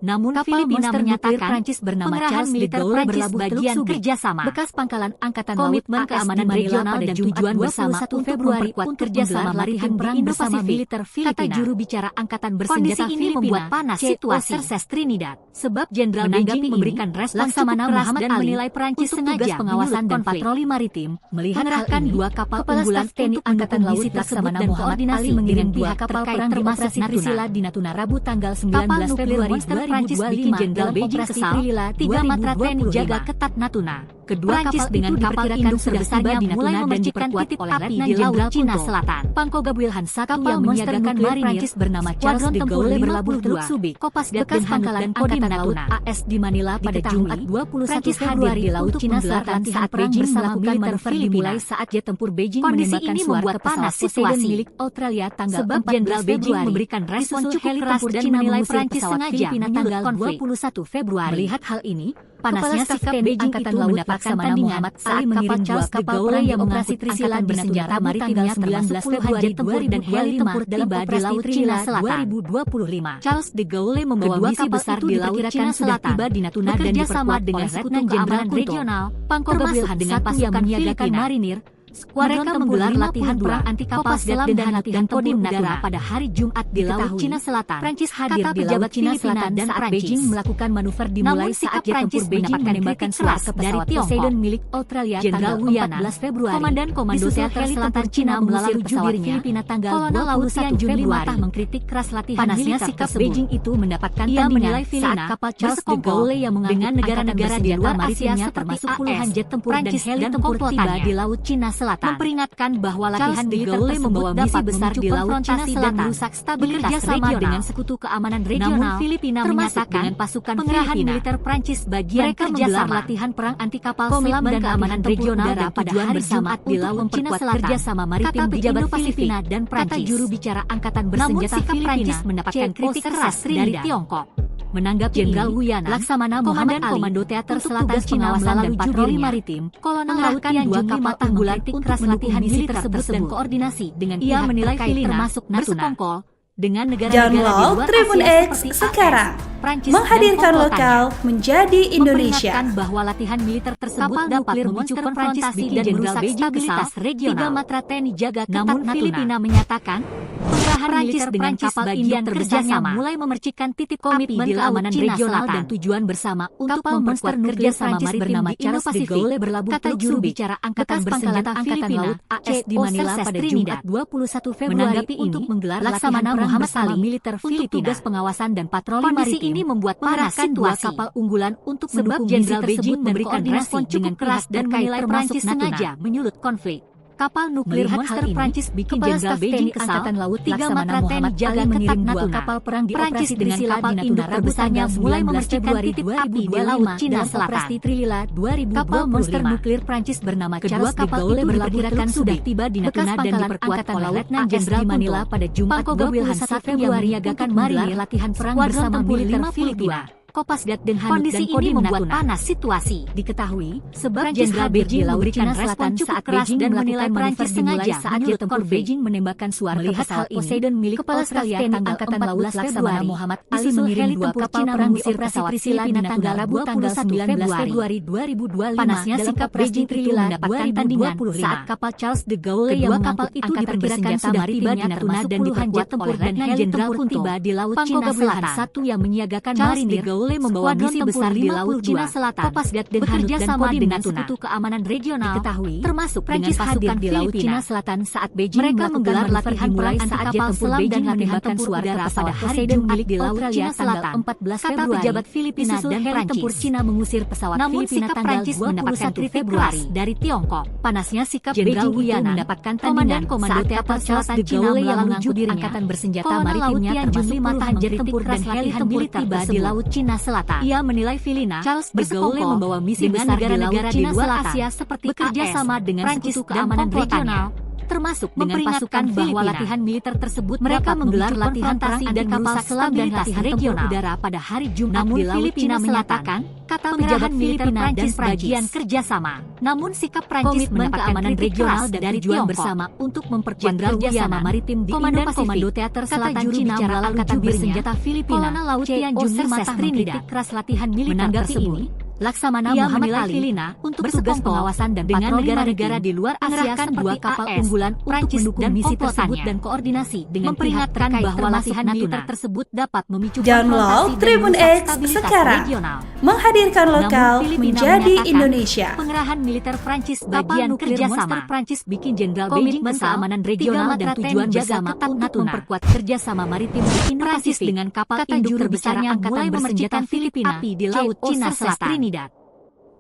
Namun Filipina menyatakan Prancis bernama Charles de Gaulle berlabuh bagian kerjasama bekas pangkalan angkatan komitmen keamanan regional dan tujuan bersama 1 Februari untuk kerjasama latihan perang bersama militer Filipina. Kata juru bicara angkatan bersenjata Filipina membuat panas situasi Trinidad. Sebab Jenderal Beijing memberikan respons cukup keras dan menilai Prancis sengaja pengawasan dan patroli maritim melihatkan dua kapal unggulan TNI Angkatan Laut Laksamana Muhammad Ali mengirim pihak kapal perang termasuk Trisila di Natuna Rabu tanggal 19 Februari 2025 bikin Jenderal Beijing kesal. 3 matra TNI jaga ketat Natuna. Kedua kapal dengan kapal induk terbesarnya mulai memercikan titik api di Laut Cina Selatan. Pangkoga Wilhan Satu yang menyiagakan marinir Prancis bernama Charles de Gaulle berlabuh Teluk Subi, Kopasgat bekas pangkalan angkatan laut AS di Manila pada Jumat 21 Februari di Laut Cina Selatan saat Beijing melakukan manuver dimulai saat jet tempur Beijing menembakkan suara ke pesawat Poseidon milik Australia tanggal 4 Jenderal Beijing memberikan respon cukup keras dan menilai Prancis sengaja tanggal 21 Februari. Melihat hal ini, panasnya sikap Beijing Angkatan Laut Laksamana Muhammad Ali mengirim dua kapal perang yang operasi Trisila bersenjata maritimnya 19 Februari tempur dan heli tempur tiba di Laut Cina Selatan 2025. Charles de Gaulle membawa misi besar di Laut Cina Selatan tiba di Natuna dan diperkuat dengan Letnan Jenderal Regional Pangkoga Wilhan dengan pasukan menyiagakan marinir. Mereka menggelar latihan perang anti kapal selam dan latihan Kodim Natuna pada hari Jumat di Laut Cina Selatan. Prancis hadir di Laut Cina Selatan dan saat Beijing melakukan manuver dimulai saat jet tempur Beijing menembakkan keras ke pesawat Poseidon milik Australia tanggal 14 Februari. Komandan Komando Teater Selatan Cina melalui pesawat Filipina tanggal 21 Februari mengkritik keras latihan militer sikap Beijing itu mendapatkan tandingan saat kapal Charles de Gaulle yang dengan negara-negara di luar Asia termasuk puluhan jet tempur dan heli tempur tiba di Laut Cina Selatan. Memperingatkan bahwa latihan militer membawa misi besar di Laut Cina Selatan merusak stabilitas regional dengan sekutu keamanan regional. Namun Filipina menyatakan dengan pasukan pengerahan militer Prancis bagian kerjasama latihan perang anti kapal selam dan keamanan regional pada hari Jumat di Laut Cina Selatan kerjasama maritim pejabat Filipina dan Prancis. Kata juru bicara angkatan bersenjata Filipina mendapatkan kritik keras dari Tiongkok. Menanggapi Jenderal Wuyana, Laksamana Muhammad Ali, Komando Teater Selatan Cina melalui patroli maritim, Kolonel Laut dua kapal unggulan keras latihan militer tersebut dan koordinasi dengan pihak terkait termasuk Natuna dengan negara-negara di luar Tribun Asia X seperti sekarang AS, Prancis menghadirkan dan lokal menjadi Indonesia. Memperingatkan bahwa latihan militer tersebut dapat memicu konfrontasi dan merusak stabilitas regional. 3 matra TNI jaga ketat Namun Filipina menyatakan pengerahan militer dengan kapal bagian kerjasama mulai memercikan titik komitmen keamanan regional dan tujuan bersama untuk memperkuat kerjasama maritim bernama Charles de Gaulle berlabuh kata juru bicara angkatan bersenjata angkatan laut AS di Manila pada Jumat 21 Februari untuk menggelar Laksamana Muhammad Ali militer Filipina pengawasan dan patroli maritim. Ini membuat panas dua kapal unggulan untuk mendukung Jenderal Beijing memberikan respon cukup keras dan menilai Prancis sengaja menyulut konflik. Kapal nuklir monster Prancis bikin Jenderal Beijing kesal. Angkatan Laut 3 matra TNI jaga ketat Natuna. Kapal perang di Prancis dengan kapal induk terbesarnya mulai memercikan titik api di Laut Cina Selatan. Kapal monster nuklir Prancis bernama Charles de Gaulle diperkirakan sudah tiba di Natuna dan diperkuat oleh Letnan Jenderal Manila pada Jumat 21 Februari menyiagakan marinir latihan perang bersama militer Filipina. Kopasgat dan Hanut dan Kodim membuat panas situasi. Diketahui, sebab Jenderal Beijing memberikan respon cukup keras dan menilai Prancis sengaja saat jet tempur Beijing menembakkan suara ke pesawat Poseidon milik Kepala Staf TNI Angkatan Laut Laksamana Muhammad Ali mengirim dua kapal perang di operasi Trisila di tanggal Rabu tanggal 19 Februari 2025. Panasnya sikap Beijing itu mendapatkan tandingan saat kapal Charles de Gaulle yang kapal itu diperkirakan sudah tiba di Natuna dan diperkuat oleh Letnan Jenderal tiba di Laut Cina Selatan. Satu yang menyiagakan marinir membawa misi besar di Laut Cina Selatan, Kopasgat dan bekerjasama dengan sekutu keamanan regional. Diketahui, termasuk Prancis hadir di Laut Cina Selatan saat Beijing mereka menggelar latihan perang anti kapal selam dan menembakkan suara udara pada hari Jumat di Laut Cina Selatan 14 Februari. Kata pejabat Filipina dan heli tempur Cina mengusir pesawat Filipina tanggal 21 Februari dari Tiongkok. Panasnya sikap Jenderal Wuyana mendapatkan tandingan saat kapal Selatan Cina yang mengangkut angkatan bersenjata maritimnya termasuk puluhan jet tempur dan heli tempur tiba di Laut Cina Selatan. Ia menilai Filipina, Charles de Gaulle membawa misi besar di negara-negara di luar Asia seperti bekerja sama dengan Prancis sekutu keamanan regional. termasuk dengan pasukan bahwa latihan militer tersebut mereka menggelar latihan perang dan kapal selam dan latihan regional udara pada hari Jumat di Laut Cina menyatakan kata pejabat Filipina dan bagian kerjasama. Namun sikap Prancis mendapatkan keamanan regional dan dari tujuan bersama untuk memperkuat kerjasama maritim di Indo-Pasifik. Teater Selatan Cina melalui angkatan bersenjata Filipina Laut Tianjung serta mengkritik keras latihan militer tersebut. Laksamana Muhammad Ali untuk tugas pengawasan dan dengan negara-negara di luar Asia dua kapal unggulan Prancis untuk mendukung misi tersebut dan koordinasi dengan memperingatkan bahwa latihan militer tersebut dapat memicu Download Tribun X sekarang, menghadirkan lokal menjadi Indonesia. Pengerahan militer Prancis bagian kerjasama Prancis bikin Jenderal Beijing keamanan regional dan tujuan bersama untuk memperkuat kerjasama maritim di Indo-Pasifik dengan kapal induk terbesarnya angkatan bersenjata Filipina di Laut Cina Selatan.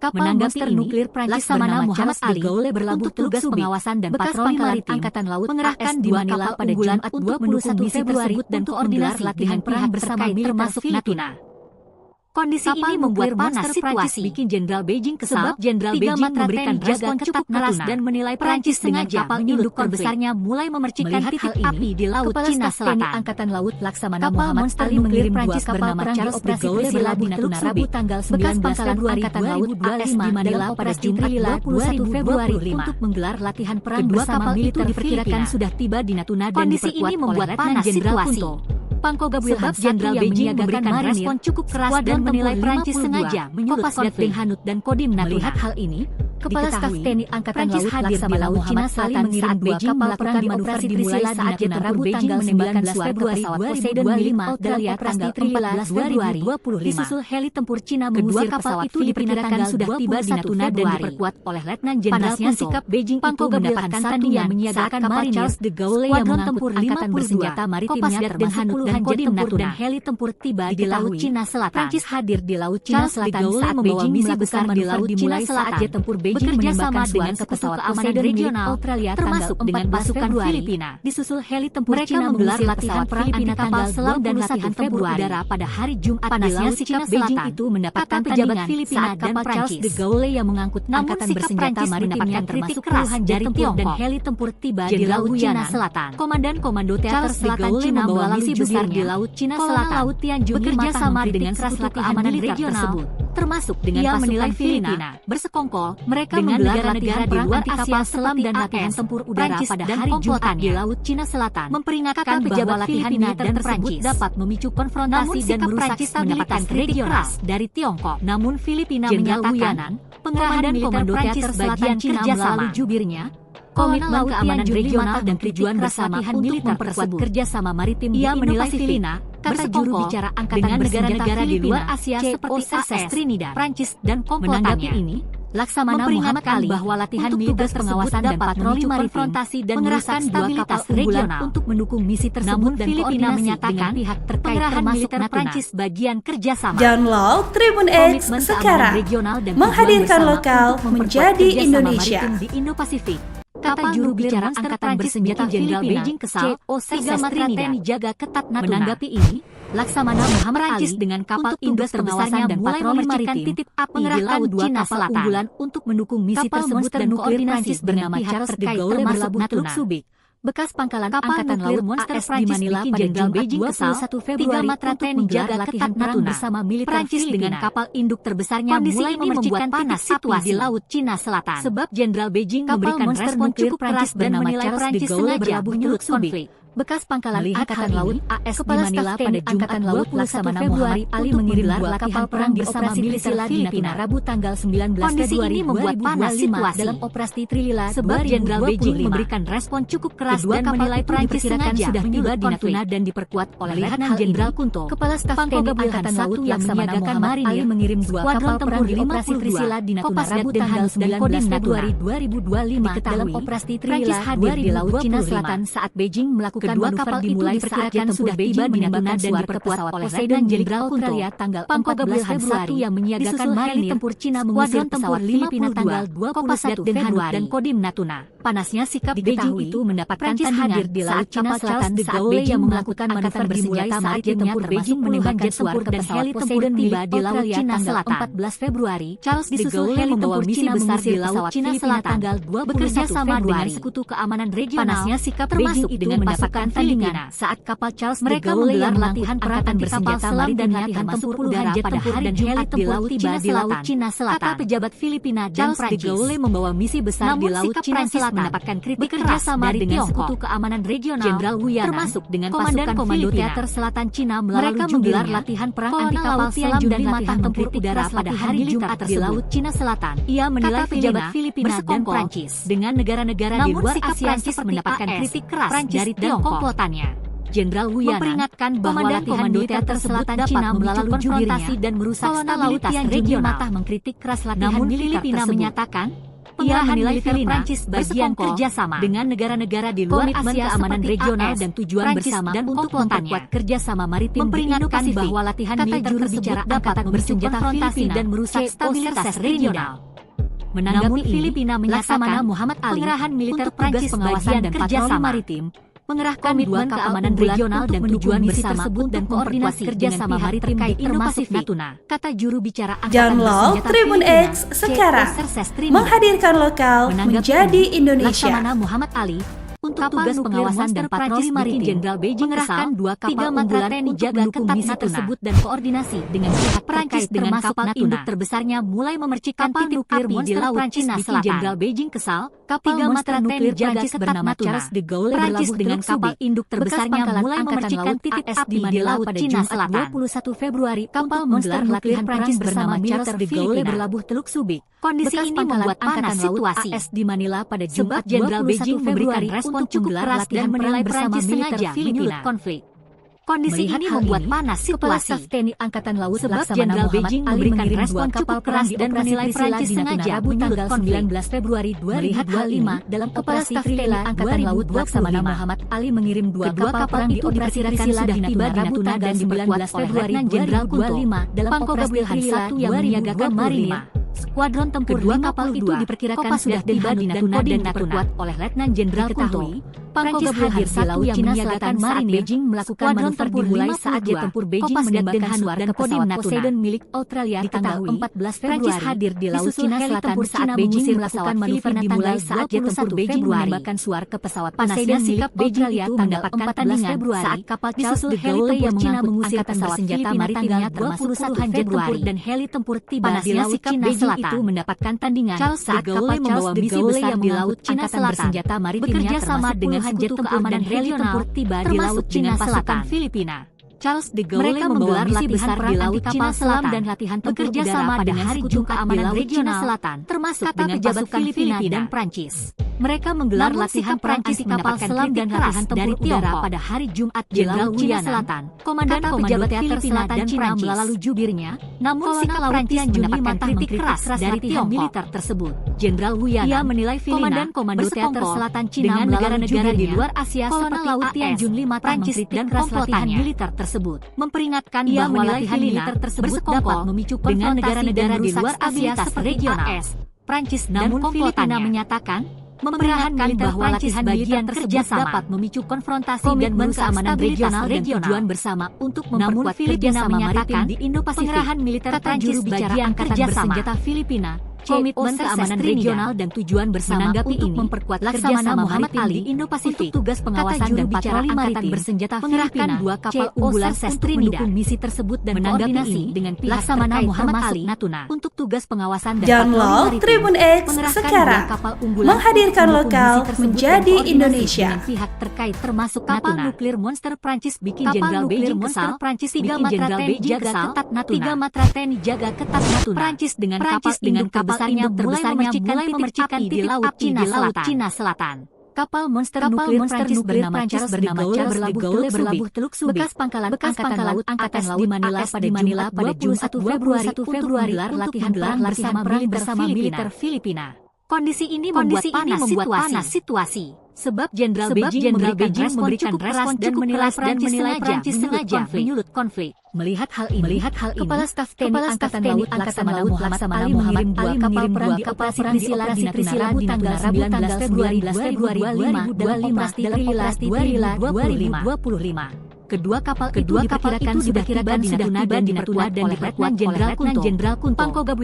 Kapal monster nuklir Prancis bernama Muhammad Ali berlabuh tugas pengawasan dan patroli maritim angkatan laut mengerahkan di Manila pada Jumat 21 Februari dan koordinasi latihan perang bersama termasuk Natuna. Kondisi ini membuat panas situasi bikin Jenderal Beijing kesal. Sebab Jenderal Beijing memberikan respon cukup keras dan menilai Prancis sengaja induk terbesarnya mulai memercikan titik api di Laut Cina Selatan. Angkatan Laut Laksamana Muhammad Ali mengirim Prancis bernama Charles de Gaulle di Natuna Rabu tanggal 19 Februari Angkatan Laut AS di Manila pada Jumat 21 Februari untuk menggelar latihan perang bersama militer diperkirakan sudah tiba di Natuna dan diperkuat oleh Letnan Jenderal Kunto. Pangkogab Jenderal Beijing memberikan respon cukup keras dan menilai Prancis sengaja menyulut konflik Hanut dan Kodim Natuna. Melihat hal ini, Kepala Staf TNI Angkatan Laut Laksamana Muhammad Ali mengirim dua kapal perang operasi dimulai saat Natuna Rabu tanggal 19 Februari Poseidon milik Australia tanggal 14 Februari disusul heli tempur Cina mengusir pesawat itu diperkirakan sudah tiba di Natuna dan diperkuat oleh Letnan Jenderal Kunto. Sikap Beijing itu mendapatkan tandingan menyiagakan kapal Charles de Gaulle yang mengangkut angkatan bersenjata maritimnya termasuk puluhan jet tempur dan heli tempur tiba di Laut Cina Selatan. Prancis hadir di Laut Cina Selatan saat Beijing misi besar di Laut Cina saat jet tempur Beijing bekerja sama dengan pesawat keamanan regional Australia termasuk dengan pasukan Filipina. Disusul heli tempur Cina menggelar latihan perang anti kapal selam dan latihan tempur udara pada hari Jumat di Laut Cina Beijing itu mendapatkan pejabat Filipina dan Charles de Gaulle yang mengangkut angkatan bersenjata maritimnya termasuk puluhan jet tempur dan heli tempur tiba di Laut Cina Selatan. Komandan Komando Teater Selatan Cina membawa misi besar di Laut Cina Selatan Laut Tianjung bekerja sama dengan sekutu keamanan militer tersebut, termasuk dengan pasukan Filipina bersekongkol. Mereka menggelar negara di luar Asia selam dan latihan tempur udara pada hari Jumat di Laut Cina Selatan, memperingatkan bahwa latihan militer tersebut dapat memicu konfrontasi dan merusak stabilitas regional dari Tiongkok. Namun Filipina menyatakan pengerahan Komando Teater bagian Cina melalui jubirnya komitmen keamanan regional dan tujuan bersama untuk memperkuat kerjasama maritim di Indo-Pasifik. Kata juru bicara angkatan negara-negara di luar Asia seperti AS, Trinidad, Prancis, dan komplotannya ini, Laksamana Muhammad Ali bahwa latihan militer pengawasan dan patroli konfrontasi dan mengerahkan stabilitas regional untuk mendukung misi tersebut dan Filipina menyatakan pihak terkait termasuk Prancis bagian kerjasama. Download Tribun X sekarang, menghadirkan lokal menjadi Indonesia. Di Indo-Pasifik. Kata juru bicara angkatan bersenjata Jenderal Beijing kesal, tiga matra TNI jaga ketat Natuna. Menanggapi ini, Laksamana Muhammad Ali dengan kapal induk terbesarnya dan patroli maritim titik api di Laut Cina Selatan unggulan untuk mendukung misi tersebut dan koordinasi bernama Charles de Gaulle termasuk Natuna. Bekas pangkalan angkatan laut AS di Manila pada Jenderal Beijing kesal 1 Februari untuk menggelar latihan perang bersama militer Prancis dengan kapal induk terbesarnya mulai memercikan panas situasi di Laut Cina Selatan. Sebab Jenderal Beijing memberikan respon cukup keras dan menilai Prancis sengaja menyulut konflik. Bekas pangkalan angkatan laut AS di Manila pada Jumat 21 Februari Ali mengirim dua kapal perang bersama militer Filipina Rabu tanggal 19 Februari 2025 dalam operasi Trilila. Sebab Jenderal Beijing memberikan respon cukup keras dan menilai Prancis sengaja sudah tiba di Natuna dan diperkuat oleh Letnan Jenderal Kunto. Kepala Staf TNI Angkatan Laut Laksamana Muhammad Ali mengirim dua kapal perang di operasi Trisila di Natuna Rabu tanggal 19 Februari 2025 dalam operasi Trilila hadir di Laut Cina Selatan saat Beijing melakukan kedua kapal dimulai diperkirakan sudah tiba di Natuna dan diperkuat oleh Letnan Jenderal Australia tanggal 14 Februari yang menyiagakan marinir tempur Cina mengusir pesawat Filipina tanggal 21 Februari dan Kodim Natuna. Panasnya sikap Beijing itu mendapatkan tandingan di Laut Cina Selatan de Gaulle yang melakukan manuver bersenjata maritim tempur Beijing menembakkan tempur dan heli tempur tiba di Laut Cina Selatan 14 Februari. Charles de Gaulle membawa misi besar di Laut Cina Selatan tanggal 21 bekerja sama dengan sekutu keamanan regional. Panasnya sikap Beijing itu mendapatkan tandingan saat kapal Charles de Gaulle yang latihan perang bersenjata maritim dan latihan tempur udara pada hari Jumat di Laut tiba di Laut Cina Selatan. Kata pejabat Filipina dan Prancis. Charles de Gaulle membawa misi besar di Laut Cina Selatan mendapatkan kritik keras dari dengan sekutu keamanan regional Jenderal Wu Yanan, termasuk dengan pasukan komando teater selatan Cina melalui menggelar latihan perang anti kapal selam dan latihan tempur udara pada hari Jumat di Laut Cina Selatan. Ia menilai pejabat Filipina dan Prancis dengan negara-negara di luar Asia mendapatkan kritik keras dari dan komplotannya. Jenderal Wu Yanan memperingatkan bahwa latihan militer selatan Cina melalui konfrontasi dan merusak stabilitas regional. Mengkritik keras latihan militer tersebut. Menyatakan ia menilai Prancis bagian kerjasama dengan negara-negara di luar Asia keamanan regional dan tujuan bersama dan untuk memperkuat kerjasama maritim memperingatkan bahwa latihan militer berbicara angkatan bersenjata Filipina dan merusak stabilitas regional. Menanggapi Filipina menyatakan Muhammad Ali pengerahan militer Prancis pengawasan dan kerjasama maritim mengerahkan dua keamanan regional dan tujuan bersama tersebut dan koordinasi kerjasama maritim di Indo-Pasifik Natuna. Kata juru bicara Angkatan Download Bersenjata Tribun Filipina, X sekarang, C. menghadirkan lokal menjadi Indonesia. Laksamana Muhammad Ali untuk tugas pengawasan dan patroli maritim Jenderal Beijing mengerahkan dua kapal unggulan untuk mendukung misi tersebut dan koordinasi dengan pihak Prancis dengan kapal induk terbesarnya mulai memercikan titik nuklir di Laut Cina Selatan. Monster Beijing kesal, kapal monster nuklir Prancis bernama Charles de Gaulle Prancis dengan kapal induk terbesarnya mulai memercikan titik api di Laut Cina Selatan. 21 Februari, kapal monster latihan Prancis bernama Charles de Gaulle berlabuh Teluk Subic. Kondisi ini membuat panas situasi AS di Manila pada Jumat. Jenderal Beijing memberikan respon cukup keras dan menilai Prancis sengaja menyulut konflik. Kondisi ini membuat panas situasi. TNI Angkatan Laut sebab Jenderal Beijing memberikan respon cukup keras dan menilai Prancis sengaja menyulut konflik. 19 Februari 2025 dalam operasi TNI Angkatan Laut Laksamana Muhammad Ali mengirim dua kapal perang itu diperkirakan sudah tiba di Natuna dan diperkuat Februari Jenderal 25 dalam operasi Hari 1 yang menyiagakan marinir. Skuadron tempur kedua kapal itu diperkirakan sudah tiba di Natuna dan diperkuat oleh Letnan Jenderal Kunto. Prancis hadir di Laut Cina Selatan saat Beijing melakukan manuver dimulai saat jet tempur Beijing menembakkan suar ke pesawat Poseidon milik Australia di tanggal 14 Februari. Prancis hadir di Laut Cina Selatan saat Beijing melakukan manuver dimulai saat jet tempur Beijing menembakkan suar ke pesawat Poseidon milik Australia tanggal 14 Februari saat kapal Charles de Gaulle yang mengangkut angkatan bersenjata maritimnya termasuk puluhan jet tempur dan heli tempur tiba di Laut Cina Selatan. Itu mendapatkan tandingan saat kapal Charles de Gaulle yang di Laut Cina Selatan bersenjata maritimnya bekerja sama dengan jet tempur dan heli tempur tiba di Laut Cina Selatan Filipina. Charles de Gaulle menggelar misi besar di Laut Cina Selatan dan latihan tempur udara pada hari Jumat di Laut Cina Selatan, termasuk dengan pejabat Filipina dan Prancis. Mereka menggelar latihan perang anti kapal selam dan latihan tempur udara pada hari Jumat di Laut Cina Selatan. Komandan pejabat Filipina dan Cina melalui jubirnya, namun sikap Prancis mendapatkan kritik keras dari latihan militer tersebut. Jenderal Wu Yanan, ia menilai Filipina, komandan teater selatan Cina dengan negara-negara di luar Asia seperti Laut Tianjin 5 Prancis dan keras latihan militer tersebut. Memperingatkan bahwa latihan militer tersebut dapat memicu dengan negara-negara di luar Asia seperti AS, Prancis namun Filipina menyatakan memperingatkan bahwa latihan bagian kerjasama dapat memicu konfrontasi dan keamanan regional dan tujuan bersama untuk memperkuat kerjasama maritim di Indo-Pasifik. Pengerahan militer Prancis bagian angkatan bersenjata Filipina komitmen keamanan regional dan tujuan bersama menanggapi untuk memperkuat Laksamana Muhammad Ali Indo-Pasifik untuk tugas pengawasan dan patroli maritim bersenjata mengerahkan dua kapal unggulan untuk mendukung misi tersebut dan koordinasi dengan pihak Laksamana Muhammad Ali Natuna untuk tugas pengawasan dan Download Tribun X sekarang, menghadirkan lokal menjadi Indonesia. Pihak terkait termasuk kapal nuklir monster Prancis bikin Jenderal Beijing kesal. Prancis bikin Jenderal Beijing kesal. 3 matra TNI jaga ketat Natuna. Prancis dengan kapal besarnya mulai memercikan titik api di Laut Cina Selatan. Kapal monster nuklir Prancis bernama Charles de Gaulle berlabuh Teluk Subic. Bekas pangkalan angkatan laut di Manila pada Jumat 21 Februari untuk latihan perang bersama militer Filipina. Kondisi ini membuat panas situasi. Sebab Jenderal Beijing memberikan respon cukup keras dan menilai Prancis sengaja menyulut konflik. Melihat hal ini, Kepala Staf TNI Angkatan Laut Laksamana Muhammad Ali mengirim dua kapal perang di operasi Trisila di Natuna Rabu tanggal 19 Februari 2025 dalam operasi Trisila 2025. Kedua kapal itu diperkirakan sudah tiba di Natuna dan diperkuat oleh Jenderal Kunto. Pangkoga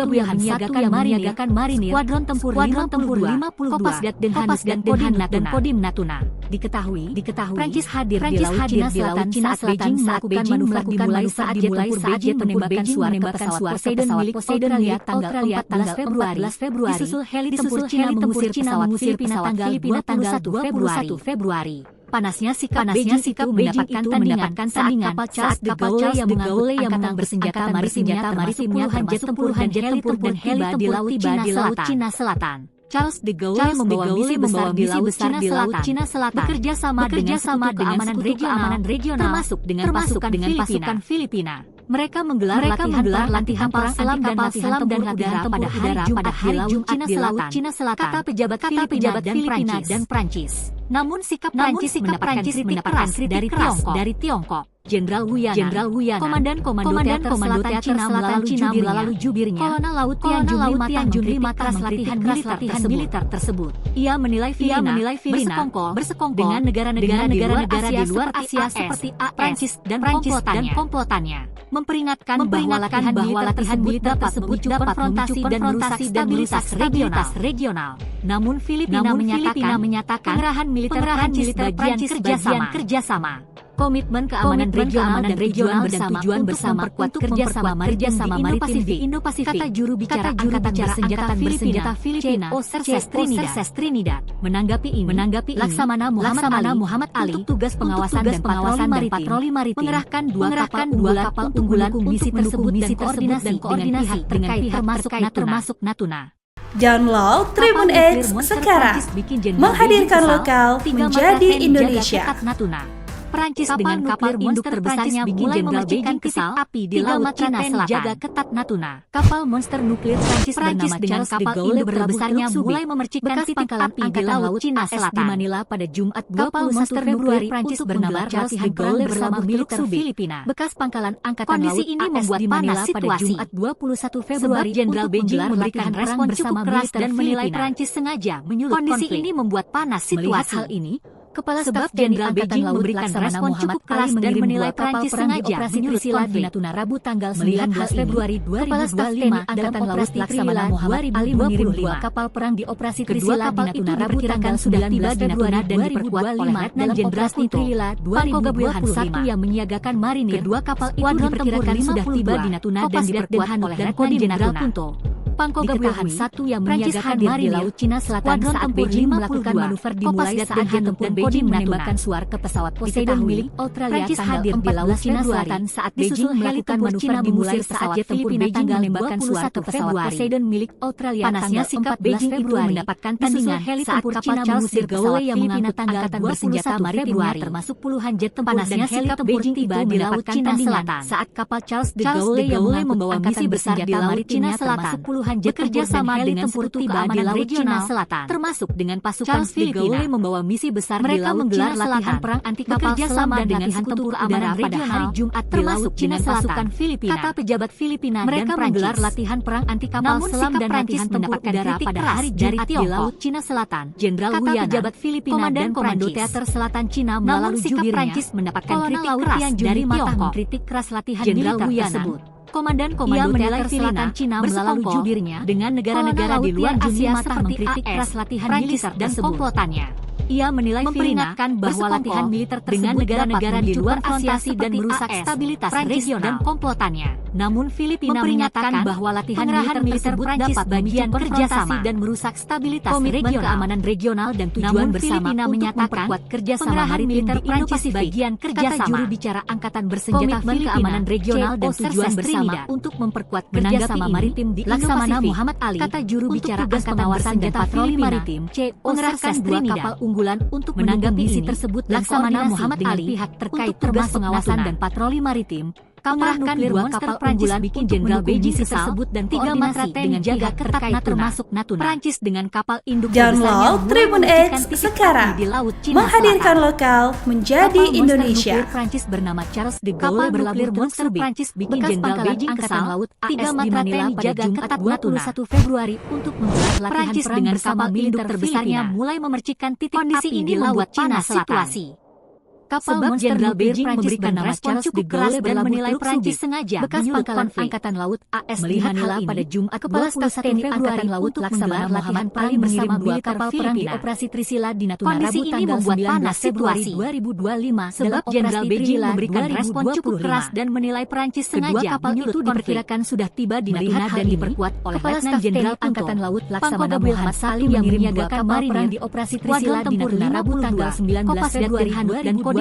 Wilhan I yang menyiagakan marinir Skuadron Tempur 52, Kopasgat dan Kodim Natuna. Diketahui Prancis hadir di Laut Cina Selatan saat Beijing melakukan saat jet tempur Beijing menembakkan pesawat Poseidon milik Australia tanggal 14 Februari. Disusul heli tempur Cina mengusir pesawat Filipina tanggal 21 Februari. Panasnya sikap Beijing itu mendapatkan tandingan saat kapal Charles de Gaulle yang mengangkut bersenjata maritimnya termasuk puluhan jet tempur dan heli tempur tiba di Laut Cina Selatan. Charles de Gaulle membawa misi besar di Laut Cina Selatan bekerja sama dengan keamanan regional termasuk dengan pasukan Filipina. Mereka menggelar latihan perang selam dan latihan tempur udara pada hari Jumat di Laut Cina Selatan, kata pejabat Filipina dan Prancis. Namun sikap Prancis mendapatkan kritik dari Tiongkok. Jenderal Wu Yan, Komandan Komando Teater Selatan Cina melalui jubirnya, Kolonel Laut Tian Junri atas latihan militer tersebut. Ia menilai Filipina bersekongkol dengan negara-negara di luar Asia seperti Prancis dan komplotannya. Memperingatkan bahwa latihan militer tersebut dapat konfrontasi dan merusak stabilitas regional. Namun Filipina menyatakan pengerahan militer Prancis bagian kerjasama. Komitmen keamanan regional dan tujuan memperkuat kerjasama maritim di Indo-Pasifik, kata juru bicara Angkatan Bersenjata Filipina, Cerces Trinidad. Menanggapi ini, Laksamana Muhammad Ali untuk tugas pengawasan dan patroli maritim mengerahkan dua kapal unggulan misi tersebut dan koordinasi dengan pihak termasuk Natuna. Download Tribun X sekarang, menghadirkan lokal menjadi Indonesia. Prancis dengan kapal induk terbesarnya mulai memercikan titik api di Laut Cina Selatan jaga ketat Natuna. Kapal monster nuklir Prancis bernama Charles de Gaulle terbesarnya mulai memercikan titik api di Laut Cina Selatan di Manila pada Jumat 21 Februari. Prancis bernama Charles de Gaulle bersama militer Filipina, bekas pangkalan angkatan laut ini membuat panas pada Jumat 21 Februari. Jenderal Beijing memberikan respon cukup keras dan menilai Prancis sengaja menyulut konflik. Kondisi ini membuat panas situasi. Melihat hal ini, Kepala Staf Jenderal Beijing memberikan respon cukup keras dan menilai Prancis sengaja menyulut konflik di Natuna Rabu tanggal 19 Februari 2025 dalam operasi Laksamana Muhammad Ali mengirim dua kapal perang di operasi Trisila di Natuna Rabu tanggal sudah tiba di Natuna dan diperkuat oleh Letnan Jenderal Trisila 2025 yang menyiagakan marinir. Kedua kapal itu diperkirakan sudah tiba di Natuna dan diperkuat oleh Letnan Jenderal Kunto. Pangkoga Wilhan I yang menyiagakan marinir di Laut Cina Selatan saat Beijing melakukan manuver dimulai saat jet tempur Beijing menembakkan suar ke pesawat Poseidon milik Australia. Prancis hadir di Laut Cina Selatan saat Beijing melakukan manuver dimulai saat jet tempur Beijing menembakkan suar ke pesawat Poseidon milik Australia. Panasnya sikap Beijing itu mendapatkan tandingan saat kapal Charles de Gaulle yang mengangkut angkatan bersenjata maritimnya termasuk puluhan jet tempur dan heli tempur tiba di Laut Cina Selatan saat kapal Charles de Gaulle yang membawa misi besar di Laut Cina Selatan bekerja sama dengan sekutu keamanan regional selatan, termasuk dengan pasukan Filipina. Membawa misi besar mereka menggelar latihan perang anti kapal selam dan latihan tempur udara pada hari Jumat termasuk dengan pasukan Filipina. Kata pejabat Filipina mereka menggelar latihan perang anti kapal selam dan latihan tempur udara pada hari Jumat di Laut Cina Selatan. Jenderal Wu Yan, pejabat Filipina dan Komando Teater Selatan Cina melalui jubirnya, Prancis mendapatkan kritik keras dari Tiongkok mengkritik keras latihan militer tersebut. Komandan Teater Selatan Cina melalui jubirnya dengan negara-negara di luar Asia seperti AS, latihan militer dan komplotannya. Ia menilai memperingatkan bahwa latihan militer dengan negara-negara di luar Asia dan merusak stabilitas regional dan komplotannya. Namun Filipina menyatakan bahwa latihan militer Prancis bagian kerjasama dan merusak stabilitas regional, keamanan regional dan tujuan bersama untuk memperkuat kerjasama militer Prancis bagian kerjasama. Kata juru bicara Angkatan Bersenjata Filipina, keamanan regional dan tujuan bersama untuk memperkuat kerjasama maritim di Laksamana Muhammad Ali. Kata juru bicara Angkatan Bersenjata patroli maritim, mengerahkan dua kapal unggulan untuk menanggapi misi tersebut. Laksamana Muhammad Ali pihak terkait tugas pengawasan dan patroli maritim Kapal nuklir monster Prancis bikin Jenderal Beijing tersebut dan koordinasi dengan jaga ketat termasuk Natuna. Prancis dengan kapal induk Download Tribun X sekarang, menghadirkan lokal menjadi Indonesia. Prancis bernama Charles de Gaulle berlabuh monster Prancis bikin Jenderal Beijing kesal. Laut AS di Manila jaga ketat 21 Februari untuk menggelar latihan Prancis dengan kapal induk terbesarnya mulai memercikan titik api di laut Cina Selatan. Kapal monster Jenderal Beijing memberikan respon cukup keras dan menilai Prancis sengaja bekas pangkalan Angkatan Laut AS di Manila pada Jumat Kepala Staf TNI Angkatan Laut Laksamana Muhammad Ali mengirim 2 kapal perang di Operasi Trisila di Natuna Rabu tanggal 19 Februari 2025 sebab Jenderal Beijing memberikan respon cukup keras dan menilai Prancis sengaja. Kedua kapal itu diperkirakan sudah tiba di Natuna dan diperkuat oleh Letnan Jenderal Angkatan Laut Laksamana Muhammad Ali yang menyiagakan marinir di Operasi Trisila di Natuna Rabu tanggal 19 Februari dan Natuna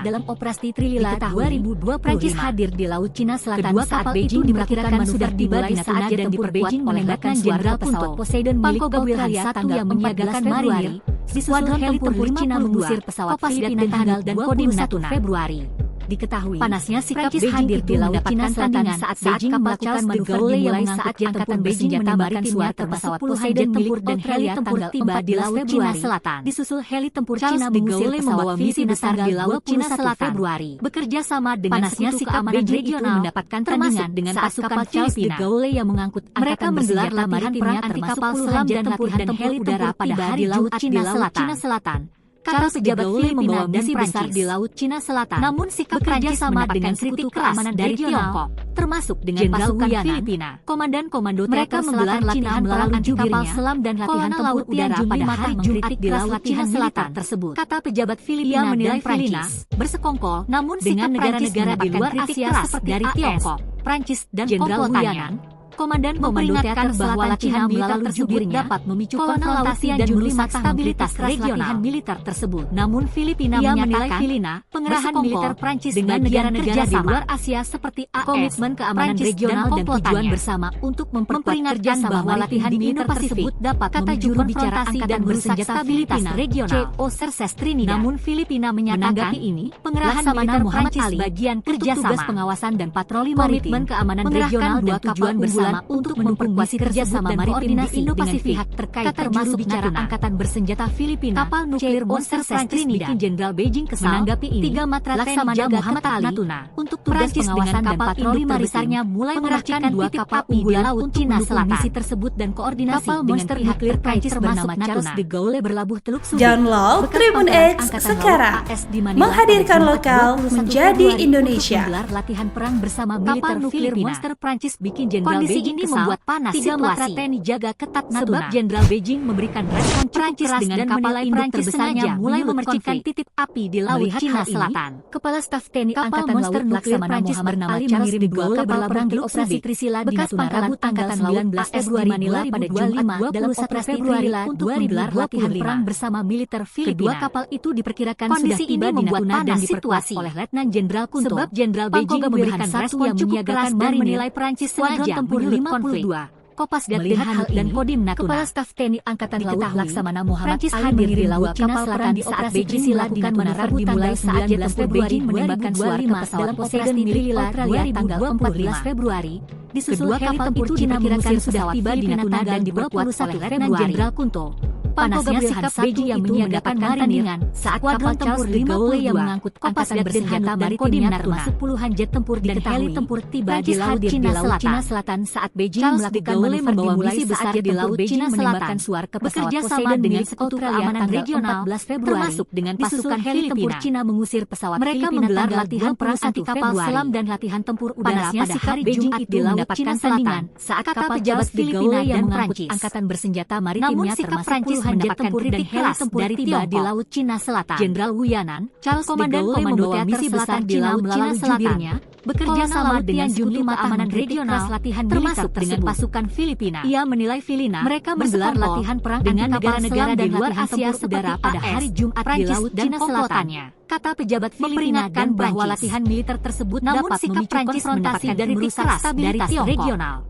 dalam Operasi Trilila 2002 Prancis hadir di Laut Cina Selatan saat Beijing diperkirakan sudah tiba di Natuna dan diperkuat oleh Letnan Jenderal pesawat Poseidon milik Australia yang menyiagakan marinir. Disusul heli tempur Cina mengusir pesawat Filipina tanggal dan Kodim Natuna Februari. Diketahui panasnya sikap Beijing hadir di Laut Cina Selatan saat Beijing melakukan manuver dimulai saat Angkatan Beijing menembakkan suatu pesawat Poseidon tempur dan heli tempur tiba di Laut Cina Selatan. Disusul heli tempur Cina mengusir pesawat Filipina di Laut Cina Selatan Februari. Bekerja sama dengan panasnya sikap Beijing itu mendapatkan tandingan dengan pasukan Filipina yang mengangkut mereka menggelar latihan perang anti kapal selam dan latihan heli udara pada hari Laut Cina Selatan. Kata pejabat Filipina dan misi besar di Laut Cina Selatan. Namun sikap Prancis sama dengan kritik keras dari Tiongkok, termasuk dengan pasukan Filipina. Komandan-komando mereka menggelar latihan perang anti kapal selam dan latihan tempur udara pada hari Jumat di Laut Cina Selatan tersebut. Kata pejabat Filipina menilai Prancis bersekongkol, namun dengan negara-negara di luar Asia seperti dari Tiongkok, Prancis dan komplotannya. Komandan-komando teater bahwa latihan militer tersebut dapat memicu konfrontasi dan merusak stabilitas regional militer tersebut. Namun Filipina menyatakan pengerahan militer Prancis dengan negara-negara di luar Asia seperti AS, komitmen keamanan regional dan tujuan bersama untuk memperkuat bahwa latihan militer tersebut dapat memicu konfrontasi dan merusak stabilitas regional. Cerses Trinidad. Namun Filipina menyatakan ini pengerahan militer Prancis bagian kerjasama pengawasan dan patroli maritim, keamanan regional dan tujuan bersama untuk memperkuat kerjasama maritim di Indo-Pasifik terkait termasuk bicara Angkatan Bersenjata Filipina. Kapal nuklir monster Prancis bikin Jenderal Beijing kesal. Menanggapi ini, 3 Matra Laksamana Muhammad Ali untuk tugas pengawasan dan patroli maritimnya mulai mengerahkan 2 kapal unggul Laut Cina Selatan. Misi tersebut dan koordinasi dengan pihak terkait bernama Charles de Gaulle berlabuh Teluk Subi. Download Tribun X sekarang, menghadirkan lokal menjadi Indonesia. Latihan perang bersama militer nuklir monster Prancis bikin Jenderal Beijing ini membuat panas situasi. TNI jaga ketat Natuna. Sebab Jenderal Beijing memberikan respon Prancis dengan kapal induk terbesarnya mulai memercikan titik api di Laut Cina Selatan. Kepala Staf TNI Angkatan Laut Laksamana Muhammad Ali mengirim 2 kapal perang di Operasi Trisila di Natuna Rabu tanggal 19 Februari Manila pada Jumat 21 Februari untuk menggelar latihan perang bersama militer Filipina. Kedua kapal itu diperkirakan sudah tiba di Natuna dan diperkuat oleh Letnan Jenderal Kunto. Sebab Jenderal Beijing memberikan respon yang menyiagakan dan menilai Prancis sengaja 52. Kopasgat melihat hal dan Kodim Natuna. Kepala Staf TNI Angkatan Laut Laksamana Muhammad Ali hadir di Laut Cina Selatan di saat Beijing melakukan manuver dimulai saat jet tempur Beijing menembakkan suara pesawat Poseidon milik Australia tanggal 14 Februari. Disusul heli tempur Cina mengusir sudah tiba di Natuna dan diperkuat oleh Letnan Jenderal Kunto. Panasnya sikap Beijing yang menyiagakan tandingan saat kapal tempur de Gaulle yang mengangkut Angkatan Bersenjata maritimnya termasuk puluhan jet tempur dan heli tempur tiba di Laut Cina Selatan saat Beijing melakukan manuver dimulai saat jet di Laut Cina menembakkan suara ke pesawat Poseidon dengan sekutu keamanan regional 14 Februari termasuk dengan pasukan heli tempur Cina mengusir pesawat mereka menggelar latihan perang anti kapal selam dan latihan tempur udara pada hari Jumat di Laut Cina Selatan saat kapal pejabat Filipina yang mengangkut Angkatan Bersenjata maritimnya termasuk mendapatkan kritik keras dari tiba di Laut Cina Selatan. Jenderal Wu Yanan, Charles Komando misi besar di Laut Cina Selatan, bekerja sama dengan sekutu keamanan regional latihan termasuk dengan pasukan Filipina. Ia menilai mereka menggelar latihan perang dengan negara-negara di luar Asia udara pada hari Jumat di Laut Cina Selatannya. Kata pejabat Filipina dan bahwa latihan militer tersebut dapat memicu konfrontasi dan merusak stabilitas regional.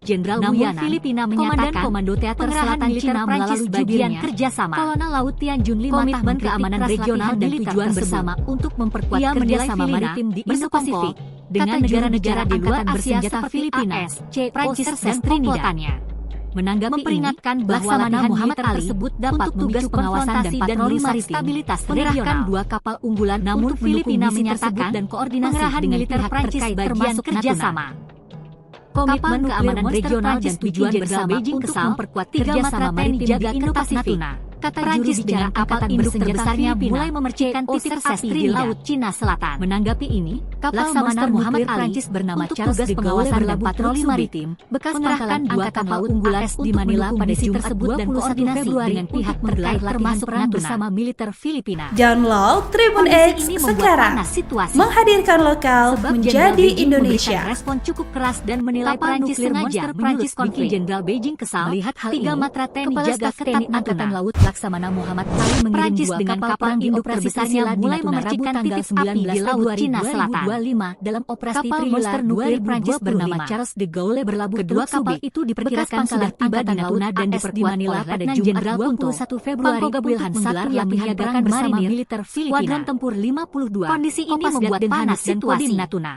Jenderal Wu Yanan, Filipina menyatakan Komando Teater Selatan Cina melalui bagian kerjasama Kolonel Laut Tian Jun 5 komitmen keamanan regional dan tujuan bersama untuk memperkuat kerjasama maritim di Indo-Pasifik dengan negara-negara di luar Asia seperti Filipina, Prancis dan Trinidad. Menanggapi memperingatkan bahwa latihan Muhammad Ali tersebut dapat memicu pengawasan dan patroli maritim, stabilitas mengerahkan 2 kapal unggulan namun Filipina menyatakan dan koordinasi dengan militer Prancis termasuk kerjasama. Komitmen keamanan regional dan tujuan bersama Beijing kesal memperkuat kerjasama maritim jaga ketat Natuna. Kata Prancis dengan kapal induk terbesarnya mulai memercikan titik api di Laut Cina Selatan. Menanggapi ini, kapal Laksamana Muhammad Ali Prancis bernama Charles de Gaulle dan patroli maritim bekas pangkalan 2 kapal unggulan di Manila pada Jumat tersebut dan koordinasi dengan pihak terkait termasuk perang bersama militer Filipina. Download Tribun X sekarang, menghadirkan lokal menjadi Indonesia. Respon cukup keras dan menilai Prancis sengaja menyulut konflik. Jenderal Beijing kesal melihat hal ini. 3 matra TNI jaga ketat Angkatan Laut Laksamana Muhammad Ali mengirim Prancis 2 dengan kapal induk terbesarnya mulai memercikan titik api di Laut Cina Selatan. Dalam operasi Monster nuklir Prancis bernama Charles de Gaulle berlabuh Kedua kapal itu diperkirakan sudah tiba di Natuna dan diperkuat oleh Letnan Jenderal 21 Februari Wilhan I yang menyiagakan bersama militer Filipina. Skuadron Tempur 52. Kondisi ini membuat panas dan Kodim Natuna.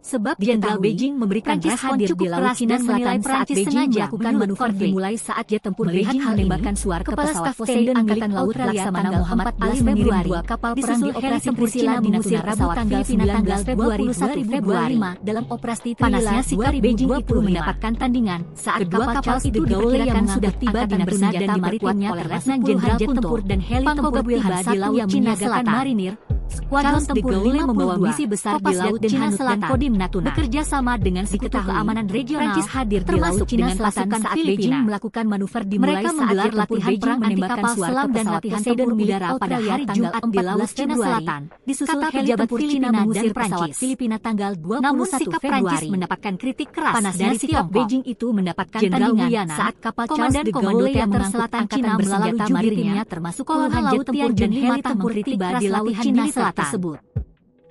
Sebab Jenderal Beijing memberikan respon cukup keras dan menilai Prancis sengaja melakukan manuver dimulai saat jet tempur Beijing menembakkan suar ke pesawat Poseidon Angkatan Laut Laksamana Muhammad Ali mengirim 2 kapal perang di operasi tempur Cina mengusir Rabu tanggal 19 Februari 2025 dalam operasi Panasnya sikap Beijing itu mendapatkan tandingan saat kedua kapal itu diperkirakan sudah tiba di Natuna dan diperkuatnya oleh Letnan Jenderal jet tempur dan heli tempur tiba di Laut Cina Selatan. Marinir Skuadron Tempur 52 membawa misi besar di Laut Cina Selatan. Kodim Natuna bekerja sama dengan Sekutu Keamanan Regional Prancis hadir di Laut Cina Selatan saat Beijing melakukan manuver dimulai saat latihan perang menembakkan selam dan latihan tempur udara pada hari Jumat di Laut Cina Selatan. Disusul heli tempur Cina mengusir pesawat Filipina tanggal 21 Namun sikap Prancis mendapatkan kritik keras dari Tiongkok. Beijing itu mendapatkan tandingan saat kapal Charles de Gaulle yang mengangkut Cina melalui maritimnya termasuk puluhan jet tempur dan heli tempur tiba di Laut Cina tersebut.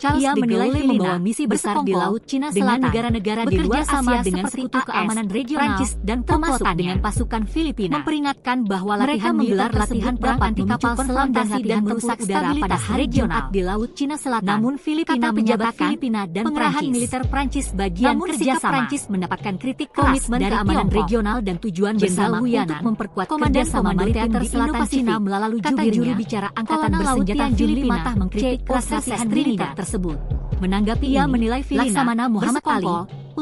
Ia menilai membawa misi besar di Laut Cina Selatan dengan negara-negara di luar Asia dengan Sekutu Keamanan Regional Prancis dan termasuk dengan pasukan Filipina memperingatkan bahwa mereka menggelar latihan perang anti kapal selam dan latihan merusak udara pada hari Jumat di Laut Cina Selatan. Namun Filipina menyatakan Filipina dan pengerahan militer Prancis bagian kerjasama. Prancis mendapatkan kritik keras dari keamanan regional dan tujuan bersama untuk memperkuat kerjasama militer di Indo-Pasifik melalui juru bicara Angkatan Bersenjata Filipina mengkritik keras latihan Trinidad tersebut. Menanggapi ia menilai Laksamana Muhammad Ali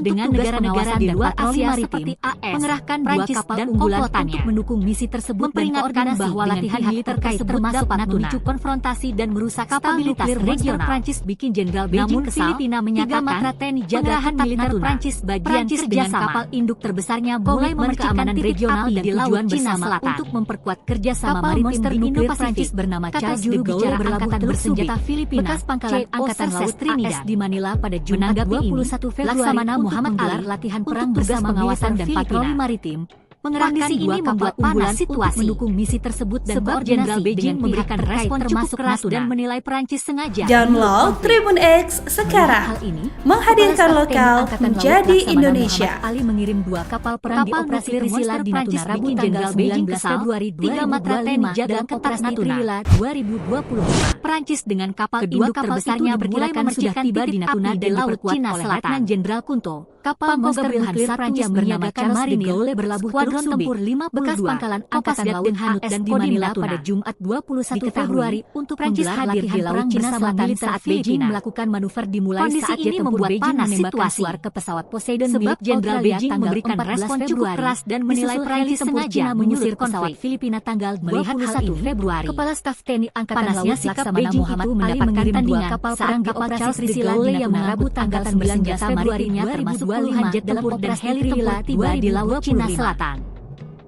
dengan negara-negara di luar Asia seperti AS mengerahkan Prancis dan unggulan untuk mendukung misi tersebut dan koordinasi bahwa latihan militer tersebut dapat memicu konfrontasi dan merusak stabilitas regional. Prancis bikin Jenderal Beijing kesal. Filipina menyatakan matra TNI jaga militer Prancis bagian kerjasama kapal induk terbesarnya mulai memercikan regional di Laut Cina Selatan untuk memperkuat kerjasama maritim di Indo-Pasifik bernama Charles de Gaulle Angkatan Bersenjata Filipina bekas pangkalan Angkatan Laut Trinidad di Manila pada Jumat 21 Februari Muhammad Ali latihan perang bersama pengawasan dan patroli maritim. Kondisi ini membuat panas situasi mendukung misi tersebut dan Jenderal Beijing memberikan respon termasuk keras dan menilai Prancis sengaja. Download Tribun X sekarang, menghadirkan lokal menjadi Indonesia. Ali mengirim 2 kapal perang di operasi Trisila di Natuna Rabu tanggal 19 Februari 3 matra TNI jaga ketat Natuna 2025. Prancis dengan kapal induk terbesarnya diperkirakan sudah tiba di Natuna dan diperkuat oleh Letnan Jenderal Kunto. Kapal Monster Wilhan I yang bernamakan Marinir berlabuh Skuadron Tempur 52 bekas pangkalan Angkatan Laut AS dan di Manila pada Jumat 21 Februari untuk Prancis hadir di Laut Cina Selatan saat Beijing melakukan manuver dimulai saat jet tempur Beijing menembakkan suar ke pesawat Poseidon sebab Jenderal Beijing memberikan respon cukup keras dan menilai Prancis sengaja menyusir pesawat Filipina tanggal 21 Februari. Kepala Staf TNI Angkatan Laut Laksamana Muhammad Ali mendapatkan kapal perang di operasi Trisila di Natuna Rabu tanggal 19 Februari-nya termasuk puluhan jet tempur dan heli tempur tiba di Laut Cina Selatan.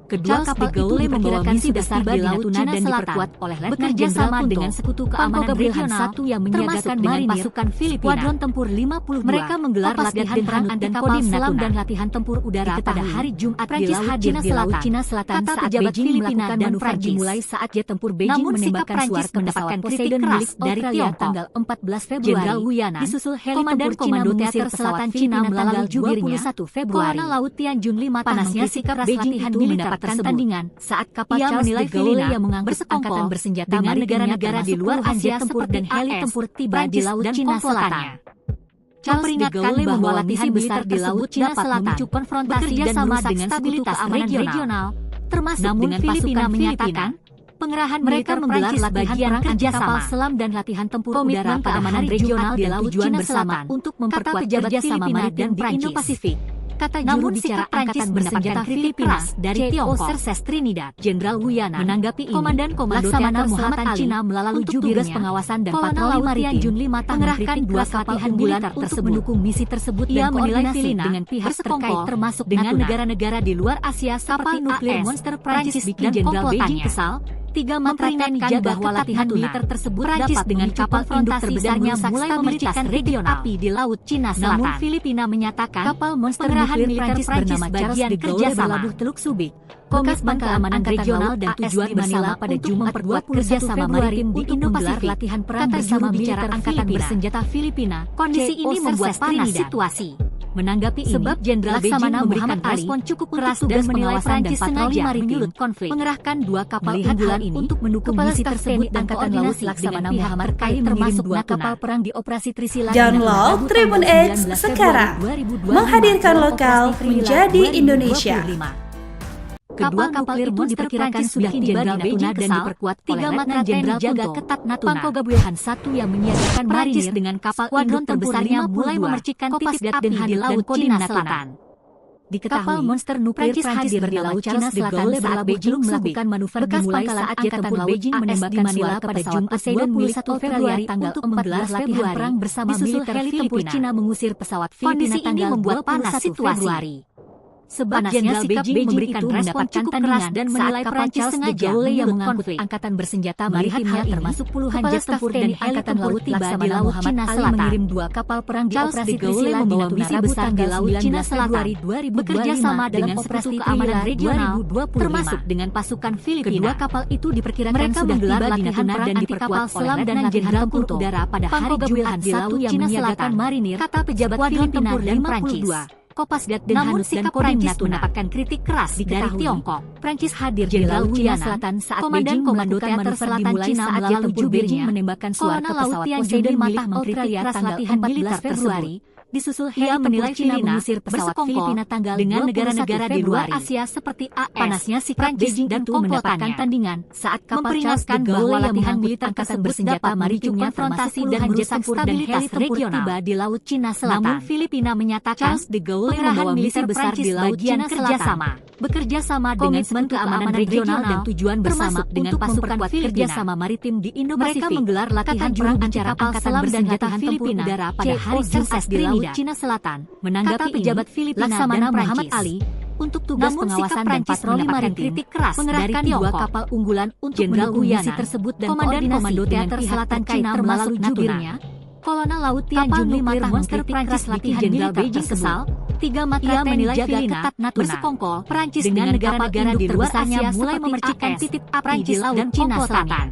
Kedua kapal itu membawa misi besar di Laut Cina dan diperkuat oleh Letnan Jenderal dengan Sekutu Keamanan Regional I yang menyiagakan dengan pasukan Filipina. Skuadron Tempur 52. Mereka menggelar latihan perang anti kapal selam dan latihan tempur udara pada hari Jumat di Laut Cina Selatan saat Beijing melakukan manuver dimulai saat jet tempur Beijing menembakkan suar ke pesawat Poseidon milik dari Tiongkok tanggal 14 Februari. Jenderal Wuyana disusul heli tempur Komando Teater Selatan Cina melalui 21 Februari. Laut Tianjun 5 panasnya sikap Beijing itu mendapatkan tandingan saat kapal Charles de Gaulle yang mengangkut angkatan bersenjata dengan negara-negara di luar Asia tempur dan heli tempur tiba di Laut Cina Selatan. memperingatkan bahwa latihan besar di Laut Cina Selatan memicu konfrontasi dan merusak dengan stabilitas regional, termasuk dengan Filipina menyatakan pengerahan mereka menggelar latihan perang anti kapal selam dan latihan tempur udara keamanan regional di Laut Cina Selatan untuk memperkuat kerjasama maritim di Indo-Pasifik. Kata juru bicara Angkatan Bersenjata Filipina dari Tiongkok, Serses Trinidad, Jenderal Wuyana, menanggapi ini, Komandan Komando Teater Selatan Cina melalui jubir pengawasan dan patroli maritim Jun 5 mengerahkan 2 kapal unggulan tersebut mendukung misi tersebut dan koordinasi dengan pihak terkait termasuk dengan negara-negara di luar Asia seperti nuklir monster Prancis dan komplotannya. Kesal, 3 memperingatkan bahwa latihan militer tersebut dapat dengan kapal induk terbesarnya mulai memecahkan regional api di Laut Cina Selatan. Namun Filipina menyatakan kapal monster nuklir Prancis bernama bagian kerjasama Teluk Subic, bekas keamanan regional dan tujuan bersama pada Jumat memperkuat kerjasama maritim di Indo-Pasifik. Latihan perang bersama militer Angkatan Bersenjata Filipina. Kondisi ini membuat panas situasi. Menanggapi ini, sebab Jenderal Beijing memberikan respon cukup keras dan menilai Prancis sengaja menyulut konflik, mengerahkan 2 kapal unggulan ini untuk mendukung misi tersebut dan Laut Laksamana Muhammad terkait termasuk 2 kapal perang di Operasi Trisila. Download Tribun X sekarang, menghadirkan lokal menjadi Indonesia. Kedua kapal itu diperkirakan sudah tiba di Natuna dan diperkuat 3 matra jenderal jaga ketat Natuna. Pangkogabulhan 1 yang menyiagakan marinir dengan kapal induk terbesarnya mulai memercikan titik api di Laut Cina Selatan. Diketahui, kapal monster nuklir Prancis di Laut Cina Selatan saat Beijing melakukan manuver dimulai saat Angkatan Laut Beijing menembakkan suara pada Jumat Poseidon milik Australia untuk menggelar latihan perang bersama militer Filipina. Cina mengusir pesawat Filipina tanggal 21 Februari. Sebab Jenderal Beijing memberikan respon cukup keras dan menilai Prancis sengaja yang mengangkut angkatan bersenjata maritimnya termasuk puluhan jet tempur dan angkatan laut tiba di Laut Cina Selatan. Mengirim 2 kapal perang di Operasi Trisila membawa misi besar di Laut Cina Selatan bekerja sama dengan Operasi Keamanan Regional termasuk dengan pasukan Filipina. Kedua kapal itu diperkirakan mereka sudah tiba di Natuna dan diperkuat selam dan jenderal tempur udara pada hari Jumat di Laut Cina Selatan. Marinir, kata pejabat Filipina dan Prancis. Kopasdat dan Hanus dan Kodim Natuna mendapatkan kritik keras dari Tiongkok. Prancis hadir di Laut Cina Selatan saat Beijing melakukan manuver dimulai saat jet tempur Beijing menembakkan suara ke pesawat Poseidon milik Australia tanggal 14 Februari. Disusul ia menilai China mengusir pesawat Filipina tanggal dengan negara-negara di luar Asia seperti AS. Panasnya sikap Beijing dan mendapatkan tandingan saat kapal Charles de Gaulle latihan militer angkatan bersenjata maritim konfrontasi dan jet tempur dan heli tempur tiba di Laut Cina Selatan. Namun Filipina menyatakan Charles de Gaulle membawa militer besar di Laut Cina kerjasama bekerja sama dengan keamanan regional dan tujuan bersama dengan pasukan kerjasama maritim di Indo-Pasifik. Mereka menggelar latihan perang antara angkatan bersenjata Filipina udara pada hari Jumat di Laut Cina Selatan. Menanggapi pejabat Filipina Laksamana Muhammad Ali untuk tugas pengawasan dan patroli maritim kritik keras mengerahkan 2 kapal unggulan untuk mendukung misi tersebut dan Komando Teater Selatan Cina melalui jubirnya Kolonel Laut Tian Jun 5 monster Prancis latihan Jenderal Beijing kesal. 3 matra menilai Filipina bersekongkol Prancis dengan negara-negara di luar Asia mulai memercikan titik api di Laut Cina Selatan.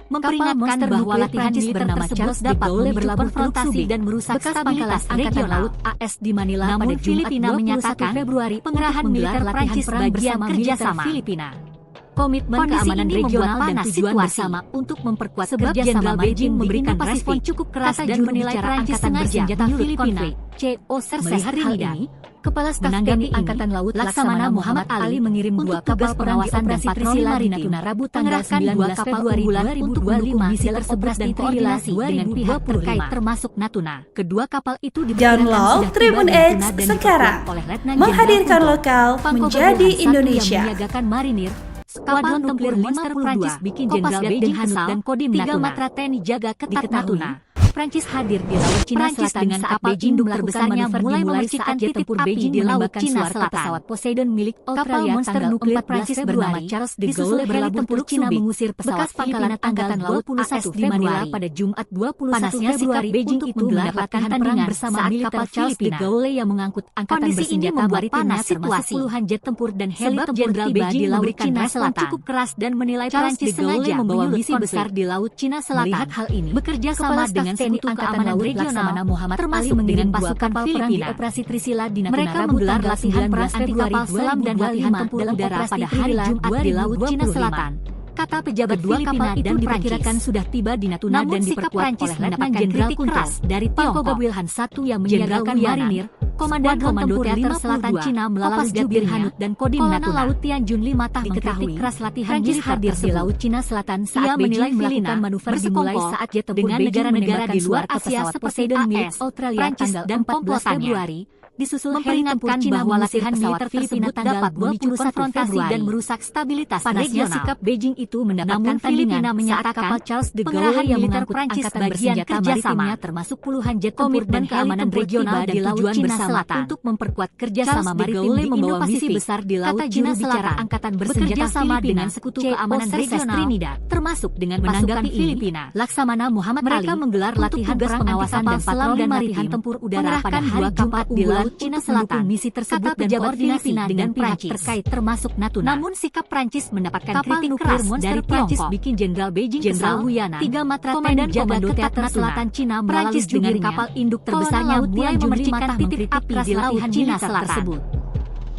Memperingatkan bahwa latihan militer tersebut dapat memicu konfrontasi dan merusak stabilitas Angkatan Laut AS di Manila pada Filipina menyatakan Februari pengerahan militer Prancis bagian kerjasama Filipina. Komitmen keamanan regional dan tujuan bersama untuk memperkuat kerjasama Beijing memberikan respon cukup keras dan menilai Prancis sengaja Filipina. CO Serses Trinidad, Kepala Staf TNI Angkatan Laut Laksamana Muhammad Ali mengirim 2 kapal pengawasan dan patroli di Natuna Rabu tanggal 19 Februari 2025 misi tersebut dan koordinasi dengan pihak terkait termasuk Natuna. Kedua kapal itu Download Tribun X sekarang, menghadirkan lokal menjadi Indonesia. Kapal nuklir monster Prancis bikin Jenderal Beijing Hanus dan Kodim Natuna. 3 matra TNI jaga ketat Natuna. Prancis hadir di Laut Cina Selatan dengan saat Beijing terbesarnya mulai memercikan jet tempur Beijing di Laut Cina Selatan. Pesawat Poseidon milik Australia monster nuklir Prancis bernama Charles de Gaulle berlabuh Teluk Cina mengusir pesawat Filipina Angkatan Laut AS di Manila pada Jumat 21 Februari. Beijing itu mendapatkan tandingan bersama kapal Charles de Gaulle yang mengangkut angkatan bersenjata maritimnya termasuk puluhan jet tempur dan heli tempur tiba di Laut Cina Selatan. Cukup keras dan menilai Prancis sengaja membawa misi besar di Laut Cina Selatan. Melihat hal ini, bekerja sama dengan Sekutu Keamanan Regional Muhammad Ali dengan pasukan Filipina. Operasi Trisila di Natuna. Mereka menggelar latihan perang anti kapal selam dan latihan tempur udara pada hari Jumat di Laut Cina Selatan. kata pejabat Kedua Filipina kapal itu dan diperkirakan sudah tiba di Natuna dan diperkuat oleh Letnan Jenderal Kuntas dari Tiongkok. Wilhan I yang menyiagakan marinir, Komandan Komando Teater Selatan Cina melalui jubir Hanut dan Kodim Natuna. Laut Tianjun V diketahui keras latihan Prancis hadir di Laut Cina Selatan saat menilai melakukan manuver dimulai saat jet tempur dengan negara-negara di luar Asia seperti AS, Prancis dan 14 Februari. Disusul memperingatkan bahwa latihan militer Filipina dapat memicu konfrontasi dan merusak stabilitas regional. Sikap Beijing itu mendapatkan Filipina menyatakan kapal Charles de Gaulle yang mengangkut angkatan bersenjata maritimnya termasuk puluhan jet tempur dan keamanan regional di Laut Cina Selatan untuk memperkuat kerjasama maritim di Indo-Pasifik besar di Laut Cina Selatan. Angkatan bersenjata sama dengan sekutu keamanan regional Trinidad, termasuk dengan pasukan Filipina. Laksamana Muhammad Ali menggelar latihan perang pengawasan dan patroli maritim tempur udara pada hari Jumat di Laut Cina Selatan. Misi tersebut dan koordinasi dengan pihak terkait termasuk Natuna. Namun sikap Prancis mendapatkan kritik keras dari Prancis bikin Jenderal Beijing Jenderal Wuyana, 3 Matra Komandan Komando Teater Selatan Cina melalui dengan kapal induk terbesarnya mulai memercikan titik api di Laut Cina Selatan tersebut.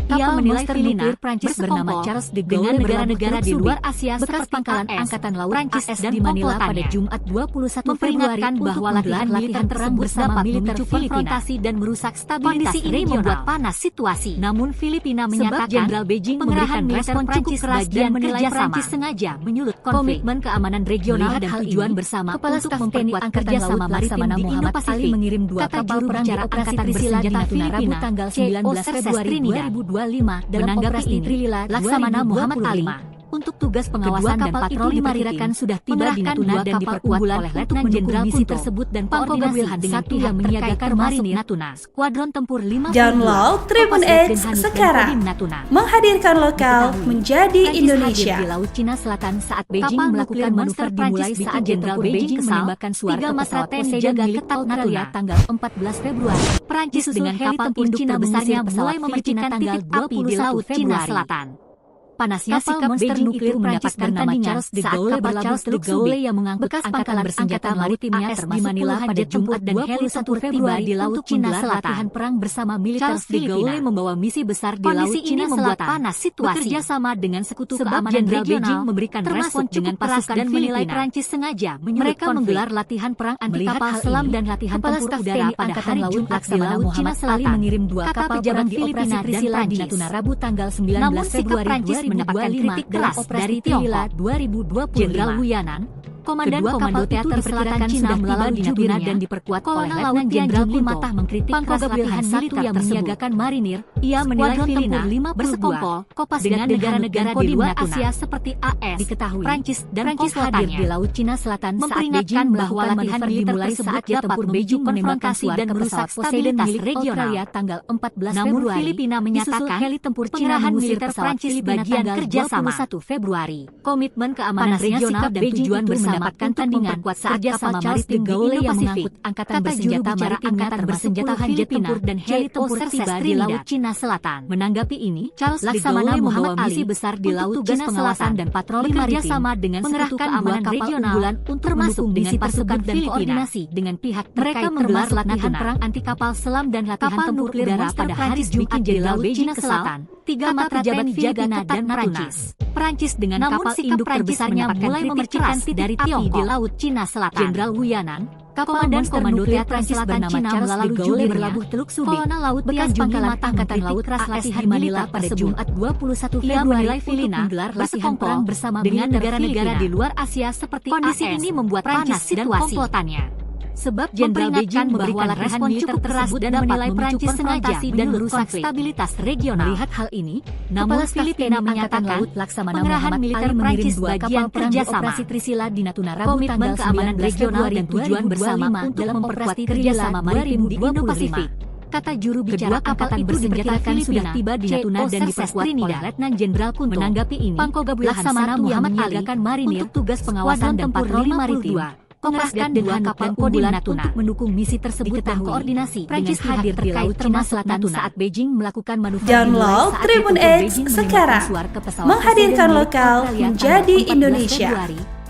Ia menilai nuklir Prancis bernama Charles de Gaulle dengan negara-negara di luar Asia bekas pangkalan Angkatan Laut Prancis dan Manila pada Jumat 21 Februari bahwa latihan perang bersama militer Filipina dan merusak stabilitas regional. Kondisi ini membuat panas situasi. Namun Filipina menyatakan Jenderal Beijing memberikan respon cukup keras dan menilai Prancis sengaja menyulut komitmen keamanan regional dan tujuan bersama untuk memperkuat kerjasama maritim di Indo-Pasifik. Mengirim 2 kapal perang di operasi bersenjata Filipina tanggal 19 Februari 2025 dalam operasi Trilila Laksamana Muhammad Ali untuk tugas pengawasan dan patroli diperkirakan sudah tiba di Natuna dan diperkuat oleh Letnan Jenderal misi tersebut dan koordinasi dengan pihak menyiagakan marinir Natuna. Skuadron tempur 5 Download Tribun X sekarang, menghadirkan lokal menjadi Indonesia. Di Laut Cina Selatan saat Beijing melakukan manuver dimulai saat Jenderal Beijing menembakkan suara pesawat Poseidon milik Natuna tanggal 14 Februari. Prancis dengan kapal tempur Cina besarnya mulai memercikan titik api di Laut Cina Selatan. Panasnya sikap Beijing itu mendapatkan tandingan saat kapal Charles de Gaulle yang mengangkut bekas pangkalan bersenjata maritimnya termasuk Manila pada Jumat dan heli 1 Februari di Laut Cina Selatan. Latihan perang bersama militer Filipina membawa misi besar di Laut Cina Selatan. Panas situasi. Bekerja sama dengan sekutu keamanan regional memberikan respon dengan pasukan dan menilai Prancis sengaja menyulut konflik. Menggelar latihan perang anti kapal selam dan latihan tempur udara pada hari Jumat di Laut Cina Selatan. Mengirim 2 kapal perang di operasi Trisila di Natuna Rabu tanggal 19 Februari mendapatkan kritik keras dari Tiongkok. 2020 Jenderal Wuyana, Komandan Komando Teater Selatan Cina melalui jubirnya dan diperkuat oleh Letnan Jenderal Kunto mengkritik keras latihan militer yang menyiagakan marinir. Ia menilai Filipina bersekongkol kopas dengan negara-negara di luar Asia seperti AS, diketahui Prancis dan Prancis hadir di Laut Cina Selatan saat Beijing bahwa latihan militer saat jet tempur Beijing konfrontasi dan merusak stabilitas regional tanggal 14 Februari. Filipina menyatakan heli tempur Cina mengusir pesawat Filipina tanggal 21 Februari. Komitmen keamanan regional dan tujuan bersama mendapatkan tandingan saat kapal Charles de Gaulle yang mengangkut angkatan bersenjata maritimnya termasuk puluhan jet tempur dan heli tempur tiba di Laut Cina Selatan. Menanggapi ini, Charles de Gaulle membawa misi besar di Laut Cina Selatan dan patroli maritim sama dengan mengerahkan keamanan regional untuk mendukung misi pasukan dan koordinasi dengan pihak terkait. Menggelar latihan perang anti kapal selam dan latihan tempur udara pada hari Jumat di Laut Cina Selatan. 3 matra jabat Filipina dan Prancis dengan kapal induk terbesarnya mulai memercikan titik api di Laut Cina Selatan. Jenderal Wuyana, Komandan Komando Teater Selatan Cina melalui jubirnya berlabuh Teluk Subi, Kolonel Laut Tianjun V Angkatan Laut keras latihan Manila pada Jumat 21 Februari Filipina menggelar latihan perang bersama dengan negara-negara di luar Asia seperti kondisi ini membuat panas dan komplotannya. Sebab Jenderal Beijing memberikan respon cukup keras dan menilai Prancis sengaja dan merusak stabilitas regional. Melihat hal ini, namun Filipina menyatakan pengerahan militer Prancis bagian kerjasama operasi Trisila di Natuna Rabu tanggal 19 Februari dan tujuan bersama untuk memperkuat kerjasama maritim di Indo-Pasifik. Kata juru bicara angkatan bersenjata sudah tiba di Natuna dan diperkuat oleh Letnan Jenderal Kunto. Menanggapi ini, Laksamana Muhammad Ali untuk tugas pengawasan dan patroli maritim mengerahkan dengan kapal unggulan Natuna mendukung misi tersebut dan koordinasi Prancis hadir di Laut Cina Selatan saat Beijing melakukan manuver. Download Tribun X sekarang, menghadirkan lokal menjadi Indonesia.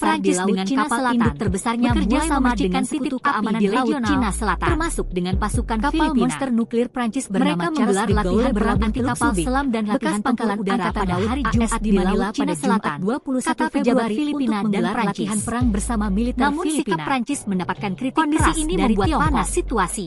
besar di laut Cina Selatan induk terbesarnya mulai mematikan titik api di laut Cina Selatan, termasuk dengan pasukan kapal monster nuklir Prancis bernama Charles de Gaulle perang anti kapal selam dan latihan pangkalan udara pada hari Jumat di Manila pada Jumat 21 Februari Filipina dan latihan perang bersama militer Filipina. Namun sikap Prancis mendapatkan kritik keras dari Tiongkok. Situasi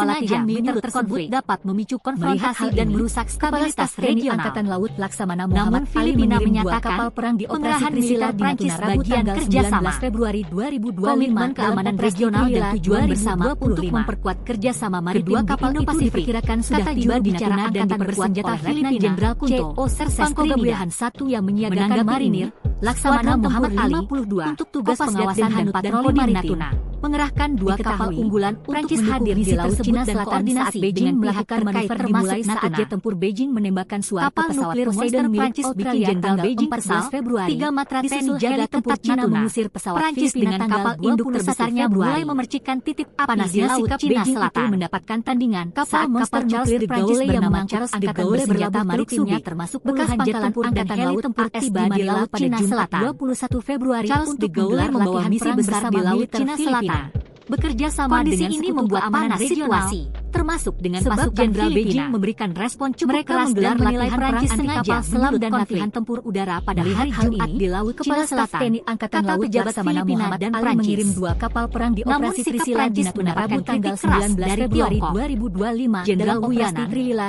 latihan militer tersebut dapat memicu konfrontasi dan merusak stabilitas regional. Angkatan Laut Laksamana Namun Muhammad Ali Filipina mengirim dua menyatakan kapal perang di operasi pengerahan militer Trisila di Prancis Natuna Rabu bagian tanggal kerjasama. 19 Februari 2025 Komitmen keamanan regional dan tujuan bersama untuk 2025. memperkuat kerjasama maritim Kedua di kapal itu Indo-Pasifik. diperkirakan sudah Kata tiba juru di bicara Natuna dan Angkatan diperkuat Bersenjata oleh Filipina Letnan Jenderal C.O. Kunto Serses Pangkogab Trinidad. Wilhan 1 yang menyiagakan Menanggapi marinir ini, Laksamana Skuadron Muhammad Tempur Ali 52 untuk tugas Kopasgat pengawasan dan dan Hanut dan patroli Kodim maritim. Natuna mengerahkan dua kapal unggulan Prancis hadir di Laut Cina Selatan saat Beijing melakukan manuver dimulai saat jet tempur Beijing menembakkan suara ke pesawat Poseidon Prancis bikin Jenderal Beijing kesal. Februari, 3 matra TNI jaga tempur Cina mengusir pesawat Prancis dengan kapal induk terbesarnya mulai memercikan titik api di Laut Cina Selatan. Mendapatkan tandingan kapal monster Charles de Gaulle yang mengangkut angkatan bersenjata maritimnya termasuk bekas pangkalan angkatan laut tempur tiba di Laut Cina Selatan. 21 Februari, Charles de Gaulle membawa misi besar di Laut Cina Selatan. Bekerja sama dengan ini membuat panas situasi, termasuk dengan pasukan Jenderal Beijing memberikan respon cukup keras dan menilai Prancis sengaja selam dan latihan tempur udara pada hari Jumat di Laut Cina Selatan. TNI Angkatan Laut Laksamana Muhammad dan Ali mengirim dua kapal perang di operasi Trisila di Natuna Rabu tanggal 19 Februari 2025. Jenderal Wuyana,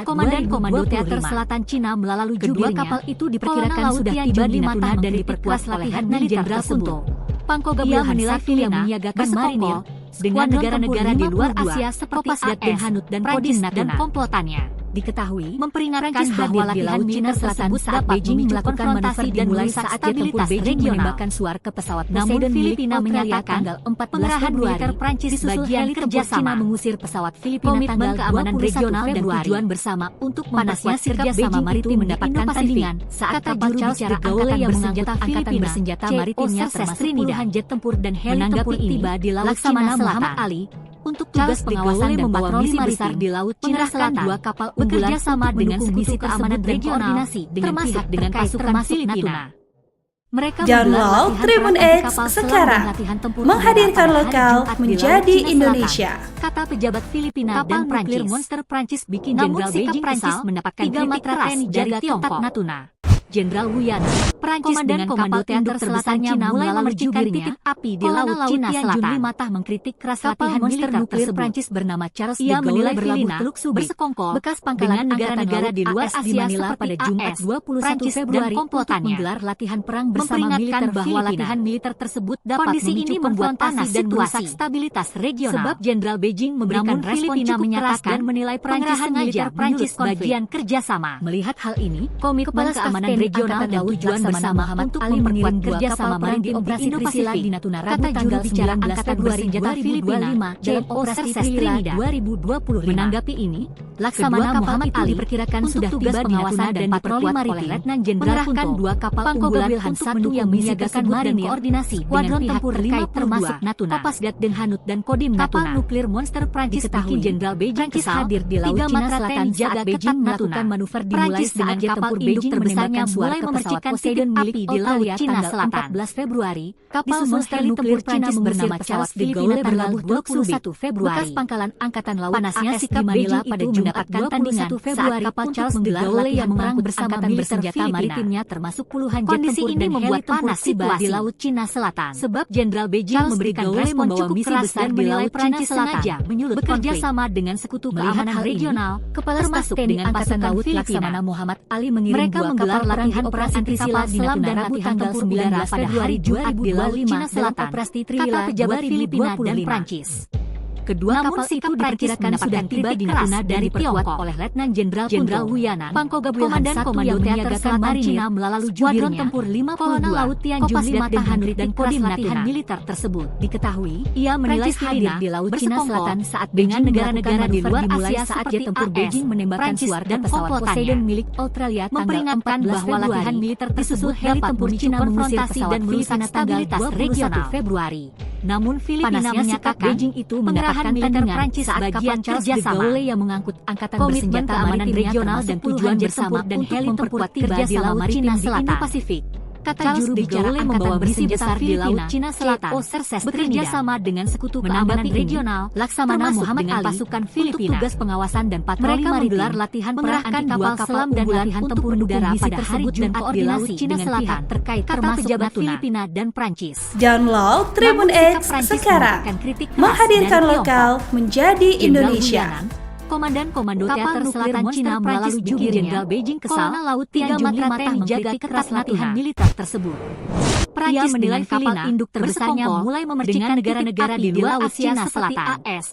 Komandan Komando Teater Selatan Cina melalui kedua kapal itu diperkirakan sudah tiba di Natuna dan diperkuat oleh Letnan Jenderal Sunto. Ia menilai yang menyiagakan marinir dengan negara-negara di luar Asia seperti AS, Hanut dan Kodim dan komplotannya. Diketahui memperingatkan bahwa latihan Cina tersebut saat Beijing melakukan manuver dimulai saat jet tempur Beijing menembakkan suar ke pesawat Poseidon. Filipina menyatakan tanggal 14 Februari Prancis bagian kerjasama mengusir pesawat Filipina tanggal keamanan regional dan tujuan bersama untuk memperkuat kerjasama maritim mendapatkan tandingan saat kapal Charles de Gaulle yang mengangkut angkatan bersenjata maritimnya termasuk puluhan jet tempur dan heli tempur tiba di Laut Cina Selatan. Untuk tugas pengawasan dan patroli besar di Laut Cina Selatan, dua kapal bekerja sama dengan sekutu keamanan dan koordinasi dengan pihak dengan pasukan Filipina. Mereka Download Tribun X sekarang, menghadirkan lokal menjadi Indonesia. Kata pejabat Filipina dan Prancis. Monster Prancis bikin Jenderal Beijing kesal mendapatkan kritik keras dari Tiongkok. Natuna. Jenderal Wuyana, Prancis dengan kapal teater terbesarnya mulai memercikan titik api di Laut Cina Selatan. Matah mengkritik keras latihan militer nuklir Prancis bernama Charles de Gaulle berlabuh Teluk Subi, bersekongkol bekas pangkalan negara-negara di luar Asia Manila pada Jumat 21 Februari untuk menggelar latihan perang bersama militer bahwa latihan militer tersebut dapat memicu konfrontasi dan merusak stabilitas regional. Sebab Jenderal Beijing memberikan respon cukup keras dan menilai Prancis sengaja Prancis bagian kerjasama. Melihat hal ini, Komitmen Keamanan Regional dan tujuan bersama untuk Ali mengirim kerjasama perang di operasi Trisila di Natuna Rabu tanggal 19 Februari 2025 dalam operasi Trinidad 2020. Menanggapi ini, Laksamana Muhammad Ali diperkirakan sudah tiba di Natuna dan patroli maritim oleh Letnan Jenderal Sunto. Dua kapal unggulan untuk yang menyiagakan marinir koordinasi dengan pihak terkait termasuk Natuna, Kopasgat dan Hanut dan Kodim Natuna. Kapal nuklir monster Prancis bikin Jenderal Beijing kesal hadir di Laut Cina Selatan saat Beijing melakukan manuver dimulai saat jet tempur Beijing terbesarnya mulai memercikan titik api di Laut Cina Selatan. 14 Februari, kapal monster nuklir Prancis bernama Charles de Gaulle berlabuh Teluk Subi, bekas pangkalan angkatan laut panasnya sikap Manila pada mendapatkan tandingan saat kapal Charles de Gaulle yang menang bersama militer bersenjata maritimnya termasuk puluhan jet tempur dan heli tempur tiba di Laut Cina Selatan. Sebab Jenderal Beijing memberikan respon cukup keras dan menilai Prancis sengaja menyulut bekerja sama dengan sekutu keamanan regional. Kepala Staf TNI Angkatan Laut Laksamana Muhammad Ali mengirim dua kapal latihan perang anti-selam selam dan latihan tempur udara pada hari Jumat di Laut Cina Selatan. Operasi Trinidad kata pejabat Filipina dan Prancis. Kedua kapal itu diperkirakan sudah tiba di Natuna dari Tiongkok oleh Letnan Jenderal Wuyana, Komandan Komando Teater Selatan Cina melalui Skuadron Tempur 52, Laut Tianjun 5 Hanut dan Kodim latihan militer tersebut. Diketahui, ia menilai hadir di Laut Cina Selatan saat dengan negara-negara di luar Asia saat jet tempur Beijing menembakkan suar dan pesawat Poseidon milik Australia tanggal 14 bahwa latihan militer tersebut heli tempur Cina konfrontasi dan merusak stabilitas regional. Februari. Namun Filipina menyatakan Beijing itu mendapatkan tandingan Prancis saat kapal Charles de Gaulle yang mengangkut angkatan bersenjata amanan regional dan tujuan bersama dan heli tempur tiba di Laut Cina Selatan. Pasifik. Kata juru bicara membawa misi besar di Laut Cina Selatan bekerja sama dengan sekutu keamanan regional Laksamana Muhammad Ali pasukan Filipina untuk tugas pengawasan dan patroli maritim menggelar latihan perang anti kapal selam dan latihan tempur udara pada hari Jumat di Laut Cina Selatan terkait termasuk Filipina dan Prancis. Download Tribun X sekarang, menghadirkan lokal menjadi Indonesia. Komandan Komando Teater Selatan Cina melalui Jenderal Beijing kesal, Laut Tianjun 5 menjaga keras latihan militer tersebut. Prancis menilai kapal induk terbesarnya mulai memercikan negara-negara di luar Asia seperti AS,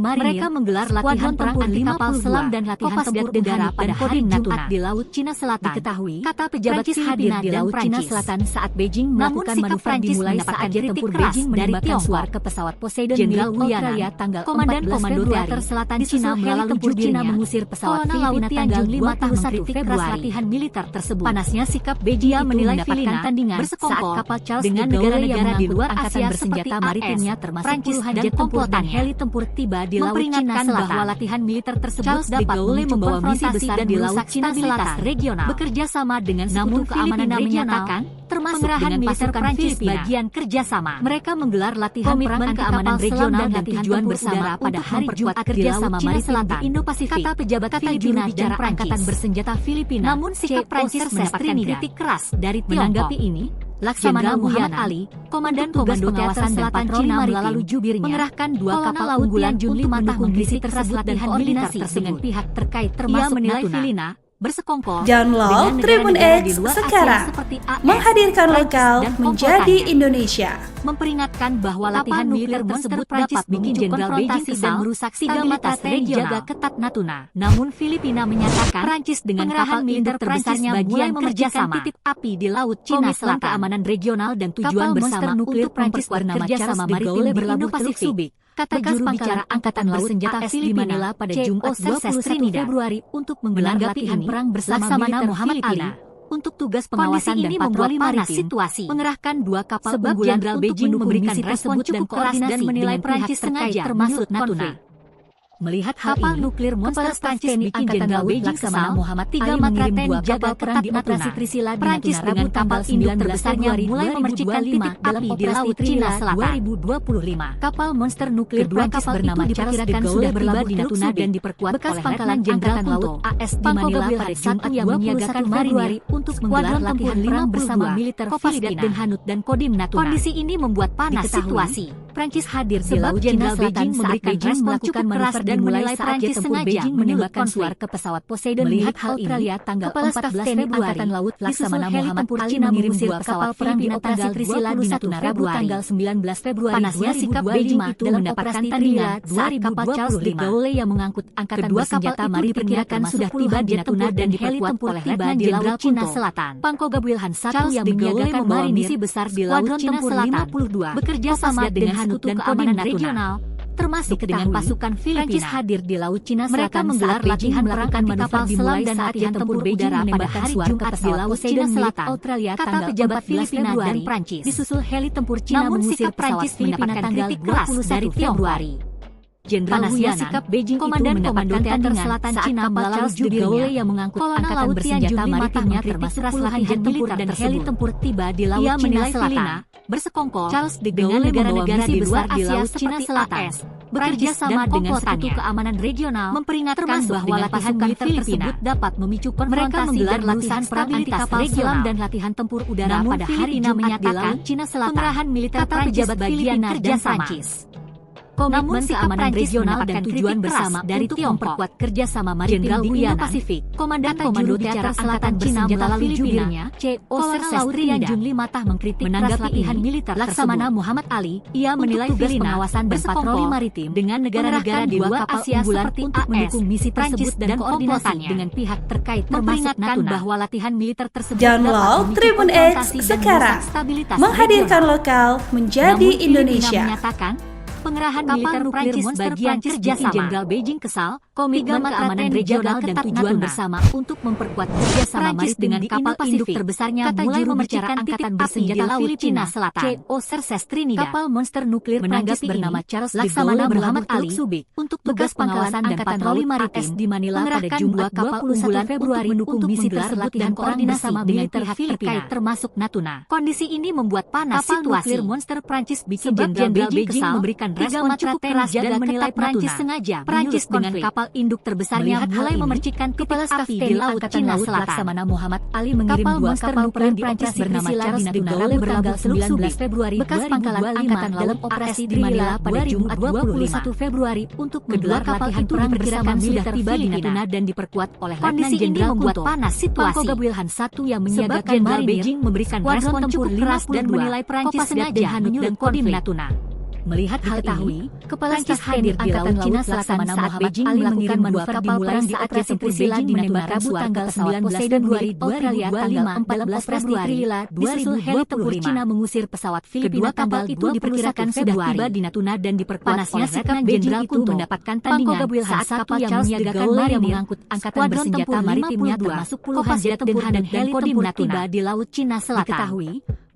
Marinir. Mereka menggelar latihan perang anti kapal selam dan latihan tempur udara pada hari Jumat di Laut Cina Selatan. Diketahui, kata pejabat hadir di Laut Cina Selatan saat Beijing melakukan manuver dimulai saat jet tempur Beijing menembakkan suar ke pesawat Poseidon Jenderal Australia tanggal Komando Teater Selatan Cina melalui tempur Cina mengusir pesawat Filipina tanggal 51 Februari. Latihan militer tersebut. Panasnya sikap Beijing menilai mendapatkan tandingan bersekongkol kapal Charles dengan negara-negara di luar Asia bersenjata maritimnya termasuk puluhan jet tempur dan heli tempur tiba di Laut Cina Selatan bahwa latihan militer tersebut dapat membawa misi besar di Laut Cina Selatan regional bekerja sama dengan sekutu keamanan regional termasuk dengan pasukan Filipina bagian kerjasama. Mereka menggelar latihan perang keamanan regional dan tujuan bersama pada hari Jumat kerjasama maritim di Indo-Pasifik, kata pejabat Filipina dan Angkatan Bersenjata Filipina. Namun sikap Prancis mendapatkan kritik keras dari Tiongkok. Menanggapi ini, Laksamana Muhammad Ali, Komandan Komando Pengawasan Selatan Cina melalui jubirnya, mengerahkan 2 kapal unggulan untuk mendukung misi tersebut dan koordinasi dengan pihak terkait termasuk Natuna, bersekongkol Download Tribun X sekarang, menghadirkan lokal menjadi Indonesia. Memperingatkan bahwa latihan militer tersebut dapat bikin Jenderal Beijing kesal merusak stabilitas regional ketat Natuna. Namun Filipina menyatakan Prancis dengan kapal militer terbesarnya mulai kerjasama titik api di Laut Cina Selatan, keamanan regional dan tujuan bersama untuk Prancis bernama kerjasama maritim di Indo-Pasifik. Kata juru bicara Angkatan Bersenjata Filipina pada Jumat 21 Februari untuk menggelar latihan perang bersama militer Muhammad Ali untuk tugas pengawasan dan patroli maritim, mengerahkan 2 kapal unggulan Jenderal Beijing memberikan respon cukup keras dan menilai Prancis sengaja termasuk Natuna. Melihat kapal nuklir monster Prancis bikin Jenderal Beijing kesal, Muhammad III mengirim 2 kapal perang di operasi Trisila di Prancis dengan kapal induk terbesarnya mulai memercikan titik api di Laut Cina Selatan 2025. Kapal monster nuklir Prancis bernama diperkirakan sudah berlabuh di Natuna dan diperkuat bekas pangkalan Angkatan Laut AS di Manila pada Jumat yang menyiagakan Februari untuk menggelar latihan perang bersama militer Filipina dan Hanut dan Kodim Natuna. Kondisi ini membuat panas situasi. Prancis hadir di Laut Cina Selatan saat Beijing melakukan manuver dan menilai Prancis sengaja menembakkan suar ke pesawat Poseidon milik Australia tanggal 14 Februari. Laut Laksamana Muhammad Ali mengirim 2 kapal perang di operasi Trisila di Natuna Rabu tanggal 19 Februari. Panasnya sikap Beijing itu mendapatkan tandingan saat kapal Charles de Gaulle yang mengangkut angkatan bersenjata maritim diperkirakan sudah tiba di Natuna dan diperkuat oleh Letnan Jenderal Cina Selatan Pangkoga Wilhan I yang menyiagakan marinisi besar di Laut Cina Selatan bekerja sama dengan Hanut dan keamanan regional termasuk dengan pasukan Filipina. Prancis hadir di Laut Cina Selatan. Mereka menggelar latihan melakukan kapal selam dan latihan tempur Beijing pada hari Jumat di Laut Cina Selatan. Australia kata pejabat Filipina dan Prancis. Disusul heli tempur Cina mengusir pesawat Filipina tanggal 20 dari Februari. Jenderal sikap Beijing Komandan Teater Selatan Cina melalui jubirnya yang mengangkut angkatan bersenjata maritimnya termasuk puluhan jet tempur dan heli tempur tiba di Laut Cina Selatan. Bersekongkol Charles de Gaulle negara-negara di luar Asia Cina Selatan bekerja sama dengan sekutu keamanan regional memperingatkan bahwa latihan militer tersebut dapat memicu konfrontasi dan latihan perang anti kapal selam dan latihan tempur udara pada hari Jumat di Laut Cina Selatan. Pengerahan militer Prancis bagian kerjasama. Komitmen keamanan regional dan tujuan bersama dari Tiongkok memperkuat kerjasama maritim di Indo-Pasifik. Komandan Komando Teater Selatan Cina melalui jubirnya, Kolonel Laut Tianjun Limatah mengkritik menanggapi latihan militer Laksamana Muhammad Ali. Ia menilai tugas pengawasan dan patroli maritim dengan negara-negara di luar Asia seperti untuk mendukung misi tersebut dan koordinasi dengan pihak terkait termasuk Natuna bahwa latihan militer tersebut Download Tribun X sekarang, menghadirkan lokal menjadi Indonesia. Pengerahan militer Prancis bagian kerjasama. Jenderal Beijing kesal, komitmen keamanan regional dan tujuan bersama untuk memperkuat kerjasama maritim dengan kapal induk terbesarnya mulai memercikan angkatan bersenjata Laut Cina Selatan. Kapal monster nuklir Prancis bernama Charles Laksamana Muhammad Ali untuk tugas pengawasan dan patroli maritim di Manila pada Jumat 21 Februari untuk misi tersebut dan koordinasi dengan pihak terkait termasuk Natuna. Kondisi ini membuat panas situasi. Kapal monster Prancis bikin Jenderal Beijing memberikan respon cukup keras dan menilai Prancis sengaja Prancis dengan kapal induk terbesarnya mulai memercikan titik api di Laut Cina Selatan. Laksamana Muhammad Ali mengirim 2 kapal perang di Prancis bernama Charles de Gaulle bertanggal 19 Februari bekas pangkalan Angkatan Laut operasi di Manila pada Jumat 21 Februari untuk menggelar latihan perang bersama sudah tiba di Natuna dan diperkuat oleh Letnan Jenderal membuat panas situasi. Pangkoga Wilhan I yang menyiagakan Jenderal Beijing memberikan respon cukup keras dan menilai Prancis sengaja Hanut dan Kodim Natuna. Melihat hal ini, Kepala Staf hadir di Laut Cina Selatan saat Beijing melakukan manuver dimulai di operasi Trisila di Natuna Rabu tanggal 19 Februari 2025 dalam operasi Trisila 2025 Cina mengusir pesawat Filipina tanggal itu diperkirakan sudah tiba di Natuna dan diperkuat oleh Letnan Jenderal itu mendapatkan tandingan saat kapal Charles de Gaulle yang mengangkut angkatan bersenjata maritimnya termasuk puluhan jet tempur dan heli tempur tiba di Laut Cina Selatan.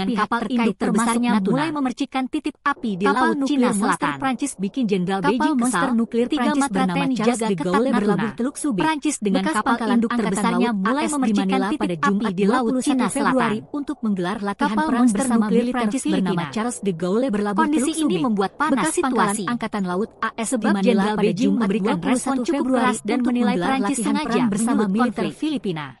dengan kapal induk terbesarnya mulai memercikan titik api di Laut Cina Selatan. Prancis bikin Jenderal Beijing kesal. Nuklir 3 matra TNI jaga ketat berlabuh Teluk Subi. Prancis dengan kapal induk terbesarnya mulai memercikan titik api di Laut Cina Selatan untuk menggelar latihan perang bersama militer Prancis bernama Charles de Gaulle berlabuh Teluk Subi. Kondisi ini membuat panas situasi. Angkatan Laut AS di Manila pada Beijing memberikan respon cukup keras dan menilai Prancis sengaja bersama militer Filipina.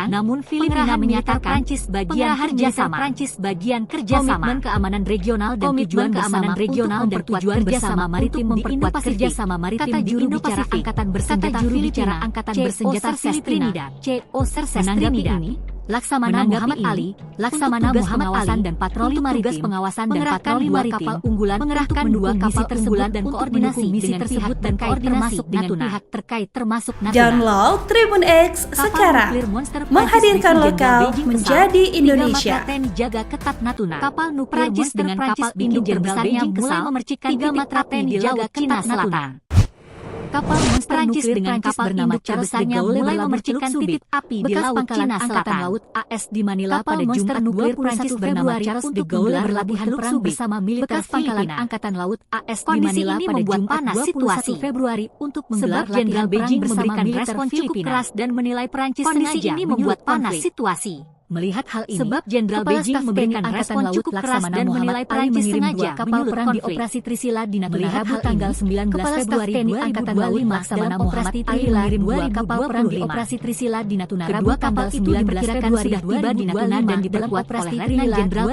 menyatakan, namun Filipina menyatakan Prancis bagian kerjasama, komitmen keamanan regional dan tujuan keamanan regional dan tujuan bersama maritim memperkuat kerjasama maritim kata juru bicara angkatan bersenjata Filipina, CO Serses Trinidad. Menanggapi ini, Laksamana Muhammad Ali, Laksamana Muhammad Ali dan patroli maritim pengawasan dan patroli maritim kapal unggulan mengerahkan dua kapal unggulan dan koordinasi misi tersebut dan koordinasi dengan pihak terkait termasuk Natuna. Download Tribun X sekarang, menghadirkan lokal menjadi Indonesia. TNI jaga ketat Natuna. Kapal nuklir Prancis dengan kapal induk terbesarnya mulai memercikan tiga matra TNI jaga Cina Selatan. Kapal monster Prancis dengan kapal induk terbesarnya mulai memercikan titik api di laut Cina Selatan. Laut AS di Manila pada Jumat 21 Februari untuk menggelar latihan perang bersama militer Pangkalan Angkatan Laut AS di Manila pada Jumat 21 Februari untuk menggelar latihan Beijing memberikan respon cukup keras dan menilai Prancis sengaja membuat panas situasi. Melihat hal ini, sebab Jenderal Beijing memberikan respon cukup keras dan menilai Prancis sengaja kapal perang di operasi Trisila di Natuna Rabu tanggal 19 Februari 2025 Laksamana Muhammad Ali mengirim dua kapal perang di operasi Trisila di Natuna Rabu tanggal 19 Februari sudah tiba di Natuna dan diperkuat oleh Letnan Jenderal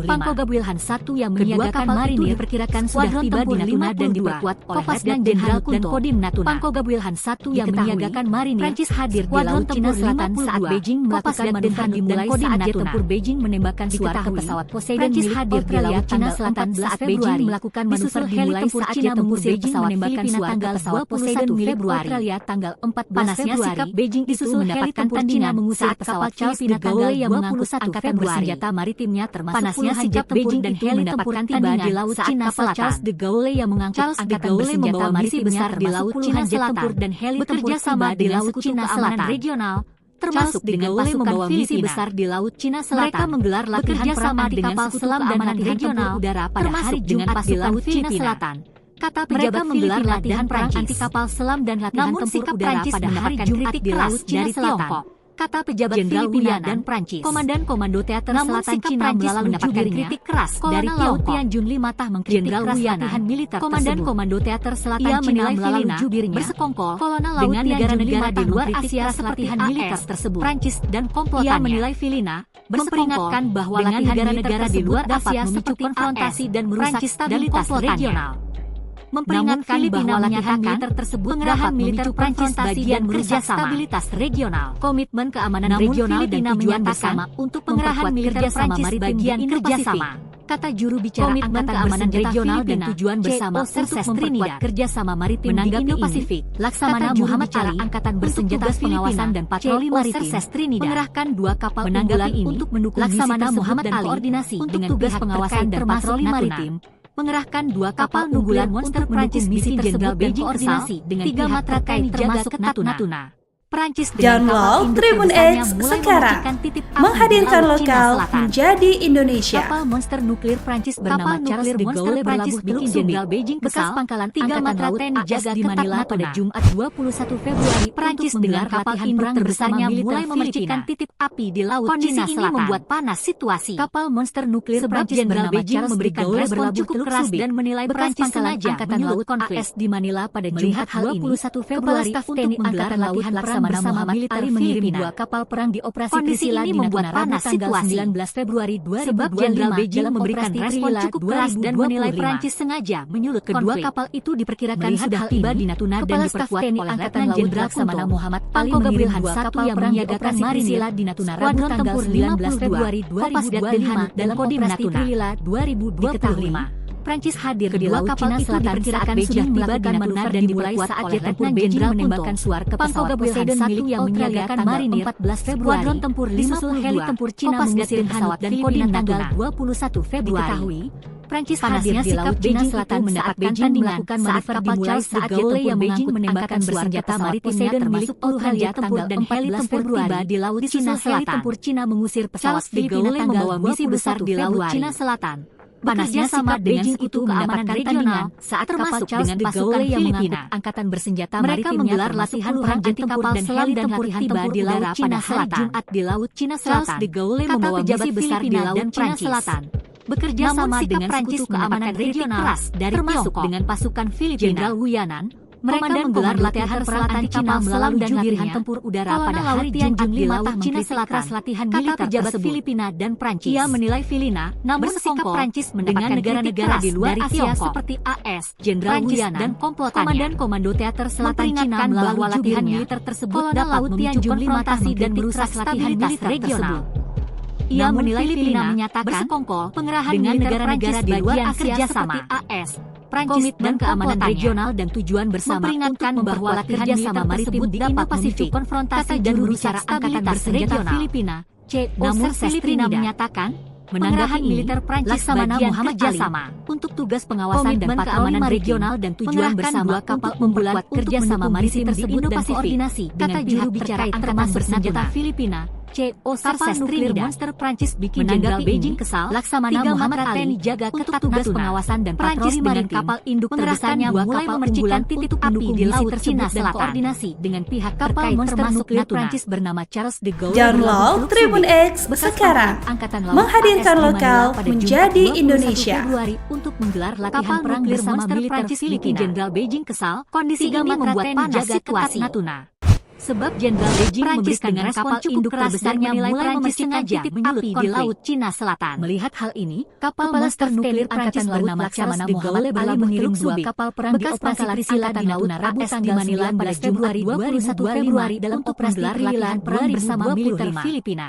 Pangkogab Wilhan I yang menyiagakan marinir diperkirakan sudah tiba di Natuna dan diperkuat oleh Letnan Jenderal dan Kodim Natuna. Pangkogab Wilhan I yang menyiagakan marinir Prancis hadir di Laut Cina Selatan saat Beijing melakukan manuver dimulai saat jet tempur Beijing menembakkan suara ke pesawat Poseidon milik hadir di Laut Cina Selatan saat Beijing melakukan manuver dimulai saat jet tempur Beijing menembakkan suara ke pesawat Poseidon milik Australia tanggal 14 Februari. Sikap Beijing disusul mendapatkan tandingan mengusir pesawat Charles de Gaulle yang mengangkut angkatan bersenjata maritimnya termasuk panasnya sikap Beijing dan heli mendapatkan tiba di Laut Cina Selatan. Charles de Gaulle yang mengangkut angkatan bersenjata maritimnya di Laut Cina Selatan dan heli bekerja sama di Laut Cina Selatan regional termasuk dengan pasukan misi besar di Laut Cina Selatan. Mereka menggelar latihan sama di kapal selam dan latihan tempur udara pada hari Jumat di Laut Cina Selatan. Kata pejabat menggelar latihan perang anti kapal selam dan latihan tempur udara pada hari Jumat di Laut Cina Selatan. Kata pejabat Filipina dan Prancis. Komandan Komando Teater Selatan Cina melalui mendapatkan kritik keras dari Laut Tianjun Matah mengkritik keras latihan militer Komandan Komando Teater Selatan Cina melalui jubirnya bersekongkol dengan negara-negara di luar Asia latihan militer tersebut. Prancis dan komplotannya. Ia menilai Filipina memperingatkan bahwa latihan negara-negara di luar Asia memicu konfrontasi dan merusak stabilitas regional. Memperingatkan bahwa latihan militer tersebut dapat memicu konfrontasi dan merusak stabilitas regional. Komitmen keamanan regional dan tujuan bersama untuk pengerahan militer Prancis bagian kerjasama. Kata juru bicara Angkatan Keamanan Regional dan tujuan bersama untuk memperkuat kerjasama maritim di Indo-Pasifik. Laksamana Muhammad Ali Angkatan Bersenjata Pengawasan dan Patroli Maritim mengerahkan dua kapal unggulan untuk mendukung Laksamana Muhammad Ali koordinasi dengan tugas pengawasan dan patroli maritim. Mengerahkan dua kapal unggulan monster Prancis misi Jenderal Beijing koordinasi dengan tiga matra TNI jaga ketat Natuna. Prancis Download Tribun X sekarang, menghadirkan lokal menjadi Indonesia. Kapal monster nuklir Prancis bernama Charles de Gaulle berlabuh di Jenderal Beijing bekas pangkalan tiga matra TNI jaga di Manila pada Jumat 21 Februari. Prancis dengan kapal induk terbesarnya mulai memercikan titik api di Laut Cina Selatan. Kondisi ini membuat panas situasi. Kapal monster nuklir Prancis bernama Beijing memberikan respon cukup keras dan menilai Prancis sengaja menyulut AS di Manila pada Jumat 21 Februari untuk menggelar latihan perang bersama militer mengirim dua kapal perang di operasi Trisila di Natuna Rabu tanggal 19 Februari 2025. Sebab Jenderal Beijing memberikan respon cukup keras dan menilai Prancis sengaja menyulut kedua kapal itu diperkirakan sudah tiba di Natuna dan diperkuat oleh Letnan Jenderal Laksamana Muhammad Ali mengirim dua kapal perang di operasi Trisila di Natuna Rabu tanggal 19 Februari 2025 dalam Kodim Natuna 2025. Prancis hadir di Laut Cina Selatan saat Beijing melakukan manuver dan dimulai saat jet tempur Beijing menembakkan suara ke pesawat Poseidon milik yang menyiagakan marinir 14 Februari. Skuadron tempur 52 heli tempur Cina mengusir pesawat dan Filipina tanggal 21 Februari. Prancis hadir di Laut Cina Selatan mendapat Beijing melakukan manuver dimulai saat jet tempur Beijing menembakkan bersenjata maritimnya termasuk puluhan jet tempur dan heli tempur tiba di Laut Cina Selatan. Heli tempur Cina mengusir pesawat Filipina membawa misi besar di Laut Cina Selatan. Panasnya sama dengan itu keamanan regional saat termasuk dengan pasukan yang mengangkut angkatan bersenjata maritimnya menggelar latihan perang anti kapal selam dan latihan tempur di Laut Cina Selatan. Jumat di Laut Cina Selatan. De Gaulle membawa misi besar di Laut Cina Selatan. Bekerja sama dengan sekutu keamanan regional termasuk dengan pasukan Filipina. Jenderal Wuyanan Mereka menggelar latihan perang anti-kapal selam dan latihan tempur udara pada hari Jumat di Laut Cina Selatan. Latihan militer pejabat Filipina dan Prancis. Ia menilai Filipina, namun sikap Prancis mendapatkan negara-negara di luar Asia seperti AS, Jenderal Wiyanan, dan komplotannya. Komandan Komando Teater Selatan Cina bahwa latihan militer tersebut dapat memicu konfrontasi dan merusak stabilitas regional. Ia menilai Filipina bersekongkol pengerahan dengan negara-negara di luar Asia seperti AS, Prancis dan keamanan regional dan tujuan bersama memperingatkan bahwa latihan militer tersebut di Indo-Pasifik konfrontasi dan merusak stabilitas regional. Filipina, namun Filipina menyatakan menanggapi militer Prancis bagian kerjasama untuk tugas pengawasan dan keamanan regional dan tujuan bersama kapal membuat kerjasama maritim tersebut dan koordinasi dengan juru bicara Angkatan Bersenjata Filipina. Kapal nuklir monster Prancis bikin Jenderal Beijing kesal. Laksamana Muhammad Ali jaga untuk tugas pengawasan dan patroli dengan kapal induk terbesarnya mulai memercikan titik api di Laut Cina Selatan. Koordinasi dengan pihak kapal monster nuklir Prancis bernama Charles de Gaulle. Download Tribun X sekarang, menghadirkan lokal menjadi Indonesia. Februari untuk menggelar latihan perang bersama militer Filipina. Jenderal Beijing kesal. Kondisi ini membuat panas situasi Natuna. Sebab Jenderal Beijing memberikan respon induk terbesarnya mulai memercikan titik api di Laut Cina Selatan. Melihat hal ini, kapal monster nuklir Prancis bernama Charles de Gaulle beralih mengirim 2 kapal perang di operasi Trisila di Natuna Rabu tanggal 19 Februari 2021 dalam operasi latihan perang bersama militer Filipina.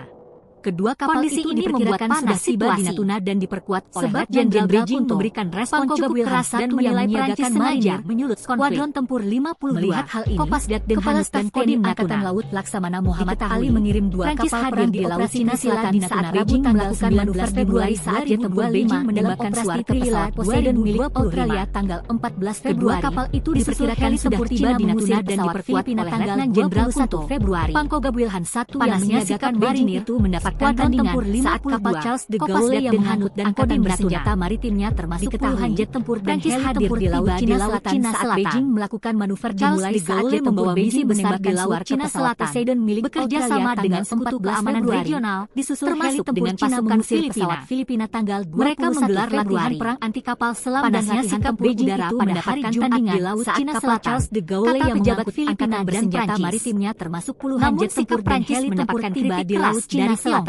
Kedua kapal itu diperkirakan sudah tiba di Natuna dan diperkuat oleh Jenderal Beijing memberikan respon cukup keras dan menilai Prancis sengaja menyulut skuadron tempur 52. Melihat hal ini, Kepala Staf Kodim Angkatan Laut Laksamana Muhammad Ali mengirim 2 kapal perang di operasi Trisila di Natuna Rabu tanggal 19 Februari saat jet tempur Beijing menembakkan suara ke pesawat Poseidon milik Australia tanggal 14 Februari. Dua kapal itu diperkirakan sudah tiba di Natuna dan diperkuat oleh Letnan Jenderal 1 Februari. Pangkoga Wilhan 1 yang menyiagakan marinir itu mendapat skuadron tempur saat kapal Charles de Gaulle yang menghangut dan Kodim bersenjata maritimnya termasuk puluhan jet tempur dan heli tempur di Laut Cina Selatan saat Beijing melakukan manuver dimulai saat jet membawa misi besar di Laut Cina Selatan. Poseidon milik bekerja sama dengan sekutu keamanan regional disusul termasuk dengan pasukan pesawat Filipina tanggal 21 Mereka menggelar latihan perang anti kapal selam dan latihan tempur udara pada hari Jumat di Laut Cina Selatan. Charles de Gaulle yang pejabat Filipina bersenjata maritimnya termasuk puluhan jet tempur dan heli tempur tiba di Laut Cina Selatan.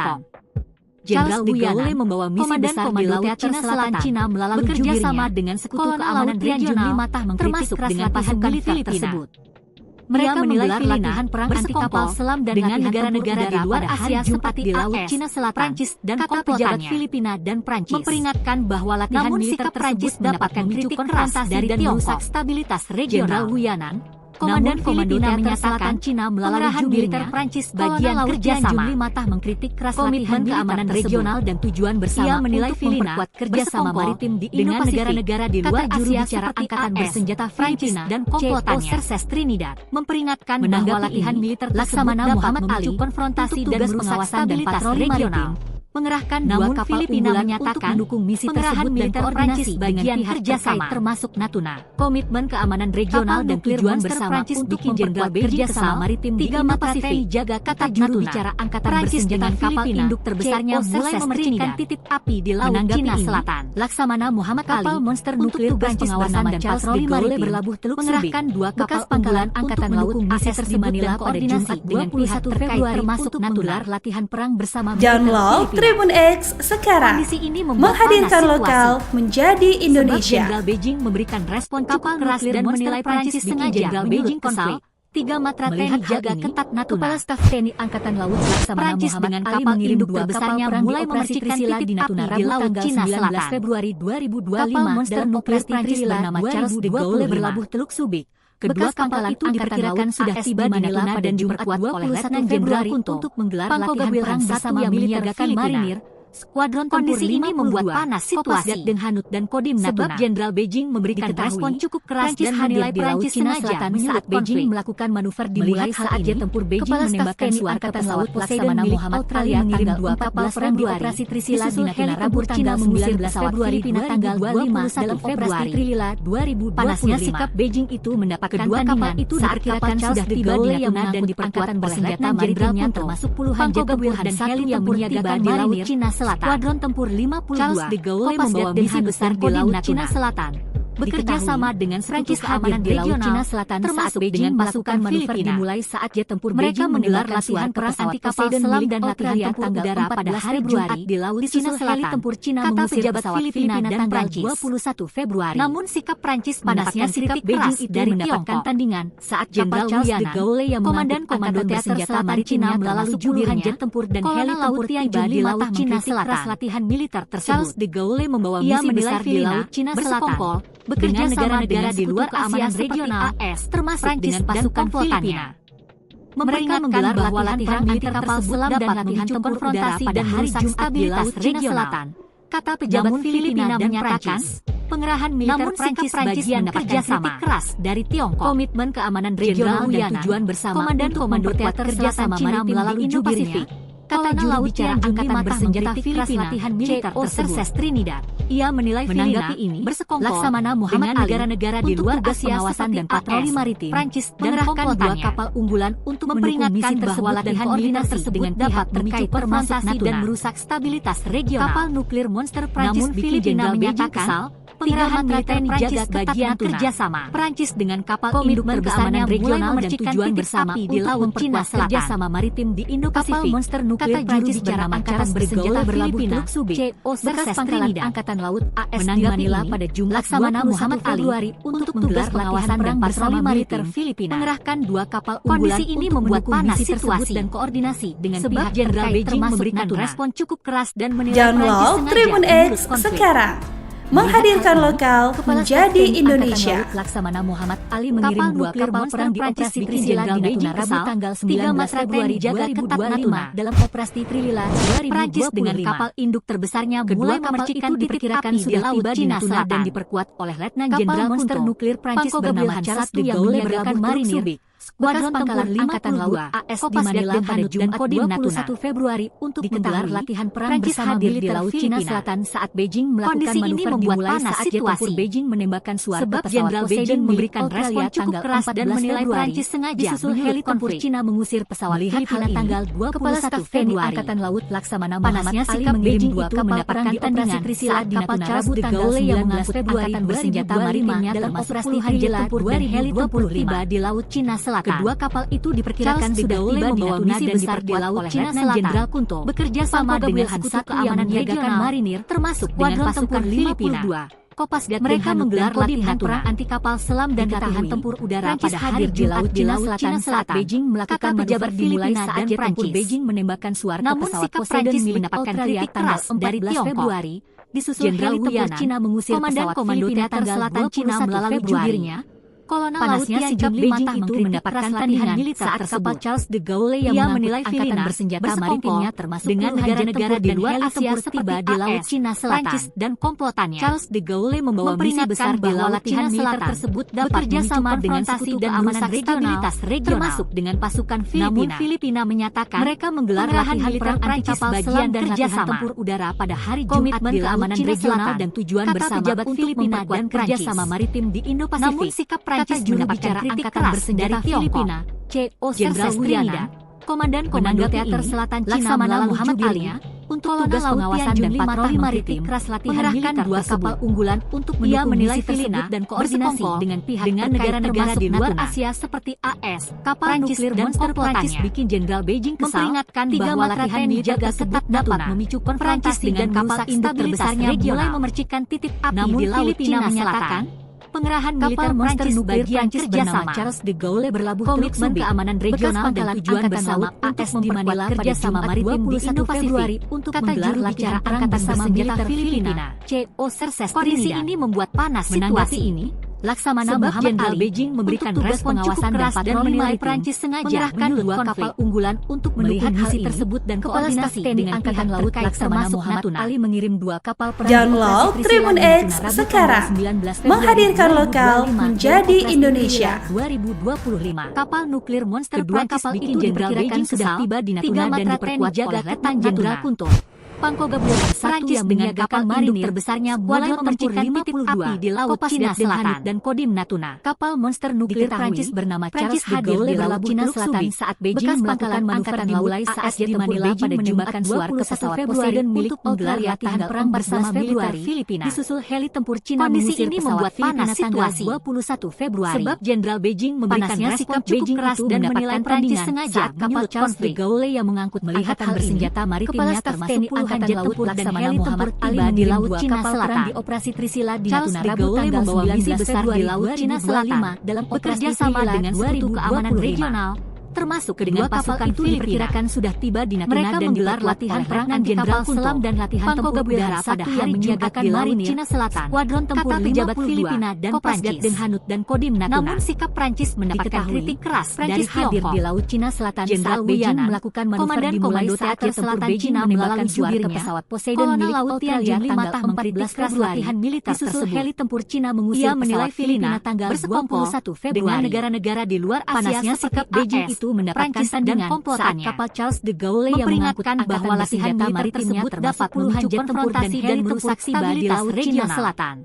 Jenderal Wiyanan membawa misi besar di Laut Cina Selatan Cina melalui bekerja sama dengan sekutu keamanan regional termasuk dengan pasukan Filipina tersebut. Mereka menilai latihan perang anti kapal selam dan dengan negara-negara di luar Asia seperti di Laut Cina Selatan, Prancis dan pejabat Filipina dan Prancis memperingatkan bahwa latihan militer Prancis dapat memicu konfrontasi dari merusak stabilitas regional. Jenderal Wiyanan, Komandan Filipina menyatakan Cina melalui militer Prancis bagian kerjasama mengkritik keras komitmen keamanan regional dan tujuan bersama. Ia menilai Filipina memperkuat kerjasama maritim di dengan negara-negara di luar Asia seperti Angkatan Bersenjata Filipina dan komplotannya. Trinidad memperingatkan bahwa latihan militer Laksamana Muhammad Ali konfrontasi dan merusak stabilitas regional. Mengerahkan 2 kapal Filipina menyatakan mendukung misi tersebut militer Prancis bagian kerjasama termasuk Natuna. Komitmen keamanan regional dan tujuan bersama untuk memperkuat kerjasama maritim di Indo-Pasifik jaga kata juru bicara Angkatan Bersenjata kapal induk terbesarnya mulai memercikan titik api di Laut Cina Selatan. Laksamana Muhammad Ali kapal monster nuklir Prancis pengawasan dan patroli maritim berlabuh Teluk mengerahkan 2 kapal pangkalan Angkatan Laut misi di Manila pada Jumat dengan pihak terkait termasuk Natuna latihan perang bersama militer Tribun X sekarang, menghadirkan lokal menjadi Indonesia. Jenderal Beijing memberikan respon cukup keras dan menilai Prancis sengaja Jenderal Beijing kesal. 3 matra TNI jaga ketat Natuna. Kepala Staf TNI Angkatan Laut Laksamana Muhammad dengan kapal induk terbesarnya mulai memercikan titik Trisila di Laut Cina Selatan. Februari 2025 dalam operasi Trisila bernama Charles de Gaulle berlabuh Teluk Subic. Kedua kapal itu diperkirakan sudah tiba di Natuna dan diperkuat oleh Letnan Jenderal untuk menggelar latihan perang bersama menyiagakan marinir. Skuadron kondisi ini membuat panas situasi dan Hanut dan Kodim Natuna. Sebab Jenderal Beijing memberikan respon cukup keras dan menilai Prancis sengaja saat Beijing melakukan manuver dimulai saat jet tempur Beijing menembakkan suara ke pesawat Laksamana Muhammad Australia mengirim 2 kapal perang di operasi Trisila di Natuna Rabu tanggal 19 Februari tanggal 25 dalam operasi Trisila 2025. Panasnya sikap Beijing itu mendapatkan kedua kapal itu diperkirakan sudah tiba di Natuna dan diperkuat bersenjata maritimnya termasuk puluhan jet tempur dan heli tempur tiba di Laut Cina Selatan. Skuadron tempur 52 Charles de Gaulle membawa misi besar di Laut Cina Selatan. bekerja sama dengan Prancis keamanan di Laut Cina Selatan saat Beijing melakukan manuver dimulai saat jet tempur mereka menggelar latihan perang anti kapal selam dan latihan tempur udara pada hari Jumat di Laut Cina Selatan. Tempur Cina mengusir pesawat Filipina dan Prancis 21 Februari. Namun sikap Prancis panasnya sikap Beijing itu dari mendapatkan tandingan saat Jenderal Charles de Gaulle yang mengangkut komando bersenjata maritimnya melalui puluhan jet tempur dan heli tempur tiba di Laut Cina Selatan. Latihan militer tersebut. Charles de Gaulle membawa misi besar di Laut Cina Selatan, bekerja negara-negara di luar keamanan regional AS, termasuk dengan pasukan Filipina. Mereka menggelar bahwa latihan militer kapal selam dan latihan tempur udara pada hari Jumat di Laut Cina Selatan. Kata pejabat Filipina menyatakan, pengerahan militer Prancis bagian mendapatkan kritik keras dari Tiongkok. Komitmen keamanan regional dan tujuan bersama Komandan Komando Teater Selatan Cina melalui Indo-Pasifik. Kata juru bicara Angkatan Bersenjata Filipina, latihan militer tersebut. Trinidad. Ia menilai menanggapi ini Laksamana Muhammad negara-negara di luar Asia pengawasan dan patroli maritim Prancis mengerahkan 2 kapal unggulan untuk memperingatkan bahwa latihan militer tersebut dengan dapat terkait konfrontasi dan merusak stabilitas regional. Kapal nuklir monster Prancis bikin Jenderal menyatakan pengerahan militer Prancis bagian kerjasama Prancis dengan kapal induk terbesarnya regional dan tujuan bersama di Laut Cina Selatan. Kerjasama maritim di Indo-Pasifik. Kapal monster nuklir Prancis bernama Angkatan Bersenjata Filipina bekas pangkalan Angkatan Laut AS di Manila pada Jumat 21 Februari untuk menggelar pengawasan dan patroli militer Filipina. Mengerahkan 2 kapal unggulan. Kondisi ini membuat panas situasi dan koordinasi dengan pihak Jenderal Beijing memberikan respon cukup keras dan menilai Download Tribun X sekarang. Menghadirkan lokal menjadi Indonesia. Laksamana Muhammad Ali mengirim 2 kapal perang di operasi Trilila di Natuna Rabu tanggal 19 Februari 2025 dalam operasi Trilila 2025. Prancis dengan kapal induk terbesarnya mulai memercikan diperkirakan sudah tiba di Natuna dan diperkuat oleh Letnan Jenderal Monster Nuklir Prancis bernama Charles de Gaulle berlabuh marinir. Skuadron Pangkalan Angkatan Laut AS di Manila pada Jumat 21 Februari untuk menggelar latihan perang bersama militer Laut Cina Selatan saat Beijing melakukan manuver dimulai saat jet tempur Beijing menembakkan suara ke pesawat Jenderal Beijing memberikan respon cukup keras dan menilai Prancis sengaja disusul heli tempur Cina mengusir pesawat Filipina tanggal 21 Februari. Angkatan Laut Laksamana Muhammad Ali mengirim 2 kapal perang di operasi Trisila di Natuna Rabu tanggal 19 Februari bersenjata maritimnya dalam operasi Trilila tempur dan heli tempur tiba di Laut Cina Selatan. Kedua kapal itu diperkirakan sudah tiba di Natuna dan diperkuat oleh Letnan Jenderal Kunto bekerja sama dengan Sekutu Keamanan Regional Marinir termasuk dengan pasukan Filipina. Kopasgat mereka menggelar latihan perang anti kapal selam dan latihan tempur udara pada hari Jumat di Laut Cina Selatan. Beijing melakukan pejabat dimulai saat jet tempur Beijing menembakkan suara ke pesawat Poseidon mendapatkan kritik keras dari Tiongkok. Disusul heli tempur Cina mengusir pesawat Komando Teater Selatan Cina melalui jubirnya. Kolonel panasnya sikap Beijing itu mendapatkan tandingan saat kapal Charles de Gaulle yang menilai Angkatan Bersenjata maritimnya termasuk dengan negara-negara di luar Asia tiba di Laut Cina Selatan. Prancis dan komplotannya. Charles de Gaulle membawa misi besar bahwa latihan militer tersebut dapat memicu konfrontasi dan merusak stabilitas regional termasuk dengan pasukan Filipina. Namun Filipina menyatakan mereka menggelar latihan militer anti kapal selam dan latihan tempur udara pada hari Jumat di keamanan regional dan tujuan bersama pejabat Filipina dan kerjasama maritim di Indo-Pasifik. Namun sikap Prancis mendapatkan kritik keras dari Filipina. Jenderal Trinidad, Komandan Komando Teater Selatan Cina Muhammad Ali untuk tugas pengawasan dan patroli maritim mengerahkan 2 kapal unggulan untuk menilai tersebut dan koordinasi dengan pihak negara-negara di luar Asia seperti AS, kapal nuklir dan Prancis bikin Jenderal Beijing kesal memperingatkan bahwa latihan dijaga ketat dapat memicu konfrontasi dengan kapal induk terbesarnya mulai memercikan titik api di Laut Cina Selatan. Pengerahan militer monster nuklir Prancis bernama Charles de Gaulle berlabuh komitmen keamanan regional dan tujuan bersama AS di Manila pada Jumat 21 Februari untuk menggelar latihan perang bersama militer Filipina. Kondisi ini membuat panas situasi ini. Laksamana Muhammad Ali Beijing memberikan respon pengawasan dan patroli maritim Prancis sengaja mengerahkan 2 kapal unggulan untuk melihat misi tersebut dan koordinasi dengan Angkatan Laut. Laksamana Muhammad Ali mengirim 2 kapal perang. Download Tribun X sekarang. Menghadirkan lokal menjadi Indonesia. 2025. Kapal nuklir monster Prancis bikin Jenderal Beijing sudah tiba di Natuna dan diperkuat oleh Letnan Jenderal Kunto Pangko Gabriel Prancis dengan kapal marinir terbesarnya mulai memercikan titik api di Laut Cina Selatan dan Kodim Natuna. Kapal monster nuklir Prancis bernama Charles de Gaulle di Laut Cina Selatan saat Beijing melakukan manuver dimulai saat di Manila pada Jumat 21 Februari untuk menggelar latihan perang bersama militer Filipina. Disusul heli tempur Cina mengusir pesawat Filipina tanggal 21 Februari. Sebab Jenderal Beijing memberikan respon cukup keras dan menilai Prancis sengaja kapal Charles de Gaulle yang mengangkut angkatan bersenjata maritimnya termasuk Angkatan Laut Laksamana Muhammad Ali di Laut Cina Selatan di Operasi Trisila di Natuna Rabu tanggal 19 Februari di Laut Cina Selatan dalam bekerja sama dengan Sekutu Keamanan Regional termasuk kedua pasukan Filipina sudah tiba di Natuna dan menggelar latihan perang Jenderal Selam dan latihan tempur udara pada hari menyiagakan marinir Cina Selatan, skuadron tempur pejabat Filipina dan Prancis Denhanut dan Kodim Natuna. Namun sikap Prancis mendapatkan kritik keras dari hadir di Laut Cina Selatan. Jenderal Beijing melakukan manuver dimulai saat tempur Beijing menembakkan jubirnya pesawat Poseidon milik Australia tanggal 14 Februari. Latihan militer tersebut heli tempur Cina mengusir pesawat Filipina tanggal 21 Februari dengan negara-negara di luar Asia. Sikap Beijing itu mendapatkan tandingan saat kapal Charles de Gaulle yang mengangkutkan bahwa latihan militer tersebut dapat memicu konfrontasi dan merusak stabilitas Cina Selatan.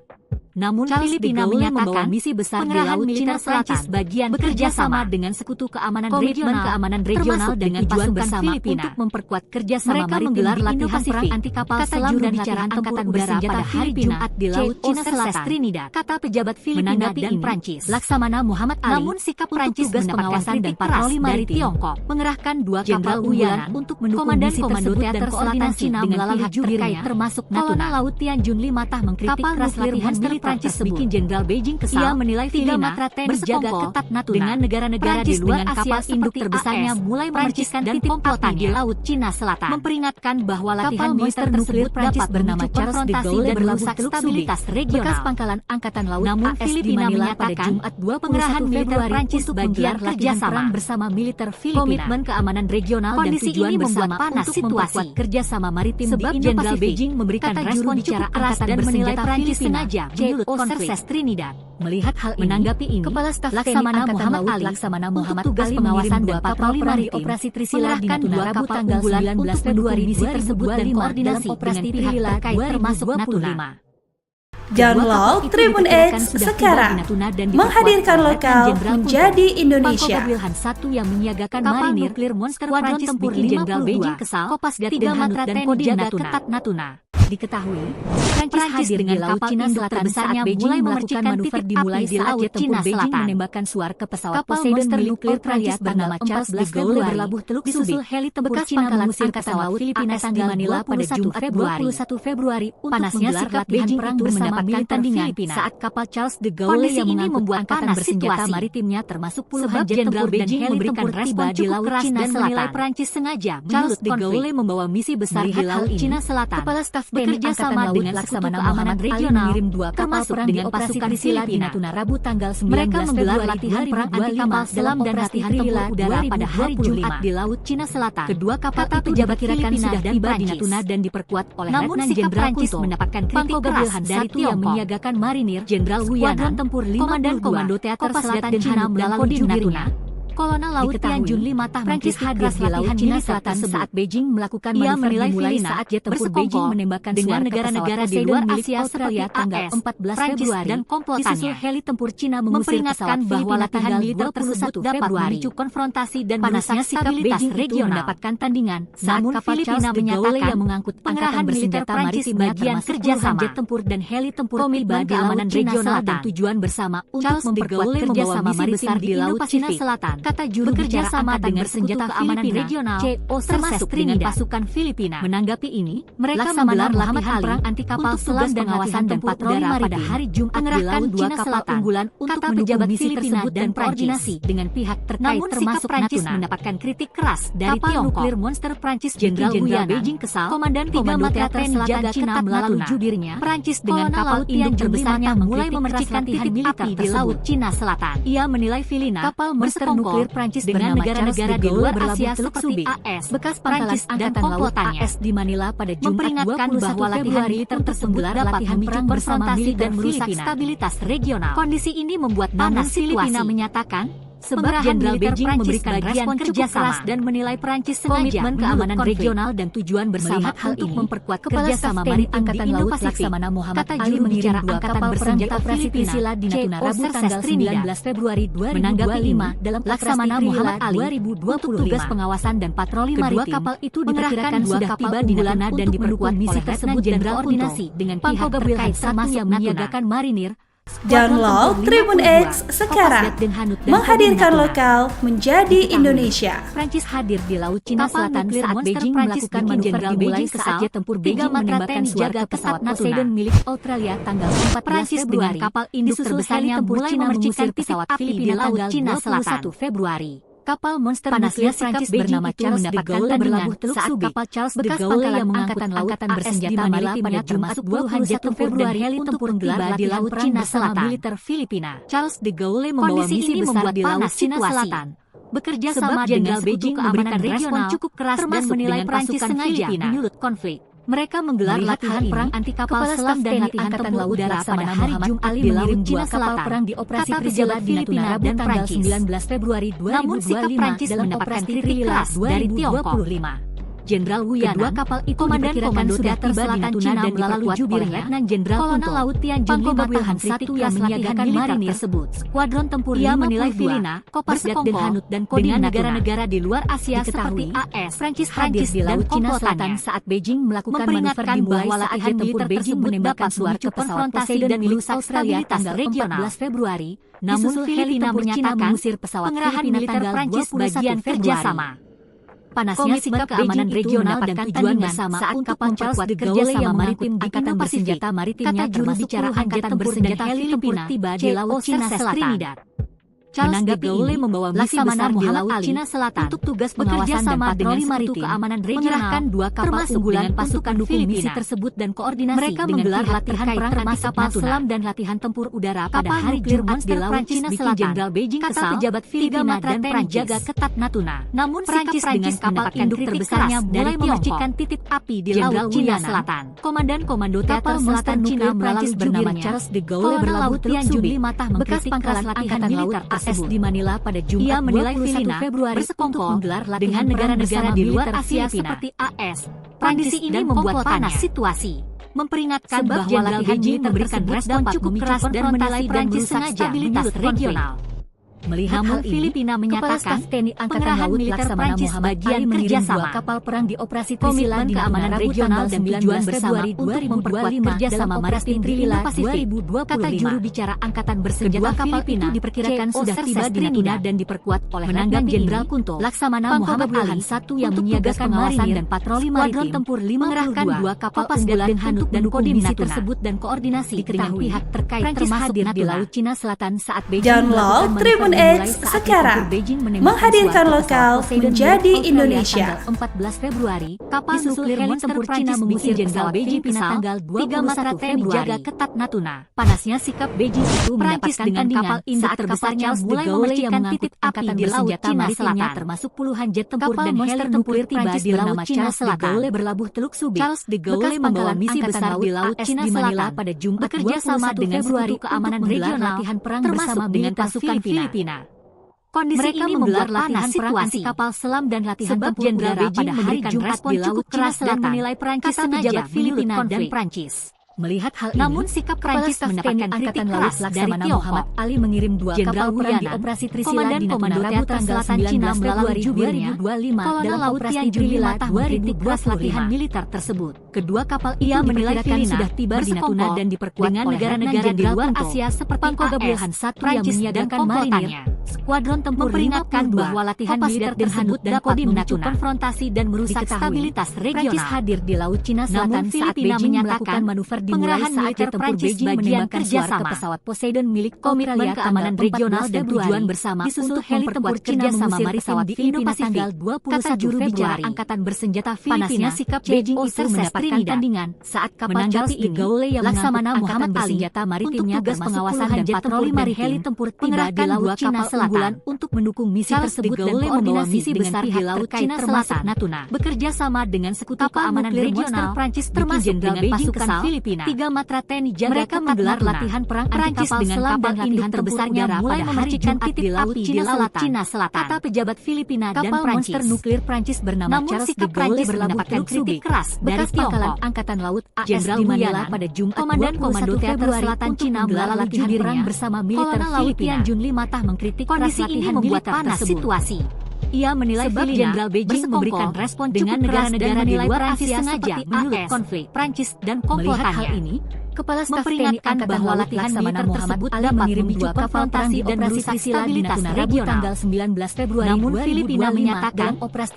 Namun Filipina menyatakan misi besar di Laut Cina Selatan bagian bekerja sama dengan Sekutu Keamanan Regional dengan tujuan bersama untuk memperkuat kerjasama maritim menggelar latihan perang anti kapal selam dan latihan angkatan bersenjata pada hari Jumat di Laut Cina Selatan. Trinidad, kata pejabat Filipina dan Prancis. Laksamana Muhammad Ali. Namun sikap Prancis pengawasan dan patroli dari Tiongkok mengerahkan dua kapal unggulan untuk mendukung misi tersebut dan koordinasi dengan pihak terkait termasuk Natuna. Laut Tianjun Limata mengkritik keras latihan Prancis bikin Jenderal Beijing kesal. Ia menilai Filipina berjaga ketat Natuna dengan negara-negara di luar Asia induk terbesarnya mulai memercikan titik api di Laut Cina Selatan. Memperingatkan bahwa latihan militer tersebut Prancis bernama Charles de Gaulle merusak stabilitas regional. Bekas pangkalan Angkatan Laut namun Filipina menyatakan pengerahan militer Prancis bagian kerjasama bersama militer Filipina. Komitmen keamanan regional dan tujuan bersama untuk memperkuat kerjasama maritim di Indo-Pasifik. Beijing memberikan respon bicara keras dan menilai Prancis sengaja konflik Trinidad. Melihat hal ini, menanggapi ini, Kepala Staf Laksamana Muhammad Ali untuk tugas pengawasan dan patroli maritim Operasi Trisila di Natuna Rabu tanggal 19 Februari misi tersebut dan koordinasi dengan pihak terkait termasuk Natuna. Download Tribun X sekarang, menghadirkan lokal menjadi Indonesia. Pangko Gabriel 1 yang menyiagakan marinir nuklir monster Prancis bikin Jenderal Beijing kesal, Kopasgat Denhanut dan Kodim Natuna. Diketahui, Prancis hadir dengan kapal Cina Selatan saat Beijing melakukan manuver dimulai di Laut Cina Selatan menembakkan suar ke pesawat Poseidon milik nuklir Prancis bernama Charles de Gaulle berlabuh Teluk Subi. Heli tempur Cina mengusir pesawat Filipina tanggal Manila pada Jumat 21 Februari. Panasnya sikap Beijing itu mendapatkan tandingan saat kapal Charles de Gaulle yang mengangkut angkatan bersenjata maritimnya termasuk puluhan jet tempur dan heli memberikan respon di Laut Cina Selatan. Prancis sengaja Charles de Gaulle membawa misi besar di Laut Cina Selatan. Kepala Staf bekerja sama dengan Sekutu Keamanan Regional mengirim dua kapal perang dengan pasukan Filipina di Natuna Rabu tanggal 19 Mereka menggelar latihan perang anti kapal selam dan latihan tempur udara pada hari Jumat di Laut Cina Selatan. Kedua kapal itu diperkirakan sudah tiba di Natuna dan diperkuat oleh Letnan Jenderal Prancis mendapatkan kritik keras dari yang menyiagakan marinir Jenderal Wuyanan tempur 52 Komandan Komando Teater Selatan dan Cina melalui Kodim Natuna. Kolonel Laut Tianjun Limata Prancis hadir di Laut Cina Selatan saat Beijing melakukan manuver dimulai saat jet tempur Beijing menembakkan dengan negara-negara di luar Asia Australia tanggal 14 Februari dan komplotannya. Heli tempur Cina mengusir pesawat bahwa latihan militer tersebut dapat memicu konfrontasi dan panasnya sikap Beijing regional mendapatkan tandingan. Namun Filipina menyatakan yang mengangkut angkatan bersenjata maritim bagian kerjasama jet tempur dan heli tempur tiba di Laut Cina Selatan dan tujuan bersama untuk memperkuat kerjasama maritim di Laut Cina Selatan. Kata juru bicara sama dengan Senjata Keamanan Regional termasuk dengan pasukan Filipina. Menanggapi ini, mereka menggelar latihan perang anti kapal selam dan pengawasan dan patroli pada hari Jumat mengerahkan dua kapal unggulan untuk mendukung misi tersebut dan koordinasi dengan pihak terkait termasuk Prancis mendapatkan kritik keras dari Tiongkok. Nuklir monster Prancis Jenderal Beijing kesal, Komandan Komando Teater Selatan Cina melalui jubirnya. Prancis dengan kapal induk terbesarnya mulai memercikan titik api di Laut Cina Selatan. Ia menilai Filipina kapal monster nuklir Prancis dengan negara-negara di luar Asia seperti AS, bekas Prancis dan komplotannya AS di Manila pada Jumat 21 bahwa latihan militer tersebut dapat memicu konfrontasi dan merusak stabilitas regional. Kondisi ini membuat panas Filipina menyatakan Sebab Jenderal Beijing memberikan respon cukup keras dan menilai Prancis sengaja komitmen keamanan regional dan tujuan bersama untuk memperkuat kerjasama maritim Angkatan Laut Laksamana Muhammad Ali mengirim dua kapal bersenjata Filipina di Natuna Rabu tanggal 19 Februari 2025 dalam Laksamana Muhammad Ali untuk tugas pengawasan dan patroli maritim. Kedua kapal itu diperkirakan sudah tiba di Natuna dan diperkuat misi tersebut dan berkoordinasi dengan pihak terkait termasuk yang menyiagakan marinir. Download Tribun X sekarang, menghadirkan lokal menjadi Indonesia. Prancis hadir di Laut Cina Selatan saat Beijing melakukan manuver dimulai saat jet tempur Beijing menembakkan suara pesawat Poseidon milik Australia tanggal 14 Februari. Kapal induk terbesarnya mulai memercikan pesawat Filipina tanggal 21 Februari. Kapal monster nuklir Prancis bernama Charles de Gaulle berlabuh Teluk Subi saat Charles de Gaulle yang mengangkut angkatan bersenjata maritim pada Jumat 20 jet tempur dan heli tempur tiba di Laut Cina Selatan militer Filipina. Charles de Gaulle membawa misi besar di Laut Cina Selatan. Bekerja sama dengan Beijing memberikan respon cukup keras dan menilai Prancis sengaja menyulut konflik. Mereka menggelar latihan perang anti kapal selam dan latihan tempur udara pada hari Jumat di Laut Cina Selatan perang di operasi Trisila di Natuna dan tanggal 19 Februari 2025 namun sikap Prancis mendapatkan kritik keras dari Tiongkok. Jenderal Wu Yanan, kedua kapal itu komandan komando sudah tiba di Natuna dan diperkuat oleh Letnan Jenderal Kolonel Laut Tianjun William Satu yang menyiagakan marinir tersebut. Skuadron tempur ia menilai Filipina, Kopas dan Hanut dan dengan negara-negara di luar Asia seperti AS, Prancis hadir di Laut Cina Selatan saat Beijing melakukan manuver dimulai saat jet tempur Beijing menembakkan suara ke pesawat Poseidon dan merusak stabilitas regional 14 Februari. Namun Filipina menyatakan mengusir pesawat Filipina tanggal Prancis bagian kerjasama. Panasnya sikap keamanan regional dan tujuan bersama saat kapal Charles de Gaulle yang maritim angkatan bersenjata maritimnya juru bicara angkatan bersenjata Filipina tiba di Laut Cina Selatan. Charles de Gaulle membawa misi besar di Laut Cina Selatan untuk tugas pengawasan dan patroli maritim keamanan regional, mengerahkan dua kapal unggulan pasukan dukung misi tersebut dan koordinasi. Mereka menggelar latihan perang termasuk kapal selam dan latihan tempur udara pada hari Jumat di Laut Cina Selatan. Jenderal Beijing kata pejabat Filipina dan Prancis jaga ketat Natuna. Namun Prancis dengan kapal induk terbesarnya mulai memercikan titik api di Laut Cina Selatan. Komandan Komando Teater Selatan Cina Prancis bernama Charles de Gaulle berlabuh Teluk Subi bekas pangkalan angkatan laut di Manila pada Jumat 21 Februari bersekongkol dengan negara-negara di luar Asia seperti AS. Kondisi ini membuat panas situasi. Memperingatkan bahwa latihan Beijing memberikan respon cukup keras dan menilai Prancis sengaja stabilitas regional. Melihat hal Filipina menyatakan pengerahan militer Prancis bagian mengirim dua kapal perang di operasi Trisila di keamanan regional dan tujuan bersama untuk memperkuat kerjasama maritim Trisila 2025. Kata juru bicara angkatan bersenjata Filipina diperkirakan sudah tiba di Natuna dan diperkuat oleh Letnan Jenderal Kunto Laksamana Muhammad Ali Satu yang menyiagakan pengawasan dan patroli maritim. Tempur mengerahkan dua kapal unggulan untuk dan koordinasi tersebut dan koordinasi dengan pihak terkait termasuk di Laut Cina Selatan saat Beijing Download Tribun X sekarang, menghadirkan lokal menjadi Indonesia. 14 Februari, kapal nuklir monster Cina mengusir Jenderal Beijing tanggal 3 Maret dijaga ketat Natuna. Panasnya sikap Beijing itu mendapatkan dengan kapal induk terbesarnya mulai memercikan titik api di Laut Cina Selatan, termasuk puluhan jet tempur dan heli tempur tiba di Laut Cina Selatan. Beberlabuh Teluk Subi. Charles de Gaulle membawa misi besar di Laut Cina Selatan pada Jumat bekerja sama dengan Februari keamanan regional latihan perang bersama dengan pasukan Filipina. Kondisi mereka ini menggelar latihan perang anti kapal selam dan latihan tempur udara pada hari Jumat di Laut Cina Selatan menilai Prancis sengaja Filipina dan Prancis. Melihat hal ini, namun sikap Prancis mendapatkan kritik keras dari Tiongkok. Ali mengirim dua kapal perang di operasi Trisila di Natuna Rabu tanggal 19 Februari 2025 dalam operasi Trisila 2020 latihan militer tersebut. Kedua kapal ia menilai sudah tiba di Natuna dan diperkuat dengan negara-negara di luar Asia seperti AS, Prancis dan komplotannya. Skuadron tempur memperingatkan bahwa latihan militer tersebut dapat memicu konfrontasi dan merusak stabilitas regional. Prancis hadir di Laut Cina Selatan saat Beijing melakukan manuver dimulai saat jet tempur Beijing menembakkan suara ke pesawat Poseidon milik Komitmen Keamanan Regional dan tujuan bersama untuk heli tempur kerjasama maritim di Indo-Pasifik. Kata juru bicara angkatan bersenjata Filipina, panasnya sikap Beijing itu mendapatkan tandingan saat kapal Charles de Gaulle yang Laksamana Muhammad Ali senjata maritimnya tugas pengawasan dan patroli maritim heli tempur tiba di Laut Cina Selatan untuk mendukung misi tersebut dan koordinasi besar di Laut Cina Selatan Natuna. Bekerja sama dengan sekutu keamanan regional Prancis termasuk dengan pasukan Filipina. Filipina. 3 matra TNI jaga mereka menggelar latihan perang Prancis dengan kapal induk terbesarnya mulai memercikan titik api di laut Cina Selatan. Kata pejabat Filipina dan Prancis. Kapal nuklir Prancis bernama Charles de Gaulle mendapatkan kritik keras dari Pangkalan Angkatan Laut AS di Manila pada Jumat. Komandan Komando Teater Selatan Cina menggelar latihan perang bersama militer Filipina. Junli Matah mengkritik kondisi ini membuat panas situasi. Ia menilai Jenderal Beijing memberikan respon dengan negara-negara di luar Asia sengaja menyulut konflik Prancis dan komplotannya. Melihat hal ini, Kepala Staf memperingatkan bahwa latihan militer tersebut dapat memicu konfrontasi dan merusak stabilitas regional. Tanggal 19 Februari namun Filipina menyatakan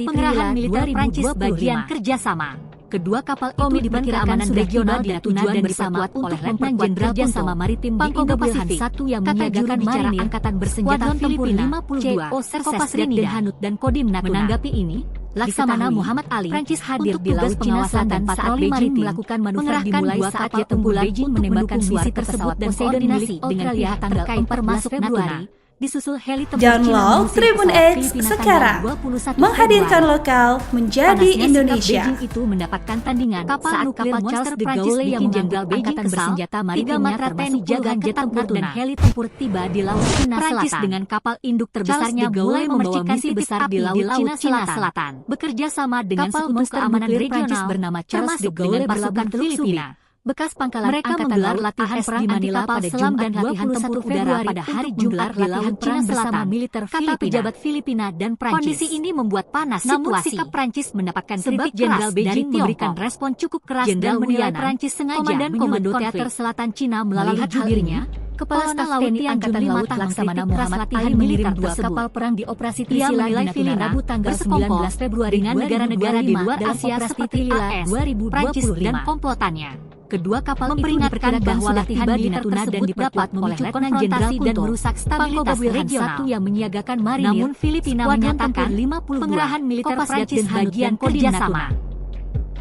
pengerahan militer Prancis bagian kerjasama. Kedua kapal itu diperkirakan regional di Natuna dan diperkuat oleh Letnan Jenderal kerjasama maritim di Indo-Pasifik. Satu yang menyiagakan marinir angkatan bersenjata Filipina, CO Serses dan Hanut dan Kodim Natuna. Menanggapi ini, Laksamana Muhammad Ali Prancis hadir di Laut Cina Selatan saat Beijing melakukan manuver dimulai saat ia tempur Beijing menembakkan misi tersebut dan koordinasi dengan pihak terkait termasuk Natuna. Disusul heli tempur Download Tribun X sekarang, menghadirkan lokal menjadi Indonesia. Beijing itu mendapatkan tandingan kapal nuklir Charles de Gaulle yang Jenderal Angkatan bersenjata maritimnya termasuk puluhan jet tempur dan heli tempur tiba di Laut Cina Selatan. dengan kapal induk terbesarnya mulai membawa misi besar di Laut Cina Selatan. Bekerja sama dengan sekutu keamanan regional bernama Charles de Gaulle berlabuh Filipina. Bekas pangkalan mereka menggelar latihan perang di Manila pada Jumat 21 Februari pada hari Jumat di Laut Cina Selatan. Militer kata pejabat Filipina dan Prancis. Kondisi ini membuat panas situasi. Namun sikap Prancis mendapatkan kritik Jenderal Beijing memberikan respon cukup keras dan menilai Prancis sengaja Komandan Komando Teater Selatan Cina melalui jubirnya. Kepala Staf TNI Angkatan Laut Laksamana Muhammad Ali mengirim 2 kapal perang di operasi Trisila di Natuna Rabu tanggal 19 Februari dengan negara-negara di luar Asia seperti AS, Prancis dan komplotannya. Kedua kapal memperingatkan bahwa latihan di Natuna dan diperkuat memicu konfrontasi dan merusak stabilitas regional. Satu yang menyiagakan marinir. Namun Filipina menyatakan pengerahan militer Prancis bagian kerjasama.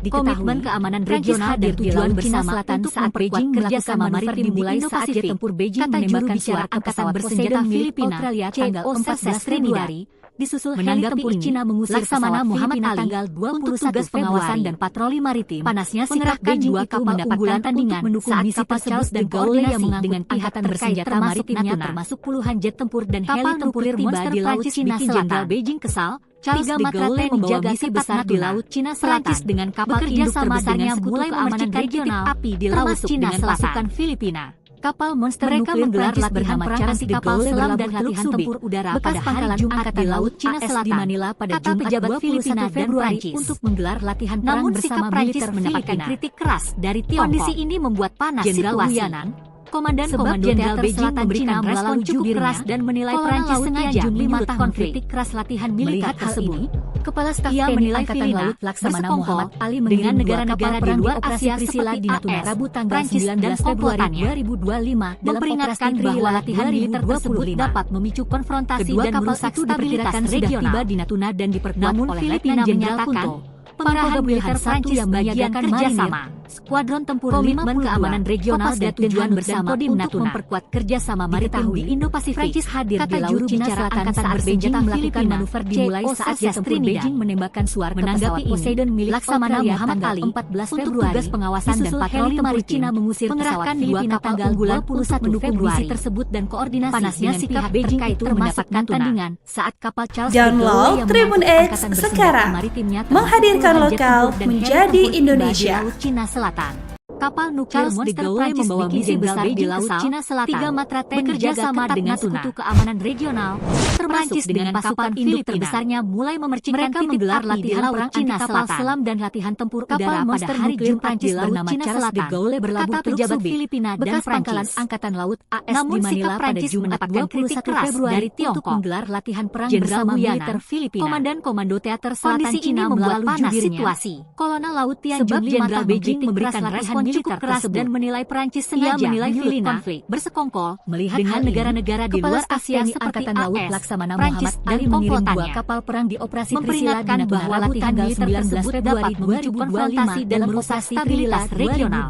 Komitmen keamanan regional dan tujuan bersama untuk saat Beijing kerjasama maritim dimulai saat jet tempur Beijing menembakkan suara angkatan bersenjata Filipina tanggal 14 Februari. Disusul heli tempur Cina mengusir Laksamana Muhammad Ali tanggal 21 pengawasan dan patroli maritim. Panasnya sikap Beijing itu mendapat tandingan mendukung misi Charles de Gaulle yang dengan angkatan bersenjata maritimnya termasuk puluhan jet tempur dan heli tempur tiba di Laut Cina Selatan. Jenderal Beijing kesal. Charles de Gaulle membawa misi besar di Laut Cina Selatan dengan kapal induk terbesarnya mulai memercikan titik api di Laut Cina Selatan Filipina. Kapal monster mereka menggelar latihan perang anti kapal selam dan latihan tempur udara pada hari Jumat di Laut Cina Selatan di Manila pada Jumat pejabat Filipina dan Prancis untuk menggelar latihan perang bersama militer mendapatkan kritik keras dari Tiongkok. Kondisi ini membuat panas situasi. Komandan Komando Teater Selatan Cina respon cukup keras dan menilai Prancis sengaja menyulut konflik keras latihan militer tersebut. Kepala Staf TNI Angkatan Laut Laksamana Muhammad Ali dengan negara-negara di luar Asia seperti AS, Rabu tanggal 19 Februari 2025 dalam memperingatkan bahwa latihan militer tersebut dapat memicu konfrontasi dan merusak stabilitas regional. Tiba di Natuna dan diperkuat oleh Filipina menyatakan pengerahan militer Prancis yang menyiagakan kerjasama. Skuadron tempur komitmen keamanan regional dan tujuan bersama untuk memperkuat kerjasama maritim di Indo-Pasifik. Prancis hadir di Laut Cina Selatan saat Beijing melakukan manuver dimulai saat jet tempur Beijing menembakkan suara ke pesawat Poseidon milik Laksamana Muhammad Ali 14 Februari. Tugas pengawasan dan patroli maritim Cina mengusir mengerahkan Filipina tanggal 21 Februari tersebut dan koordinasi panasnya sikap Beijing itu mendapatkan tandingan saat kapal Charles de Gaulle Download Tribun X sekarang, menghadirkan lokal menjadi Indonesia. Cina Selatan. Kapal nuklir Monster Prancis membawa misi besar di Laut Cina Selatan. 3 matra TNI bekerja sama dengan sekutu keamanan regional, termasuk dengan pasukan induk terbesarnya mulai memercikan titik api di Laut Cina Selatan. Selam dan latihan tempur udara pada hari Jumat di Laut Cina Selatan. Kata pejabat Filipina dan Prancis. Angkatan Laut AS di Manila pada Jumat 21 Februari dari Tiongkok menggelar latihan perang bersama militer Filipina. Komandan Komando Teater Selatan Cina melalui panas situasi. Kolonel Laut Tian Junli Matah Beijing memberikan respon cukup keras dan menilai Prancis sengaja menyulut konflik bersekongkol melihat dengan negara-negara di luar Asia seperti AS, Laksamana Muhammad Ali mengirim 2 kapal perang di operasi Trisila di Natuna Rabu tanggal 19 Februari 2025 dan merusak stabilitas regional.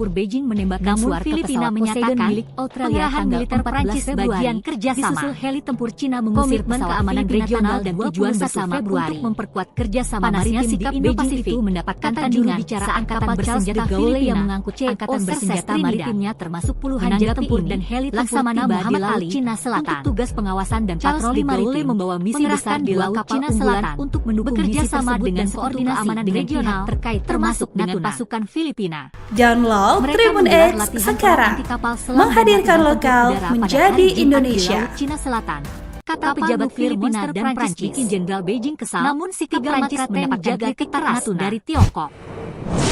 tempur Beijing menembakkan suar ke Filipina pesawat menyatakan Poseidon milik Australia tanggal militer 14 Prancis Februari. bagian kerjasama. Disusul heli tempur Cina mengusir Komitmen pesawat keamanan Filipina regional tanggal dan 21 tujuan bersama Februari untuk memperkuat kerjasama Panasnya maritim di sikap Indo-Pasifik Beijing itu mendapatkan kata tandingan juru bicara saat Angkatan kapal Bersenjata Charles de Gaulle Filipina, yang mengangkut Angkatan CO Bersenjata Trinidad. Maritimnya termasuk puluhan jet Menanggapi tempur ini, dan heli tempur Laksamana tiba di Muhammad Laut Ali, Cina Selatan. untuk tugas pengawasan dan Charles patroli de Gaulle maritim membawa misi mengerahkan besar di dua Laut kapal Cina unggulan Selatan untuk mendukung bekerja misi sama tersebut dengan dan koordinasi keamanan dengan regional pihak terkait termasuk dengan Natuna. pasukan Filipina. Download Mereka Tribun menggelar X latihan sekarang, anti kapal selam dan menghadirkan latihan lokal tempur udara pada menjadi hari Jumat di Indonesia. Laut Cina Selatan. Kata Kapal pejabat nuklir Filipina monster dan Prancis Prancis bikin Jenderal Beijing kesal, namun sikap tiga Prancis Prancis mendapat mendapat kritik kritik keras keras dari dari Tiongkok.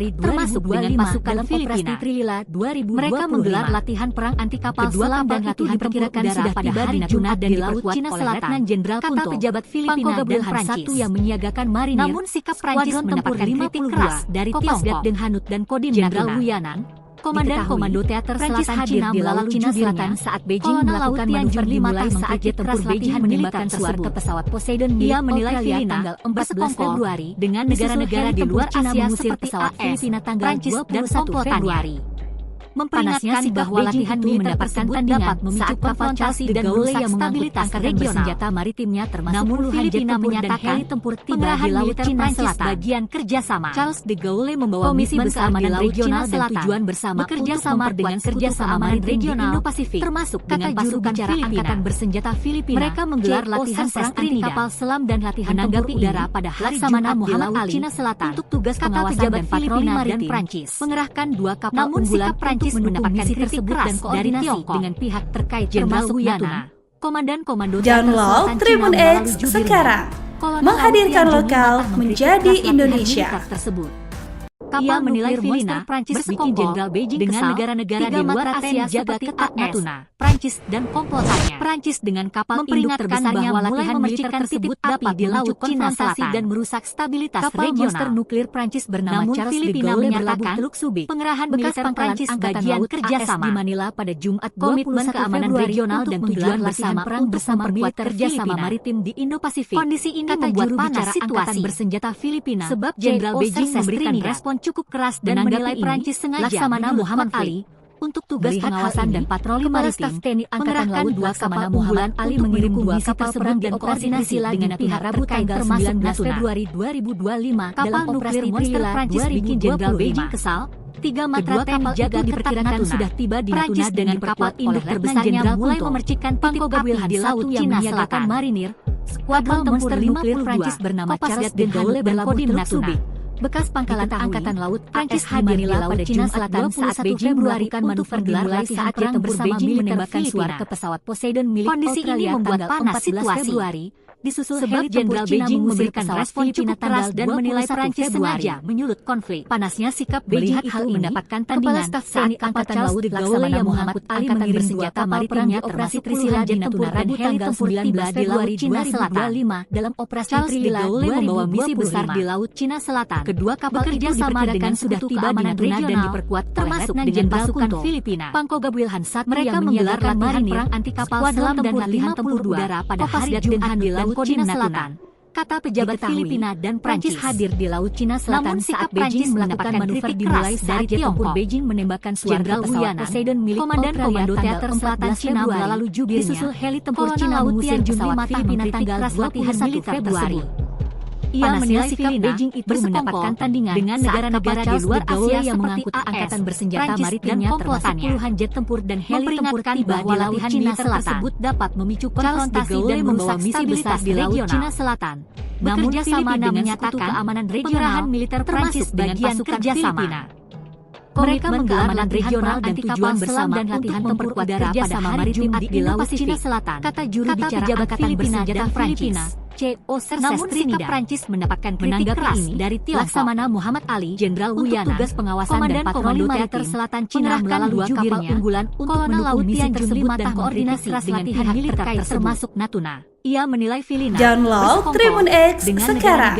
Februari 2025 termasuk dengan pasukan dalam Filipina. Operasi Trilila 2025. Mereka menggelar latihan perang anti kapal Kedua selam kapal dan itu latihan diperkirakan tempur sudah udara pada tiba hari di Natuna Jumat dan di di Laut Laut Cina oleh Selatan. Letnan Jenderal Kata Punto, pejabat Filipina Pangkoga dan Wilhan Prancis. I yang menyiagakan marinir. Namun sikap Prancis Skuadron mendapatkan Tempur kritik 52, keras dari Kopasgat Tiongkok. Deng Hanut dan Kodim Jenderal Natuna. Wiyanan, Komandan Diketahui, Komando Teater Prancis Selatan hadir Cina di Laut melalui Cina judulnya Selatan saat Beijing Kolonel melakukan Laut manuver Tianjun dimulai dimulai saat saat jet tempur keras Beijing latihan menembakkan militer suar tersebut. ke pesawat Poseidon milik Ia menilai Australia Filipina tanggal 14 bersekongkol Februari dengan disusul negara-negara heli di luar tempur Cina Asia mengusir seperti pesawat AS, Filipina tanggal Prancis dan 21 komplotannya. Februari. memperingatkan bahwa latihan militer tersebut dapat memicu konfrontasi dan merusak stabilitas bersenjata maritimnya, termasuk Filipina menyatakan tempur tiba di laut Cina Selatan bagian kerjasama. Charles de Gaulle membawa misi besar di laut Cina Selatan tujuan bersama bekerja sama dengan kerjasama maritim regional Indo-Pasifik, termasuk dengan pasukan Angkatan Bersenjata Filipina. Mereka menggelar latihan perang anti kapal selam dan latihan tempur udara pada hari Jumat di laut Cina Selatan untuk tugas pengawasan dan patroli maritim. Prancis mengerahkan 2 kapal unggulan Prancis mendapatkan kritik keras dari Tiongkok dengan pihak terkait termasuk Natuna. Komandan Komando Download Tribun X sekarang, menghadirkan lokal menjadi Indonesia. Ia menilai Filipina Prancis bikin Jenderal Beijing dengan negara-negara di luar Asia jaga ketat Natuna, Prancis dan komplotannya. Prancis dengan kapal induk terbesarnya bahwa latihan militer tersebut dapat di laut Cina Selatan dan merusak stabilitas regional. Monster nuklir Prancis bernama Charles de Gaulle menyatakan pengerahan militer Prancis bagian kerjasama di Manila pada Jumat 21 keamanan regional dan tujuan bersama perang bersama militer kerjasama maritim di Indo-Pasifik. Kondisi ini membuat panas Angkatan Bersenjata Filipina sebab Jenderal Beijing memberikan respon cukup keras dan menilai Prancis sengaja Laksamana Muhammad Ali untuk tugas pengawasan dan patroli maritim mengerahkan 2 kapal unggulan. Ali mengirim 2 kapal perang dan koordinasi dengan pihak terkait termasuk 19 Februari 2025 kapal nuklir Monster Prancis bikin Jenderal Beijing kesal. 3 matra kapal jaga diperkirakan sudah tiba di Natuna dengan kapal induk terbesarnya mulai memercikan titik api di laut Cina Selatan. Marinir Skuadron Monster nuklir Prancis bernama Charles de Gaulle berkodim Natuna, bekas pangkalan Angkatan Laut Prancis hadir di laut Cina Selatan saat Beijing melakukan manuver dimulai saat dia bersama menembakkan suara ke pesawat Poseidon milik Kondisi ini membuat panas situasi. Februari, disusul sebab Jenderal Beijing memberikan respon cukup keras dan menilai Prancis sengaja menyulut konflik. Panasnya sikap Beijing itu mendapatkan tandingan saat Angkatan Laut Laksamana Muhammad Ali mengirim senjata maritimnya operasi Trisila di Natuna dan heli tempur tiba di laut Cina Selatan. Dalam operasi Trisila membawa misi besar di laut Cina Selatan. Kedua kapal kerjasama dengan sudah tiba di Natuna dan diperkuat termasuk dengan pasukan Filipina. Pangkogab Wilhan saat mereka menggelar latihan perang anti kapal selam dan latihan tempur udara pada hari Jumat di laut Cina Selatan. Kata pejabat Filipina dan Prancis hadir di laut Cina Selatan saat Beijing melakukan manuver dimulai dari Tiongkok. Beijing menembakkan Jenderal pesawat Poseidon milik Komandan Komando Teater Selatan Cina lalu jubirnya. Disusul heli tempur Cina mengusir pesawat Filipina tanggal 21 Februari. Ia menilai sikap Beijing itu mendapatkan tandingan dengan negara-negara di luar Asia yang mengangkut angkatan bersenjata maritimnya termasuk puluhan jet tempur dan heli tempur tiba di laut Cina tersebut dapat memicu konfrontasi dan merusak misi besar di laut Cina Selatan. Namun Filipina menyatakan keamanan regional militer Prancis dengan pasukan Filipina. Mereka menggelar latihan regional dan tujuan bersama dan latihan tempur udara pada hari Jumat di laut Cina Selatan. Kata juru bicara Angkatan Bersenjata Filipina, namun sikap Prancis mendapatkan kritik keras dari Laksamana Muhammad Ali, Jenderal Wuyana, tugas pengawasan dan patroli Teater Selatan Cina melalui 2 kapal unggulan untuk mendukung misi tersebut dan koordinasi dengan pihak terkait termasuk Natuna. Ia menilai Filipina Download Tribun X sekarang,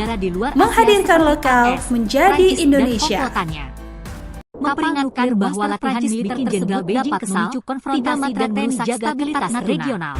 menghadirkan lokal menjadi Indonesia. Memperingatkan bahwa latihan militer Jenderal Beijing kesal, 3 matra dan merusak stabilitas regional.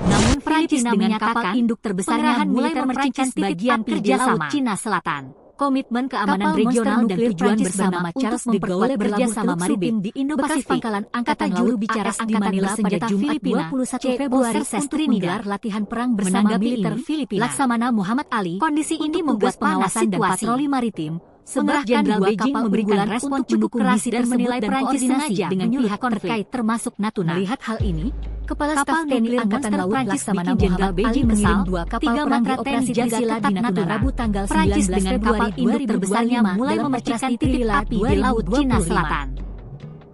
Namun Prancis dengan kapal induk terbesarnya mulai memercikan bagian kerjasama Cina Selatan. Komitmen keamanan regional dan tujuan bersama Charles de Gaulle bekerjasama maritim di Indo-Pasifik. Pangkalan Angkatan Laut bicara di Manila pada Jumat 21 Februari untuk menggelar latihan perang bersama militer Filipina. Laksamana Muhammad Ali. Kondisi ini membuat pengawasan dan patroli maritim. Sebab Jenderal Beijing memberikan respon cukup keras dan menilai Prancis sengaja dengan pihak terkait termasuk Natuna. Melihat hal ini, Kepala Staf TNI Angkatan Laut Laksamana Muhammad Beijing mengirim 2 kapal perang di operasi Trisila di Natuna Rabu tanggal 19 Februari induk terbesarnya mulai memercikan titik api di laut Cina Selatan.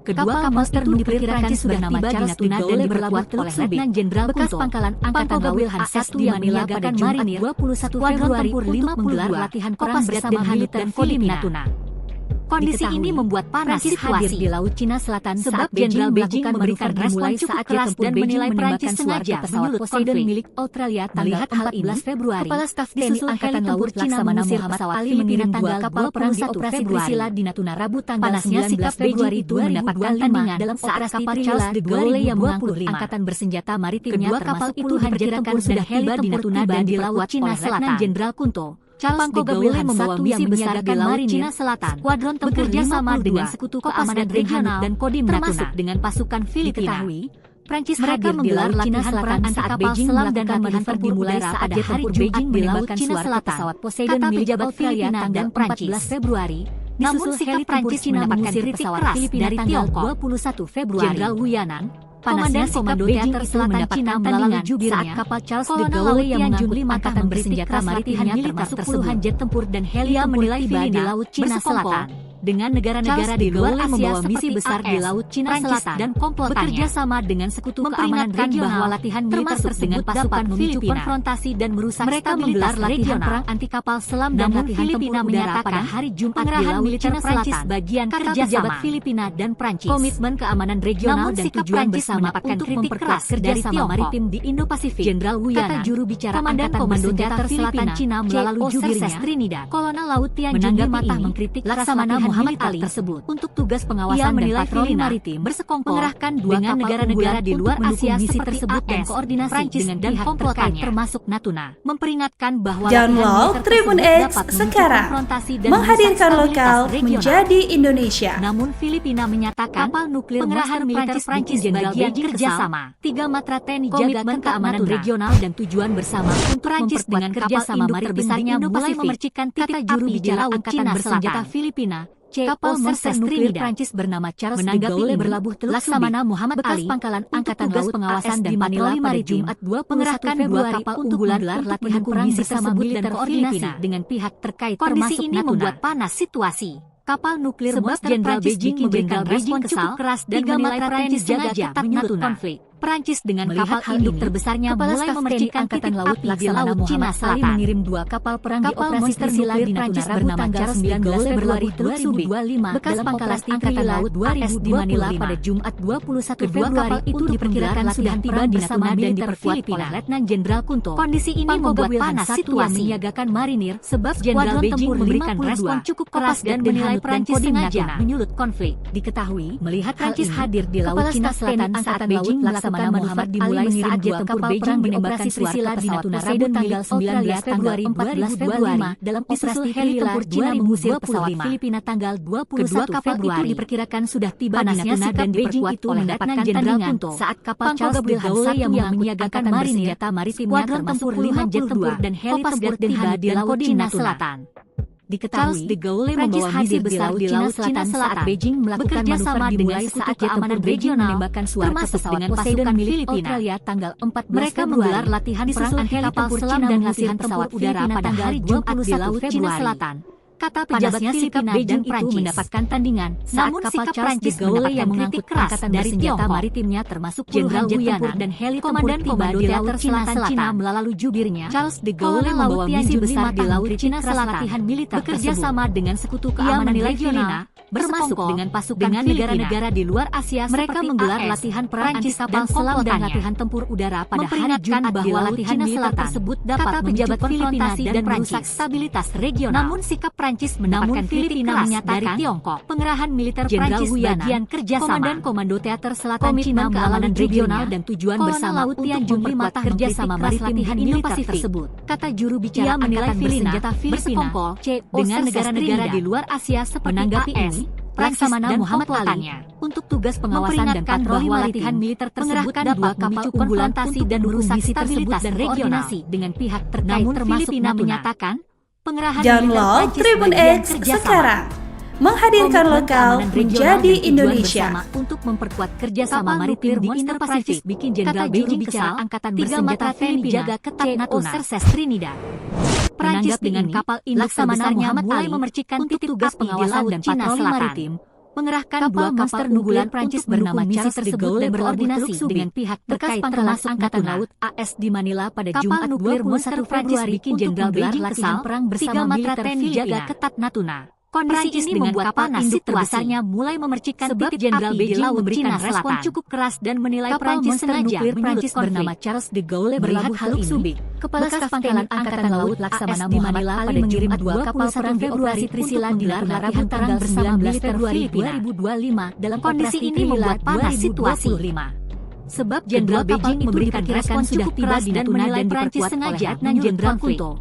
Kedua kapal itu diperkirakan sudah tiba di Natuna dan diperkuat oleh Letnan Jenderal bekas pangkalan Angkatan Laut Wilhan di Manila pada Jumat 21 Februari untuk menggelar latihan perang bersama militer Filipina. Kondisi ini membuat panas situasi di laut Cina Selatan sebab Jenderal Beijing memberikan respon cukup keras dan menilai Prancis sengaja pesawat Poseidon milik Australia tanggal 14 Februari. Kepala Staf TNI Angkatan Laut Laksamana Muhammad Ali mengirim 2 kapal perang di operasi Trisila di Natuna Rabu tanggal 19 Februari itu mendapatkan tandingan dalam operasi Charles de Gaulle yang mengangkut angkatan bersenjata maritimnya. Kedua kapal itu diperkirakan sudah tiba di Natuna dan di laut Cina Selatan. Jenderal Kunto Charles de Gaulle membawa misi besar di Laut Cina Selatan. Skuadron tempur bekerja sama dengan Sekutu Keamanan Regional dan Kodim termasuk dengan pasukan Filipina. Prancis mereka menggelar latihan perang anti kapal selam dan manuver dimulai saat hari Beijing menembakkan suara pesawat Poseidon milik jabat Filipina dan 14 Februari. Namun sikap Prancis mendapatkan kritik keras dari Tiongkok. 21 Februari, Jenderal Wu Yanan, Komandan Komando Teater Selatan Cina melalui jubirnya saat kapal Charles de Gaulle yang mengangkut angkatan bersenjata maritimnya termasuk puluhan jet tempur dan heli menilai tiba di Laut Cina Selatan. Dengan negara-negara di luar Asia misi besar di Laut Cina Selatan dan komplotannya bekerja sama dengan Sekutu Keamanan Regional bahwa latihan militer dengan pasukan memicu konfrontasi dan merusak mereka menggelar latihan perang anti kapal selam dan latihan Filipina udara pada hari Jumat di Laut Cina Selatan bagian kerjasama Filipina dan Prancis. Komitmen keamanan regional dan tujuan bersama untuk memperkuat kerjasama maritim di Indo-Pasifik. Jenderal Wu Yanan, juru bicara Angkatan Komando Teater Selatan Cina melalui jubirnya Kolonel Laut Tian Jun Matah mengkritik Laksamana Muhammad Ali tersebut untuk tugas pengawasan dan patroli maritim bersekongkol mengerahkan dua kapal negara di luar Asia misi tersebut dan koordinasi Prancis dengan pihak terkait termasuk Natuna memperingatkan bahwa download Tribun X sekarang menghadirkan lokal menjadi Indonesia. Namun Filipina menyatakan kapal nuklir pengerahan militer Prancis bagian kerjasama 3 matra TNI jaga keamanan regional dan tujuan bersama untuk Prancis dengan kerjasama maritim mulai memercikan titik juru bicara Angkatan Bersenjata Filipina. Kapal monster nuklir Prancis bernama Charles de Gaulle berlabuh Teluk Laksamana Muhammad Ali, pangkalan Angkatan Laut pengawasan dan Manila pada Jumat 21 Februari kapal unggulan latihan perang bersama militer koordinasi dengan pihak terkait termasuk ini membuat panas situasi. Kapal nuklir monster Jenderal Beijing memberikan respon cukup keras dan menilai Prancis sengaja menyulut konflik. Prancis dengan kapal induk terbesarnya mulai memercikan angkatan laut di Laut Cina Selatan mengirim 2 kapal perang di operasi tersilat di Natuna bernama Charles de Gaulle berlabuh Teluk Subic, bekas pangkalan Angkatan Laut 2000 di Manila pada Jumat 21 Februari itu diperkirakan sudah tiba di Natuna dan diperkuat oleh Letnan Jenderal Kunto. Kondisi ini membuat panas situasi menyiagakan marinir sebab Jenderal Beijing memberikan respon cukup keras dan menilai Prancis sengaja menyulut konflik. Diketahui melihat Prancis hadir di Laut Cina Selatan saat Beijing Laksamana Muhammad dimulai saat jet tempur Beijing menembakkan Trisila di Natuna Rabu tanggal 19 Februari 2025 dalam operasi heli tempur Cina mengusir pesawat Filipina tanggal 21 Februari itu diperkirakan sudah tiba di Natuna dan diperkuat oleh Letnan Jenderal Kunto saat kapal Charles de Gaulle yang menyiagakan bersenjata maritimnya termasuk puluhan jet tempur dan heli tempur tiba di Laut Cina Selatan. Diketahui, de Gaulle membawa misi besar di Laut Cina Selatan Beijing melakukan manuver dengan Sekutu Keamanan Regional menembakkan suara termasuk dengan pasukan Filipina tanggal 14 mereka menggelar latihan perang anti kapal selam dan latihan pesawat udara pada hari Jumat di Laut Cina Selatan. Kata pejabatnya sikap Beijing itu mendapatkan tandingan saat kapal Charles de Gaulle yang mengangkut angkatan dari senjata maritimnya termasuk Jenderal Wu Yanan dan heli Komandan Komando Teater Selatan Cina melalui jubirnya Charles de Gaulle membawa misi besar di Laut Cina Selatan latihan militer bekerja sama dengan Sekutu Keamanan Regional termasuk dengan pasukan negara-negara di luar Asia mereka menggelar latihan perang anti kapal selam dan latihan tempur udara pada hari Jumat bahwa latihan militer tersebut dapat pejabat Filipina dan merusak stabilitas regional. Namun sikap Prancis mendapatkan kritik keras dari Tiongkok. Pengerahan militer Prancis bagian kerjasama Komandan Komando Teater Selatan Cina keamanan regional dan tujuan bersama untuk memperkuat kerjasama maritim Indo-Pasifik tersebut. Kata juru bicara Angkatan Bersenjata Filipina dengan negara-negara di luar Asia seperti menanggapi ini Laksamana Muhammad Ali untuk tugas pengawasan dan patroli latihan militer tersebut dapat memicu konfrontasi dan merusak stabilitas dan koordinasi dengan pihak terkait termasuk Filipina menyatakan pengerahan download Tribun X sekarang menghadirkan lokal menjadi Indonesia untuk memperkuat kerjasama maritim di Indo-Pasifik bikin Jenderal Beijing kesal angkatan bersenjata TNI jaga ketat Natuna Trinidad. Prancis dengan kapal induk terbesarnya mulai memercikan titik tugas pengawasan dan patroli maritim mengerahkan 2 kapal unggulan Prancis bernama Charles de Gaulle dan berkoordinasi dengan pihak terkait termasuk Angkatan Laut AS di Manila pada Jumat 21 Februari bikin Jenderal Beijing kesal perang bersama militer TNI jaga ketat Natuna. Kondisi ini membuat panas induk terbesarnya mulai memercikan sebab Jenderal Beijing memberikan respon cukup keras dan menilai Prancis sengaja Prancis bernama Charles de Gaulle berlabuh Teluk Subic. Kepala Staf Pangkalan Angkatan Laut Laksamana Muhammad Ali mengirim 2 kapal perang di operasi Trisila di Rabu tanggal 19 Februari 2025 dalam kondisi ini membuat panas situasi. Sebab Jenderal Beijing memberikan respon cukup keras dan menilai Prancis sengaja Letnan Jenderal Kunto.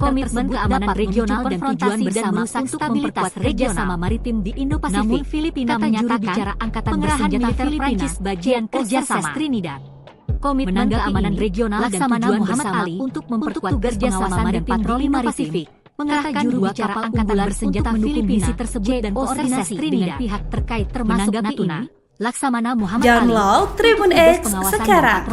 komitmen keamanan regional dan tujuan bersama untuk memperkuat kerjasama maritim di Indo-Pasifik. Namun Filipina menyatakan Angkatan Bersenjata Filipina bagian kerjasama Trinidad. Komitmen keamanan regional dan tujuan bersama untuk memperkuat kerjasama dan patroli Pasifik. Mengerahkan dua kapal angkatan bersenjata Filipina tersebut dan koordinasi dengan pihak terkait termasuk Natuna. Laksamana Muhammad Download Tribun X sekarang,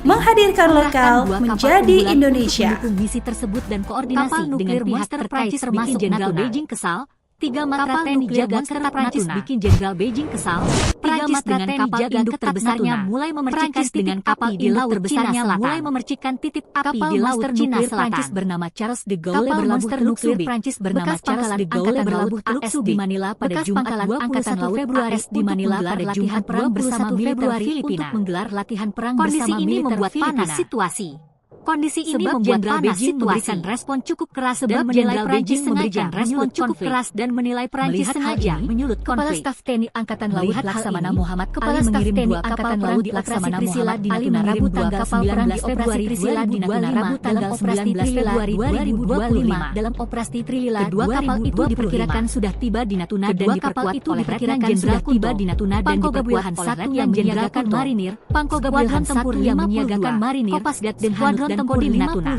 menghadirkan lokal menjadi Indonesia. Mendukung misi tersebut dan koordinasi dengan pihak terkait termasuk Jenderal Beijing Kesal, 3 matra TNI jaga ketat Prancis bikin Jenderal Beijing kesal. 3 matra TNI jaga ketat terbesarnya mulai memercikan dengan kapal di laut terbesarnya mulai memercikan titik api di laut Cina Selatan. Prancis bernama Charles de Gaulle berlabuh Teluk Subic. Prancis bernama Charles de Gaulle berlabuh Teluk Subic di Manila pada Jumat 21 Februari di Manila pada Jumat perang bersama Februari untuk menggelar latihan perang bersama militer Filipina. Kondisi ini membuat panas situasi. Kondisi ini membuat Beijing memberikan respon cukup keras dan menilai Prancis memberikan respon cukup keras dan menilai Prancis sengaja menyulut konflik. Kepala Staf TNI Angkatan Laut Laksamana Muhammad Kepala Staf TNI Angkatan Laut Laksamana Muhammad Ali mengirim 2 kapal perang di Februari Trisila di Natuna Rabu tanggal 19 Februari 2025 dalam operasi Trilila. Kedua kapal itu diperkirakan sudah tiba di Natuna dan diperkuat oleh diperkirakan sudah tiba di Natuna dan diperkuat oleh yang menyiagakan marinir, Pangkogabulhan tempur yang menyiagakan marinir, Kopasgat dan Hanut dan Kodim Natuna.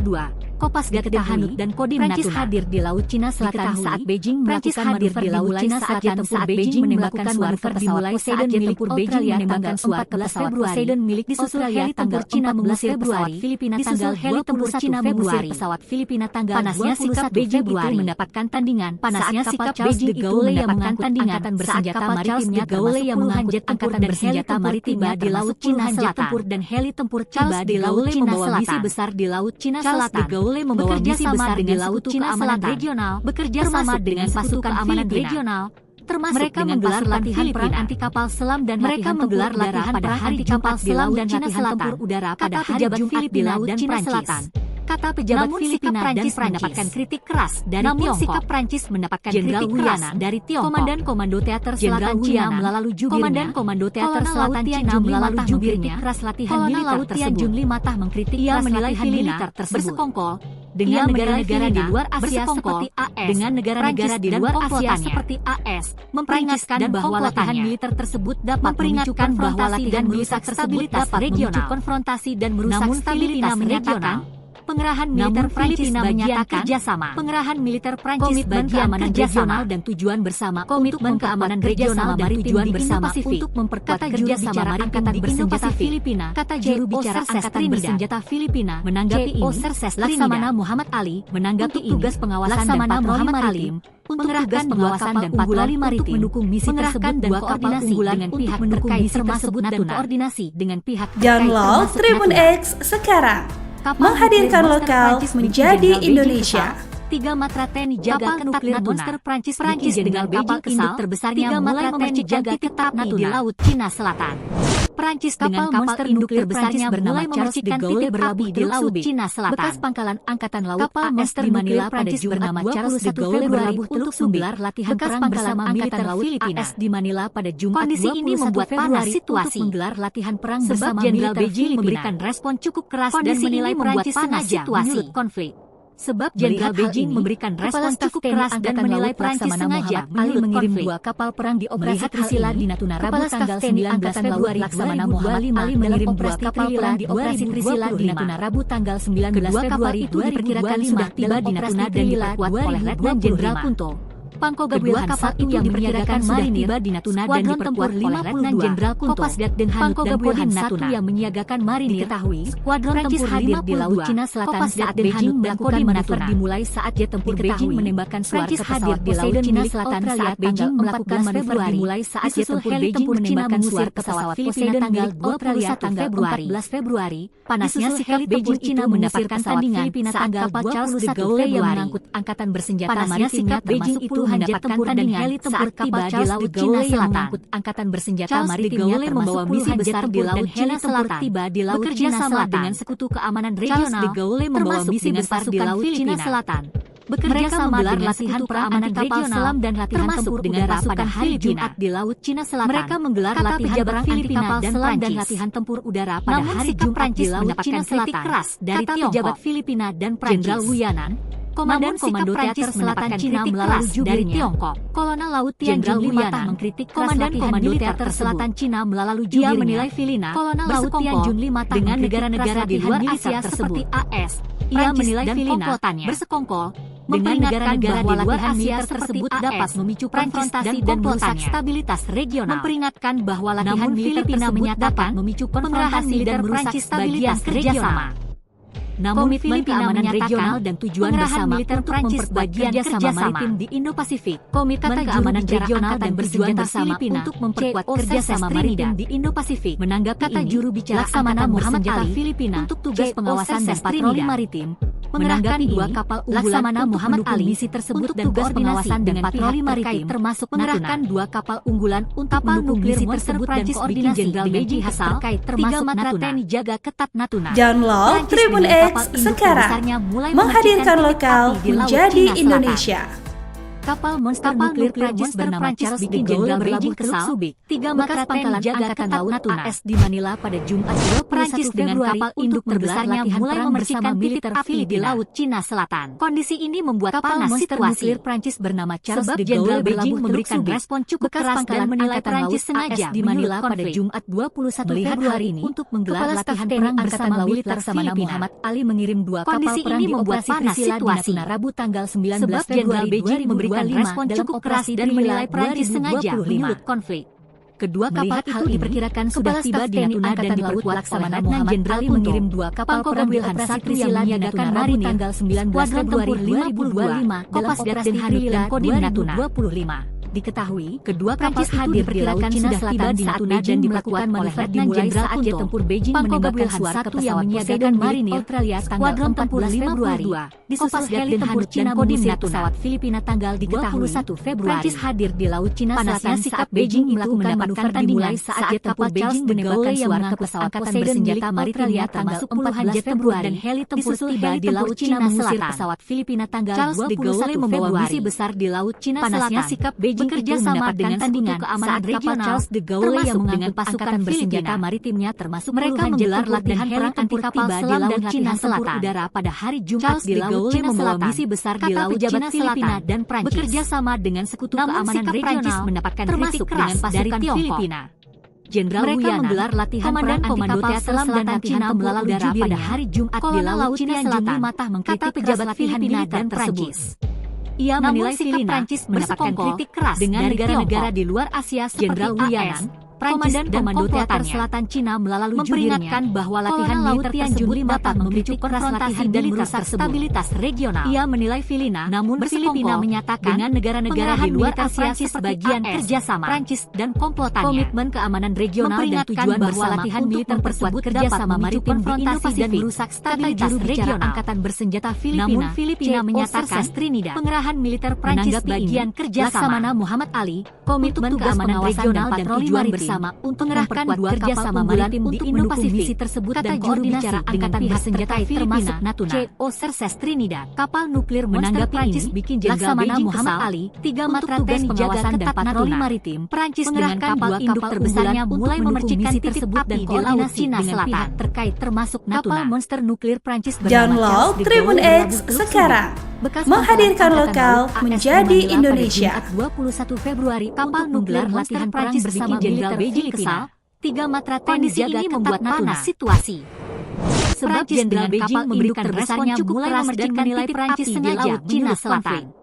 Kopasgat Hanut dan Kodim Prancis hadir di Laut Cina Selatan saat Beijing melakukan manuver di Laut Cina Selatan saat Beijing menembakkan manuver dimulai saat jet tempur Beijing menembakkan 14 Februari Poseidon milik disusul heli tempur Cina mengusir pesawat Filipina tanggal heli tempur Cina mengusir pesawat Filipina tanggal panasnya sikap Beijing itu mendapatkan tandingan panasnya sikap Beijing itu mendapatkan tandingan bersenjata maritimnya Gaulle yang mengangkut angkatan bersenjata maritim di Laut Cina Selatan dan heli tempur tiba di Laut Cina Selatan besar di Laut Cina Selatan. Gaulle membawa misi besar di Laut Cina Selatan regional, bekerja sama dengan pasukan keamanan regional, termasuk mereka menggelar latihan perang anti kapal selam dan mereka menggelar latihan pada hari kapal selam dan latihan tempur udara pada hari Jumat di Laut Cina Selatan. Kata pejabat Filipina Prancis mendapatkan kritik keras dari Tiongkok. Sikap Prancis mendapatkan kritik keras dari Tiongkok. Komandan Komando Teater Selatan Cina melalui jubirnya. Komandan Komando Teater Selatan Cina melalui jubirnya. Keras latihan militer tersebut. Matah mengkritik ia menilai militer tersebut bersekongkol dengan negara-negara di luar Asia seperti AS, dengan negara-negara di luar Asia seperti AS, memperingatkan bahwa latihan militer tersebut dapat memperingatkan bahwa latihan militer tersebut dapat memicu konfrontasi dan merusak stabilitas regional. Pengerahan militer Prancis bagian kerjasama. Pengerahan militer Prancis bagian kerjasama dan tujuan bersama. Komitmen keamanan regional dan tujuan bersama untuk memperkuat kerjasama angkatan bersenjata Filipina. Kata juru bicara angkatan bersenjata Filipina menanggapi ini. Laksamana Muhammad Ali menanggapi tugas pengawasan dan patroli maritim. Mengerahkan pengawasan dan patroli maritim mendukung misi tersebut dan koordinasi dengan pihak terkait termasuk dan koordinasi dengan pihak terkait. Download Tribun X sekarang. Menghadirkan lokal menjadi Indonesia. 3 matra TNI jaga ketat monster Prancis dengan kapal induk terbesarnya mulai memercikan ketat di Laut Cina Selatan. Prancis dengan kapal induk terbesarnya mulai memercikan titik api di Laut Cina Selatan. Bekas pangkalan Angkatan Laut kapal monster di Manila pada Jumat 21 Februari untuk menggelar latihan perang bersama Angkatan Laut Filipina di Manila pada Jumat 21 Februari untuk menggelar latihan perang bersama Jenderal Beijing memberikan respon cukup keras dan menilai Prancis sengaja menyulut konflik. Sebab Jenderal Beijing memberikan respon cukup keras dan menilai Prancis sengaja Ali mengirim 2 kapal perang di operasi Trisila di Natuna Rabu tanggal 19 Februari. Laksamana Muhammad Ali mengirim 2 kapal perang di operasi Trisila di Natuna Rabu tanggal 19 Februari itu diperkirakan sudah tiba di Natuna dan diperkuat oleh Letnan Jenderal Punto. Pangkogabulhan kapal itu yang menyiagakan marinir di Natuna dan diperkuat oleh Letnan Jenderal Kunto. Kopasgat dan Hanut dan Kodim Natuna yang menyiagakan marinir. Diketahui, skuadron tempur hadir di Laut Cina Selatan saat Beijing melakukan manuver dimulai saat jet tempur Beijing menembakkan suar ke pesawat Poseidon di Laut Selatan saat Beijing melakukan manuver dimulai saat jet tempur Beijing menembakkan suar ke pesawat Filipina tanggal 21 Februari. Panasnya sikap Beijing Cina mendapatkan tandingan saat kapal Charles de Gaulle yang mengangkut angkatan bersenjata maritimnya Beijing itu mendapatkan tandingan saat tiba di Laut Cina Selatan. Angkatan bersenjata maritimnya membawa misi besar di Laut Cina Selatan tiba di Laut Cina Selatan dengan sekutu keamanan regional termasuk misi besar di Laut Cina Selatan. Bekerja sama dengan latihan peramanan kapal selam dan latihan tempur udara pada hari Jumat di Laut Cina Selatan. Mereka menggelar latihan perang Filipina dan selam dan latihan tempur udara pada hari Jumat di Laut Cina Selatan. Dari pejabat Filipina dan Jenderal Wuyanan, Komandan Komando Teater Selatan Cina melalui jubirnya. Tiongkok. Kolonel Laut Jenderal Wuyanan mengkritik Komandan Komando Teater Selatan Cina melalui jubirnya. Ia menilai Filipina, Kolonel Laut Tianjun Matah dengan negara-negara di luar Asia seperti AS. Ia menilai Filipina bersekongkol dengan negara-negara di luar Asia tersebut dapat memicu konfrontasi dan merusak stabilitas regional. Memperingatkan bahwa latihan Filipina dapat memicu konfrontasi dan merusak stabilitas kerjasama. Namun komitmen keamanan regional dan tujuan bersama militer Prancis bagian kerjasama maritim di Indo-Pasifik. Komitmen keamanan regional dan bertujuan bersama untuk memperkuat kerjasama maritim di Indo-Pasifik. Menanggapi kata juru bicara Laksamana Muhammad Ali Filipina untuk tugas pengawasan dan patroli maritim, menanggapi dua kapal unggulan Muhammad Ali misi tersebut dan tugas pengawasan dan patroli maritim termasuk mengerahkan dua kapal unggulan untuk mendukung misi tersebut dan koordinasi Jenderal Beijing Hasal terkait termasuk Natuna jaga ketat Natuna. Download Tribun X sekarang, menghadirkan lokal menjadi Indonesia. Kapal monster nuklir Prancis bernama Charles de Gaulle berlabuh ke Subic, 3 Matra Pangkalan jaga ketat Natuna AS di Manila pada Jumat 21 Prancis dengan kapal induk terbesarnya mulai memercikan militer api di Laut Cina Selatan. Kondisi ini membuat panas situasi. Nuklir Prancis bernama Charles de Gaulle Beijing memberikan respon cukup keras dan menilai Prancis sengaja di Manila pada Jumat 21 Februari ini untuk menggelar latihan perang bersama militer Laksamana Muhammad Ali mengirim dua kapal perang di operasi Trisila di Natuna Rabu tanggal 19 Februari Beijing memberikan respon cukup keras dan menilai Prancis sengaja menyulut konflik. Kedua kapal itu diperkirakan sudah tiba di Natuna dan diperkuat Laksamana Muhammad Jenderal mengirim dua kapal perang operasi Trisila di Natuna Rabu tanggal 19 Februari 2025 dalam operasi Hanut dan Kodim Natuna 25. Diketahui, kedua kapal itu diperkirakan sudah tiba di Natuna dan diperkuat manuver dimulai saat jet tempur Beijing menembakkan suara ke pesawat Poseidon Marinir Australia tanggal 14 Februari. Disusul heli tempur Cina mengusir pesawat Filipina tanggal 21 Februari. Prancis hadir di Laut Cina Selatan saat Beijing melakukan manuver dimulai saat jet tempur Beijing menembakkan suara ke pesawat Poseidon bersenjata Australia termasuk puluhan jet tempur dan heli tempur tiba di Laut Cina mengusir pesawat Filipina tanggal 21 Februari. Misi besar di Laut Cina Selatan. Sikap Beijing bekerja sama dengan tandingan keamanan regional Charles de Gaulle yang mengangkut pasukan bersenjata maritimnya termasuk mereka menggelar latihan perang anti kapal selam dan Cina Selatan udara pada hari Jumat di Laut Cina Selatan. Misi besar di Laut Cina Selatan dan Prancis bekerja sama dengan sekutu keamanan regional mendapatkan kritik keras dari Filipina. Jenderal mereka menggelar latihan perang anti kapal selam dan Cina melalui udara pada hari Jumat di Laut Cina Selatan. Kata pejabat Filipina dan Prancis. Ia menilai sikap Prancis mendapatkan kritik keras dengan negara-negara di luar Asia seperti Jenderal AS, Prancis dan Komando Teater Selatan Cina melalui memperingatkan bahwa latihan militer tersebut dapat memicu konfrontasi dan merusak stabilitas regional. Ia menilai Filipina menyatakan dengan negara-negara di luar Asia sebagian kerjasama Prancis dan komplotannya. Komitmen keamanan regional dan tujuan bahwa latihan militer tersebut kerjasama maritim di Indo-Pasifik dan merusak stabilitas regional. Angkatan bersenjata Filipina. Namun Filipina menyatakan pengerahan militer Prancis bagian kerjasama Laksamana Muhammad Ali, komitmen keamanan regional dan tujuan bersama untuk mengerahkan dua kerjasama maritim di Indo-Pasifik tersebut dan koordinasi dengan pihak senjata termasuk Natuna, Cerses Trinidad. Kapal nuklir menanggapi Prancis bikin Jenderal Beijing Muhammad Ali, 3 Matra TNI pengawasan dan patroli maritim. Prancis mengerahkan dua kapal terbesarnya mulai memercikan titik tersebut dan koordinasi dengan pihak terkait termasuk Natuna. Kapal monster nuklir Prancis Download Tribun X sekarang, menghadirkan lokal menjadi Indonesia. 21 Februari kapal nuklir latihan Prancis bersama militer Beijing kesal, 3 Matra TNI jaga membuat panas situasi. Sebab Jenderal Beijing memberikan respon cukup keras dan menilai Prancis sengaja Cina Selatan.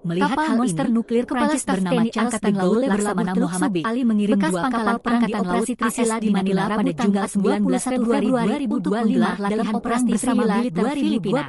Melihat kapal monster nuklir Prancis bernama Charles de Gaulle Laksamana Muhammad Ali mengirim dua kapal perang di operasi Trisila di Manila pada Jumat 19 Februari 2025 dalam operasi bersama militer Filipina.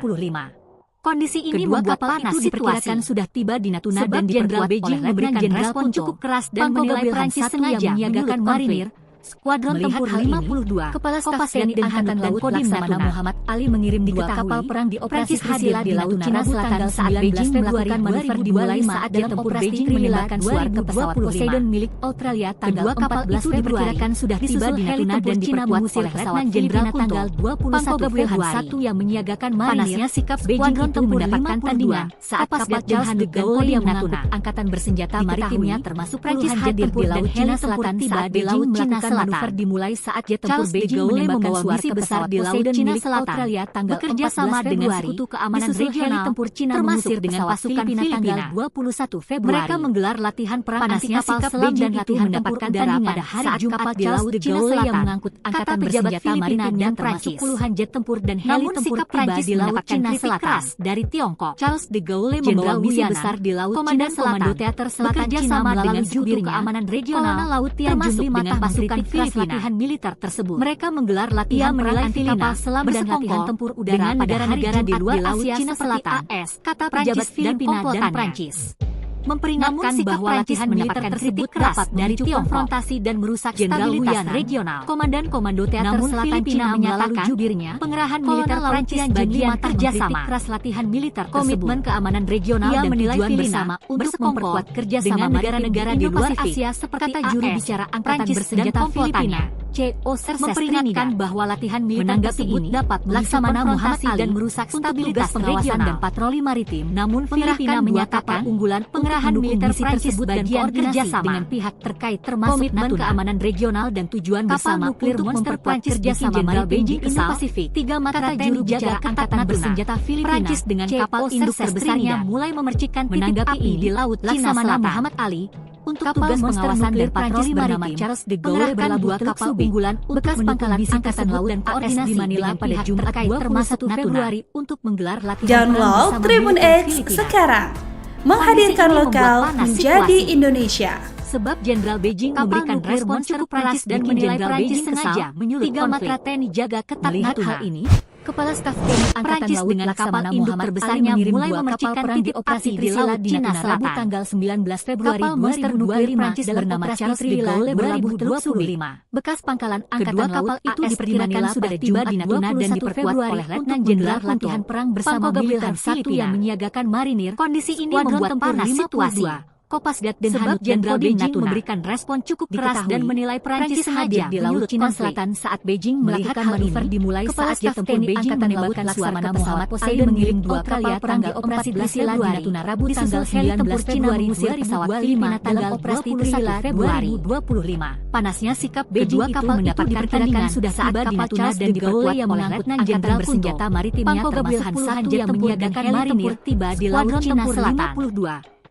Kondisi ini membuat panas diperkirakan sudah tiba di Natuna dan Jenderal Beijing memberikan respon cukup keras dan menilai Prancis sengaja menyiagakan marinir Skuadron Tempur 52, Kepala Staf TNI Angkatan Laut Laksamana Muhammad Ali mengirim dua kapal perang di operasi Trisila di Laut Cina Selatan saat Beijing melakukan manuver dimulai saat jet tempur Beijing menembakkan suara ke pesawat Poseidon milik Australia tanggal 14 Februari sudah tiba di Natuna dan diperkuat oleh Letnan Jenderal tanggal 21 Februari yang menyiagakan marinir. Panasnya sikap Beijing itu mendapatkan tandingan saat kapal Charles de Gaulle yang mengangkut angkatan bersenjata maritimnya termasuk Prancis hadir di Laut Cina Selatan saat Beijing melakukan manuver dimulai saat jet tempur Beijing menembakkan suara ke pesawat Laut Cina Selatan bekerja sama dengan sekutu keamanan regional tempur Cina termasuk dengan pasukan Filipina tanggal 21 Februari. Mereka menggelar latihan perang anti kapal selam dan latihan mendapatkan tandingan pada hari Jumat di Laut Cina Selatan yang mengangkut angkatan bersenjata maritim dan termasuk puluhan jet tempur dan heli tempur tiba di Laut Cina Selatan dari Tiongkok. Charles de Gaulle membawa misi besar di Laut Cina Selatan. Komando Teater Selatan bekerja sama dengan sekutu keamanan regional termasuk dengan pasukan kritik keras latihan militer tersebut. Mereka menggelar latihan perang anti kapal selam dan latihan tempur udara pada negara di luar Asia Cina Selatan, kata pejabat Filipina dan Prancis. Memperingatkan bahwa latihan militer tersebut dapat dari konfrontasi dan merusak stabilitas regional. Komandan Komando Teater Selatan Cina menyatakan jubirnya pengerahan militer Prancis bagian kerjasama keras latihan militer komitmen keamanan regional dan tujuan bersama untuk memperkuat kerjasama dengan negara-negara di luar Asia seperti juru bicara Angkatan Bersenjata Filipina. Memperingatkan bahwa latihan militer tersebut dapat melaksanakan Muhammad Ali dan merusak stabilitas pengawasan dan patroli maritim. Namun Filipina menyatakan unggulan pengerahan militer Prancis bagian kerjasama dengan pihak terkait termasuk komitmen keamanan regional dan tujuan bersama untuk memperkuat kerjasama maritim di Indo-Pasifik. 3 matra juru bicara Angkatan Bersenjata Filipina Prancis dengan kapal induk terbesarnya mulai memercikan titik api di Laut Cina Selatan. Muhammad Ali untuk tugas pengawasan dan patroli maritim Charles de Gaulle berlabuh kapal unggulan bekas pangkalan angkatan laut dan koordinasi di Manila pada Jumat 21 Februari untuk menggelar latihan Download Tribun X sekarang, menghadirkan lokal menjadi Indonesia. Sebab Jenderal Beijing memberikan respon cukup keras dan menilai Prancis sengaja menyulut 3 matra TNI jaga ketat Natuna. Hal ini, Kepala Staf TNI Angkatan Laut dengan kapal induk terbesarnya mulai memercikan titik operasi di Laut Cina Selatan tanggal 19 Februari 2025 Prancis bernama Charles de Gaulle berlabuh Teluk Subi. Bekas pangkalan Angkatan Laut itu diperkirakan sudah tiba di Natuna dan diperkuat oleh Letnan Jenderal latihan perang bersama militer Filipina yang menyiagakan marinir. Kondisi ini membuat panas situasi. Kopasdat dan Hanut Jenderal Beijing memberikan respon cukup keras dan menilai Prancis hadir di Laut Cina Selatan saat Beijing melakukan manuver dimulai saat jet tempur Beijing menembakkan Laksamana Muhammad Poseidon mengirim 2 kapal perang di operasi Trisila di Natuna Rabu tanggal 19 Februari mengusir pesawat Filipina tanggal operasi Trisila Februari 2025. Panasnya sikap Beijing itu mendapatkan tandingan sudah saat kapal Charles de Gaulle yang mengangkut Angkatan Bersenjata Maritimnya termasuk puluhan jet tempur dan marinir tiba di Laut Cina Selatan.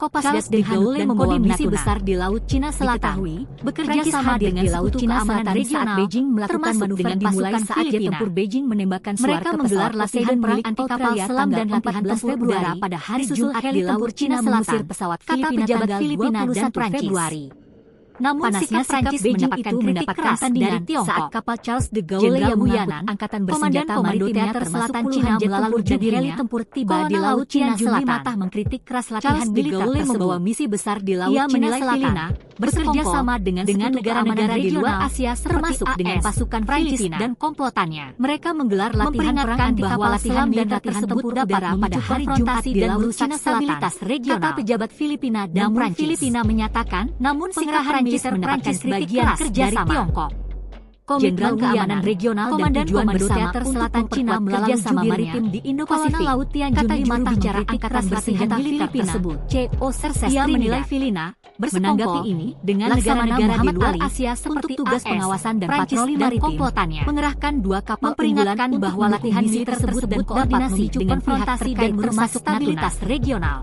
Kopasdat de Gaulle membawa misi besar di Laut Cina Selatan, bekerja sama dengan Laut Cina Selatan saat Beijing melakukan manuver dimulai saat jet tempur Beijing menembakkan suar ke pesawat latihan milik anti kapal selam dan latihan tempur udara pada hari Jumat di Laut Cina Selatan, pesawat Filipina tanggal 21 Februari. Namun panasnya sikap Beijing itu mendapatkan tandingan saat kapal Charles de Gaulle yang mengangkut Angkatan Bersenjata Maritimnya Selatan Cina melalui heli tempur tiba di Laut Cina Selatan mengkritik keras latihan militer tersebut. Membawa misi besar di Laut Cina Selatan, bekerja sama dengan negara-negara di luar Asia termasuk dengan pasukan Prancis dan komplotannya. Mereka menggelar latihan perang anti kapal selam dan latihan tempur udara pada hari Jumat di Laut Cina stabilitas regional. Kata pejabat Filipina dan Prancis. Filipina menyatakan, namun pengerahan militer mendapatkan sebagian kerja dari Tiongkok. Jenderal Keamanan Regional dan Komando Teater Selatan Cina melalui sama maritim di Indo-Pasifik. Laut Tianjun juru bicara Angkatan Bersenjata Filipina tersebut, CO Serses Ia menilai Filipina menanggapi ini dengan negara-negara di luar Asia seperti tugas pengawasan dan patroli maritim komplotannya mengerahkan 2 kapal memperingatkan bahwa latihan militer tersebut dan koordinasi dengan konfrontasi dan merusak stabilitas regional.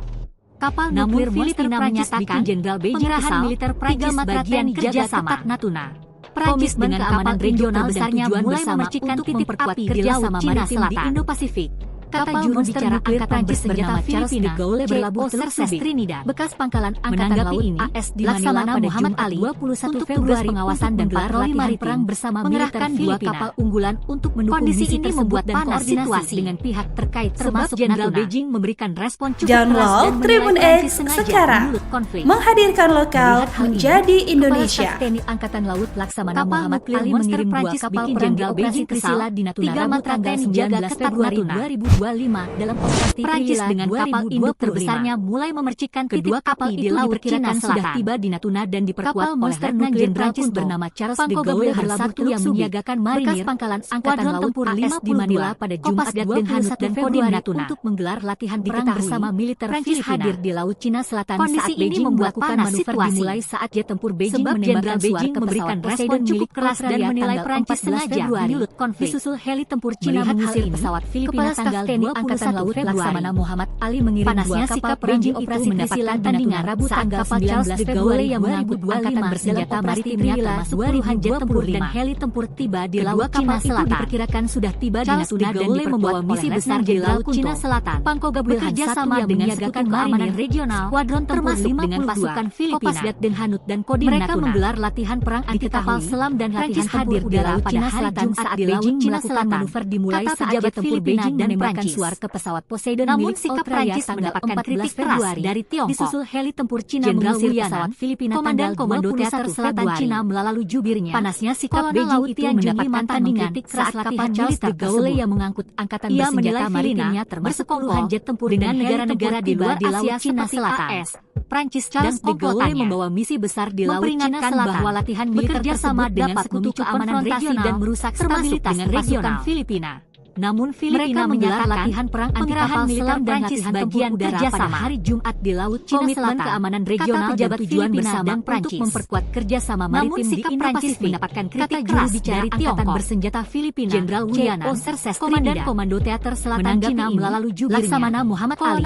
Kapal nuklir Filipina menyatakan Jenderal Beijing militer Prancis bagian kerjasama Natuna. Prancis dengan keamanan regional besarnya mulai memercikan titik api di Laut Cina Selatan di Indo-Pasifik. Kata juru bicara Angkatan Bersenjata Filipina, Gaulle berlabuh Teluk Trinidad. Bekas pangkalan Angkatan Laut AS di Manila pada Jumat Ali 21 Februari pengawasan dan patroli maritim bersama mengerahkan 2 kapal unggulan untuk mendukung misi ini membuat panas situasi dengan pihak terkait termasuk Jenderal Beijing memberikan respon cukup keras Download Tribun X sekarang, menghadirkan lokal menjadi Indonesia. TNI Angkatan Laut Laksamana Muhammad Ali mengirim 2 kapal Jenderal Beijing Trisila di Natuna Rabu tanggal 19 Februari 2025 dalam operasi Prancis dengan kapal induk terbesarnya mulai memercikan kedua kapal di Laut Cina sudah tiba di Natuna dan diperkuat oleh Letnan Jenderal Prancis bernama Charles de Gaulle berlabuh yang menyiagakan marinir pangkalan Angkatan Laut AS di Manila pada Jumat 21 Februari Natuna untuk menggelar latihan perang bersama militer Prancis hadir di Laut Cina Selatan saat Beijing melakukan manuver dimulai saat jet tempur Beijing menembakkan suar ke pesawat Poseidon cukup keras dan menilai Prancis sengaja menyulut konflik. Disusul heli tempur Cina mengusir pesawat Filipina tanggal TNI Angkatan Laut Laksamana Muhammad Ali mengirim dua kapal perang di operasi Trisila tandingan Rabu tanggal 19 Februari yang mengangkut angkatan bersenjata maritimnya termasuk puluhan jet tempur dan heli tempur tiba di Laut Cina Selatan. Diperkirakan sudah tiba di Natuna dan membawa misi besar di Laut Cina Selatan. Pangkoga bekerja sama dengan Sekutu Keamanan Regional, Skuadron termasuk dengan pasukan Filipina, Kopasgat Den Hanut dan Kodim Natuna. Mereka menggelar latihan perang anti kapal selam dan latihan hadir di Laut Cina Selatan saat Beijing melakukan manuver dimulai saat jet tempur Beijing menembakkan suar ke pesawat Poseidon milik Australia tanggal 14 Februari dari Tiongkok. Disusul heli tempur Cina mengusir pesawat Filipina tanggal 21 Selatan Cina melalui jubirnya. Panasnya sikap Beijing itu mendapatkan tandingan saat kapal Charles de Gaulle yang mengangkut angkatan bersenjata maritimnya termasuk puluhan jet tempur dengan negara-negara di luar di Laut Cina Selatan. Prancis Charles de Gaulle membawa misi besar di Laut Cina Selatan bahwa latihan militer tersebut dapat memicu keamanan regional dan merusak stabilitas dengan pasukan Filipina. Namun Filipina menggelar latihan perang anti kapal selam dan latihan bagian udara pada hari Jumat di Laut Cina Selatan. Komitmen keamanan regional dan tujuan bersama untuk memperkuat kerjasama maritim di Indo-Pasifik mendapatkan kritik keras dari Angkatan Bersenjata Filipina. Jenderal Wuyanan, Komandan Komando Teater Selatan Cina melalui jubirnya Laksamana Muhammad Ali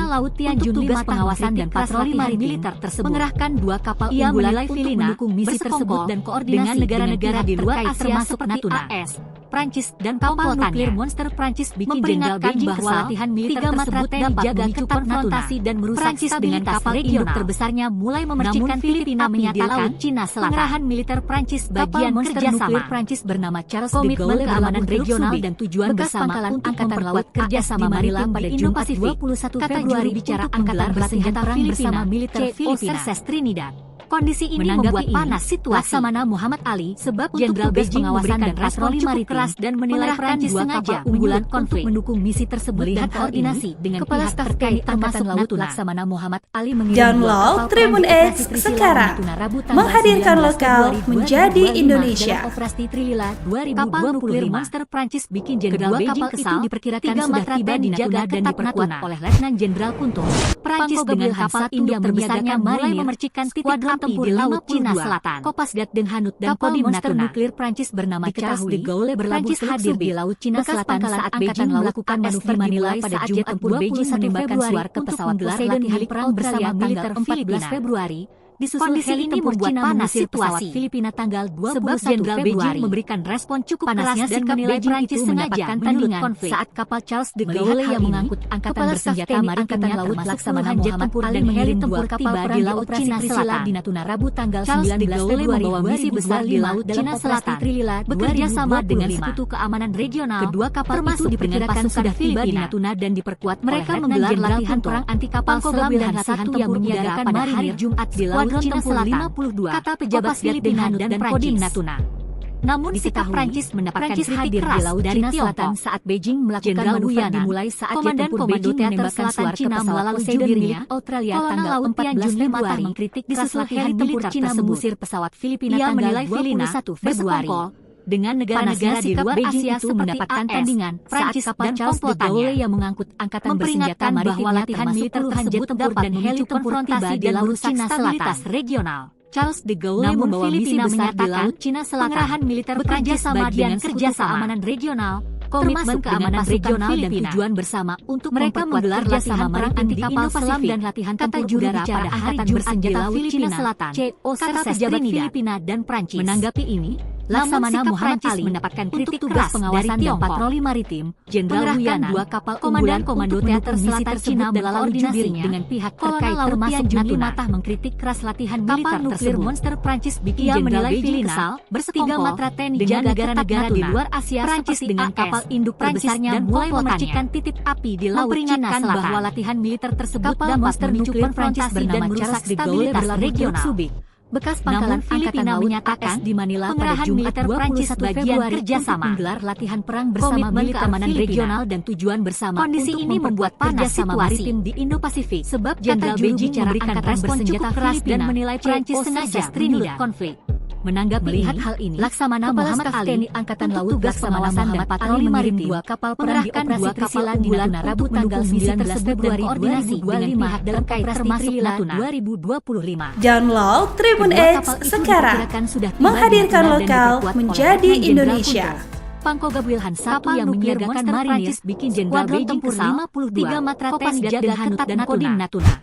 untuk tugas pengawasan dan patroli militer tersebut mengerahkan dua kapal unggulan untuk mendukung misi tersebut dan koordinasi dengan negara-negara di luar Asia termasuk Natuna, Prancis dan kapal nuklir monster Prancis bikin Jenderal Beijing bahwa latihan militer tersebut dapat memicu konfrontasi dan merusak stabilitas regional terbesarnya mulai memercikan Filipina menyatakan Cina Selatan. Pengerahan militer Prancis bagian kerjasama Prancis bernama Charles de Gaulle keamanan regional dan tujuan bersama untuk memperkuat kerjasama maritim pada Indo-Pasifik. 21 Februari bicara angkatan bersenjata perang bersama militer Filipina Trinidad. Kondisi ini membuat panas situasi. Laksamana Muhammad Ali, sebab Jenderal Beijing pengawasan dan patroli maritim keras dan menilai Prancis sengaja unggulan konflik mendukung misi tersebut dan koordinasi dengan pihak terkait termasuk Laut Laksamana Muhammad Ali mengirim Download Tribun X sekarang, menghadirkan lokal menjadi Indonesia. Operasi Trilila 2025. Kapal nuklir monster Prancis bikin Jenderal Beijing kesal diperkirakan sudah tiba di Natuna dan diperkuat oleh Letnan Jenderal Kunto. Prancis dengan kapal induk terbesarnya mulai memercikan skuadron tempur di Laut Cina Selatan. Kopasgat Den Hanut dan Kodim Natuna. Nuklir Prancis bernama Charles de Gaulle berlabuh hadir di Laut Cina Selatan saat Beijing melakukan manuver di Manila pada Jumat tempur Beijing menembakkan suar ke pesawat Poseidon milik perang bersama militer 14 Februari. Disusul heli tempur Cina panas situasi Filipina tanggal 21 Jenderal Beijing memberikan respon cukup keras dan menilai Prancis sengaja tandingan saat kapal Charles de Gaulle yang mengangkut angkatan bersenjata maritimnya Laut Laksamana Muhammad Ali dan heli tempur tiba di Laut Cina Selatan di Natuna Rabu tanggal 19 Februari membawa misi besar di Laut Cina Selatan bekerja sama dengan Sekutu Keamanan Regional. Kedua kapal itu diperkirakan sudah tiba di Natuna dan diperkuat. Mereka menggelar latihan perang anti kapal selam dan latihan tempur udara pada hari Jumat di Laut Cina Selatan, kata pejabat Filipina dan Kodim Natuna. Namun sikap Prancis mendapatkan kritik keras dari Selatan saat Beijing melakukan manuver dimulai saat jet tempur Beijing menembakkan suar ke pesawat Poseidon milik Australia tanggal 14 Februari. Mengkritik disusul heli tempur Cina mengusir pesawat Filipina tanggal 21 Februari. Dengan negara-negara di luar Asia itu mendapatkan tandingan Prancis dan Charles de Gaulle yang mengangkut angkatan bersenjata bahwa latihan militer tersebut dapat dan heli tempur tiba di Laut Cina Selatan regional. Charles de Gaulle membawa misi besar di Laut Cina Selatan. Pengerahan militer bekerja sama dengan kerjasama keamanan regional, komitmen keamanan regional dan tujuan bersama untuk mereka menggelar latihan perang anti kapal selam dan latihan tempur udara pada angkatan bersenjata Filipina Selatan. Kata pejabat Filipina dan Prancis. Menanggapi ini, Laksamana Muhammad Ali mendapatkan kritik keras pengawasan dan patroli maritim. Jenderal Wuyanan, dua kapal Komandan Komando Teater Selatan Cina melalui jubirnya dengan pihak terkait termasuk Natuna mengkritik keras latihan militer nuklir monster Prancis bikin Jenderal Beijing kesal bersekongkol matra TNI dengan negara-negara di luar Asia Prancis dengan kapal induk terbesarnya mulai memercikan titik api di Laut Cina Selatan bahwa latihan militer tersebut dapat memicu konfrontasi dan merusak stabilitas regional. Bekas pangkalan Filipina menyatakan di Manila pada Jumat 21 Februari kerjasama menggelar latihan perang bersama militer keamanan regional dan tujuan bersama. Kondisi ini membuat panas situasi di Indo-Pasifik sebab Jenderal Beijing memberikan respon cukup keras dan menilai Prancis sengaja menyulut konflik. Menanggapi melihat hal ini, Laksamana Muhammad Ali, Angkatan Laut pengawasan dan patroli maritim dua kapal perang di operasi Trisila di Natuna Rabu tanggal 19 Februari koordinasi dengan pihak dalam termasuk Natuna 2025. Download Tribun X sekarang, menghadirkan lokal menjadi Indonesia. Pangkoga Wilhan I yang menyiagakan marinir bikin Jenderal Beijing kesal, 3 matra TNI dijaga ketat dan Kodim Natuna.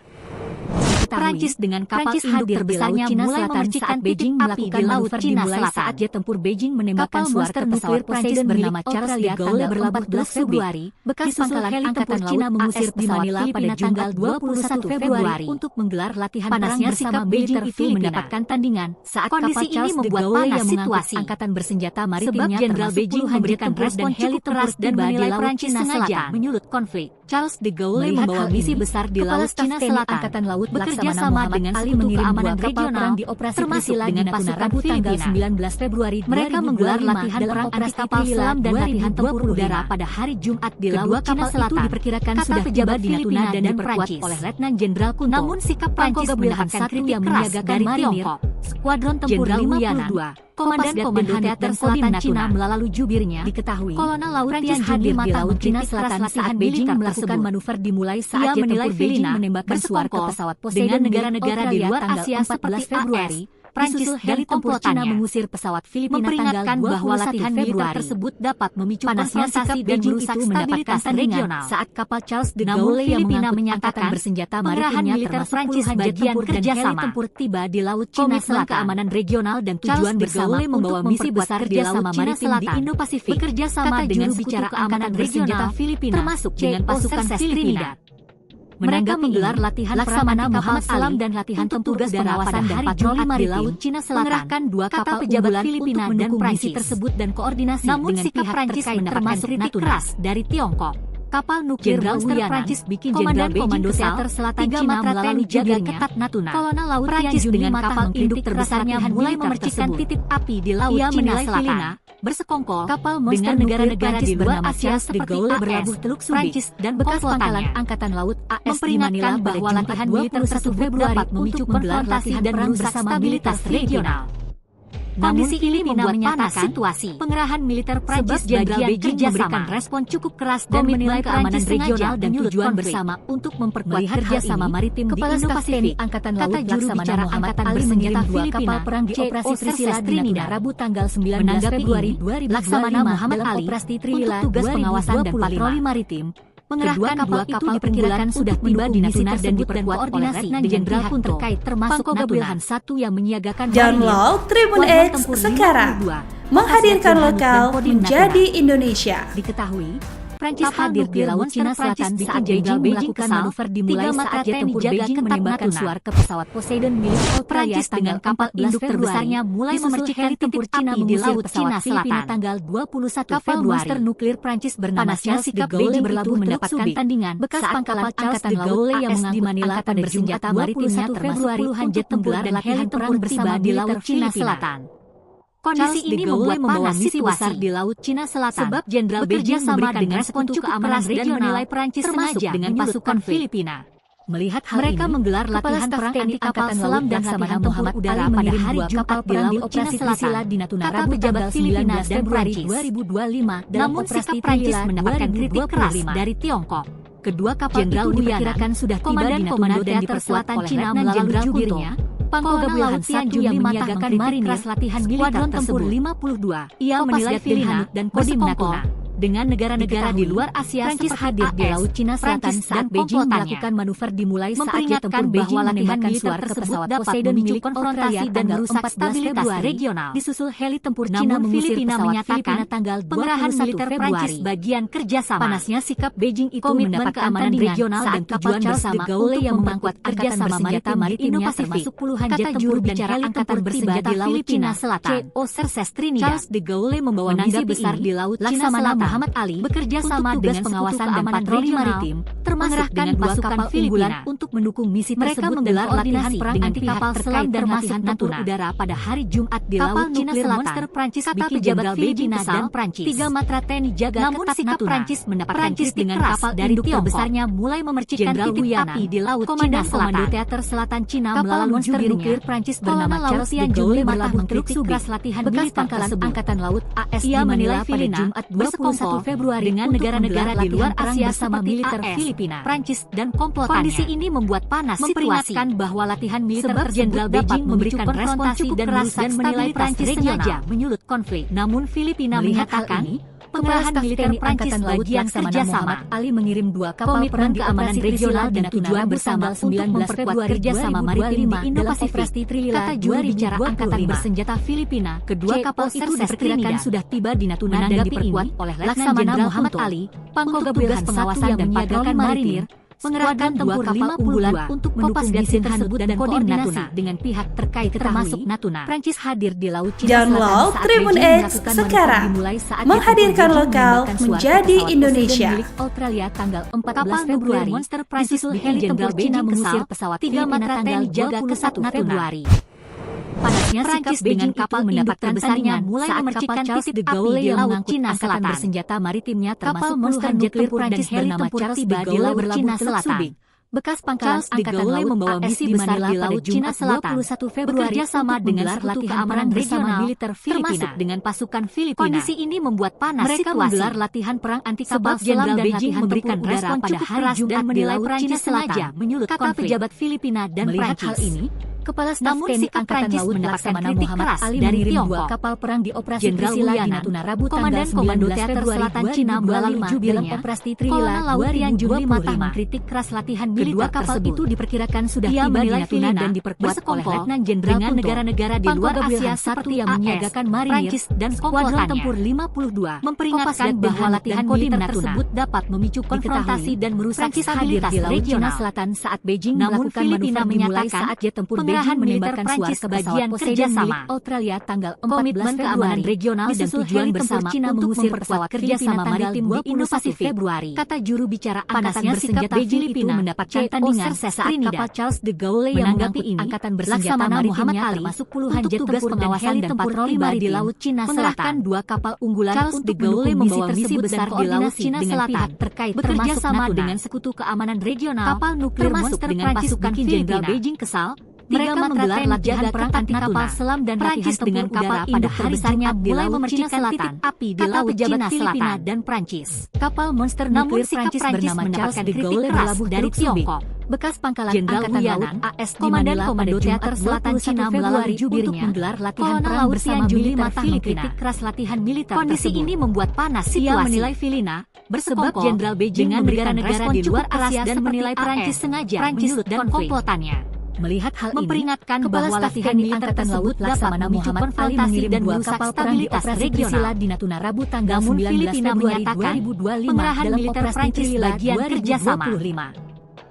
Prancis dengan kapal induk terbesarnya mulai memercikan Beijing melakukan manuver Cina Selatan saat jet tempur Beijing menembakkan suara pesawat Prancis bernama Charles de Gaulle berlabuh 14 Februari. Bekas pangkalan angkatan Cina mengusir pesawat Manila pada tanggal 21 Februari untuk menggelar latihan perang bersama Beijing itu mendapatkan tandingan saat kondisi ini membuat panas situasi angkatan bersenjata maritimnya Jenderal Beijing memberikan respon cukup keras dan menilai Prancis sengaja menyulut konflik. Charles de Gaulle membawa misi besar di Laut Cina Selatan. Angkatan Laut bekerja sama dengan Sekutu Keamanan Regional termasuk dengan pasukan Filipina. 19 Februari mereka menggelar latihan perang anti kapal selam dan latihan tempur udara pada hari Jumat di Laut Cina Selatan. Diperkirakan sudah tiba di Natuna dan diperkuat oleh Letnan Jenderal Kunto. Namun sikap Prancis mendapatkan kritik keras dari Tiongkok. Skuadron Tempur 52 Komandan Teater Selatan Cina melalui jubirnya diketahui Kolonel Laut Tian hadir di Laut Cina Selatan saat Beijing melakukan manuver dimulai saat jet tempur Beijing menembakkan suara ke pesawat Poseidon negara-negara di luar Asia seperti Februari. Prancis dan komplotannya Cina mengusir pesawat Filipina memperingatkan bahwa latihan militer tersebut dapat memicu panasnya sikap Beijing itu mendapatkan regional saat kapal Charles de Gaulle yang menyatakan bersenjata maritimnya militer Prancis bagian kerjasama tempur tiba di Laut Cina Selatan keamanan regional dan tujuan bersama membawa misi besar di Laut Cina Selatan di Indo-Pasifik bekerja sama dengan bicara keamanan bersenjata Filipina termasuk dengan pasukan Filipina. Menanggapi menggelar latihan Laksamana Muhammad Salam dan latihan tempur udara pada hari Jumat di Laut Cina Selatan, mengerahkan 2 kapal pejabat Filipina dan Prancis tersebut dan koordinasi dengan pihak Prancis mendapatkan kritik keras dari Tiongkok. Kapal nuklir Monster Prancis bikin Jenderal Komando Teater Selatan Cina melalui jaga ketat Natuna. Kolonel Laut Prancis dengan kapal induk terbesarnya mulai memercikan titik api di Laut Cina Selatan. Bersekongkol kapal dengan negara-negara di luar Asia seperti berlabuh Teluk Prancis dan bekas pangkalan Angkatan Laut AS di Manila bahwa latihan militer tersebut dapat memicu konfrontasi dan merusak stabilitas regional. Kondisi ini membuat panas situasi. Pengerahan militer Prancis Jenderal Beijing memberikan respon cukup keras dan menilai keamanan regional dan tujuan bersama untuk memperkuat kerjasama maritim di Indo-Pasifik. Angkatan Laut Laksamana Muhammad Ali mengirim 2 kapal perang di Operasi Trisila di Natuna Rabu tanggal 19 Februari 2025. Laksamana Muhammad Ali Operasi Trisila tugas pengawasan dan patroli maritim. Mengerahkan 2 kapal perbulan sudah tiba di Natuna dan diperkuat koordinasi dengan pihak terkait termasuk Pangkoga Wilhan I yang menyiagakan Download Tribun X sekarang. Menghadirkan lokal menjadi Indonesia. Diketahui Prancis hadir di Laut Cina Selatan saat Beijing melakukan manuver dimulai saat jet tempur Beijing menembakkan suara ke pesawat Poseidon milik Prancis dengan kapal induk terbesarnya mulai memercikan tempur Cina di Laut Cina Selatan tanggal 21 Februari. Monster nuklir Prancis bernama Charles de Gaulle berlabuh mendapatkan tandingan bekas pangkalan Angkatan Laut AS di Manila pada bersenjata maritimnya Februari puluhan jet tempur dan latihan perang bersama di Laut Cina Selatan. Kondisi ini membuat panas situasi di Laut Cina Selatan sebab Jenderal Beijing sama dengan Sekutu Keamanan Regional menilai Prancis termasuk dengan pasukan Filipina. Melihat hal mereka menggelar latihan perang anti kapal selam dan latihan tempur udara pada hari Jumat di Laut Cina Selatan di Natuna Rabu tanggal 19 Februari 2025. Namun sikap Prancis mendapatkan kritik keras dari Tiongkok. Kedua kapal itu diperkirakan sudah tiba di Natuna dan diperkuat oleh Letnan Jenderal jubirnya. Pangkoga Wilhan I yang menyiagakan marinir latihan militer tersebut 52. Ia menilai Filipina dan Kodim Natuna. Dengan negara-negara di luar Asia Prancis hadir di Laut Cina Selatan saat Beijing melakukan manuver dimulai saat jet tempur Beijing menembakkan suara ke pesawat Poseidon milik konfrontasi dan merusak stabilitas regional. Disusul heli tempur Cina mengusir pesawat Filipina tanggal pengerahan militer Prancis bagian kerjasama. Panasnya sikap Beijing itu mendapat keamanan regional dan tujuan bersama untuk memperkuat kerjasama maritim di Indo-Pasifik. Puluhan jet tempur dan heli tempur bersenjata di Laut Cina Selatan. Charles de Gaulle membawa misi besar di Laut Cina Selatan. Muhammad Ali bekerja sama dengan pengawasan dan patroli maritim, termasuk dengan pasukan Filipina untuk mendukung misi tersebut. Mereka menggelar latihan perang anti kapal selam dan latihan tempur udara pada hari Jumat di Laut Cina Selatan. Monster Prancis bikin Jenderal Beijing dan Prancis. 3 matra TNI jaga ketat sikap Prancis mendapatkan kritik keras dari Tiongkok. Besarnya mulai memercikan titik api di Laut Cina Selatan. Komando Teater Selatan Cina melalui monster nuklir Prancis bernama Charles de Gaulle berlabuh kritik keras latihan bekas pangkalan Angkatan Laut AS di Manila pada Jumat 21 21 Februari dengan negara-negara di luar Asia bersama militer Filipina, Prancis, dan komplotannya. Kondisi ini membuat panas memperingatkan bahwa latihan militer Jenderal Beijing memberikan respon cukup keras dan menilai Prancis sengaja menyulut konflik. Namun Filipina menyatakan pengerahan militer Prancis bagian kerjasama. Ali mengirim 2 kapal perang keamanan regional dan tujuan bersama untuk memperkuat kerjasama maritim di Indo-Pasifik. Kata juru bicara Angkatan Bersenjata Filipina, kedua kapal itu diperkirakan sudah tiba di Natuna dan diperkuat oleh Laksamana Muhammad Ali, Pangkop tugas pengawasan dan patroli marinir, mengerahkan tempur kapal unggulan untuk mendukung misi tersebut dan koordinasi dengan pihak terkait termasuk Natuna. Prancis hadir di Laut Cina Download Selatan Tribun X sekarang, menghadirkan lokal menjadi Indonesia. Australia tanggal 14 Februari, monster Prancis heli Jenderal Beijing mengusir pesawat 3 Matra tanggal 21 Februari. Panasnya Prancis dengan kapal mendapatkan besarnya mulai memercikan titik de Gaulle di Laut Cina Selatan. Bersenjata maritimnya termasuk monster jet tempur dan heli tempur tiba di Laut Cina Selatan. Bekas pangkalan Angkatan Laut membawa misi besar di Laut Cina Selatan 21 Februari bekerjasama dengan Sekutu Keamanan Regional militer Filipina dengan pasukan Filipina. Kondisi ini membuat panas mereka menggelar latihan perang anti kapal selam dan Beijing memberikan respon pada hari Jumat menilai Prancis sengaja menyulut kata pejabat Filipina dan Prancis. Hal ini Kepala Staf TNI Angkatan Laut Laksamana Muhammad Ali mengirim 2 kapal perang di operasi Trisila di Natuna Rabu tanggal 19 Februari Selatan Cina melalui dalam operasi Trisila 2025 mengkritik keras latihan militer kapal itu diperkirakan sudah tiba di Natuna dan diperkuat oleh Letnan Jenderal dengan negara-negara di luar Asia seperti yang menyiagakan marinir dan skuadron tempur 52 memperingatkan bahwa latihan militer tersebut dapat memicu konfrontasi dan merusak stabilitas regional Selatan saat Beijing melakukan Filipina menyatakan saat jet tempur pengerahan menembakkan Prancis ke bagian kerjasama Australia tanggal 14 Keamanan Regional dan tujuan bersama Cina mengusir pesawat kerjasama maritim di Indo-Pasifik Februari. Kata juru bicara Angkatan Bersenjata Filipina mendapatkan tandingan saat kapal Charles de Gaulle yang menanggapi ini. Angkatan Bersenjata Muhammad Ali masuk puluhan jet tempur dan heli dan patroli di Laut Cina Selatan. 2 kapal unggulan Charles de Gaulle membawa misi besar di Laut Cina Selatan terkait bekerja sama dengan Sekutu Keamanan Regional kapal nuklir monster dengan pasukan Jenderal Beijing kesal. Mereka menggelar latihan perang anti kapal selam dan Prancis dengan kapal pada hari besarnya mulai memercikan titik api di Laut Cina Filipina dan Prancis. Kapal monster nuklir Prancis bernama Charles de Gaulle berlabuh dari Tiongkok. Bekas pangkalan Angkatan Laut AS Komandan Komando Teater Selatan Cina melalui jubirnya menggelar latihan perang bersama militer Filipina. Keras latihan militer kondisi ini membuat panas situasi. Ia menilai Filipina bersebab Jenderal Beijing dengan negara-negara di luar Asia dan menilai Prancis sengaja menyulut dan komplotannya. Melihat hal ini, memperingatkan bahwa latihan militer tersebut Laksamana Muhammad Ali mengirim dan merusak stabilitas regional di Natuna Rabu tanggal 19 Februari 2025 pengerahan militer Prancis bagian kerjasama.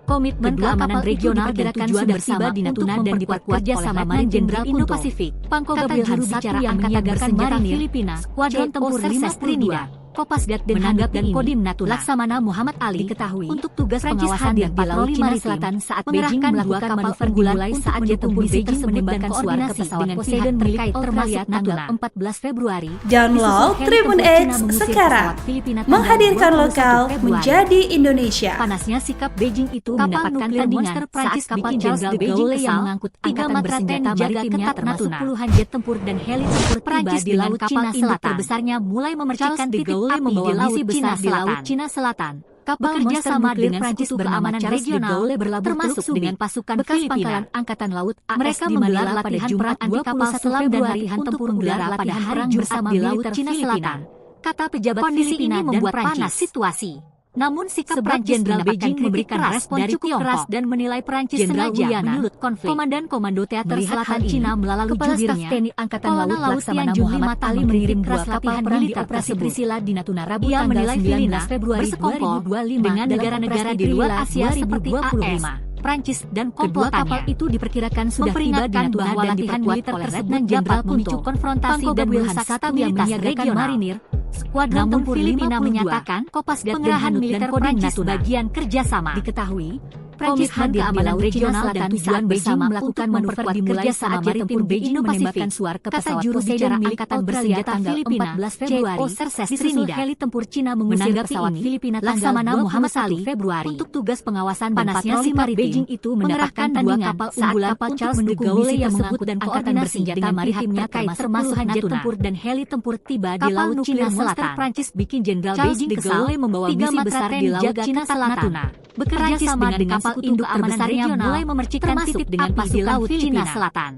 Komitmen keamanan regional diperkirakan sudah bersama di Natuna dan diperkuat sama marin Jenderal Indo-Pasifik. Pangkop juru bicara Angkatan Bersenjata Filipina, Skuadron Tempur 5 Trinidad, Kopasgat menanggap dan Kodim Natuna Laksamana Muhammad Ali diketahui untuk tugas pengawasan dan patroli maritim Selatan saat Beijing melakukan manuver mulai saat jet tempur Beijing menembakkan suara ke pesawat Poseidon terkait termasuk Natuna 14 Februari. Download Tribun X sekarang, menghadirkan lokal menjadi Indonesia. Panasnya sikap Beijing itu mendapatkan tandingan saat kapal Jenderal Beijing yang mengangkut Angkatan Bersenjata maritimnya termasuk puluhan jet tempur dan heli tempur Prancis di Laut Cina Selatan. Terbesarnya mulai memercikan titik api di Laut Cina Selatan. Cina Selatan. Kapal bekerja sama dengan Prancis keamanan regional termasuk dengan pasukan Filipina. Angkatan Laut mereka menggelar latihan perang anti kapal selam dan latihan tempur udara pada hari Jumat di Laut Cina Selatan. Kata pejabat Filipina membuat panas situasi. Namun sikap Jenderal Beijing memberikan respon cukup keras dan menilai Prancis sengaja menyulut konflik. Komandan Komando Teater Selatan Cina melalui jubirnya, TNI Angkatan Laut Laksamana Muhammad Ali mengirim keras latihan perang di operasi Trisila di Natuna Rabu tanggal 19 Februari 2025 dengan negara-negara di luar Asia seperti AS, Prancis dan komplotannya. Kedua kapal itu diperkirakan sudah tiba di Natuna dan latihan militer tersebut dapat memicu konfrontasi dan merusak stabilitas regional marinir. Skuadron Tempur Filipina menyatakan Kopasgat pengerahan militer Prancis bagian kerjasama. Diketahui, Prancis hadir di Laut Cina Selatan tujuan bersama melakukan manuver dimulai saat maritim Beijing menembakkan suar ke pesawat juru bicara Angkatan Bersenjata Filipina 14 Februari disusul heli tempur Cina mengusir pesawat Filipina Laksamana Muhammad Ali Februari untuk tugas pengawasan dan patroli maritim. Beijing itu mendapatkan dua kapal unggulan kapal Charles de Gaulle yang tersebut dan Angkatan Bersenjata Maritimnya termasuk jet tempur dan heli tempur tiba di Laut Cina Selatan. Prancis bikin Jenderal Beijing kesal membawa misi besar di Laut Cina Selatan. Bekerja sama dengan kapal induk terbesarnya mulai memercikan titik dengan di Laut Cina Selatan.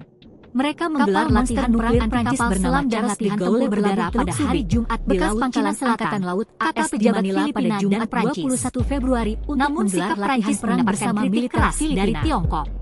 Mereka menggelar latihan perang Prancis bernama Charles de Gaulle berdara pada hari Jumat di Laut Cina Selatan. Kata pejabat Filipina pada Jumat 21 Februari untuk menggelar latihan perang bersama militer dari Tiongkok.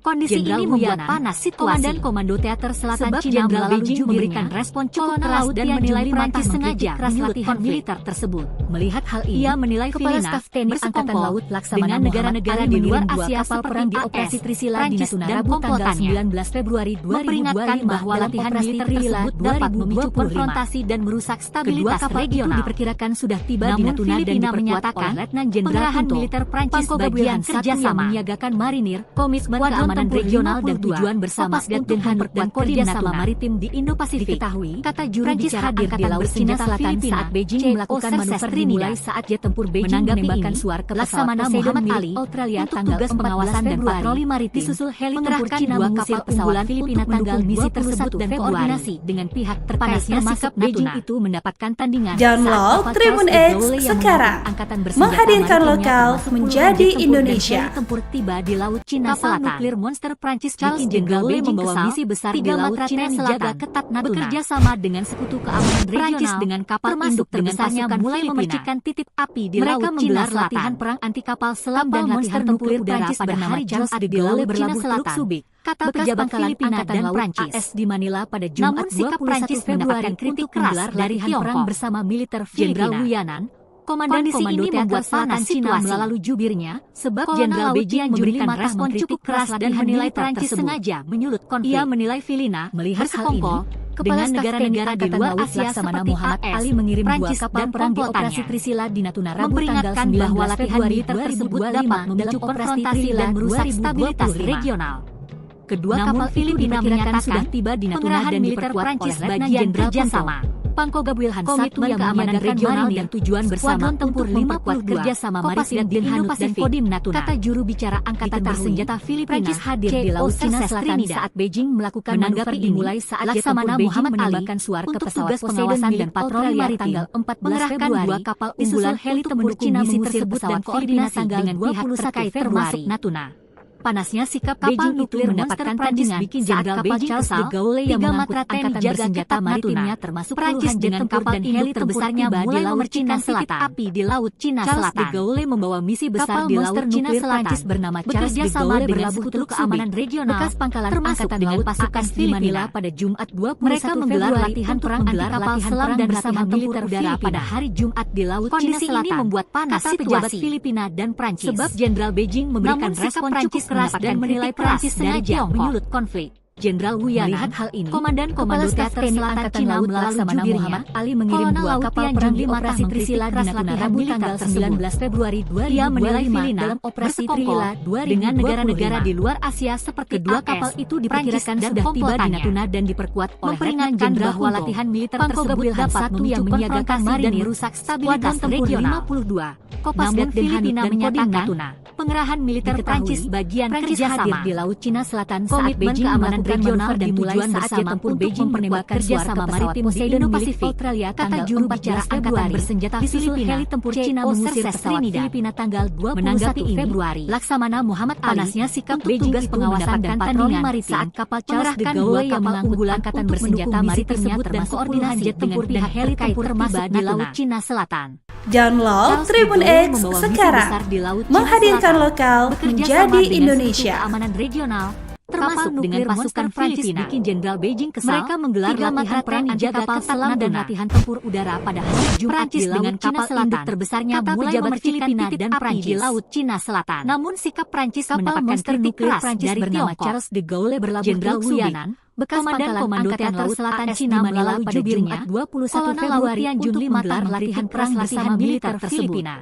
Kondisi ini membuat panas situasi. Komandan Komando Teater Selatan Cina Beijing memberikan respon cukup keras dan menilai Prancis sengaja latihan militer tersebut. Melihat hal ini, ia menilai Kepala Staf TNI Angkatan Laut Laksamana Negara-negara di luar Asia perang di Operasi Trisila di Natuna Rabu tanggal 19 Februari 2025 memperingatkan bahwa latihan militer tersebut dapat memicu konfrontasi dan merusak stabilitas regional. Diperkirakan sudah tiba di Natuna dan diperkuat oleh Letnan Jenderal militer Prancis bagian kerjasama menyiagakan marinir, komitmen keamanan regional dan tujuan bersama untuk memperkuat kerjasama maritim di Indo-Pasifik. Diketahui, kata juru bicara Angkatan Bersenjata Selatan saat Beijing melakukan manuver dimulai saat jet tempur Beijing menembakkan suar ke Laksamana Muhammad Ali Australia tanggal pengawasan dan patroli maritim disusul heli tempur Cina mengusir unggulan Filipina tanggal misi tersebut dan koordinasi dengan pihak terkait termasuk Beijing itu mendapatkan tandingan. Download Tribun X sekarang, menghadirkan lokal menjadi Indonesia. Tempur tiba di Laut Cina Selatan. Monster Prancis Charles de Gaulle membawa misi besar di Laut Cina Selatan ketat Natuna. Bekerja sama dengan sekutu keamanan Prancis dengan kapal induk terbesarnya mulai memercikan titik api di Laut Cina Selatan. Latihan perang anti kapal selam dan latihan tempur udara pada hari Charles de Gaulle berlabuh Teluk Subic. Kata pejabat Filipina dan Prancis AS di Manila pada Jumat 21 Februari kritik keras dari perang bersama militer Jenderal Wiyanan. Kondisi ini membuat panas Cina melalui jubirnya, sebab Jenderal Beijing memberikan respon cukup keras dan menilai Prancis sengaja menyulut konflik. Ia menilai Filipina melihat hal ini. Dengan negara-negara di luar Asia seperti Muhammad Ali mengirim dua kapal perang di Operasi Trisila di Natuna Rabu tanggal 19 bahwa latihan militer tersebut dapat memicu konfrontasi dan merusak stabilitas regional. Kedua kapal Filipina menyatakan sudah tiba di Natuna dan diperkuat oleh bagian kerjasama. Pangkoga Wilhan komitmen keamanan regional dan tujuan bersama tempur 52 kerjasama maritim dan Indo-Pasifik. Kodim Natuna. Kata juru bicara Angkatan Bersenjata Filipina Prancis hadir di Laut Cina Selatan saat Beijing melakukan manuver dimulai saat Laksamana Muhammad Ali menembakkan suar ke pesawat pengawasan dan patroli maritim tanggal 14 Februari dua kapal unggulan heli tempur Cina mengusir pesawat koordinasi dengan pihak terkait termasuk Natuna. Panasnya sikap Beijing itu mendapatkan tandingan bikin Jenderal Beijing kesal. Tiga matra TNI jaga maritimnya termasuk Prancis dengan kapal dan heli terbesarnya mulai memercikan titik api di Laut Cina Selatan. Charles de Gaulle membawa misi besar di Laut Cina Selatan bernama Charles de Gaulle berlabuh Teluk keamanan regional bekas pangkalan angkatan dengan pasukan di Manila pada Jumat 21 Mereka menggelar latihan perang anti kapal selam dan bersama militer udara pada hari Jumat di Laut Cina Selatan. Kondisi ini membuat panas situasi Filipina dan Prancis. Sebab Jenderal Beijing memberikan respon cukup keras dan menilai Prancis sengaja menyulut konflik. Jenderal Wiyanan melihat hal ini, Komandan Komando Teater Selatan Cina Laksamana Muhammad Ali mengirim dua kapal perang di Operasi Trisila di Natuna Rabu tanggal 19 Februari 2025. Ia menilai Filipina dalam Operasi Trisila dengan negara-negara di luar Asia seperti kedua kapal itu diperkirakan sudah tiba di Natuna dan diperkuat oleh memperingatkan bahwa latihan militer tersebut dapat memicu konfrontasi dan merusak stabilitas regional. 52 Kopas dan Filipina menyatakan pengerahan militer Prancis bagian kerjasama di Laut Cina Selatan saat Beijing keamanan regional dan tujuan bersama tempur Beijing menembakkan kerjasama maritim di Indo-Pasifik. Kata juru bicara Angkatan Bersenjata Filipina heli tempur Cina mengusir pesawat Filipina tanggal 21 Februari. Laksamana Muhammad Ali panasnya sikap Beijing tugas pengawasan dan patroli maritim saat kapal Charles de Gaulle yang mengangkut Angkatan Bersenjata maritimnya termasuk koordinasi jet tempur dan heli tempur termasuk di Laut Cina Selatan. Download Tribun X sekarang, menghadirkan lokal menjadi Indonesia. Keamanan regional termasuk dengan pasukan Prancis bikin Jenderal Beijing kesal. Mereka menggelar latihan perang anti kapal selam dan latihan tempur udara pada hari Jumat di Laut Cina Selatan. Terbesarnya mulai memercikan titik dan Prancis di Laut Cina Selatan. Namun sikap Prancis mendapatkan kritik keras dari Tiongkok. Charles de Gaulle berlabuh Jenderal Wiyanan bekas pangkalan Komando Teater Selatan Cina melalui jubirnya 21 Februari untuk menggelar latihan perang bersama militer Filipina.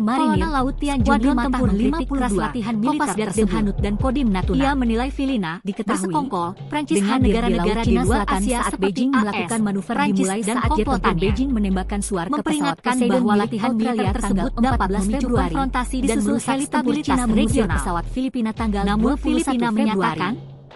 Marinir, Kolonel Laut Tian Jun Skuadron Lim Tempur mengkritik 52, keras latihan militer Kopas tersebut. Gardenhanut dan Kodim Natuna. Ia menilai Filina diketahui bersekongkol Prancis dengan hadir negara-negara di di Laut luar Selatan Asia saat seperti Beijing AS, melakukan manuver Prancis dimulai dan saat jet tempur komplotannya. Beijing menembakkan suar ke pesawat Memperingatkan Poseidon bahwa milik latihan militer Australia tersebut tanggal 14 memicu Februari konfrontasi dan dan merusak merusak stabilitas China mengusir regional. pesawat Filipina tanggal Namun 21 Filipina Februari. menyatakan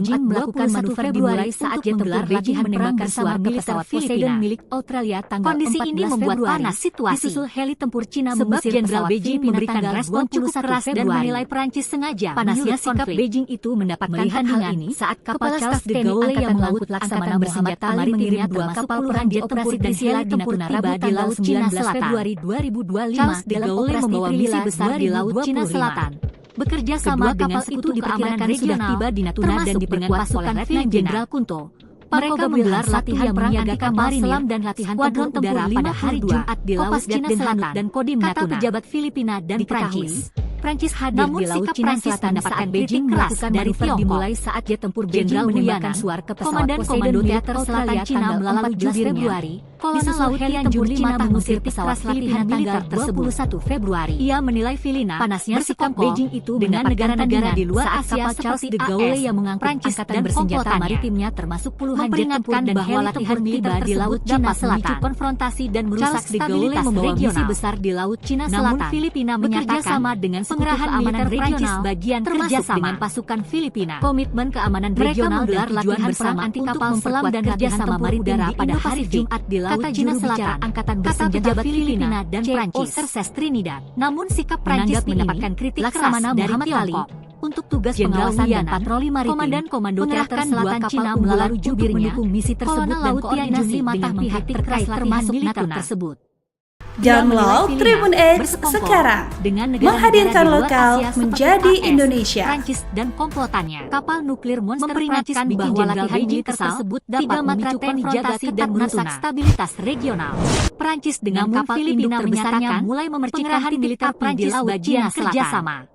Beijing melakukan manuver dimulai saat tempur Beijing menembakkan sebuah pesawat Poseidon milik Australia tanggal 14 Februari. Kondisi ini membuat panas situasi. Disusul heli tempur Cina mengusir Jenderal Beijing memberikan respon cukup keras dan menilai Perancis sengaja. Panasnya sikap Beijing itu mendapatkan hal ini saat kapal Charles de Gaulle yang melaut Laksamana bersenjata mengirim dua kapal perang jet tempur dan heli tempur tiba di Laut Cina Selatan. Februari 2025 Charles de Gaulle membawa misi besar di Laut Cina Selatan. Bekerja sama dengan Sekutu Keamanan Regional sudah tiba di Natuna dan diperkuat oleh Letnan Jenderal Kunto. Mereka menggelar latihan perang anti kapal selam dan latihan tempur udara pada hari Jumat di Laut Cina Selatan dan Kodim Natuna. Kata pejabat Filipina dan Prancis. Prancis hadir di Laut Cina Selatan mendapatkan Beijing melakukan dari Tiongkok. Dimulai saat jet tempur Jenderal menembakkan suar ke pesawat Komando Teater Selatan Cina melalui Februari. Kolonel Laut heli tempur Cina mengusir pesawat Filipina tanggal 21 Februari. Ia menilai Filipina panasnya sikap Beijing itu dengan negara-negara di luar Asia seperti de Gaulle yang mengangkut angkatan bersenjata maritimnya termasuk puluhan jet tempur dan heli tempur tiba di Laut Cina Selatan. Konfrontasi dan merusak stabilitas regional besar di Laut Cina Selatan. Namun Filipina bekerja sama dengan pengerahan militer Prancis bagian kerjasama dengan pasukan Filipina. Komitmen keamanan regional menggelar latihan perang anti kapal selam dan kerjasama maritim pada hari Jumat di Laut Cina Selatan. Angkatan bersenjata Filipina dan Prancis Serses Trinidad. Namun sikap Prancis mendapatkan kritik keras dari Tiongkok. Untuk tugas pengawasan dan patroli maritim, Komandan Komando Teater Selatan Cina melalui jubirnya mendukung misi tersebut dan koordinasi dengan pihak terkait termasuk Natuna tersebut. Download Tribun X sekarang, menghadirkan lokal menjadi Indonesia. Prancis dan komplotannya. Kapal nuklir monster memperingatkan bahwa latihan militer tersebut dapat memicu konfrontasi dan merusak stabilitas regional. Prancis dengan kapal Filipina menyatakan mulai memercikan militer Prancis bagian kerjasama.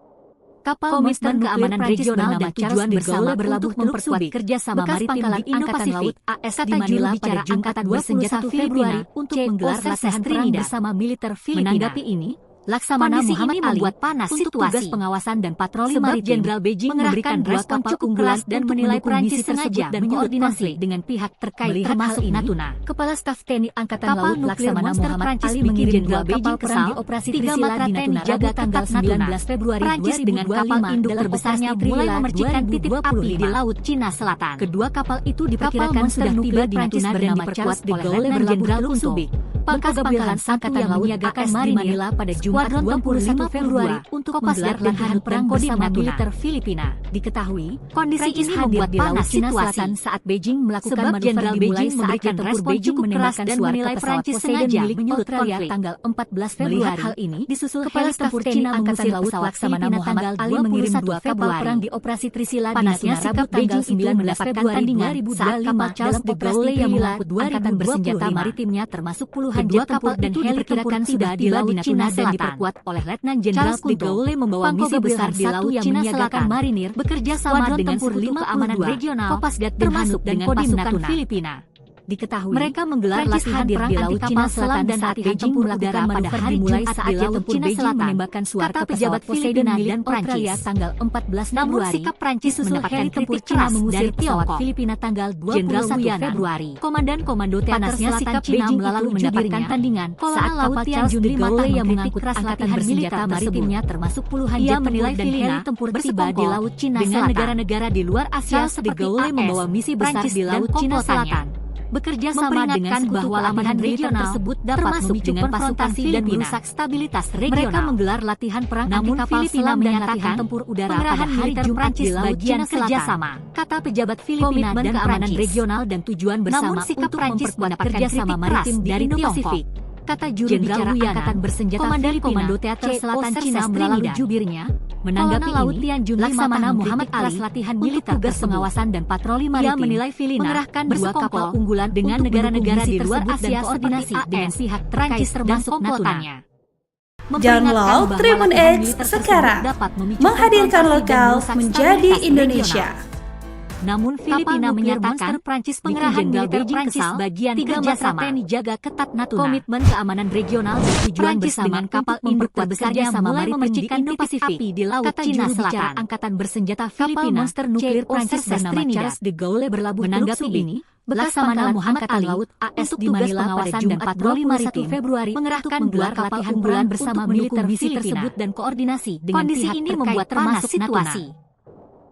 Kapal komitmen keamanan regional dan tujuan bersama berlabuh memperkuat kerjasama maritim di Indo-Pasifik. AS di Manila pada Angkatan bersenjata Februari untuk menggelar latihan perang bersama militer Filipina. Menanggapi ini, Laksamana Muhammad Ali membuat panas untuk tugas pengawasan dan patroli maritim. Jenderal Beijing mengerahkan dua kapal unggulan dan menilai Prancis sengaja dan koordinasi dengan pihak terkait termasuk Natuna. Kepala Staf TNI Angkatan Laut Laksamana Muhammad Ali mengirim dua kapal perang di operasi Trisila di Natuna jaga tanggal 19 Februari 2025 dengan kapal induk terbesarnya mulai memercikan titik api di Laut Cina Selatan. Kedua kapal itu diperkirakan sudah tiba di Natuna dan diperkuat oleh Letnan Jenderal Kuntubik. Pangkas Pangkalan Angkatan Laut AS di Manila pada Jumat 21 Februari untuk menggelar latihan perang bersama militer Filipina. Diketahui, kondisi ini membuat panas Cina Selatan saat Beijing melakukan manuver dimulai memberikan respon cukup keras dan menilai Prancis sengaja menyulut konflik. Tanggal 14 Februari hal ini disusul heli tempur Cina Angkatan Laut Laksamana Muhammad Ali mengirim dua kapal perang di operasi Trisila di Natuna sikap Beijing 19 Februari 2025 dalam de Gaulle yang mengangkut angkatan bersenjata maritimnya termasuk puluhan jet tempur dan heli diperkirakan sudah tiba di Natuna dan diperkuat oleh Letnan Jenderal de Gaulle membawa misi besar di Laut Cina Selatan marinir bekerja sama dengan Sekutu Keamanan Regional Kopasgat termasuk dengan pasukan Filipina. Diketahui, mereka menggelar latihan perang di Laut Cina Selatan dan saat Beijing melakukan pada hari Jumat saat Laut Cina Selatan menembakkan suar ke pejabat Filipina dan Prancis tanggal 14 Februari. Namun sikap Prancis mendapatkan kritik keras dari pesawat Filipina tanggal 21 Februari. Komandan Komando Teater Selatan Cina melalui mendapatkan tandingan saat kapal Tianjun de Gaulle yang mengangkut angkatan bersenjata maritimnya termasuk puluhan jet tempur dan heli tempur tiba di Laut Cina Selatan. Dengan negara-negara di luar Asia seperti de Gaulle membawa misi besar di Laut Cina Selatan. Bekerja sama dengan bahwa latihan regional tersebut dapat memicu konfrontasi dan merusak stabilitas regional. Mereka menggelar latihan perang anti kapal selam dan latihan tempur udara pada hari Jumat di Laut Cina kerjasama. Kata pejabat Filipina dan keamanan regional dan tujuan bersama untuk memperkuat kerjasama maritim dari Indo-Pasifik. Kata juru bicara Angkatan Bersenjata Komando Teater Selatan Cina melalui jubirnya, menanggapi Laut Tianjun Laksamana Muhammad Ali latihan militer tugas pengawasan dan patroli maritim. Ia menilai Filipina mengerahkan dua kapal unggulan dengan negara-negara di luar Asia koordinasi dengan pihak Prancis termasuk Natuna. Download Tribun X sekarang, menghadirkan lokal menjadi Indonesia. Namun Filipina menyatakan Prancis pengerahan militer Prancis bagian kerjasama dijaga ketat Natuna. Komitmen keamanan regional dan tujuan bersama kapal induk terbesarnya mulai memercikan titik api di Laut Cina Selatan. Angkatan bersenjata Filipina monster nuklir Prancis bernama Charles de Gaulle berlabuh menanggapi ini. Laksamana Muhammad Ali AS di Manila pada Jumat 21 Februari mengerahkan dua kapal unggulan bersama militer tersebut dan koordinasi dengan pihak terkait termasuk Natuna.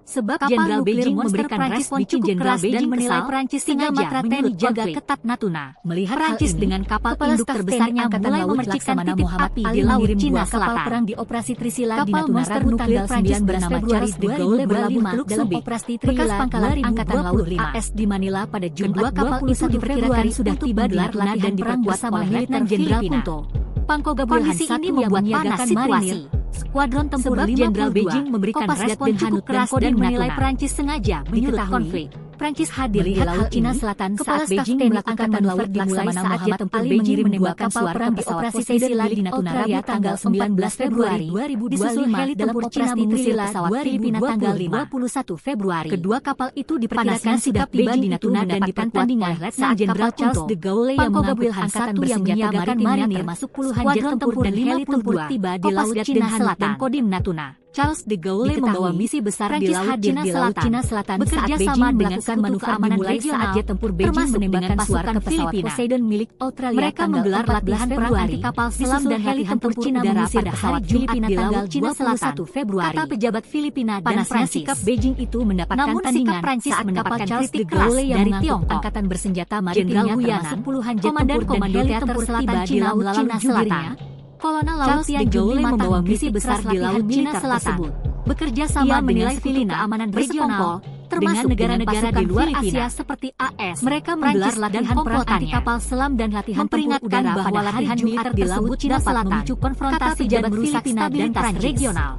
Sebab Jenderal Beijing memberikan respon cukup keras dan menilai Prancis sengaja menyulut jaga ketat Natuna. Melihat Prancis dengan kapal induk terbesarnya mulai memercikan titik api di Laut Cina Selatan. Perang di operasi Trisila di Natuna Rabu tanggal 19 Februari de Gaulle berlabuh dalam operasi Trisila Pangkalan Angkatan Laut AS di Manila pada Jumat 21 Februari sudah tiba di Natuna dan diperkuat oleh Letnan Jenderal Kunto. Kondisi ini membuat panas situasi. Skuadron tempur Jenderal Beijing memberikan respon cukup keras dan menilai Prancis sengaja menyulut konflik. Prancis hadir di Laut Cina Selatan saat Beijing melakukan manuver dimulai saat jet tempur Beijing menembakkan suar ke pesawat Poseidon milik Natuna Rabu tanggal 19 Februari 2025 dalam operasi trisil pesawat Filipina tanggal 21 Februari. Kedua kapal itu diperkirakan sudah tiba di Natuna dan diperkuat oleh Letnan Jenderal Charles de Gaulle yang mengangkut angkatan bersenjata maritim termasuk puluhan jet tempur dan heli tempur tiba di Laut Cina Selatan dan Kodim Natuna. Charles de Gaulle membawa misi besar di Laut Cina Selatan bekerja sama dengan manuver keamanan regional saat jet tempur Beijing menembakkan pasukan ke pesawat Poseidon milik Australia. Mereka menggelar latihan perang anti kapal selam dan heli tempur Cina mengusir pesawat Filipina tanggal 21 Februari. Kata pejabat Filipina dan Prancis, sikap Beijing itu mendapatkan tandingan saat mendapatkan Charles de Gaulle yang mengangkut angkatan bersenjata maritimnya termasuk puluhan jet tempur dan heli tempur tiba di Laut Cina Selatan. Kolonel Laut de Gaulle membawa misi besar di Laut Cina Selatan. Bekerja sama menilai Filipina keamanan regional, termasuk negara-negara di luar Asia seperti AS. Mereka menggelar latihan perang anti kapal selam dan latihan tempur udara bahwa latihan militer di Laut Cina Selatan memicu konfrontasi dan merusak stabilitas regional.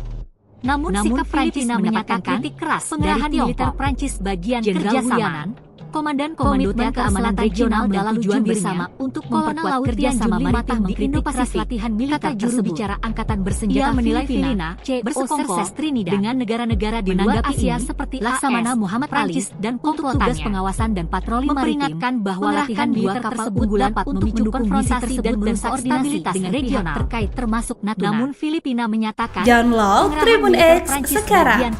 Namun sikap Filipina menyatakan kritik keras pengerahan militer Prancis bagian kerjasama. Komandan-komando keamanan regional dan tujuan bersama untuk memperkuat kerjasama maritim di Indo-Pasifik. Latihan militer juru bicara angkatan bersenjata menilai Filipina bersekongkol dengan negara-negara di luar Asia seperti Laksamana Muhammad Ali dan untuk tugas pengawasan dan patroli maritim bahwa latihan militer tersebut dapat memicu konfrontasi dan merusak stabilitas dengan regional terkait termasuk Natuna. Namun Filipina menyatakan Download Tribun X sekarang,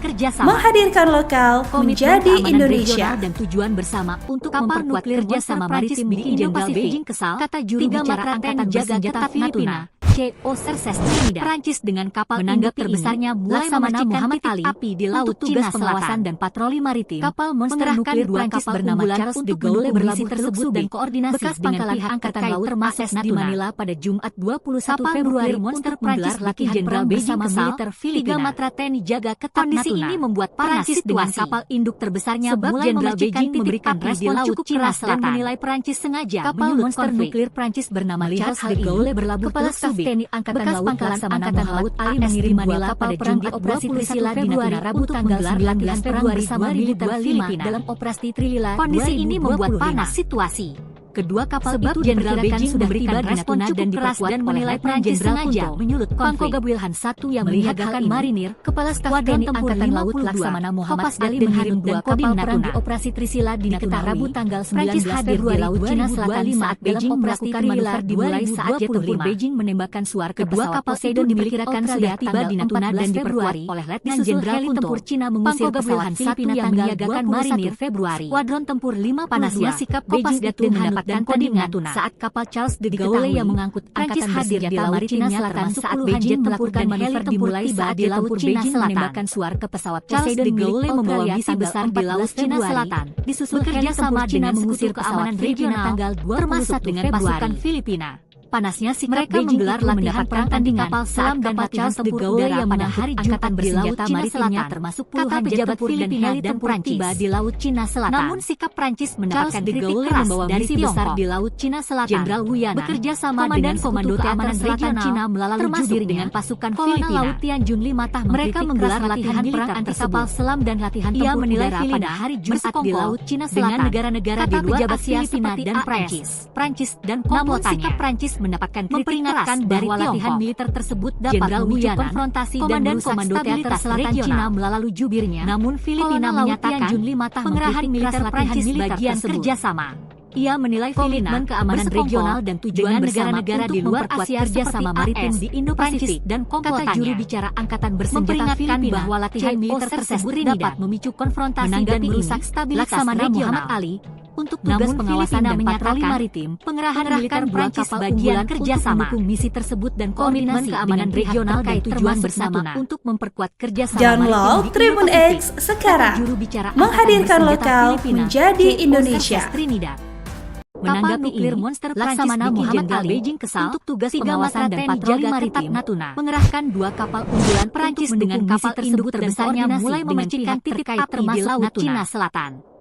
menghadirkan lokal menjadi Indonesia. Dan tujuan bersama untuk kapal nuklir kerjasama maritim bikin Jenderal Beijing kesal, kata juru bicara angkatan bersenjata Filipina CO Serses Trinidad. Prancis dengan kapal induk terbesarnya mulai memercikan titik api di Laut Cina Selatan dan patroli maritim. Kapal monster nuklir Prancis bernama Charles de Gaulle berlabuh berlabur dan koordinasi bekas pangkalan angkatan laut termasuk di Manila pada Jumat 21 Februari. Monster Prancis latihan Jenderal Beijing militer Filipina. 3 matra TNI jaga ketat Natuna. Kondisi ini membuat Prancis dengan kapal induk terbesarnya mulai Jenderal Beijing memberikan respon cukup keras dan menilai Prancis sengaja kapal monster nuklir Prancis bernama Charles de Gaulle berlabuh kepala TNI Angkatan Laut Laksamana Laut Ali mengirim Manila pada Jumat operasi Trisila di Natuna Rabu tanggal 19 Februari bersama militer Filipina dalam operasi Trilila. Kondisi ini membuat panas situasi. Kedua kapal itu Jenderal Beijing sudah berikan respon cukup keras dan menilai Prancis sengaja menyulut konflik. Pangko Gabrielhan I yang melihatkan marinir, Kepala Staf TNI Angkatan Laut Laksamana Muhammad Ali mengirim dua kapal perang di operasi Trisila di Natuna Rabu tanggal 19 Februari 2025 saat Beijing melakukan manuver dimulai saat jet tempur Beijing menembakkan suar ke pesawat Poseidon diperkirakan sudah tiba di Natuna dan diperkuat oleh Letnan Jenderal tempur Cina mengusir pesawat Filipina yang menyiagakan marinir Februari. Wadron tempur 5 panasnya sikap Beijing mendapat dan Kodim Natuna saat kapal Charles de Gaulle yang mengangkut angkatan bersenjata maritimnya Selatan saat Beijing melakukan manuver dimulai saat di Laut Cina Selatan menembakkan suar ke pesawat Poseidon milik membawa misi besar di Laut Cina Selatan disusul bekerja sama dengan mengusir keamanan regional tanggal 20 termasuk dengan pasukan Filipina. Panasnya sikap Beijing menggelar latihan perang tandingan kapal selam dan Charles de Gaulle yang pada hari Jumat bersenjata maritimnya termasuk puluhan pejabat Filipina dan Prancis tiba di Laut Cina Selatan. Namun sikap Prancis mendapatkan kritik keras dari besar di Laut Cina Selatan. Jenderal Wuyanan bekerja sama dengan Komando Keamanan Regional Cina melalui jubir dengan pasukan Filipina. Laut Tianjun Limatah mereka menggelar latihan perang anti kapal selam dan latihan tempur udara pada hari Jumat di Laut Cina Selatan dengan negara-negara di luar Asia Filipina dan Prancis dan komplotannya. Prancis mendapatkan memperingatkan bahwa latihan militer tersebut dapat memicu konfrontasi dan merusak stabilitas Selatan Cina melalui jubirnya. Namun Filipina menyatakan pengerahan militer Prancis bagian kerjasama. Ia menilai komitmen keamanan regional dan tujuan negara-negara di luar Asia kerjasama maritim di Indo-Pasifik dan komplotannya. Kata juru bicara angkatan bersenjata Filipina bahwa latihan militer tersebut dapat memicu konfrontasi dan merusak stabilitas regional. Muhammad Ali untuk tugas pengawasan dan patroli maritim, pengerahan militer Prancis bagian kerjasama mendukung misi tersebut dan komitmen keamanan regional dan tujuan bersama untuk memperkuat kerjasama. Download Tribun X sekarang, menghadirkan lokal menjadi Indonesia. Menanggapi nuklir monster Laksamana Muhammad Ali Beijing kesal untuk tugas pengawasan dan patroli maritim Natuna mengerahkan 2 kapal unggulan Prancis dengan kapal tersebut terbesarnya mulai memercikan titik api di Laut Cina Selatan.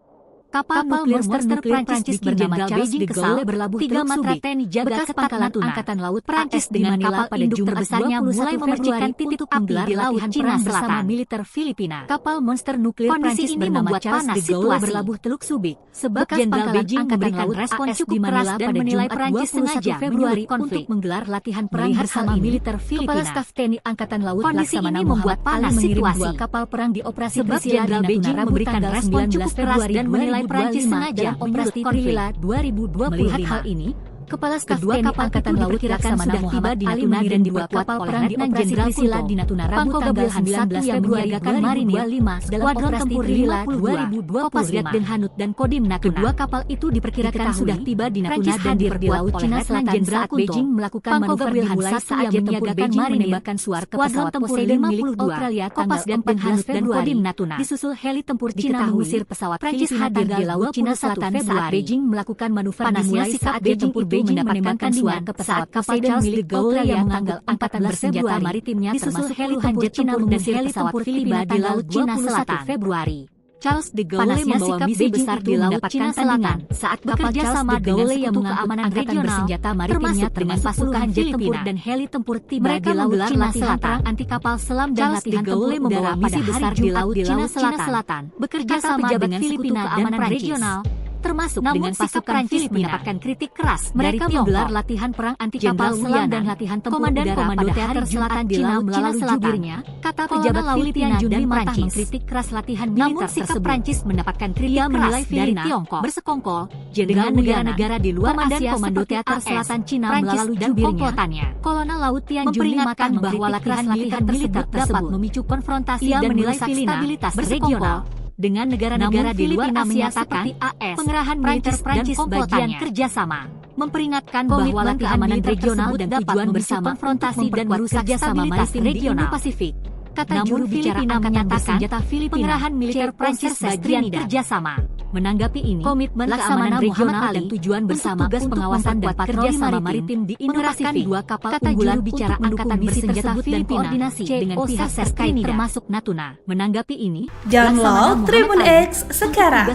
Kapal nuklir monster Prancis bernama Charles de Gaulle berlabuh Teluk Subic, bekas pangkalan Angkatan Laut Prancis dengan kapal induk terbesarnya mulai memercikan titik api di laut Cina bersama militer Filipina. Kapal monster nuklir Prancis bernama Charles de Gaulle berlabuh Teluk Subic, sebab Jenderal Beijing memberikan respon cukup keras dan menilai Prancis sengaja Februari untuk menggelar latihan perang bersama militer Filipina. Kepala Staf TNI Angkatan Laut Laksamana membuat panas mengirim 2 kapal perang di operasi Priscilla di Natuna memberikan respon cukup keras dan menilai Prancis sengaja operasi Priscilla 2025. Melihat hal ini, Kepala Staf TNI Angkatan Laut Laksamana sudah tiba di Natuna dan diperkuat oleh Letnan Jenderal Priscilla di Natuna Rabu tanggal 19 Februari 2025 dalam operasi Priscilla 2025. Kopasgat Den Hanut dan Kodim Natuna. Kedua kapal itu diperkirakan sudah tiba di Natuna dan diperkuat oleh Cina Selatan saat Beijing melakukan manuver dimulai saat menyiagakan menembakkan suar ke pesawat Poseidon milik Australia tanggal 14 dan Kodim Natuna. Disusul heli tempur Cina mengusir pesawat Filipina di laut Cina Selatan saat Beijing melakukan manuver dimulai saat Beijing menembakkan suar ke pesawat kapal Charles de Gaulle yang mengangkut angkatan bersenjata maritimnya termasuk heli tempur Cina mengusir pesawat Filipina di laut Cina Selatan Februari. Charles de Gaulle membawa misi besar di laut Cina Selatan saat bekerja sama dengan sekutu keamanan angkatan bersenjata maritimnya dengan pasukan jet tempur dan heli tempur tiba di laut Cina Selatan anti kapal selam dan latihan tempur membawa misi besar di laut Cina Selatan bekerja sama dengan sekutu keamanan regional termasuk dengan pasukan Filipina mendapatkan kritik keras. Mereka menggelar latihan perang anti kapal selam dan latihan tempur udara pada Teater Selatan Cina melalui jubirnya, kata pejabat Filipina dan Prancis mengkritik keras latihan militer tersebut. Prancis mendapatkan kritik keras dari Tiongkok bersekongkol dengan negara-negara di luar Asia seperti Teater Selatan Cina melalui jubirnya. Kolonel Laut Tian Jun memperingatkan bahwa latihan militer tersebut memicu konfrontasi dan merusak stabilitas regional dengan negara-negara di luar Asia seperti AS, pengerahan militer Prancis bagian kerjasama, memperingatkan bahwa latihan regional dan tujuan bersama konfrontasi dan merusak stabilitas regional Pasifik. Kata juru bicara Angkatan Bersenjata Filipina, pengerahan militer Prancis bagian kerjasama. Menanggapi ini, komitmen Laksamana regional dan tujuan bersama tugas pengawasan dan patroli maritim di Indo-Pasifik, 2 kapal unggulan bicara Angkatan Bersenjata Filipina koordinasi dengan pihak terkait termasuk Natuna. Menanggapi ini, Download Tribun X sekarang,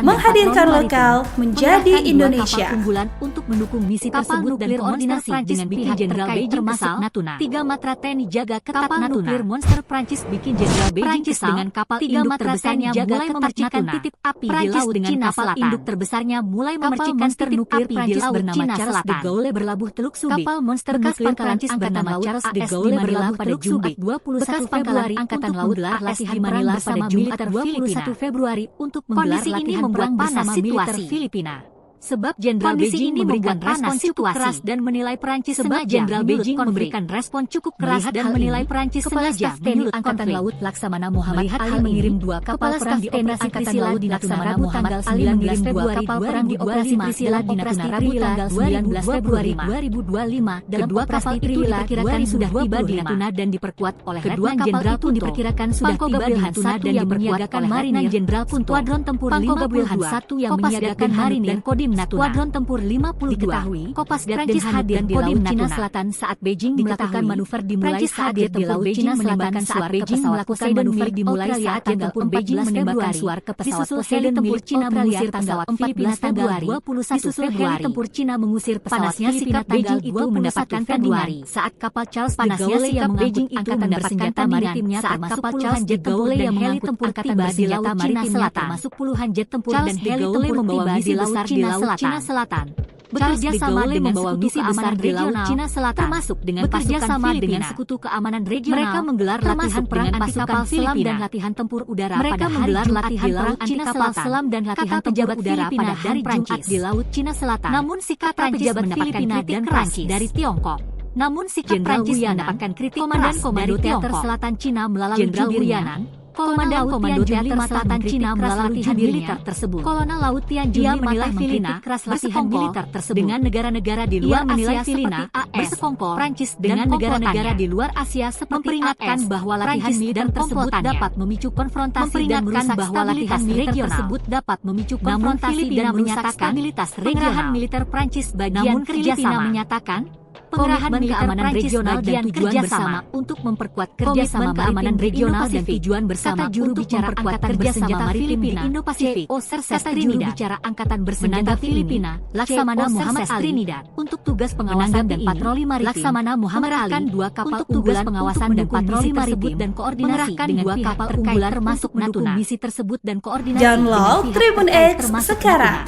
menghadirkan lokal menjadi Indonesia. Unggulan untuk mendukung misi tersebut dan koordinasi dengan pihak Jenderal Beijing termasuk Natuna. 3 matra TNI jaga ketat Natuna. Monster Prancis bikin Jenderal Beijing kesal dengan kapal induk terbesarnya mulai memercikan titik api di laut Cina Selatan. Induk terbesarnya mulai memercikan titik api di laut Cina Selatan. De Gaulle berlabuh Teluk Subic. Kapal monster nuklir Prancis bernama Charles de Gaulle berlabuh pada Subic 21 Februari Angkatan Laut AS di Manila pada Jumat 21 Februari untuk menggelar latihan perang bersama militer Filipina. Sebab Jenderal Beijing memberikan respon cukup keras dan menilai Prancis sengaja. Jenderal Beijing memberikan respon cukup keras dan menilai Prancis sengaja. TNI Angkatan Laut Laksamana Muhammad Ali mengirim 2 kapal perang di operasi Priscilla di Laksamana Muhammad Ali mengirim 2 kapal perang di operasi Priscilla di Natuna Rabu tanggal 19 Februari 2025. Dalam operasi itu diperkirakan sudah tiba di Natuna dan diperkuat oleh kedua kapal itu diperkirakan sudah tiba di Natuna dan diperkuat oleh Letnan Jenderal Kunto. Skuadron tempur 52 yang menyiagakan marinir dan Kodim Natuna. Skuadron tempur 52 diketahui Kopasgat Den Hanut dan Kodim Cina Selatan saat Beijing melakukan manuver dimulai saat di laut Cina menembakkan suar Beijing melakukan manuver dimulai saat tempur Beijing menembakkan suar ke pesawat Poseidon tempur Cina mengusir pesawat Filipina tanggal 21 Februari. Tempur Cina mengusir pesawat Filipina tanggal itu mendapatkan Februari saat kapal Charles de Gaulle yang Beijing itu mendapatkan maritimnya saat kapal Charles de Gaulle yang heli tempur tiba di laut Cina Selatan masuk puluhan jet tempur dan heli tempur membawa misi besar di laut Cina Selatan. Bekerja sama dengan sekutu keamanan di laut Cina Selatan, termasuk dengan bekerja sama dengan sekutu keamanan regional. Mereka menggelar latihan perang anti kapal selam dan latihan tempur udara pada hari Jumat di laut Cina Selatan dan latihan pejabat udara pada hari Jumat di laut Cina Selatan. Namun sikap Prancis mendapatkan kritik keras dari Tiongkok. Namun sikap Prancis mendapatkan kritik keras dari Teater Selatan Cina melalui jubirnya. Komandan Teater Selatan Cina melalui jubir militer tersebut. Kolonel Laut Tian Jun menilai Filipina keras latihan militer tersebut dengan negara-negara di luar Asia seperti AS, Prancis dengan negara-negara di luar Asia seperti memperingatkan bahwa latihan militer tersebut dapat memicu konfrontasi dan merusak bahwa latihan militer tersebut dapat memicu konfrontasi dan merusak stabilitas regional. Pengerahan militer Prancis bagian kerjasama menyatakan pengerahan keamanan regional dan tujuan bersama untuk memperkuat kerjasama keamanan regional dan tujuan bersama juru bicara Angkatan Bersenjata Maritim di Indo-Pasifik, kata juru bicara Angkatan Bersenjata Filipina, Laksamana Muhammad Ali, untuk tugas pengawasan dan patroli maritim, Laksamana Muhammad Ali dua kapal unggulan pengawasan dan patroli maritim dan koordinasi dengan dua kapal unggulan termasuk mendukung misi tersebut dan koordinasi Download Tribun X sekarang.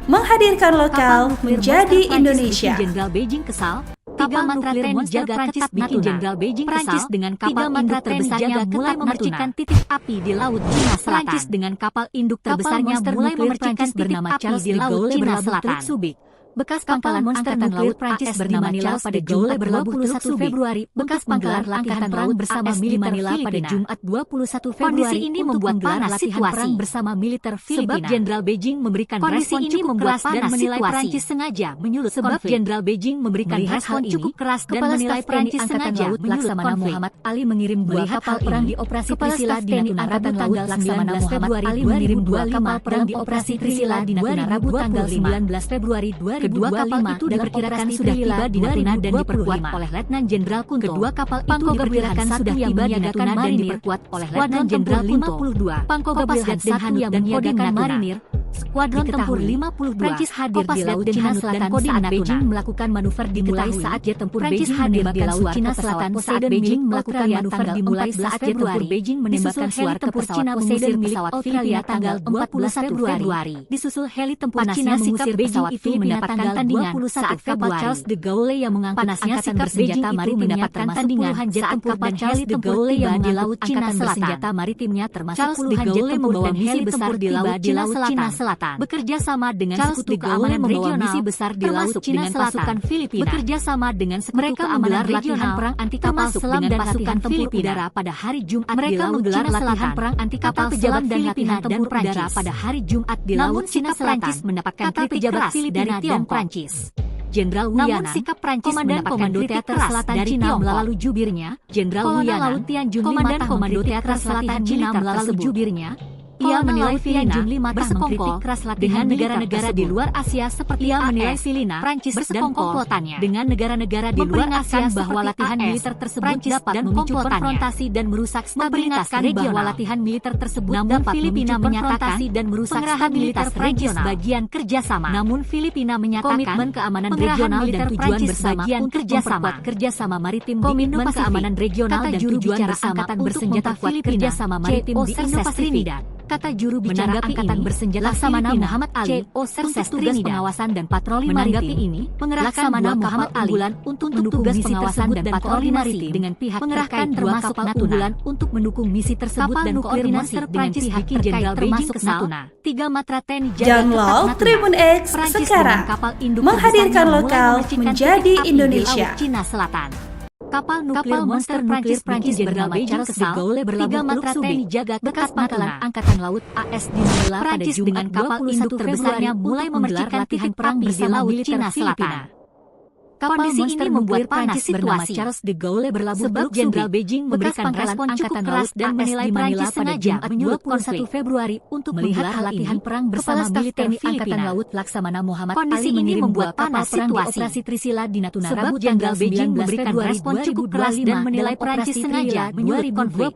Menghadirkan lokal menjadi Indonesia. Jenderal Beijing kesal. Kapal Matra TNI jaga ketat bikin Jenderal Beijing Prancis dengan kapal induk terbesarnya mulai memercikan titik api di Laut Cina Selatan. Prancis dengan kapal induk terbesarnya mulai memercikan titik api di Laut Cina Selatan. Bekas pangkalan Angkatan Laut Prancis bernama Manila pada Jumat 21 Februari. Bekas pangkalan Angkatan Laut bersama militer Manila pada Jumat 21 Februari. Kondisi ini membuat panas situasi bersama militer Filipina. Sebab Jenderal Beijing memberikan respon cukup keras dan menilai Prancis sengaja menyulut konflik. Jenderal Beijing memberikan respon cukup keras dan menilai Prancis sengaja menyulut konflik. Muhammad Ali mengirim dua kapal perang di operasi Trisila di Natuna Rabu tanggal 19 Februari. Ali mengirim dua kapal perang di operasi Trisila di Natuna Rabu tanggal 19 Februari 2025. Kedua kapal itu diperkirakan sudah tiba di Natuna dan diperkuat oleh Letnan Jenderal Kunto. Kedua kapal itu diperkirakan sudah tiba di Natuna dan diperkuat oleh Letnan Jenderal Kunto. 52. Pangkogab Zat dan Kodim Marinir. Skuadron Tempur 52 Prancis hadir di Laut Cina Selatan saat Beijing melakukan manuver dimulai saat jet tempur Beijing menembak di Laut Cina Selatan saat Beijing melakukan manuver dimulai saat jet tempur Beijing menembakkan suar tempur Cina mengusir pesawat Filipina tanggal 14 Februari. Disusul heli tempur Cina mengusir pesawat itu mendapatkan tandingan saat kapal Charles de Gaulle yang mengangkut angkatan bersenjata maritimnya termasuk puluhan jet tempur dan heli tempur tiba di Laut Cina Selatan. Maritimnya termasuk puluhan jet tempur dan heli besar di Laut Cina Selatan. Bekerja sama dengan sekutu keamanan regional misi besar di Laut Cina Selatan Filipina. Bekerja sama dengan sekutu keamanan regional perang anti kapal selam dan pasukan tempur udara pada hari Jumat di Laut Cina Selatan. Perang anti kapal selam dan latihan tempur udara pada hari Jumat di Laut Cina Selatan mendapatkan kritik keras dari Prancis. Jenderal Wuyanan, Komandan Komando Teater Selatan Cina melalui jubirnya, Jenderal Wuyanan, Komandan Komando Teater Selatan Cina melalui jubirnya, ia menilai Filipina bersekongkol dengan negara-negara di luar Asia seperti Filipina, Prancis dan komplotannya dengan negara-negara di luar Asia bahwa latihan militer tersebut dapat memicu konfrontasi dan merusak stabilitas bahwa latihan militer tersebut dapat Filipina menyatakan dan merusak stabilitas regional bagian kerjasama. Namun Filipina menyatakan komitmen keamanan regional dan tujuan bersama untuk memperkuat kerjasama maritim di Indo-Pasifik. Regional dan tujuan bersama bersenjata Filipina kerjasama maritim di Indo-Pasifik. Kata juru bicara Angkatan Bersenjata Laksamana Muhammad Ali untuk tugas pengawasan dan patroli maritim ini mengerahkan dua kapal unggulan untuk tugas pengawasan dan patroli maritim dengan pihak terkait termasuk Natuna untuk mendukung misi tersebut dan koordinasi dengan pihak terkait termasuk Natuna. 3 Matra TNI jaga Download Tribun X sekarang. Menghadirkan lokal menjadi Indonesia. Cina Selatan. Kapal nuklir monster Prancis bernama Charles de Gaulle berlabuh Matra TNI jaga bekas pangkalan Angkatan Laut AS di Manila pada Jumat dengan kapal induk terbesarnya mulai memercikan titik perang di Laut Cina Selatan. Kondisi ini membuat panas situasi. Charles de Gaulle berlabuh sebab Jenderal Beijing memberikan respon cukup keras dan menilai Prancis sengaja menyulut 1 Februari untuk melihat latihan perang bersama militer Angkatan Laut Laksamana Muhammad Ali. Kondisi ini membuat panas situasi. Operasi Trisila di Natuna Rabu Jenderal Beijing memberikan respon cukup keras dan menilai Prancis sengaja menyulut konflik.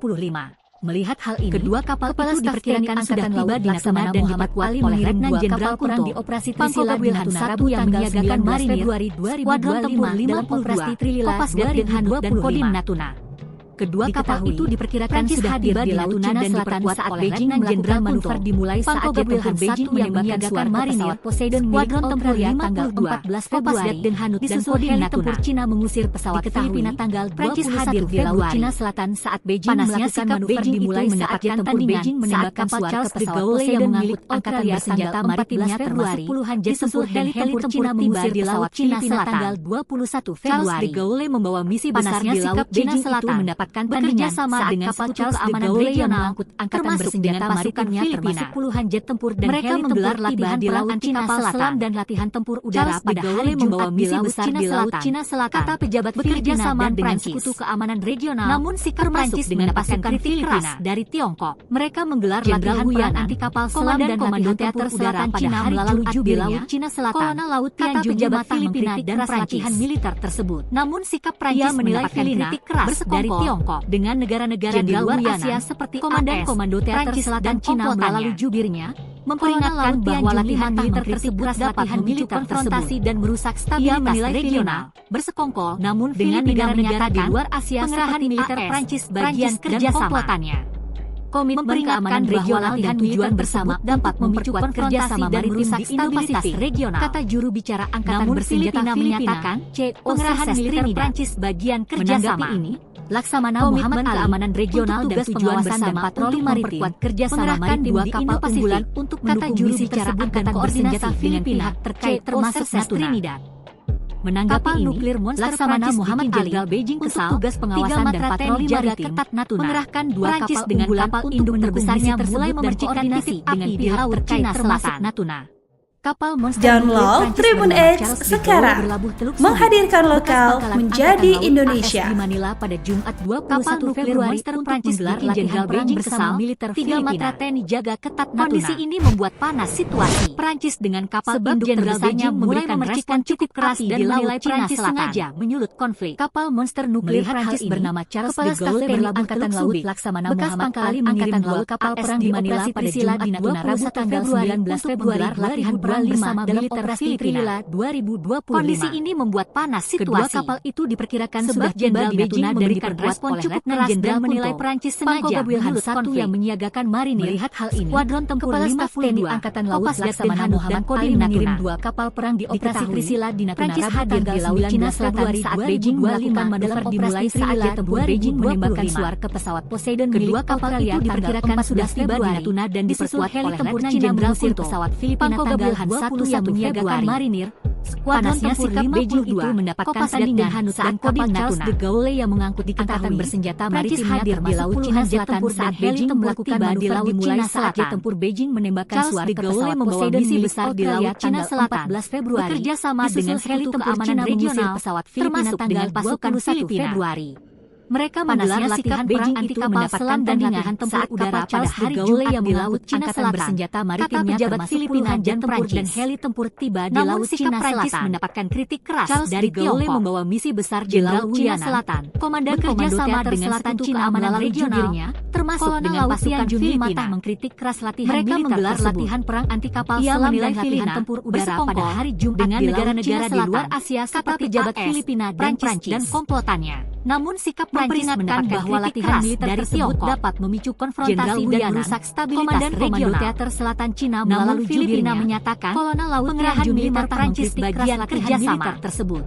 Melihat hal ini, kedua kapal itu diperkirakan sudah tiba di Natuna dan diperkuat oleh Letnan Jenderal Kunto. Di operasi Trisila di Natuna Rabu yang menyiagakan marinir, Skuadron Tempur 52, Kopasgat dan Kodim Natuna. Kedua kapal itu diperkirakan sudah tiba di Natuna dan diperkuat saat Beijing Jenderal manuver dimulai saat jet tempur Beijing menembakkan marinir Poseidon Skuadron Tempur tanggal 14 Februari dan Kodim Natuna. Cina mengusir pesawat Filipina tanggal 21 hadir di Laut Cina Selatan saat Beijing melakukan manuver dimulai saat jet tempur Beijing menembakkan pesawat pesawat Poseidon milik Angkatan Bersenjata Maritimnya Februari. Puluhan jet tempur dan heli tempur Cina mengusir di Laut Cina Selatan tanggal 21 Februari. Charles de Gaulle membawa misi besar di Laut Cina Selatan memperingatkan bekerja sama dengan kapal Charles de Gaulle yang mengangkut angkatan bersenjata maritimnya termasuk puluhan jet tempur dan mereka menggelar latihan di laut Cina Selatan dan latihan tempur udara pada hari Jumat di laut Cina Selatan. Kata pejabat bekerja sama dengan sekutu keamanan regional. Namun sikap Prancis dengan pasukan Filipina dari Tiongkok. Mereka menggelar latihan perang anti kapal selam dan komando teater udara pada hari Jumat di laut Cina Selatan. Kolonel laut kata pejabat Filipina dan latihan militer tersebut. Namun sikap Prancis menilai Filipina keras dari Tiongkok dengan negara-negara di luar Asia seperti Komandan Komando Teater Selatan Cina melalui jubirnya memperingatkan bahwa latihan militer tersebut dapat memicu konfrontasi dan merusak stabilitas regional bersekongkol. Namun dengan negara-negara di luar Asia seperti militer Prancis bagian kerjasama. Komitmen keamanan regional dan tujuan bersama dapat memperkuat kerjasama dan merusak stabilitas regional, kata juru bicara angkatan bersenjata menyatakan. Pengerahan militer Prancis bagian kerjasama ini, Laksamana Muhammad keamanan regional dan tujuan bersama patroli maritim kerjasama maritim di Indo-Pasifik untuk mendukung misi cara angkatan bersenjata Filipina terkait termasuk Trinidad. Menanggapi kapal nuklir monster Laksamana Muhammad Jenderal Beijing kesal tugas pengawasan dan patroli maritim ketat Natuna mengerahkan dua Prancis dengan kapal induk terbesarnya mulai memercikan titik dengan pihak terkait termasuk Natuna. Kapal monster Download Tribun X sekarang, menghadirkan lokal menjadi Indonesia. Di Manila pada Jumat 21 Februari untuk menggelar latihan Beijing bersama militer Filipina. TNI jaga ketat Natuna. Kondisi ini membuat panas situasi. Prancis dengan kapal induk terbesarnya mulai memercikan cukup keras dan menilai Prancis sengaja menyulut konflik. Kapal monster nuklir Prancis bernama Charles de Gaulle berlabuh Teluk Subi. Laksamana Muhammad Ali mengirim dua kapal perang di Manila pada Jumat 21 tanggal 19 Februari latihan bersama dalam operasi Trilila 2025. Kondisi ini membuat panas situasi. Kedua kapal itu diperkirakan sudah Jenderal Beijing memberikan respon cukup keras dan menilai Prancis sengaja menyulut konflik yang menyiagakan marinir. Melihat hal ini, Skuadron Tempur 52 Angkatan Laut Laksamana Muhammad Ali mengirim dua kapal perang di operasi Trisila di Natuna. Prancis hadir di Laut Cina Selatan saat Beijing melakukan manuver dimulai saat jet tempur Beijing menembakkan suar ke pesawat Poseidon. Kedua kapal itu diperkirakan sudah tiba di Natuna dan diperkuat oleh Letnan Jenderal pesawat Filipina tanggal 1 yang menyiagakan marinir. Panasnya sikap Beijing itu mendapatkan tandingan hanus dan kapal Charles de Gaulle yang mengangkut angkatan bersenjata maritimnya hadir di Laut Cina Selatan saat Beijing melakukan di Laut Cina saat jet tempur Beijing menembakkan suar ke pesawat Poseidon misi besar di Laut Cina Selatan 14 Februari bekerja sama dengan heli keamanan regional pesawat Filipina dengan pasukan Februari. Mereka menggelar latihan perang anti kapal selam dan latihan tempur udara pada hari Jumat yang di Laut Cina Selatan. Bersenjata maritimnya termasuk Filipina dan tempur dan heli tempur tiba di Laut Cina Selatan. Mendapat kritik keras dari Gaulle membawa misi besar di Laut Cina Selatan. Komandan kerjasama dengan sekutu keamanan regionalnya, termasuk dengan pasukan Filipina, mengkritik keras latihan mereka menggelar latihan perang anti kapal selam dan latihan tempur udara pada hari Jumat dengan negara-negara di luar Asia seperti pejabat Filipina dan Prancis dan komplotannya. Namun sikap Prancis mendapatkan bahwa latihan militer dari Tiongkok dapat memicu konfrontasi dan merusak stabilitas regional. Teater Selatan Cina melalui Filipina menyatakan Kolonel Laut pengerahan militer Prancis bagian kerjasama tersebut.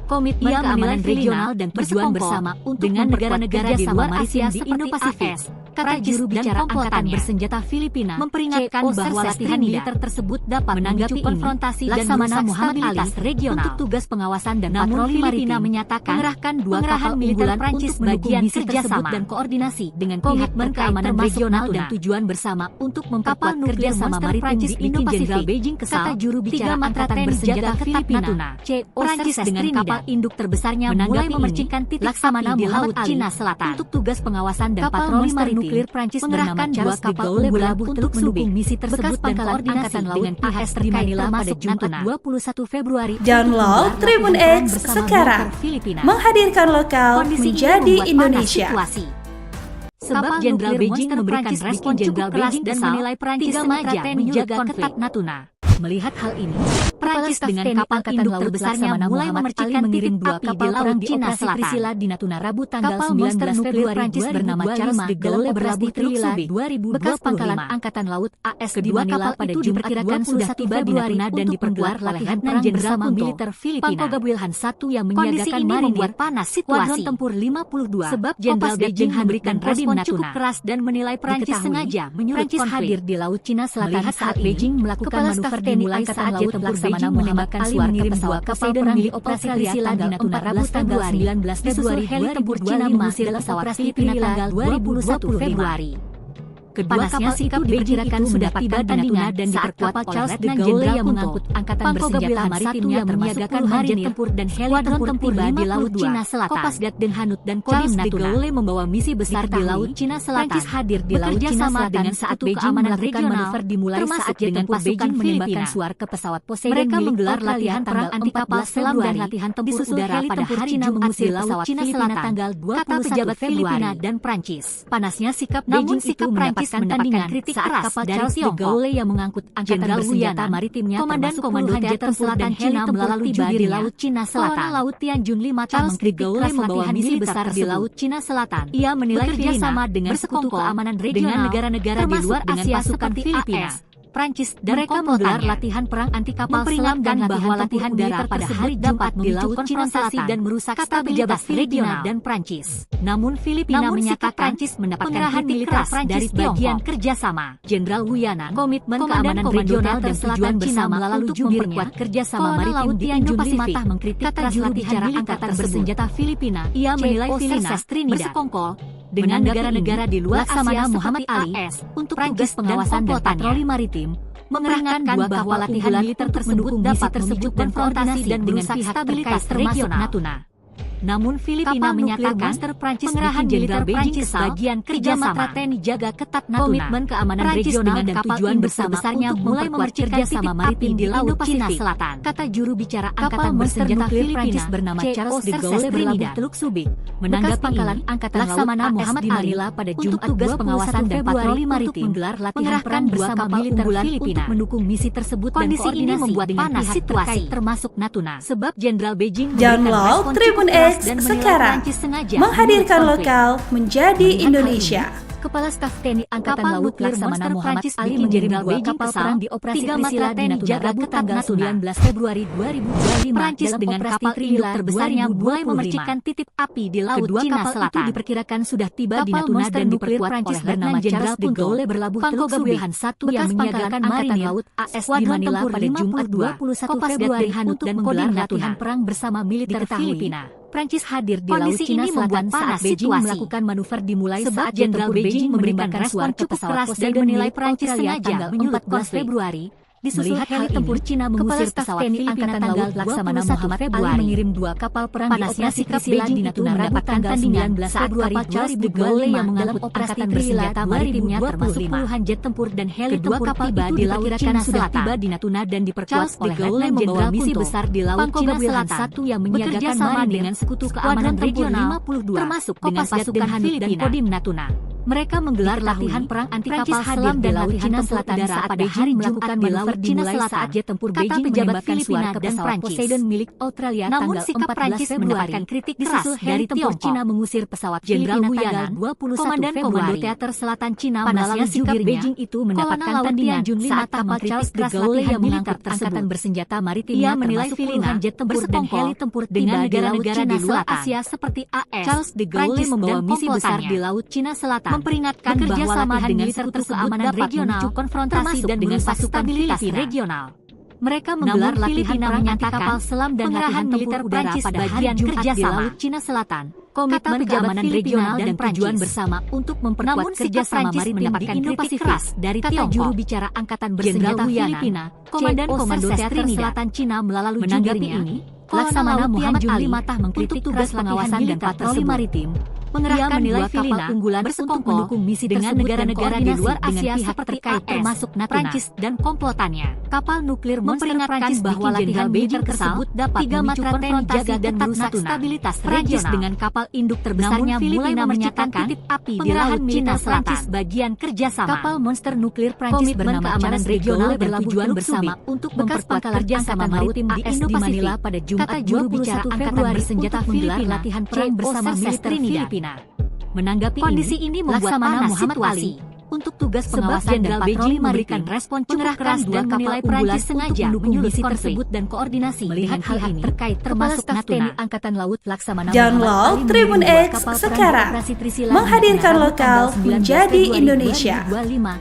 Komitmen keamanan regional dan tujuan bersama untuk dengan negara-negara di luar Asia di Indo-Pasifik. Kata juru bicara angkatan bersenjata Filipina memperingatkan bahwa latihan militer tersebut dapat menanggapi konfrontasi dan merusak stabilitas regional. Untuk tugas pengawasan dan patroli Filipina menyatakan mengerahkan dua kapal militer Prancis bagian kerjasama dan koordinasi dengan komitmen keamanan regional dan tujuan bersama untuk memperkuat kerjasama maritim di Indo-Pasifik. Beijing kata juru bicara angkatan bersenjata Filipina. Prancis dengan kapal induk terbesarnya mulai memercikan titik Laksamana di Laut Cina Selatan. Untuk tugas pengawasan dan patroli maritim nuklir Prancis mengerahkan dua kapal unggulan untuk mendukung misi tersebut dan koordinasi dengan pihak terkait termasuk Natuna 21 Februari. Download Tribun X sekarang, menghadirkan lokal menjadi Indonesia. Sebab Jenderal Beijing memberikan respon cukup keras dan menilai Prancis sengaja menjaga ketat Natuna. Melihat hal ini, Prancis dengan kapal induk terbesarnya mulai memercikan titik api di Laut Cina Selatan. Di Natuna Rabu tanggal 19 Februari Prancis bernama Charles de Gaulle berlabuh Teluk Subi, bekas pangkalan Angkatan Laut AS di Manila pada Jumat diperkirakan sudah tiba di Natuna dan diperkuat oleh Letnan Jenderal Militer Filipina. Pangkoga Wilhan 1 yang menyiagakan marinir membuat panas situasi. Skuadron Tempur 52 sebab Jenderal Beijing memberikan respon cukup keras dan menilai Prancis sengaja menyulut konflik. Hadir di Laut Cina Selatan saat Beijing melakukan manuver dimulai saat jet tempur Laksamana menembakkan suar mengirim dua kapal perang milik operasi Trisila di Natuna Rabu tanggal 19 Februari heli tempur Cina mengusir pesawat Filipina tanggal 21 Februari. Kedua kapal sikap diperkirakan sudah tiba di Natuna dan diperkuat oleh Charles de Gaulle yang mengangkut angkatan bersenjata maritimnya menyiagakan jet tempur dan heli tempur tiba di Laut Cina Selatan. Kopasgat Den Hanut dan Kodim Natuna. Charles de Gaulle membawa misi besar di Laut Cina Selatan. Prancis hadir di Laut Cina Selatan dengan saat Beijing melakukan manuver dimulai saat dengan pasukan menembakkan suar ke pesawat Poseidon. Mereka menggelar latihan tanggal anti kapal selam dan latihan tempur udara pada hari Jumat mengusir pesawat Filipina tanggal 21 Filipina dan Prancis. Panasnya sikap Beijing itu mendapatkan kritik saat kapal Charles de Gaulle yang mengangkut angkatan bersenjata maritimnya komando jet tempur dan Cina melalui tiba di Laut Cina Selatan. Laut Tianjun 5 Charles de Gaulle membawa misi besar di Laut Cina Selatan. Ia menilai kerjasama dengan sekutu keamanan regional dengan negara-negara di luar Asia seperti Filipina, Prancis dan mereka menggelar latihan perang anti kapal selam dan bahwa latihan udara pada hari dapat di Laut Cina Selatan dan merusak stabilitas Filipina dan Prancis. Namun Filipina menyatakan Prancis mendapatkan kritik keras dari bagian kerjasama. Jenderal Wu Yanan, komitmen keamanan regional dan tujuan bersama untuk memperkuat kerjasama maritim di Indo-Pasifik, mengkritik keras latihan angkatan bersenjata Filipina. Ia menilai Filipina bersekongkol dengan negara-negara di luar Asia Muhammad Ali untuk tugas pengawasan dan patroli maritim, mengingatkan bahwa latihan militer tersebut dapat memicu konfrontasi dan dengan pihak terkait termasuk Natuna. Namun Filipina menyatakan pengerahan militer Beijing sebagian kerjasama TNI jaga ketat Natuna. Komitmen keamanan regional dan tujuan besar-besarnya mulai memperkuat kerjasama maritim di Laut Cina Selatan. Kata juru bicara angkatan bersenjata Filipina bernama Charles de Gaulle berlabuh Teluk Subi. Menanggapi pangkalan angkatan Laksamana Muhammad Ali pada Jumat tugas pengawasan dan patroli maritim menggelar latihan perang bersama militer Filipina untuk mendukung misi tersebut dan koordinasi membuat panas situasi termasuk Natuna. Sebab Jenderal Beijing Download Tribun X sekarang, menghadirkan lokal menjadi Indonesia. Kepala Staf TNI Angkatan Laut Laksamana Muhammad Ali mengirim dua kapal perang di operasi Trisila di Natuna Rabu tanggal 19 Februari 2025. Prancis dengan kapal induk terbesarnya mulai memercikan titik api di Laut Cina Selatan. Itu diperkirakan sudah tiba di Natuna dan diperkuat oleh Letnan Jenderal de Gaulle berlabuh Teluk Subi, bekas pangkalan Angkatan Laut AS di Manila pada Jumat 21 Februari untuk menggelar latihan perang bersama militer Filipina. Prancis hadir di Laut Cina Selatan saat Beijing melakukan manuver dimulai saat Jenderal Beijing memberikan respon cukup keras dan menilai Prancis sengaja menyulut 14 Februari. Disusul heli tempur Cina mengusir pesawat Filipina tanggal Laksamana Muhammad Ali mengirim dua kapal perang di operasi Trisila di Natuna mendapatkan tanggal 19 Februari Charles de Gaulle yang mengangkut angkatan bersenjata maritimnya termasuk puluhan jet tempur dan heli tempur tiba di Laut Cina sudah tiba di Natuna dan diperkuat oleh Letnan Jenderal misi besar di Laut Cina Selatan yang menyiagakan marinir dengan sekutu keamanan regional termasuk dengan pasukan Hanut dan Kodim Natuna. Mereka menggelar latihan perang anti kapal selam dan latihan tempur udara pada hari melakukan manuver dimulai saat jet tempur Beijing menembakkan suar ke pesawat Poseidon milik Australia tanggal 14 mendapatkan kritik keras dari tempur Cina mengusir pesawat Jenderal Wu Yanan, Komandan Komando Teater Selatan Cina melalui sikap Beijing itu mendapatkan tandingan saat kapal Charles de Gaulle yang mengangkut angkatan bersenjata maritimnya menilai Filipina jet tempur dan heli tempur dengan negara-negara di luar Asia seperti AS. Charles de Gaulle membawa misi besar di Laut Cina Selatan memperingatkan bahwa latihan dengan sekutu keamanan regional konfrontasi dan dengan pasukan Filipina regional. Mereka menggelar latihan perang anti kapal selam dan latihan militer Prancis pada hari Jumat di Laut Cina Selatan. Komitmen keamanan regional dan tujuan bersama untuk memperkuat kerjasama maritim di Indo-Pasifik dari Tiongkok. Juru bicara angkatan bersenjata Filipina, Komandan Komando Teater Selatan Cina melalui jurnya ini, Laksamana Muhammad Ali mengkritik tugas pengawasan dan patroli maritim. Mengerahkan dua kapal unggulan untuk mendukung misi dengan negara-negara di luar Asia seperti AS, termasuk Prancis dan komplotannya. Kapal nuklir memperingatkan bahwa latihan Beijing tersebut dapat memicu konfrontasi dan merusak stabilitas Prancis dengan kapal induk terbesarnya mulai menyatakan titik api di Laut Cina Selatan bagian kerjasama. Kapal monster nuklir Prancis bernama Charles regional bertujuan bersama untuk memperkuat kerjasama maritim di Indo-Pasifik pada Jumat 21 Februari bersenjata menggelar latihan perang bersama militer Filipina. Menanggapi kondisi ini membuat panas situasi. Untuk tugas pengawasan dan patroli memberikan respon cukup keras dan menilai Prancis sengaja menyulut misi tersebut dan koordinasi melihat hal ini terkait termasuk Natuna. Angkatan Laut Laksamana Download Tribun X sekarang, menghadirkan lokal menjadi Indonesia.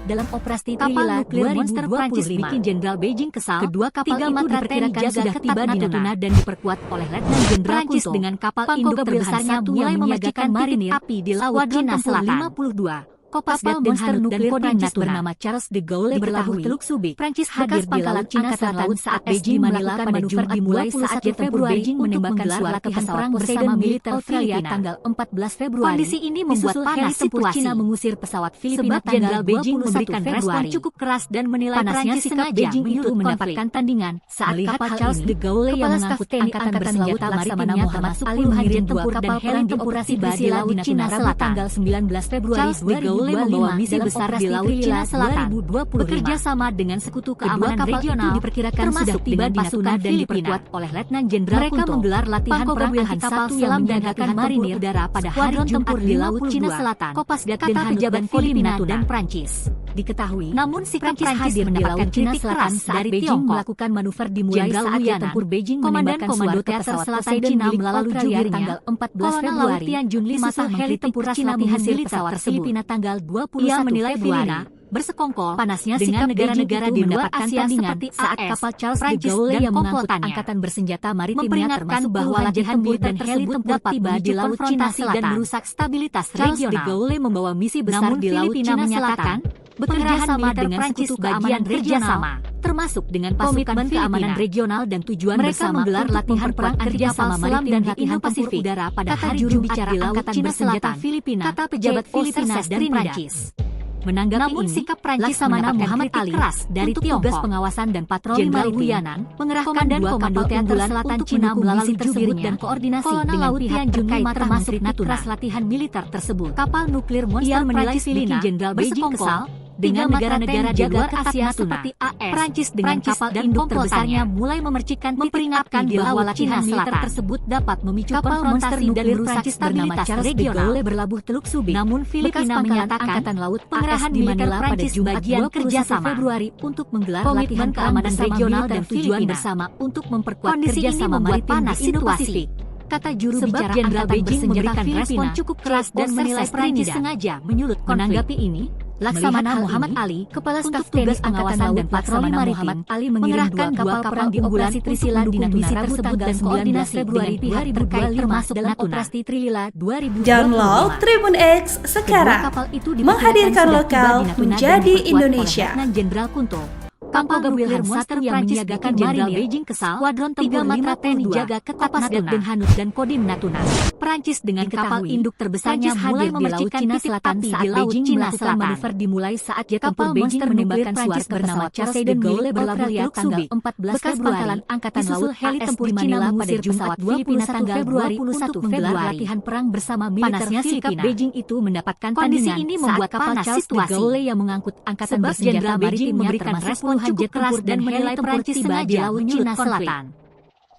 Dalam operasi Trilla nuklir monster Prancis bikin Jenderal Beijing kesal. Kedua kapal itu diperkirakan sudah tiba di Natuna dan diperkuat oleh Letnan Jenderal Prancis dengan kapal induk terbesarnya mulai memecahkan marinir api di Laut Cina Selatan. 52. Kopasgat monster nuklir Prancis bernama Charles de Gaulle berlabuh Teluk Subi. Prancis hadir di Laut Cina Selatan saat Beijing melakukan manuver dimulai saat jet tempur Beijing menembakkan latihan perang bersama militer Australia tanggal 14 Februari. Kondisi ini membuat panas situasi. Cina mengusir pesawat Filipina tanggal Beijing memberikan respon cukup keras dan menilai Prancis sengaja Beijing itu mendapatkan tandingan. Saat kapal Charles de Gaulle yang mengangkut angkatan bersenjata maritimnya termasuk puluhan jet tempur dan heli operasi di Laut Cina Selatan tanggal 19 Februari 2025 membawa misi besar di Laut Cina Selatan. Bekerja sama dengan sekutu keamanan regional diperkirakan sudah tiba di Natuna dan diperkuat oleh Letnan Jenderal Kunto. Mereka menggelar latihan perang kapal selam dan latihan marinir udara pada hari Jumat di Laut Cina Selatan. Kopasgat kata pejabat Filipina dan Prancis. Diketahui, namun sikap Prancis mendapatkan Cina Selatan saat Beijing melakukan manuver dimulai saat jet tempur Beijing menembakkan komando teater selatan Cina melalui jubirnya tanggal 14 Februari. Junli susul heli tempur Cina menghasil pesawat Filipina tanggal 21 Ia menilai Filipina bersekongkol panasnya dengan negara-negara di luar Asia seperti saat kapal Charles de Gaulle yang mengangkut angkatan bersenjata maritimnya termasuk bahwa latihan militer tersebut dapat tiba di Laut Cina Selatan dan merusak stabilitas regional. Charles de Gaulle membawa misi besar di Laut Cina Selatan bekerja sama dengan sekutu keamanan regional termasuk dengan pasukan keamanan regional dan tujuan bersama menggelar latihan perang anti kapal selam dan latihan tempur udara pada hari Jumat di Laut Cina Selatan Filipina, kata pejabat Filipina dan Prancis. Menanggapi sikap Prancis Laksamana Muhammad Ali keras dari tugas pengawasan dan patroli maritim mengerahkan dua komando teater selatan Cina melalui tersebut dan koordinasi dengan pihak terkait termasuk Natuna latihan militer tersebut. Kapal nuklir monster menilai Filipina Jenderal Beijing kesal dengan negara-negara di luar Asia seperti AS, Prancis dengan kapal dan induk terbesarnya mulai memperingatkan bahwa latihan militer tersebut dapat memicu konfrontasi dan merusak stabilitas regional. Berlabuh Teluk Subi. Namun Filipina menyatakan angkatan laut pengerahan militer Prancis bagian kerjasama Februari untuk menggelar latihan keamanan regional dan tujuan bersama untuk memperkuat kerjasama maritim di Indo-Pasifik. Kata juru bicara Jenderal Beijing memberikan respon cukup keras dan menilai Prancis sengaja menyulut menanggapi ini. Laksamana Muhammad Ali, Kepala Staf Tugas Pengawasan dan Patroli Maritim, Ali mengirimkan dua kapal di operasi Trisila di Natuna tersebut dan koordinasi Februari pihak terkait termasuk dalam operasi Trisila 2025. Download Tribun X sekarang, menghadirkan lokal menjadi Indonesia. Jenderal Kunto. Kapal gabungan satu yang menyiagakan Jenderal Beijing kesal, Skuadron Tempur Matra TNI jaga ketat Natuna dan Hanut dan Kodim Natuna. Prancis dengan kapal induk terbesarnya mulai memercikan Cina Selatan saat Beijing Cina Selatan manuver dimulai saat jet tempur Beijing menembakkan Prancis bernama Charles de Gaulle berlabuh Teluk Subi. 14 Februari, angkatan laut heli tempur Cina mengusir pesawat Filipina tanggal 21 Februari latihan perang bersama militer Filipina. Beijing itu mendapatkan tandingan ini membuat kapal Charles de Gaulle yang mengangkut angkatan bersenjata maritim memberikan respon cukup keras dan menilai Prancis tiba di Laut Cina Selatan.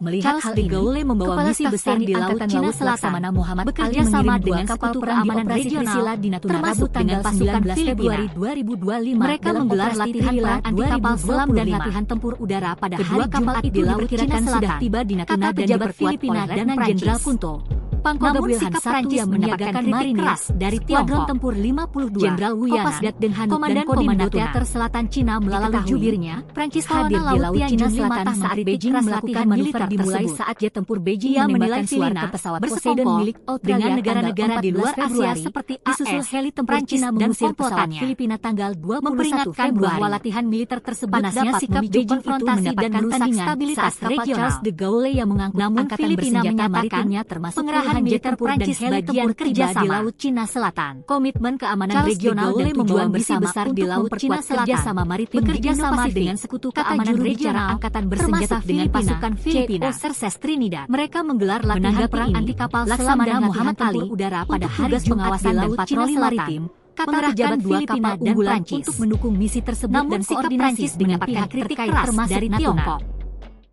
Melihat hal ini, membawa misi besar di Laut Cina Selatan, Muhammad bekerja sama dengan sekutu keamanan regional di Natuna Rabu tanggal 19 Februari 2025. Mereka menggelar latihan perang anti kapal selam dan latihan tempur udara pada hari Jumat di Laut Cina Selatan. Tiba di Natuna dan pejabat Filipina dan Jenderal Kunto. Namun sikap Prancis yang menyiagakan marinir keras dari Skuadron Tempur 52, Jenderal Kopasgat dan Hanut dan Komando Teater Selatan Cina melalui jubirnya, Prancis hadir di Laut Cina Selatan saat Beijing melakukan manuver dimulai saat jet tempur Beijing menembakkan suara pesawat Poseidon milik dengan negara-negara di luar Asia seperti disusul heli tempur Cina mengusir pesawat Filipina tanggal 21 Februari. Latihan militer tersebut panasnya sikap Beijing itu mendapatkan tandingan stabilitas regional. Charles de Gaulle yang mengangkut angkatan bersenjata maritimnya termasuk militer Prancis bagian kerja di Laut Cina Selatan. Komitmen keamanan regional dan tujuan misi besar di Laut Cina Selatan sama maritim bekerja sama dengan sekutu keamanan regional angkatan bersenjata dengan pasukan Filipina Serses Trinidad. Mereka menggelar latihan perang anti kapal selam dan Muhammad Ali udara pada hari pengawasan dan patroli maritim. Kata pejabat dua kapal unggulan untuk mendukung misi tersebut dan sikap Prancis dengan pihak kritik keras dari Tiongkok.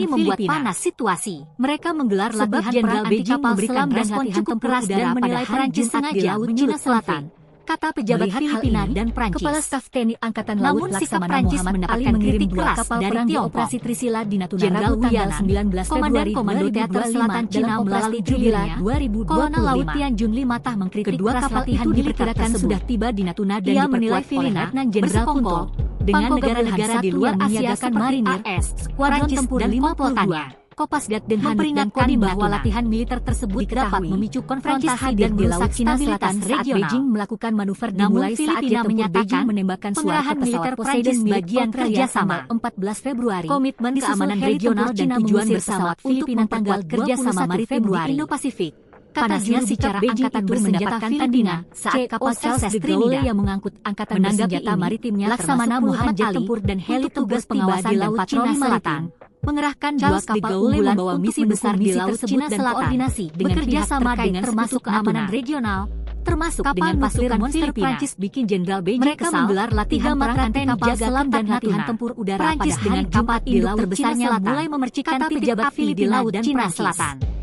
ini membuat panas situasi. Mereka menggelar latihan perang anti kapal selam dan latihan tempur udara menilai Prancis sengaja Cina Selatan. Kata pejabat Filipina dan Prancis. Kepala Staf TNI Angkatan Laut Laksamana Muhammad Ali mengirim dua kapal perang di operasi Trisila di Natuna Rabu tanggal 19 Februari 2025 Cina melalui Trilinia 2025. Kolonel Laut Tian Jun Lee Matah mengkritik kedua kapal itu diperkirakan sudah tiba di Natuna dan diperkuat oleh Letnan Jenderal Kunto dengan negara-negara di luar Asia seperti AS, Skuadron Tempur dan Flotannya. Kopasgat dan Kodim bahwa latihan militer tersebut dapat memicu konfrontasi dan merusak stabilitas saat Beijing melakukan manuver dimulai saat jet tempur Beijing menembakkan suara pesawat Poseidon bagian kerjasama 14 Februari. Komitmen keamanan regional dan tujuan bersama Filipina tanggal kerjasama maritim di Indo-Pasifik. Panasnya sikap Beijing itu bersenjata Filipina saat kapal Charles de Gaulle yang mengangkut angkatan bersenjata maritimnya Laksamana Muhammad Ali tempur dan heli tugas pengawasan di laut Cina Selatan mengerahkan dua kapal unggulan membawa misi besar di laut Cina Selatan koordinasi dengan bekerja sama dengan termasuk keamanan regional termasuk dengan pasukan monster Prancis bikin Jenderal Beijing mereka menggelar latihan perang anti-kapal selam dan latihan tempur udara Prancis dengan kapal induk terbesarnya mulai memercikan titik api di laut Cina Selatan.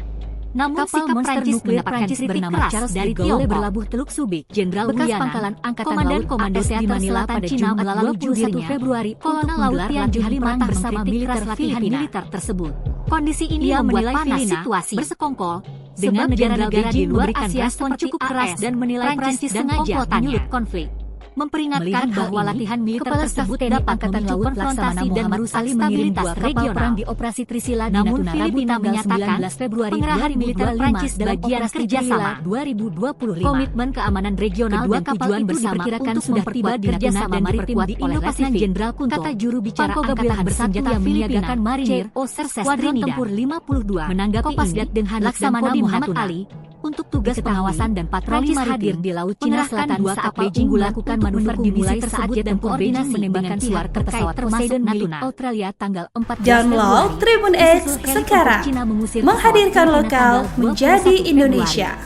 Namun sikap Prancis mendapatkan kritik keras dari Tiongkok berlabuh Teluk Subic. Jenderal bekas pangkalan angkatan laut Komando di Manila pada Jumat 21 Februari Kolonel Laut Tian Junli perang bersama militer militer tersebut. Kondisi ini membuat panas situasi bersekongkol dengan negara-negara di luar Asia cukup keras dan menilai Prancis sengaja menyulut konflik. Memperingatkan bahwa latihan militer tersebut dapat memicu konfrontasi dan merusak stabilitas regional di operasi Trisila di Natuna Filipina menyatakan pengerahan militer Prancis dalam operasi kerjasama 2025 komitmen keamanan regional dan tujuan bersama untuk sudah tiba di Natuna dan diperkuat oleh Letnan Jenderal Kunto kata juru bicara angkatan bersenjata yang menyiagakan marinir Skuadron Tempur 52 menanggapi ini Laksamana Muhammad Ali untuk tugas pengawasan dan patroli maritim di Laut Cina Selatan saat Beijing melakukan manuver dimulai saat jet tempur Beijing menembakkan suar ke pesawat Poseidon milik Australia tanggal 14 Download Tribun X sekarang, menghadirkan lokal menjadi Indonesia.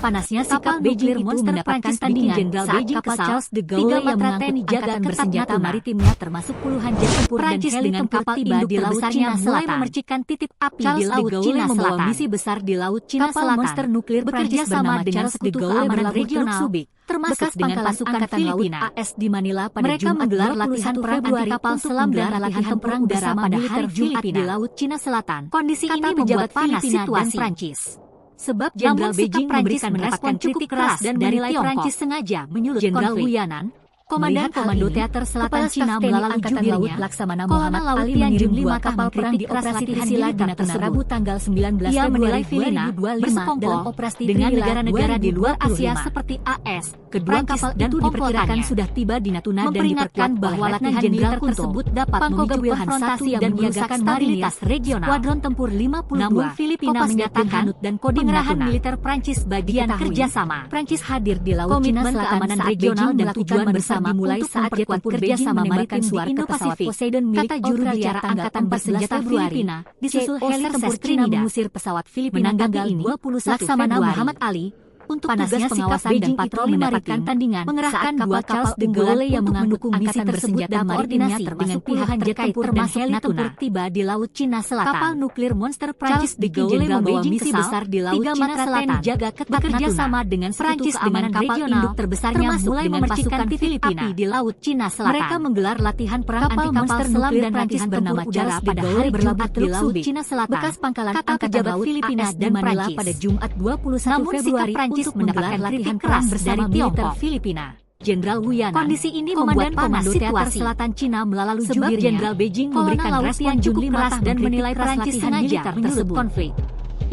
Panasnya sikap Beijing itu mendapatkan tandingan Jenderal Beijing kapal Charles de Gaulle yang mengangkut angkatan bersenjata maritimnya termasuk puluhan jet tempur dan heli tempur tiba di laut Cina mulai memercikan titik api di laut Cina Selatan. Misi besar di laut Cina Selatan monster nuklir bekerja sama dengan Charles de Gaulle keamanan regional termasuk dengan pasukan Filipina AS di Manila pada mereka menggelar latihan perang anti-kapal selam dan latihan perang udara pada hari Jumat di laut Cina Selatan. Kondisi ini membuat panas situasi Prancis. Sebab Jenderal Beijing memberikan respon cukup keras dan menilai Prancis sengaja menyulut Jenderal Wuyanan, Komandan Komando Teater Selatan Cina melalui jubirnya, Laksamana Muhammad Ali mengirim 5 kapal perang di operasi Trisila di Natuna Rabu tanggal 19 Februari 2025 dalam operasi dengan negara-negara di luar Asia seperti AS. Kedua kapal itu diperkirakan sudah tiba di Natuna dan diperkuat bahwa latihan militer tersebut dapat memicu konfrontasi dan menyiagakan stabilitas regional. Skuadron Tempur 52 namun Filipina menyatakan dan pengerahan militer Prancis bagian kerjasama. Prancis hadir di Laut Cina Selatan saat regional dan tujuan bersama dimulai saat jet tempur Beijing menembakkan suar ke pesawat Poseidon milik Australia tanggal 14 Februari. Disusul heli tempur Cina mengusir pesawat Filipina tanggal 21 Laksamana Muhammad Ali untuk panasnya pengawasan dan patroli mendapatkan tandingan mengerahkan dua kapal de Gaulle yang mengangkut angkatan bersenjata koordinasi dengan puluhan jet tempur dan heli tempur tiba di Laut Cina Selatan. Kapal nuklir monster Prancis de Gaulle membawa misi besar di Laut Cina Selatan jaga ketat bekerja sama dengan Prancis dengan kapal induk terbesarnya mulai memercikan titik api di Laut Cina Selatan. Mereka menggelar latihan perang anti-kapal selam dan Prancis bernama udara pada hari Jumat di Laut Cina Selatan. Bekas pangkalan angkatan laut Filipina dan Manila pada Jumat 21 Februari untuk mendapatkan latihan keras dari Tiongkok Filipina. Jenderal Wuyanan. Kondisi ini membuat Komando Teater Selatan Cina melalui jubirnya. Jenderal Beijing memberikan respon cukup keras dan menilai Prancis sengaja menyulut konflik.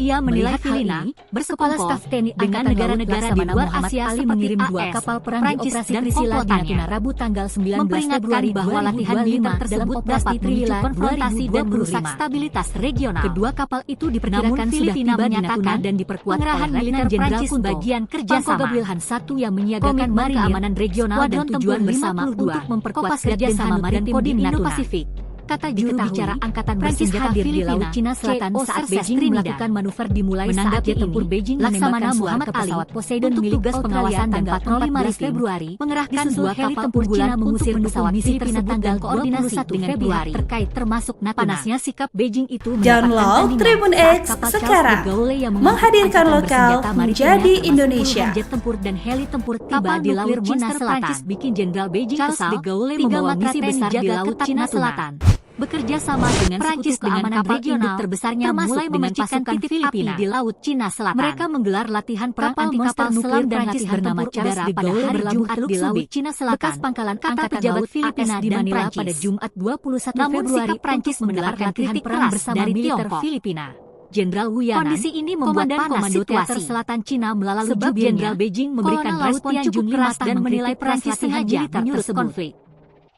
Ia menilai Filipina bersekongkol dengan negara-negara di luar Asia Ali mengirim 2 kapal perang di operasi Trisila di Natuna Rabu tanggal 19 Februari bahwa latihan militer tersebut dapat memicu konfrontasi dan merusak stabilitas regional. Kedua kapal itu diperkirakan sudah tiba di Natuna dan diperkuat oleh militer Prancis bagian kerjasama Wilhan 1 yang menyiagakan keamanan regional dan tujuan bersama untuk memperkuat kerjasama maritim di Indo-Pasifik. Kata juru bicara angkatan bersenjata hadir di Laut Cina Selatan saat Beijing melakukan manuver dimulai saat jet tempur Beijing Laksamana Muhammad Ali Poseidon milik tugas pengawasan dan patroli maritim Februari mengerahkan 2 heli tempur Cina mengusir pesawat misi tersebut tanggal koordinasi dengan Februari terkait termasuk Natuna. Panasnya sikap Beijing itu Download Tribun X sekarang, menghadirkan lokal menjadi Indonesia. Jet tempur dan heli tempur tiba di Laut Cina Selatan bikin Jenderal Beijing kesal. 3 misi besar di Laut Cina Selatan bekerja sama dengan Prancis dengan kapal induk terbesarnya mulai memercikan titik Filipina di Laut Cina Selatan. Mereka menggelar latihan perang anti-kapal selam dan latihan tempur udara pada hari Jumat di Laut Cina Selatan. Bekas pangkalan angkatan laut Filipina di Manila pada Jumat 21 Februari Prancis menggelar latihan perang bersama militer Filipina. Jenderal Wuyanan. Kondisi ini membuat Komando Teater Selatan Cina melalui jubirnya. Jenderal Beijing memberikan respon cukup keras dan menilai Prancis sengaja menyulut konflik.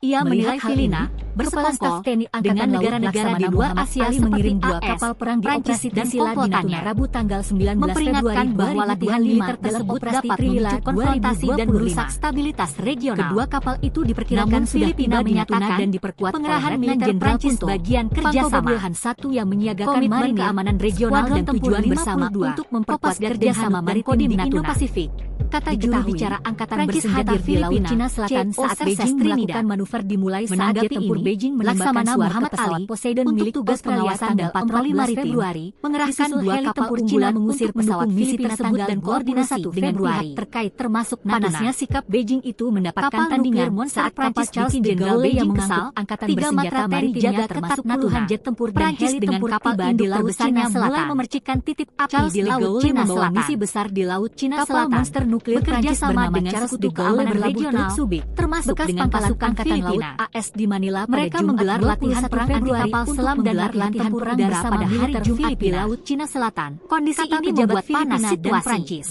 Ia menilai Filipina bersekongkol dengan negara-negara di luar Asia mengirim 2 kapal perang di operasi Trisila di Natuna Rabu tanggal 19 Februari bahwa latihan militer tersebut dapat memicu konfrontasi dan merusak stabilitas regional. Kedua kapal itu diperkirakan sudah Filipina menyatakan dan diperkuat pengerahan militer Prancis bagian kerjasama satu yang menyiagakan marinir keamanan regional dan tujuan bersama untuk memperkuat kerjasama maritim di Indo-Pasifik. Kata juru bicara Angkatan Bersenjata di Laut Cina Selatan saat Beijing melakukan manuver dimulai saat jet tempur Beijing menembakkan Muhammad Ali Poseidon milik tugas pengawasan dan patroli maritim Februari, mengerahkan 2 kapal tempur Cina mengusir pesawat misi tersebut dan koordinasi dengan pihak terkait termasuk Panasnya sikap Beijing itu mendapatkan tandingan saat Prancis Charles de Gaulle yang mengangkut Angkatan Bersenjata maritimnya termasuk puluhan jet tempur dan heli tempur kapal di Laut Cina mulai memercikan titik api di Laut Cina Selatan. Misi besar di Laut Cina Selatan bekerja sama dengan Sekutu Keamanan Regional Subic, termasuk dengan pasukan Angkatan Laut AS di Manila. Mereka menggelar latihan perang anti-kapal selam dan latihan tempur udara pada hari Jumat di Laut Cina Selatan. Kondisi ini membuat panas situasi Prancis.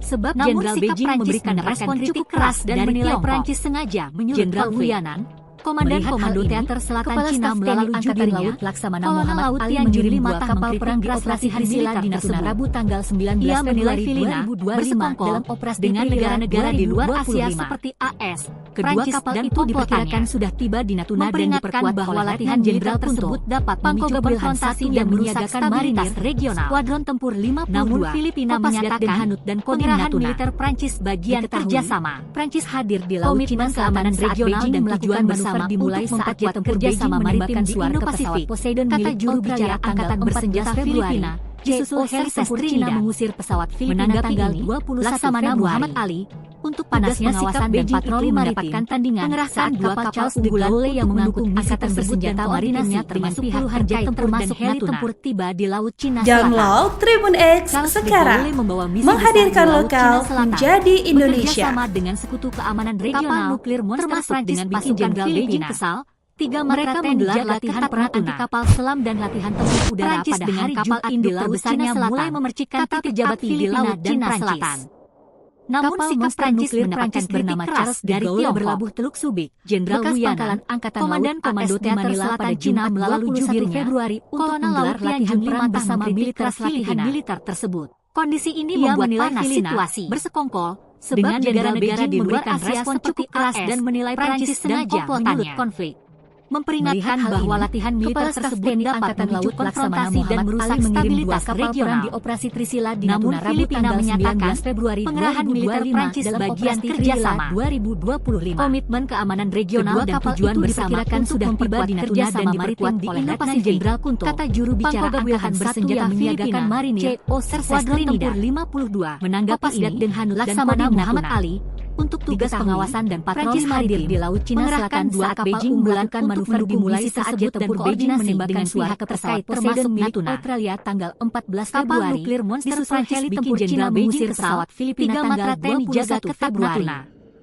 Sebab Jenderal Beijing memberikan respon cukup keras dan menilai Prancis sengaja menyulut Jenderal Wuyanan, Komandan Komando Teater Selatan Cina melalui Angkatan Laut Laksamana Muhammad Ali mengirim 2 kapal perang di operasi Trisila di Natuna Rabu tanggal 19 Februari 2025 dalam operasi dengan negara-negara di luar Asia seperti AS. Kedua kapal itu diperkirakan sudah tiba di Natuna dan diperkuat bahwa latihan jenderal tersebut dapat memicu konfrontasi dan menyiagakan marinir regional. Skuadron Tempur 52 namun Filipina menyatakan Hanut dan pengerahan militer Prancis bagian kerjasama. Prancis hadir di Laut Cina Keamanan Regional dan tujuan bersama dimulai saat jet tempur Beijing menembakkan di Indo-Pasifik. Kata juru bicara Angkatan Bersenjata Filipina, disusul heli tempur Cina mengusir pesawat Filipina tanggal 21 Laksamana Muhammad Ali untuk panasnya sikap dan patroli mendapatkan tandingan mengerahkan 2 kapal Charles de Gaulle yang mendukung Angkatan Bersenjata maritimnya termasuk puluhan jet tempur dan heli tempur tiba di Laut Cina Selatan. Download Tribun X sekarang, menghadirkan lokal menjadi Indonesia. Bekerjasama dengan Sekutu Keamanan Regional nuklir termasuk dengan bikin Jenderal Beijing kesal. 3 mereka menggelar latihan perang anti-kapal selam dan latihan tempur udara pada hari Jumat di Laut Cina mulai memercikan pejabat Filipina dan Selatan. Namun sikap Prancis mendapatkan bernama Charles dari Tiongkok berlabuh Teluk Subic. Jenderal Wuyanan, Komandan Komando Teater Selatan Cina melalui jubirnya Februari untuk menggelar latihan perang bersama militer tersebut. Kondisi ini membuat panas situasi bersekongkol sebab negara-negara di luar Asia seperti keras dan menilai Prancis sengaja menyulut konflik. Memperingatkan bahwa latihan militer tersebut dapat memicu konfrontasi dan merusak stabilitas regional di operasi Trisila di Natuna Rabu tanggal 19 Februari pengerahan militer Prancis bagian kerjasama 2025. Komitmen keamanan regional dan tujuan diperkirakan sudah tiba di Natuna dan diperkuat di Indo-Pasifik. Jenderal Kunto, kata juru bicara Angkatan Bersenjata menyiagakan marinir Skuadron Tempur 52 menanggapi ini dan Hanut Laksamana Muhammad Ali untuk tugas pengawasan dan patroli maritim di Laut Cina Selatan saat Beijing melakukan manuver dimulai saat jet tempur Beijing menembakkan pihak terkait termasuk Natuna Australia tanggal 14 Februari nuklir monster Prancis bikin Jenderal Beijing pesawat Filipina tanggal 24 Februari.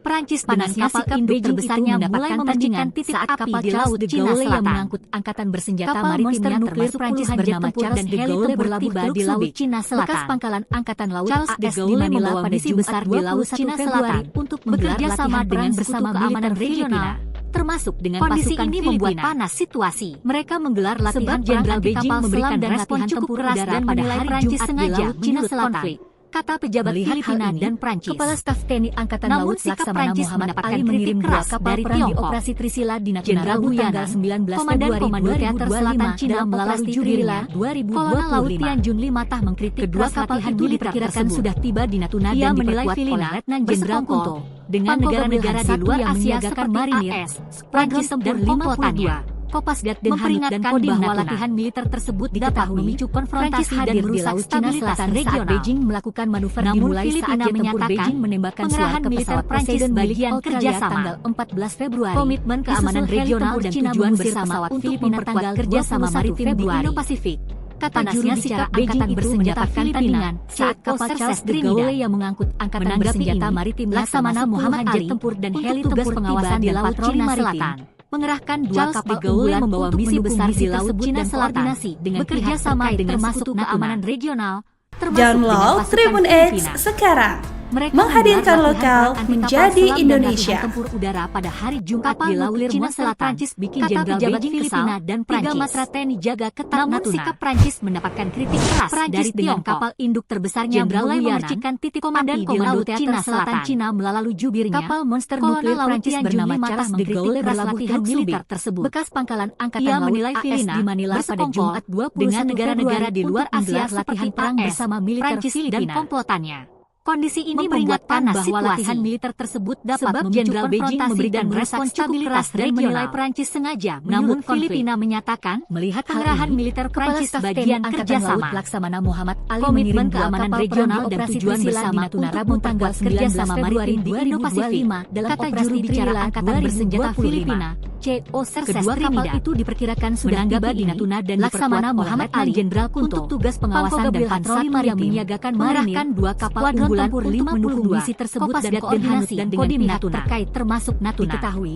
Prancis panasnya sikap Beijing terbesarnya mulai memercikan titik api di Laut Cina Selatan yang mengangkut Angkatan Bersenjata maritimnya termasuk puluhan bernama Charles de Gaulle berlabuh di Laut Cina Selatan. Bekas pangkalan Angkatan Laut Charles de Gaulle membawa misi besar di Laut Cina Selatan untuk bekerja sama dengan bersama keamanan regional termasuk dengan kondisi pasukan ini membuat panas situasi. Mereka menggelar latihan Jenderal Beijing memberikan respon cukup keras dan menilai Prancis sengaja menyulut konflik. Kata pejabat Filipina dan Prancis. Kepala Staf TNI Angkatan Laut Laksamana Muhammad Ali mengirim 2 kapal perang di operasi Trisila di Natuna Rabu tanggal 19 Februari 2025 Cina melalui Jurila 2025. Kolonel Laut Tianjun Limatah mengkritik kedua kapal itu diperkirakan sudah tiba di Natuna dan diperkuat oleh Letnan Jenderal Kunto dengan negara-negara di luar Asia seperti AS, Prancis dan Filipina. Kopasgat dan memperingatkan bahwa latihan militer tersebut dapat memicu konfrontasi dan merusak stabilitas regional. Beijing melakukan manuver dimulai saat jet tempur Beijing menembakkan pengerahan militer Prancis bagian kerjasama tanggal 14 Februari. Komitmen keamanan regional dan tujuan bersama Filipina tanggal kerjasama maritim di Indo-Pasifik. Kata juru bicara Angkatan Bersenjata Filipina saat kapal Charles de Gaulle yang mengangkut Angkatan Bersenjata Maritim Laksamana Muhammad Ali tempur dan heli tempur pengawasan di Laut Cina Selatan mengerahkan 2 kapal unggulan membawa misi besar di Laut Cina Selatan dengan bekerja sama dengan Sekutu Keamanan Regional termasuk Download Tribun X sekarang, Mereka menghadirkan menggelar lokal latihan anti-kapal menjadi selam dan Indonesia. latihan tempur udara pada hari Jumat Kapal di Laut nuklir Cina monster Selatan. Prancis bikin Kata Jenderal pejabat Beijing Filipina kesal, dan 3 Prancis. matra TNI jaga ketat Namun Natuna. sikap Prancis mendapatkan kritik keras Prancis dari dengan Tiongkok. kapal induk terbesarnya Jenderal mulai Wuyanan, memercikan titik Komandan api di Komando Laut Teater Cina Selatan Selatan Cina melalui jubirnya. Kapal monster Kolonel nuklir Laut Prancis Tian bernama Juli Charles Matah de Gaulle mengkritik keras berlabuh latihan Teluk militer Subi. tersebut. Bekas pangkalan Angkatan Ia Laut menilai AS Filipina di Manila pada bersekongkol Jumat 21 dengan negara-negara Februari di luar untuk Asia menggelar seperti latihan perang AS, bersama militer Prancis dan Filipina. komplotannya. Kondisi ini Memperlihatkan membuat panas bahwa situasi. latihan militer tersebut dapat Sebab memicu Jenderal Beijing konfrontasi memberikan dan respon merusak cukup keras stabilitas dan menilai regional. Prancis sengaja Namun menyulut konflik. Filipina menyatakan Melihat hal pengerahan ini, militer Kepala Prancis Staf TNI bagian Angkatan kerjasama. Laut Laksamana Muhammad Ali Komitmen mengirim dua keamanan kapal regional perang dan operasi tujuan Trisila bersama di Natuna untuk Rabu tanggal memperkuat kerjasama 19 Februari maritim di Indo-Pasifik, 2025 dalam kata operasi juru bicara Trisila Angkatan Bersenjata 2025. Filipina, CO Serses Kedua kapal Trinidad. itu diperkirakan sudah Menanggapi tiba di ini, Natuna dan Laksamana diperkuat Muhammad oleh Ali Jenderal Kunto untuk tugas pengawasan Pangkogab dan Wilhan patroli I maritim yang menyiagakan mengerahkan marinir, dua kapal skuadron unggulan tempur untuk 52 mendukung misi tersebut Kopas dan dan koordinasi dengan dengan pihak Natuna. terkait termasuk Natuna. Diketahui,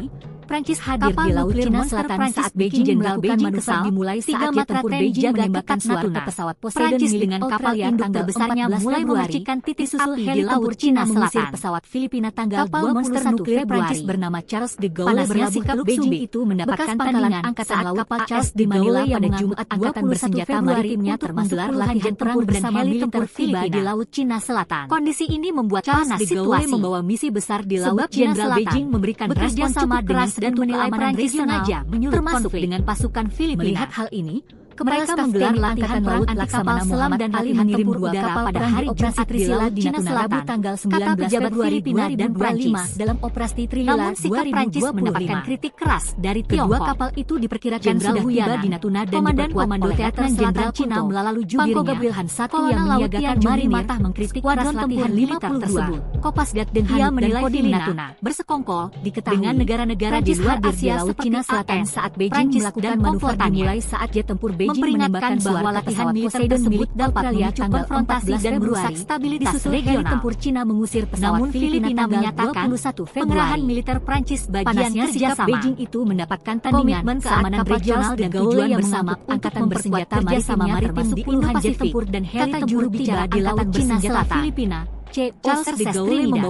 Prancis hadir Kapal di Laut nuklir Cina monster Selatan Prancis saat bikin Beijing Jenderal melakukan Beijing manuver kesal. dimulai 3 saat jet matra tempur TNI Beijing jaga menembakkan ketat suar Natuna. ke pesawat Poseidon Prancis milik dengan kapal Australia induk tanggal terbesarnya 14 mulai Februari. memercikan titik Disusul api di heli Laut tempur Cina Cina mengusir Selatan. pesawat Filipina tanggal Kapal 21 monster nuklir Februari. Prancis bernama Charles de Gaulle Panasnya berlabuh sikap Teluk Beijing Subi itu mendapatkan bekas tandingan pangkalan Angkatan saat Laut kapal AS Charles di de Manila Gaulle yang pada mengangkut Jumat Angkatan 21 Bersenjata Februari Maritimnya untuk termasuk menggelar puluhan latihan jet perang tempur bersama dan heli militer tempur tiba di Filipina. Laut Cina Selatan. Kondisi ini membuat Charles panas de Gaulle situasi. membawa misi besar di Laut Sebab Cina Jenderal Selatan. Beijing memberikan Bekerja respon sama cukup dengan keras dan Sekutu menilai Keamanan Prancis Regional, sengaja menyulut termasuk konflik dengan pasukan Filipina. Melihat hal ini, Kepala mereka Staf menggelar TNI latihan Angkatan perang Laut anti-kapal Laksamana selam Muhammad dan Ali latihan mengirim tempur dua udara kapal pada perang hari di operasi Jumat di Trisila Laut di Cina Natuna Selatan, Rabu tanggal kata 19 pejabat Februari Filipina dan 2025 Prancis. dalam operasi Trilila Namun sikap Prancis 2025. mendapatkan kritik keras dari Kedua Tiongkok. kapal itu diperkirakan Jenderal sudah tiba Wuyanan, di Natuna dan Komandan diperkuat Komando oleh Teater Letnan Jenderal Selatan Cina Kunto melalui Pangkogab jubirnya. Wilhan I Kolonel yang Laut menyiagakan Tian Juli marinir, Matah mengkritik skuadron keras tempur latihan militer 52, tersebut. Kopasgat dan Ia Hanut dan menilai Kodim Filipina Natuna bersekongkol Diketahui, dengan negara-negara di Prancis luar hadir di Asia Laut seperti Cina Selatan AS, saat Beijing Prancis melakukan dan manuver komplotannya. dimulai saat jet tempur Beijing Memperingatkan menembakkan bahwa suar ke latihan pesawat militer Poseidon tersebut milik dapat Australia memicu tanggal konfrontasi 14 dan merusak Februari. stabilitas Disusul heli regional. tempur Cina mengusir pesawat Namun Filipina tanggal menyatakan 21 Februari. pengerahan militer Prancis bagian Panasnya sikap kerjasama. Beijing itu mendapatkan tandingan Komitmen keamanan keamanan regional Charles de dan Gaulle tujuan yang bersama mengangkut Angkatan untuk Bersenjata memperkuat kerjasama Maritimnya maritim termasuk di puluhan jet Indo-Pasifik, tempur dan heli kata tempur juru tiba bicara di Angkatan Laut Cina Bersenjata Selatan. Filipina. CO Charles de Serses Gaulle Trinidad. membawa